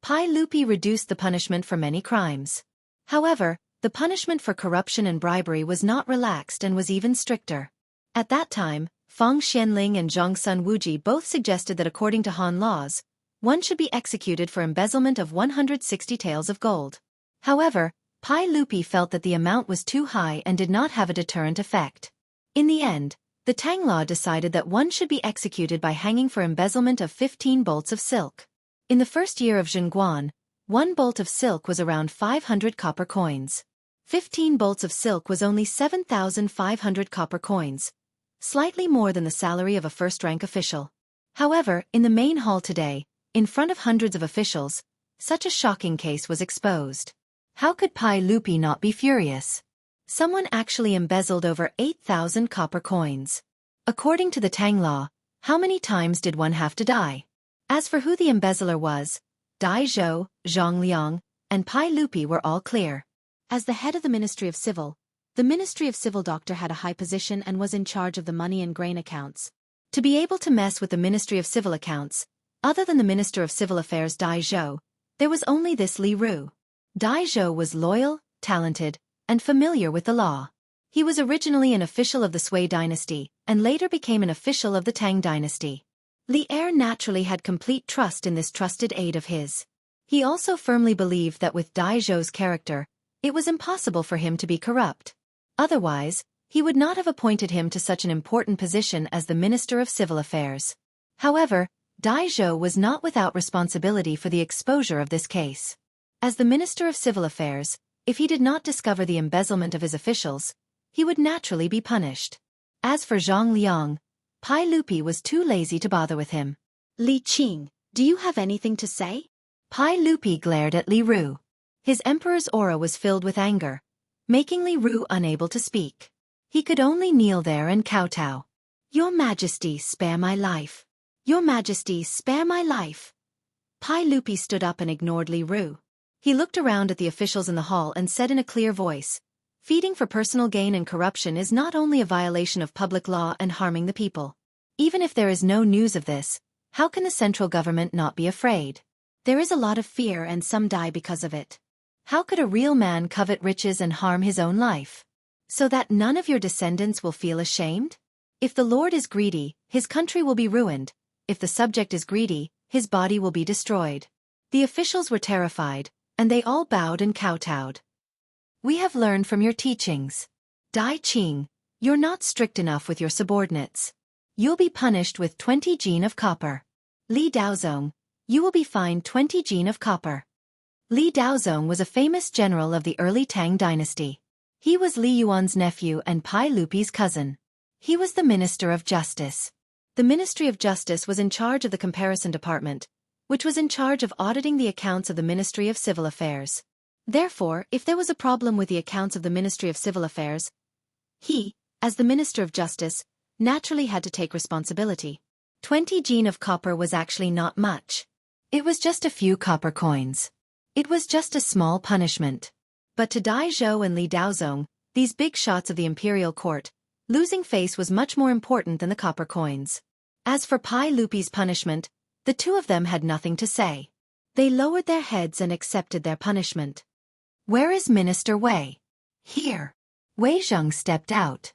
Pai Lupi reduced the punishment for many crimes. However, the punishment for corruption and bribery was not relaxed and was even stricter. At that time, Fang Xianling and Zhongsun Wuji both suggested that according to Han laws, one should be executed for embezzlement of 160 taels of gold. However, Pai Lupi felt that the amount was too high and did not have a deterrent effect. In the end, the Tang law decided that one should be executed by hanging for embezzlement of 15 bolts of silk. In the first year of Zhengguan, 1 bolt of silk was around 500 copper coins. 15 bolts of silk was only 7,500 copper coins, slightly more than the salary of a first-rank official. However, in the main hall today, in front of hundreds of officials, such a shocking case was exposed. How could Pai Lupi not be furious? Someone actually embezzled over 8,000 copper coins. According to the Tang law, how many times did one have to die? As for who the embezzler was, Dai Zhou, Zhang Liang, and Pai Lupi were all clear. As the head of the Ministry of Civil, the The Ministry of Civil Doctor had a high position and was in charge of the money and grain accounts. To be able to mess with the Ministry of Civil Accounts, other than the Minister of Civil Affairs Dai Zhou, there was only this Li Ru. Dai Zhou was loyal, talented, and familiar with the law. He was originally an official of the Sui dynasty, and later became an official of the Tang dynasty. Li Er naturally had complete trust in this trusted aide of his. He also firmly believed that with Dai Zhou's character, it was impossible for him to be corrupt. Otherwise, he would not have appointed him to such an important position as the Minister of Civil Affairs. However, Dai Zhou was not without responsibility for the exposure of this case. As the Minister of Civil Affairs, if he did not discover the embezzlement of his officials, he would naturally be punished. As for Zhang Liang, Pai Lupi was too lazy to bother with him. Li Qing, do you have anything to say? Pai Lupi glared at Li Ru. His emperor's aura was filled with anger, making Li Ru unable to speak. He could only kneel there and kowtow. Your Majesty, spare my life. Your Majesty, spare my life. Pai Lupi stood up and ignored Li Ru. He looked around at the officials in the hall and said in a clear voice, "Feeding for personal gain and corruption is not only a violation of public law and harming the people. Even if there is no news of this, how can the central government not be afraid? There is a lot of fear and some die because of it. How could a real man covet riches and harm his own life? So that none of your descendants will feel ashamed? If the Lord is greedy, his country will be ruined. If the subject is greedy, his body will be destroyed." The officials were terrified, and they all bowed and kowtowed. "We have learned from your teachings. Dai Qing, you're not strict enough with your subordinates. You'll be punished with 20 gene of copper. Li Daozong, you will be fined 20 gene of copper." Li Daozong was a famous general of the early Tang dynasty. He was Li Yuan's nephew and Pai Lupi's cousin. He was the Minister of Justice. The Ministry of Justice was in charge of the Comparison Department, which was in charge of auditing the accounts of the Ministry of Civil Affairs. Therefore, if there was a problem with the accounts of the Ministry of Civil Affairs, he, as the Minister of Justice, naturally had to take responsibility. 20 gene of copper was actually not much. It was just a few copper coins. It was just a small punishment. But to Dai Zhou and Li Daozong, these big shots of the imperial court, losing face was much more important than the copper coins. As for Pai Lupi's punishment, the two of them had nothing to say. They lowered their heads and accepted their punishment. "Where is Minister Wei?" "Here." Wei Zheng stepped out.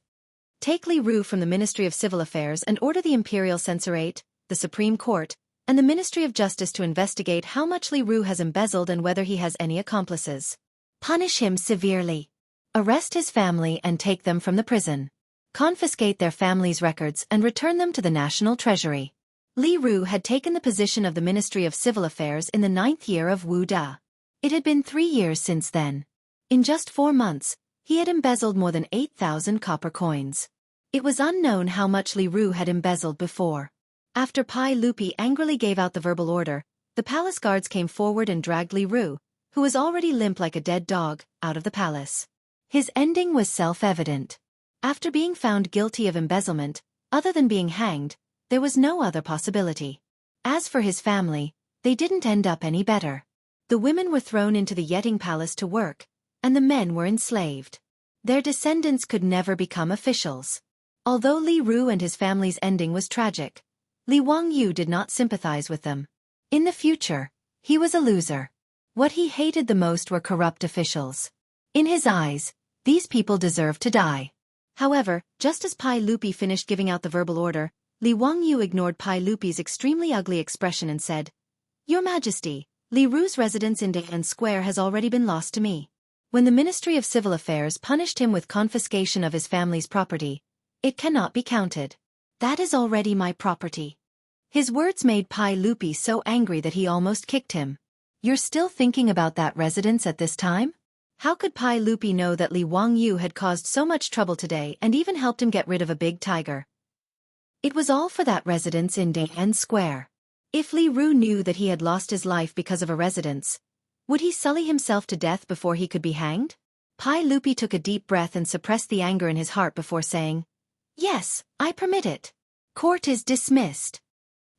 "Take Li Ru from the Ministry of Civil Affairs and order the Imperial Censorate, the Supreme Court, and the Ministry of Justice to investigate how much Li Ru has embezzled and whether he has any accomplices. Punish him severely. Arrest his family and take them from the prison. Confiscate their family's records and return them to the National Treasury." Li Ru had taken the position of the Ministry of Civil Affairs in the 9th year of Wu Da. It had been 3 years since then. In just 4 months, he had embezzled more than 8,000 copper coins. It was unknown how much Li Ru had embezzled before. After Pai Lupi angrily gave out the verbal order, the palace guards came forward and dragged Li Ru, who was already limp like a dead dog, out of the palace. His ending was self-evident. After being found guilty of embezzlement, other than being hanged, there was no other possibility. As for his family, they didn't end up any better. The women were thrown into the Yeting Palace to work, and the men were enslaved. Their descendants could never become officials. Although Li Ru and his family's ending was tragic, Li Wangyu did not sympathize with them. In the future, he was a loser. What he hated the most were corrupt officials. In his eyes, these people deserved to die. However, just as Pai Lupi finished giving out the verbal order, Li Wangyu ignored Pai Lupi's extremely ugly expression and said, "Your Majesty, Li Ru's residence in Dayan Square has already been lost to me. When the Ministry of Civil Affairs punished him with confiscation of his family's property, it cannot be counted. That is already my property." His words made Pai Lupi so angry that he almost kicked him. "You're still thinking about that residence at this time?" How could Pai Lupi know that Li Wangyu had caused so much trouble today and even helped him get rid of a big tiger? It was all for that residence in Dayan Square. If Li Ru knew that he had lost his life because of a residence, would he sully himself to death before he could be hanged? Pai Lupi took a deep breath and suppressed the anger in his heart before saying, "Yes, I permit it. Court is dismissed."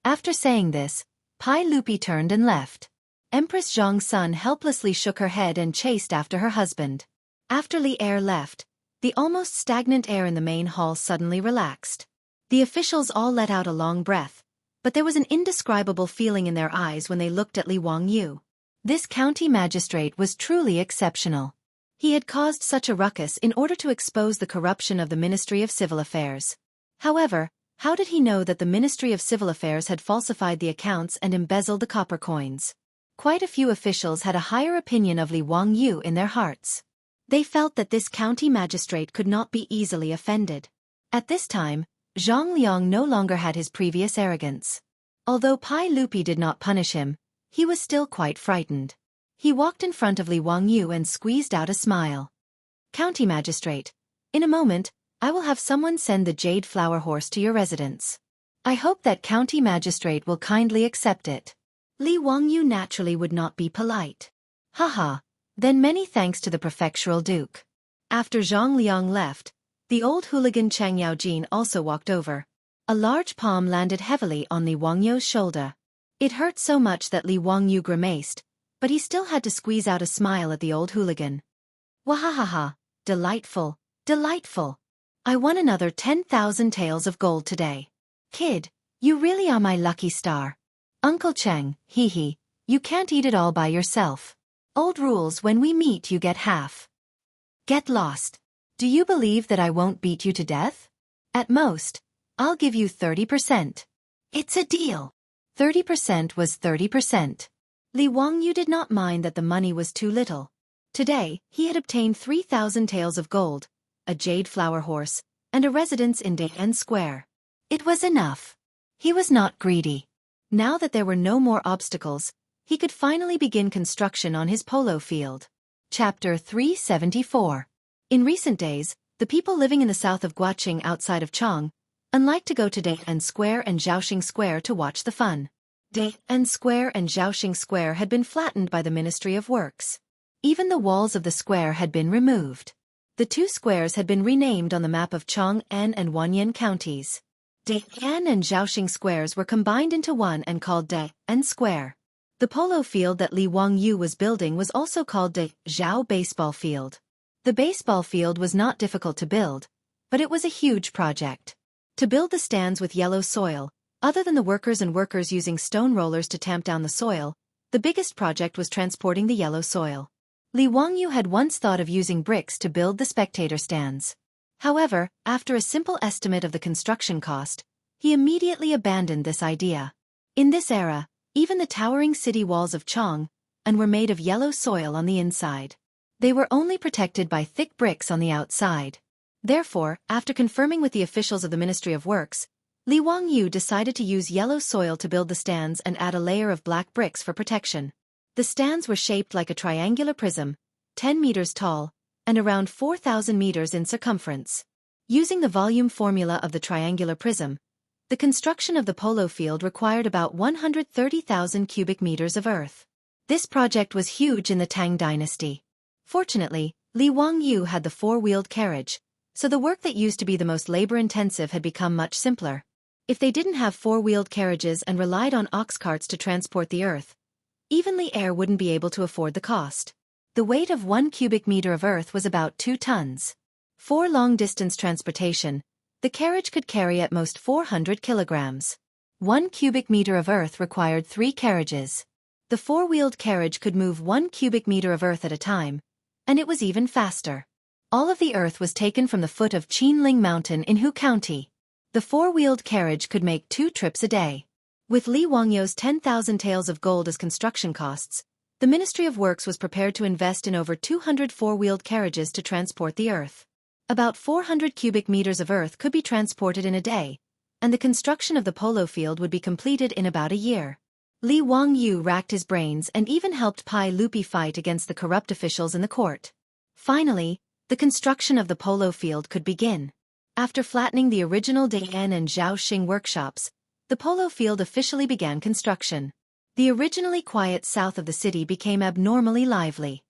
After saying this, Pai Lupi turned and left. Empress Zhang Sun helplessly shook her head and chased after her husband. After Li Er left, The almost stagnant air in the main hall suddenly relaxed. The officials all let out a long breath, but there was an indescribable feeling in their eyes when they looked at Li Wangyu. This county magistrate was truly exceptional. He had caused such a ruckus in order to expose the corruption of the Ministry of Civil Affairs. However, how did he know that the Ministry of Civil Affairs had falsified the accounts and embezzled the copper coins? Quite a few officials had a higher opinion of Li Wangyu in their hearts. They felt that this county magistrate could not be easily offended. At this time, Zhang Liang no longer had his previous arrogance. Although Pai Lupi did not punish him, he was still quite frightened. He walked in front of Li Wangyu and squeezed out a smile. "County magistrate, in a moment, I will have someone send the jade flower horse to your residence. I hope that county magistrate will kindly accept it." Li Wangyu naturally would not be polite. "Haha, then many thanks to the prefectural duke." After Zhang Liang left, the old hooligan Chang Yaojin also walked over. A large palm landed heavily on Li Wangyu's shoulder. It hurt so much that Li Wangyu grimaced, but he still had to squeeze out a smile at the old hooligan. "Wahahaha, delightful, delightful. I won another 10,000 taels of gold today. Kid, you really are my lucky star. Uncle Cheng, hee, you can't eat it all by yourself. Old rules, when we meet you get half. Get lost. Do you believe that I won't beat you to death? At most, I'll give you 30%. It's a deal." 30% was 30%. Li Wangyu did not mind that the money was too little. Today, he had obtained 3,000 taels of gold, a jade flower horse, and a residence in Dayan Square. It was enough. He was not greedy. Now that there were no more obstacles, he could finally begin construction on his polo field. Chapter 374. In recent days, the people living in the south of Guaqing outside of Chang, unliked to go to Dayan Square and Zhaoxing Square to watch the fun. Dayan Square and Zhaoxing Square had been flattened by the Ministry of Works. Even the walls of the square had been removed. The two squares had been renamed on the map of Chang'an and Wanyan counties. Dayan and Zhaoxing squares were combined into one and called Dayan Square. The polo field that Li Wangyu was building was also called the Zhao Baseball Field. The baseball field was not difficult to build, but it was a huge project. To build the stands with yellow soil, other than the workers using stone rollers to tamp down the soil, the biggest project was transporting the yellow soil. Li Wangyu had once thought of using bricks to build the spectator stands. However, after a simple estimate of the construction cost, he immediately abandoned this idea. In this era, even the towering city walls of Chang'an were made of yellow soil on the inside. They were only protected by thick bricks on the outside. Therefore, after confirming with the officials of the Ministry of Works, Li Wangyu decided to use yellow soil to build the stands and add a layer of black bricks for protection. The stands were shaped like a triangular prism, 10 meters tall, and around 4,000 meters in circumference. Using the volume formula of the triangular prism, the construction of the polo field required about 130,000 cubic meters of earth. This project was huge in the Tang dynasty. Fortunately, Li Wangyu had the four-wheeled carriage, so the work that used to be the most labor-intensive had become much simpler. If they didn't have four-wheeled carriages and relied on ox carts to transport the earth, even the heir wouldn't be able to afford the cost. The weight of 1 cubic meter of earth was about 2 tons. For long-distance transportation, the carriage could carry at most 400 kilograms. 1 cubic meter of earth required 3 carriages. The four-wheeled carriage could move 1 cubic meter of earth at a time, and it was even faster. All of the earth was taken from the foot of Qinling Mountain in Hu County. The four-wheeled carriage could make 2 trips a day. With Li Wangyu's 10,000 taels of gold as construction costs, the Ministry of Works was prepared to invest in over 200 four-wheeled carriages to transport the earth. About 400 cubic meters of earth could be transported in a day, and the construction of the polo field would be completed in about a year. Li Wangyu racked his brains and even helped Pai Lupi fight against the corrupt officials in the court. Finally, the construction of the polo field could begin. After flattening the original Dayan and Zhaoxing workshops, the polo field officially began construction. The originally quiet south of the city became abnormally lively.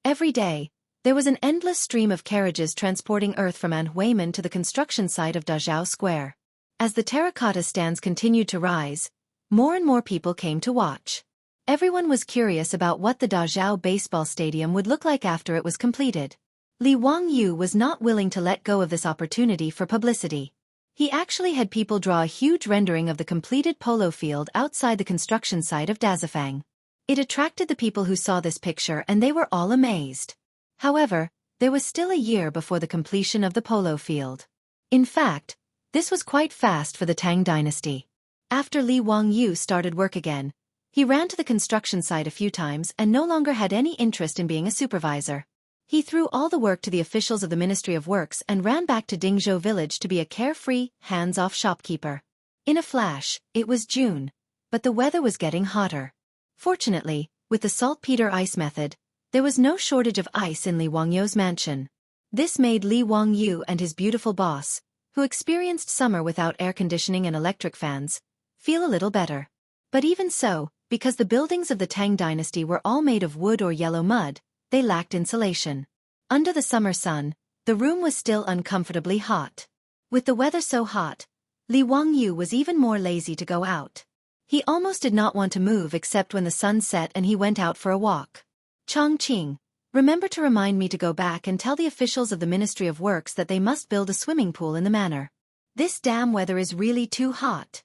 Every day, there was an endless stream of carriages transporting earth from Anhuimen to the construction site of Dazhao Square. As the terracotta stands continued to rise, more and more people came to watch. Everyone was curious about what the Dazhao baseball stadium would look like after it was completed. Li Wangyu was not willing to let go of this opportunity for publicity. He actually had people draw a huge rendering of the completed polo field outside the construction site of Dazafang. It attracted the people who saw this picture and they were all amazed. However, there was still a year before the completion of the polo field. In fact, this was quite fast for the Tang dynasty. After Li Wangyu started work again, he ran to the construction site a few times and no longer had any interest in being a supervisor. He threw all the work to the officials of the Ministry of Works and ran back to Dingzhou village to be a carefree, hands-off shopkeeper. In a flash, it was June, but the weather was getting hotter. Fortunately, with the saltpeter ice method, there was no shortage of ice in Li Wangyu's mansion. This made Li Wangyu and his beautiful boss, who experienced summer without air conditioning and electric fans, feel a little better. But even so, because the buildings of the Tang dynasty were all made of wood or yellow mud, they lacked insulation. Under the summer sun, the room was still uncomfortably hot. With the weather so hot, Li Wangyu was even more lazy to go out. He almost did not want to move except when the sun set and he went out for a walk. Chongqing, remember to remind me to go back and tell the officials of the Ministry of Works that they must build a swimming pool in the manor. This damn weather is really too hot.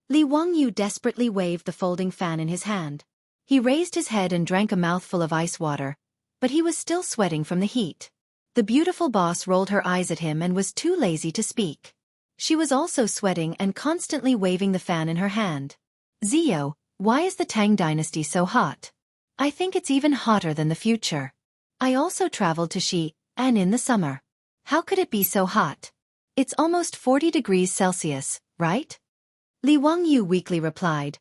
Li Wangyu desperately waved the folding fan in his hand. He raised his head and drank a mouthful of ice water, but he was still sweating from the heat. The beautiful boss rolled her eyes at him and was too lazy to speak. She was also sweating and constantly waving the fan in her hand. Zio, why is the Tang dynasty so hot? I think it's even hotter than the future. I also traveled to Xi'an in the summer. How could it be so hot? It's almost 40 degrees Celsius, right? Li Wangyu weakly replied.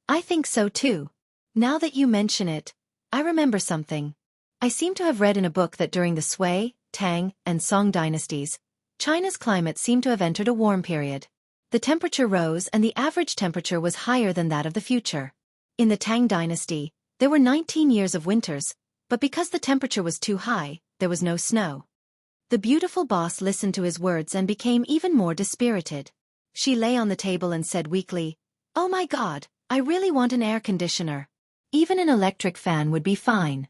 I think so too. Now that you mention it, I remember something. I seem to have read in a book that during the Sui, Tang, and Song dynasties, China's climate seemed to have entered a warm period. The temperature rose and the average temperature was higher than that of the future. In the Tang dynasty, there were 19 years of winters, but because the temperature was too high, there was no snow. The beautiful boss listened to his words and became even more dispirited. She lay on the table and said weakly, "Oh my God, I really want an air conditioner. Even an electric fan would be fine."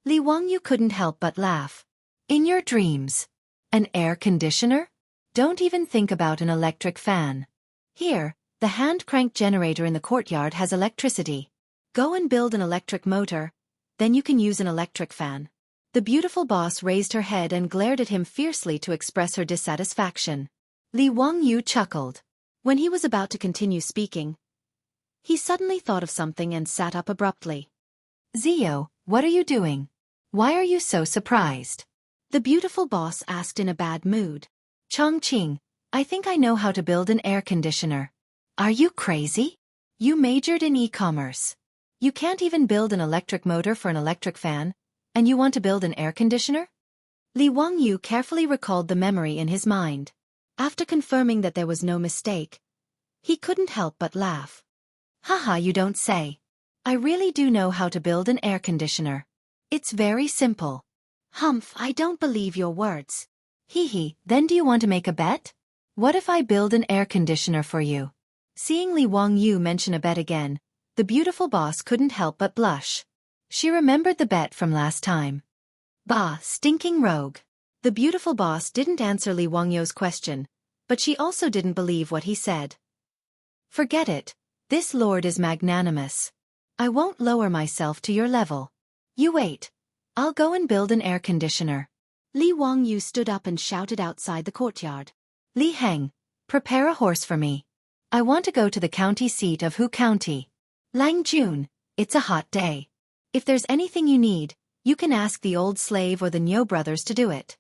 Li Wangyu couldn't help but laugh. In your dreams? An air conditioner? Don't even think about an electric fan. Here, the hand-crank generator in the courtyard has electricity. Go and build an electric motor, then you can use an electric fan. The beautiful boss raised her head and glared at him fiercely to express her dissatisfaction. Li Wangyu chuckled. When he was about to continue speaking, he suddenly thought of something and sat up abruptly. Zio, what are you doing? Why are you so surprised? The beautiful boss asked in a bad mood. Chongqing, I think I know how to build an air conditioner. Are you crazy? You majored in e-commerce. You can't even build an electric motor for an electric fan, and you want to build an air conditioner? Li Wangyu carefully recalled the memory in his mind. After confirming that there was no mistake, he couldn't help but laugh. Haha, you don't say. I really do know how to build an air conditioner. It's very simple. Humph, I don't believe your words. Hee, then do you want to make a bet? What if I build an air conditioner for you? Seeing Li Wangyu mention a bet again, the beautiful boss couldn't help but blush. She remembered the bet from last time. Bah, stinking rogue. The beautiful boss didn't answer Li Wangyu's question, but she also didn't believe what he said. Forget it. This lord is magnanimous. I won't lower myself to your level. You wait. I'll go and build an air conditioner. Li Wangyu stood up and shouted outside the courtyard. Li Heng, prepare a horse for me. I want to go to the county seat of Hu County. Lang Jun, it's a hot day. If there's anything you need, you can ask the old slave or the Nyo brothers to do it.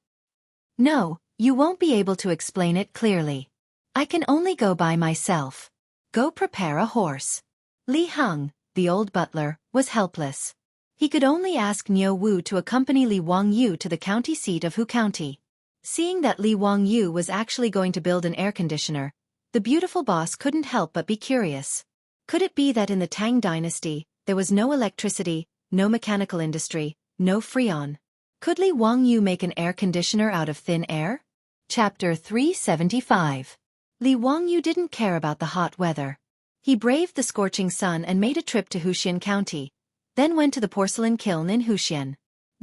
No, you won't be able to explain it clearly. I can only go by myself. Go prepare a horse. Li Heng, the old butler, was helpless. He could only ask Nyo Wu to accompany Li Wangyu to the county seat of Hu County. Seeing that Li Wangyu was actually going to build an air conditioner, the beautiful boss couldn't help but be curious. Could it be that in the Tang dynasty, there was no electricity, no mechanical industry, no freon? Could Li Wangyu make an air conditioner out of thin air? Chapter 375. Li Wangyu didn't care about the hot weather. He braved the scorching sun and made a trip to Huxian County, then went to the porcelain kiln in Huxian.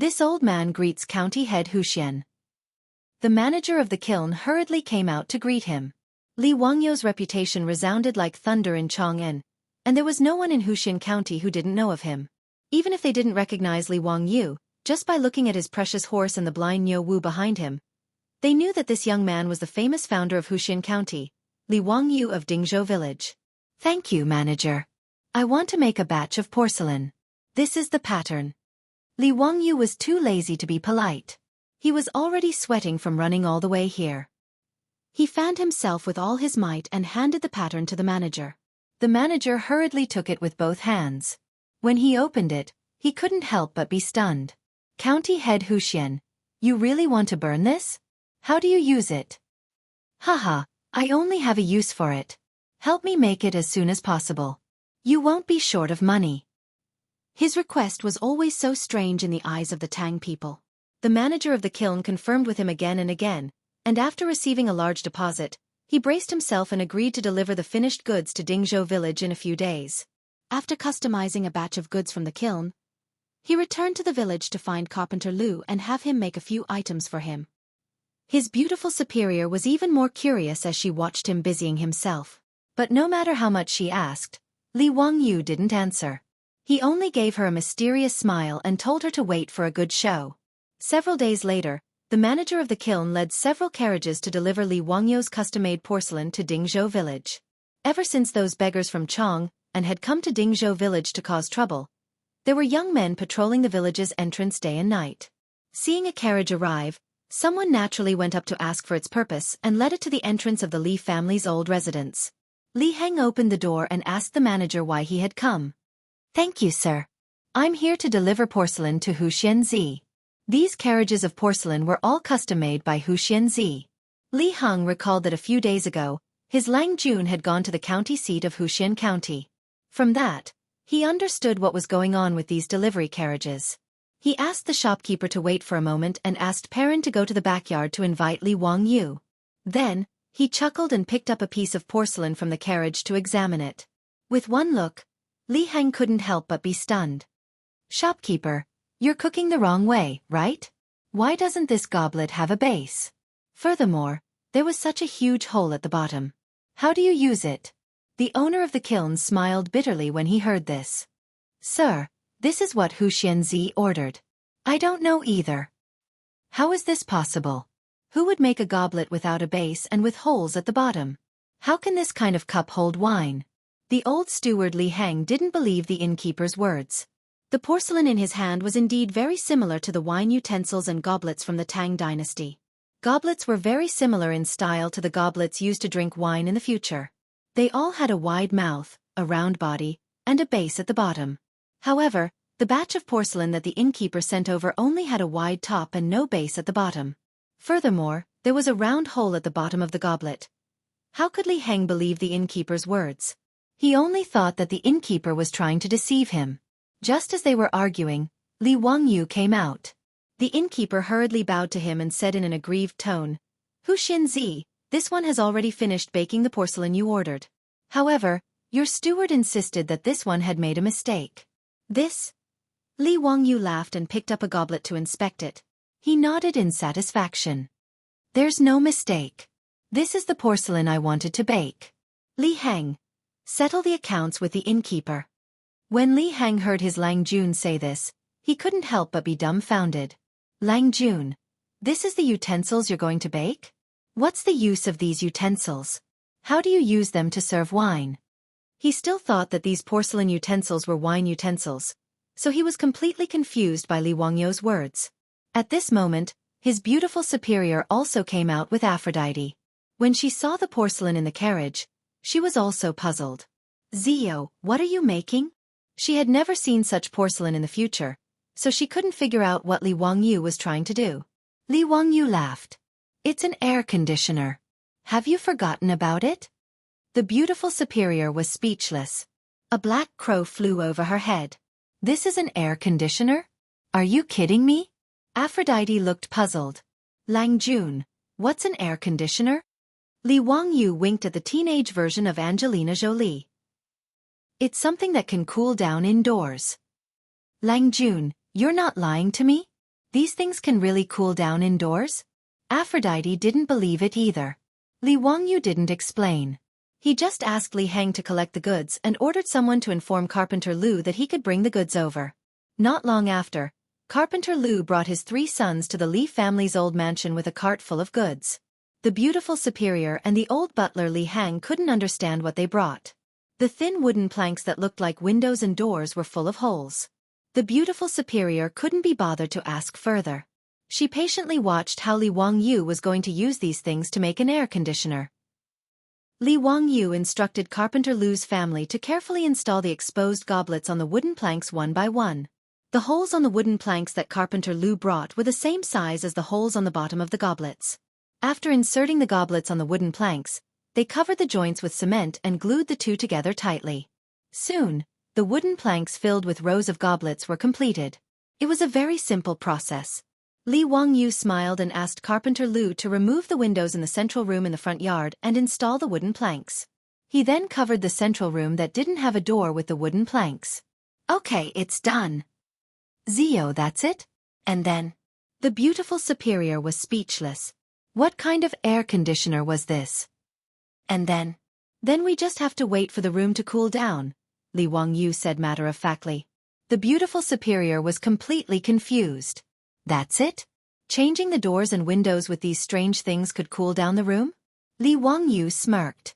This old man greets county head Huxian. The manager of the kiln hurriedly came out to greet him. Li Wangyou's reputation resounded like thunder in Chang'an, and there was no one in Huxian County who didn't know of him. Even if they didn't recognize Li Wangyou, just by looking at his precious horse and the blind Niu Wu behind him, they knew that this young man was the famous founder of Huxian County, Li Wangyou of Dingzhou Village. Thank you, manager. I want to make a batch of porcelain. This is the pattern. Li Wangyou was too lazy to be polite. He was already sweating from running all the way here. He fanned himself with all his might and handed the pattern to the manager. The manager hurriedly took it with both hands. When he opened it, he couldn't help but be stunned. County head Huxian, you really want to burn this? How do you use it? Haha, I only have a use for it. Help me make it as soon as possible. You won't be short of money. His request was always so strange in the eyes of the Tang people. The manager of the kiln confirmed with him again and again, and after receiving a large deposit, he braced himself and agreed to deliver the finished goods to Dingzhou Village in a few days. After customizing a batch of goods from the kiln, he returned to the village to find Carpenter Lu and have him make a few items for him. His beautiful superior was even more curious as she watched him busying himself. But no matter how much she asked, Li Wangyou didn't answer. He only gave her a mysterious smile and told her to wait for a good show. Several days later, the manager of the kiln led several carriages to deliver Li Wangyou's custom-made porcelain to Dingzhou Village. Ever since those beggars from Chang and had come to Dingzhou Village to cause trouble, there were young men patrolling the village's entrance day and night. Seeing a carriage arrive, someone naturally went up to ask for its purpose and led it to the entrance of the Li family's old residence. Li Heng opened the door and asked the manager why he had come. Thank you, sir. I'm here to deliver porcelain to Huxian Zi. These carriages of porcelain were all custom-made by Huxian Zi. Li Heng recalled that a few days ago, his Lang Jun had gone to the county seat of Huxian County. From that, he understood what was going on with these delivery carriages. He asked the shopkeeper to wait for a moment and asked Perrin to go to the backyard to invite Li Wangyou. Then, he chuckled and picked up a piece of porcelain from the carriage to examine it. With one look, Li Heng couldn't help but be stunned. Shopkeeper, you're cooking the wrong way, right? Why doesn't this goblet have a base? Furthermore, there was such a huge hole at the bottom. How do you use it? The owner of the kiln smiled bitterly when he heard this. Sir, this is what Huxian Zi ordered. I don't know either. How is this possible? Who would make a goblet without a base and with holes at the bottom? How can this kind of cup hold wine? The old steward Li Heng didn't believe the innkeeper's words. The porcelain in his hand was indeed very similar to the wine utensils and goblets from the Tang dynasty. Goblets were very similar in style to the goblets used to drink wine in the future. They all had a wide mouth, a round body, and a base at the bottom. However, the batch of porcelain that the innkeeper sent over only had a wide top and no base at the bottom. Furthermore, there was a round hole at the bottom of the goblet. How could Li Heng believe the innkeeper's words? He only thought that the innkeeper was trying to deceive him. Just as they were arguing, Li Wangyou came out. The innkeeper hurriedly bowed to him and said in an aggrieved tone, Huxian Zi, this one has already finished baking the porcelain you ordered. However, your steward insisted that this one had made a mistake. This? Li Wangyou laughed and picked up a goblet to inspect it. He nodded in satisfaction. There's no mistake. This is the porcelain I wanted to bake. Li Heng, settle the accounts with the innkeeper. When Li Heng heard his Lang Jun say this, he couldn't help but be dumbfounded. Lang Jun, this is the utensils you're going to bake? What's the use of these utensils? How do you use them to serve wine? He still thought that these porcelain utensils were wine utensils, so he was completely confused by Li Wangyou's words. At this moment, his beautiful superior also came out with Aphrodite. When she saw the porcelain in the carriage, she was also puzzled. Zio, what are you making? She had never seen such porcelain in the future, so she couldn't figure out what Li Wangyou was trying to do. Li Wangyou laughed. It's an air conditioner. Have you forgotten about it? The beautiful superior was speechless. A black crow flew over her head. This is an air conditioner? Are you kidding me? Aphrodite looked puzzled. Lang Jun, what's an air conditioner? Li Wangyou winked at the teenage version of Angelina Jolie. It's something that can cool down indoors. Lang Jun, you're not lying to me? These things can really cool down indoors? Aphrodite didn't believe it either. Li Wangyu didn't explain. He just asked Li Heng to collect the goods and ordered someone to inform Carpenter Lu that he could bring the goods over. Not long after, Carpenter Lu brought his 3 sons to the Li family's old mansion with a cart full of goods. The beautiful superior and the old butler Li Heng couldn't understand what they brought. The thin wooden planks that looked like windows and doors were full of holes. The beautiful superior couldn't be bothered to ask further. She patiently watched how Li Wangyu was going to use these things to make an air conditioner. Li Wangyu instructed Carpenter Lu's family to carefully install the exposed goblets on the wooden planks one by one. The holes on the wooden planks that Carpenter Lu brought were the same size as the holes on the bottom of the goblets. After inserting the goblets on the wooden planks, they covered the joints with cement and glued the two together tightly. Soon, the wooden planks filled with rows of goblets were completed. It was a very simple process. Li Wangyu smiled and asked Carpenter Lu to remove the windows in the central room in the front yard and install the wooden planks. He then covered the central room that didn't have a door with the wooden planks. Okay, it's done. Zio, that's it? And then? The beautiful superior was speechless. What kind of air conditioner was this? And then? Then we just have to wait for the room to cool down, Li Wangyu said matter-of-factly. The beautiful superior was completely confused. That's it? Changing the doors and windows with these strange things could cool down the room? Li Wangyu smirked.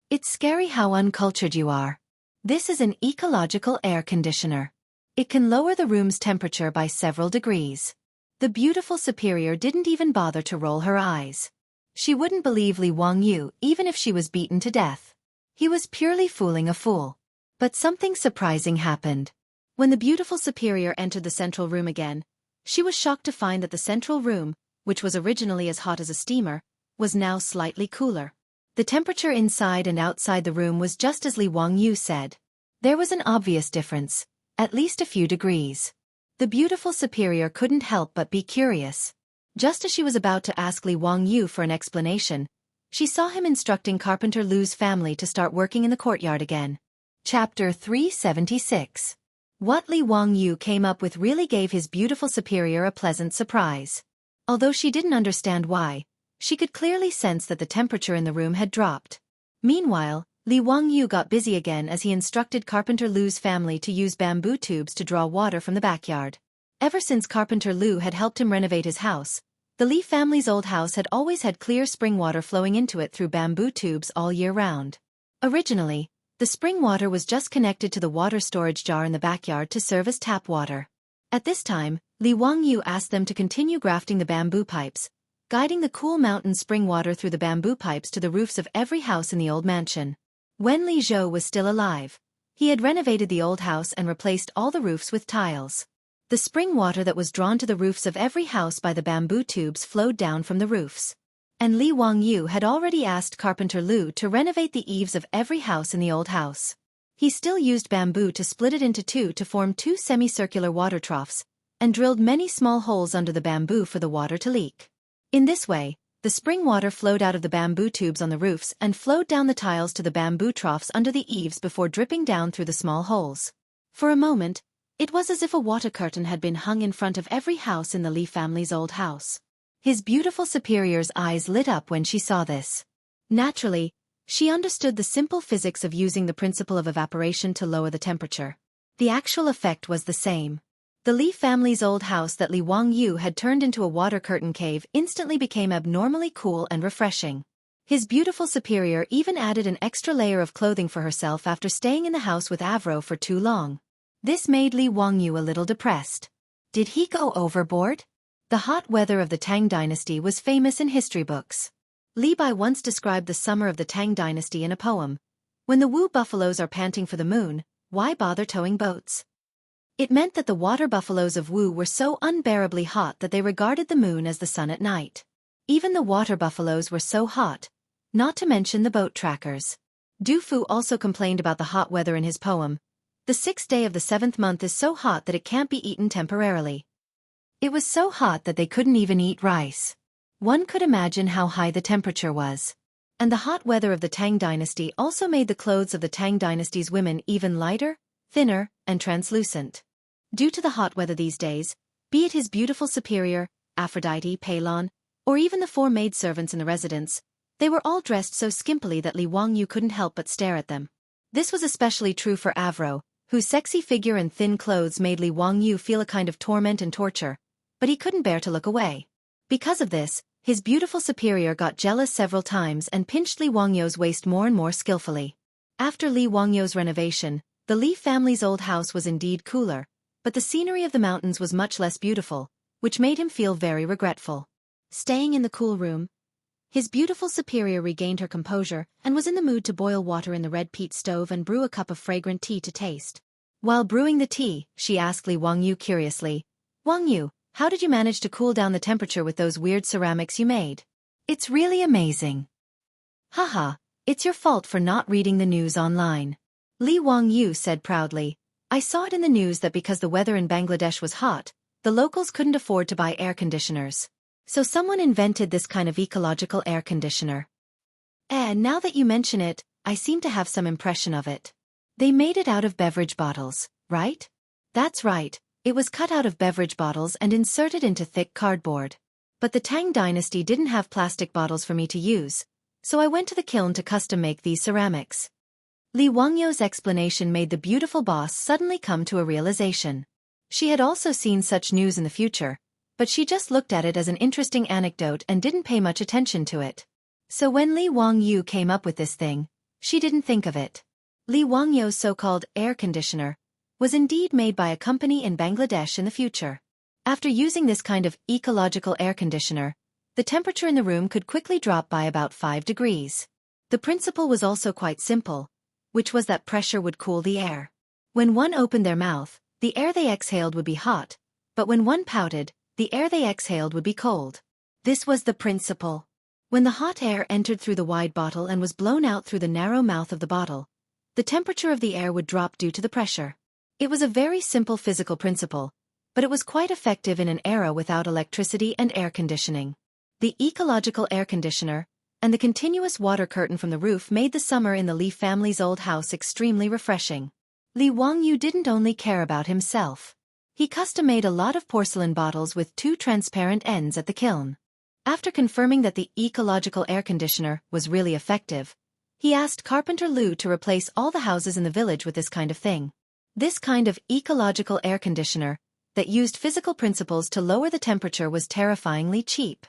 It's scary how uncultured you are. This is an ecological air conditioner. It can lower the room's temperature by several degrees. The beautiful superior didn't even bother to roll her eyes. She wouldn't believe Li Wangyu even if she was beaten to death. He was purely fooling a fool. But something surprising happened. When the beautiful superior entered the central room again, she was shocked to find that the central room, which was originally as hot as a steamer, was now slightly cooler. The temperature inside and outside the room was just as Li Wangyu said. There was an obvious difference, at least a few degrees. The beautiful superior couldn't help but be curious. Just as she was about to ask Li Wangyu for an explanation, she saw him instructing Carpenter Lu's family to start working in the courtyard again. Chapter 376. What Li Wangyu came up with really gave his beautiful superior a pleasant surprise. Although she didn't understand why, she could clearly sense that the temperature in the room had dropped. Meanwhile, Li Wangyu got busy again as he instructed Carpenter Lu's family to use bamboo tubes to draw water from the backyard. Ever since Carpenter Lu had helped him renovate his house, the Li family's old house had always had clear spring water flowing into it through bamboo tubes all year round. Originally, the spring water was just connected to the water storage jar in the backyard to serve as tap water. At this time, Li Wangyu asked them to continue grafting the bamboo pipes, guiding the cool mountain spring water through the bamboo pipes to the roofs of every house in the old mansion. When Li Zhou was still alive, he had renovated the old house and replaced all the roofs with tiles. The spring water that was drawn to the roofs of every house by the bamboo tubes flowed down from the roofs. And Li Wangyu had already asked Carpenter Lu to renovate the eaves of every house in the old house. He still used bamboo to split it into two to form 2 semicircular water troughs, and drilled many small holes under the bamboo for the water to leak. In this way, the spring water flowed out of the bamboo tubes on the roofs and flowed down the tiles to the bamboo troughs under the eaves before dripping down through the small holes. For a moment, it was as if a water curtain had been hung in front of every house in the Li family's old house. His beautiful superior's eyes lit up when she saw this. Naturally, she understood the simple physics of using the principle of evaporation to lower the temperature. The actual effect was the same. The Li family's old house that Li Wangyu had turned into a water curtain cave instantly became abnormally cool and refreshing. His beautiful superior even added an extra layer of clothing for herself after staying in the house with Avro for too long. This made Li Wangyu a little depressed. Did he go overboard? The hot weather of the Tang dynasty was famous in history books. Li Bai once described the summer of the Tang dynasty in a poem. When the Wu buffaloes are panting for the moon, why bother towing boats? It meant that the water buffaloes of Wu were so unbearably hot that they regarded the moon as the sun at night. Even the water buffaloes were so hot, not to mention the boat trackers. Du Fu also complained about the hot weather in his poem. The 6th day of the 7th month is so hot that it can't be eaten temporarily. It was so hot that they couldn't even eat rice. One could imagine how high the temperature was. And the hot weather of the Tang dynasty also made the clothes of the Tang dynasty's women even lighter, thinner, and translucent. Due to the hot weather these days, Be it his beautiful superior, Aphrodite, Palon, or even the 4 maidservants in the residence, they were all dressed so skimpily that Li Wangyu couldn't help but stare at them. This was especially true for Avro, whose sexy figure and thin clothes made Li Wangyu feel a kind of torment and torture, but he couldn't bear to look away. Because of this, his beautiful superior got jealous several times and pinched Li Wangyu's waist more and more skillfully. After Li Wangyu's renovation, the Li family's old house was indeed cooler, but the scenery of the mountains was much less beautiful, which made him feel very regretful. Staying in the cool room, his beautiful superior regained her composure and was in the mood to boil water in the red peat stove and brew a cup of fragrant tea to taste. While brewing the tea, she asked Li Wangyu curiously, "Wangyu, how did you manage to cool down the temperature with those weird ceramics you made? It's really amazing." "Haha, it's your fault for not reading the news online," Li Wangyu said proudly. "I saw it in the news that because the weather in Bangladesh was hot, the locals couldn't afford to buy air conditioners. So someone invented this kind of ecological air conditioner. Now that you mention it, I seem to have some impression of it. They made it out of beverage bottles, right?" "That's right, it was cut out of beverage bottles and inserted into thick cardboard. But the Tang dynasty didn't have plastic bottles for me to use, so I went to the kiln to custom make these ceramics." Li Wangyu's explanation made the beautiful boss suddenly come to a realization. She had also seen such news in the future, but she just looked at it as an interesting anecdote and didn't pay much attention to it. So when Li Wangyu came up with this thing, she didn't think of it. Li Wangyu's so-called air conditioner was indeed made by a company in Bangladesh in the future. After using this kind of ecological air conditioner, the temperature in the room could quickly drop by about 5 degrees. The principle was also quite simple, which was that pressure would cool the air. When one opened their mouth, the air they exhaled would be hot, but when one pouted, the air they exhaled would be cold. This was the principle. When the hot air entered through the wide bottle and was blown out through the narrow mouth of the bottle, the temperature of the air would drop due to the pressure. It was a very simple physical principle, but it was quite effective in an era without electricity and air conditioning. The ecological air conditioner and the continuous water curtain from the roof made the summer in the Li family's old house extremely refreshing. Li Wangyu didn't only care about himself. He custom-made a lot of porcelain bottles with 2 transparent ends at the kiln. After confirming that the ecological air conditioner was really effective, he asked Carpenter Lu to replace all the houses in the village with this kind of thing. This kind of ecological air conditioner that used physical principles to lower the temperature was terrifyingly cheap.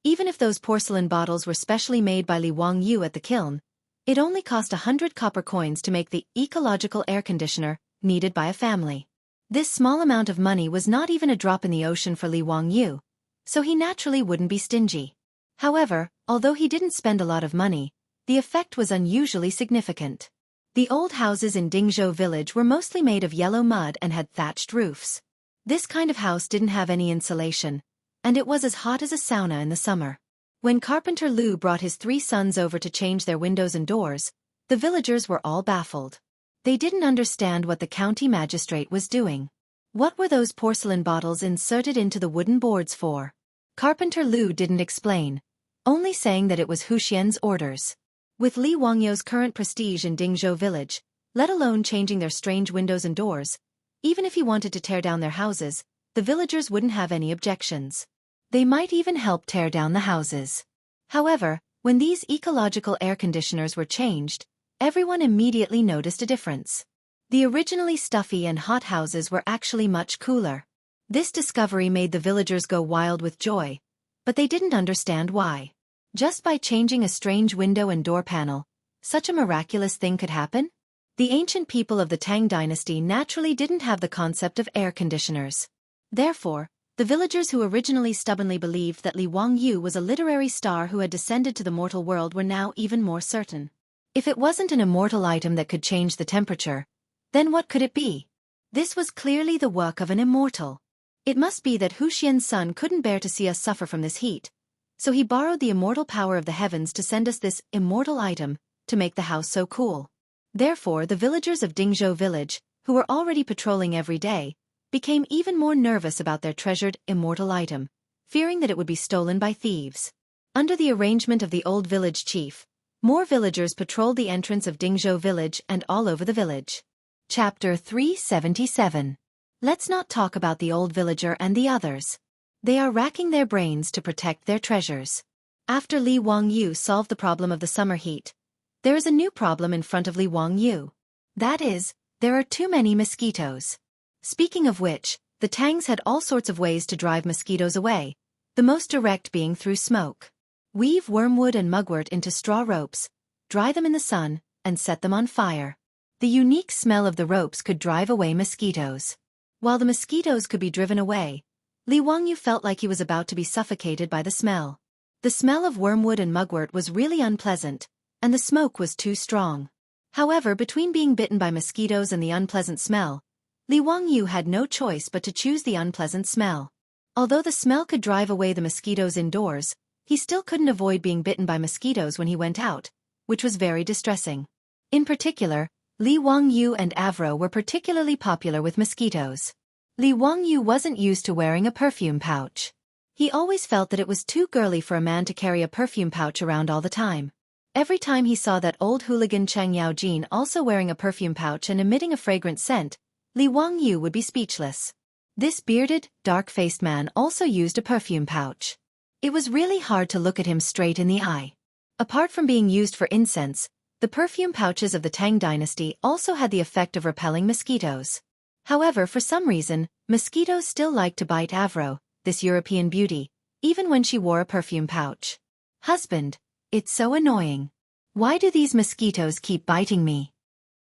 Even if those porcelain bottles were specially made by Li Wangyu at the kiln, it only cost 100 copper coins to make the ecological air conditioner needed by a family. This small amount of money was not even a drop in the ocean for Li Wangyu, so he naturally wouldn't be stingy. However, although he didn't spend a lot of money, the effect was unusually significant. The old houses in Dingzhou village were mostly made of yellow mud and had thatched roofs. This kind of house didn't have any insulation, and it was as hot as a sauna in the summer. When Carpenter Lu brought his 3 sons over to change their windows and doors, the villagers were all baffled. They didn't understand what the county magistrate was doing. What were those porcelain bottles inserted into the wooden boards for? Carpenter Lu didn't explain, only saying that it was Huxian's orders. With Li Wangyu's current prestige in Dingzhou village, let alone changing their strange windows and doors, even if he wanted to tear down their houses, the villagers wouldn't have any objections. They might even help tear down the houses. However, when these ecological air conditioners were changed, everyone immediately noticed a difference. The originally stuffy and hot houses were actually much cooler. This discovery made the villagers go wild with joy, but they didn't understand why. Just by changing a strange window and door panel, such a miraculous thing could happen? The ancient people of the Tang dynasty naturally didn't have the concept of air conditioners. Therefore, the villagers who originally stubbornly believed that Li Wangyu was a literary star who had descended to the mortal world were now even more certain. If it wasn't an immortal item that could change the temperature, then what could it be? This was clearly the work of an immortal. It must be that Huxian's son couldn't bear to see us suffer from this heat, so he borrowed the immortal power of the heavens to send us this immortal item to make the house so cool. Therefore, the villagers of Dingzhou village, who were already patrolling every day, became even more nervous about their treasured immortal item, fearing that it would be stolen by thieves. Under the arrangement of the old village chief, more villagers patrolled the entrance of Dingzhou village and all over the village. Chapter 377. Let's not talk about the old villager and the others. They are racking their brains to protect their treasures. After Li Wangyu solved the problem of the summer heat, there is a new problem in front of Li Wangyu. That is, there are too many mosquitoes. Speaking of which, the Tangs had all sorts of ways to drive mosquitoes away, the most direct being through smoke. Weave wormwood and mugwort into straw ropes, dry them in the sun, and set them on fire. The unique smell of the ropes could drive away mosquitoes. While the mosquitoes could be driven away, Li Wangyu felt like he was about to be suffocated by the smell. The smell of wormwood and mugwort was really unpleasant, and the smoke was too strong. However, between being bitten by mosquitoes and the unpleasant smell, Li Wangyu had no choice but to choose the unpleasant smell. Although the smell could drive away the mosquitoes indoors, he still couldn't avoid being bitten by mosquitoes when he went out, which was very distressing. In particular, Li Wangyu and Avro were particularly popular with mosquitoes. Li Wangyu wasn't used to wearing a perfume pouch. He always felt that it was too girly for a man to carry a perfume pouch around all the time. Every time he saw that old hooligan Chang Yaojin also wearing a perfume pouch and emitting a fragrant scent, Li Wangyu would be speechless. This bearded, dark-faced man also used a perfume pouch. It was really hard to look at him straight in the eye. Apart from being used for incense, the perfume pouches of the Tang dynasty also had the effect of repelling mosquitoes. However, for some reason, mosquitoes still liked to bite Avro, this European beauty, even when she wore a perfume pouch. Husband, it's so annoying. Why do these mosquitoes keep biting me?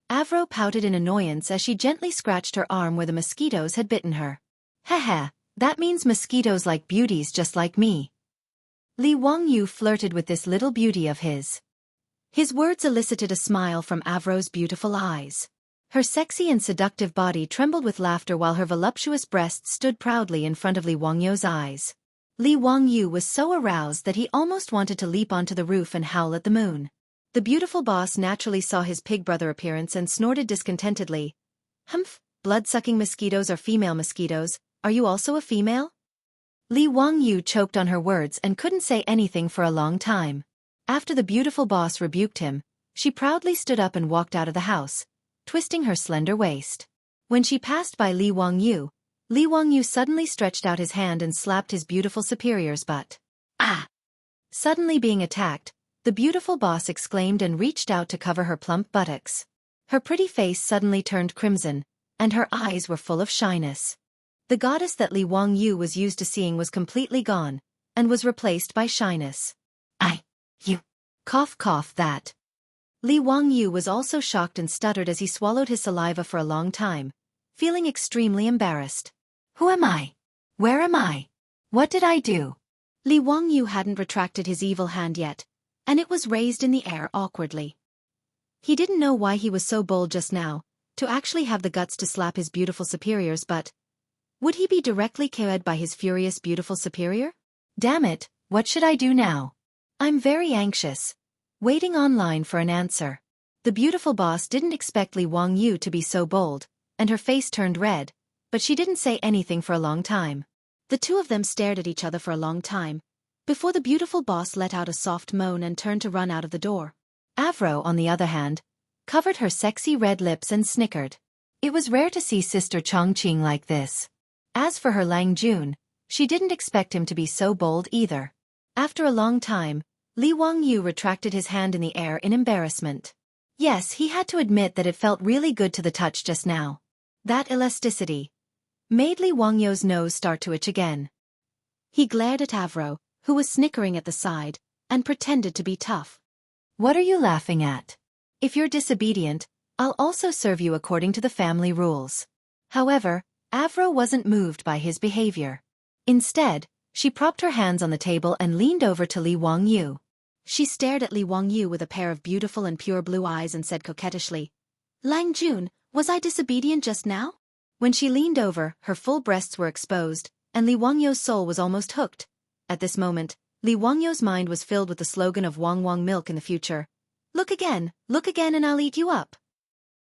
Avro pouted in annoyance as she gently scratched her arm where the mosquitoes had bitten her. Haha, that means mosquitoes like beauties just like me. Li Wangyu flirted with this little beauty of his. His words elicited a smile from Avro's beautiful eyes. Her sexy and seductive body trembled with laughter while her voluptuous breasts stood proudly in front of Li Wangyu's eyes. Li Wangyu was so aroused that he almost wanted to leap onto the roof and howl at the moon. The beautiful boss naturally saw his pig brother appearance and snorted discontentedly. Humph, blood-sucking mosquitoes are female mosquitoes, are you also a female? Li Wangyu choked on her words and couldn't say anything for a long time. After the beautiful boss rebuked him, she proudly stood up and walked out of the house, twisting her slender waist. When she passed by Li Wangyu suddenly stretched out his hand and slapped his beautiful superior's butt. Ah! Suddenly being attacked, the beautiful boss exclaimed and reached out to cover her plump buttocks. Her pretty face suddenly turned crimson, and her eyes were full of shyness. The goddess that Li Wangyu was used to seeing was completely gone, and was replaced by shyness. You. Cough cough that. Li Wangyu was also shocked and stuttered as he swallowed his saliva for a long time, feeling extremely embarrassed. Who am I? Where am I? What did I do? Li Wangyu hadn't retracted his evil hand yet, and it was raised in the air awkwardly. He didn't know why he was so bold just now, to actually have the guts to slap his beautiful superior's butt. Would he be directly KO'd by his furious beautiful superior? Damn it, what should I do now? I'm very anxious. Waiting online for an answer. The beautiful boss didn't expect Li Wangyu to be so bold, and her face turned red, but she didn't say anything for a long time. The two of them stared at each other for a long time, before the beautiful boss let out a soft moan and turned to run out of the door. Avro, on the other hand, covered her sexy red lips and snickered. It was rare to see Sister Chongqing like this. As for her Lang Jun, she didn't expect him to be so bold either. After a long time, Li Wangyu retracted his hand in the air in embarrassment. Yes, he had to admit that it felt really good to the touch just now. That elasticity made Li Wangyu's nose start to itch again. He glared at Avro, who was snickering at the side, and pretended to be tough. What are you laughing at? If you're disobedient, I'll also serve you according to the family rules. However, Avro wasn't moved by his behavior. Instead, she propped her hands on the table and leaned over to Li Wangyu. She stared at Li Wangyu with a pair of beautiful and pure blue eyes and said coquettishly, Lang Jun, was I disobedient just now? When she leaned over, her full breasts were exposed, and Li Wangyu's soul was almost hooked. At this moment, Li Wangyu's mind was filled with the slogan of Wang Wang milk in the future. Look again, and I'll eat you up.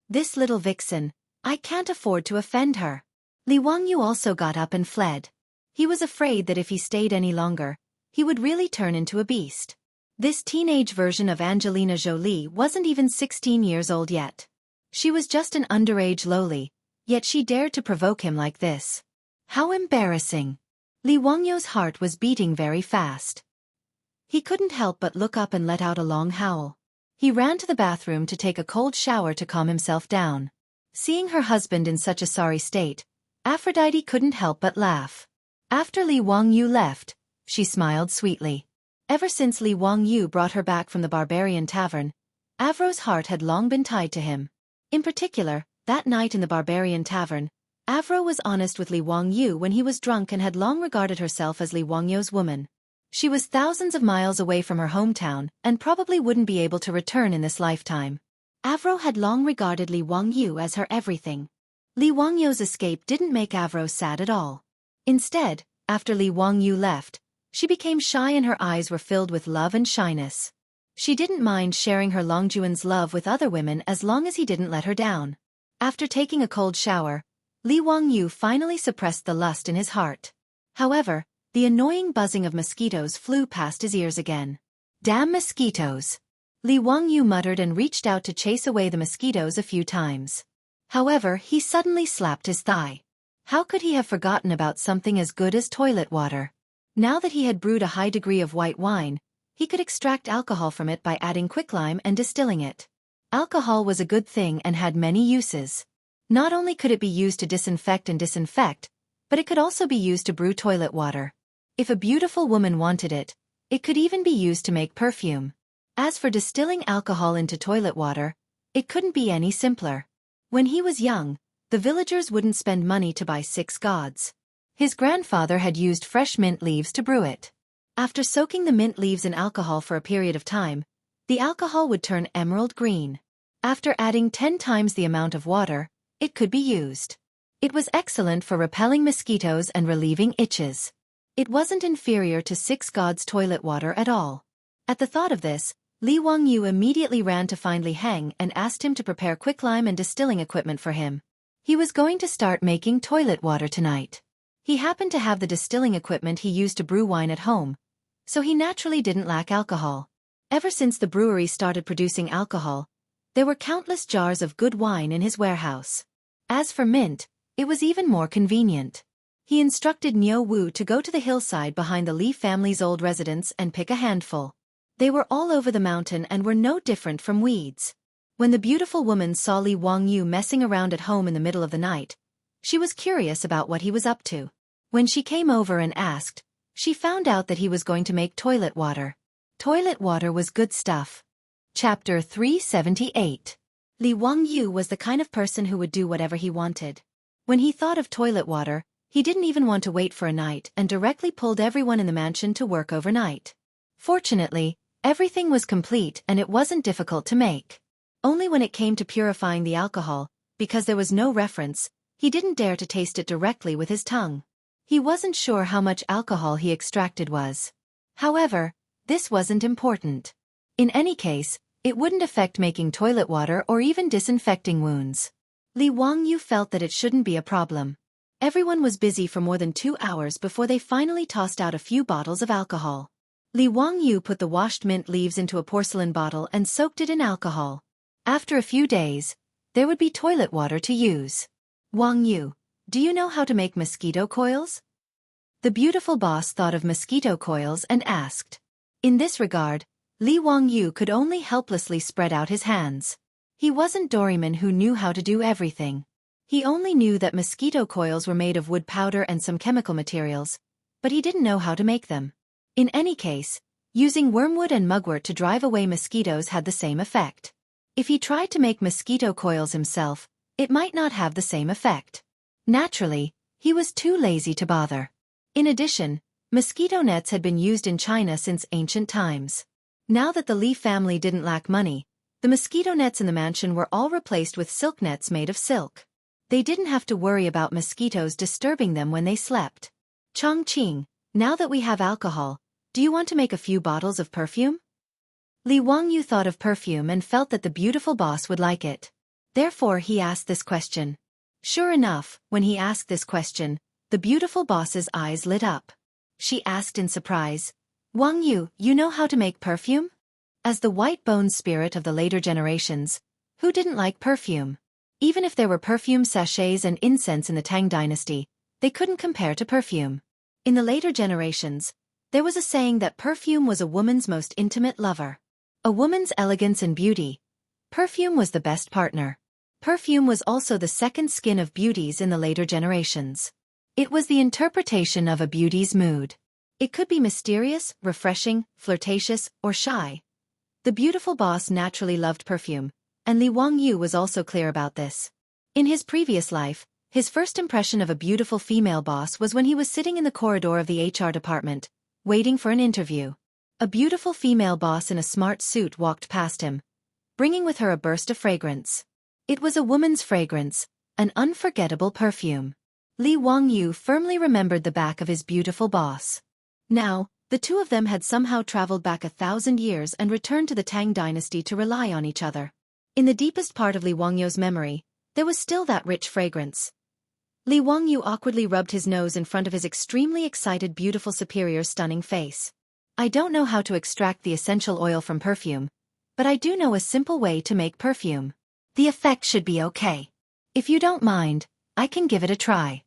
This little vixen, I can't afford to offend her. Li Wangyu also got up and fled. He was afraid that if he stayed any longer, he would really turn into a beast. This teenage version of Angelina Jolie wasn't even 16 years old yet. She was just an underage lowly, Yet she dared to provoke him like this. How embarrassing. Li Wangyo's heart was beating very fast. He couldn't help but look up and let out a long howl. He ran to the bathroom to take a cold shower to calm himself down. Seeing her husband in such a sorry state, Aphrodite couldn't help but laugh. After Li Wangyu left, she smiled sweetly. Ever since Li Wangyu brought her back from the barbarian tavern, Avro's heart had long been tied to him. In particular, that night in the barbarian tavern, Avro was honest with Li Wangyu when he was drunk and had long regarded herself as Li Wangyu's woman. She was thousands of miles away from her hometown and probably wouldn't be able to return in this lifetime. Avro had long regarded Li Wangyu as her everything. Li Wangyu's escape didn't make Avro sad at all. Instead, after Li Wangyu left, she became shy and her eyes were filled with love and shyness. She didn't mind sharing her Longjuan's love with other women as long as he didn't let her down. After taking a cold shower, Li Wangyu finally suppressed the lust in his heart. However, the annoying buzzing of mosquitoes flew past his ears again. Damn mosquitoes! Li Wangyu muttered and reached out to chase away the mosquitoes a few times. However, he suddenly slapped his thigh. How could he have forgotten about something as good as toilet water? Now that he had brewed a high degree of white wine, he could extract alcohol from it by adding quicklime and distilling it. Alcohol was a good thing and had many uses. Not only could it be used to disinfect, but it could also be used to brew toilet water. If a beautiful woman wanted it, it could even be used to make perfume. As for distilling alcohol into toilet water, it couldn't be any simpler. When he was young, the villagers wouldn't spend money to buy 6 gods. His grandfather had used fresh mint leaves to brew it. After soaking the mint leaves in alcohol for a period of time, the alcohol would turn emerald green. After adding 10 times the amount of water, it could be used. It was excellent for repelling mosquitoes and relieving itches. It wasn't inferior to 6 gods' toilet water at all. At the thought of this, Li Wangyu immediately ran to find Li Heng and asked him to prepare quicklime and distilling equipment for him. He was going to start making toilet water tonight. He happened to have the distilling equipment he used to brew wine at home, so he naturally didn't lack alcohol. Ever since the brewery started producing alcohol, there were countless jars of good wine in his warehouse. As for mint, it was even more convenient. He instructed Niu Wu to go to the hillside behind the Li family's old residence and pick a handful. They were all over the mountain and were no different from weeds. When the beautiful woman saw Li Wangyu messing around at home in the middle of the night, she was curious about what he was up to. When she came over and asked, she found out that he was going to make toilet water. Toilet water was good stuff. Chapter 378. Li Wangyu was the kind of person who would do whatever he wanted. When he thought of toilet water, he didn't even want to wait for a night and directly pulled everyone in the mansion to work overnight. Fortunately, everything was complete and it wasn't difficult to make. Only when it came to purifying the alcohol, because there was no reference, he didn't dare to taste it directly with his tongue. He wasn't sure how much alcohol he extracted was. However, this wasn't important. In any case, it wouldn't affect making toilet water or even disinfecting wounds. Li Wangyu felt that it shouldn't be a problem. Everyone was busy for more than 2 hours before they finally tossed out a few bottles of alcohol. Li Wangyu put the washed mint leaves into a porcelain bottle and soaked it in alcohol. After a few days, there would be toilet water to use. Wangyu, do you know how to make mosquito coils? The beautiful boss thought of mosquito coils and asked. In this regard, Li Wangyu could only helplessly spread out his hands. He wasn't Doraemon who knew how to do everything. He only knew that mosquito coils were made of wood powder and some chemical materials, but he didn't know how to make them. In any case, using wormwood and mugwort to drive away mosquitoes had the same effect. If he tried to make mosquito coils himself, it might not have the same effect. Naturally, he was too lazy to bother. In addition, mosquito nets had been used in China since ancient times. Now that the Li family didn't lack money, the mosquito nets in the mansion were all replaced with silk nets made of silk. They didn't have to worry about mosquitoes disturbing them when they slept. Chongqing, now that we have alcohol, do you want to make a few bottles of perfume? Li Wangyu thought of perfume and felt that the beautiful boss would like it. Therefore he asked this question. Sure enough, when he asked this question, the beautiful boss's eyes lit up. She asked in surprise, Wangyu, you know how to make perfume? As the white-boned spirit of the later generations, who didn't like perfume? Even if there were perfume sachets and incense in the Tang dynasty, they couldn't compare to perfume. In the later generations, there was a saying that perfume was a woman's most intimate lover. A woman's elegance and beauty. Perfume was the best partner. Perfume was also the second skin of beauties in the later generations. It was the interpretation of a beauty's mood. It could be mysterious, refreshing, flirtatious, or shy. The beautiful boss naturally loved perfume, and Li Wangyu was also clear about this. In his previous life, his first impression of a beautiful female boss was when he was sitting in the corridor of the HR department, waiting for an interview. A beautiful female boss in a smart suit walked past him, bringing with her a burst of fragrance. It was a woman's fragrance, an unforgettable perfume. Li Wangyu firmly remembered the back of his beautiful boss. Now, the two of them had somehow traveled back 1,000 years and returned to the Tang dynasty to rely on each other. In the deepest part of Li Wangyu's memory, there was still that rich fragrance. Li Wangyu awkwardly rubbed his nose in front of his extremely excited beautiful superior's stunning face. I don't know how to extract the essential oil from perfume, but I do know a simple way to make perfume. The effect should be okay. If you don't mind, I can give it a try.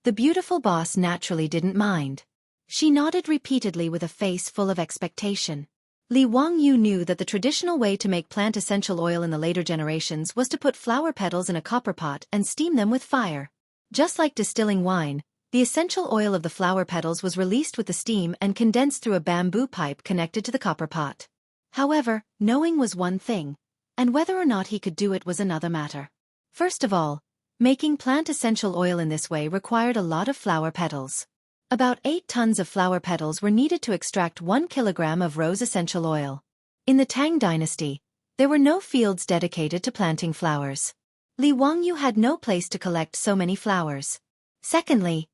The beautiful boss naturally didn't mind. She nodded repeatedly with a face full of expectation. Li Wangyu knew that the traditional way to make plant essential oil in the later generations was to put flower petals in a copper pot and steam them with fire. Just like distilling wine, the essential oil of the flower petals was released with the steam and condensed through a bamboo pipe connected to the copper pot. However, knowing was one thing, and whether or not he could do it was another matter. First of all, making plant essential oil in this way required a lot of flower petals. About 8 tons of flower petals were needed to extract 1 kilogram of rose essential oil. In the Tang dynasty, there were no fields dedicated to planting flowers. Li Wangyu had no place to collect so many flowers. Secondly,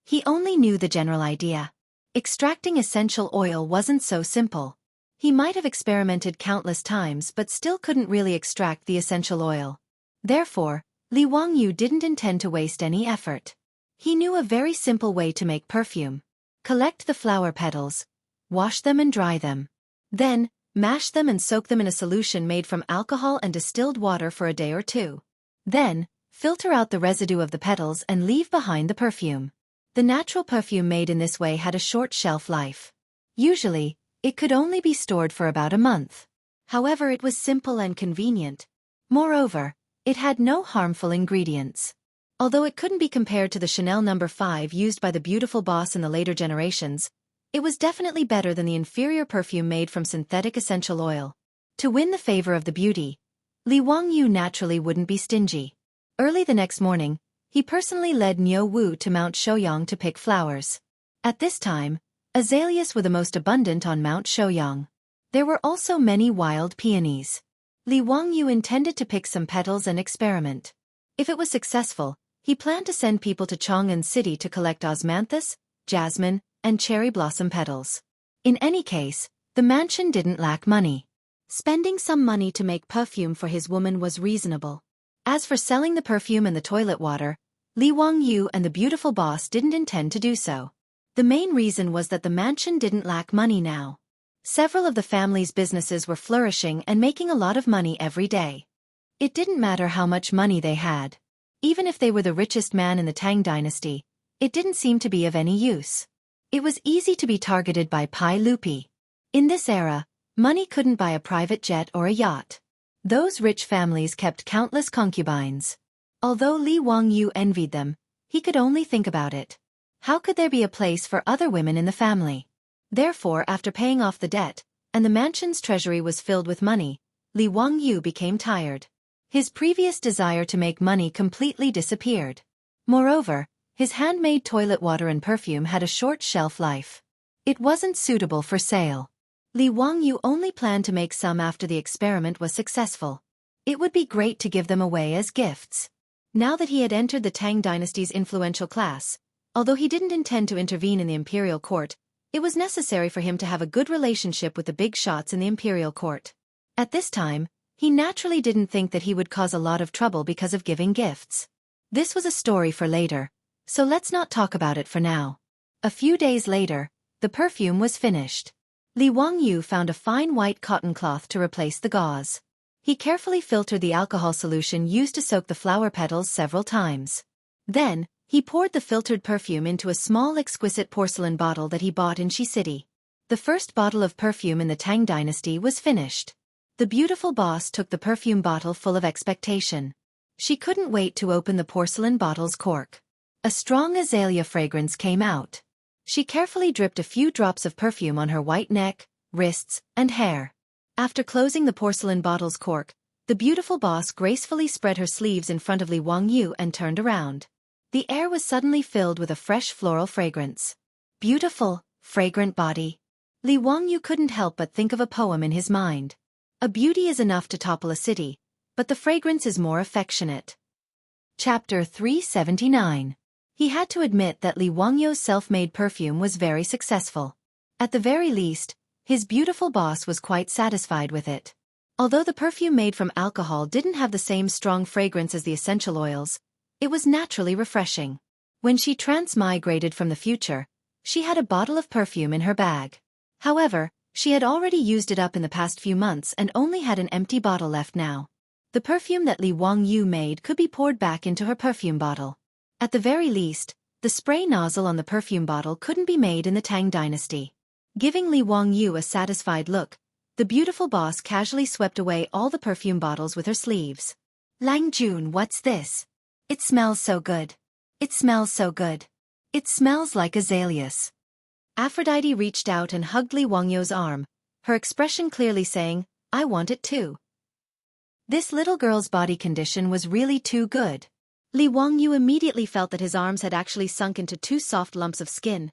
he only knew the general idea. Extracting essential oil wasn't so simple. He might have experimented countless times but still couldn't really extract the essential oil. Therefore, Li Wangyu didn't intend to waste any effort. He knew a very simple way to make perfume. Collect the flower petals, wash them and dry them. Then, mash them and soak them in a solution made from alcohol and distilled water for a day or two. Then, filter out the residue of the petals and leave behind the perfume. The natural perfume made in this way had a short shelf life. Usually, it could only be stored for about a month. However, it was simple and convenient. Moreover, it had no harmful ingredients. Although it couldn't be compared to the Chanel No. 5 used by the beautiful boss in the later generations, it was definitely better than the inferior perfume made from synthetic essential oil. To win the favor of the beauty, Li Wangyu naturally wouldn't be stingy. Early the next morning, he personally led Niu Wu to Mount Shouyang to pick flowers. At this time, azaleas were the most abundant on Mount Shouyang. There were also many wild peonies. Li Wangyu intended to pick some petals and experiment. If it was successful, he planned to send people to Chang'an City to collect osmanthus, jasmine, and cherry blossom petals. In any case, the mansion didn't lack money. Spending some money to make perfume for his woman was reasonable. As for selling the perfume and the toilet water, Li Wangyu and the beautiful boss didn't intend to do so. The main reason was that the mansion didn't lack money now. Several of the family's businesses were flourishing and making a lot of money every day. It didn't matter how much money they had. Even if they were the richest man in the Tang dynasty, it didn't seem to be of any use. It was easy to be targeted by Pai Lupi. In this era, money couldn't buy a private jet or a yacht. Those rich families kept countless concubines. Although Li Wangyu envied them, he could only think about it. How could there be a place for other women in the family? Therefore, after paying off the debt, and the mansion's treasury was filled with money, Li Wangyu became tired. His previous desire to make money completely disappeared. Moreover, his handmade toilet water and perfume had a short shelf life. It wasn't suitable for sale. Li Wangyu only planned to make some after the experiment was successful. It would be great to give them away as gifts. Now that he had entered the Tang dynasty's influential class, although he didn't intend to intervene in the imperial court, it was necessary for him to have a good relationship with the big shots in the imperial court. At this time, he naturally didn't think that he would cause a lot of trouble because of giving gifts. This was a story for later, so let's not talk about it for now. A few days later, the perfume was finished. Li Wangyu found a fine white cotton cloth to replace the gauze. He carefully filtered the alcohol solution used to soak the flower petals several times. Then, he poured the filtered perfume into a small exquisite porcelain bottle that he bought in Shi City. The first bottle of perfume in the Tang dynasty was finished. The beautiful boss took the perfume bottle full of expectation. She couldn't wait to open the porcelain bottle's cork. A strong azalea fragrance came out. She carefully dripped a few drops of perfume on her white neck, wrists, and hair. After closing the porcelain bottle's cork, the beautiful boss gracefully spread her sleeves in front of Li Wangyu and turned around. The air was suddenly filled with a fresh floral fragrance. Beautiful, fragrant body. Li Wangyu couldn't help but think of a poem in his mind. A beauty is enough to topple a city, but the fragrance is more affectionate. Chapter 379. He had to admit that Li Wangyu's self-made perfume was very successful. At the very least, his beautiful boss was quite satisfied with it. Although the perfume made from alcohol didn't have the same strong fragrance as the essential oils, it was naturally refreshing. When she transmigrated from the future, she had a bottle of perfume in her bag. However, she had already used it up in the past few months and only had an empty bottle left now. The perfume that Li Wangyu made could be poured back into her perfume bottle. At the very least, the spray nozzle on the perfume bottle couldn't be made in the Tang dynasty. Giving Li Wangyu a satisfied look, the beautiful boss casually swept away all the perfume bottles with her sleeves. Lang Jun, what's this? It smells so good. It smells so good. It smells like azaleas. Aphrodite reached out and hugged Li Wangyu's arm, her expression clearly saying, I want it too. This little girl's body condition was really too good. Li Wangyu immediately felt that his arms had actually sunk into two soft lumps of skin.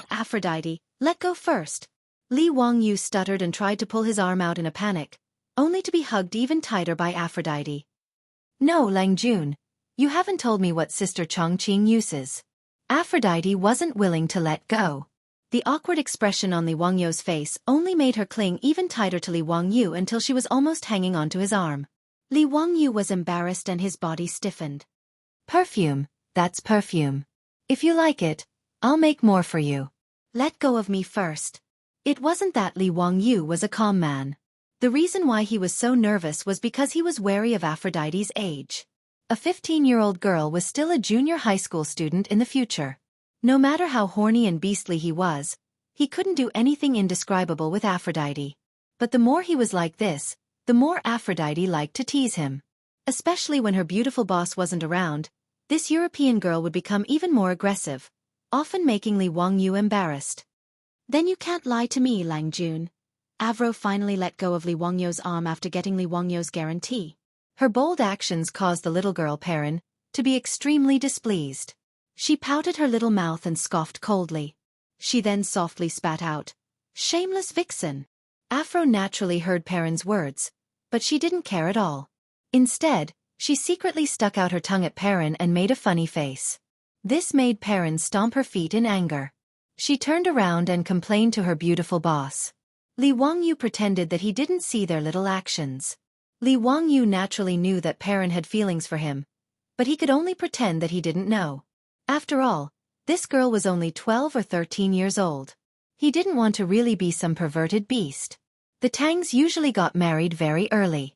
Aphrodite, let go first. Li Wangyu stuttered and tried to pull his arm out in a panic, only to be hugged even tighter by Aphrodite. No, Lang Jun, you haven't told me what Sister Chongqing uses. Aphrodite wasn't willing to let go. The awkward expression on Li Wangyu's face only made her cling even tighter to Li Wangyu until she was almost hanging onto his arm. Li Wangyu was embarrassed and his body stiffened. Perfume, that's perfume. If you like it, I'll make more for you. Let go of me first. It wasn't that Li Wangyu was a calm man. The reason why he was so nervous was because he was wary of Aphrodite's age. A 15-year-old girl was still a junior high school student in the future. No matter how horny and beastly he was, he couldn't do anything indescribable with Aphrodite. But the more he was like this, the more Aphrodite liked to tease him. Especially when her beautiful boss wasn't around, this European girl would become even more aggressive, often making Li Wangyu embarrassed. Then you can't lie to me, Lang Jun. Avro finally let go of Li Wangyu's arm after getting Li Wangyu's guarantee. Her bold actions caused the little girl Perrin to be extremely displeased. She pouted her little mouth and scoffed coldly. She then softly spat out, "Shameless vixen." Afro naturally heard Perrin's words, but she didn't care at all. Instead, she secretly stuck out her tongue at Perrin and made a funny face. This made Perrin stomp her feet in anger. She turned around and complained to her beautiful boss. Li Wangyu pretended that he didn't see their little actions. Li Wangyu naturally knew that Perrin had feelings for him, but he could only pretend that he didn't know. After all, this girl was only 12 or 13 years old. He didn't want to really be some perverted beast. The Tangs usually got married very early.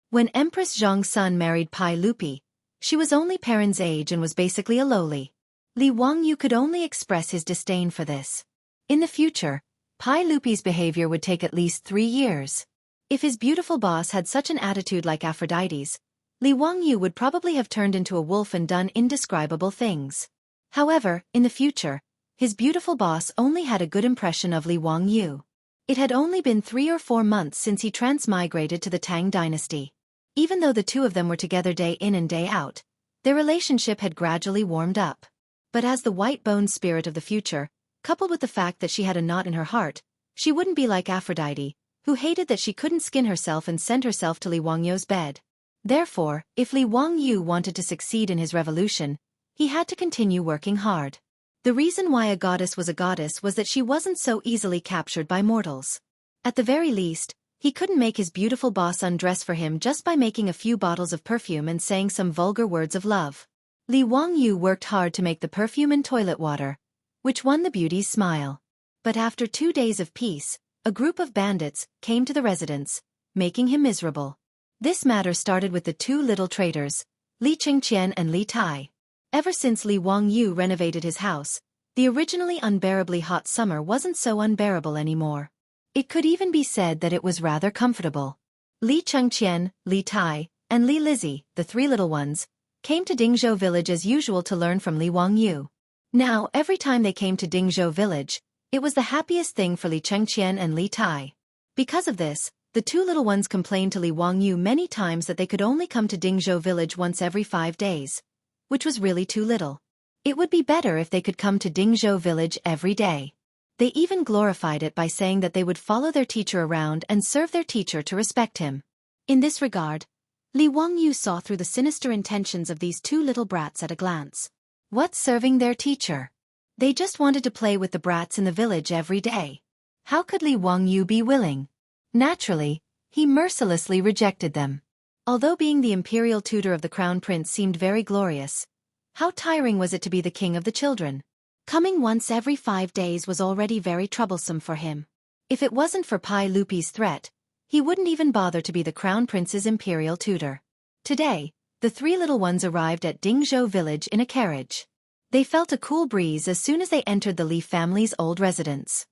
When Empress Zhong's son married Pai Lupi, she was only Perrin's age and was basically a lowly. Li Wangyu could only express his disdain for this. In the future, Pai Lupi's behavior would take at least 3 years. If his beautiful boss had such an attitude like Aphrodite's, Li Wangyu would probably have turned into a wolf and done indescribable things. However, in the future, his beautiful boss only had a good impression of Li Wangyu. It had only been 3 or 4 months since he transmigrated to the Tang dynasty. Even though the two of them were together day in and day out, their relationship had gradually warmed up. But as the white-boned spirit of the future, coupled with the fact that she had a knot in her heart, she wouldn't be like Aphrodite, who hated that she couldn't skin herself and send herself to Li Wangyu's bed. Therefore, if Li Wangyu wanted to succeed in his revolution, he had to continue working hard. The reason why a goddess was that she wasn't so easily captured by mortals. At the very least, he couldn't make his beautiful boss undress for him just by making a few bottles of perfume and saying some vulgar words of love. Li Wangyu worked hard to make the perfume and toilet water, which won the beauty's smile. But after 2 days of peace, a group of bandits came to the residence, making him miserable. This matter started with the two little traders, Li Chengqian and Li Tai. Ever since Li Wangyu renovated his house, the originally unbearably hot summer wasn't so unbearable anymore. It could even be said that it was rather comfortable. Li Chengqian, Li Tai, and Li Lizzie, the three little ones, came to Dingzhou village as usual to learn from Li Wangyu. Now, every time they came to Dingzhou village, it was the happiest thing for Li Chengqian and Li Tai. Because of this, the two little ones complained to Li Wangyu many times that they could only come to Dingzhou village once every 5 days, which was really too little. It would be better if they could come to Dingzhou village every day. They even glorified it by saying that they would follow their teacher around and serve their teacher to respect him. In this regard, Li Wangyu saw through the sinister intentions of these two little brats at a glance. What's serving their teacher? They just wanted to play with the brats in the village every day. How could Li Wangyu be willing? Naturally, he mercilessly rejected them. Although being the imperial tutor of the crown prince seemed very glorious, how tiring was it to be the king of the children? Coming once every 5 days was already very troublesome for him. If it wasn't for Pai Lupi's threat, he wouldn't even bother to be the crown prince's imperial tutor. Today, the three little ones arrived at Dingzhou village in a carriage. They felt a cool breeze as soon as they entered the Li family's old residence.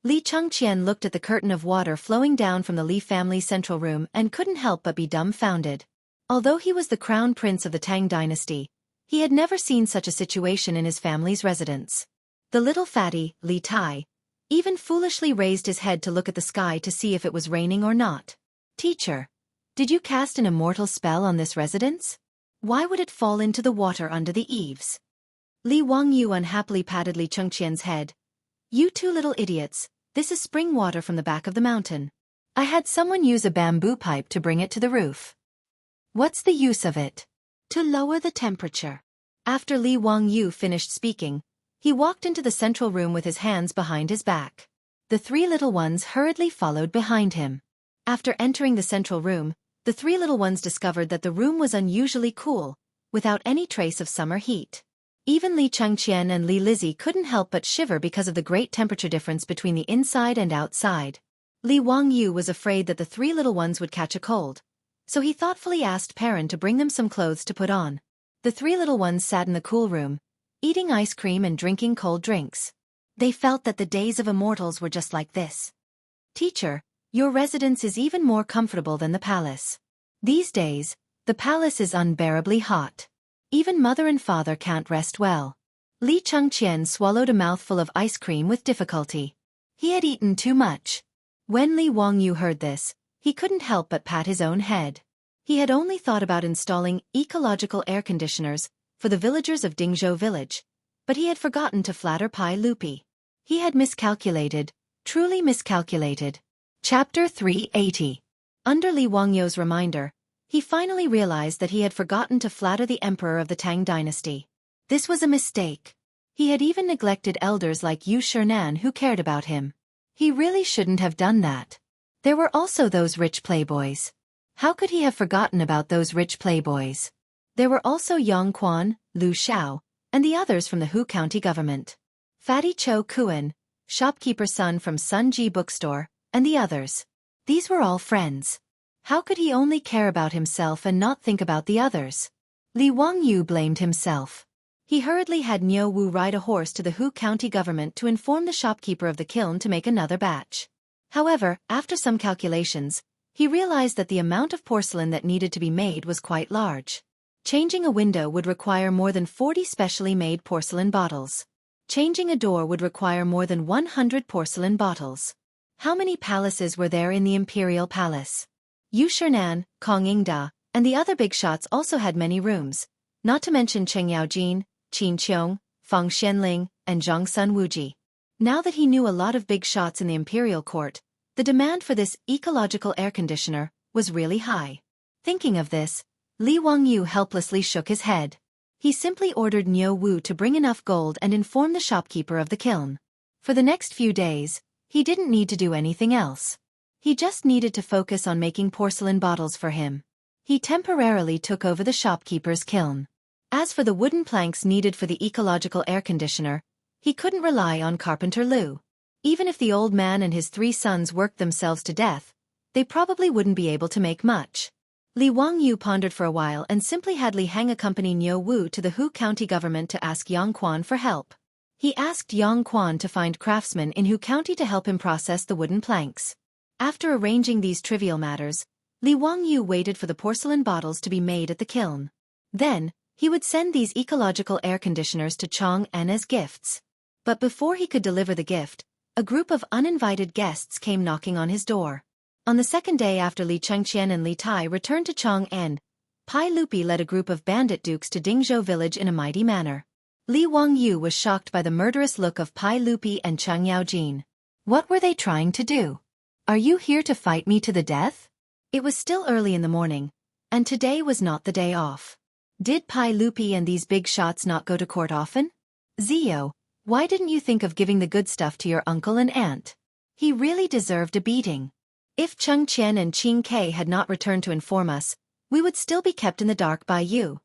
Li Chengqian looked at the curtain of water flowing down from the Li family's central room and couldn't help but be dumbfounded. Although he was the crown prince of the Tang dynasty, he had never seen such a situation in his family's residence. The little fatty, Li Tai, even foolishly raised his head to look at the sky to see if it was raining or not. Teacher, did you cast an immortal spell on this residence? Why would it fall into the water under the eaves? Li Wangyu unhappily patted Li Chengqian's head. You two little idiots, this is spring water from the back of the mountain. I had someone use a bamboo pipe to bring it to the roof. What's the use of it? To lower the temperature. After Li Wangyu finished speaking, he walked into the central room with his hands behind his back. The three little ones hurriedly followed behind him. After entering the central room, the three little ones discovered that the room was unusually cool, without any trace of summer heat. Even Li Chengqian and Li Lizzie couldn't help but shiver because of the great temperature difference between the inside and outside. Li Wangyu was afraid that the three little ones would catch a cold, so he thoughtfully asked Perrin to bring them some clothes to put on. The three little ones sat in the cool room, eating ice cream and drinking cold drinks. They felt that the days of immortals were just like this. Teacher, your residence is even more comfortable than the palace. These days, the palace is unbearably hot. Even mother and father can't rest well. Li Chengqian swallowed a mouthful of ice cream with difficulty. He had eaten too much. When Li Wangyu heard this, he couldn't help but pat his own head. He had only thought about installing ecological air conditioners for the villagers of Dingzhou village, but he had forgotten to flatter Pai Lupi. He had miscalculated, truly miscalculated. Chapter 380. Under Li Wangyu's reminder, he finally realized that he had forgotten to flatter the emperor of the Tang dynasty. This was a mistake. He had even neglected elders like Yu Shernan who cared about him. He really shouldn't have done that. There were also those rich playboys. How could he have forgotten about those rich playboys? There were also Yang Quan, Lu Xiao, and the others from the Hu County government. Fatty Cho Kuan, shopkeeper's son from Sun Ji bookstore, and the others. These were all friends. How could he only care about himself and not think about the others? Li Wangyu blamed himself. He hurriedly had Niu Wu ride a horse to the Hu County government to inform the shopkeeper of the kiln to make another batch. However, after some calculations, he realized that the amount of porcelain that needed to be made was quite large. Changing a window would require more than 40 specially made porcelain bottles. Changing a door would require more than 100 porcelain bottles. How many palaces were there in the imperial palace? Yu Shernan, Kong Yingda, and the other big shots also had many rooms, not to mention Cheng Yaojin, Qin Qiong, Fang Xianling, and Zhang Sun Wuji. Now that he knew a lot of big shots in the imperial court, the demand for this ecological air conditioner was really high. Thinking of this, Li Wangyu helplessly shook his head. He simply ordered Niu Wu to bring enough gold and inform the shopkeeper of the kiln. For the next few days, he didn't need to do anything else. He just needed to focus on making porcelain bottles for him. He temporarily took over the shopkeeper's kiln. As for the wooden planks needed for the ecological air conditioner, he couldn't rely on Carpenter Lu. Even if the old man and his 3 sons worked themselves to death, they probably wouldn't be able to make much. Li Wangyu pondered for a while and simply had Li Heng accompany Niu Wu to the Hu County government to ask Yang Quan for help. He asked Yang Quan to find craftsmen in Hu County to help him process the wooden planks. After arranging these trivial matters, Li Wangyu waited for the porcelain bottles to be made at the kiln. Then, he would send these ecological air conditioners to Chang'an as gifts. But before he could deliver the gift, a group of uninvited guests came knocking on his door. On the second day after Li Chengqian and Li Tai returned to Chang'an, Pai Lupi led a group of bandit dukes to Dingzhou village in a mighty manner. Li Wangyu was shocked by the murderous look of Pai Lupi and Chang Yaojin. What were they trying to do? Are you here to fight me to the death? It was still early in the morning, and today was not the day off. Did Pai Lupi and these big shots not go to court often? Zio, why didn't you think of giving the good stuff to your uncle and aunt? He really deserved a beating. If Cheng Qian and Qing Ke had not returned to inform us, we would still be kept in the dark by you.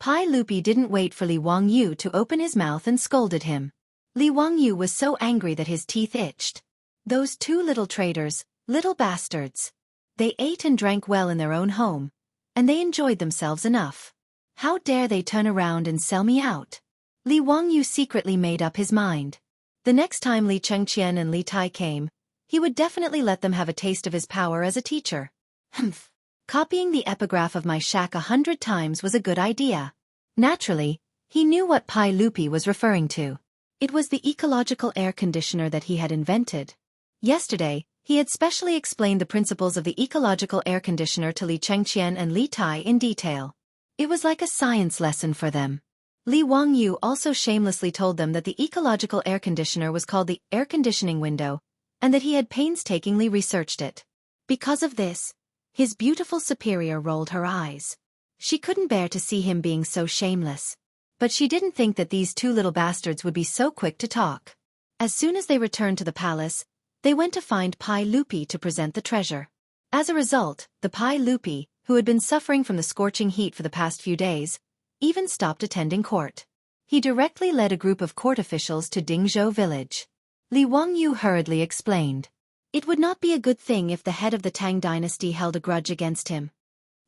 Pai Lupi didn't wait for Li Wangyu to open his mouth and scolded him. Li Wangyu was so angry that his teeth itched. Those two little traitors, little bastards. They ate and drank well in their own home, and they enjoyed themselves enough. How dare they turn around and sell me out? Li Wangyu secretly made up his mind. The next time Li Chengqian and Li Tai came, he would definitely let them have a taste of his power as a teacher. Humph. Copying the epigraph of my shack 100 times was a good idea. Naturally, he knew what Pai Lupi was referring to. It was the ecological air conditioner that he had invented. Yesterday, he had specially explained the principles of the ecological air conditioner to Li Chengqian and Li Tai in detail. It was like a science lesson for them. Li Wangyu also shamelessly told them that the ecological air conditioner was called the air conditioning window, and that he had painstakingly researched it. Because of this, his beautiful superior rolled her eyes. She couldn't bear to see him being so shameless. But she didn't think that these two little bastards would be so quick to talk. As soon as they returned to the palace, they went to find Pai Lupi to present the treasure. As a result, the Pai Lupi, who had been suffering from the scorching heat for the past few days, even stopped attending court. He directly led a group of court officials to Dingzhou village. Li Wangyu hurriedly explained. It would not be a good thing if the head of the Tang dynasty held a grudge against him.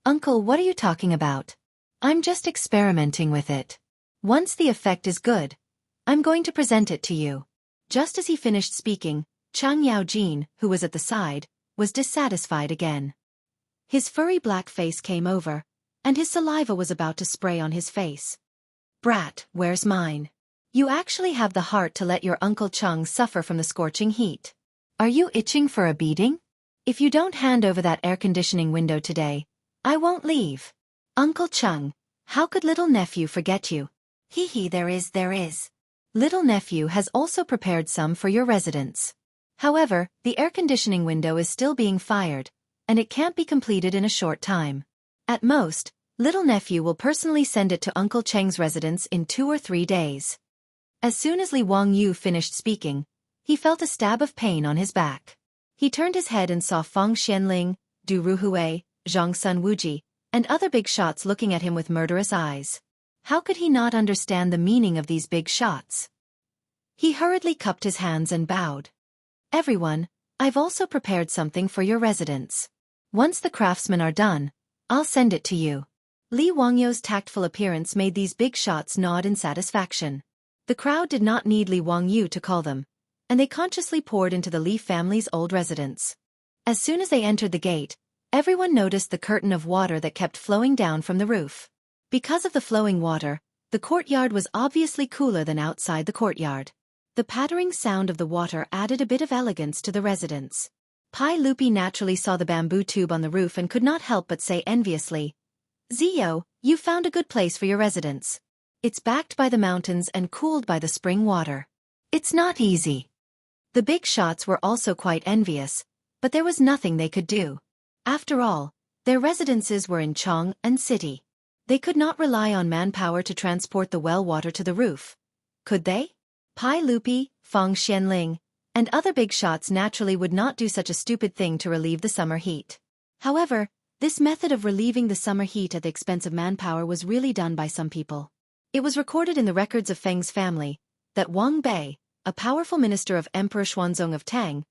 Uncle, what are you talking about? I'm just experimenting with it. Once the effect is good, I'm going to present it to you. Just as he finished speaking, Chang Yaojin, who was at the side, was dissatisfied again. His furry black face came over, and his saliva was about to spray on his face. Brat, where's mine? You actually have the heart to let your Uncle Cheng suffer from the scorching heat. Are you itching for a beating? If you don't hand over that air conditioning window today, I won't leave. Uncle Cheng, how could little nephew forget you? Hee hee, there is. Little nephew has also prepared some for your residence. However, the air conditioning window is still being fired, and it can't be completed in a short time. At most, little nephew will personally send it to Uncle Cheng's residence in 2 or 3 days. As soon as Li Wangyu finished speaking, he felt a stab of pain on his back. He turned his head and saw Fang Xianling, Du Ruhui, Zhang Sun Wuji, and other big shots looking at him with murderous eyes. How could he not understand the meaning of these big shots? He hurriedly cupped his hands and bowed. Everyone, I've also prepared something for your residence. Once the craftsmen are done, I'll send it to you. Li Wangyu's tactful appearance made these big shots nod in satisfaction. The crowd did not need Li Wangyu to call them, and they consciously poured into the Li family's old residence. As soon as they entered the gate, everyone noticed the curtain of water that kept flowing down from the roof. Because of the flowing water, the courtyard was obviously cooler than outside the courtyard. The pattering sound of the water added a bit of elegance to the residence. Pai Lupi naturally saw the bamboo tube on the roof and could not help but say enviously, Zio, you found a good place for your residence. It's backed by the mountains and cooled by the spring water. It's not easy. The big shots were also quite envious, but there was nothing they could do. After all, their residences were in Chang'an City. They could not rely on manpower to transport the well water to the roof. Could they? Pai Lupi, Fang Xianling, and other big shots naturally would not do such a stupid thing to relieve the summer heat. However, this method of relieving the summer heat at the expense of manpower was really done by some people. It was recorded in the records of Feng's family that Wang Bei, a powerful minister of Emperor Xuanzong of Tang,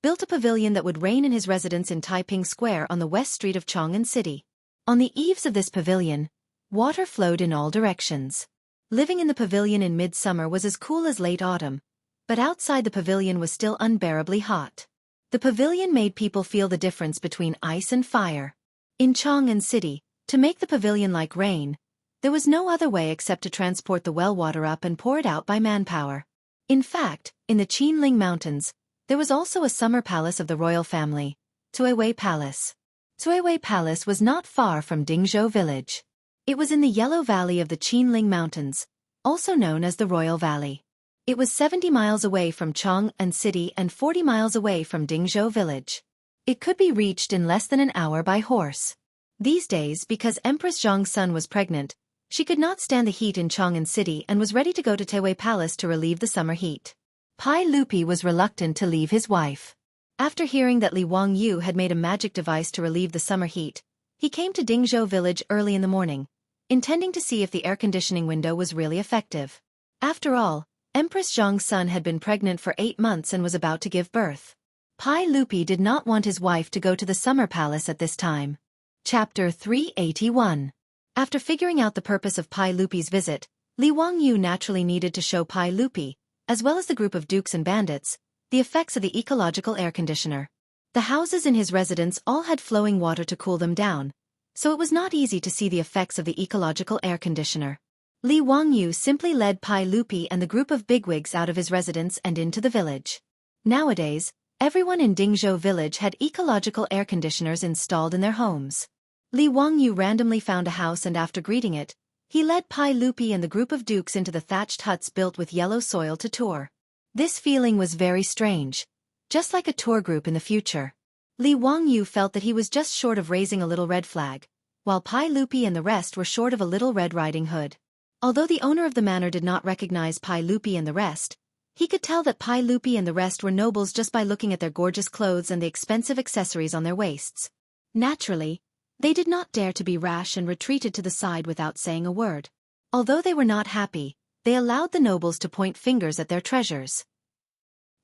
built a pavilion that would reign in his residence in Taiping Square on the west street of Chang'an City. On the eaves of this pavilion, water flowed in all directions. Living in the pavilion in midsummer was as cool as late autumn, but outside the pavilion was still unbearably hot. The pavilion made people feel the difference between ice and fire. In Chang'an City, to make the pavilion like rain, there was no other way except to transport the well water up and pour it out by manpower. In fact, in the Qinling Mountains, there was also a summer palace of the royal family, Tuiwei Palace. Tuiwei Palace was not far from Dingzhou village. It was in the Yellow Valley of the Qinling Mountains, also known as the Royal Valley. It was 70 miles away from Chang'an City and 40 miles away from Dingzhou village. It could be reached in less than an hour by horse. These days, because Empress Zhong's son was pregnant, she could not stand the heat in Chang'an City and was ready to go to Tuiwei Palace to relieve the summer heat. Pai Lupi was reluctant to leave his wife. After hearing that Li Wangyu had made a magic device to relieve the summer heat, he came to Dingzhou village early in the morning, intending to see if the air conditioning window was really effective. After all, Empress Zhong's son had been pregnant for 8 months and was about to give birth. Pai Lupi did not want his wife to go to the summer palace at this time. Chapter 381. After figuring out the purpose of Pai Lupi's visit, Li Wangyu naturally needed to show Pai Lupi, as well as the group of dukes and bandits, the effects of the ecological air conditioner. The houses in his residence all had flowing water to cool them down, so it was not easy to see the effects of the ecological air conditioner. Li Wangyu simply led Pai Lupi and the group of bigwigs out of his residence and into the village. Nowadays, everyone in Dingzhou village had ecological air conditioners installed in their homes. Li Wangyu randomly found a house and after greeting it, he led Pai Lupi and the group of dukes into the thatched huts built with yellow soil to tour. This feeling was very strange, just like a tour group in the future. Li Wangyu felt that he was just short of raising a little red flag, while Pai Lupi and the rest were short of a little Red Riding Hood. Although the owner of the manor did not recognize Pai Lupi and the rest, he could tell that Pai Lupi and the rest were nobles just by looking at their gorgeous clothes and the expensive accessories on their waists. Naturally, they did not dare to be rash and retreated to the side without saying a word. Although they were not happy, they allowed the nobles to point fingers at their treasures.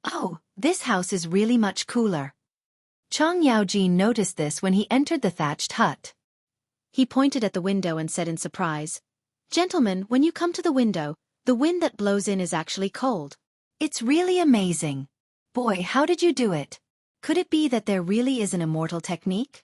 "Oh, this house is really much cooler." Chang Yaojin noticed this when he entered the thatched hut. He pointed at the window and said in surprise, "Gentlemen, when you come to the window, the wind that blows in is actually cold. It's really amazing. Boy, how did you do it? Could it be that there really is an immortal technique?"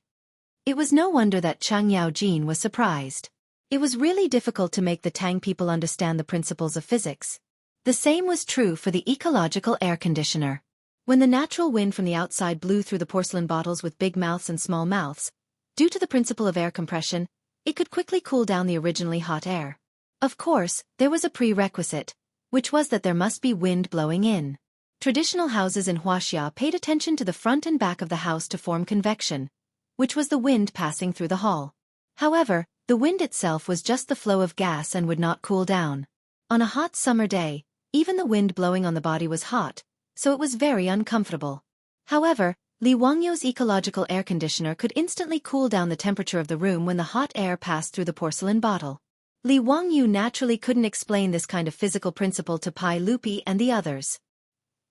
It was no wonder that Chang Yaojin was surprised. It was really difficult to make the Tang people understand the principles of physics. The same was true for the ecological air conditioner. When the natural wind from the outside blew through the porcelain bottles with big mouths and small mouths, due to the principle of air compression, it could quickly cool down the originally hot air. Of course, there was a prerequisite, which was that there must be wind blowing in. Traditional houses in Huaxia paid attention to the front and back of the house to form convection, which was the wind passing through the hall. However, the wind itself was just the flow of gas and would not cool down. On a hot summer day, even the wind blowing on the body was hot, so it was very uncomfortable. However, Li Wangyu's ecological air conditioner could instantly cool down the temperature of the room when the hot air passed through the porcelain bottle. Li Wangyu naturally couldn't explain this kind of physical principle to Pai Lupi and the others.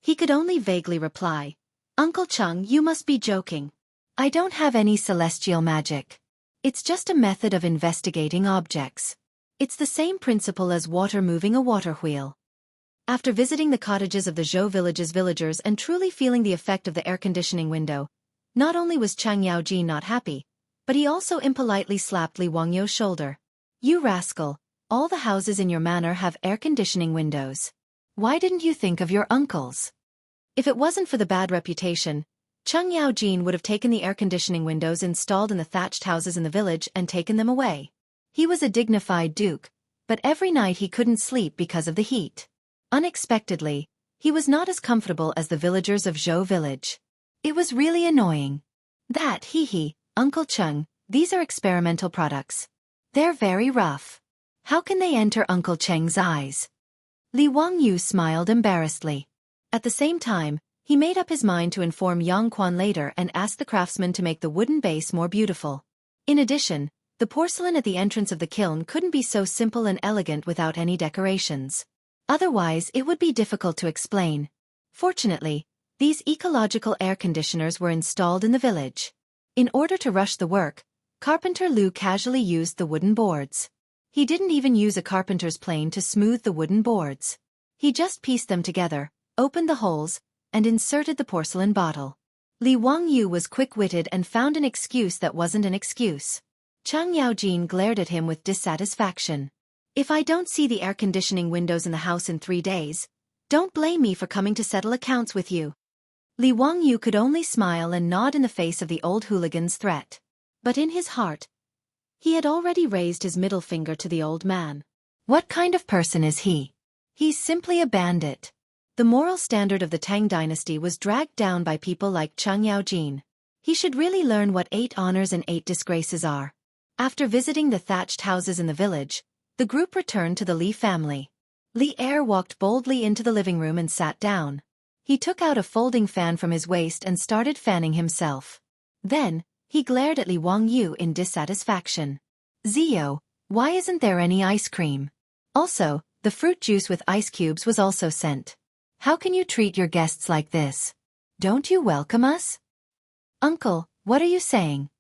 He could only vaguely reply, "Uncle Chung, you must be joking. I don't have any celestial magic. It's just a method of investigating objects. It's the same principle as water moving a water wheel." After visiting the cottages of the Zhou village's villagers and truly feeling the effect of the air conditioning window, not only was Chang Yaojin not happy, but he also impolitely slapped Li Wangyu's shoulder. "You rascal, all the houses in your manor have air conditioning windows. Why didn't you think of your uncles?" If it wasn't for the bad reputation, Chang Yaojin would have taken the air conditioning windows installed in the thatched houses in the village and taken them away. He was a dignified duke, but every night he couldn't sleep because of the heat. Unexpectedly, he was not as comfortable as the villagers of Zhou village. It was really annoying. "That, hee, Uncle Chung, these are experimental products. They're very rough. How can they enter Uncle Cheng's eyes?" Li Wangyu smiled embarrassedly. At the same time, he made up his mind to inform Yang Quan later and ask the craftsman to make the wooden base more beautiful. In addition, the porcelain at the entrance of the kiln couldn't be so simple and elegant without any decorations. Otherwise, it would be difficult to explain. Fortunately, these ecological air conditioners were installed in the village. In order to rush the work, Carpenter Lu casually used the wooden boards. He didn't even use a carpenter's plane to smooth the wooden boards. He just pieced them together, opened the holes, and inserted the porcelain bottle. Li Wangyu was quick-witted and found an excuse that wasn't an excuse. Chang Yaojin glared at him with dissatisfaction. If I don't see the air conditioning windows in the house in 3 days, don't blame me for coming to settle accounts with you. Li Wangyu could only smile and nod in the face of the old hooligan's threat. But in his heart, he had already raised his middle finger to the old man. What kind of person is he? He's simply a bandit. The moral standard of the Tang dynasty was dragged down by people like Chang Yaojin. He should really learn what 8 honors and 8 disgraces are. After visiting the thatched houses in the village, the group returned to the Li family. Li Er walked boldly into the living room and sat down. He took out a folding fan from his waist and started fanning himself. Then, he glared at Li Wangyu in dissatisfaction. Zio, why isn't there any ice cream? Also, the fruit juice with ice cubes was also sent. How can you treat your guests like this? Don't you welcome us? Uncle, what are you saying?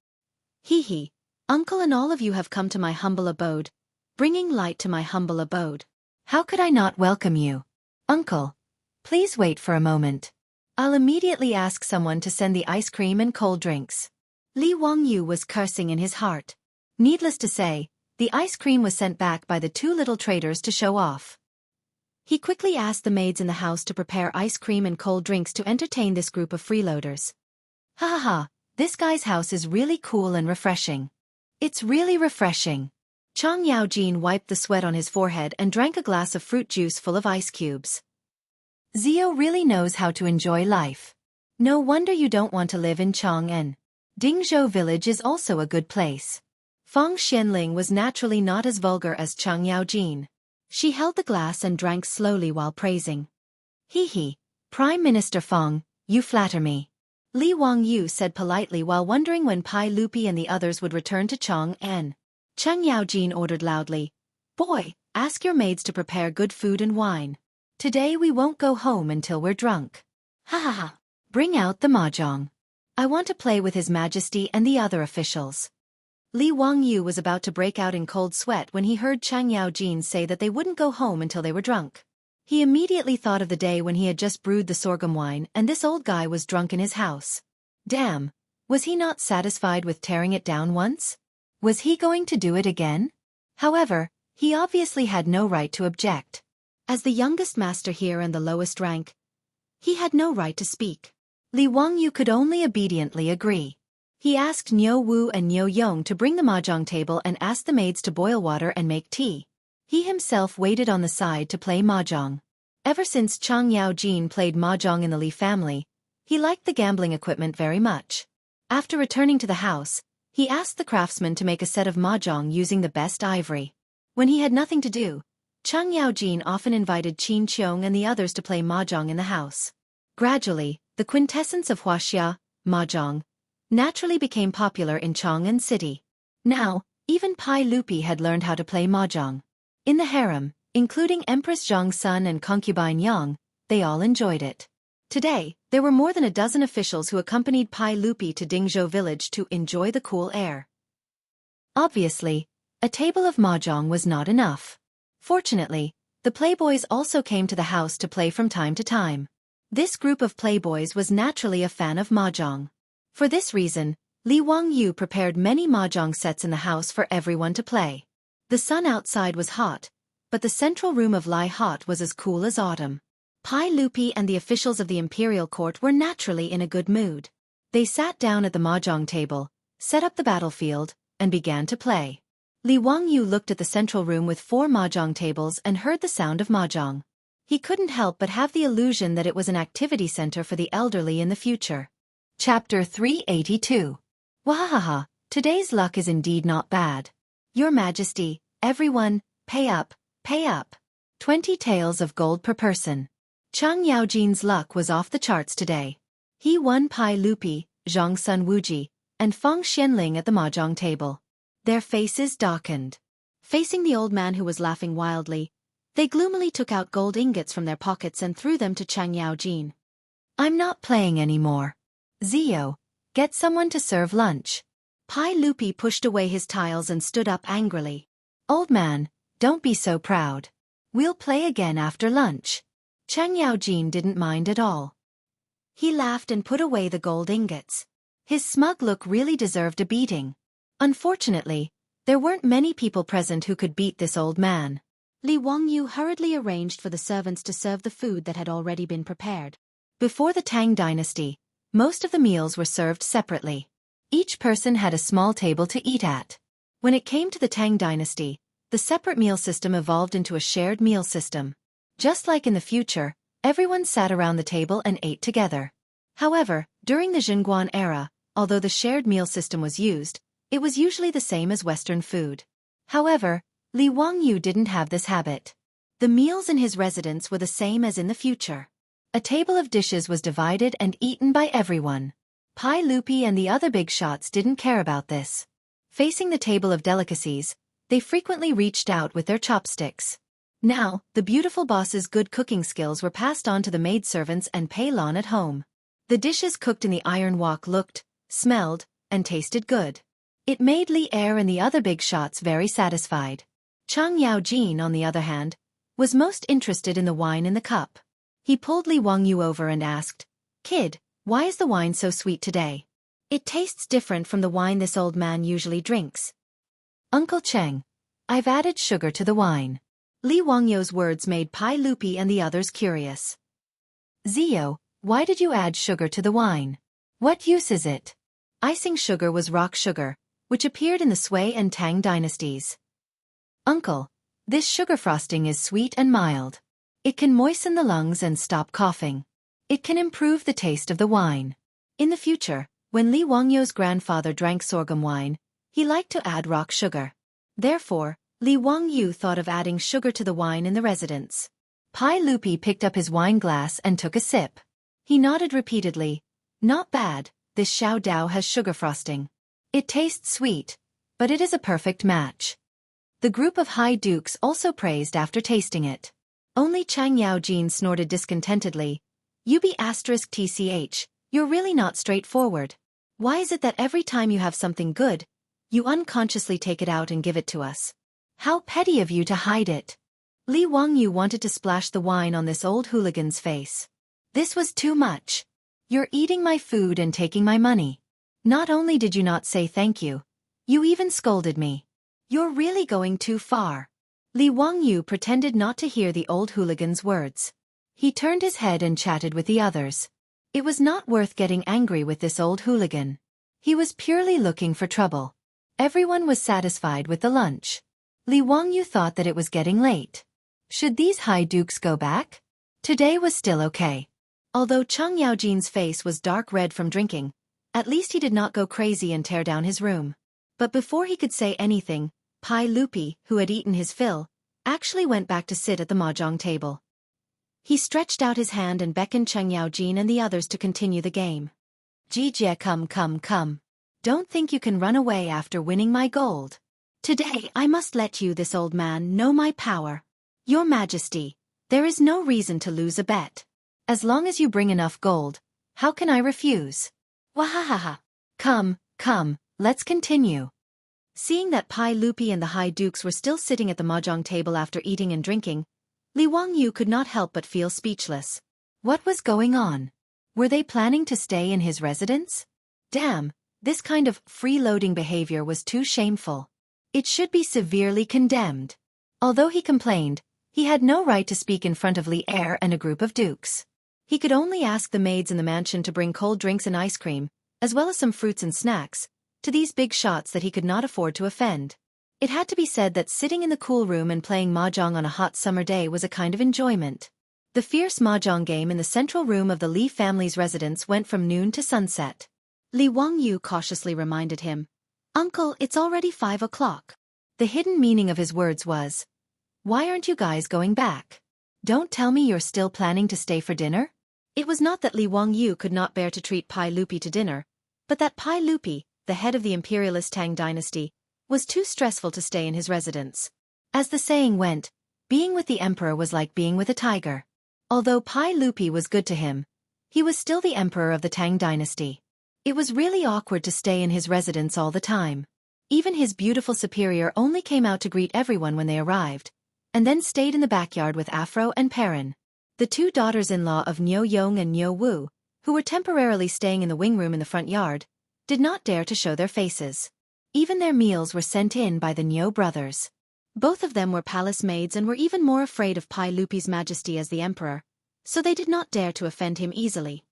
Hee. Uncle and all of you have come to my humble abode, bringing light to my humble abode. How could I not welcome you? Uncle, please wait for a moment. I'll immediately ask someone to send the ice cream and cold drinks. Li Wangyu was cursing in his heart. Needless to say, the ice cream was sent back by the 2 little traders to show off. He quickly asked the maids in the house to prepare ice cream and cold drinks to entertain this group of freeloaders. Ha ha ha, this guy's house is really cool and refreshing. It's really refreshing. Chang Yaojin wiped the sweat on his forehead and drank a glass of fruit juice full of ice cubes. Zio really knows how to enjoy life. No wonder you don't want to live in Chang'an. Dingzhou village is also a good place. Feng Xianling was naturally not as vulgar as Chang Yaojin. She held the glass and drank slowly while praising. Hee, Prime Minister Feng, you flatter me. Li Wangyu said politely while wondering when Pai Lupi and the others would return to Chang'an. Chang Yaojin ordered loudly, Boy, ask your maids to prepare good food and wine. Today we won't go home until we're drunk. Ha ha ha. Bring out the mahjong. I want to play with His Majesty and the other officials. Li Wangyu was about to break out in cold sweat when he heard Chang Yaojin say that they wouldn't go home until they were drunk. He immediately thought of the day when he had just brewed the sorghum wine and this old guy was drunk in his house. Damn, was he not satisfied with tearing it down once? Was he going to do it again? However, he obviously had no right to object. As the youngest master here and the lowest rank, he had no right to speak. Li Wangyu could only obediently agree. He asked Niu Wu and Niu Yong to bring the mahjong table and asked the maids to boil water and make tea. He himself waited on the side to play mahjong. Ever since Chang Yaojin played mahjong in the Li family, he liked the gambling equipment very much. After returning to the house, he asked the craftsman to make a set of mahjong using the best ivory. When he had nothing to do, Chang Yaojin often invited Qin Qiong and the others to play mahjong in the house. Gradually, the quintessence of huaxia, mahjong, naturally became popular in Chang'an City. Now, even Pai Lupi had learned how to play mahjong. In the harem, including Empress Zhang's son and concubine Yang, they all enjoyed it. Today, there were more than a dozen officials who accompanied Pai Lupi to Dingzhou village to enjoy the cool air. Obviously, a table of mahjong was not enough. Fortunately, the playboys also came to the house to play from time to time. This group of playboys was naturally a fan of mahjong. For this reason, Li Wangyu prepared many mahjong sets in the house for everyone to play. The sun outside was hot, but the central room of Lai Hot was as cool as autumn. Pai Lupi and the officials of the imperial court were naturally in a good mood. They sat down at the mahjong table, set up the battlefield, and began to play. Li Wangyu looked at the central room with 4 mahjong tables and heard the sound of mahjong. He couldn't help but have the illusion that it was an activity center for the elderly in the future. Chapter 382. Wahaha, today's luck is indeed not bad. Your Majesty, everyone, pay up, pay up. 20 taels of gold per person. Chang Yaojin's luck was off the charts today. He won Pai Lupi, Zhang Sun Wuji, and Feng Xianling at the mahjong table. Their faces darkened. Facing the old man who was laughing wildly, they gloomily took out gold ingots from their pockets and threw them to Chang Yaojin. I'm not playing anymore. Zio, get someone to serve lunch. Pai Lupi pushed away his tiles and stood up angrily. Old man, don't be so proud. We'll play again after lunch. Chang Yaojin didn't mind at all. He laughed and put away the gold ingots. His smug look really deserved a beating. Unfortunately, there weren't many people present who could beat this old man. Li Wangyu hurriedly arranged for the servants to serve the food that had already been prepared. Before the Tang dynasty, most of the meals were served separately. Each person had a small table to eat at. When it came to the Tang dynasty, the separate meal system evolved into a shared meal system. Just like in the future, everyone sat around the table and ate together. However, during the Jingguan era, although the shared meal system was used, it was usually the same as Western food. However, Li Wangyu didn't have this habit. The meals in his residence were the same as in the future. A table of dishes was divided and eaten by everyone. Pai Lupi and the other big shots didn't care about this. Facing the table of delicacies, they frequently reached out with their chopsticks. Now, the beautiful boss's good cooking skills were passed on to the maidservants and Pei Lan at home. The dishes cooked in the iron wok looked, smelled, and tasted good. It made Li Er and the other big shots very satisfied. Chang Yaojin, on the other hand, was most interested in the wine in the cup. He pulled Li Wangyu over and asked, "Kid, why is the wine so sweet today? It tastes different from the wine this old man usually drinks." "Uncle Cheng, I've added sugar to the wine." Li Wangyu's words made Pai Lupi and the others curious. "Zio, why did you add sugar to the wine? What use is it?" Icing sugar was rock sugar, which appeared in the Sui and Tang dynasties. "Uncle, this sugar frosting is sweet and mild. It can moisten the lungs and stop coughing. It can improve the taste of the wine." In the future, when Li Wangyu's grandfather drank sorghum wine, he liked to add rock sugar. Therefore, Li Wangyu thought of adding sugar to the wine in the residence. Pai Lupi picked up his wine glass and took a sip. He nodded repeatedly. "Not bad, this Xiao Dao has sugar frosting. It tastes sweet, but it is a perfect match." The group of high dukes also praised after tasting it. Only Chang Yaojin snorted discontentedly. "You be *tch, you're really not straightforward. Why is it that every time you have something good, you unconsciously take it out and give it to us? How petty of you to hide it." Li Wangyu wanted to splash the wine on this old hooligan's face. This was too much. "You're eating my food and taking my money. Not only did you not say thank you, you even scolded me. You're really going too far." Li Wangyu pretended not to hear the old hooligan's words. He turned his head and chatted with the others. It was not worth getting angry with this old hooligan. He was purely looking for trouble. Everyone was satisfied with the lunch. Li Wangyu thought that it was getting late. Should these high dukes go back? Today was still okay. Although Chang Yaojin's face was dark red from drinking, at least he did not go crazy and tear down his room. But before he could say anything, Pai Lupi, who had eaten his fill, actually went back to sit at the mahjong table. He stretched out his hand and beckoned Chang Yaojin and the others to continue the game. "Jie, come. Don't think you can run away after winning my gold. Today I must let you, this old man, know my power. Your Majesty, there is no reason to lose a bet. As long as you bring enough gold, how can I refuse? Wahahaha. Come, let's continue." Seeing that Pai Lupi and the high dukes were still sitting at the mahjong table after eating and drinking, Li Wangyu could not help but feel speechless. What was going on? Were they planning to stay in his residence? Damn, this kind of freeloading behavior was too shameful. It should be severely condemned. Although he complained, he had no right to speak in front of Li Er and a group of dukes. He could only ask the maids in the mansion to bring cold drinks and ice cream, as well as some fruits and snacks, to these big shots that he could not afford to offend. It had to be said that sitting in the cool room and playing mahjong on a hot summer day was a kind of enjoyment. The fierce mahjong game in the central room of the Li family's residence went from noon to sunset. Li Wangyu cautiously reminded him, "Uncle, it's already 5 o'clock. The hidden meaning of his words was, "Why aren't you guys going back? Don't tell me you're still planning to stay for dinner?" It was not that Li Wangyu could not bear to treat Pai Lupi to dinner, but that Pai Lupi, the head of the imperialist Tang dynasty, was too stressful to stay in his residence. As the saying went, being with the emperor was like being with a tiger. Although Pai Lupi was good to him, he was still the emperor of the Tang dynasty. It was really awkward to stay in his residence all the time. Even his beautiful superior only came out to greet everyone when they arrived, and then stayed in the backyard with Afro and Perrin. The two daughters-in-law of Nyo Yong and Nyo Woo, who were temporarily staying in the wing room in the front yard, did not dare to show their faces. Even their meals were sent in by the Nyo brothers. Both of them were palace maids and were even more afraid of Pai Lupi's majesty as the emperor, so they did not dare to offend him easily.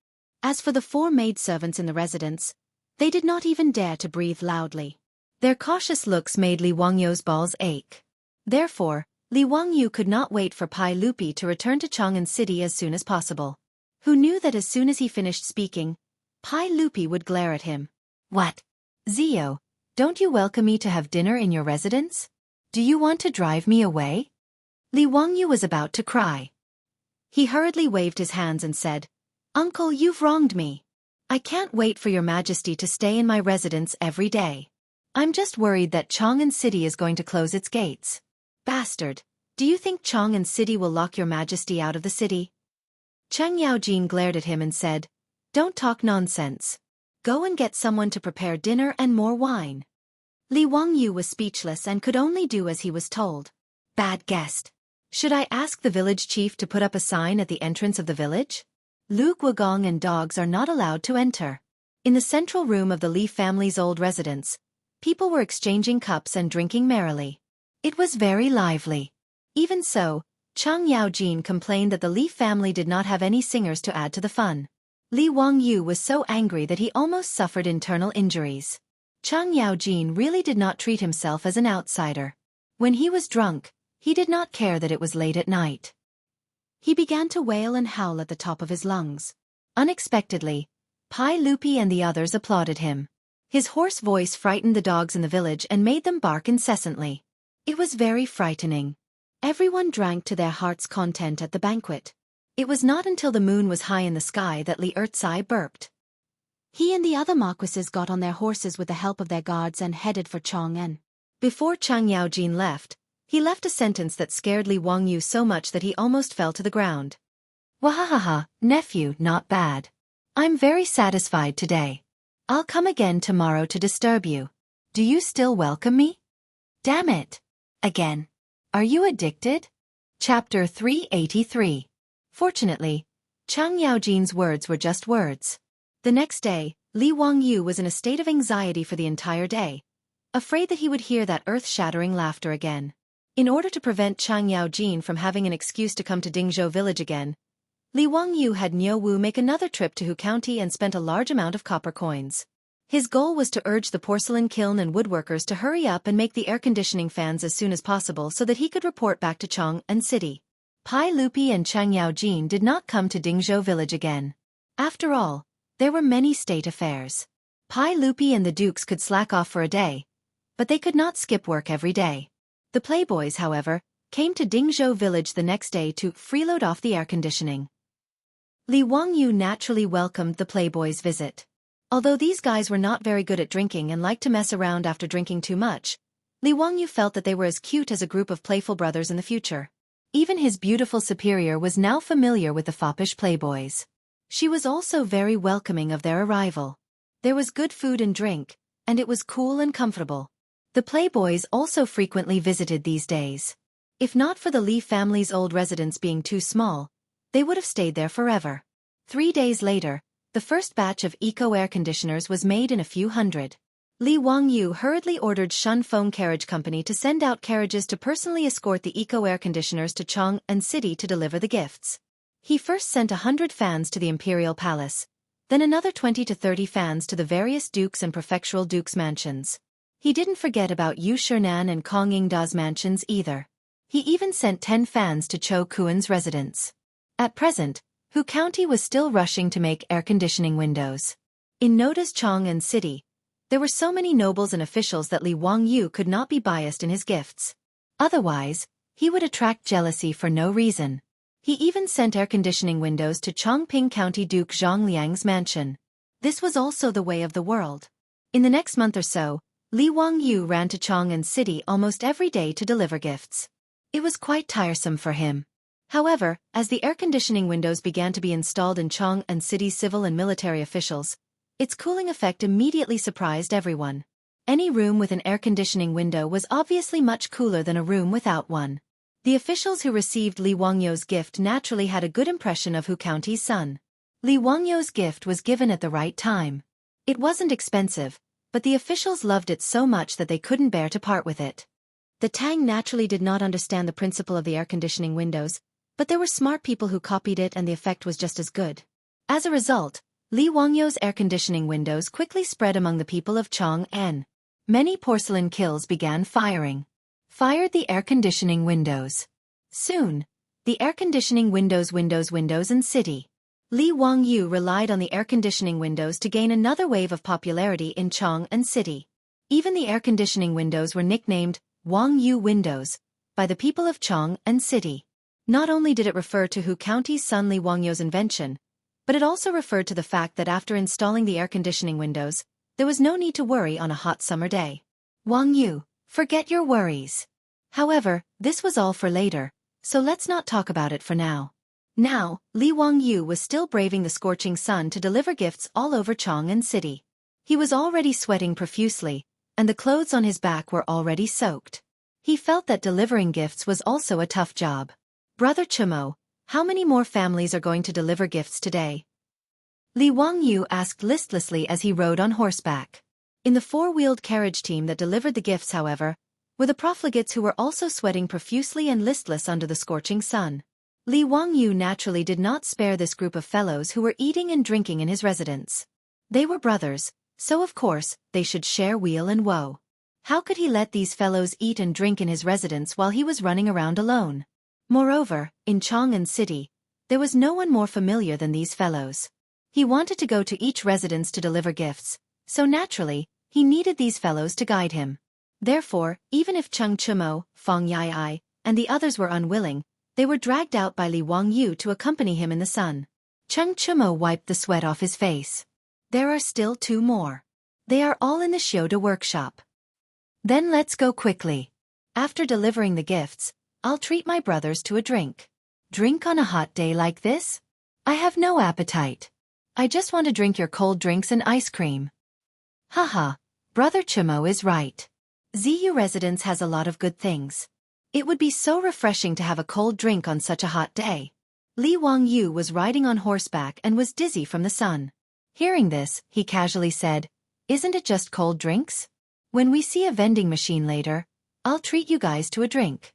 As for the 4 maidservants in the residence, they did not even dare to breathe loudly. Their cautious looks made Li Wangyo's balls ache. Therefore, Li Wangyu could not wait for Pai Lupi to return to Chang'an City as soon as possible. Who knew that as soon as he finished speaking, Pai Lupi would glare at him. What? Zio, don't you welcome me to have dinner in your residence? Do you want to drive me away? Li Wangyu was about to cry. He hurriedly waved his hands and said, Uncle, you've wronged me. I can't wait for your majesty to stay in my residence every day. I'm just worried that Chang'an City is going to close its gates. Bastard, do you think Chang'an City will lock your majesty out of the city? Cheng Yaojin glared at him and said, Don't talk nonsense. Go and get someone to prepare dinner and more wine. Li Wangyu was speechless and could only do as he was told. Bad guest. Should I ask the village chief to put up a sign at the entrance of the village? Lu Guogong and dogs are not allowed to enter. In the central room of the Li family's old residence, people were exchanging cups and drinking merrily. It was very lively. Even so, Cheng Yaojin complained that the Li family did not have any singers to add to the fun. Li Wangyu was so angry that he almost suffered internal injuries. Cheng Yaojin really did not treat himself as an outsider. When he was drunk, he did not care that it was late at night. He began to wail and howl at the top of his lungs. Unexpectedly, Pai Lupi and the others applauded him. His hoarse voice frightened the dogs in the village and made them bark incessantly. It was very frightening. Everyone drank to their heart's content at the banquet. It was not until the moon was high in the sky that Li Ertsai burped. He and the other marquises got on their horses with the help of their guards and headed for Chang'an. Before Cheng Yaojin left, he left a sentence that scared Li Wangyu so much that he almost fell to the ground. Wahahaha, nephew, not bad. I'm very satisfied today. I'll come again tomorrow to disturb you. Do you still welcome me? Damn it. Again. Are you addicted? Chapter 383. Fortunately, Cheng Yaojin's words were just words. The next day, Li Wangyu was in a state of anxiety for the entire day, afraid that he would hear that earth-shattering laughter again. In order to prevent Cheng Yaojin from having an excuse to come to Dingzhou village again, Li Wangyu had Nyo Wu make another trip to Hu County and spent a large amount of copper coins. His goal was to urge the porcelain kiln and woodworkers to hurry up and make the air conditioning fans as soon as possible so that he could report back to Chang'an City. Pai Lupi and Cheng Yaojin did not come to Dingzhou village again. After all, there were many state affairs. Pai Lupi and the dukes could slack off for a day, but they could not skip work every day. The playboys, however, came to Dingzhou village the next day to freeload off the air conditioning. Li Wangyu naturally welcomed the playboys' visit. Although these guys were not very good at drinking and liked to mess around after drinking too much, Li Wangyu felt that they were as cute as a group of playful brothers in the future. Even his beautiful superior was now familiar with the foppish playboys. She was also very welcoming of their arrival. There was good food and drink, and it was cool and comfortable. The playboys also frequently visited these days. If not for the Li family's old residence being too small, they would have stayed there forever. 3 days later, the first batch of eco-air conditioners was made in a few hundred. Li Wangyu hurriedly ordered Shun Feng Carriage Company to send out carriages to personally escort the eco-air conditioners to Chang'an City to deliver the gifts. He first sent 100 fans to the Imperial Palace, then another 20 to 30 fans to the various dukes and prefectural dukes' mansions. He didn't forget about Yu Shernan and Kong Yingda's mansions either. He even sent 10 fans to Cho Kuan's residence. At present, Hu County was still rushing to make air conditioning windows. In Noda's Chang'an City, there were so many nobles and officials that Li Wangyu could not be biased in his gifts. Otherwise, he would attract jealousy for no reason. He even sent air conditioning windows to Chongping County Duke Zhang Liang's mansion. This was also the way of the world. In the next month or so, Li Wangyu ran to Chang'an City almost every day to deliver gifts. It was quite tiresome for him. However, as the air conditioning windows began to be installed in Chang'an City's civil and military officials, Its cooling effect immediately surprised everyone. Any room with an air conditioning window was obviously much cooler than a room without one. The officials who received Li Wangyo's gift naturally had a good impression of Hu County's son. Li Wangyo's gift was given at the right time. It wasn't expensive, but the officials loved it so much that they couldn't bear to part with it. The Tang naturally did not understand the principle of the air conditioning windows, but there were smart people who copied it and the effect was just as good. As a result, Li Wangyo's air conditioning windows quickly spread among the people of Chang'an. Many porcelain kilns began firing. Fired the air conditioning windows. Soon, the air conditioning windows and city. Li Wangyu relied on the air conditioning windows to gain another wave of popularity in Chang'an City. Even the air conditioning windows were nicknamed Wangyu windows by the people of Chang'an City. Not only did it refer to Hu County's son Li Wangyo's invention, but it also referred to the fact that after installing the air conditioning windows, there was no need to worry on a hot summer day. Wangyu, forget your worries. However, this was all for later, so let's not talk about it for now. Now, Li Wangyu was still braving the scorching sun to deliver gifts all over Chang'an City. He was already sweating profusely, and the clothes on his back were already soaked. He felt that delivering gifts was also a tough job. Brother Chimo, how many more families are going to deliver gifts today? Li Wangyu asked listlessly as he rode on horseback. In the four-wheeled carriage team that delivered the gifts, however, were the profligates who were also sweating profusely and listless under the scorching sun. Li Wangyu naturally did not spare this group of fellows who were eating and drinking in his residence. They were brothers, so of course, they should share weal and woe. How could he let these fellows eat and drink in his residence while he was running around alone? Moreover, in Chang'an City, there was no one more familiar than these fellows. He wanted to go to each residence to deliver gifts, so naturally, he needed these fellows to guide him. Therefore, even if Cheng Chimo, Fang Yai, and the others were unwilling, they were dragged out by Li Wangyu to accompany him in the sun. Cheng Chimo wiped the sweat off his face. There are still two more. They are all in the Shioda workshop. Then let's go quickly. After delivering the gifts, I'll treat my brothers to a drink. Drink on a hot day like this? I have no appetite. I just want to drink your cold drinks and ice cream. Haha, Brother Chimo is right. ZU residence has a lot of good things. It would be so refreshing to have a cold drink on such a hot day. Li Wangyu was riding on horseback and was dizzy from the sun. Hearing this, he casually said, "Isn't it just cold drinks? When we see a vending machine later, I'll treat you guys to a drink."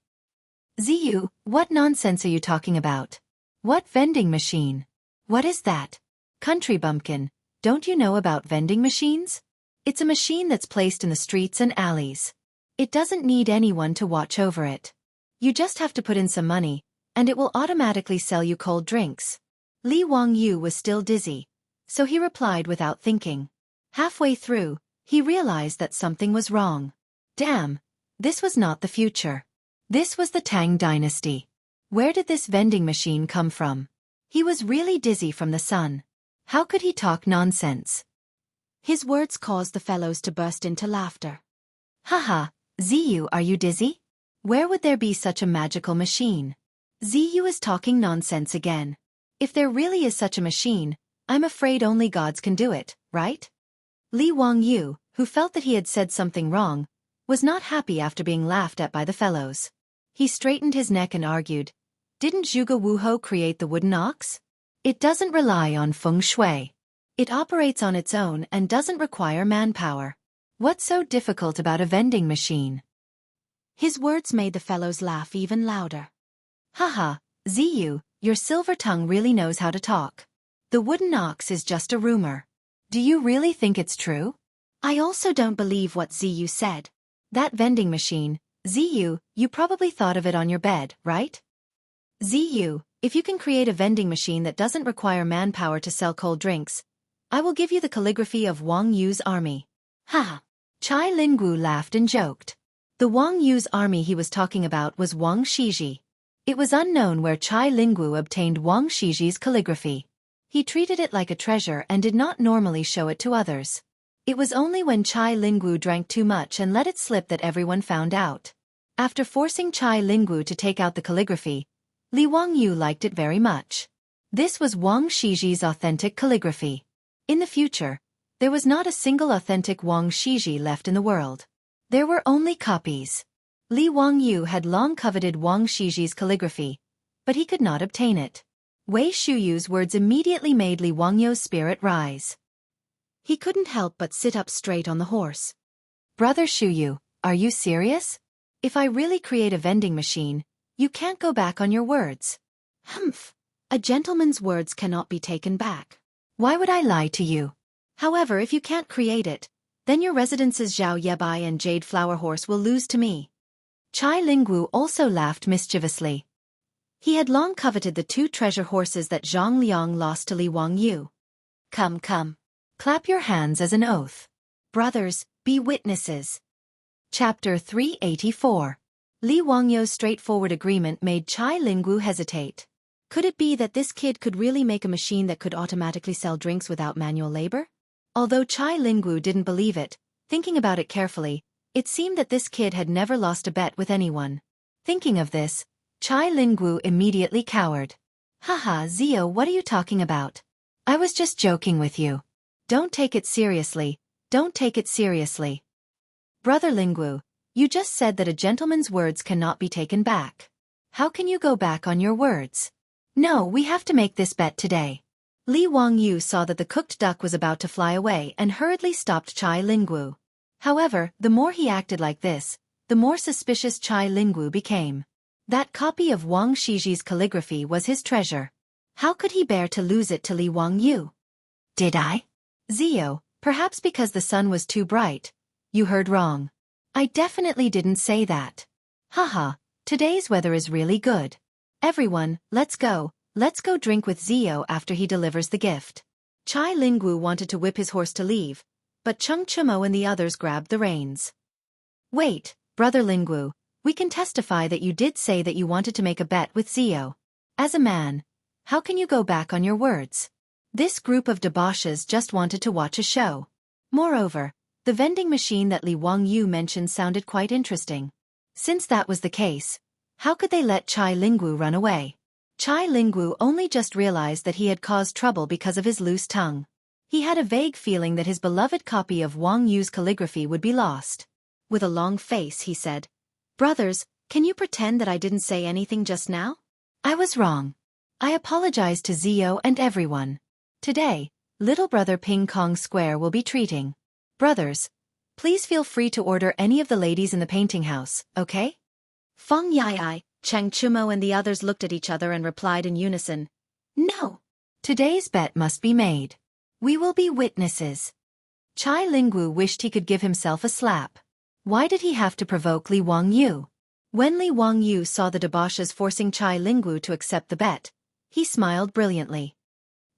"ZU, what nonsense are you talking about? What vending machine? What is that? Country bumpkin, don't you know about vending machines? It's a machine that's placed in the streets and alleys. It doesn't need anyone to watch over it. You just have to put in some money, and it will automatically sell you cold drinks." Li Wangyu was still dizzy, so he replied without thinking. Halfway through, he realized that something was wrong. Damn, this was not the future. This was the Tang dynasty. Where did this vending machine come from? He was really dizzy from the sun. How could he talk nonsense? His words caused the fellows to burst into laughter. Haha, ZU, are you dizzy? Where would there be such a magical machine? ZU is talking nonsense again. If there really is such a machine, I'm afraid only gods can do it, right? Li Wangyu, who felt that he had said something wrong, was not happy after being laughed at by the fellows. He straightened his neck and argued, "Didn't Zhuge Wuhou create the wooden ox? It doesn't rely on feng shui. It operates on its own and doesn't require manpower. What's so difficult about a vending machine?" His words made the fellows laugh even louder. Haha, ZU, your silver tongue really knows how to talk. The wooden ox is just a rumor. Do you really think it's true? I also don't believe what ZU said. That vending machine, ZU, you probably thought of it on your bed, right? ZU, if you can create a vending machine that doesn't require manpower to sell cold drinks, I will give you the calligraphy of Wang Yu's army. Ha! Chai Linggu laughed and joked. The Wang Yu's army he was talking about was Wang Shiji. It was unknown where Chai Linggu obtained Wang Shiji's calligraphy. He treated it like a treasure and did not normally show it to others. It was only when Chai Linggu drank too much and let it slip that everyone found out. After forcing Chai Linggu to take out the calligraphy, Li Wangyu liked it very much. This was Wang Shiji's authentic calligraphy. In the future, There was not a single authentic Wang Shiji left in the world. There were only copies. Li Wangyu had long coveted Wang Shiji's calligraphy, but he could not obtain it. Wei Shuyu's words immediately made Li Wangyu's spirit rise. He couldn't help but sit up straight on the horse. Brother Shuyu, are you serious? If I really create a vending machine, you can't go back on your words. Humph. A gentleman's words cannot be taken back. Why would I lie to you? However, if you can't create it, then your residences Zhao Yebai and Jade Flower Horse will lose to me. Chai Lingwu also laughed mischievously. He had long coveted the 2 treasure horses that Zhang Liang lost to Li Wangyu. Come, come. Clap your hands as an oath. Brothers, be witnesses. Chapter 384. Li Wangyu's straightforward agreement made Chai Lingwu hesitate. Could it be that this kid could really make a machine that could automatically sell drinks without manual labor? Although Chai Lingwu didn't believe it, thinking about it carefully, it seemed that this kid had never lost a bet with anyone. Thinking of this, Chai Lingwu immediately cowered. Haha, Zio, what are you talking about? I was just joking with you. Don't take it seriously, don't take it seriously. Brother Lingwu, you just said that a gentleman's words cannot be taken back. How can you go back on your words? No, we have to make this bet today. Li Wangyu saw that the cooked duck was about to fly away and hurriedly stopped Chai Lingwu. However, the more he acted like this, the more suspicious Chai Lingwu became. That copy of Wang Shiji's calligraphy was his treasure. How could he bear to lose it to Li Wangyu? Did I? Zio, perhaps because the sun was too bright. You heard wrong. I definitely didn't say that. Haha, today's weather is really good. Everyone, let's go drink with Zio after he delivers the gift. Chai Lingwu wanted to whip his horse to leave, but Chung Chumo and the others grabbed the reins. Wait, Brother Lingwu, we can testify that you did say that you wanted to make a bet with Zio. As a man, how can you go back on your words? This group of debauches just wanted to watch a show. Moreover, the vending machine that Li Wangyu mentioned sounded quite interesting. Since that was the case, how could they let Chai Lingwu run away? Chai Lingwu only just realized that he had caused trouble because of his loose tongue. He had a vague feeling that his beloved copy of Wang Yu's calligraphy would be lost. With a long face, he said, Brothers, can you pretend that I didn't say anything just now? I was wrong. I apologize to Zio and everyone. Today, little brother Ping Kong Square will be treating. Brothers, please feel free to order any of the ladies in the painting house, okay? Feng Yai, Cheng Chumo and the others looked at each other and replied in unison, No. Today's bet must be made. We will be witnesses. Chai Lingwu wished he could give himself a slap. Why did he have to provoke Li Wangyu? When Li Wangyu saw the debauches forcing Chai Lingwu to accept the bet, he smiled brilliantly.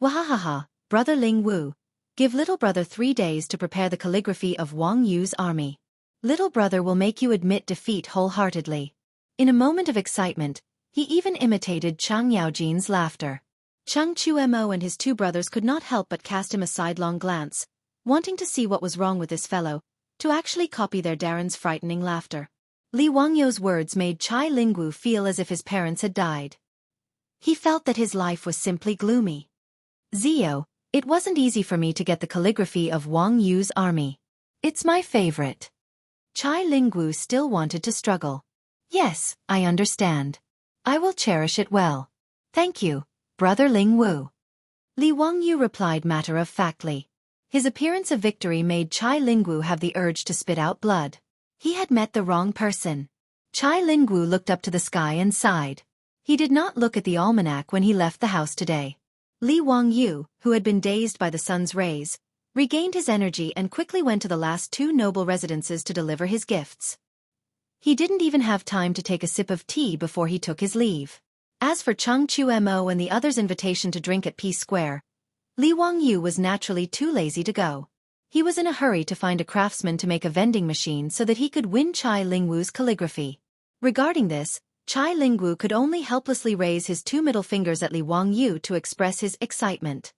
Wahahaha, Brother Lingwu, give little brother 3 days to prepare the calligraphy of Wang Yu's army. Little brother will make you admit defeat wholeheartedly. In a moment of excitement, he even imitated Chang Yaojin's laughter. Chung Chuemo and his 2 brothers could not help but cast him a sidelong glance, wanting to see what was wrong with this fellow, to actually copy their Darren's frightening laughter. Li Wangyu's words made Chai Lingwu feel as if his parents had died. He felt that his life was simply gloomy. Zio, it wasn't easy for me to get the calligraphy of Wang Yu's army. It's my favorite. Chai Lingwu still wanted to struggle. Yes, I understand. I will cherish it well. Thank you, Brother Lingwu. Li Wangyu replied matter-of-factly. His appearance of victory made Chai Lingwu have the urge to spit out blood. He had met the wrong person. Chai Lingwu looked up to the sky and sighed. He did not look at the almanac when he left the house today. Li Wangyu, who had been dazed by the sun's rays, regained his energy and quickly went to the last 2 noble residences to deliver his gifts. He didn't even have time to take a sip of tea before he took his leave. As for Chung Chuemo and the others' invitation to drink at Peace Square, Li Wangyu was naturally too lazy to go. He was in a hurry to find a craftsman to make a vending machine so that he could win Chai Lingwu's calligraphy. Regarding this, Chai Lingwu could only helplessly raise his 2 middle fingers at Li Wangyu to express his excitement.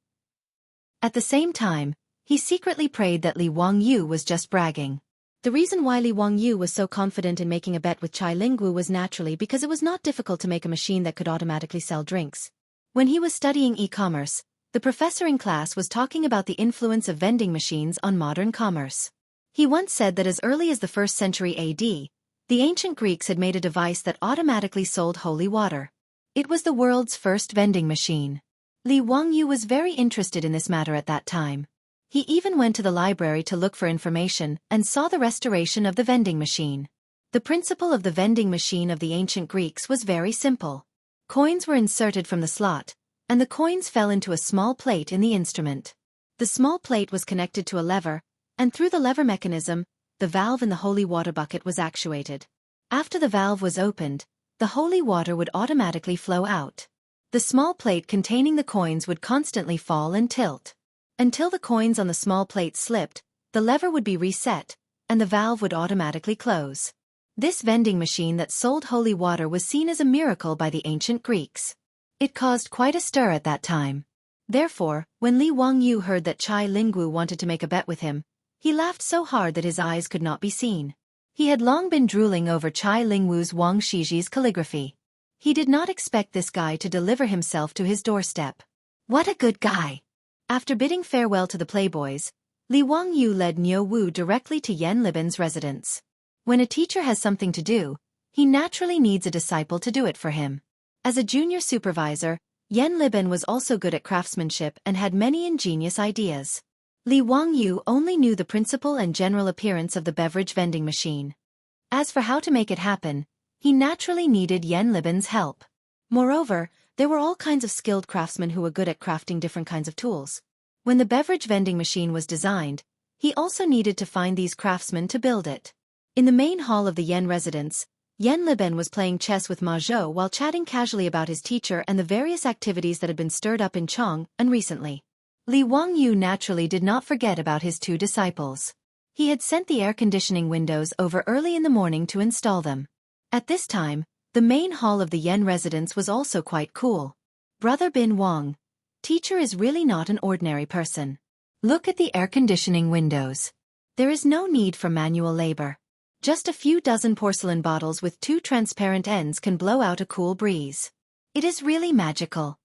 At the same time, he secretly prayed that Li Wangyu was just bragging. The reason why Li Wangyu was so confident in making a bet with Chai Lingwu was naturally because it was not difficult to make a machine that could automatically sell drinks. When he was studying e-commerce, The professor in class was talking about the influence of vending machines on modern commerce. He once said that as early as the 1st century AD, the ancient Greeks had made a device that automatically sold holy water. It was the world's first vending machine. Li Wangyu was very interested in this matter at that time. He even went to the library to look for information and saw the restoration of the vending machine. The principle of the vending machine of the ancient Greeks was very simple. Coins were inserted from the slot, and the coins fell into a small plate in the instrument. The small plate was connected to a lever, and through the lever mechanism, the valve in the holy water bucket was actuated. After the valve was opened, the holy water would automatically flow out. The small plate containing the coins would constantly fall and tilt. Until the coins on the small plate slipped, the lever would be reset, and the valve would automatically close. This vending machine that sold holy water was seen as a miracle by the ancient Greeks. It caused quite a stir at that time. Therefore, when Li Wangyu heard that Chai Lingwu wanted to make a bet with him, he laughed so hard that his eyes could not be seen. He had long been drooling over Chai Lingwu's Wang Shiji's calligraphy. He did not expect this guy to deliver himself to his doorstep. What a good guy! After bidding farewell to the playboys, Li Wangyu led Niu Wu directly to Yan Liben's residence. When a teacher has something to do, he naturally needs a disciple to do it for him. As a junior supervisor, Yan Liben was also good at craftsmanship and had many ingenious ideas. Li Wangyu only knew the principle and general appearance of the beverage vending machine. As for how to make it happen, he naturally needed Yan Liben's help. Moreover, there were all kinds of skilled craftsmen who were good at crafting different kinds of tools. When the beverage vending machine was designed, he also needed to find these craftsmen to build it. In the main hall of the Yan residence, Yan Liben was playing chess with Ma Zhou while chatting casually about his teacher and the various activities that had been stirred up in Chong recently. Li Wangyu naturally did not forget about his two disciples. He had sent the air conditioning windows over early in the morning to install them. At this time, the main hall of the Yan residence was also quite cool. Brother Bin Wang, teacher is really not an ordinary person. Look at the air conditioning windows. There is no need for manual labor. Just a few dozen porcelain bottles with two transparent ends can blow out a cool breeze. It is really magical.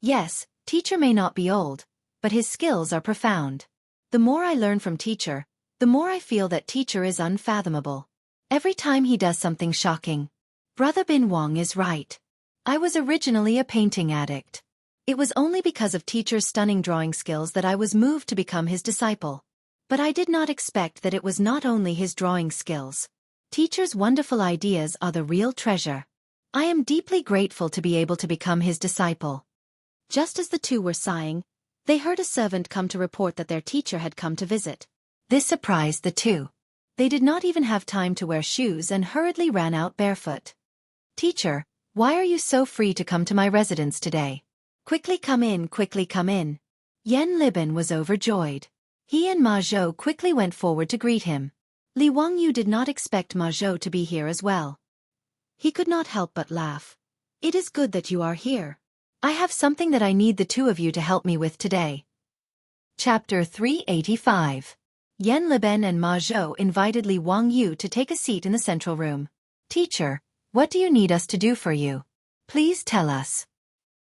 Yes, teacher may not be old, but his skills are profound. The more I learn from teacher, the more I feel that teacher is unfathomable. Every time he does something shocking. Brother Bin Wang is right. I was originally a painting addict. It was only because of teacher's stunning drawing skills that I was moved to become his disciple. But I did not expect that it was not only his drawing skills. Teacher's wonderful ideas are the real treasure. I am deeply grateful to be able to become his disciple. Just as the two were sighing, they heard a servant come to report that their teacher had come to visit. This surprised the two. They did not even have time to wear shoes and hurriedly ran out barefoot. Teacher, why are you so free to come to my residence today? Quickly come in, quickly come in. Yan Liben was overjoyed. He and Ma Zhou quickly went forward to greet him. Li Wangyu did not expect Ma Zhou to be here as well. He could not help but laugh. It is good that you are here. I have something that I need the two of you to help me with today. Chapter 385. Yan Liben and Ma Zhou invited Li Wangyu to take a seat in the central room. Teacher, what do you need us to do for you? Please tell us.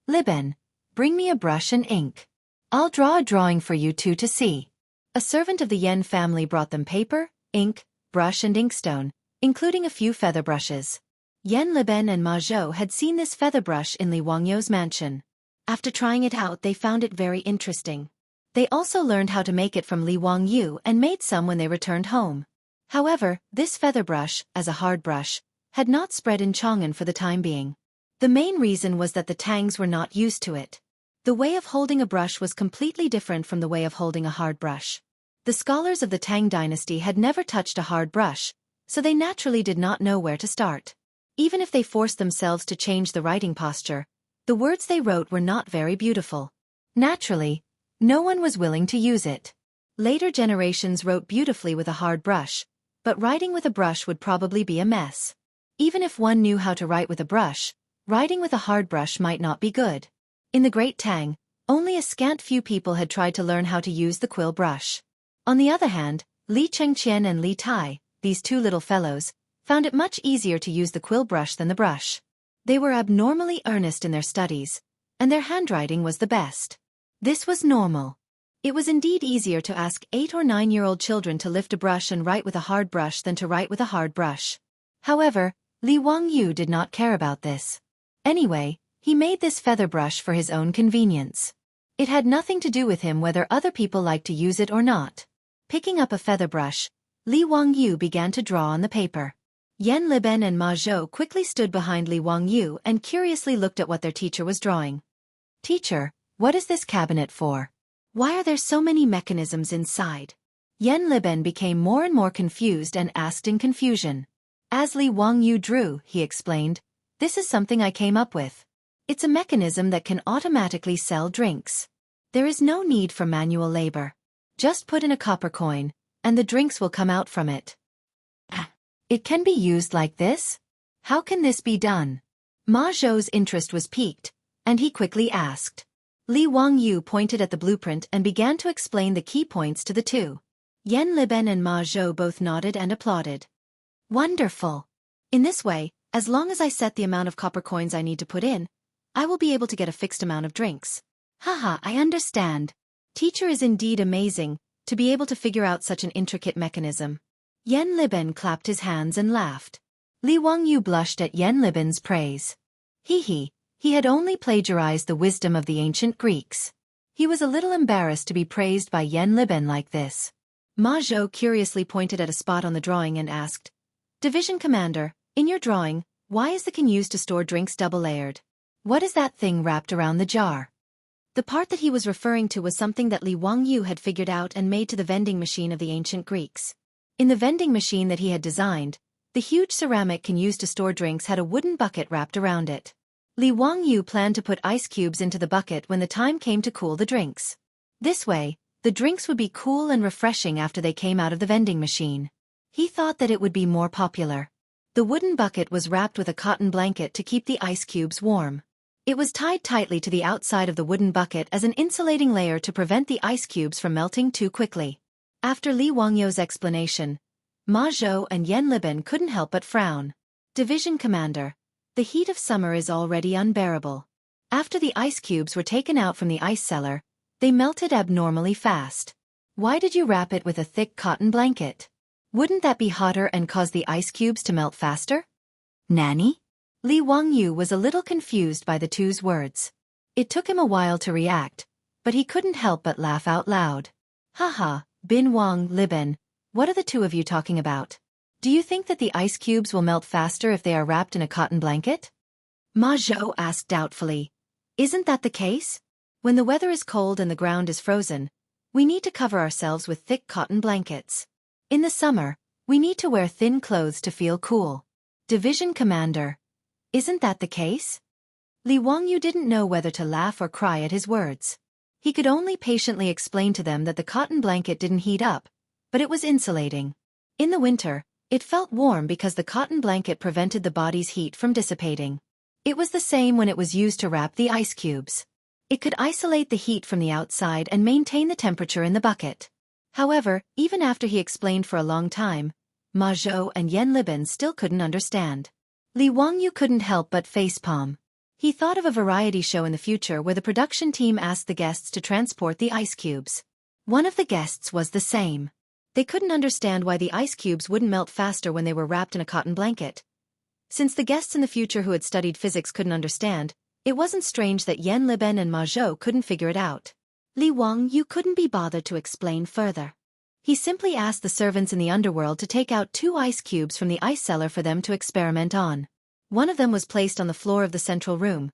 Liben, bring me a brush and ink. I'll draw a drawing for you two to see. A servant of the Yan family brought them paper, ink, brush and inkstone, including a few feather brushes. Yan Liben and Ma Zhou had seen this feather brush in Li Wangyu's mansion. After trying it out, they found it very interesting. They also learned how to make it from Li Wangyu and made some when they returned home. However, this feather brush, as a hard brush, had not spread in Chang'an for the time being. The main reason was that the Tangs were not used to it. The way of holding a brush was completely different from the way of holding a hard brush. The scholars of the Tang dynasty had never touched a hard brush, so they naturally did not know where to start. Even if they forced themselves to change the writing posture, the words they wrote were not very beautiful. Naturally, no one was willing to use it. Later generations wrote beautifully with a hard brush, but writing with a brush would probably be a mess. Even if one knew how to write with a brush, writing with a hard brush might not be good. In the Great Tang, only a scant few people had tried to learn how to use the quill brush. On the other hand, Li Chengqian and Li Tai, these two little fellows, found it much easier to use the quill brush than the brush. They were abnormally earnest in their studies, and their handwriting was the best. This was normal. It was indeed easier to ask 8 or 9-year-old children to lift a brush and write with a hard brush than to write with a hard brush. However, Li Wangyu did not care about this. Anyway, he made this feather brush for his own convenience. It had nothing to do with him whether other people liked to use it or not. Picking up a feather brush, Li Wangyu began to draw on the paper. Yan Liben and Ma Zhou quickly stood behind Li Wangyu and curiously looked at what their teacher was drawing. "Teacher, what is this cabinet for? Why are there so many mechanisms inside?" Yan Liben became more and more confused and asked in confusion. As Li Wangyu drew, he explained, "This is something I came up with. It's a mechanism that can automatically sell drinks. There is no need for manual labor. Just put in a copper coin, and the drinks will come out from it." "It can be used like this? How can this be done?" Ma Zhou's interest was piqued, and he quickly asked. Li Wangyu pointed at the blueprint and began to explain the key points to the two. Yan Liben and Ma Zhou both nodded and applauded. "Wonderful. In this way, as long as I set the amount of copper coins I need to put in, I will be able to get a fixed amount of drinks. Haha, I understand. Teacher is indeed amazing, to be able to figure out such an intricate mechanism." Yan Liben clapped his hands and laughed. Li Wangyu blushed at Yan Liben's praise. He had only plagiarized the wisdom of the ancient Greeks. He was a little embarrassed to be praised by Yan Liben like this. Ma Zhou curiously pointed at a spot on the drawing and asked, "Division Commander, in your drawing, why is the can used to store drinks double-layered? What is that thing wrapped around the jar?" The part that he was referring to was something that Li Wangyu had figured out and made to the vending machine of the ancient Greeks. In the vending machine that he had designed, the huge ceramic can used to store drinks had a wooden bucket wrapped around it. Li Wangyu planned to put ice cubes into the bucket when the time came to cool the drinks. This way, the drinks would be cool and refreshing after they came out of the vending machine. He thought that it would be more popular. The wooden bucket was wrapped with a cotton blanket to keep the ice cubes warm. It was tied tightly to the outside of the wooden bucket as an insulating layer to prevent the ice cubes from melting too quickly. After Li Wangyu's explanation, Ma Zhou and Yan Liben couldn't help but frown. "Division Commander, the heat of summer is already unbearable. After the ice cubes were taken out from the ice cellar, they melted abnormally fast. Why did you wrap it with a thick cotton blanket? Wouldn't that be hotter and cause the ice cubes to melt faster?" "Nanny?" Li Wangyu was a little confused by the two's words. It took him a while to react, but he couldn't help but laugh out loud. "Haha, Bin Wang, Liben, what are the two of you talking about? Do you think that the ice cubes will melt faster if they are wrapped in a cotton blanket?" Ma Zhou asked doubtfully. "Isn't that the case? When the weather is cold and the ground is frozen, we need to cover ourselves with thick cotton blankets. In the summer, we need to wear thin clothes to feel cool. Division Commander, isn't that the case?" Li Wangyu didn't know whether to laugh or cry at his words. He could only patiently explain to them that the cotton blanket didn't heat up, but it was insulating. In the winter, it felt warm because the cotton blanket prevented the body's heat from dissipating. It was the same when it was used to wrap the ice cubes. It could isolate the heat from the outside and maintain the temperature in the bucket. However, even after he explained for a long time, Ma Zhou and Yan Liben still couldn't understand. Li Wangyu couldn't help but facepalm. He thought of a variety show in the future where the production team asked the guests to transport the ice cubes. One of the guests was the same. They couldn't understand why the ice cubes wouldn't melt faster when they were wrapped in a cotton blanket. Since the guests in the future who had studied physics couldn't understand, it wasn't strange that Yan Liben and Ma Zhou couldn't figure it out. Li Wangyu couldn't be bothered to explain further. He simply asked the servants in the underworld to take out 2 ice cubes from the ice cellar for them to experiment on. One of them was placed on the floor of the central room,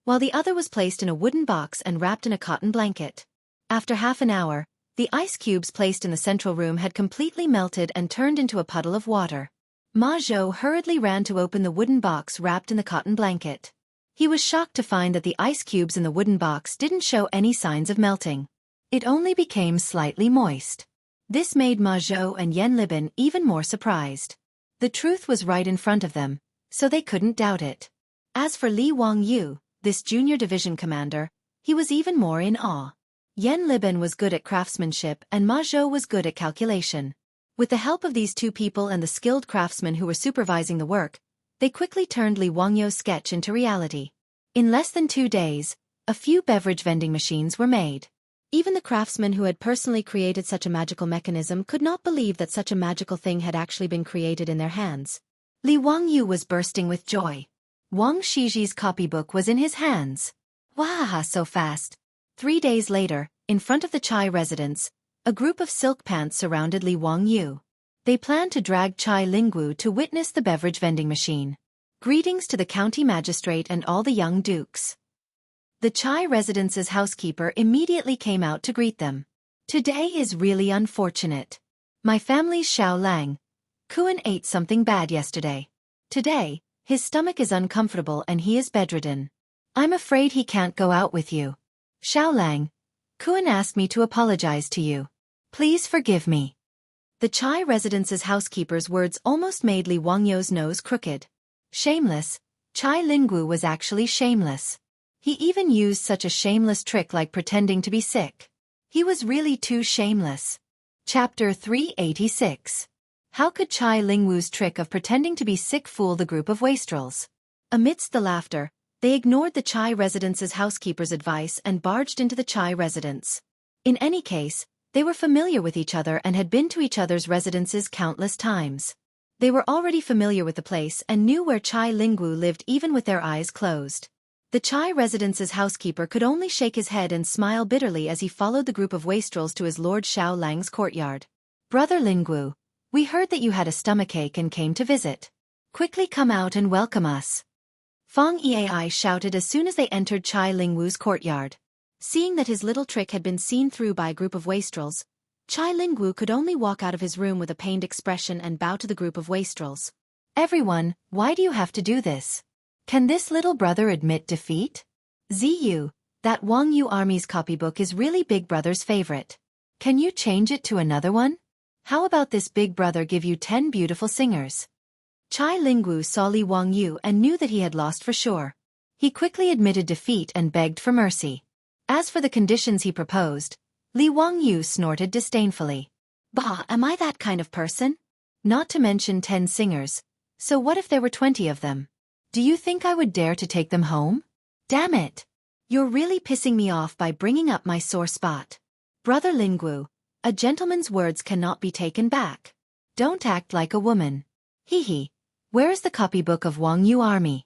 while the other was placed in a wooden box and wrapped in a cotton blanket. After half an hour, the ice cubes placed in the central room had completely melted and turned into a puddle of water. Ma Zhou hurriedly ran to open the wooden box wrapped in the cotton blanket. He was shocked to find that the ice cubes in the wooden box didn't show any signs of melting. It only became slightly moist. This made Ma Zhou and Yan Liben even more surprised. The truth was right in front of them, so they couldn't doubt it. As for Li Wangyu, this junior division commander, he was even more in awe. Yan Liben was good at craftsmanship and Ma Zhou was good at calculation. With the help of these two people and the skilled craftsmen who were supervising the work, they quickly turned Li Wangyu's sketch into reality. In less than 2 days, a few beverage vending machines were made. Even the craftsman who had personally created such a magical mechanism could not believe that such a magical thing had actually been created in their hands. Li Wangyu was bursting with joy. Wang Shiji's copybook was in his hands. Wahaha, so fast. 3 days later, in front of the Chai residence, a group of silk pants surrounded Li Wangyu. They planned to drag Chai Lingwu to witness the beverage vending machine. Greetings to the county magistrate and all the young dukes. The Chai residence's housekeeper immediately came out to greet them. Today is really unfortunate. My family's Xiao Lang. Kuan ate something bad yesterday. Today, his stomach is uncomfortable and he is bedridden. I'm afraid he can't go out with you. Xiao Lang, Kuan asked me to apologize to you. Please forgive me. The Chai residence's housekeeper's words almost made Li Wangyu's nose crooked. Shameless, Chai Lingwu was actually shameless. He even used such a shameless trick like pretending to be sick. He was really too shameless. Chapter 386. How could Chai Lingwu's trick of pretending to be sick fool the group of wastrels? Amidst the laughter, they ignored the Chai residence's housekeeper's advice and barged into the Chai residence. In any case, they were familiar with each other and had been to each other's residences countless times. They were already familiar with the place and knew where Chai Lingwu lived even with their eyes closed. The Chai residence's housekeeper could only shake his head and smile bitterly as he followed the group of wastrels to his Lord Xiao Lang's courtyard. Brother Lingwu, we heard that you had a stomachache and came to visit. Quickly come out and welcome us. Fang Eai shouted as soon as they entered Chai Lingwu's courtyard. Seeing that his little trick had been seen through by a group of wastrels, Chai Lingwu could only walk out of his room with a pained expression and bow to the group of wastrels. Everyone, why do you have to do this? Can this little brother admit defeat? Ziyu, that Wang Yu army's copybook is really Big Brother's favorite. Can you change it to another one? How about this Big Brother give you 10 beautiful singers? Chai Lingwu saw Li Wangyu and knew that he had lost for sure. He quickly admitted defeat and begged for mercy. As for the conditions he proposed, Li Wangyu snorted disdainfully. Bah, am I that kind of person? Not to mention 10 singers. So what if there were 20 of them? Do you think I would dare to take them home? Damn it! You're really pissing me off by bringing up my sore spot. Brother Lingwu, a gentleman's words cannot be taken back. Don't act like a woman. Hee. Where is the copybook of Wang Yu army?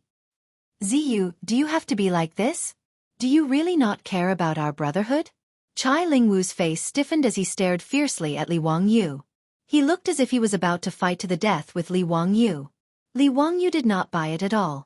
Ziyu, do you have to be like this? Do you really not care about our brotherhood? Chai Lingwu's face stiffened as he stared fiercely at Li Wangyu. He looked as if he was about to fight to the death with Li Wangyu. Li Wangyu did not buy it at all.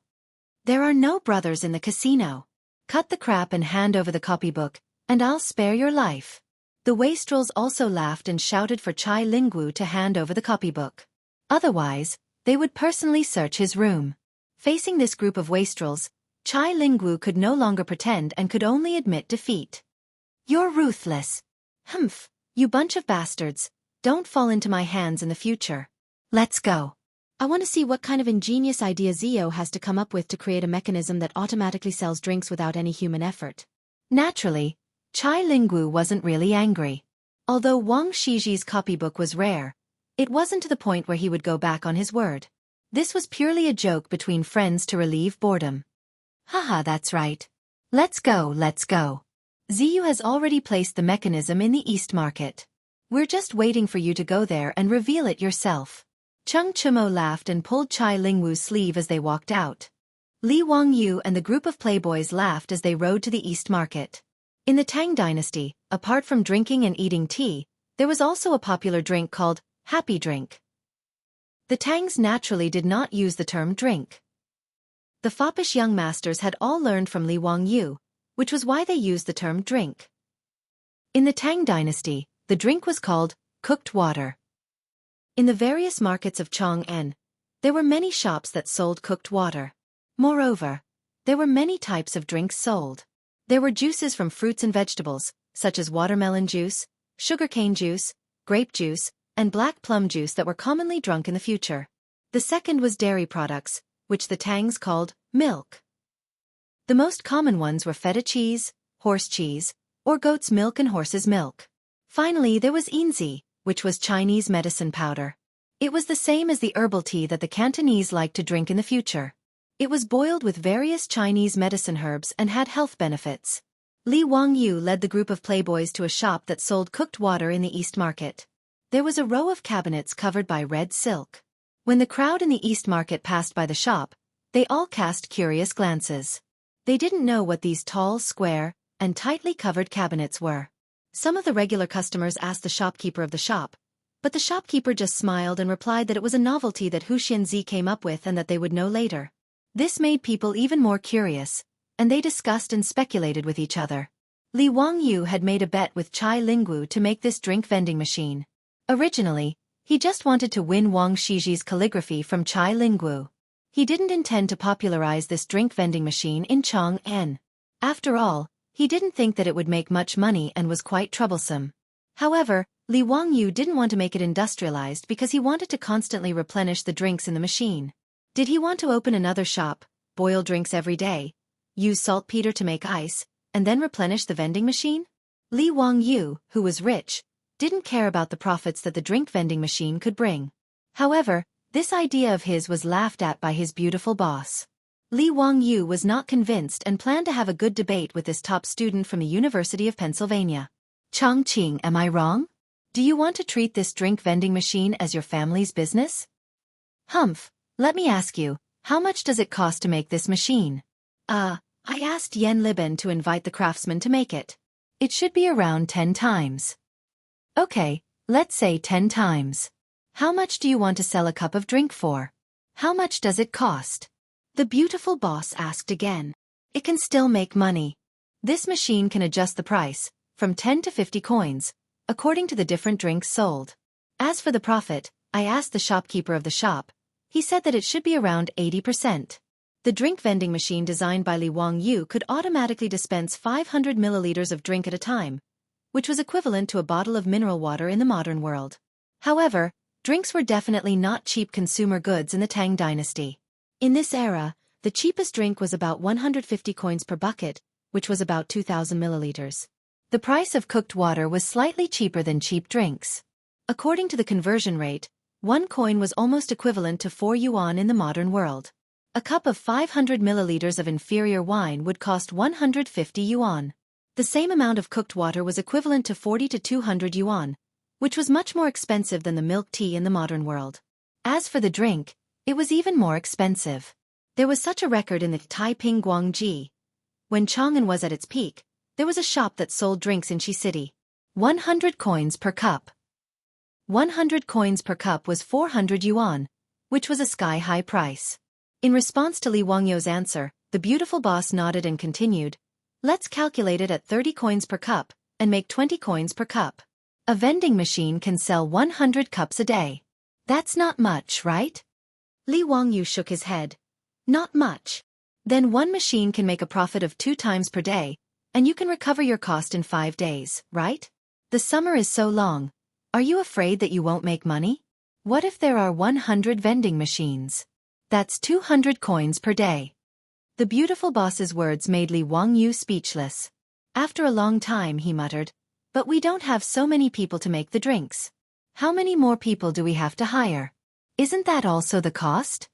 There are no brothers in the casino. Cut the crap and hand over the copybook, and I'll spare your life. The wastrels also laughed and shouted for Chai Lingwu to hand over the copybook. Otherwise, they would personally search his room. Facing this group of wastrels, Chai Lingwu could no longer pretend and could only admit defeat. You're ruthless. Humph, you bunch of bastards. Don't fall into my hands in the future. Let's go. I want to see what kind of ingenious idea Zio has to come up with to create a mechanism that automatically sells drinks without any human effort. Naturally, Chai Lingwu wasn't really angry. Although Wang Shiji's copybook was rare, it wasn't to the point where he would go back on his word. This was purely a joke between friends to relieve boredom. Haha, that's right. Let's go. Ziyu has already placed the mechanism in the East Market. We're just waiting for you to go there and reveal it yourself. Chung Chumo laughed and pulled Chai Lingwu's sleeve as they walked out. Li Wangyu and the group of playboys laughed as they rode to the East Market. In the Tang Dynasty, apart from drinking and eating tea, there was also a popular drink called Happy Drink. The Tangs naturally did not use the term drink. The foppish young masters had all learned from Li Wangyu, which was why they used the term drink. In the Tang Dynasty, the drink was called cooked water. In the various markets of Chong'an, there were many shops that sold cooked water. Moreover, there were many types of drinks sold. There were juices from fruits and vegetables, such as watermelon juice, sugarcane juice, grape juice, and black plum juice that were commonly drunk in the future. The second was dairy products, which the Tangs called milk. The most common ones were feta cheese, horse cheese, or goat's milk and horse's milk. Finally, there was Inzi, which was Chinese medicine powder. It was the same as the herbal tea that the Cantonese liked to drink in the future. It was boiled with various Chinese medicine herbs and had health benefits. Li Wangyu led the group of playboys to a shop that sold cooked water in the East Market. There was a row of cabinets covered by red silk. When the crowd in the East Market passed by the shop, they all cast curious glances. They didn't know what these tall, square, and tightly covered cabinets were. Some of the regular customers asked the shopkeeper of the shop, but the shopkeeper just smiled and replied that it was a novelty that Hu Xianzi came up with and that they would know later. This made people even more curious, and they discussed and speculated with each other. Li Wangyu had made a bet with Chai Lingwu to make this drink vending machine. Originally, he just wanted to win Wang Shiji's calligraphy from Chai Lingwu. He didn't intend to popularize this drink vending machine in Chang'an. After all, he didn't think that it would make much money and was quite troublesome. However, Li Wangyu didn't want to make it industrialized because he wanted to constantly replenish the drinks in the machine. Did he want to open another shop, boil drinks every day, use saltpeter to make ice, and then replenish the vending machine? Li Wangyu, who was rich, didn't care about the profits that the drink vending machine could bring. However, this idea of his was laughed at by his beautiful boss. Li Wangyu was not convinced and planned to have a good debate with this top student from the University of Pennsylvania. Chongqing, am I wrong? Do you want to treat this drink vending machine as your family's business? Humph, let me ask you, how much does it cost to make this machine? I asked Yen Liben to invite the craftsman to make it. It should be around 10 times. Okay, let's say 10 times. How much do you want to sell a cup of drink for? How much does it cost? The beautiful boss asked again. It can still make money. This machine can adjust the price, from 10 to 50 coins, according to the different drinks sold. As for the profit, I asked the shopkeeper of the shop. He said that it should be around 80%. The drink vending machine designed by Li Wangyu could automatically dispense 500 milliliters of drink at a time, which was equivalent to a bottle of mineral water in the modern world. However, drinks were definitely not cheap consumer goods in the Tang dynasty. In this era, the cheapest drink was about 150 coins per bucket, which was about 2,000 milliliters. The price of cooked water was slightly cheaper than cheap drinks. According to the conversion rate, 1 coin was almost equivalent to 4 yuan in the modern world. A cup of 500 milliliters of inferior wine would cost 150 yuan. The same amount of cooked water was equivalent to 40 to 200 yuan, which was much more expensive than the milk tea in the modern world. As for the drink, it was even more expensive. There was such a record in the Taiping Guangji. When Chang'an was at its peak, there was a shop that sold drinks in Chi City. 100 coins per cup. 100 coins per cup was 400 yuan, which was a sky-high price. In response to Li Wangyu's answer, the beautiful boss nodded and continued, let's calculate it at 30 coins per cup, and make 20 coins per cup. A vending machine can sell 100 cups a day. That's not much, right? Li Wangyu shook his head. Not much. Then one machine can make a profit of 2 times per day, and you can recover your cost in 5 days, right? The summer is so long. Are you afraid that you won't make money? What if there are 100 vending machines? That's 200 coins per day. The beautiful boss's words made Li Wangyu speechless. After a long time he muttered, but we don't have so many people to make the drinks. How many more people do we have to hire? Isn't that also the cost?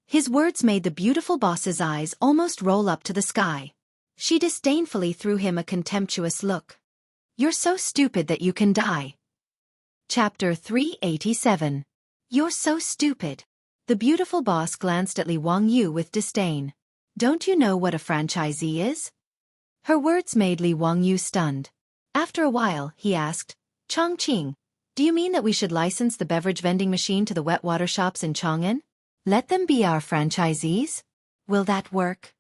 His words made the beautiful boss's eyes almost roll up to the sky. She disdainfully threw him a contemptuous look. You're so stupid that you can die. Chapter 387. You're so stupid. The beautiful boss glanced at Li Wangyu with disdain. Don't you know what a franchisee is? Her words made Li Wangyu stunned. After a while, he asked, Chongqing, do you mean that we should license the beverage vending machine to the wet water shops in Chang'an? Let them be our franchisees? Will that work?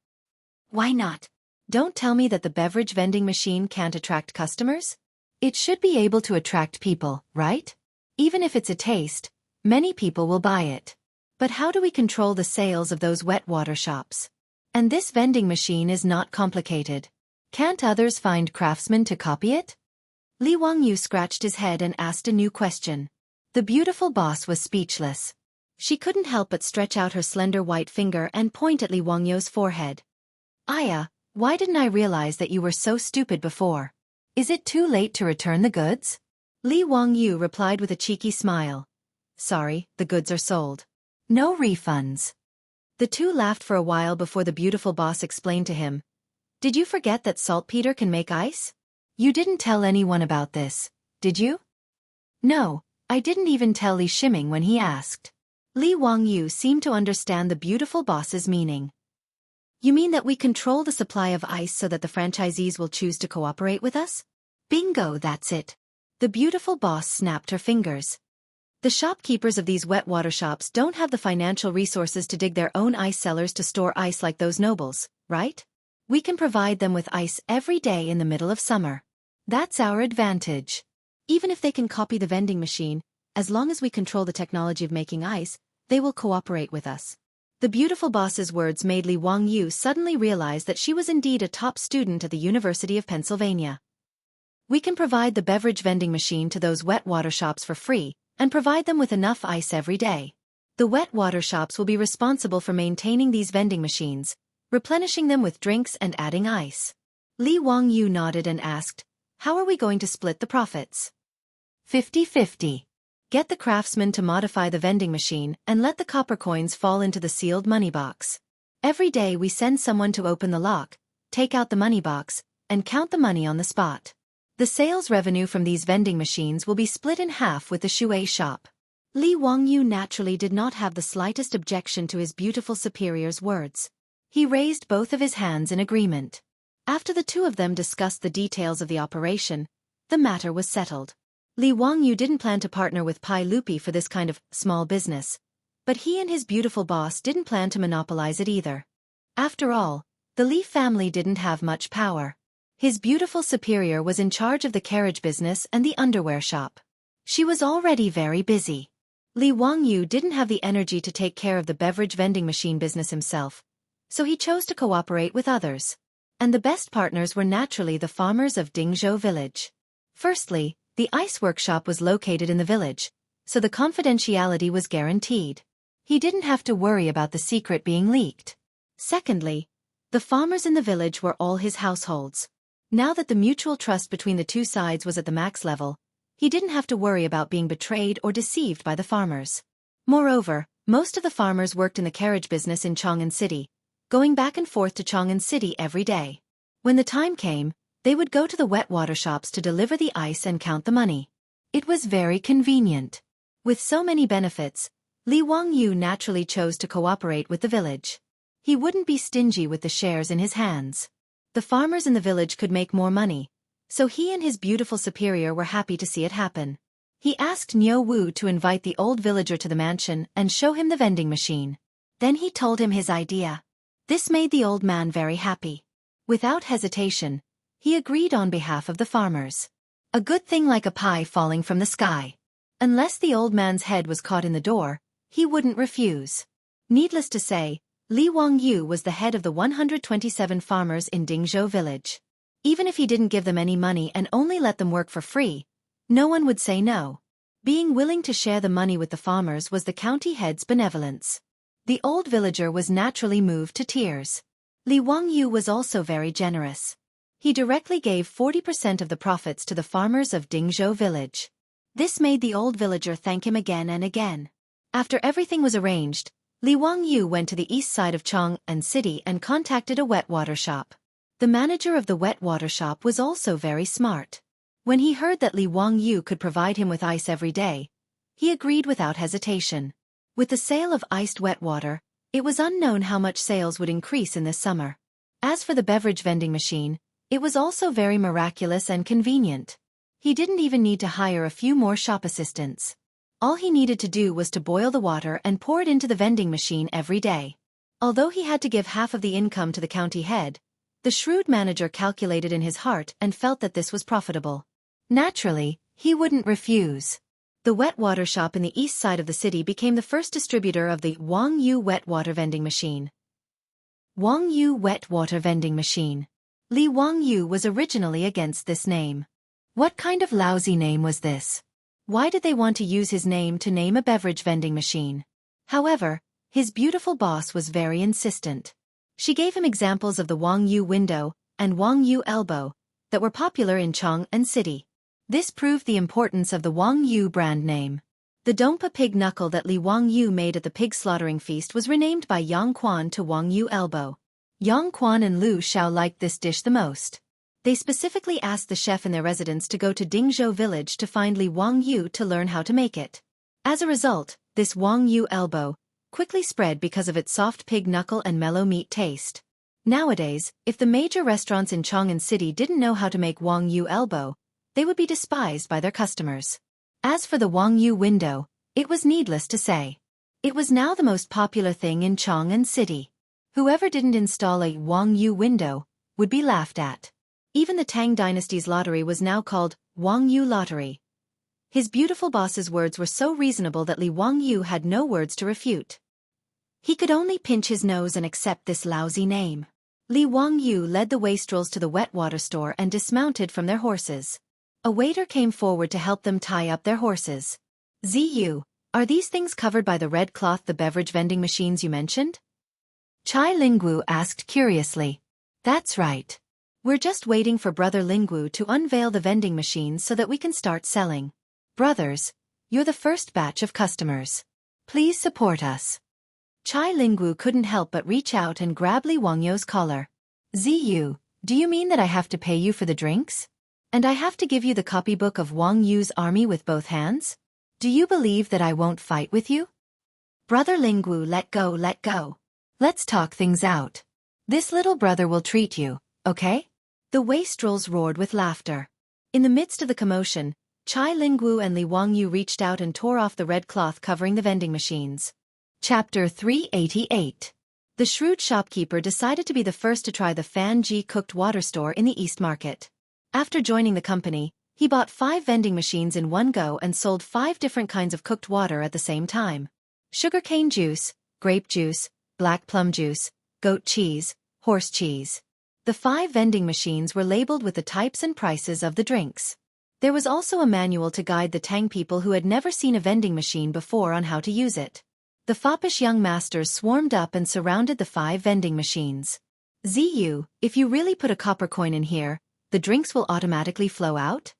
Why not? Don't tell me that the beverage vending machine can't attract customers. It should be able to attract people, right? Even if it's a taste, many people will buy it. But how do we control the sales of those wet water shops? And this vending machine is not complicated. Can't others find craftsmen to copy it? Li Wangyu scratched his head and asked a new question. The beautiful boss was speechless. She couldn't help but stretch out her slender white finger and point at Li Wangyu's forehead. Aya, why didn't I realize that you were so stupid before? Is it too late to return the goods? Li Wangyu replied with a cheeky smile. Sorry, the goods are sold. No refunds. The two laughed for a while before the beautiful boss explained to him. Did you forget that saltpeter can make ice? You didn't tell anyone about this, did you? No, I didn't even tell Li Shiming when he asked. Li Wangyu seemed to understand the beautiful boss's meaning. You mean that we control the supply of ice so that the franchisees will choose to cooperate with us? Bingo, that's it. The beautiful boss snapped her fingers. The shopkeepers of these wet water shops don't have the financial resources to dig their own ice cellars to store ice like those nobles, right? We can provide them with ice every day in the middle of summer. That's our advantage. Even if they can copy the vending machine, as long as we control the technology of making ice, they will cooperate with us. The beautiful boss's words made Li Wangyu suddenly realize that she was indeed a top student at the University of Pennsylvania. We can provide the beverage vending machine to those wet water shops for free, and provide them with enough ice every day. The wet water shops will be responsible for maintaining these vending machines, replenishing them with drinks and adding ice. Li Wangyu nodded and asked, how are we going to split the profits? 50-50. Get the craftsman to modify the vending machine and let the copper coins fall into the sealed money box. Every day we send someone to open the lock, take out the money box, and count the money on the spot. The sales revenue from these vending machines will be split in half with the Shui shop. Li Wangyu naturally did not have the slightest objection to his beautiful superior's words. He raised both of his hands in agreement. After the two of them discussed the details of the operation, the matter was settled. Li Wangyu didn't plan to partner with Pai Lupi for this kind of small business, but he and his beautiful boss didn't plan to monopolize it either. After all, the Li family didn't have much power. His beautiful superior was in charge of the carriage business and the underwear shop. She was already very busy. Li Wangyu didn't have the energy to take care of the beverage vending machine business himself, so he chose to cooperate with others. And the best partners were naturally the farmers of Dingzhou village. Firstly, the ice workshop was located in the village, so the confidentiality was guaranteed. He didn't have to worry about the secret being leaked. Secondly, the farmers in the village were all his households. Now that the mutual trust between the two sides was at the max level, he didn't have to worry about being betrayed or deceived by the farmers. Moreover, most of the farmers worked in the carriage business in Chang'an City, going back and forth to Chang'an City every day. When the time came, they would go to the wet water shops to deliver the ice and count the money. It was very convenient. With so many benefits, Li Wangyu naturally chose to cooperate with the village. He wouldn't be stingy with the shares in his hands. The farmers in the village could make more money, so he and his beautiful superior were happy to see it happen. He asked Niu Wu to invite the old villager to the mansion and show him the vending machine. Then he told him his idea. This made the old man very happy. Without hesitation, he agreed on behalf of the farmers. A good thing like a pie falling from the sky. Unless the old man's head was caught in the door, he wouldn't refuse. Needless to say, Li Wangyu was the head of the 127 farmers in Dingzhou village. Even if he didn't give them any money and only let them work for free, no one would say no. Being willing to share the money with the farmers was the county head's benevolence. The old villager was naturally moved to tears. Li Wangyu was also very generous. He directly gave 40% of the profits to the farmers of Dingzhou village. This made the old villager thank him again and again. After everything was arranged, Li Wangyu went to the east side of Chang'an City and contacted a wet water shop. The manager of the wet water shop was also very smart. When he heard that Li Wangyu could provide him with ice every day, he agreed without hesitation. With the sale of iced wet water, it was unknown how much sales would increase in this summer. As for the beverage vending machine, it was also very miraculous and convenient. He didn't even need to hire a few more shop assistants. All he needed to do was to boil the water and pour it into the vending machine every day. Although he had to give half of the income to the county head, the shrewd manager calculated in his heart and felt that this was profitable. Naturally, he wouldn't refuse. The wet water shop in the east side of the city became the first distributor of the Wangyu wet water vending machine. Wangyu wet water vending machine. Li Wangyu was originally against this name. What kind of lousy name was this? Why did they want to use his name to name a beverage vending machine? However, his beautiful boss was very insistent. She gave him examples of the Wangyu window and Wangyu elbow that were popular in Chang'an City. This proved the importance of the Wangyu brand name. The Dongpa pig knuckle that Li Wangyu made at the pig slaughtering feast was renamed by Yang Quan to Wangyu elbow. Yang Quan and Lu Xiao liked this dish the most. They specifically asked the chef in their residence to go to Dingzhou village to find Li Wangyu to learn how to make it. As a result, this Wangyu elbow quickly spread because of its soft pig knuckle and mellow meat taste. Nowadays, if the major restaurants in Chang'an City didn't know how to make Wangyu elbow, they would be despised by their customers. As for the Wangyu window, it was needless to say. It was now the most popular thing in Chang'an City. Whoever didn't install a Wangyu window would be laughed at. Even the Tang dynasty's lottery was now called Wangyu Lottery. His beautiful boss's words were so reasonable that Li Wangyu had no words to refute. He could only pinch his nose and accept this lousy name. Li Wangyu led the wastrels to the wet water store and dismounted from their horses. A waiter came forward to help them tie up their horses. Ziyu, are these things covered by the red cloth, the beverage vending machines you mentioned? Chai Lingwu asked curiously. That's right. We're just waiting for Brother Lingwu to unveil the vending machines so that we can start selling. Brothers, you're the first batch of customers. Please support us. Chai Lingwu couldn't help but reach out and grab Li Wangyu's collar. Ziyu, do you mean that I have to pay you for the drinks? And I have to give you the copybook of Wang Yu's army with both hands? Do you believe that I won't fight with you? Brother Lingwu, let go, let go. Let's talk things out. This little brother will treat you, okay? The wastrels roared with laughter. In the midst of the commotion, Chai Lingwu and Li Wangyu reached out and tore off the red cloth covering the vending machines. Chapter 388. The shrewd shopkeeper decided to be the first to try the Fan Ji cooked water store in the East Market. After joining the company, he bought 5 vending machines in one go and sold 5 different kinds of cooked water at the same time. Sugarcane juice, grape juice, black plum juice, goat cheese, horse cheese. The 5 vending machines were labeled with the types and prices of the drinks. There was also a manual to guide the Tang people who had never seen a vending machine before on how to use it. The foppish young masters swarmed up and surrounded the 5 vending machines. Ziyu, if you really put a copper coin in here, the drinks will automatically flow out?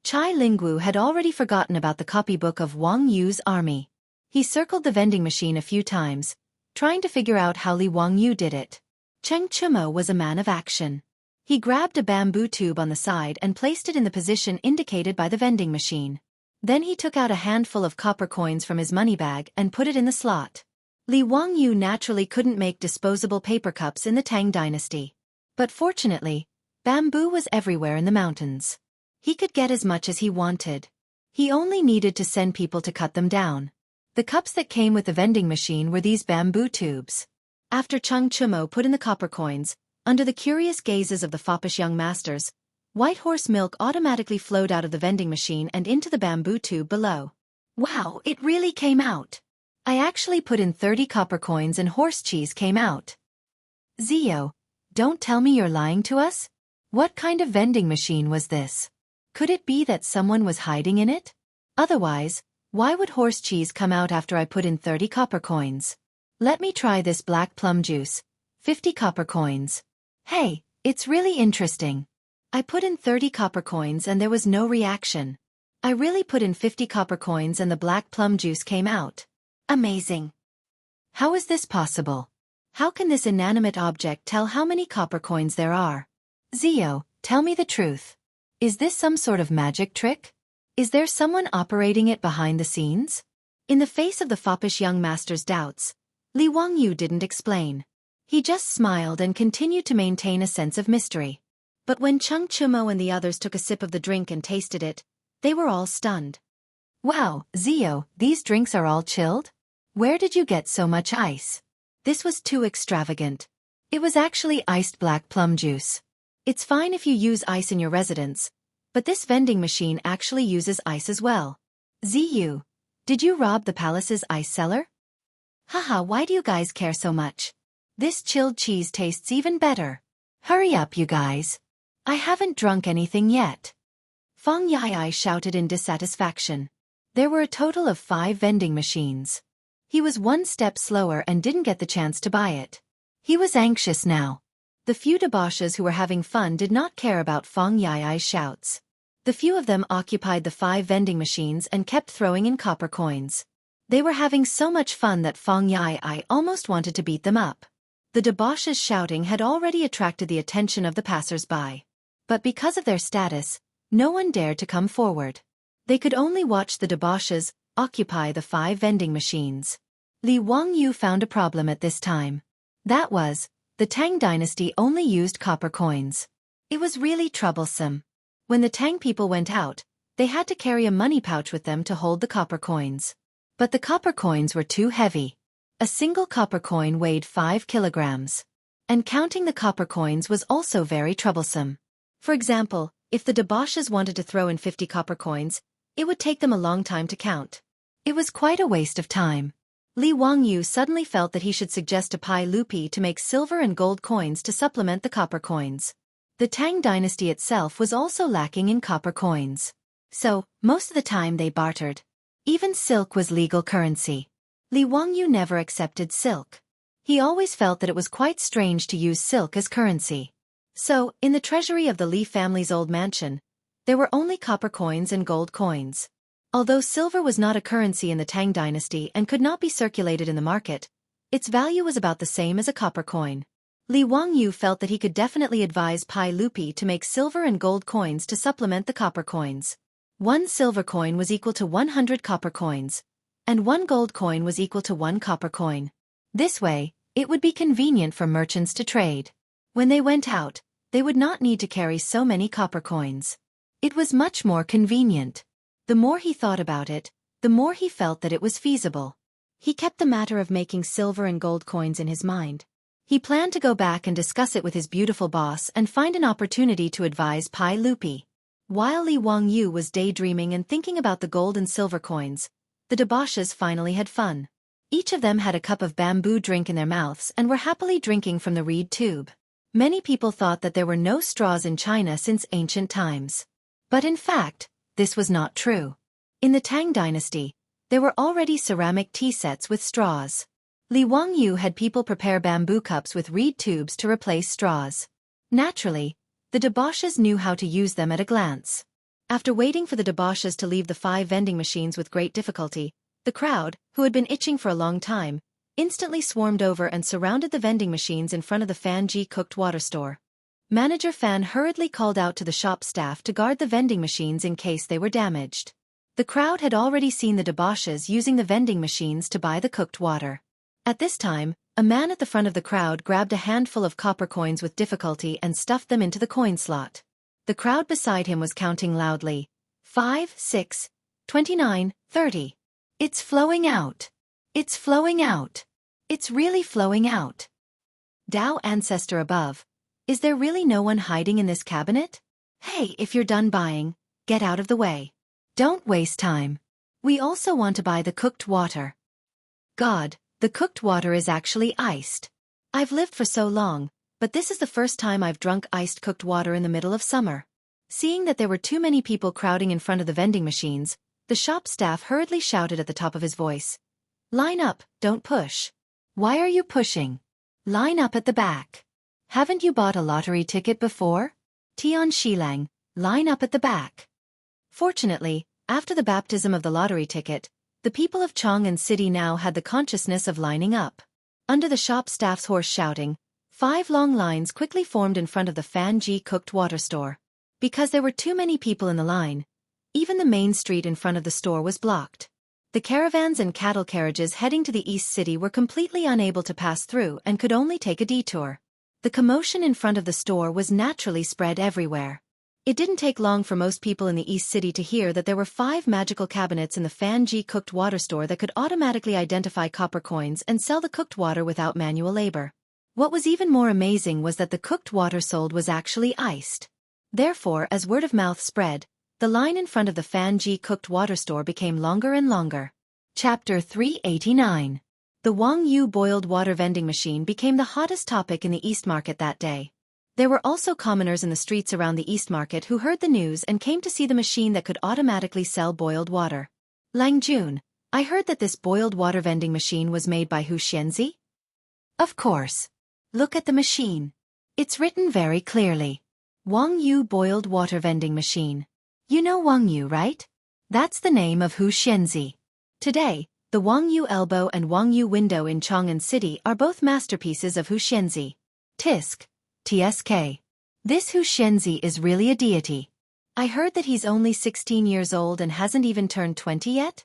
Chai Lingwu had already forgotten about the copybook of Wang Yu's army. He circled the vending machine a few times, trying to figure out how Li Wangyu did it. Cheng Chumo was a man of action. He grabbed a bamboo tube on the side and placed it in the position indicated by the vending machine. Then he took out a handful of copper coins from his money bag and put it in the slot. Li Wangyu naturally couldn't make disposable paper cups in the Tang dynasty. But fortunately, bamboo was everywhere in the mountains. He could get as much as he wanted. He only needed to send people to cut them down. The cups that came with the vending machine were these bamboo tubes. After Cheng Chumo put in the copper coins, under the curious gazes of the foppish young masters, white horse milk automatically flowed out of the vending machine and into the bamboo tube below. Wow, it really came out. I actually put in 30 copper coins and horse cheese came out. Zio, don't tell me you're lying to us? What kind of vending machine was this? Could it be that someone was hiding in it? Otherwise, why would horse cheese come out after I put in 30 copper coins? Let me try this black plum juice. 50 copper coins. Hey, it's really interesting. I put in 30 copper coins and there was no reaction. I really put in 50 copper coins and the black plum juice came out. Amazing. How is this possible? How can this inanimate object tell how many copper coins there are? Zio, tell me the truth. Is this some sort of magic trick? Is there someone operating it behind the scenes? In the face of the foppish young master's doubts, Li Wangyu didn't explain. He just smiled and continued to maintain a sense of mystery. But when Cheng Chumo and the others took a sip of the drink and tasted it, they were all stunned. Wow, Zio, these drinks are all chilled? Where did you get so much ice? This was too extravagant. It was actually iced black plum juice. It's fine if you use ice in your residence, but this vending machine actually uses ice as well. Ziyu, did you rob the palace's ice cellar? Haha, why do you guys care so much? This chilled cheese tastes even better. Hurry up, you guys. I haven't drunk anything yet. Feng Yai shouted in dissatisfaction. There were a total of 5 vending machines. He was one step slower and didn't get the chance to buy it. He was anxious now. The few debauches who were having fun did not care about Feng Yai's shouts. The few of them occupied the 5 vending machines and kept throwing in copper coins. They were having so much fun that Feng Yai almost wanted to beat them up. The debauches shouting had already attracted the attention of the passers-by. But because of their status, no one dared to come forward. They could only watch the debauches occupy the 5 vending machines. Li Wangyu found a problem at this time. That was, the Tang dynasty only used copper coins. It was really troublesome. When the Tang people went out, they had to carry a money pouch with them to hold the copper coins. But the copper coins were too heavy. A single copper coin weighed 5 kilograms. And counting the copper coins was also very troublesome. For example, if the debauches wanted to throw in 50 copper coins, it would take them a long time to count. It was quite a waste of time. Li Wangyu suddenly felt that he should suggest to Pai Lupi to make silver and gold coins to supplement the copper coins. The Tang dynasty itself was also lacking in copper coins. So, most of the time they bartered. Even silk was legal currency. Li Wangyu never accepted silk. He always felt that it was quite strange to use silk as currency. So, in the treasury of the Li family's old mansion, there were only copper coins and gold coins. Although silver was not a currency in the Tang dynasty and could not be circulated in the market, its value was about the same as a copper coin. Li Wangyu felt that he could definitely advise Pai Lupi to make silver and gold coins to supplement the copper coins. 1 silver coin was equal to 100 copper coins, and 1 gold coin was equal to 1 copper coin. This way, it would be convenient for merchants to trade. When they went out, they would not need to carry so many copper coins. It was much more convenient. The more he thought about it, the more he felt that it was feasible. He kept the matter of making silver and gold coins in his mind. He planned to go back and discuss it with his beautiful boss and find an opportunity to advise Pai Lupi. While Li Wangyu was daydreaming and thinking about the gold and silver coins, the debauches finally had fun. Each of them had a cup of bamboo drink in their mouths and were happily drinking from the reed tube. Many people thought that there were no straws in China since ancient times. But in fact, this was not true. In the Tang dynasty, there were already ceramic tea sets with straws. Li Wangyu had people prepare bamboo cups with reed tubes to replace straws. Naturally, the debauches knew how to use them at a glance. After waiting for the debauches to leave the 5 vending machines with great difficulty, the crowd, who had been itching for a long time, instantly swarmed over and surrounded the vending machines in front of the Fan Ji cooked water store. Manager Fan hurriedly called out to the shop staff to guard the vending machines in case they were damaged. The crowd had already seen the debauches using the vending machines to buy the cooked water. At this time, a man at the front of the crowd grabbed a handful of copper coins with difficulty and stuffed them into the coin slot. The crowd beside him was counting loudly. 5, 6, 29, 30. It's flowing out. It's flowing out. It's really flowing out. Tao ancestor above. Is there really no one hiding in this cabinet? Hey, if you're done buying, get out of the way. Don't waste time. We also want to buy the cooked water. God, the cooked water is actually iced. I've lived for so long, but this is the first time I've drunk iced cooked water in the middle of summer. Seeing that there were too many people crowding in front of the vending machines, the shop staff hurriedly shouted at the top of his voice. Line up, don't push. Why are you pushing? Line up at the back. Haven't you bought a lottery ticket before? Tian Shilang, line up at the back. Fortunately, after the baptism of the lottery ticket, the people of Chang'an City now had the consciousness of lining up. Under the shop staff's hoarse shouting, 5 long lines quickly formed in front of the Fan Ji cooked water store. Because there were too many people in the line, even the main street in front of the store was blocked. The caravans and cattle carriages heading to the East City were completely unable to pass through and could only take a detour. The commotion in front of the store was naturally spread everywhere. It didn't take long for most people in the East City to hear that there were 5 magical cabinets in the Fan Ji cooked water store that could automatically identify copper coins and sell the cooked water without manual labor. What was even more amazing was that the cooked water sold was actually iced. Therefore, as word of mouth spread, the line in front of the Fan Ji cooked water store became longer and longer. Chapter 389. The Wang Yu boiled water vending machine became the hottest topic in the East Market that day. There were also commoners in the streets around the East Market who heard the news and came to see the machine that could automatically sell boiled water. Lang Jun, I heard that this boiled water vending machine was made by Hu Xianzi? Of course. Look at the machine. It's written very clearly. Wang Yu boiled water vending machine. You know Wang Yu, right? That's the name of Hu Xianzi. Today, The Wang Yu elbow and Wang Yu window in Chang'an City are both masterpieces of Hu Xianzi. Tisk. TSK. This Hu Xianzi is really a deity. I heard that he's only 16 years old and hasn't even turned 20 yet?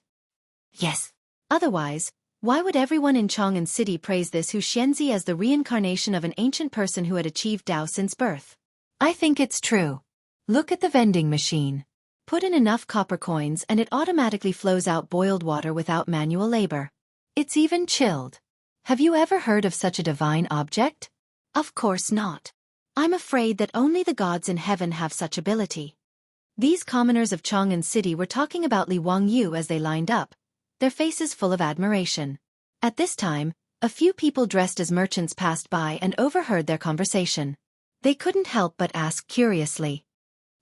Yes. Otherwise, why would everyone in Chang'an City praise this Hu Xianzi as the reincarnation of an ancient person who had achieved Tao since birth? I think it's true. Look at the vending machine. Put in enough copper coins and it automatically flows out boiled water without manual labor. It's even chilled. Have you ever heard of such a divine object? Of course not. I'm afraid that only the gods in heaven have such ability. These commoners of Chang'an City were talking about Li Wangyu as they lined up, their faces full of admiration. At this time, a few people dressed as merchants passed by and overheard their conversation. They couldn't help but ask curiously.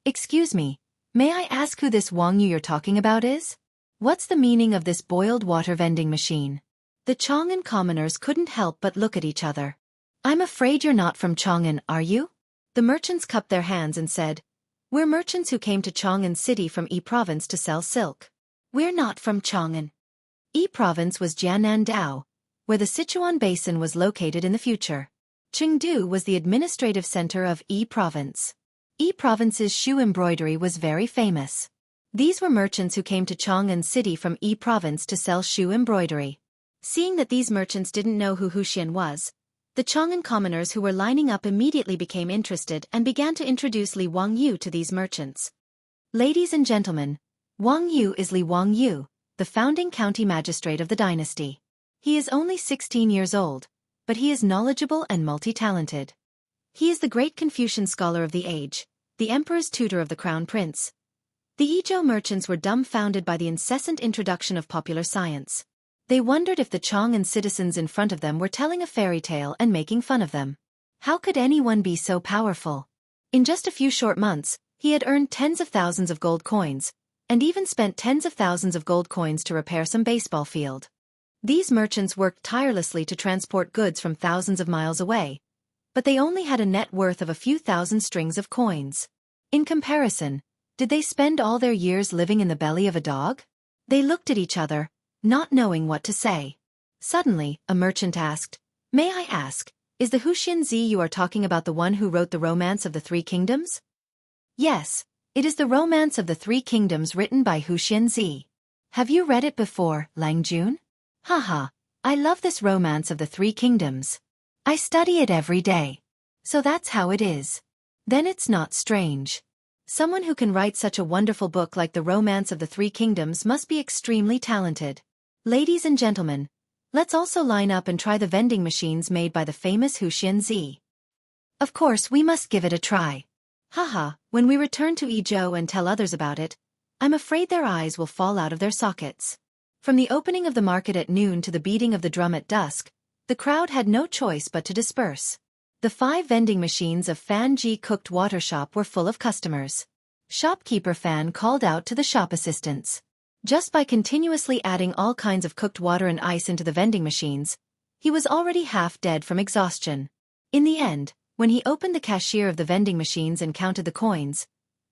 Excuse me, may I ask who this Wangyu you're talking about is? What's the meaning of this boiled water vending machine? The Chang'an commoners couldn't help but look at each other. I'm afraid you're not from Chang'an, are you? The merchants cupped their hands and said, We're merchants who came to Chang'an City from Yi Province to sell silk. We're not from Chang'an. Yi Province was Jianan Dao, where the Sichuan Basin was located in the future. Chengdu was the administrative center of Yi Province. Yi Province's shoe embroidery was very famous. These were merchants who came to Chang'an City from Yi Province to sell shoe embroidery. Seeing that these merchants didn't know who Huxian was, the Chang'an commoners who were lining up immediately became interested and began to introduce Li Wangyu to these merchants. Ladies and gentlemen, Wang Yu is Li Wangyu, the founding county magistrate of the dynasty. He is only 16 years old, but he is knowledgeable and multi-talented. He is the great Confucian scholar of the age, the emperor's tutor of the crown prince. The Yizhou merchants were dumbfounded by the incessant introduction of popular science. They wondered if the Chang'an citizens in front of them were telling a fairy tale and making fun of them. How could anyone be so powerful? In just a few short months, he had earned tens of thousands of gold coins, and even spent tens of thousands of gold coins to repair some baseball field. These merchants worked tirelessly to transport goods from thousands of miles away, but they only had a net worth of a few thousand strings of coins. In comparison, did they spend all their years living in the belly of a dog? They looked at each other, not knowing what to say. Suddenly, a merchant asked, May I ask, is the Huxian Zi you are talking about the one who wrote the Romance of the Three Kingdoms? Yes, it is the Romance of the Three Kingdoms written by Huxian Zi. Have you read it before, Lang Jun? Haha, I love this Romance of the Three Kingdoms. I study it every day. So that's how it is. Then it's not strange. Someone who can write such a wonderful book like the Romance of the Three Kingdoms must be extremely talented. Ladies and gentlemen, let's also line up and try the vending machines made by the famous Huxian Zi. Of course we must give it a try. Haha, when we return to Yizhou and tell others about it, I'm afraid their eyes will fall out of their sockets. From the opening of the market at noon to the beating of the drum at dusk, the crowd had no choice but to disperse. The 5 vending machines of Fan Ji cooked water shop were full of customers. Shopkeeper Fan called out to the shop assistants. Just by continuously adding all kinds of cooked water and ice into the vending machines, he was already half dead from exhaustion. In the end, when he opened the cashier of the vending machines and counted the coins,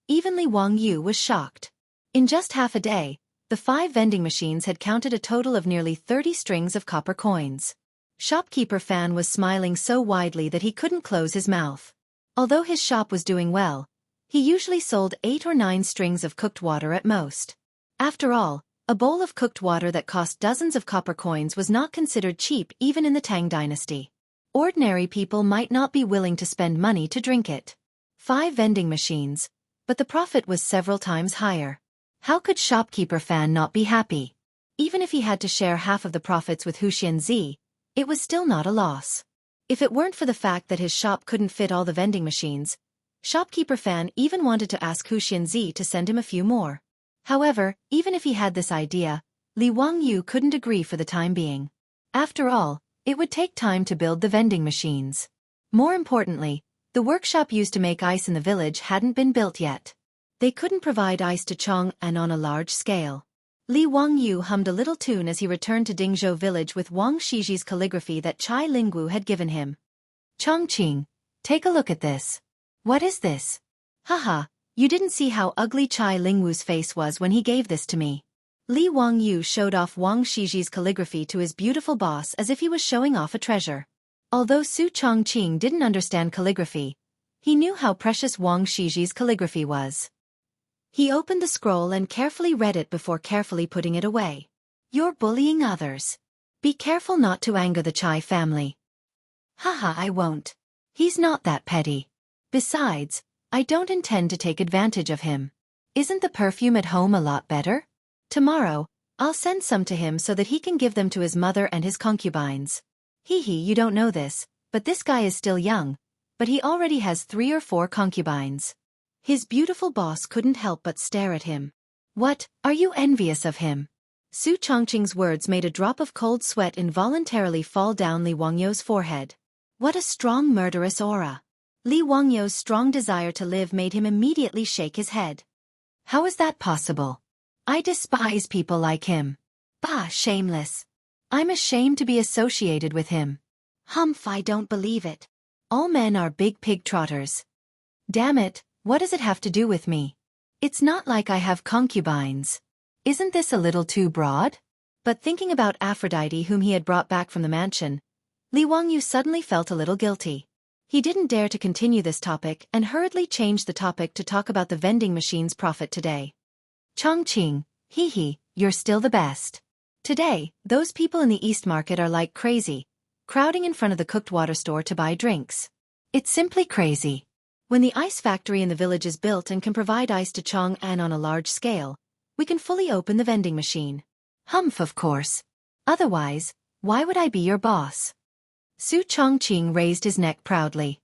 even Li Wangyu was shocked. In just half a day, the 5 vending machines had counted a total of nearly 30 strings of copper coins. Shopkeeper Fan was smiling so widely that he couldn't close his mouth. Although his shop was doing well, he usually sold 8 or 9 strings of cooked water at most. After all, a bowl of cooked water that cost dozens of copper coins was not considered cheap even in the Tang dynasty. Ordinary people might not be willing to spend money to drink it. 5 vending machines, but the profit was several times higher. How could shopkeeper Fan not be happy? Even if he had to share half of the profits with Huxian Zi, it was still not a loss. If it weren't for the fact that his shop couldn't fit all the vending machines, shopkeeper Fan even wanted to ask Huxian Zi to send him a few more. However, even if he had this idea, Li Wangyu couldn't agree for the time being. After all, it would take time to build the vending machines. More importantly, the workshop used to make ice in the village hadn't been built yet. They couldn't provide ice to Chang'an on a large scale. Li Wangyu hummed a little tune as he returned to Dingzhou village with Wang Shiji's calligraphy that Chai Lingwu had given him. Chongqing, take a look at this. What is this? Haha, you didn't see how ugly Chai Lingwu's face was when he gave this to me. Li Wangyu showed off Wang Shiji's calligraphy to his beautiful boss as if he was showing off a treasure. Although Su Chongqing didn't understand calligraphy, he knew how precious Wang Shiji's calligraphy was. He opened the scroll and carefully read it before carefully putting it away. "You're bullying others. Be careful not to anger the Chai family." "Haha, I won't. He's not that petty. Besides, I don't intend to take advantage of him. Isn't the perfume at home a lot better? Tomorrow, I'll send some to him so that he can give them to his mother and his concubines." Hee, you don't know this, but this guy is still young, but he already has 3 or 4 concubines. His beautiful boss couldn't help but stare at him. "What, are you envious of him?" Su Chongqing's words made a drop of cold sweat involuntarily fall down Li Wangyou's forehead. What a strong murderous aura. Li Wangyou's strong desire to live made him immediately shake his head. How is that possible? I despise people like him. Bah, shameless. I'm ashamed to be associated with him. Humph, I don't believe it. All men are big pig trotters. Damn it, what does it have to do with me? It's not like I have concubines. Isn't this a little too broad? But thinking about Aphrodite whom he had brought back from the mansion, Li Wangyu suddenly felt a little guilty. He didn't dare to continue this topic and hurriedly changed the topic to talk about the vending machine's profit today. "Chongqing, you're still the best. Today, those people in the East Market are like crazy, crowding in front of the cooked water store to buy drinks. It's simply crazy. When the ice factory in the village is built and can provide ice to Chong'an on a large scale, we can fully open the vending machine." "Humph, of course. Otherwise, why would I be your boss?" Su Chongqing raised his neck proudly.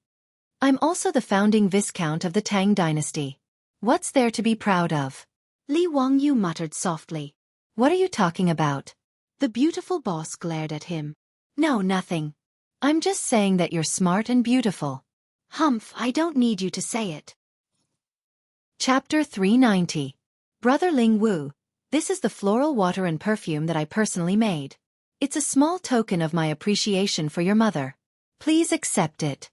"I'm also the founding Viscount of the Tang dynasty. What's there to be proud of?" Li Wangyu muttered softly. "What are you talking about?" The beautiful boss glared at him. "No, nothing. I'm just saying that you're smart and beautiful." "Humph, I don't need you to say it." Chapter 390. Brother Ling Wu, this is the floral water and perfume that I personally made. It's a small token of my appreciation for your mother. Please accept it.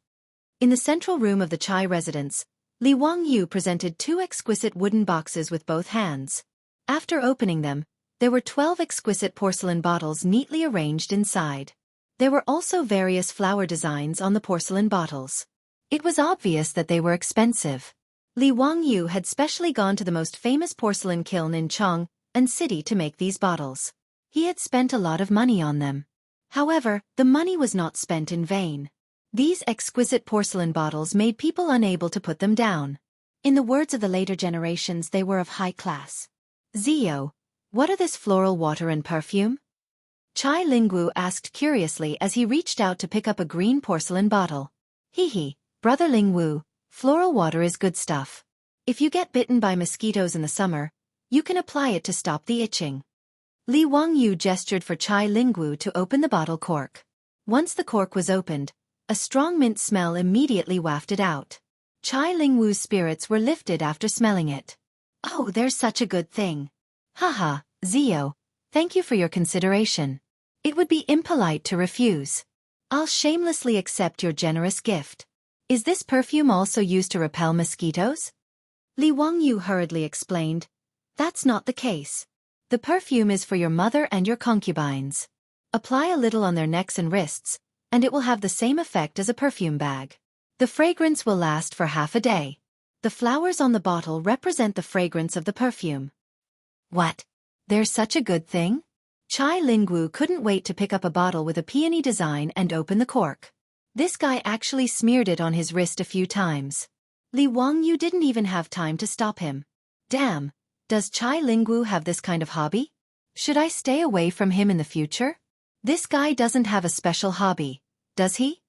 In the central room of the Chai residence, Li Wangyu presented 2 exquisite wooden boxes with both hands. After opening them, there were 12 exquisite porcelain bottles neatly arranged inside. There were also various flower designs on the porcelain bottles. It was obvious that they were expensive. Li Wangyu had specially gone to the most famous porcelain kiln in Chong'an City to make these bottles. He had spent a lot of money on them. However, the money was not spent in vain. These exquisite porcelain bottles made people unable to put them down. In the words of the later generations, they were of high class. "Zio, what are this floral water and perfume?" Chai Lingwu asked curiously as he reached out to pick up a green porcelain bottle. Brother Lingwu, floral water is good stuff. If you get bitten by mosquitoes in the summer, you can apply it to stop the itching. Li Wangyu gestured for Chai Lingwu to open the bottle cork. Once the cork was opened, a strong mint smell immediately wafted out. Chai Lingwu's spirits were lifted after smelling it. "Oh, there's such a good thing. Haha, Zio, thank you for your consideration. It would be impolite to refuse. I'll shamelessly accept your generous gift. Is this perfume also used to repel mosquitoes?" Li Wangyu hurriedly explained. "That's not the case. The perfume is for your mother and your concubines. Apply a little on their necks and wrists, and it will have the same effect as a perfume bag. The fragrance will last for half a day. The flowers on the bottle represent the fragrance of the perfume." "What? There's such a good thing?" Chai Lingwu couldn't wait to pick up a bottle with a peony design and open the cork. This guy actually smeared it on his wrist a few times. Li Wangyu didn't even have time to stop him. Damn, does Chai Lingwu have this kind of hobby? Should I stay away from him in the future? This guy doesn't have a special hobby, does he?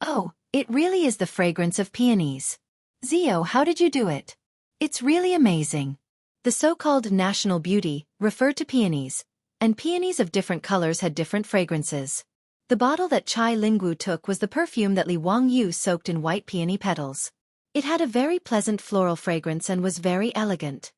Oh, it really is the fragrance of peonies. Zio, how did you do it? It's really amazing. The so-called national beauty referred to peonies, and peonies of different colors had different fragrances. The bottle that Chai Lingwu took was the perfume that Li Wangyu soaked in white peony petals. It had a very pleasant floral fragrance and was very elegant.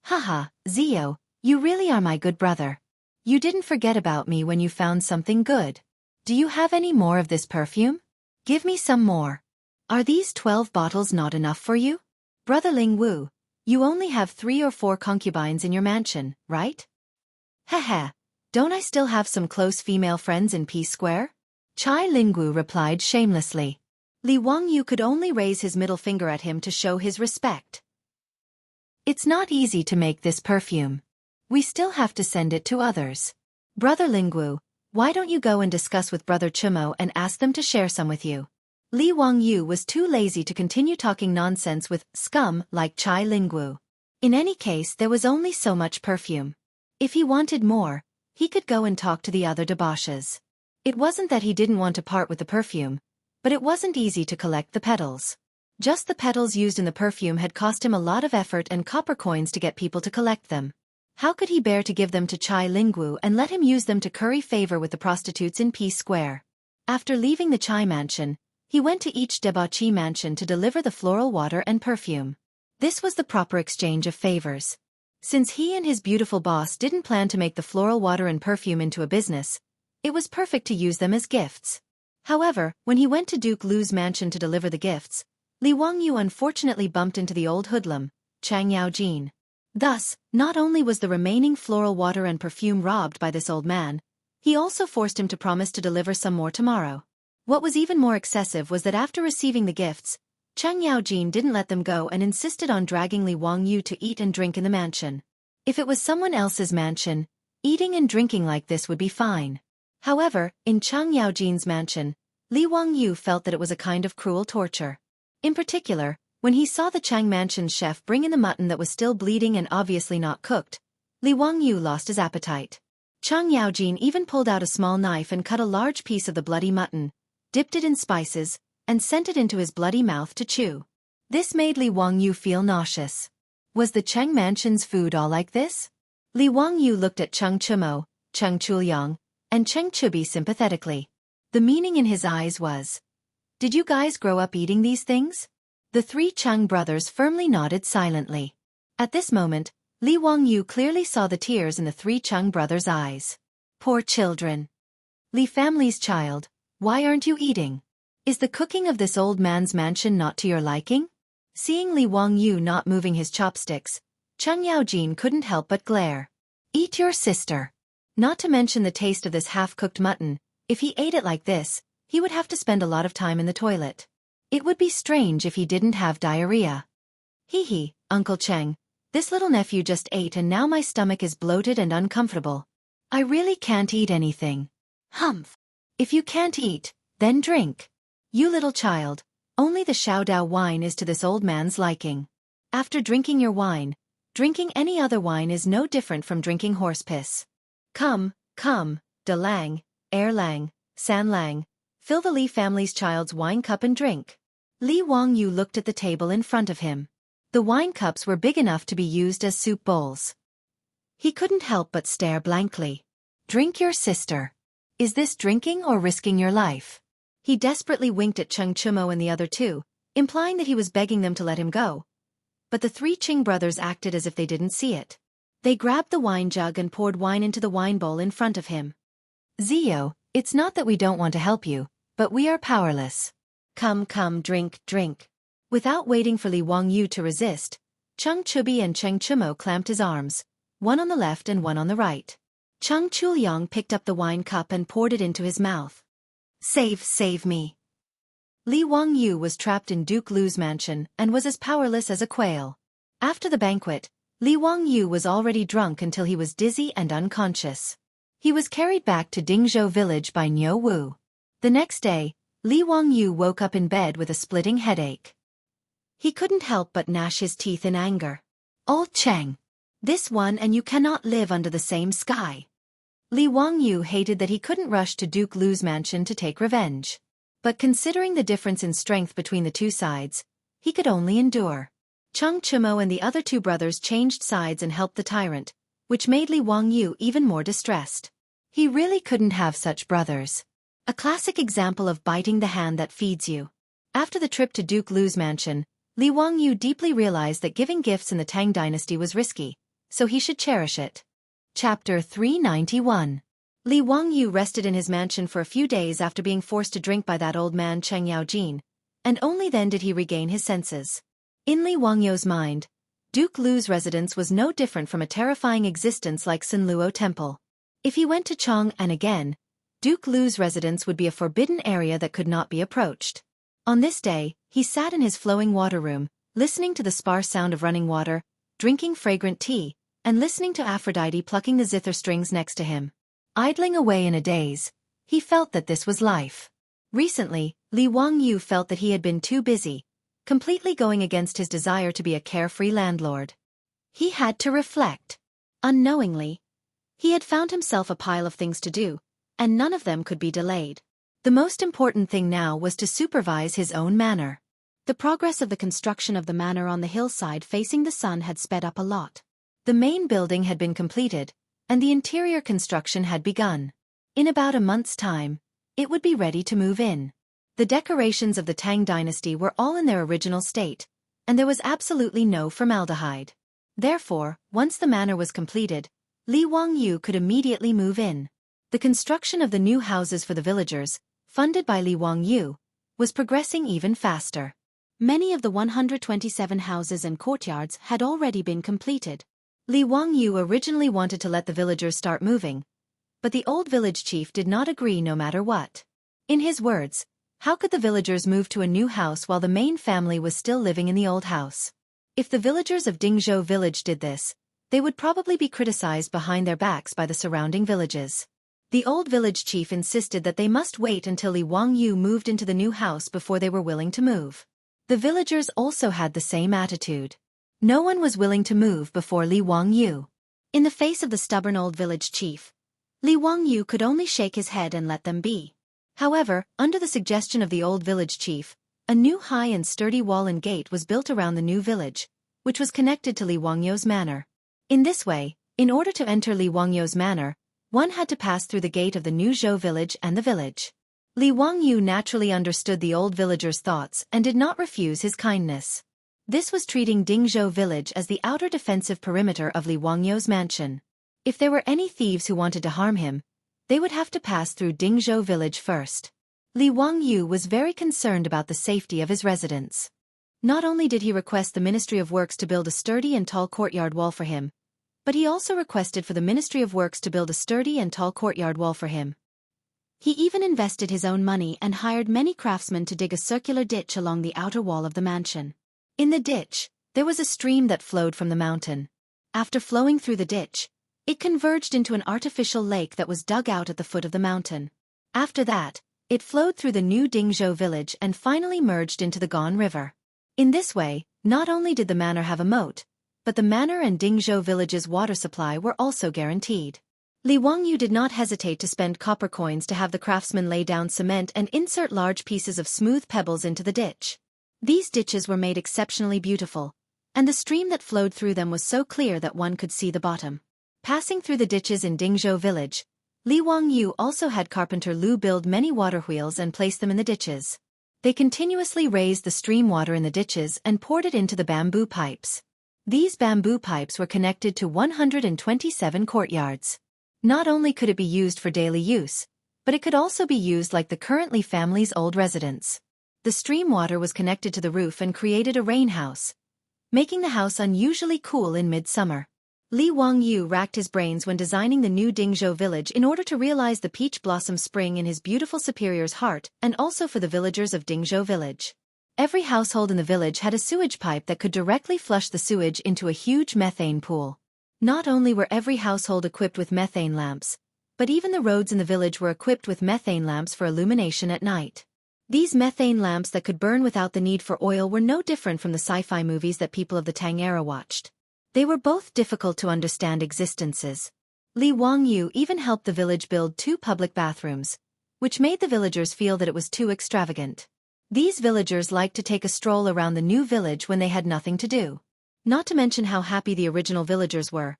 Haha, Zio, you really are my good brother. You didn't forget about me when you found something good. Do you have any more of this perfume? Give me some more. Are these 12 bottles not enough for you? Brother Lingwu, you only have 3 or 4 concubines in your mansion, right? Heh. Don't I still have some close female friends in Peace Square? Chai Lingwu replied shamelessly. Li Wangyu could only raise his middle finger at him to show his respect. It's not easy to make this perfume. We still have to send it to others. Brother Lingwu, why don't you go and discuss with Brother Chumo and ask them to share some with you? Li Wangyu was too lazy to continue talking nonsense with scum like Chai Lingwu. In any case, there was only so much perfume. If he wanted more, he could go and talk to the other debauches. It wasn't that he didn't want to part with the perfume, but it wasn't easy to collect the petals. Just the petals used in the perfume had cost him a lot of effort and copper coins to get people to collect them. How could he bear to give them to Chai Lingwu and let him use them to curry favor with the prostitutes in Peace Square? After leaving the Chai mansion, he went to each debauchee mansion to deliver the floral water and perfume. This was the proper exchange of favors. Since he and his beautiful boss didn't plan to make the floral water and perfume into a business, it was perfect to use them as gifts. However, when he went to Duke Lu's mansion to deliver the gifts, Li Wangyu unfortunately bumped into the old hoodlum, Chang Yaojin. Thus, not only was the remaining floral water and perfume robbed by this old man, he also forced him to promise to deliver some more tomorrow. What was even more excessive was that after receiving the gifts, Chang Yaojin didn't let them go and insisted on dragging Li Wangyu to eat and drink in the mansion. If it was someone else's mansion, eating and drinking like this would be fine. However, in Chang Yaojin's mansion, Li Wangyu felt that it was a kind of cruel torture. In particular, when he saw the Chang mansion's chef bring in the mutton that was still bleeding and obviously not cooked, Li Wangyu lost his appetite. Chang Yaojin even pulled out a small knife and cut a large piece of the bloody mutton, dipped it in spices, and sent it into his bloody mouth to chew. This made Li Wangyu feel nauseous. Was the Chang mansion's food all like this? Li Wangyu looked at Cheng Chumo, Cheng Chuliang, and Cheng Chubi sympathetically. The meaning in his eyes was, "Did you guys grow up eating these things?" The three Cheng brothers firmly nodded silently. At this moment, Li Wangyu clearly saw the tears in the three Cheng brothers' eyes. Poor children. Li family's child, why aren't you eating? Is the cooking of this old man's mansion not to your liking? Seeing Li Wangyu not moving his chopsticks, Cheng Yaojin couldn't help but glare. Eat your sister. Not to mention the taste of this half-cooked mutton, if he ate it like this, he would have to spend a lot of time in the toilet. It would be strange if he didn't have diarrhea. Hee, Uncle Cheng, this little nephew just ate and now my stomach is bloated and uncomfortable. I really can't eat anything. Humph. If you can't eat, then drink. You little child, only the Shaodao wine is to this old man's liking. After drinking your wine, drinking any other wine is no different from drinking horse piss. Come, De Lang, Air Lang, San Lang, fill the Li family's child's wine cup and drink. Li Wangyu looked at the table in front of him. The wine cups were big enough to be used as soup bowls. He couldn't help but stare blankly. Drink your sister. Is this drinking or risking your life? He desperately winked at Cheng Chumo and the other two, implying that he was begging them to let him go. But the three Ching brothers acted as if they didn't see it. They grabbed the wine jug and poured wine into the wine bowl in front of him. Zio, it's not that we don't want to help you, but we are powerless. Come, drink. Without waiting for Li Wangyu to resist, Cheng Chubi and Cheng Chumo clamped his arms, one on the left and one on the right. Cheng Chuliang picked up the wine cup and poured it into his mouth. Save me. Li Wangyu was trapped in Duke Lu's mansion and was as powerless as a quail. After the banquet, Li Wangyu was already drunk until he was dizzy and unconscious. He was carried back to Dingzhou village by Niu Wu. The next day, Li Wangyu woke up in bed with a splitting headache. He couldn't help but gnash his teeth in anger. Old Cheng. This one and you cannot live under the same sky. Li Wangyu hated that he couldn't rush to Duke Lu's mansion to take revenge. But considering the difference in strength between the two sides, he could only endure. Cheng Chumo and the other two brothers changed sides and helped the tyrant, which made Li Wangyu even more distressed. He really couldn't have such brothers. A classic example of biting the hand that feeds you. After the trip to Duke Lu's mansion, Li Wangyu deeply realized that giving gifts in the Tang dynasty was risky, so he should cherish it. Chapter 391. Li Wangyu rested in his mansion for a few days after being forced to drink by that old man Cheng Yaojin, and only then did he regain his senses. In Li Wangyu's mind, Duke Lu's residence was no different from a terrifying existence like Sunluo Temple. If he went to Chang'an again, Duke Lu's residence would be a forbidden area that could not be approached. On this day, he sat in his flowing water room, listening to the sparse sound of running water, drinking fragrant tea, and listening to Aphrodite plucking the zither strings next to him. Idling away in a daze, he felt that this was life. Recently, Li Wangyu felt that he had been too busy, completely going against his desire to be a carefree landlord. He had to reflect. Unknowingly, he had found himself a pile of things to do, and none of them could be delayed. The most important thing now was to supervise his own manor. The progress of the construction of the manor on the hillside facing the sun had sped up a lot. The main building had been completed, and the interior construction had begun. In about a month's time, it would be ready to move in. The decorations of the Tang dynasty were all in their original state, and there was absolutely no formaldehyde. Therefore, once the manor was completed, Li Wangyu could immediately move in. The construction of the new houses for the villagers, funded by Li Wangyu, was progressing even faster. Many of the 127 houses and courtyards had already been completed. Li Wangyu originally wanted to let the villagers start moving, but the old village chief did not agree no matter what. In his words, how could the villagers move to a new house while the main family was still living in the old house? If the villagers of Dingzhou village did this, they would probably be criticized behind their backs by the surrounding villages. The old village chief insisted that they must wait until Li Wangyu moved into the new house before they were willing to move. The villagers also had the same attitude. No one was willing to move before Li Wangyu. In the face of the stubborn old village chief, Li Wangyu could only shake his head and let them be. However, under the suggestion of the old village chief, a new high and sturdy wall and gate was built around the new village, which was connected to Li Wangyu's manor. In this way, in order to enter Li Wangyu's manor, one had to pass through the gate of the new Zhou village and the village. Li Wangyu naturally understood the old villager's thoughts and did not refuse his kindness. This was treating Dingzhou village as the outer defensive perimeter of Li Wangyu's mansion. If there were any thieves who wanted to harm him, they would have to pass through Dingzhou village first. Li Wangyu was very concerned about the safety of his residents. Not only did he request the Ministry of Works to build a sturdy and tall courtyard wall for him, but he also requested for the Ministry of Works to build a sturdy and tall courtyard wall for him. He even invested his own money and hired many craftsmen to dig a circular ditch along the outer wall of the mansion. In the ditch, there was a stream that flowed from the mountain. After flowing through the ditch, it converged into an artificial lake that was dug out at the foot of the mountain. After that, it flowed through the new Dingzhou village and finally merged into the Gan River. In this way, not only did the manor have a moat, but the manor and Dingzhou village's water supply were also guaranteed. Li Wangyu did not hesitate to spend copper coins to have the craftsmen lay down cement and insert large pieces of smooth pebbles into the ditch. These ditches were made exceptionally beautiful, and the stream that flowed through them was so clear that one could see the bottom. Passing through the ditches in Dingzhou village, Li Wangyu also had carpenter Lu build many water wheels and place them in the ditches. They continuously raised the stream water in the ditches and poured it into the bamboo pipes. These bamboo pipes were connected to 127 courtyards. Not only could it be used for daily use, but it could also be used like the currently family's old residence. The stream water was connected to the roof and created a rain house, making the house unusually cool in midsummer. Li Wangyu racked his brains when designing the new Dingzhou village in order to realize the peach blossom spring in his beautiful superior's heart and also for the villagers of Dingzhou village. Every household in the village had a sewage pipe that could directly flush the sewage into a huge methane pool. Not only were every household equipped with methane lamps, but even the roads in the village were equipped with methane lamps for illumination at night. These methane lamps that could burn without the need for oil were no different from the sci-fi movies that people of the Tang era watched. They were both difficult to understand existences. Li Wangyu even helped the village build 2 public bathrooms, which made the villagers feel that it was too extravagant. These villagers liked to take a stroll around the new village when they had nothing to do. Not to mention how happy the original villagers were.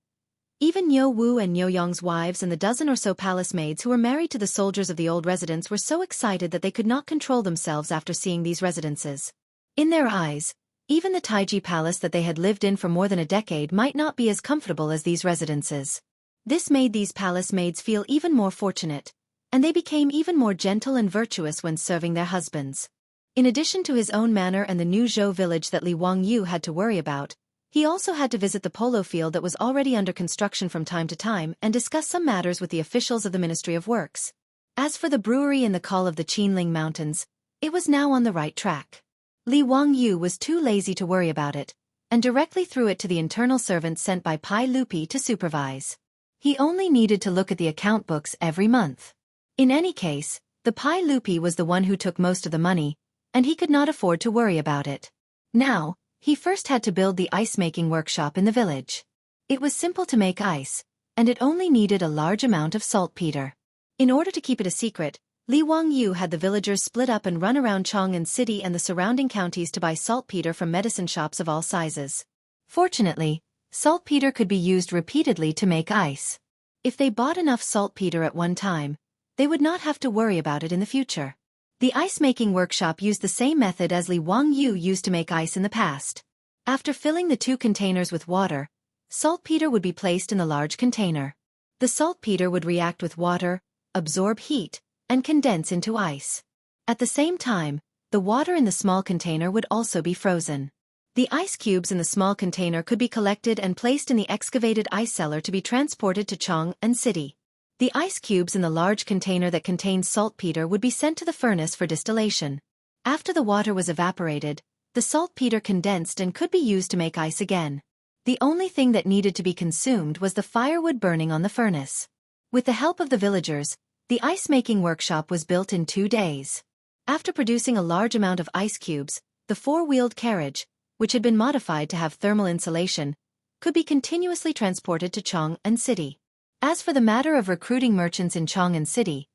Even Niu Wu and Niu Yong's wives and the dozen or so palace maids who were married to the soldiers of the old residence were so excited that they could not control themselves after seeing these residences. In their eyes, even the Taiji palace that they had lived in for more than a decade might not be as comfortable as these residences. This made these palace maids feel even more fortunate, and they became even more gentle and virtuous when serving their husbands. In addition to his own manor and the new Zhou village that Li Wangyu had to worry about, He also had to visit the polo field that was already under construction from time to time and discuss some matters with the officials of the Ministry of Works. As for the brewery in the call of the Qinling Mountains, it was now on the right track. Li Wangyu was too lazy to worry about it, and directly threw it to the internal servants sent by Pai Lupi to supervise. He only needed to look at the account books every month. In any case, the Pai Lupi was the one who took most of the money, and he could not afford to worry about it. Now, he first had to build the ice-making workshop in the village. It was simple to make ice, and it only needed a large amount of saltpeter. In order to keep it a secret, Li Wangyu had the villagers split up and run around Chang'an City and the surrounding counties to buy saltpeter from medicine shops of all sizes. Fortunately, saltpeter could be used repeatedly to make ice. If they bought enough saltpeter at one time, they would not have to worry about it in the future. The ice-making workshop used the same method as Li Wangyu used to make ice in the past. After filling the 2 containers with water, saltpeter would be placed in the large container. The saltpeter would react with water, absorb heat, and condense into ice. At the same time, the water in the small container would also be frozen. The ice cubes in the small container could be collected and placed in the excavated ice cellar to be transported to Chang'an City. The ice cubes in the large container that contained saltpeter would be sent to the furnace for distillation. After the water was evaporated, the saltpeter condensed and could be used to make ice again. The only thing that needed to be consumed was the firewood burning on the furnace. With the help of the villagers, the ice-making workshop was built in 2 days. After producing a large amount of ice cubes, the 4-wheeled carriage, which had been modified to have thermal insulation, could be continuously transported to Chang'an City. As for the matter of recruiting merchants in Chang'an City,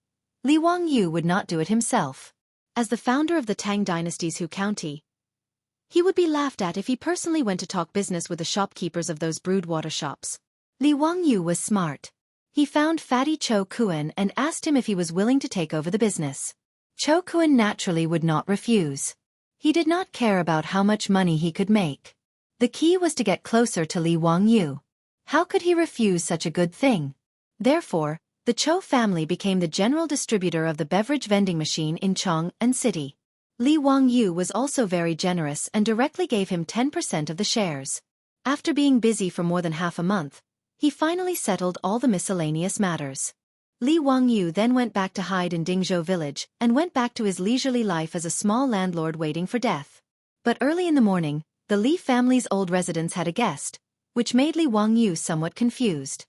Li Wangyu would not do it himself. As the founder of the Tang dynasty's Hu County, he would be laughed at if he personally went to talk business with the shopkeepers of those brewed water shops. Li Wangyu was smart. He found fatty Cho Kuan and asked him if he was willing to take over the business. Cho Kuan naturally would not refuse. He did not care about how much money he could make. The key was to get closer to Li Wangyu. How could he refuse such a good thing? Therefore, the Cho family became the general distributor of the beverage vending machine in Chang'an City. Li Wangyu was also very generous and directly gave him 10% of the shares. After being busy for more than half a month, he finally settled all the miscellaneous matters. Li Wangyu then went back to hide in Dingzhou village and went back to his leisurely life as a small landlord waiting for death. But early in the morning, the Li family's old residence had a guest, which made Li Wangyu somewhat confused.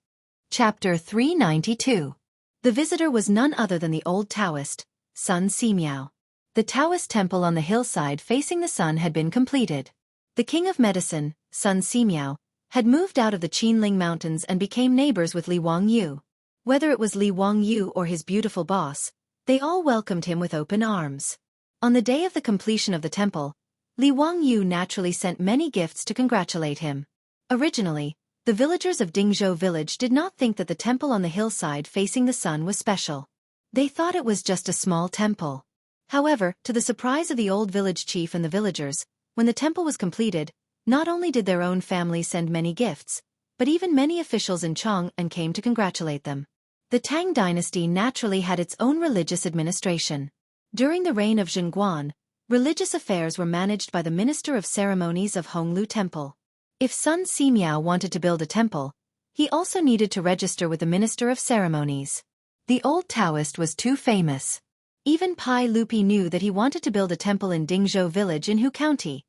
Chapter 392. The visitor was none other than the old Taoist, Sun Simiao. The Taoist temple on the hillside facing the sun had been completed. The king of medicine, Sun Simiao, had moved out of the Qinling Mountains and became neighbors with Li Wangyu. Whether it was Li Wangyu or his beautiful boss, they all welcomed him with open arms. On the day of the completion of the temple, Li Wangyu naturally sent many gifts to congratulate him. Originally, the villagers of Dingzhou village did not think that the temple on the hillside facing the sun was special. They thought it was just a small temple. However, to the surprise of the old village chief and the villagers, when the temple was completed, not only did their own family send many gifts, but even many officials in Chang'an came to congratulate them. The Tang dynasty naturally had its own religious administration. During the reign of Zhenguan, religious affairs were managed by the Minister of Ceremonies of Honglu Temple. If Sun Simiao wanted to build a temple, he also needed to register with the Minister of Ceremonies. The old Taoist was too famous. Even Pai Lupi knew that he wanted to build a temple in Dingzhou village in Hu County,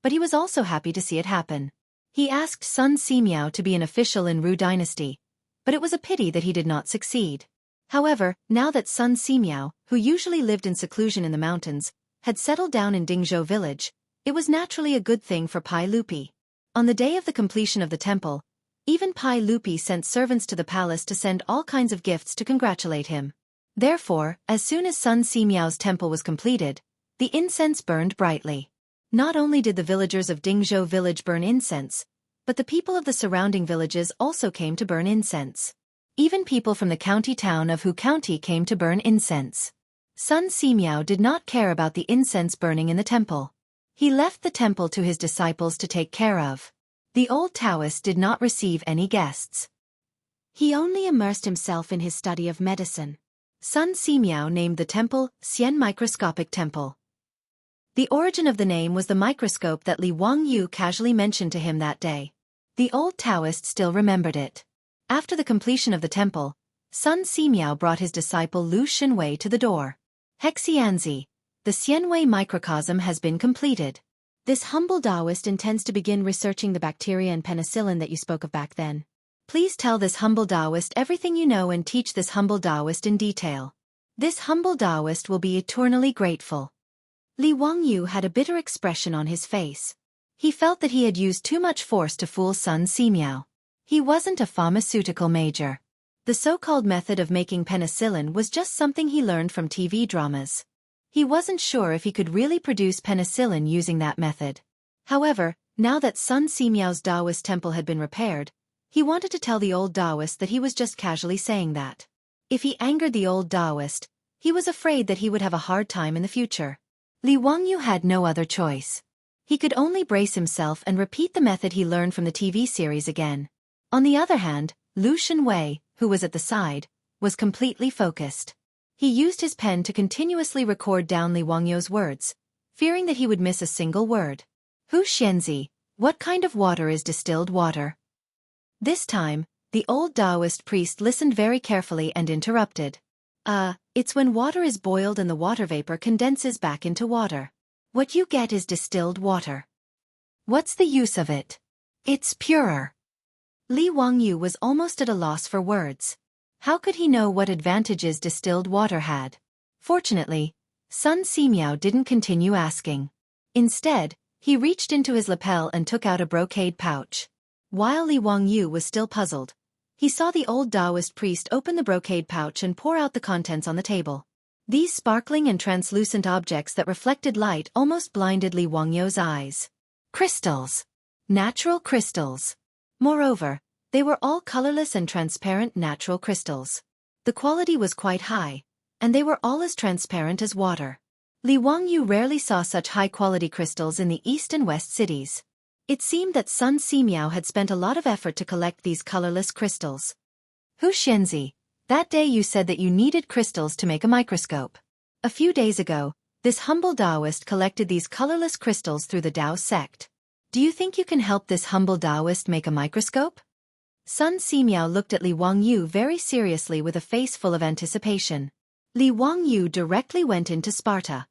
but he was also happy to see it happen. He asked Sun Simiao to be an official in Ru dynasty, but it was a pity that he did not succeed. However, now that Sun Simiao, who usually lived in seclusion in the mountains, had settled down in Dingzhou village, it was naturally a good thing for Pai Lupi. On the day of the completion of the temple, even Pai Lupi sent servants to the palace to send all kinds of gifts to congratulate him. Therefore, as soon as Sun Simiao's temple was completed, the incense burned brightly. Not only did the villagers of Dingzhou village burn incense, but the people of the surrounding villages also came to burn incense. Even people from the county town of Hu County came to burn incense. Sun Simiao did not care about the incense burning in the temple. He left the temple to his disciples to take care of. The old Taoist did not receive any guests. He only immersed himself in his study of medicine. Sun Simiao named the temple Xian Microscopic Temple. The origin of the name was the microscope that Li Wangyu casually mentioned to him that day. The old Taoist still remembered it. After the completion of the temple, Sun Simiao brought his disciple Lu Xinwei to the door. Hexianzi, the Xianwei microcosm has been completed. This humble Taoist intends to begin researching the bacteria and penicillin that you spoke of back then. Please tell this humble Taoist everything you know and teach this humble Taoist in detail. This humble Taoist will be eternally grateful. Li Wangyu had a bitter expression on his face. He felt that he had used too much force to fool Sun Simiao. He wasn't a pharmaceutical major. The so-called method of making penicillin was just something he learned from TV dramas. He wasn't sure if he could really produce penicillin using that method. However, now that Sun Simiao's Taoist temple had been repaired, he wanted to tell the old Taoist that he was just casually saying that. If he angered the old Taoist, he was afraid that he would have a hard time in the future. Li Wangyu had no other choice. He could only brace himself and repeat the method he learned from the TV series again. On the other hand, Lu Xinwei, who was at the side, was completely focused. He used his pen to continuously record down Li Wangyu's words, fearing that he would miss a single word. Hu Xianzi, what kind of water is distilled water? This time, the old Taoist priest listened very carefully and interrupted. It's when water is boiled and the water vapor condenses back into water. What you get is distilled water. What's the use of it? It's purer. Li Wangyu was almost at a loss for words. How could he know what advantages distilled water had? Fortunately, Sun Simiao didn't continue asking. Instead, he reached into his lapel and took out a brocade pouch. While Li Wangyu was still puzzled, he saw the old Taoist priest open the brocade pouch and pour out the contents on the table. These sparkling and translucent objects that reflected light almost blinded Li Wangyu's eyes. Crystals. Natural crystals. Moreover, they were all colorless and transparent natural crystals. The quality was quite high, and they were all as transparent as water. Li Wangyu rarely saw such high-quality crystals in the east and west cities. It seemed that Sun Simiao had spent a lot of effort to collect these colorless crystals. Hu Xianzi, that day you said that you needed crystals to make a microscope. A few days ago, this humble Taoist collected these colorless crystals through the Tao sect. Do you think you can help this humble Taoist make a microscope? Sun Simiao looked at Li Wangyu very seriously with a face full of anticipation. Li Wangyu directly went into Sparta.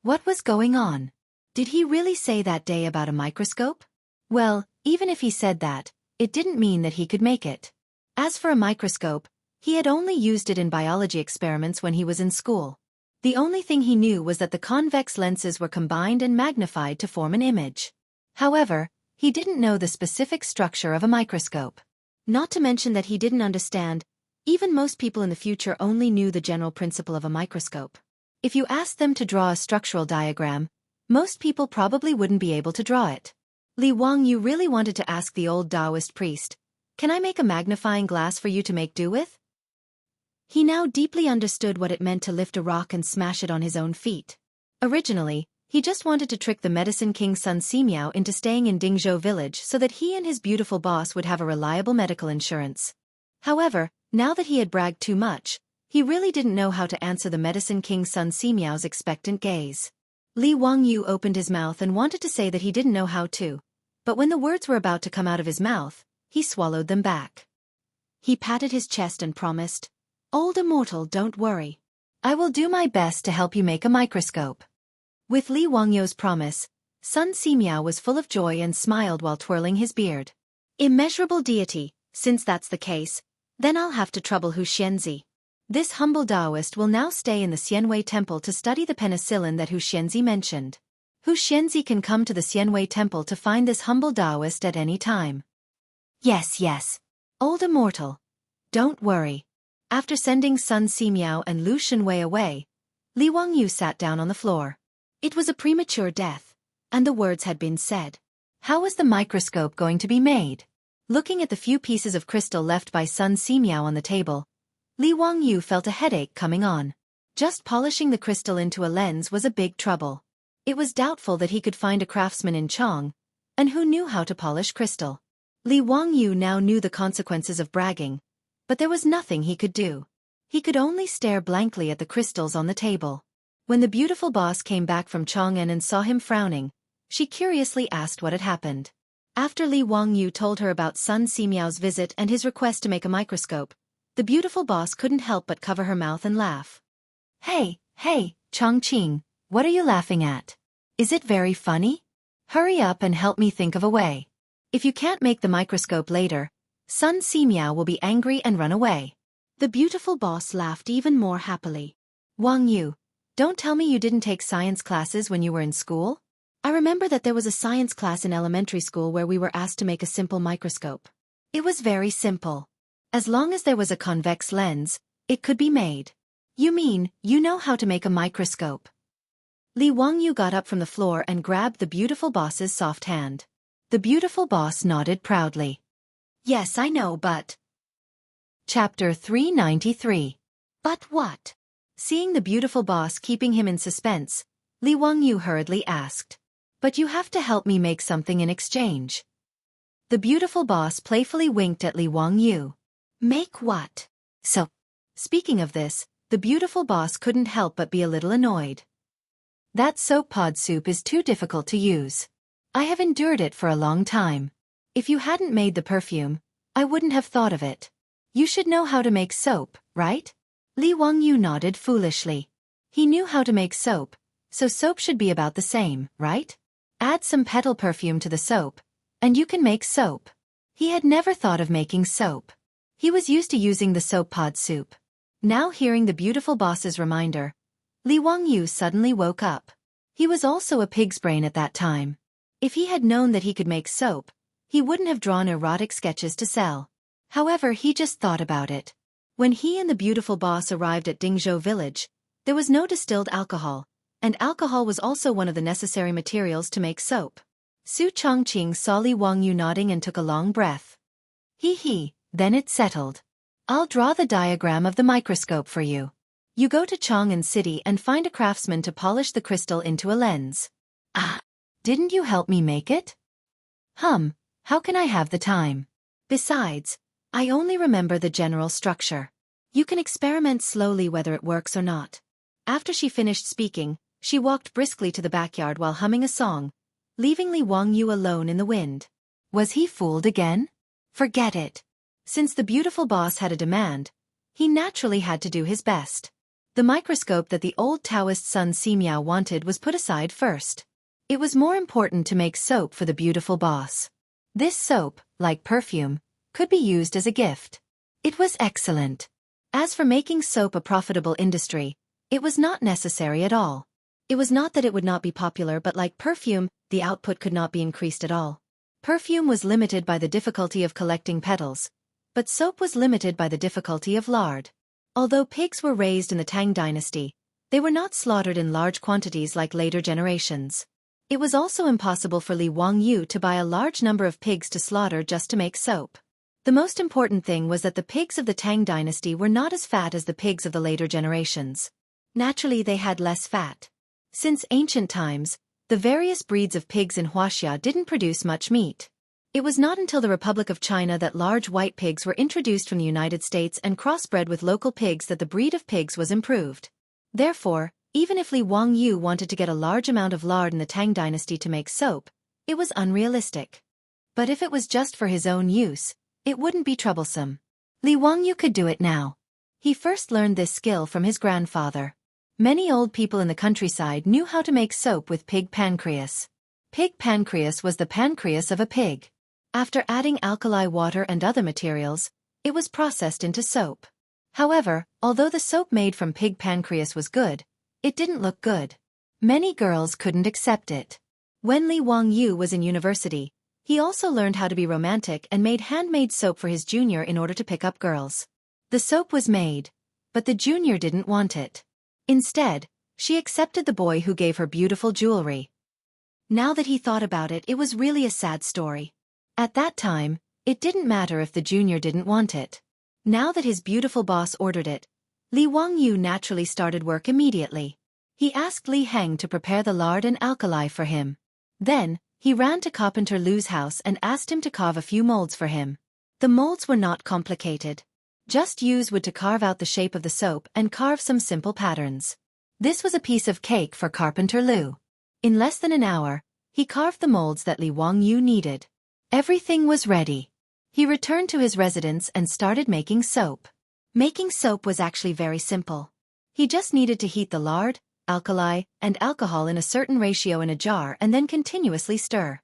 What was going on? Did he really say that day about a microscope? Well, even if he said that, it didn't mean that he could make it. As for a microscope, he had only used it in biology experiments when he was in school. The only thing he knew was that the convex lenses were combined and magnified to form an image. However, he didn't know the specific structure of a microscope. Not to mention that he didn't understand, even most people in the future only knew the general principle of a microscope. If you asked them to draw a structural diagram, most people probably wouldn't be able to draw it. Li Wangyu really wanted to ask the old Taoist priest, "Can I make a magnifying glass for you to make do with?" He now deeply understood what it meant to lift a rock and smash it on his own feet. Originally, he just wanted to trick the medicine king Sun Simiao into staying in Dingzhou village so that he and his beautiful boss would have a reliable medical insurance. However, now that he had bragged too much, he really didn't know how to answer the medicine king Sun Simiao's expectant gaze. Li Wangyu opened his mouth and wanted to say that he didn't know how to, but when the words were about to come out of his mouth, he swallowed them back. He patted his chest and promised, "Old immortal, don't worry. I will do my best to help you make a microscope." With Li Wangyu's promise, Sun Simiao was full of joy and smiled while twirling his beard. Immeasurable deity, since that's the case, then I'll have to trouble Hu Xianzi. This humble Taoist will now stay in the Xianwei temple to study the penicillin that Hu Xianzi mentioned. Hu Xianzi can come to the Xianwei temple to find this humble Taoist at any time. Yes. Old immortal. Don't worry. After sending Sun Simiao and Lu Xinwei away, Li Wangyu sat down on the floor. It was a premature death, and the words had been said. How was the microscope going to be made? Looking at the few pieces of crystal left by Sun Simiao on the table, Li Wangyu felt a headache coming on. Just polishing the crystal into a lens was a big trouble. It was doubtful that he could find a craftsman in Chong, and who knew how to polish crystal. Li Wangyu now knew the consequences of bragging, but there was nothing he could do. He could only stare blankly at the crystals on the table. When the beautiful boss came back from Chang'an and saw him frowning, she curiously asked what had happened. After Li Wangyu told her about Sun Simiao's visit and his request to make a microscope, the beautiful boss couldn't help but cover her mouth and laugh. Hey, Chongqing, what are you laughing at? Is it very funny? Hurry up and help me think of a way. If you can't make the microscope later, Sun Simiao will be angry and run away. The beautiful boss laughed even more happily. Wang Yu, don't tell me you didn't take science classes when you were in school? I remember that there was a science class in elementary school where we were asked to make a simple microscope. It was very simple. As long as there was a convex lens, it could be made. You mean, you know how to make a microscope? Li Wangyu got up from the floor and grabbed the beautiful boss's soft hand. The beautiful boss nodded proudly. Yes, I know, but... Chapter 393. But what? Seeing the beautiful boss keeping him in suspense, Li Wangyu hurriedly asked. But you have to help me make something in exchange. The beautiful boss playfully winked at Li Wangyu. Make what? So, speaking of this, the beautiful boss couldn't help but be a little annoyed. That soap pod soup is too difficult to use. I have endured it for a long time. If you hadn't made the perfume, I wouldn't have thought of it. You should know how to make soap, right? Li Wangyu nodded foolishly. He knew how to make soap, so soap should be about the same, right? Add some petal perfume to the soap, and you can make soap. He had never thought of making soap. He was used to using the soap pod soup. Now hearing the beautiful boss's reminder, Li Wangyu suddenly woke up. He was also a pig's brain at that time. If he had known that he could make soap, he wouldn't have drawn erotic sketches to sell. However, he just thought about it. When he and the beautiful boss arrived at Dingzhou village, there was no distilled alcohol, and alcohol was also one of the necessary materials to make soap. Su Chongqing saw Li Wangyu nodding and took a long breath. Then it's settled. I'll draw the diagram of the microscope for you. You go to Chang'an City and find a craftsman to polish the crystal into a lens. Ah, didn't you help me make it? How can I have the time? Besides, I only remember the general structure. You can experiment slowly whether it works or not. After she finished speaking, she walked briskly to the backyard while humming a song, leaving Li Wangyu alone in the wind. Was he fooled again? Forget it. Since the beautiful boss had a demand, he naturally had to do his best. The microscope that the old Taoist Sun Simiao wanted was put aside first. It was more important to make soap for the beautiful boss. This soap, like perfume, could be used as a gift. It was excellent. As for making soap a profitable industry, it was not necessary at all. It was not that it would not be popular, but like perfume, the output could not be increased at all. Perfume was limited by the difficulty of collecting petals, but soap was limited by the difficulty of lard. Although pigs were raised in the Tang dynasty, they were not slaughtered in large quantities like later generations. It was also impossible for Li Wangyu to buy a large number of pigs to slaughter just to make soap. The most important thing was that the pigs of the Tang dynasty were not as fat as the pigs of the later generations. Naturally, they had less fat. Since ancient times, the various breeds of pigs in Huaxia didn't produce much meat. It was not until the Republic of China that large white pigs were introduced from the United States and crossbred with local pigs that the breed of pigs was improved. Therefore, even if Li Wangyu wanted to get a large amount of lard in the Tang dynasty to make soap, it was unrealistic. But if it was just for his own use, it wouldn't be troublesome. Li Wangyu could do it now. He first learned this skill from his grandfather. Many old people in the countryside knew how to make soap with pig pancreas. Pig pancreas was the pancreas of a pig. After adding alkali water and other materials, it was processed into soap. However, although the soap made from pig pancreas was good, it didn't look good. Many girls couldn't accept it. When Li Wangyu was in university, he also learned how to be romantic and made handmade soap for his junior in order to pick up girls. The soap was made, but the junior didn't want it. Instead, she accepted the boy who gave her beautiful jewelry. Now that he thought about it, it was really a sad story. At that time, it didn't matter if the junior didn't want it. Now that his beautiful boss ordered it, Li Wangyu naturally started work immediately. He asked Li Heng to prepare the lard and alkali for him. Then, he ran to Carpenter Lu's house and asked him to carve a few molds for him. The molds were not complicated. Just use wood to carve out the shape of the soap and carve some simple patterns. This was a piece of cake for Carpenter Lu. In less than an hour, he carved the molds that Li Wangyu needed. Everything was ready. He returned to his residence and started making soap. Making soap was actually very simple. He just needed to heat the lard, alkali, and alcohol in a certain ratio in a jar and then continuously stir.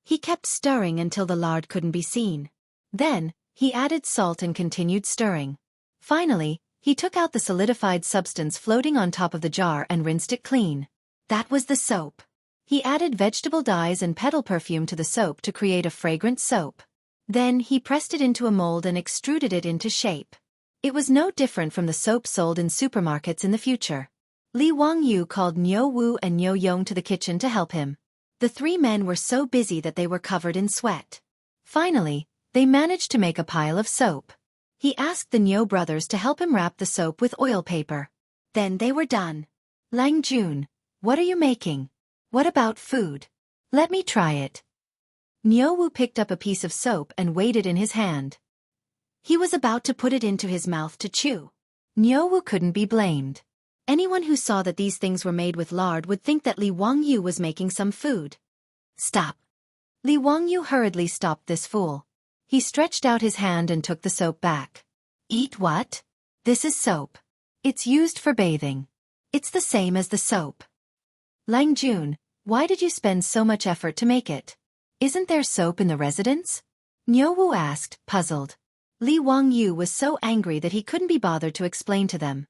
He kept stirring until the lard couldn't be seen. Then, he added salt and continued stirring. Finally, he took out the solidified substance floating on top of the jar and rinsed it clean. That was the soap. He added vegetable dyes and petal perfume to the soap to create a fragrant soap. Then he pressed it into a mold and extruded it into shape. It was no different from the soap sold in supermarkets in the future. Li Wangyu called Niu Wu and Niu Yong to the kitchen to help him. The three men were so busy that they were covered in sweat. Finally, they managed to make a pile of soap. He asked the Niu brothers to help him wrap the soap with oil paper. Then they were done. Lang Jun, what are you making? What about food? Let me try it. Niu Wu picked up a piece of soap and weighed it in his hand. He was about to put it into his mouth to chew. Niu Wu couldn't be blamed. Anyone who saw that these things were made with lard would think that Li Wangyu was making some food. Stop. Li Wangyu hurriedly stopped this fool. He stretched out his hand and took the soap back. Eat what? This is soap. It's used for bathing. It's the same as the soap. Lang Jun, why did you spend so much effort to make it? Isn't there soap in the residence? Niu Wu asked, puzzled. Li Wangyu was so angry that he couldn't be bothered to explain to them.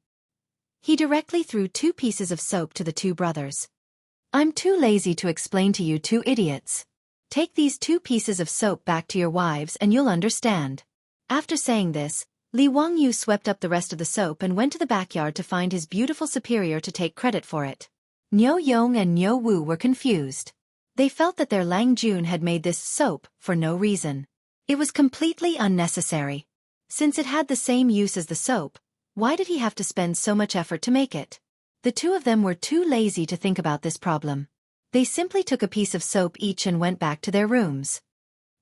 He directly threw 2 pieces of soap to the 2 brothers. I'm too lazy to explain to you 2 idiots. Take these 2 pieces of soap back to your wives and you'll understand. After saying this, Li Wangyu swept up the rest of the soap and went to the backyard to find his beautiful superior to take credit for it. Niu Yong and Niu Wu were confused. They felt that their Lang Jun had made this soap for no reason. It was completely unnecessary. Since it had the same use as the soap, why did he have to spend so much effort to make it? The 2 of them were too lazy to think about this problem. They simply took a piece of soap each and went back to their rooms.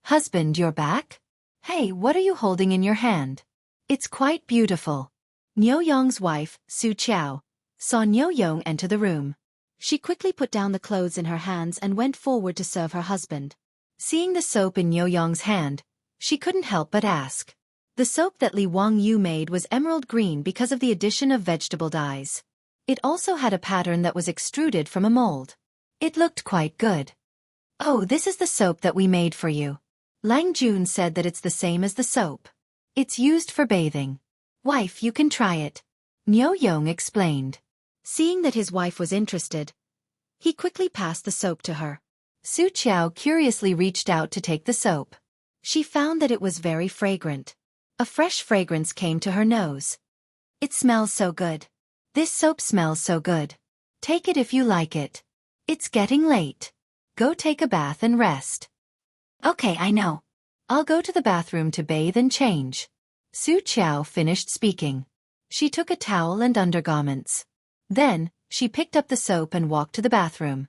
Husband, you're back? Hey, what are you holding in your hand? It's quite beautiful. Niu Yong's wife, Su Qiao, saw Niu Yong enter the room. She quickly put down the clothes in her hands and went forward to serve her husband. Seeing the soap in Niu Yong's hand, she couldn't help but ask. The soap that Li Wangyu made was emerald green because of the addition of vegetable dyes. It also had a pattern that was extruded from a mold. It looked quite good. Oh, this is the soap that we made for you. Lang Jun said that it's the same as the soap. It's used for bathing. Wife, you can try it. Niu Yong explained. Seeing that his wife was interested, he quickly passed the soap to her. Su Qiao curiously reached out to take the soap. She found that it was very fragrant. A fresh fragrance came to her nose. It smells so good. This soap smells so good. Take it if you like it. It's getting late. Go take a bath and rest. Okay, I know. I'll go to the bathroom to bathe and change. Su Qiao finished speaking. She took a towel and undergarments. Then, she picked up the soap and walked to the bathroom.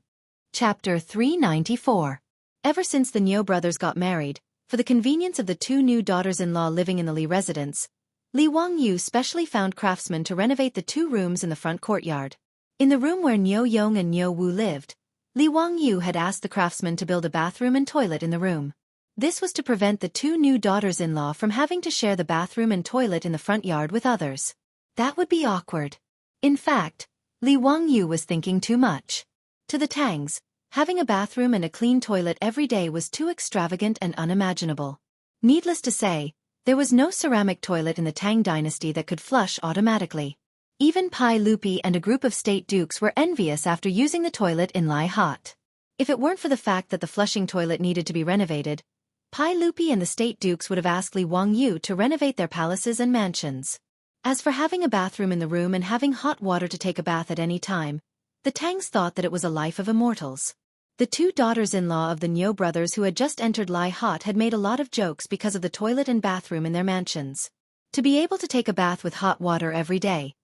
Chapter 394. Ever since the Niu brothers got married, for the convenience of the 2 new daughters-in-law living in the Li residence, Li Wangyu specially found craftsmen to renovate the 2 rooms in the front courtyard. In the room where Niu Yong and Niu Wu lived, Li Wangyu had asked the craftsmen to build a bathroom and toilet in the room. This was to prevent the 2 new daughters-in-law from having to share the bathroom and toilet in the front yard with others. That would be awkward. In fact, Li Wangyu was thinking too much. To the Tangs, having a bathroom and a clean toilet every day was too extravagant and unimaginable. Needless to say, there was no ceramic toilet in the Tang dynasty that could flush automatically. Even Pai Lupi and a group of state dukes were envious after using the toilet in Lai Hot. If it weren't for the fact that the flushing toilet needed to be renovated, Pai Lupi and the state dukes would have asked Li Wangyu to renovate their palaces and mansions. As for having a bathroom in the room and having hot water to take a bath at any time, the Tangs thought that it was a life of immortals. The 2 daughters-in-law of the Niu brothers who had just entered Lai Hot had made a lot of jokes because of the toilet and bathroom in their mansions. To be able to take a bath with hot water every day,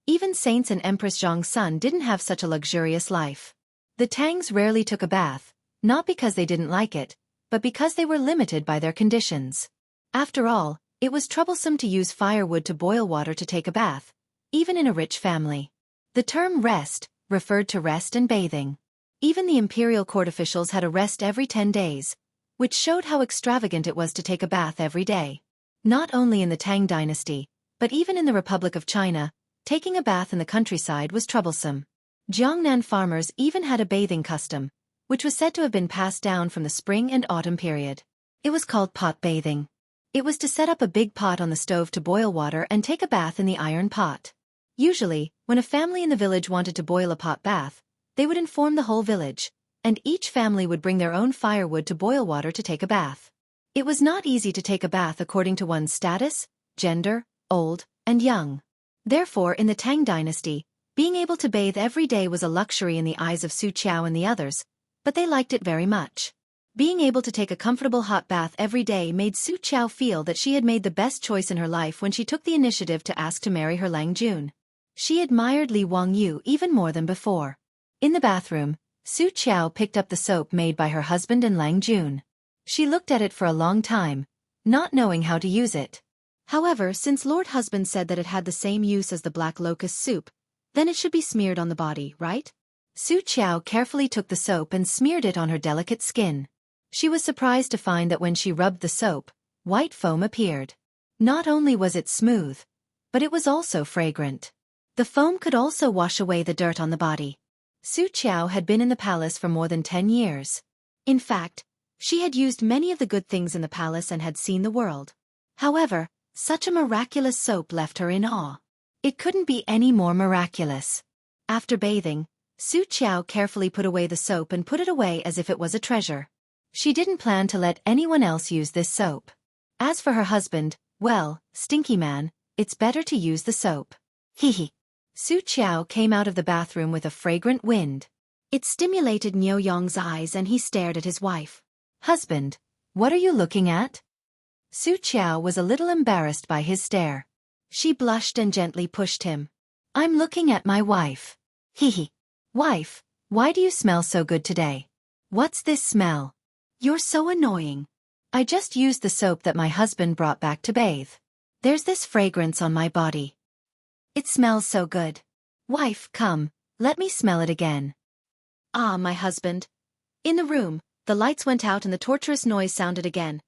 even Saints and Empress Zhong's son didn't have such a luxurious life. The Tangs rarely took a bath, not because they didn't like it, but because they were limited by their conditions. After all, it was troublesome to use firewood to boil water to take a bath, even in a rich family. The term rest referred to rest and bathing. Even the imperial court officials had a rest every 10 days, which showed how extravagant it was to take a bath every day. Not only in the Tang dynasty, but even in the Republic of China, taking a bath in the countryside was troublesome. Jiangnan farmers even had a bathing custom, which was said to have been passed down from the spring and autumn period. It was called pot bathing. It was to set up a big pot on the stove to boil water and take a bath in the iron pot. Usually, when a family in the village wanted to boil a pot bath, they would inform the whole village, and each family would bring their own firewood to boil water to take a bath. It was not easy to take a bath according to one's status, gender, old, and young. Therefore, in the Tang dynasty, being able to bathe every day was a luxury in the eyes of Su Qiao and the others, but they liked it very much. Being able to take a comfortable hot bath every day made Su Qiao feel that she had made the best choice in her life when she took the initiative to ask to marry her Lang Jun. She admired Li Wangyu even more than before. In the bathroom, Su Qiao picked up the soap made by her husband and Lang Jun. She looked at it for a long time, not knowing how to use it. However, since Lord Husband said that it had the same use as the black locust soup, then it should be smeared on the body, right? Su Qiao carefully took the soap and smeared it on her delicate skin. She was surprised to find that when she rubbed the soap, white foam appeared. Not only was it smooth, but it was also fragrant. The foam could also wash away the dirt on the body. Su Qiao had been in the palace for more than 10 years. In fact, she had used many of the good things in the palace and had seen the world. However, such a miraculous soap left her in awe. It couldn't be any more miraculous. After bathing, Su Qiao carefully put away the soap and put it away as if it was a treasure. She didn't plan to let anyone else use this soap. As for her husband, well, stinky man, it's better to use the soap. Hehe. Su Qiao came out of the bathroom with a fragrant wind. It stimulated Niu Yong's eyes and he stared at his wife. Husband, what are you looking at? Su Qiao was a little embarrassed by his stare. She blushed and gently pushed him. I'm looking at my wife. Hehe. Wife, why do you smell so good today? What's this smell? You're so annoying. I just used the soap that my husband brought back to bathe. There's this fragrance on my body. It smells so good. Wife, come, let me smell it again. Ah, my husband. In the room, the lights went out and the torturous noise sounded again.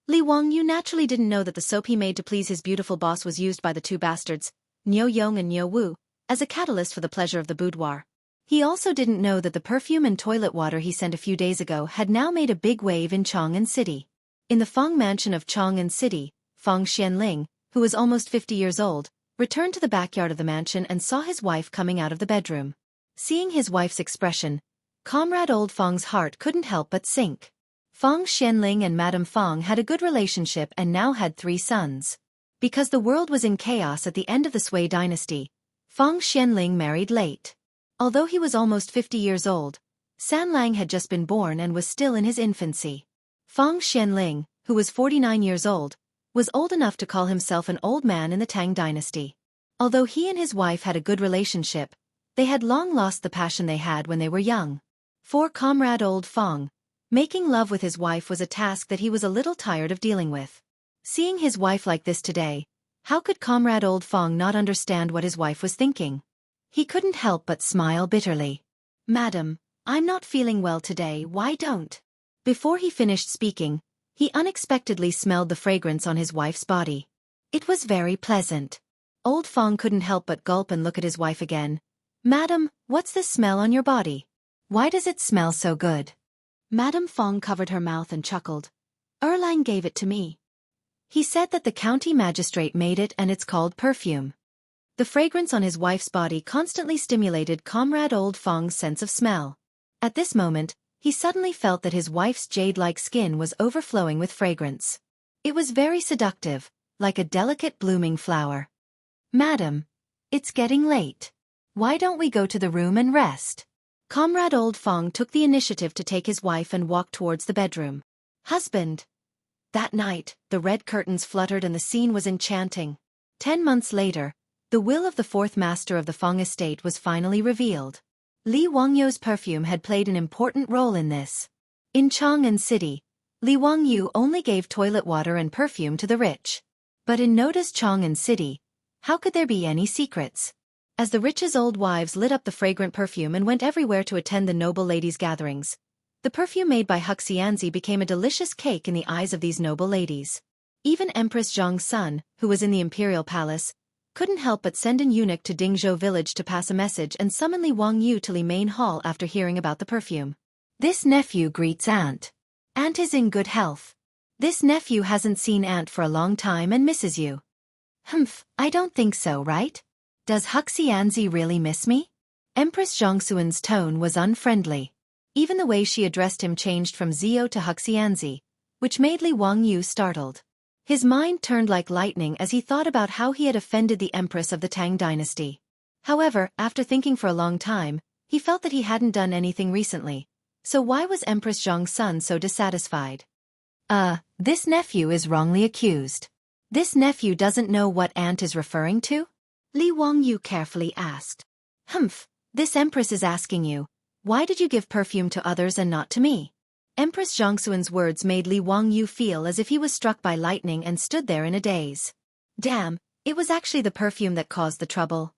Li Wangyu naturally didn't know that the soap he made to please his beautiful boss was used by the two bastards, Niu Yong and Niu Wu, as a catalyst for the pleasure of the boudoir. He also didn't know that the perfume and toilet water he sent a few days ago had now made a big wave in Chang'an City. In the Feng mansion of Chang'an City, Feng Xianling, who was almost 50 years old, returned to the backyard of the mansion and saw his wife coming out of the bedroom. Seeing his wife's expression, Comrade Old Feng's heart couldn't help but sink. Feng Xianling and Madame Feng had a good relationship and now had 3 sons. Because the world was in chaos at the end of the Sui dynasty, Feng Xianling married late. Although he was almost 50 years old, San Lang had just been born and was still in his infancy. Feng Xianling, who was 49 years old, was old enough to call himself an old man in the Tang dynasty. Although he and his wife had a good relationship, they had long lost the passion they had when they were young. For Comrade Old Feng, making love with his wife was a task that he was a little tired of dealing with. Seeing his wife like this today, how could Comrade Old Feng not understand what his wife was thinking? He couldn't help but smile bitterly. Madam, I'm not feeling well today, why don't? Before he finished speaking, he unexpectedly smelled the fragrance on his wife's body. It was very pleasant. Old Feng couldn't help but gulp and look at his wife again. Madam, what's this smell on your body? Why does it smell so good? Madame Feng covered her mouth and chuckled. Erlang gave it to me. He said that the county magistrate made it and it's called perfume. The fragrance on his wife's body constantly stimulated Comrade Old Feng's sense of smell. At this moment, he suddenly felt that his wife's jade-like skin was overflowing with fragrance. It was very seductive, like a delicate blooming flower. Madam, it's getting late. Why don't we go to the room and rest? Comrade Old Feng took the initiative to take his wife and walk towards the bedroom. Husband. That night, the red curtains fluttered and the scene was enchanting. 10 months later, the will of the 4th master of the Feng estate was finally revealed. Li Wangyu's perfume had played an important role in this. In Chang'an City, Li Wangyu only gave toilet water and perfume to the rich. But in Noda's Chang'an City, how could there be any secrets? as the rich's old wives lit up the fragrant perfume and went everywhere to attend the noble ladies' gatherings. The perfume made by Huxianzi became a delicious cake in the eyes of these noble ladies. Even Empress Zhang's son, who was in the imperial palace, couldn't help but send an eunuch to Dingzhou village to pass a message and summon Li Wangyu to Li main hall after hearing about the perfume. This nephew greets Aunt. Aunt is in good health. This nephew hasn't seen Aunt for a long time and misses you. Humph, I don't think so, right? Does Huxianzi really miss me? Empress Zhongxuan's tone was unfriendly. Even the way she addressed him changed from Zio to Huxianzi, which made Li Wangyu startled. His mind turned like lightning as he thought about how he had offended the empress of the Tang dynasty. However, after thinking for a long time, he felt that he hadn't done anything recently. So why was Empress Zhang's son so dissatisfied? This nephew is wrongly accused. This nephew doesn't know what Aunt is referring to? Li Wangyu carefully asked. Humph, this empress is asking you, why did you give perfume to others and not to me? Empress Zhongxuan's words made Li Wangyu feel as if he was struck by lightning and stood there in a daze. Damn, it was actually the perfume that caused the trouble.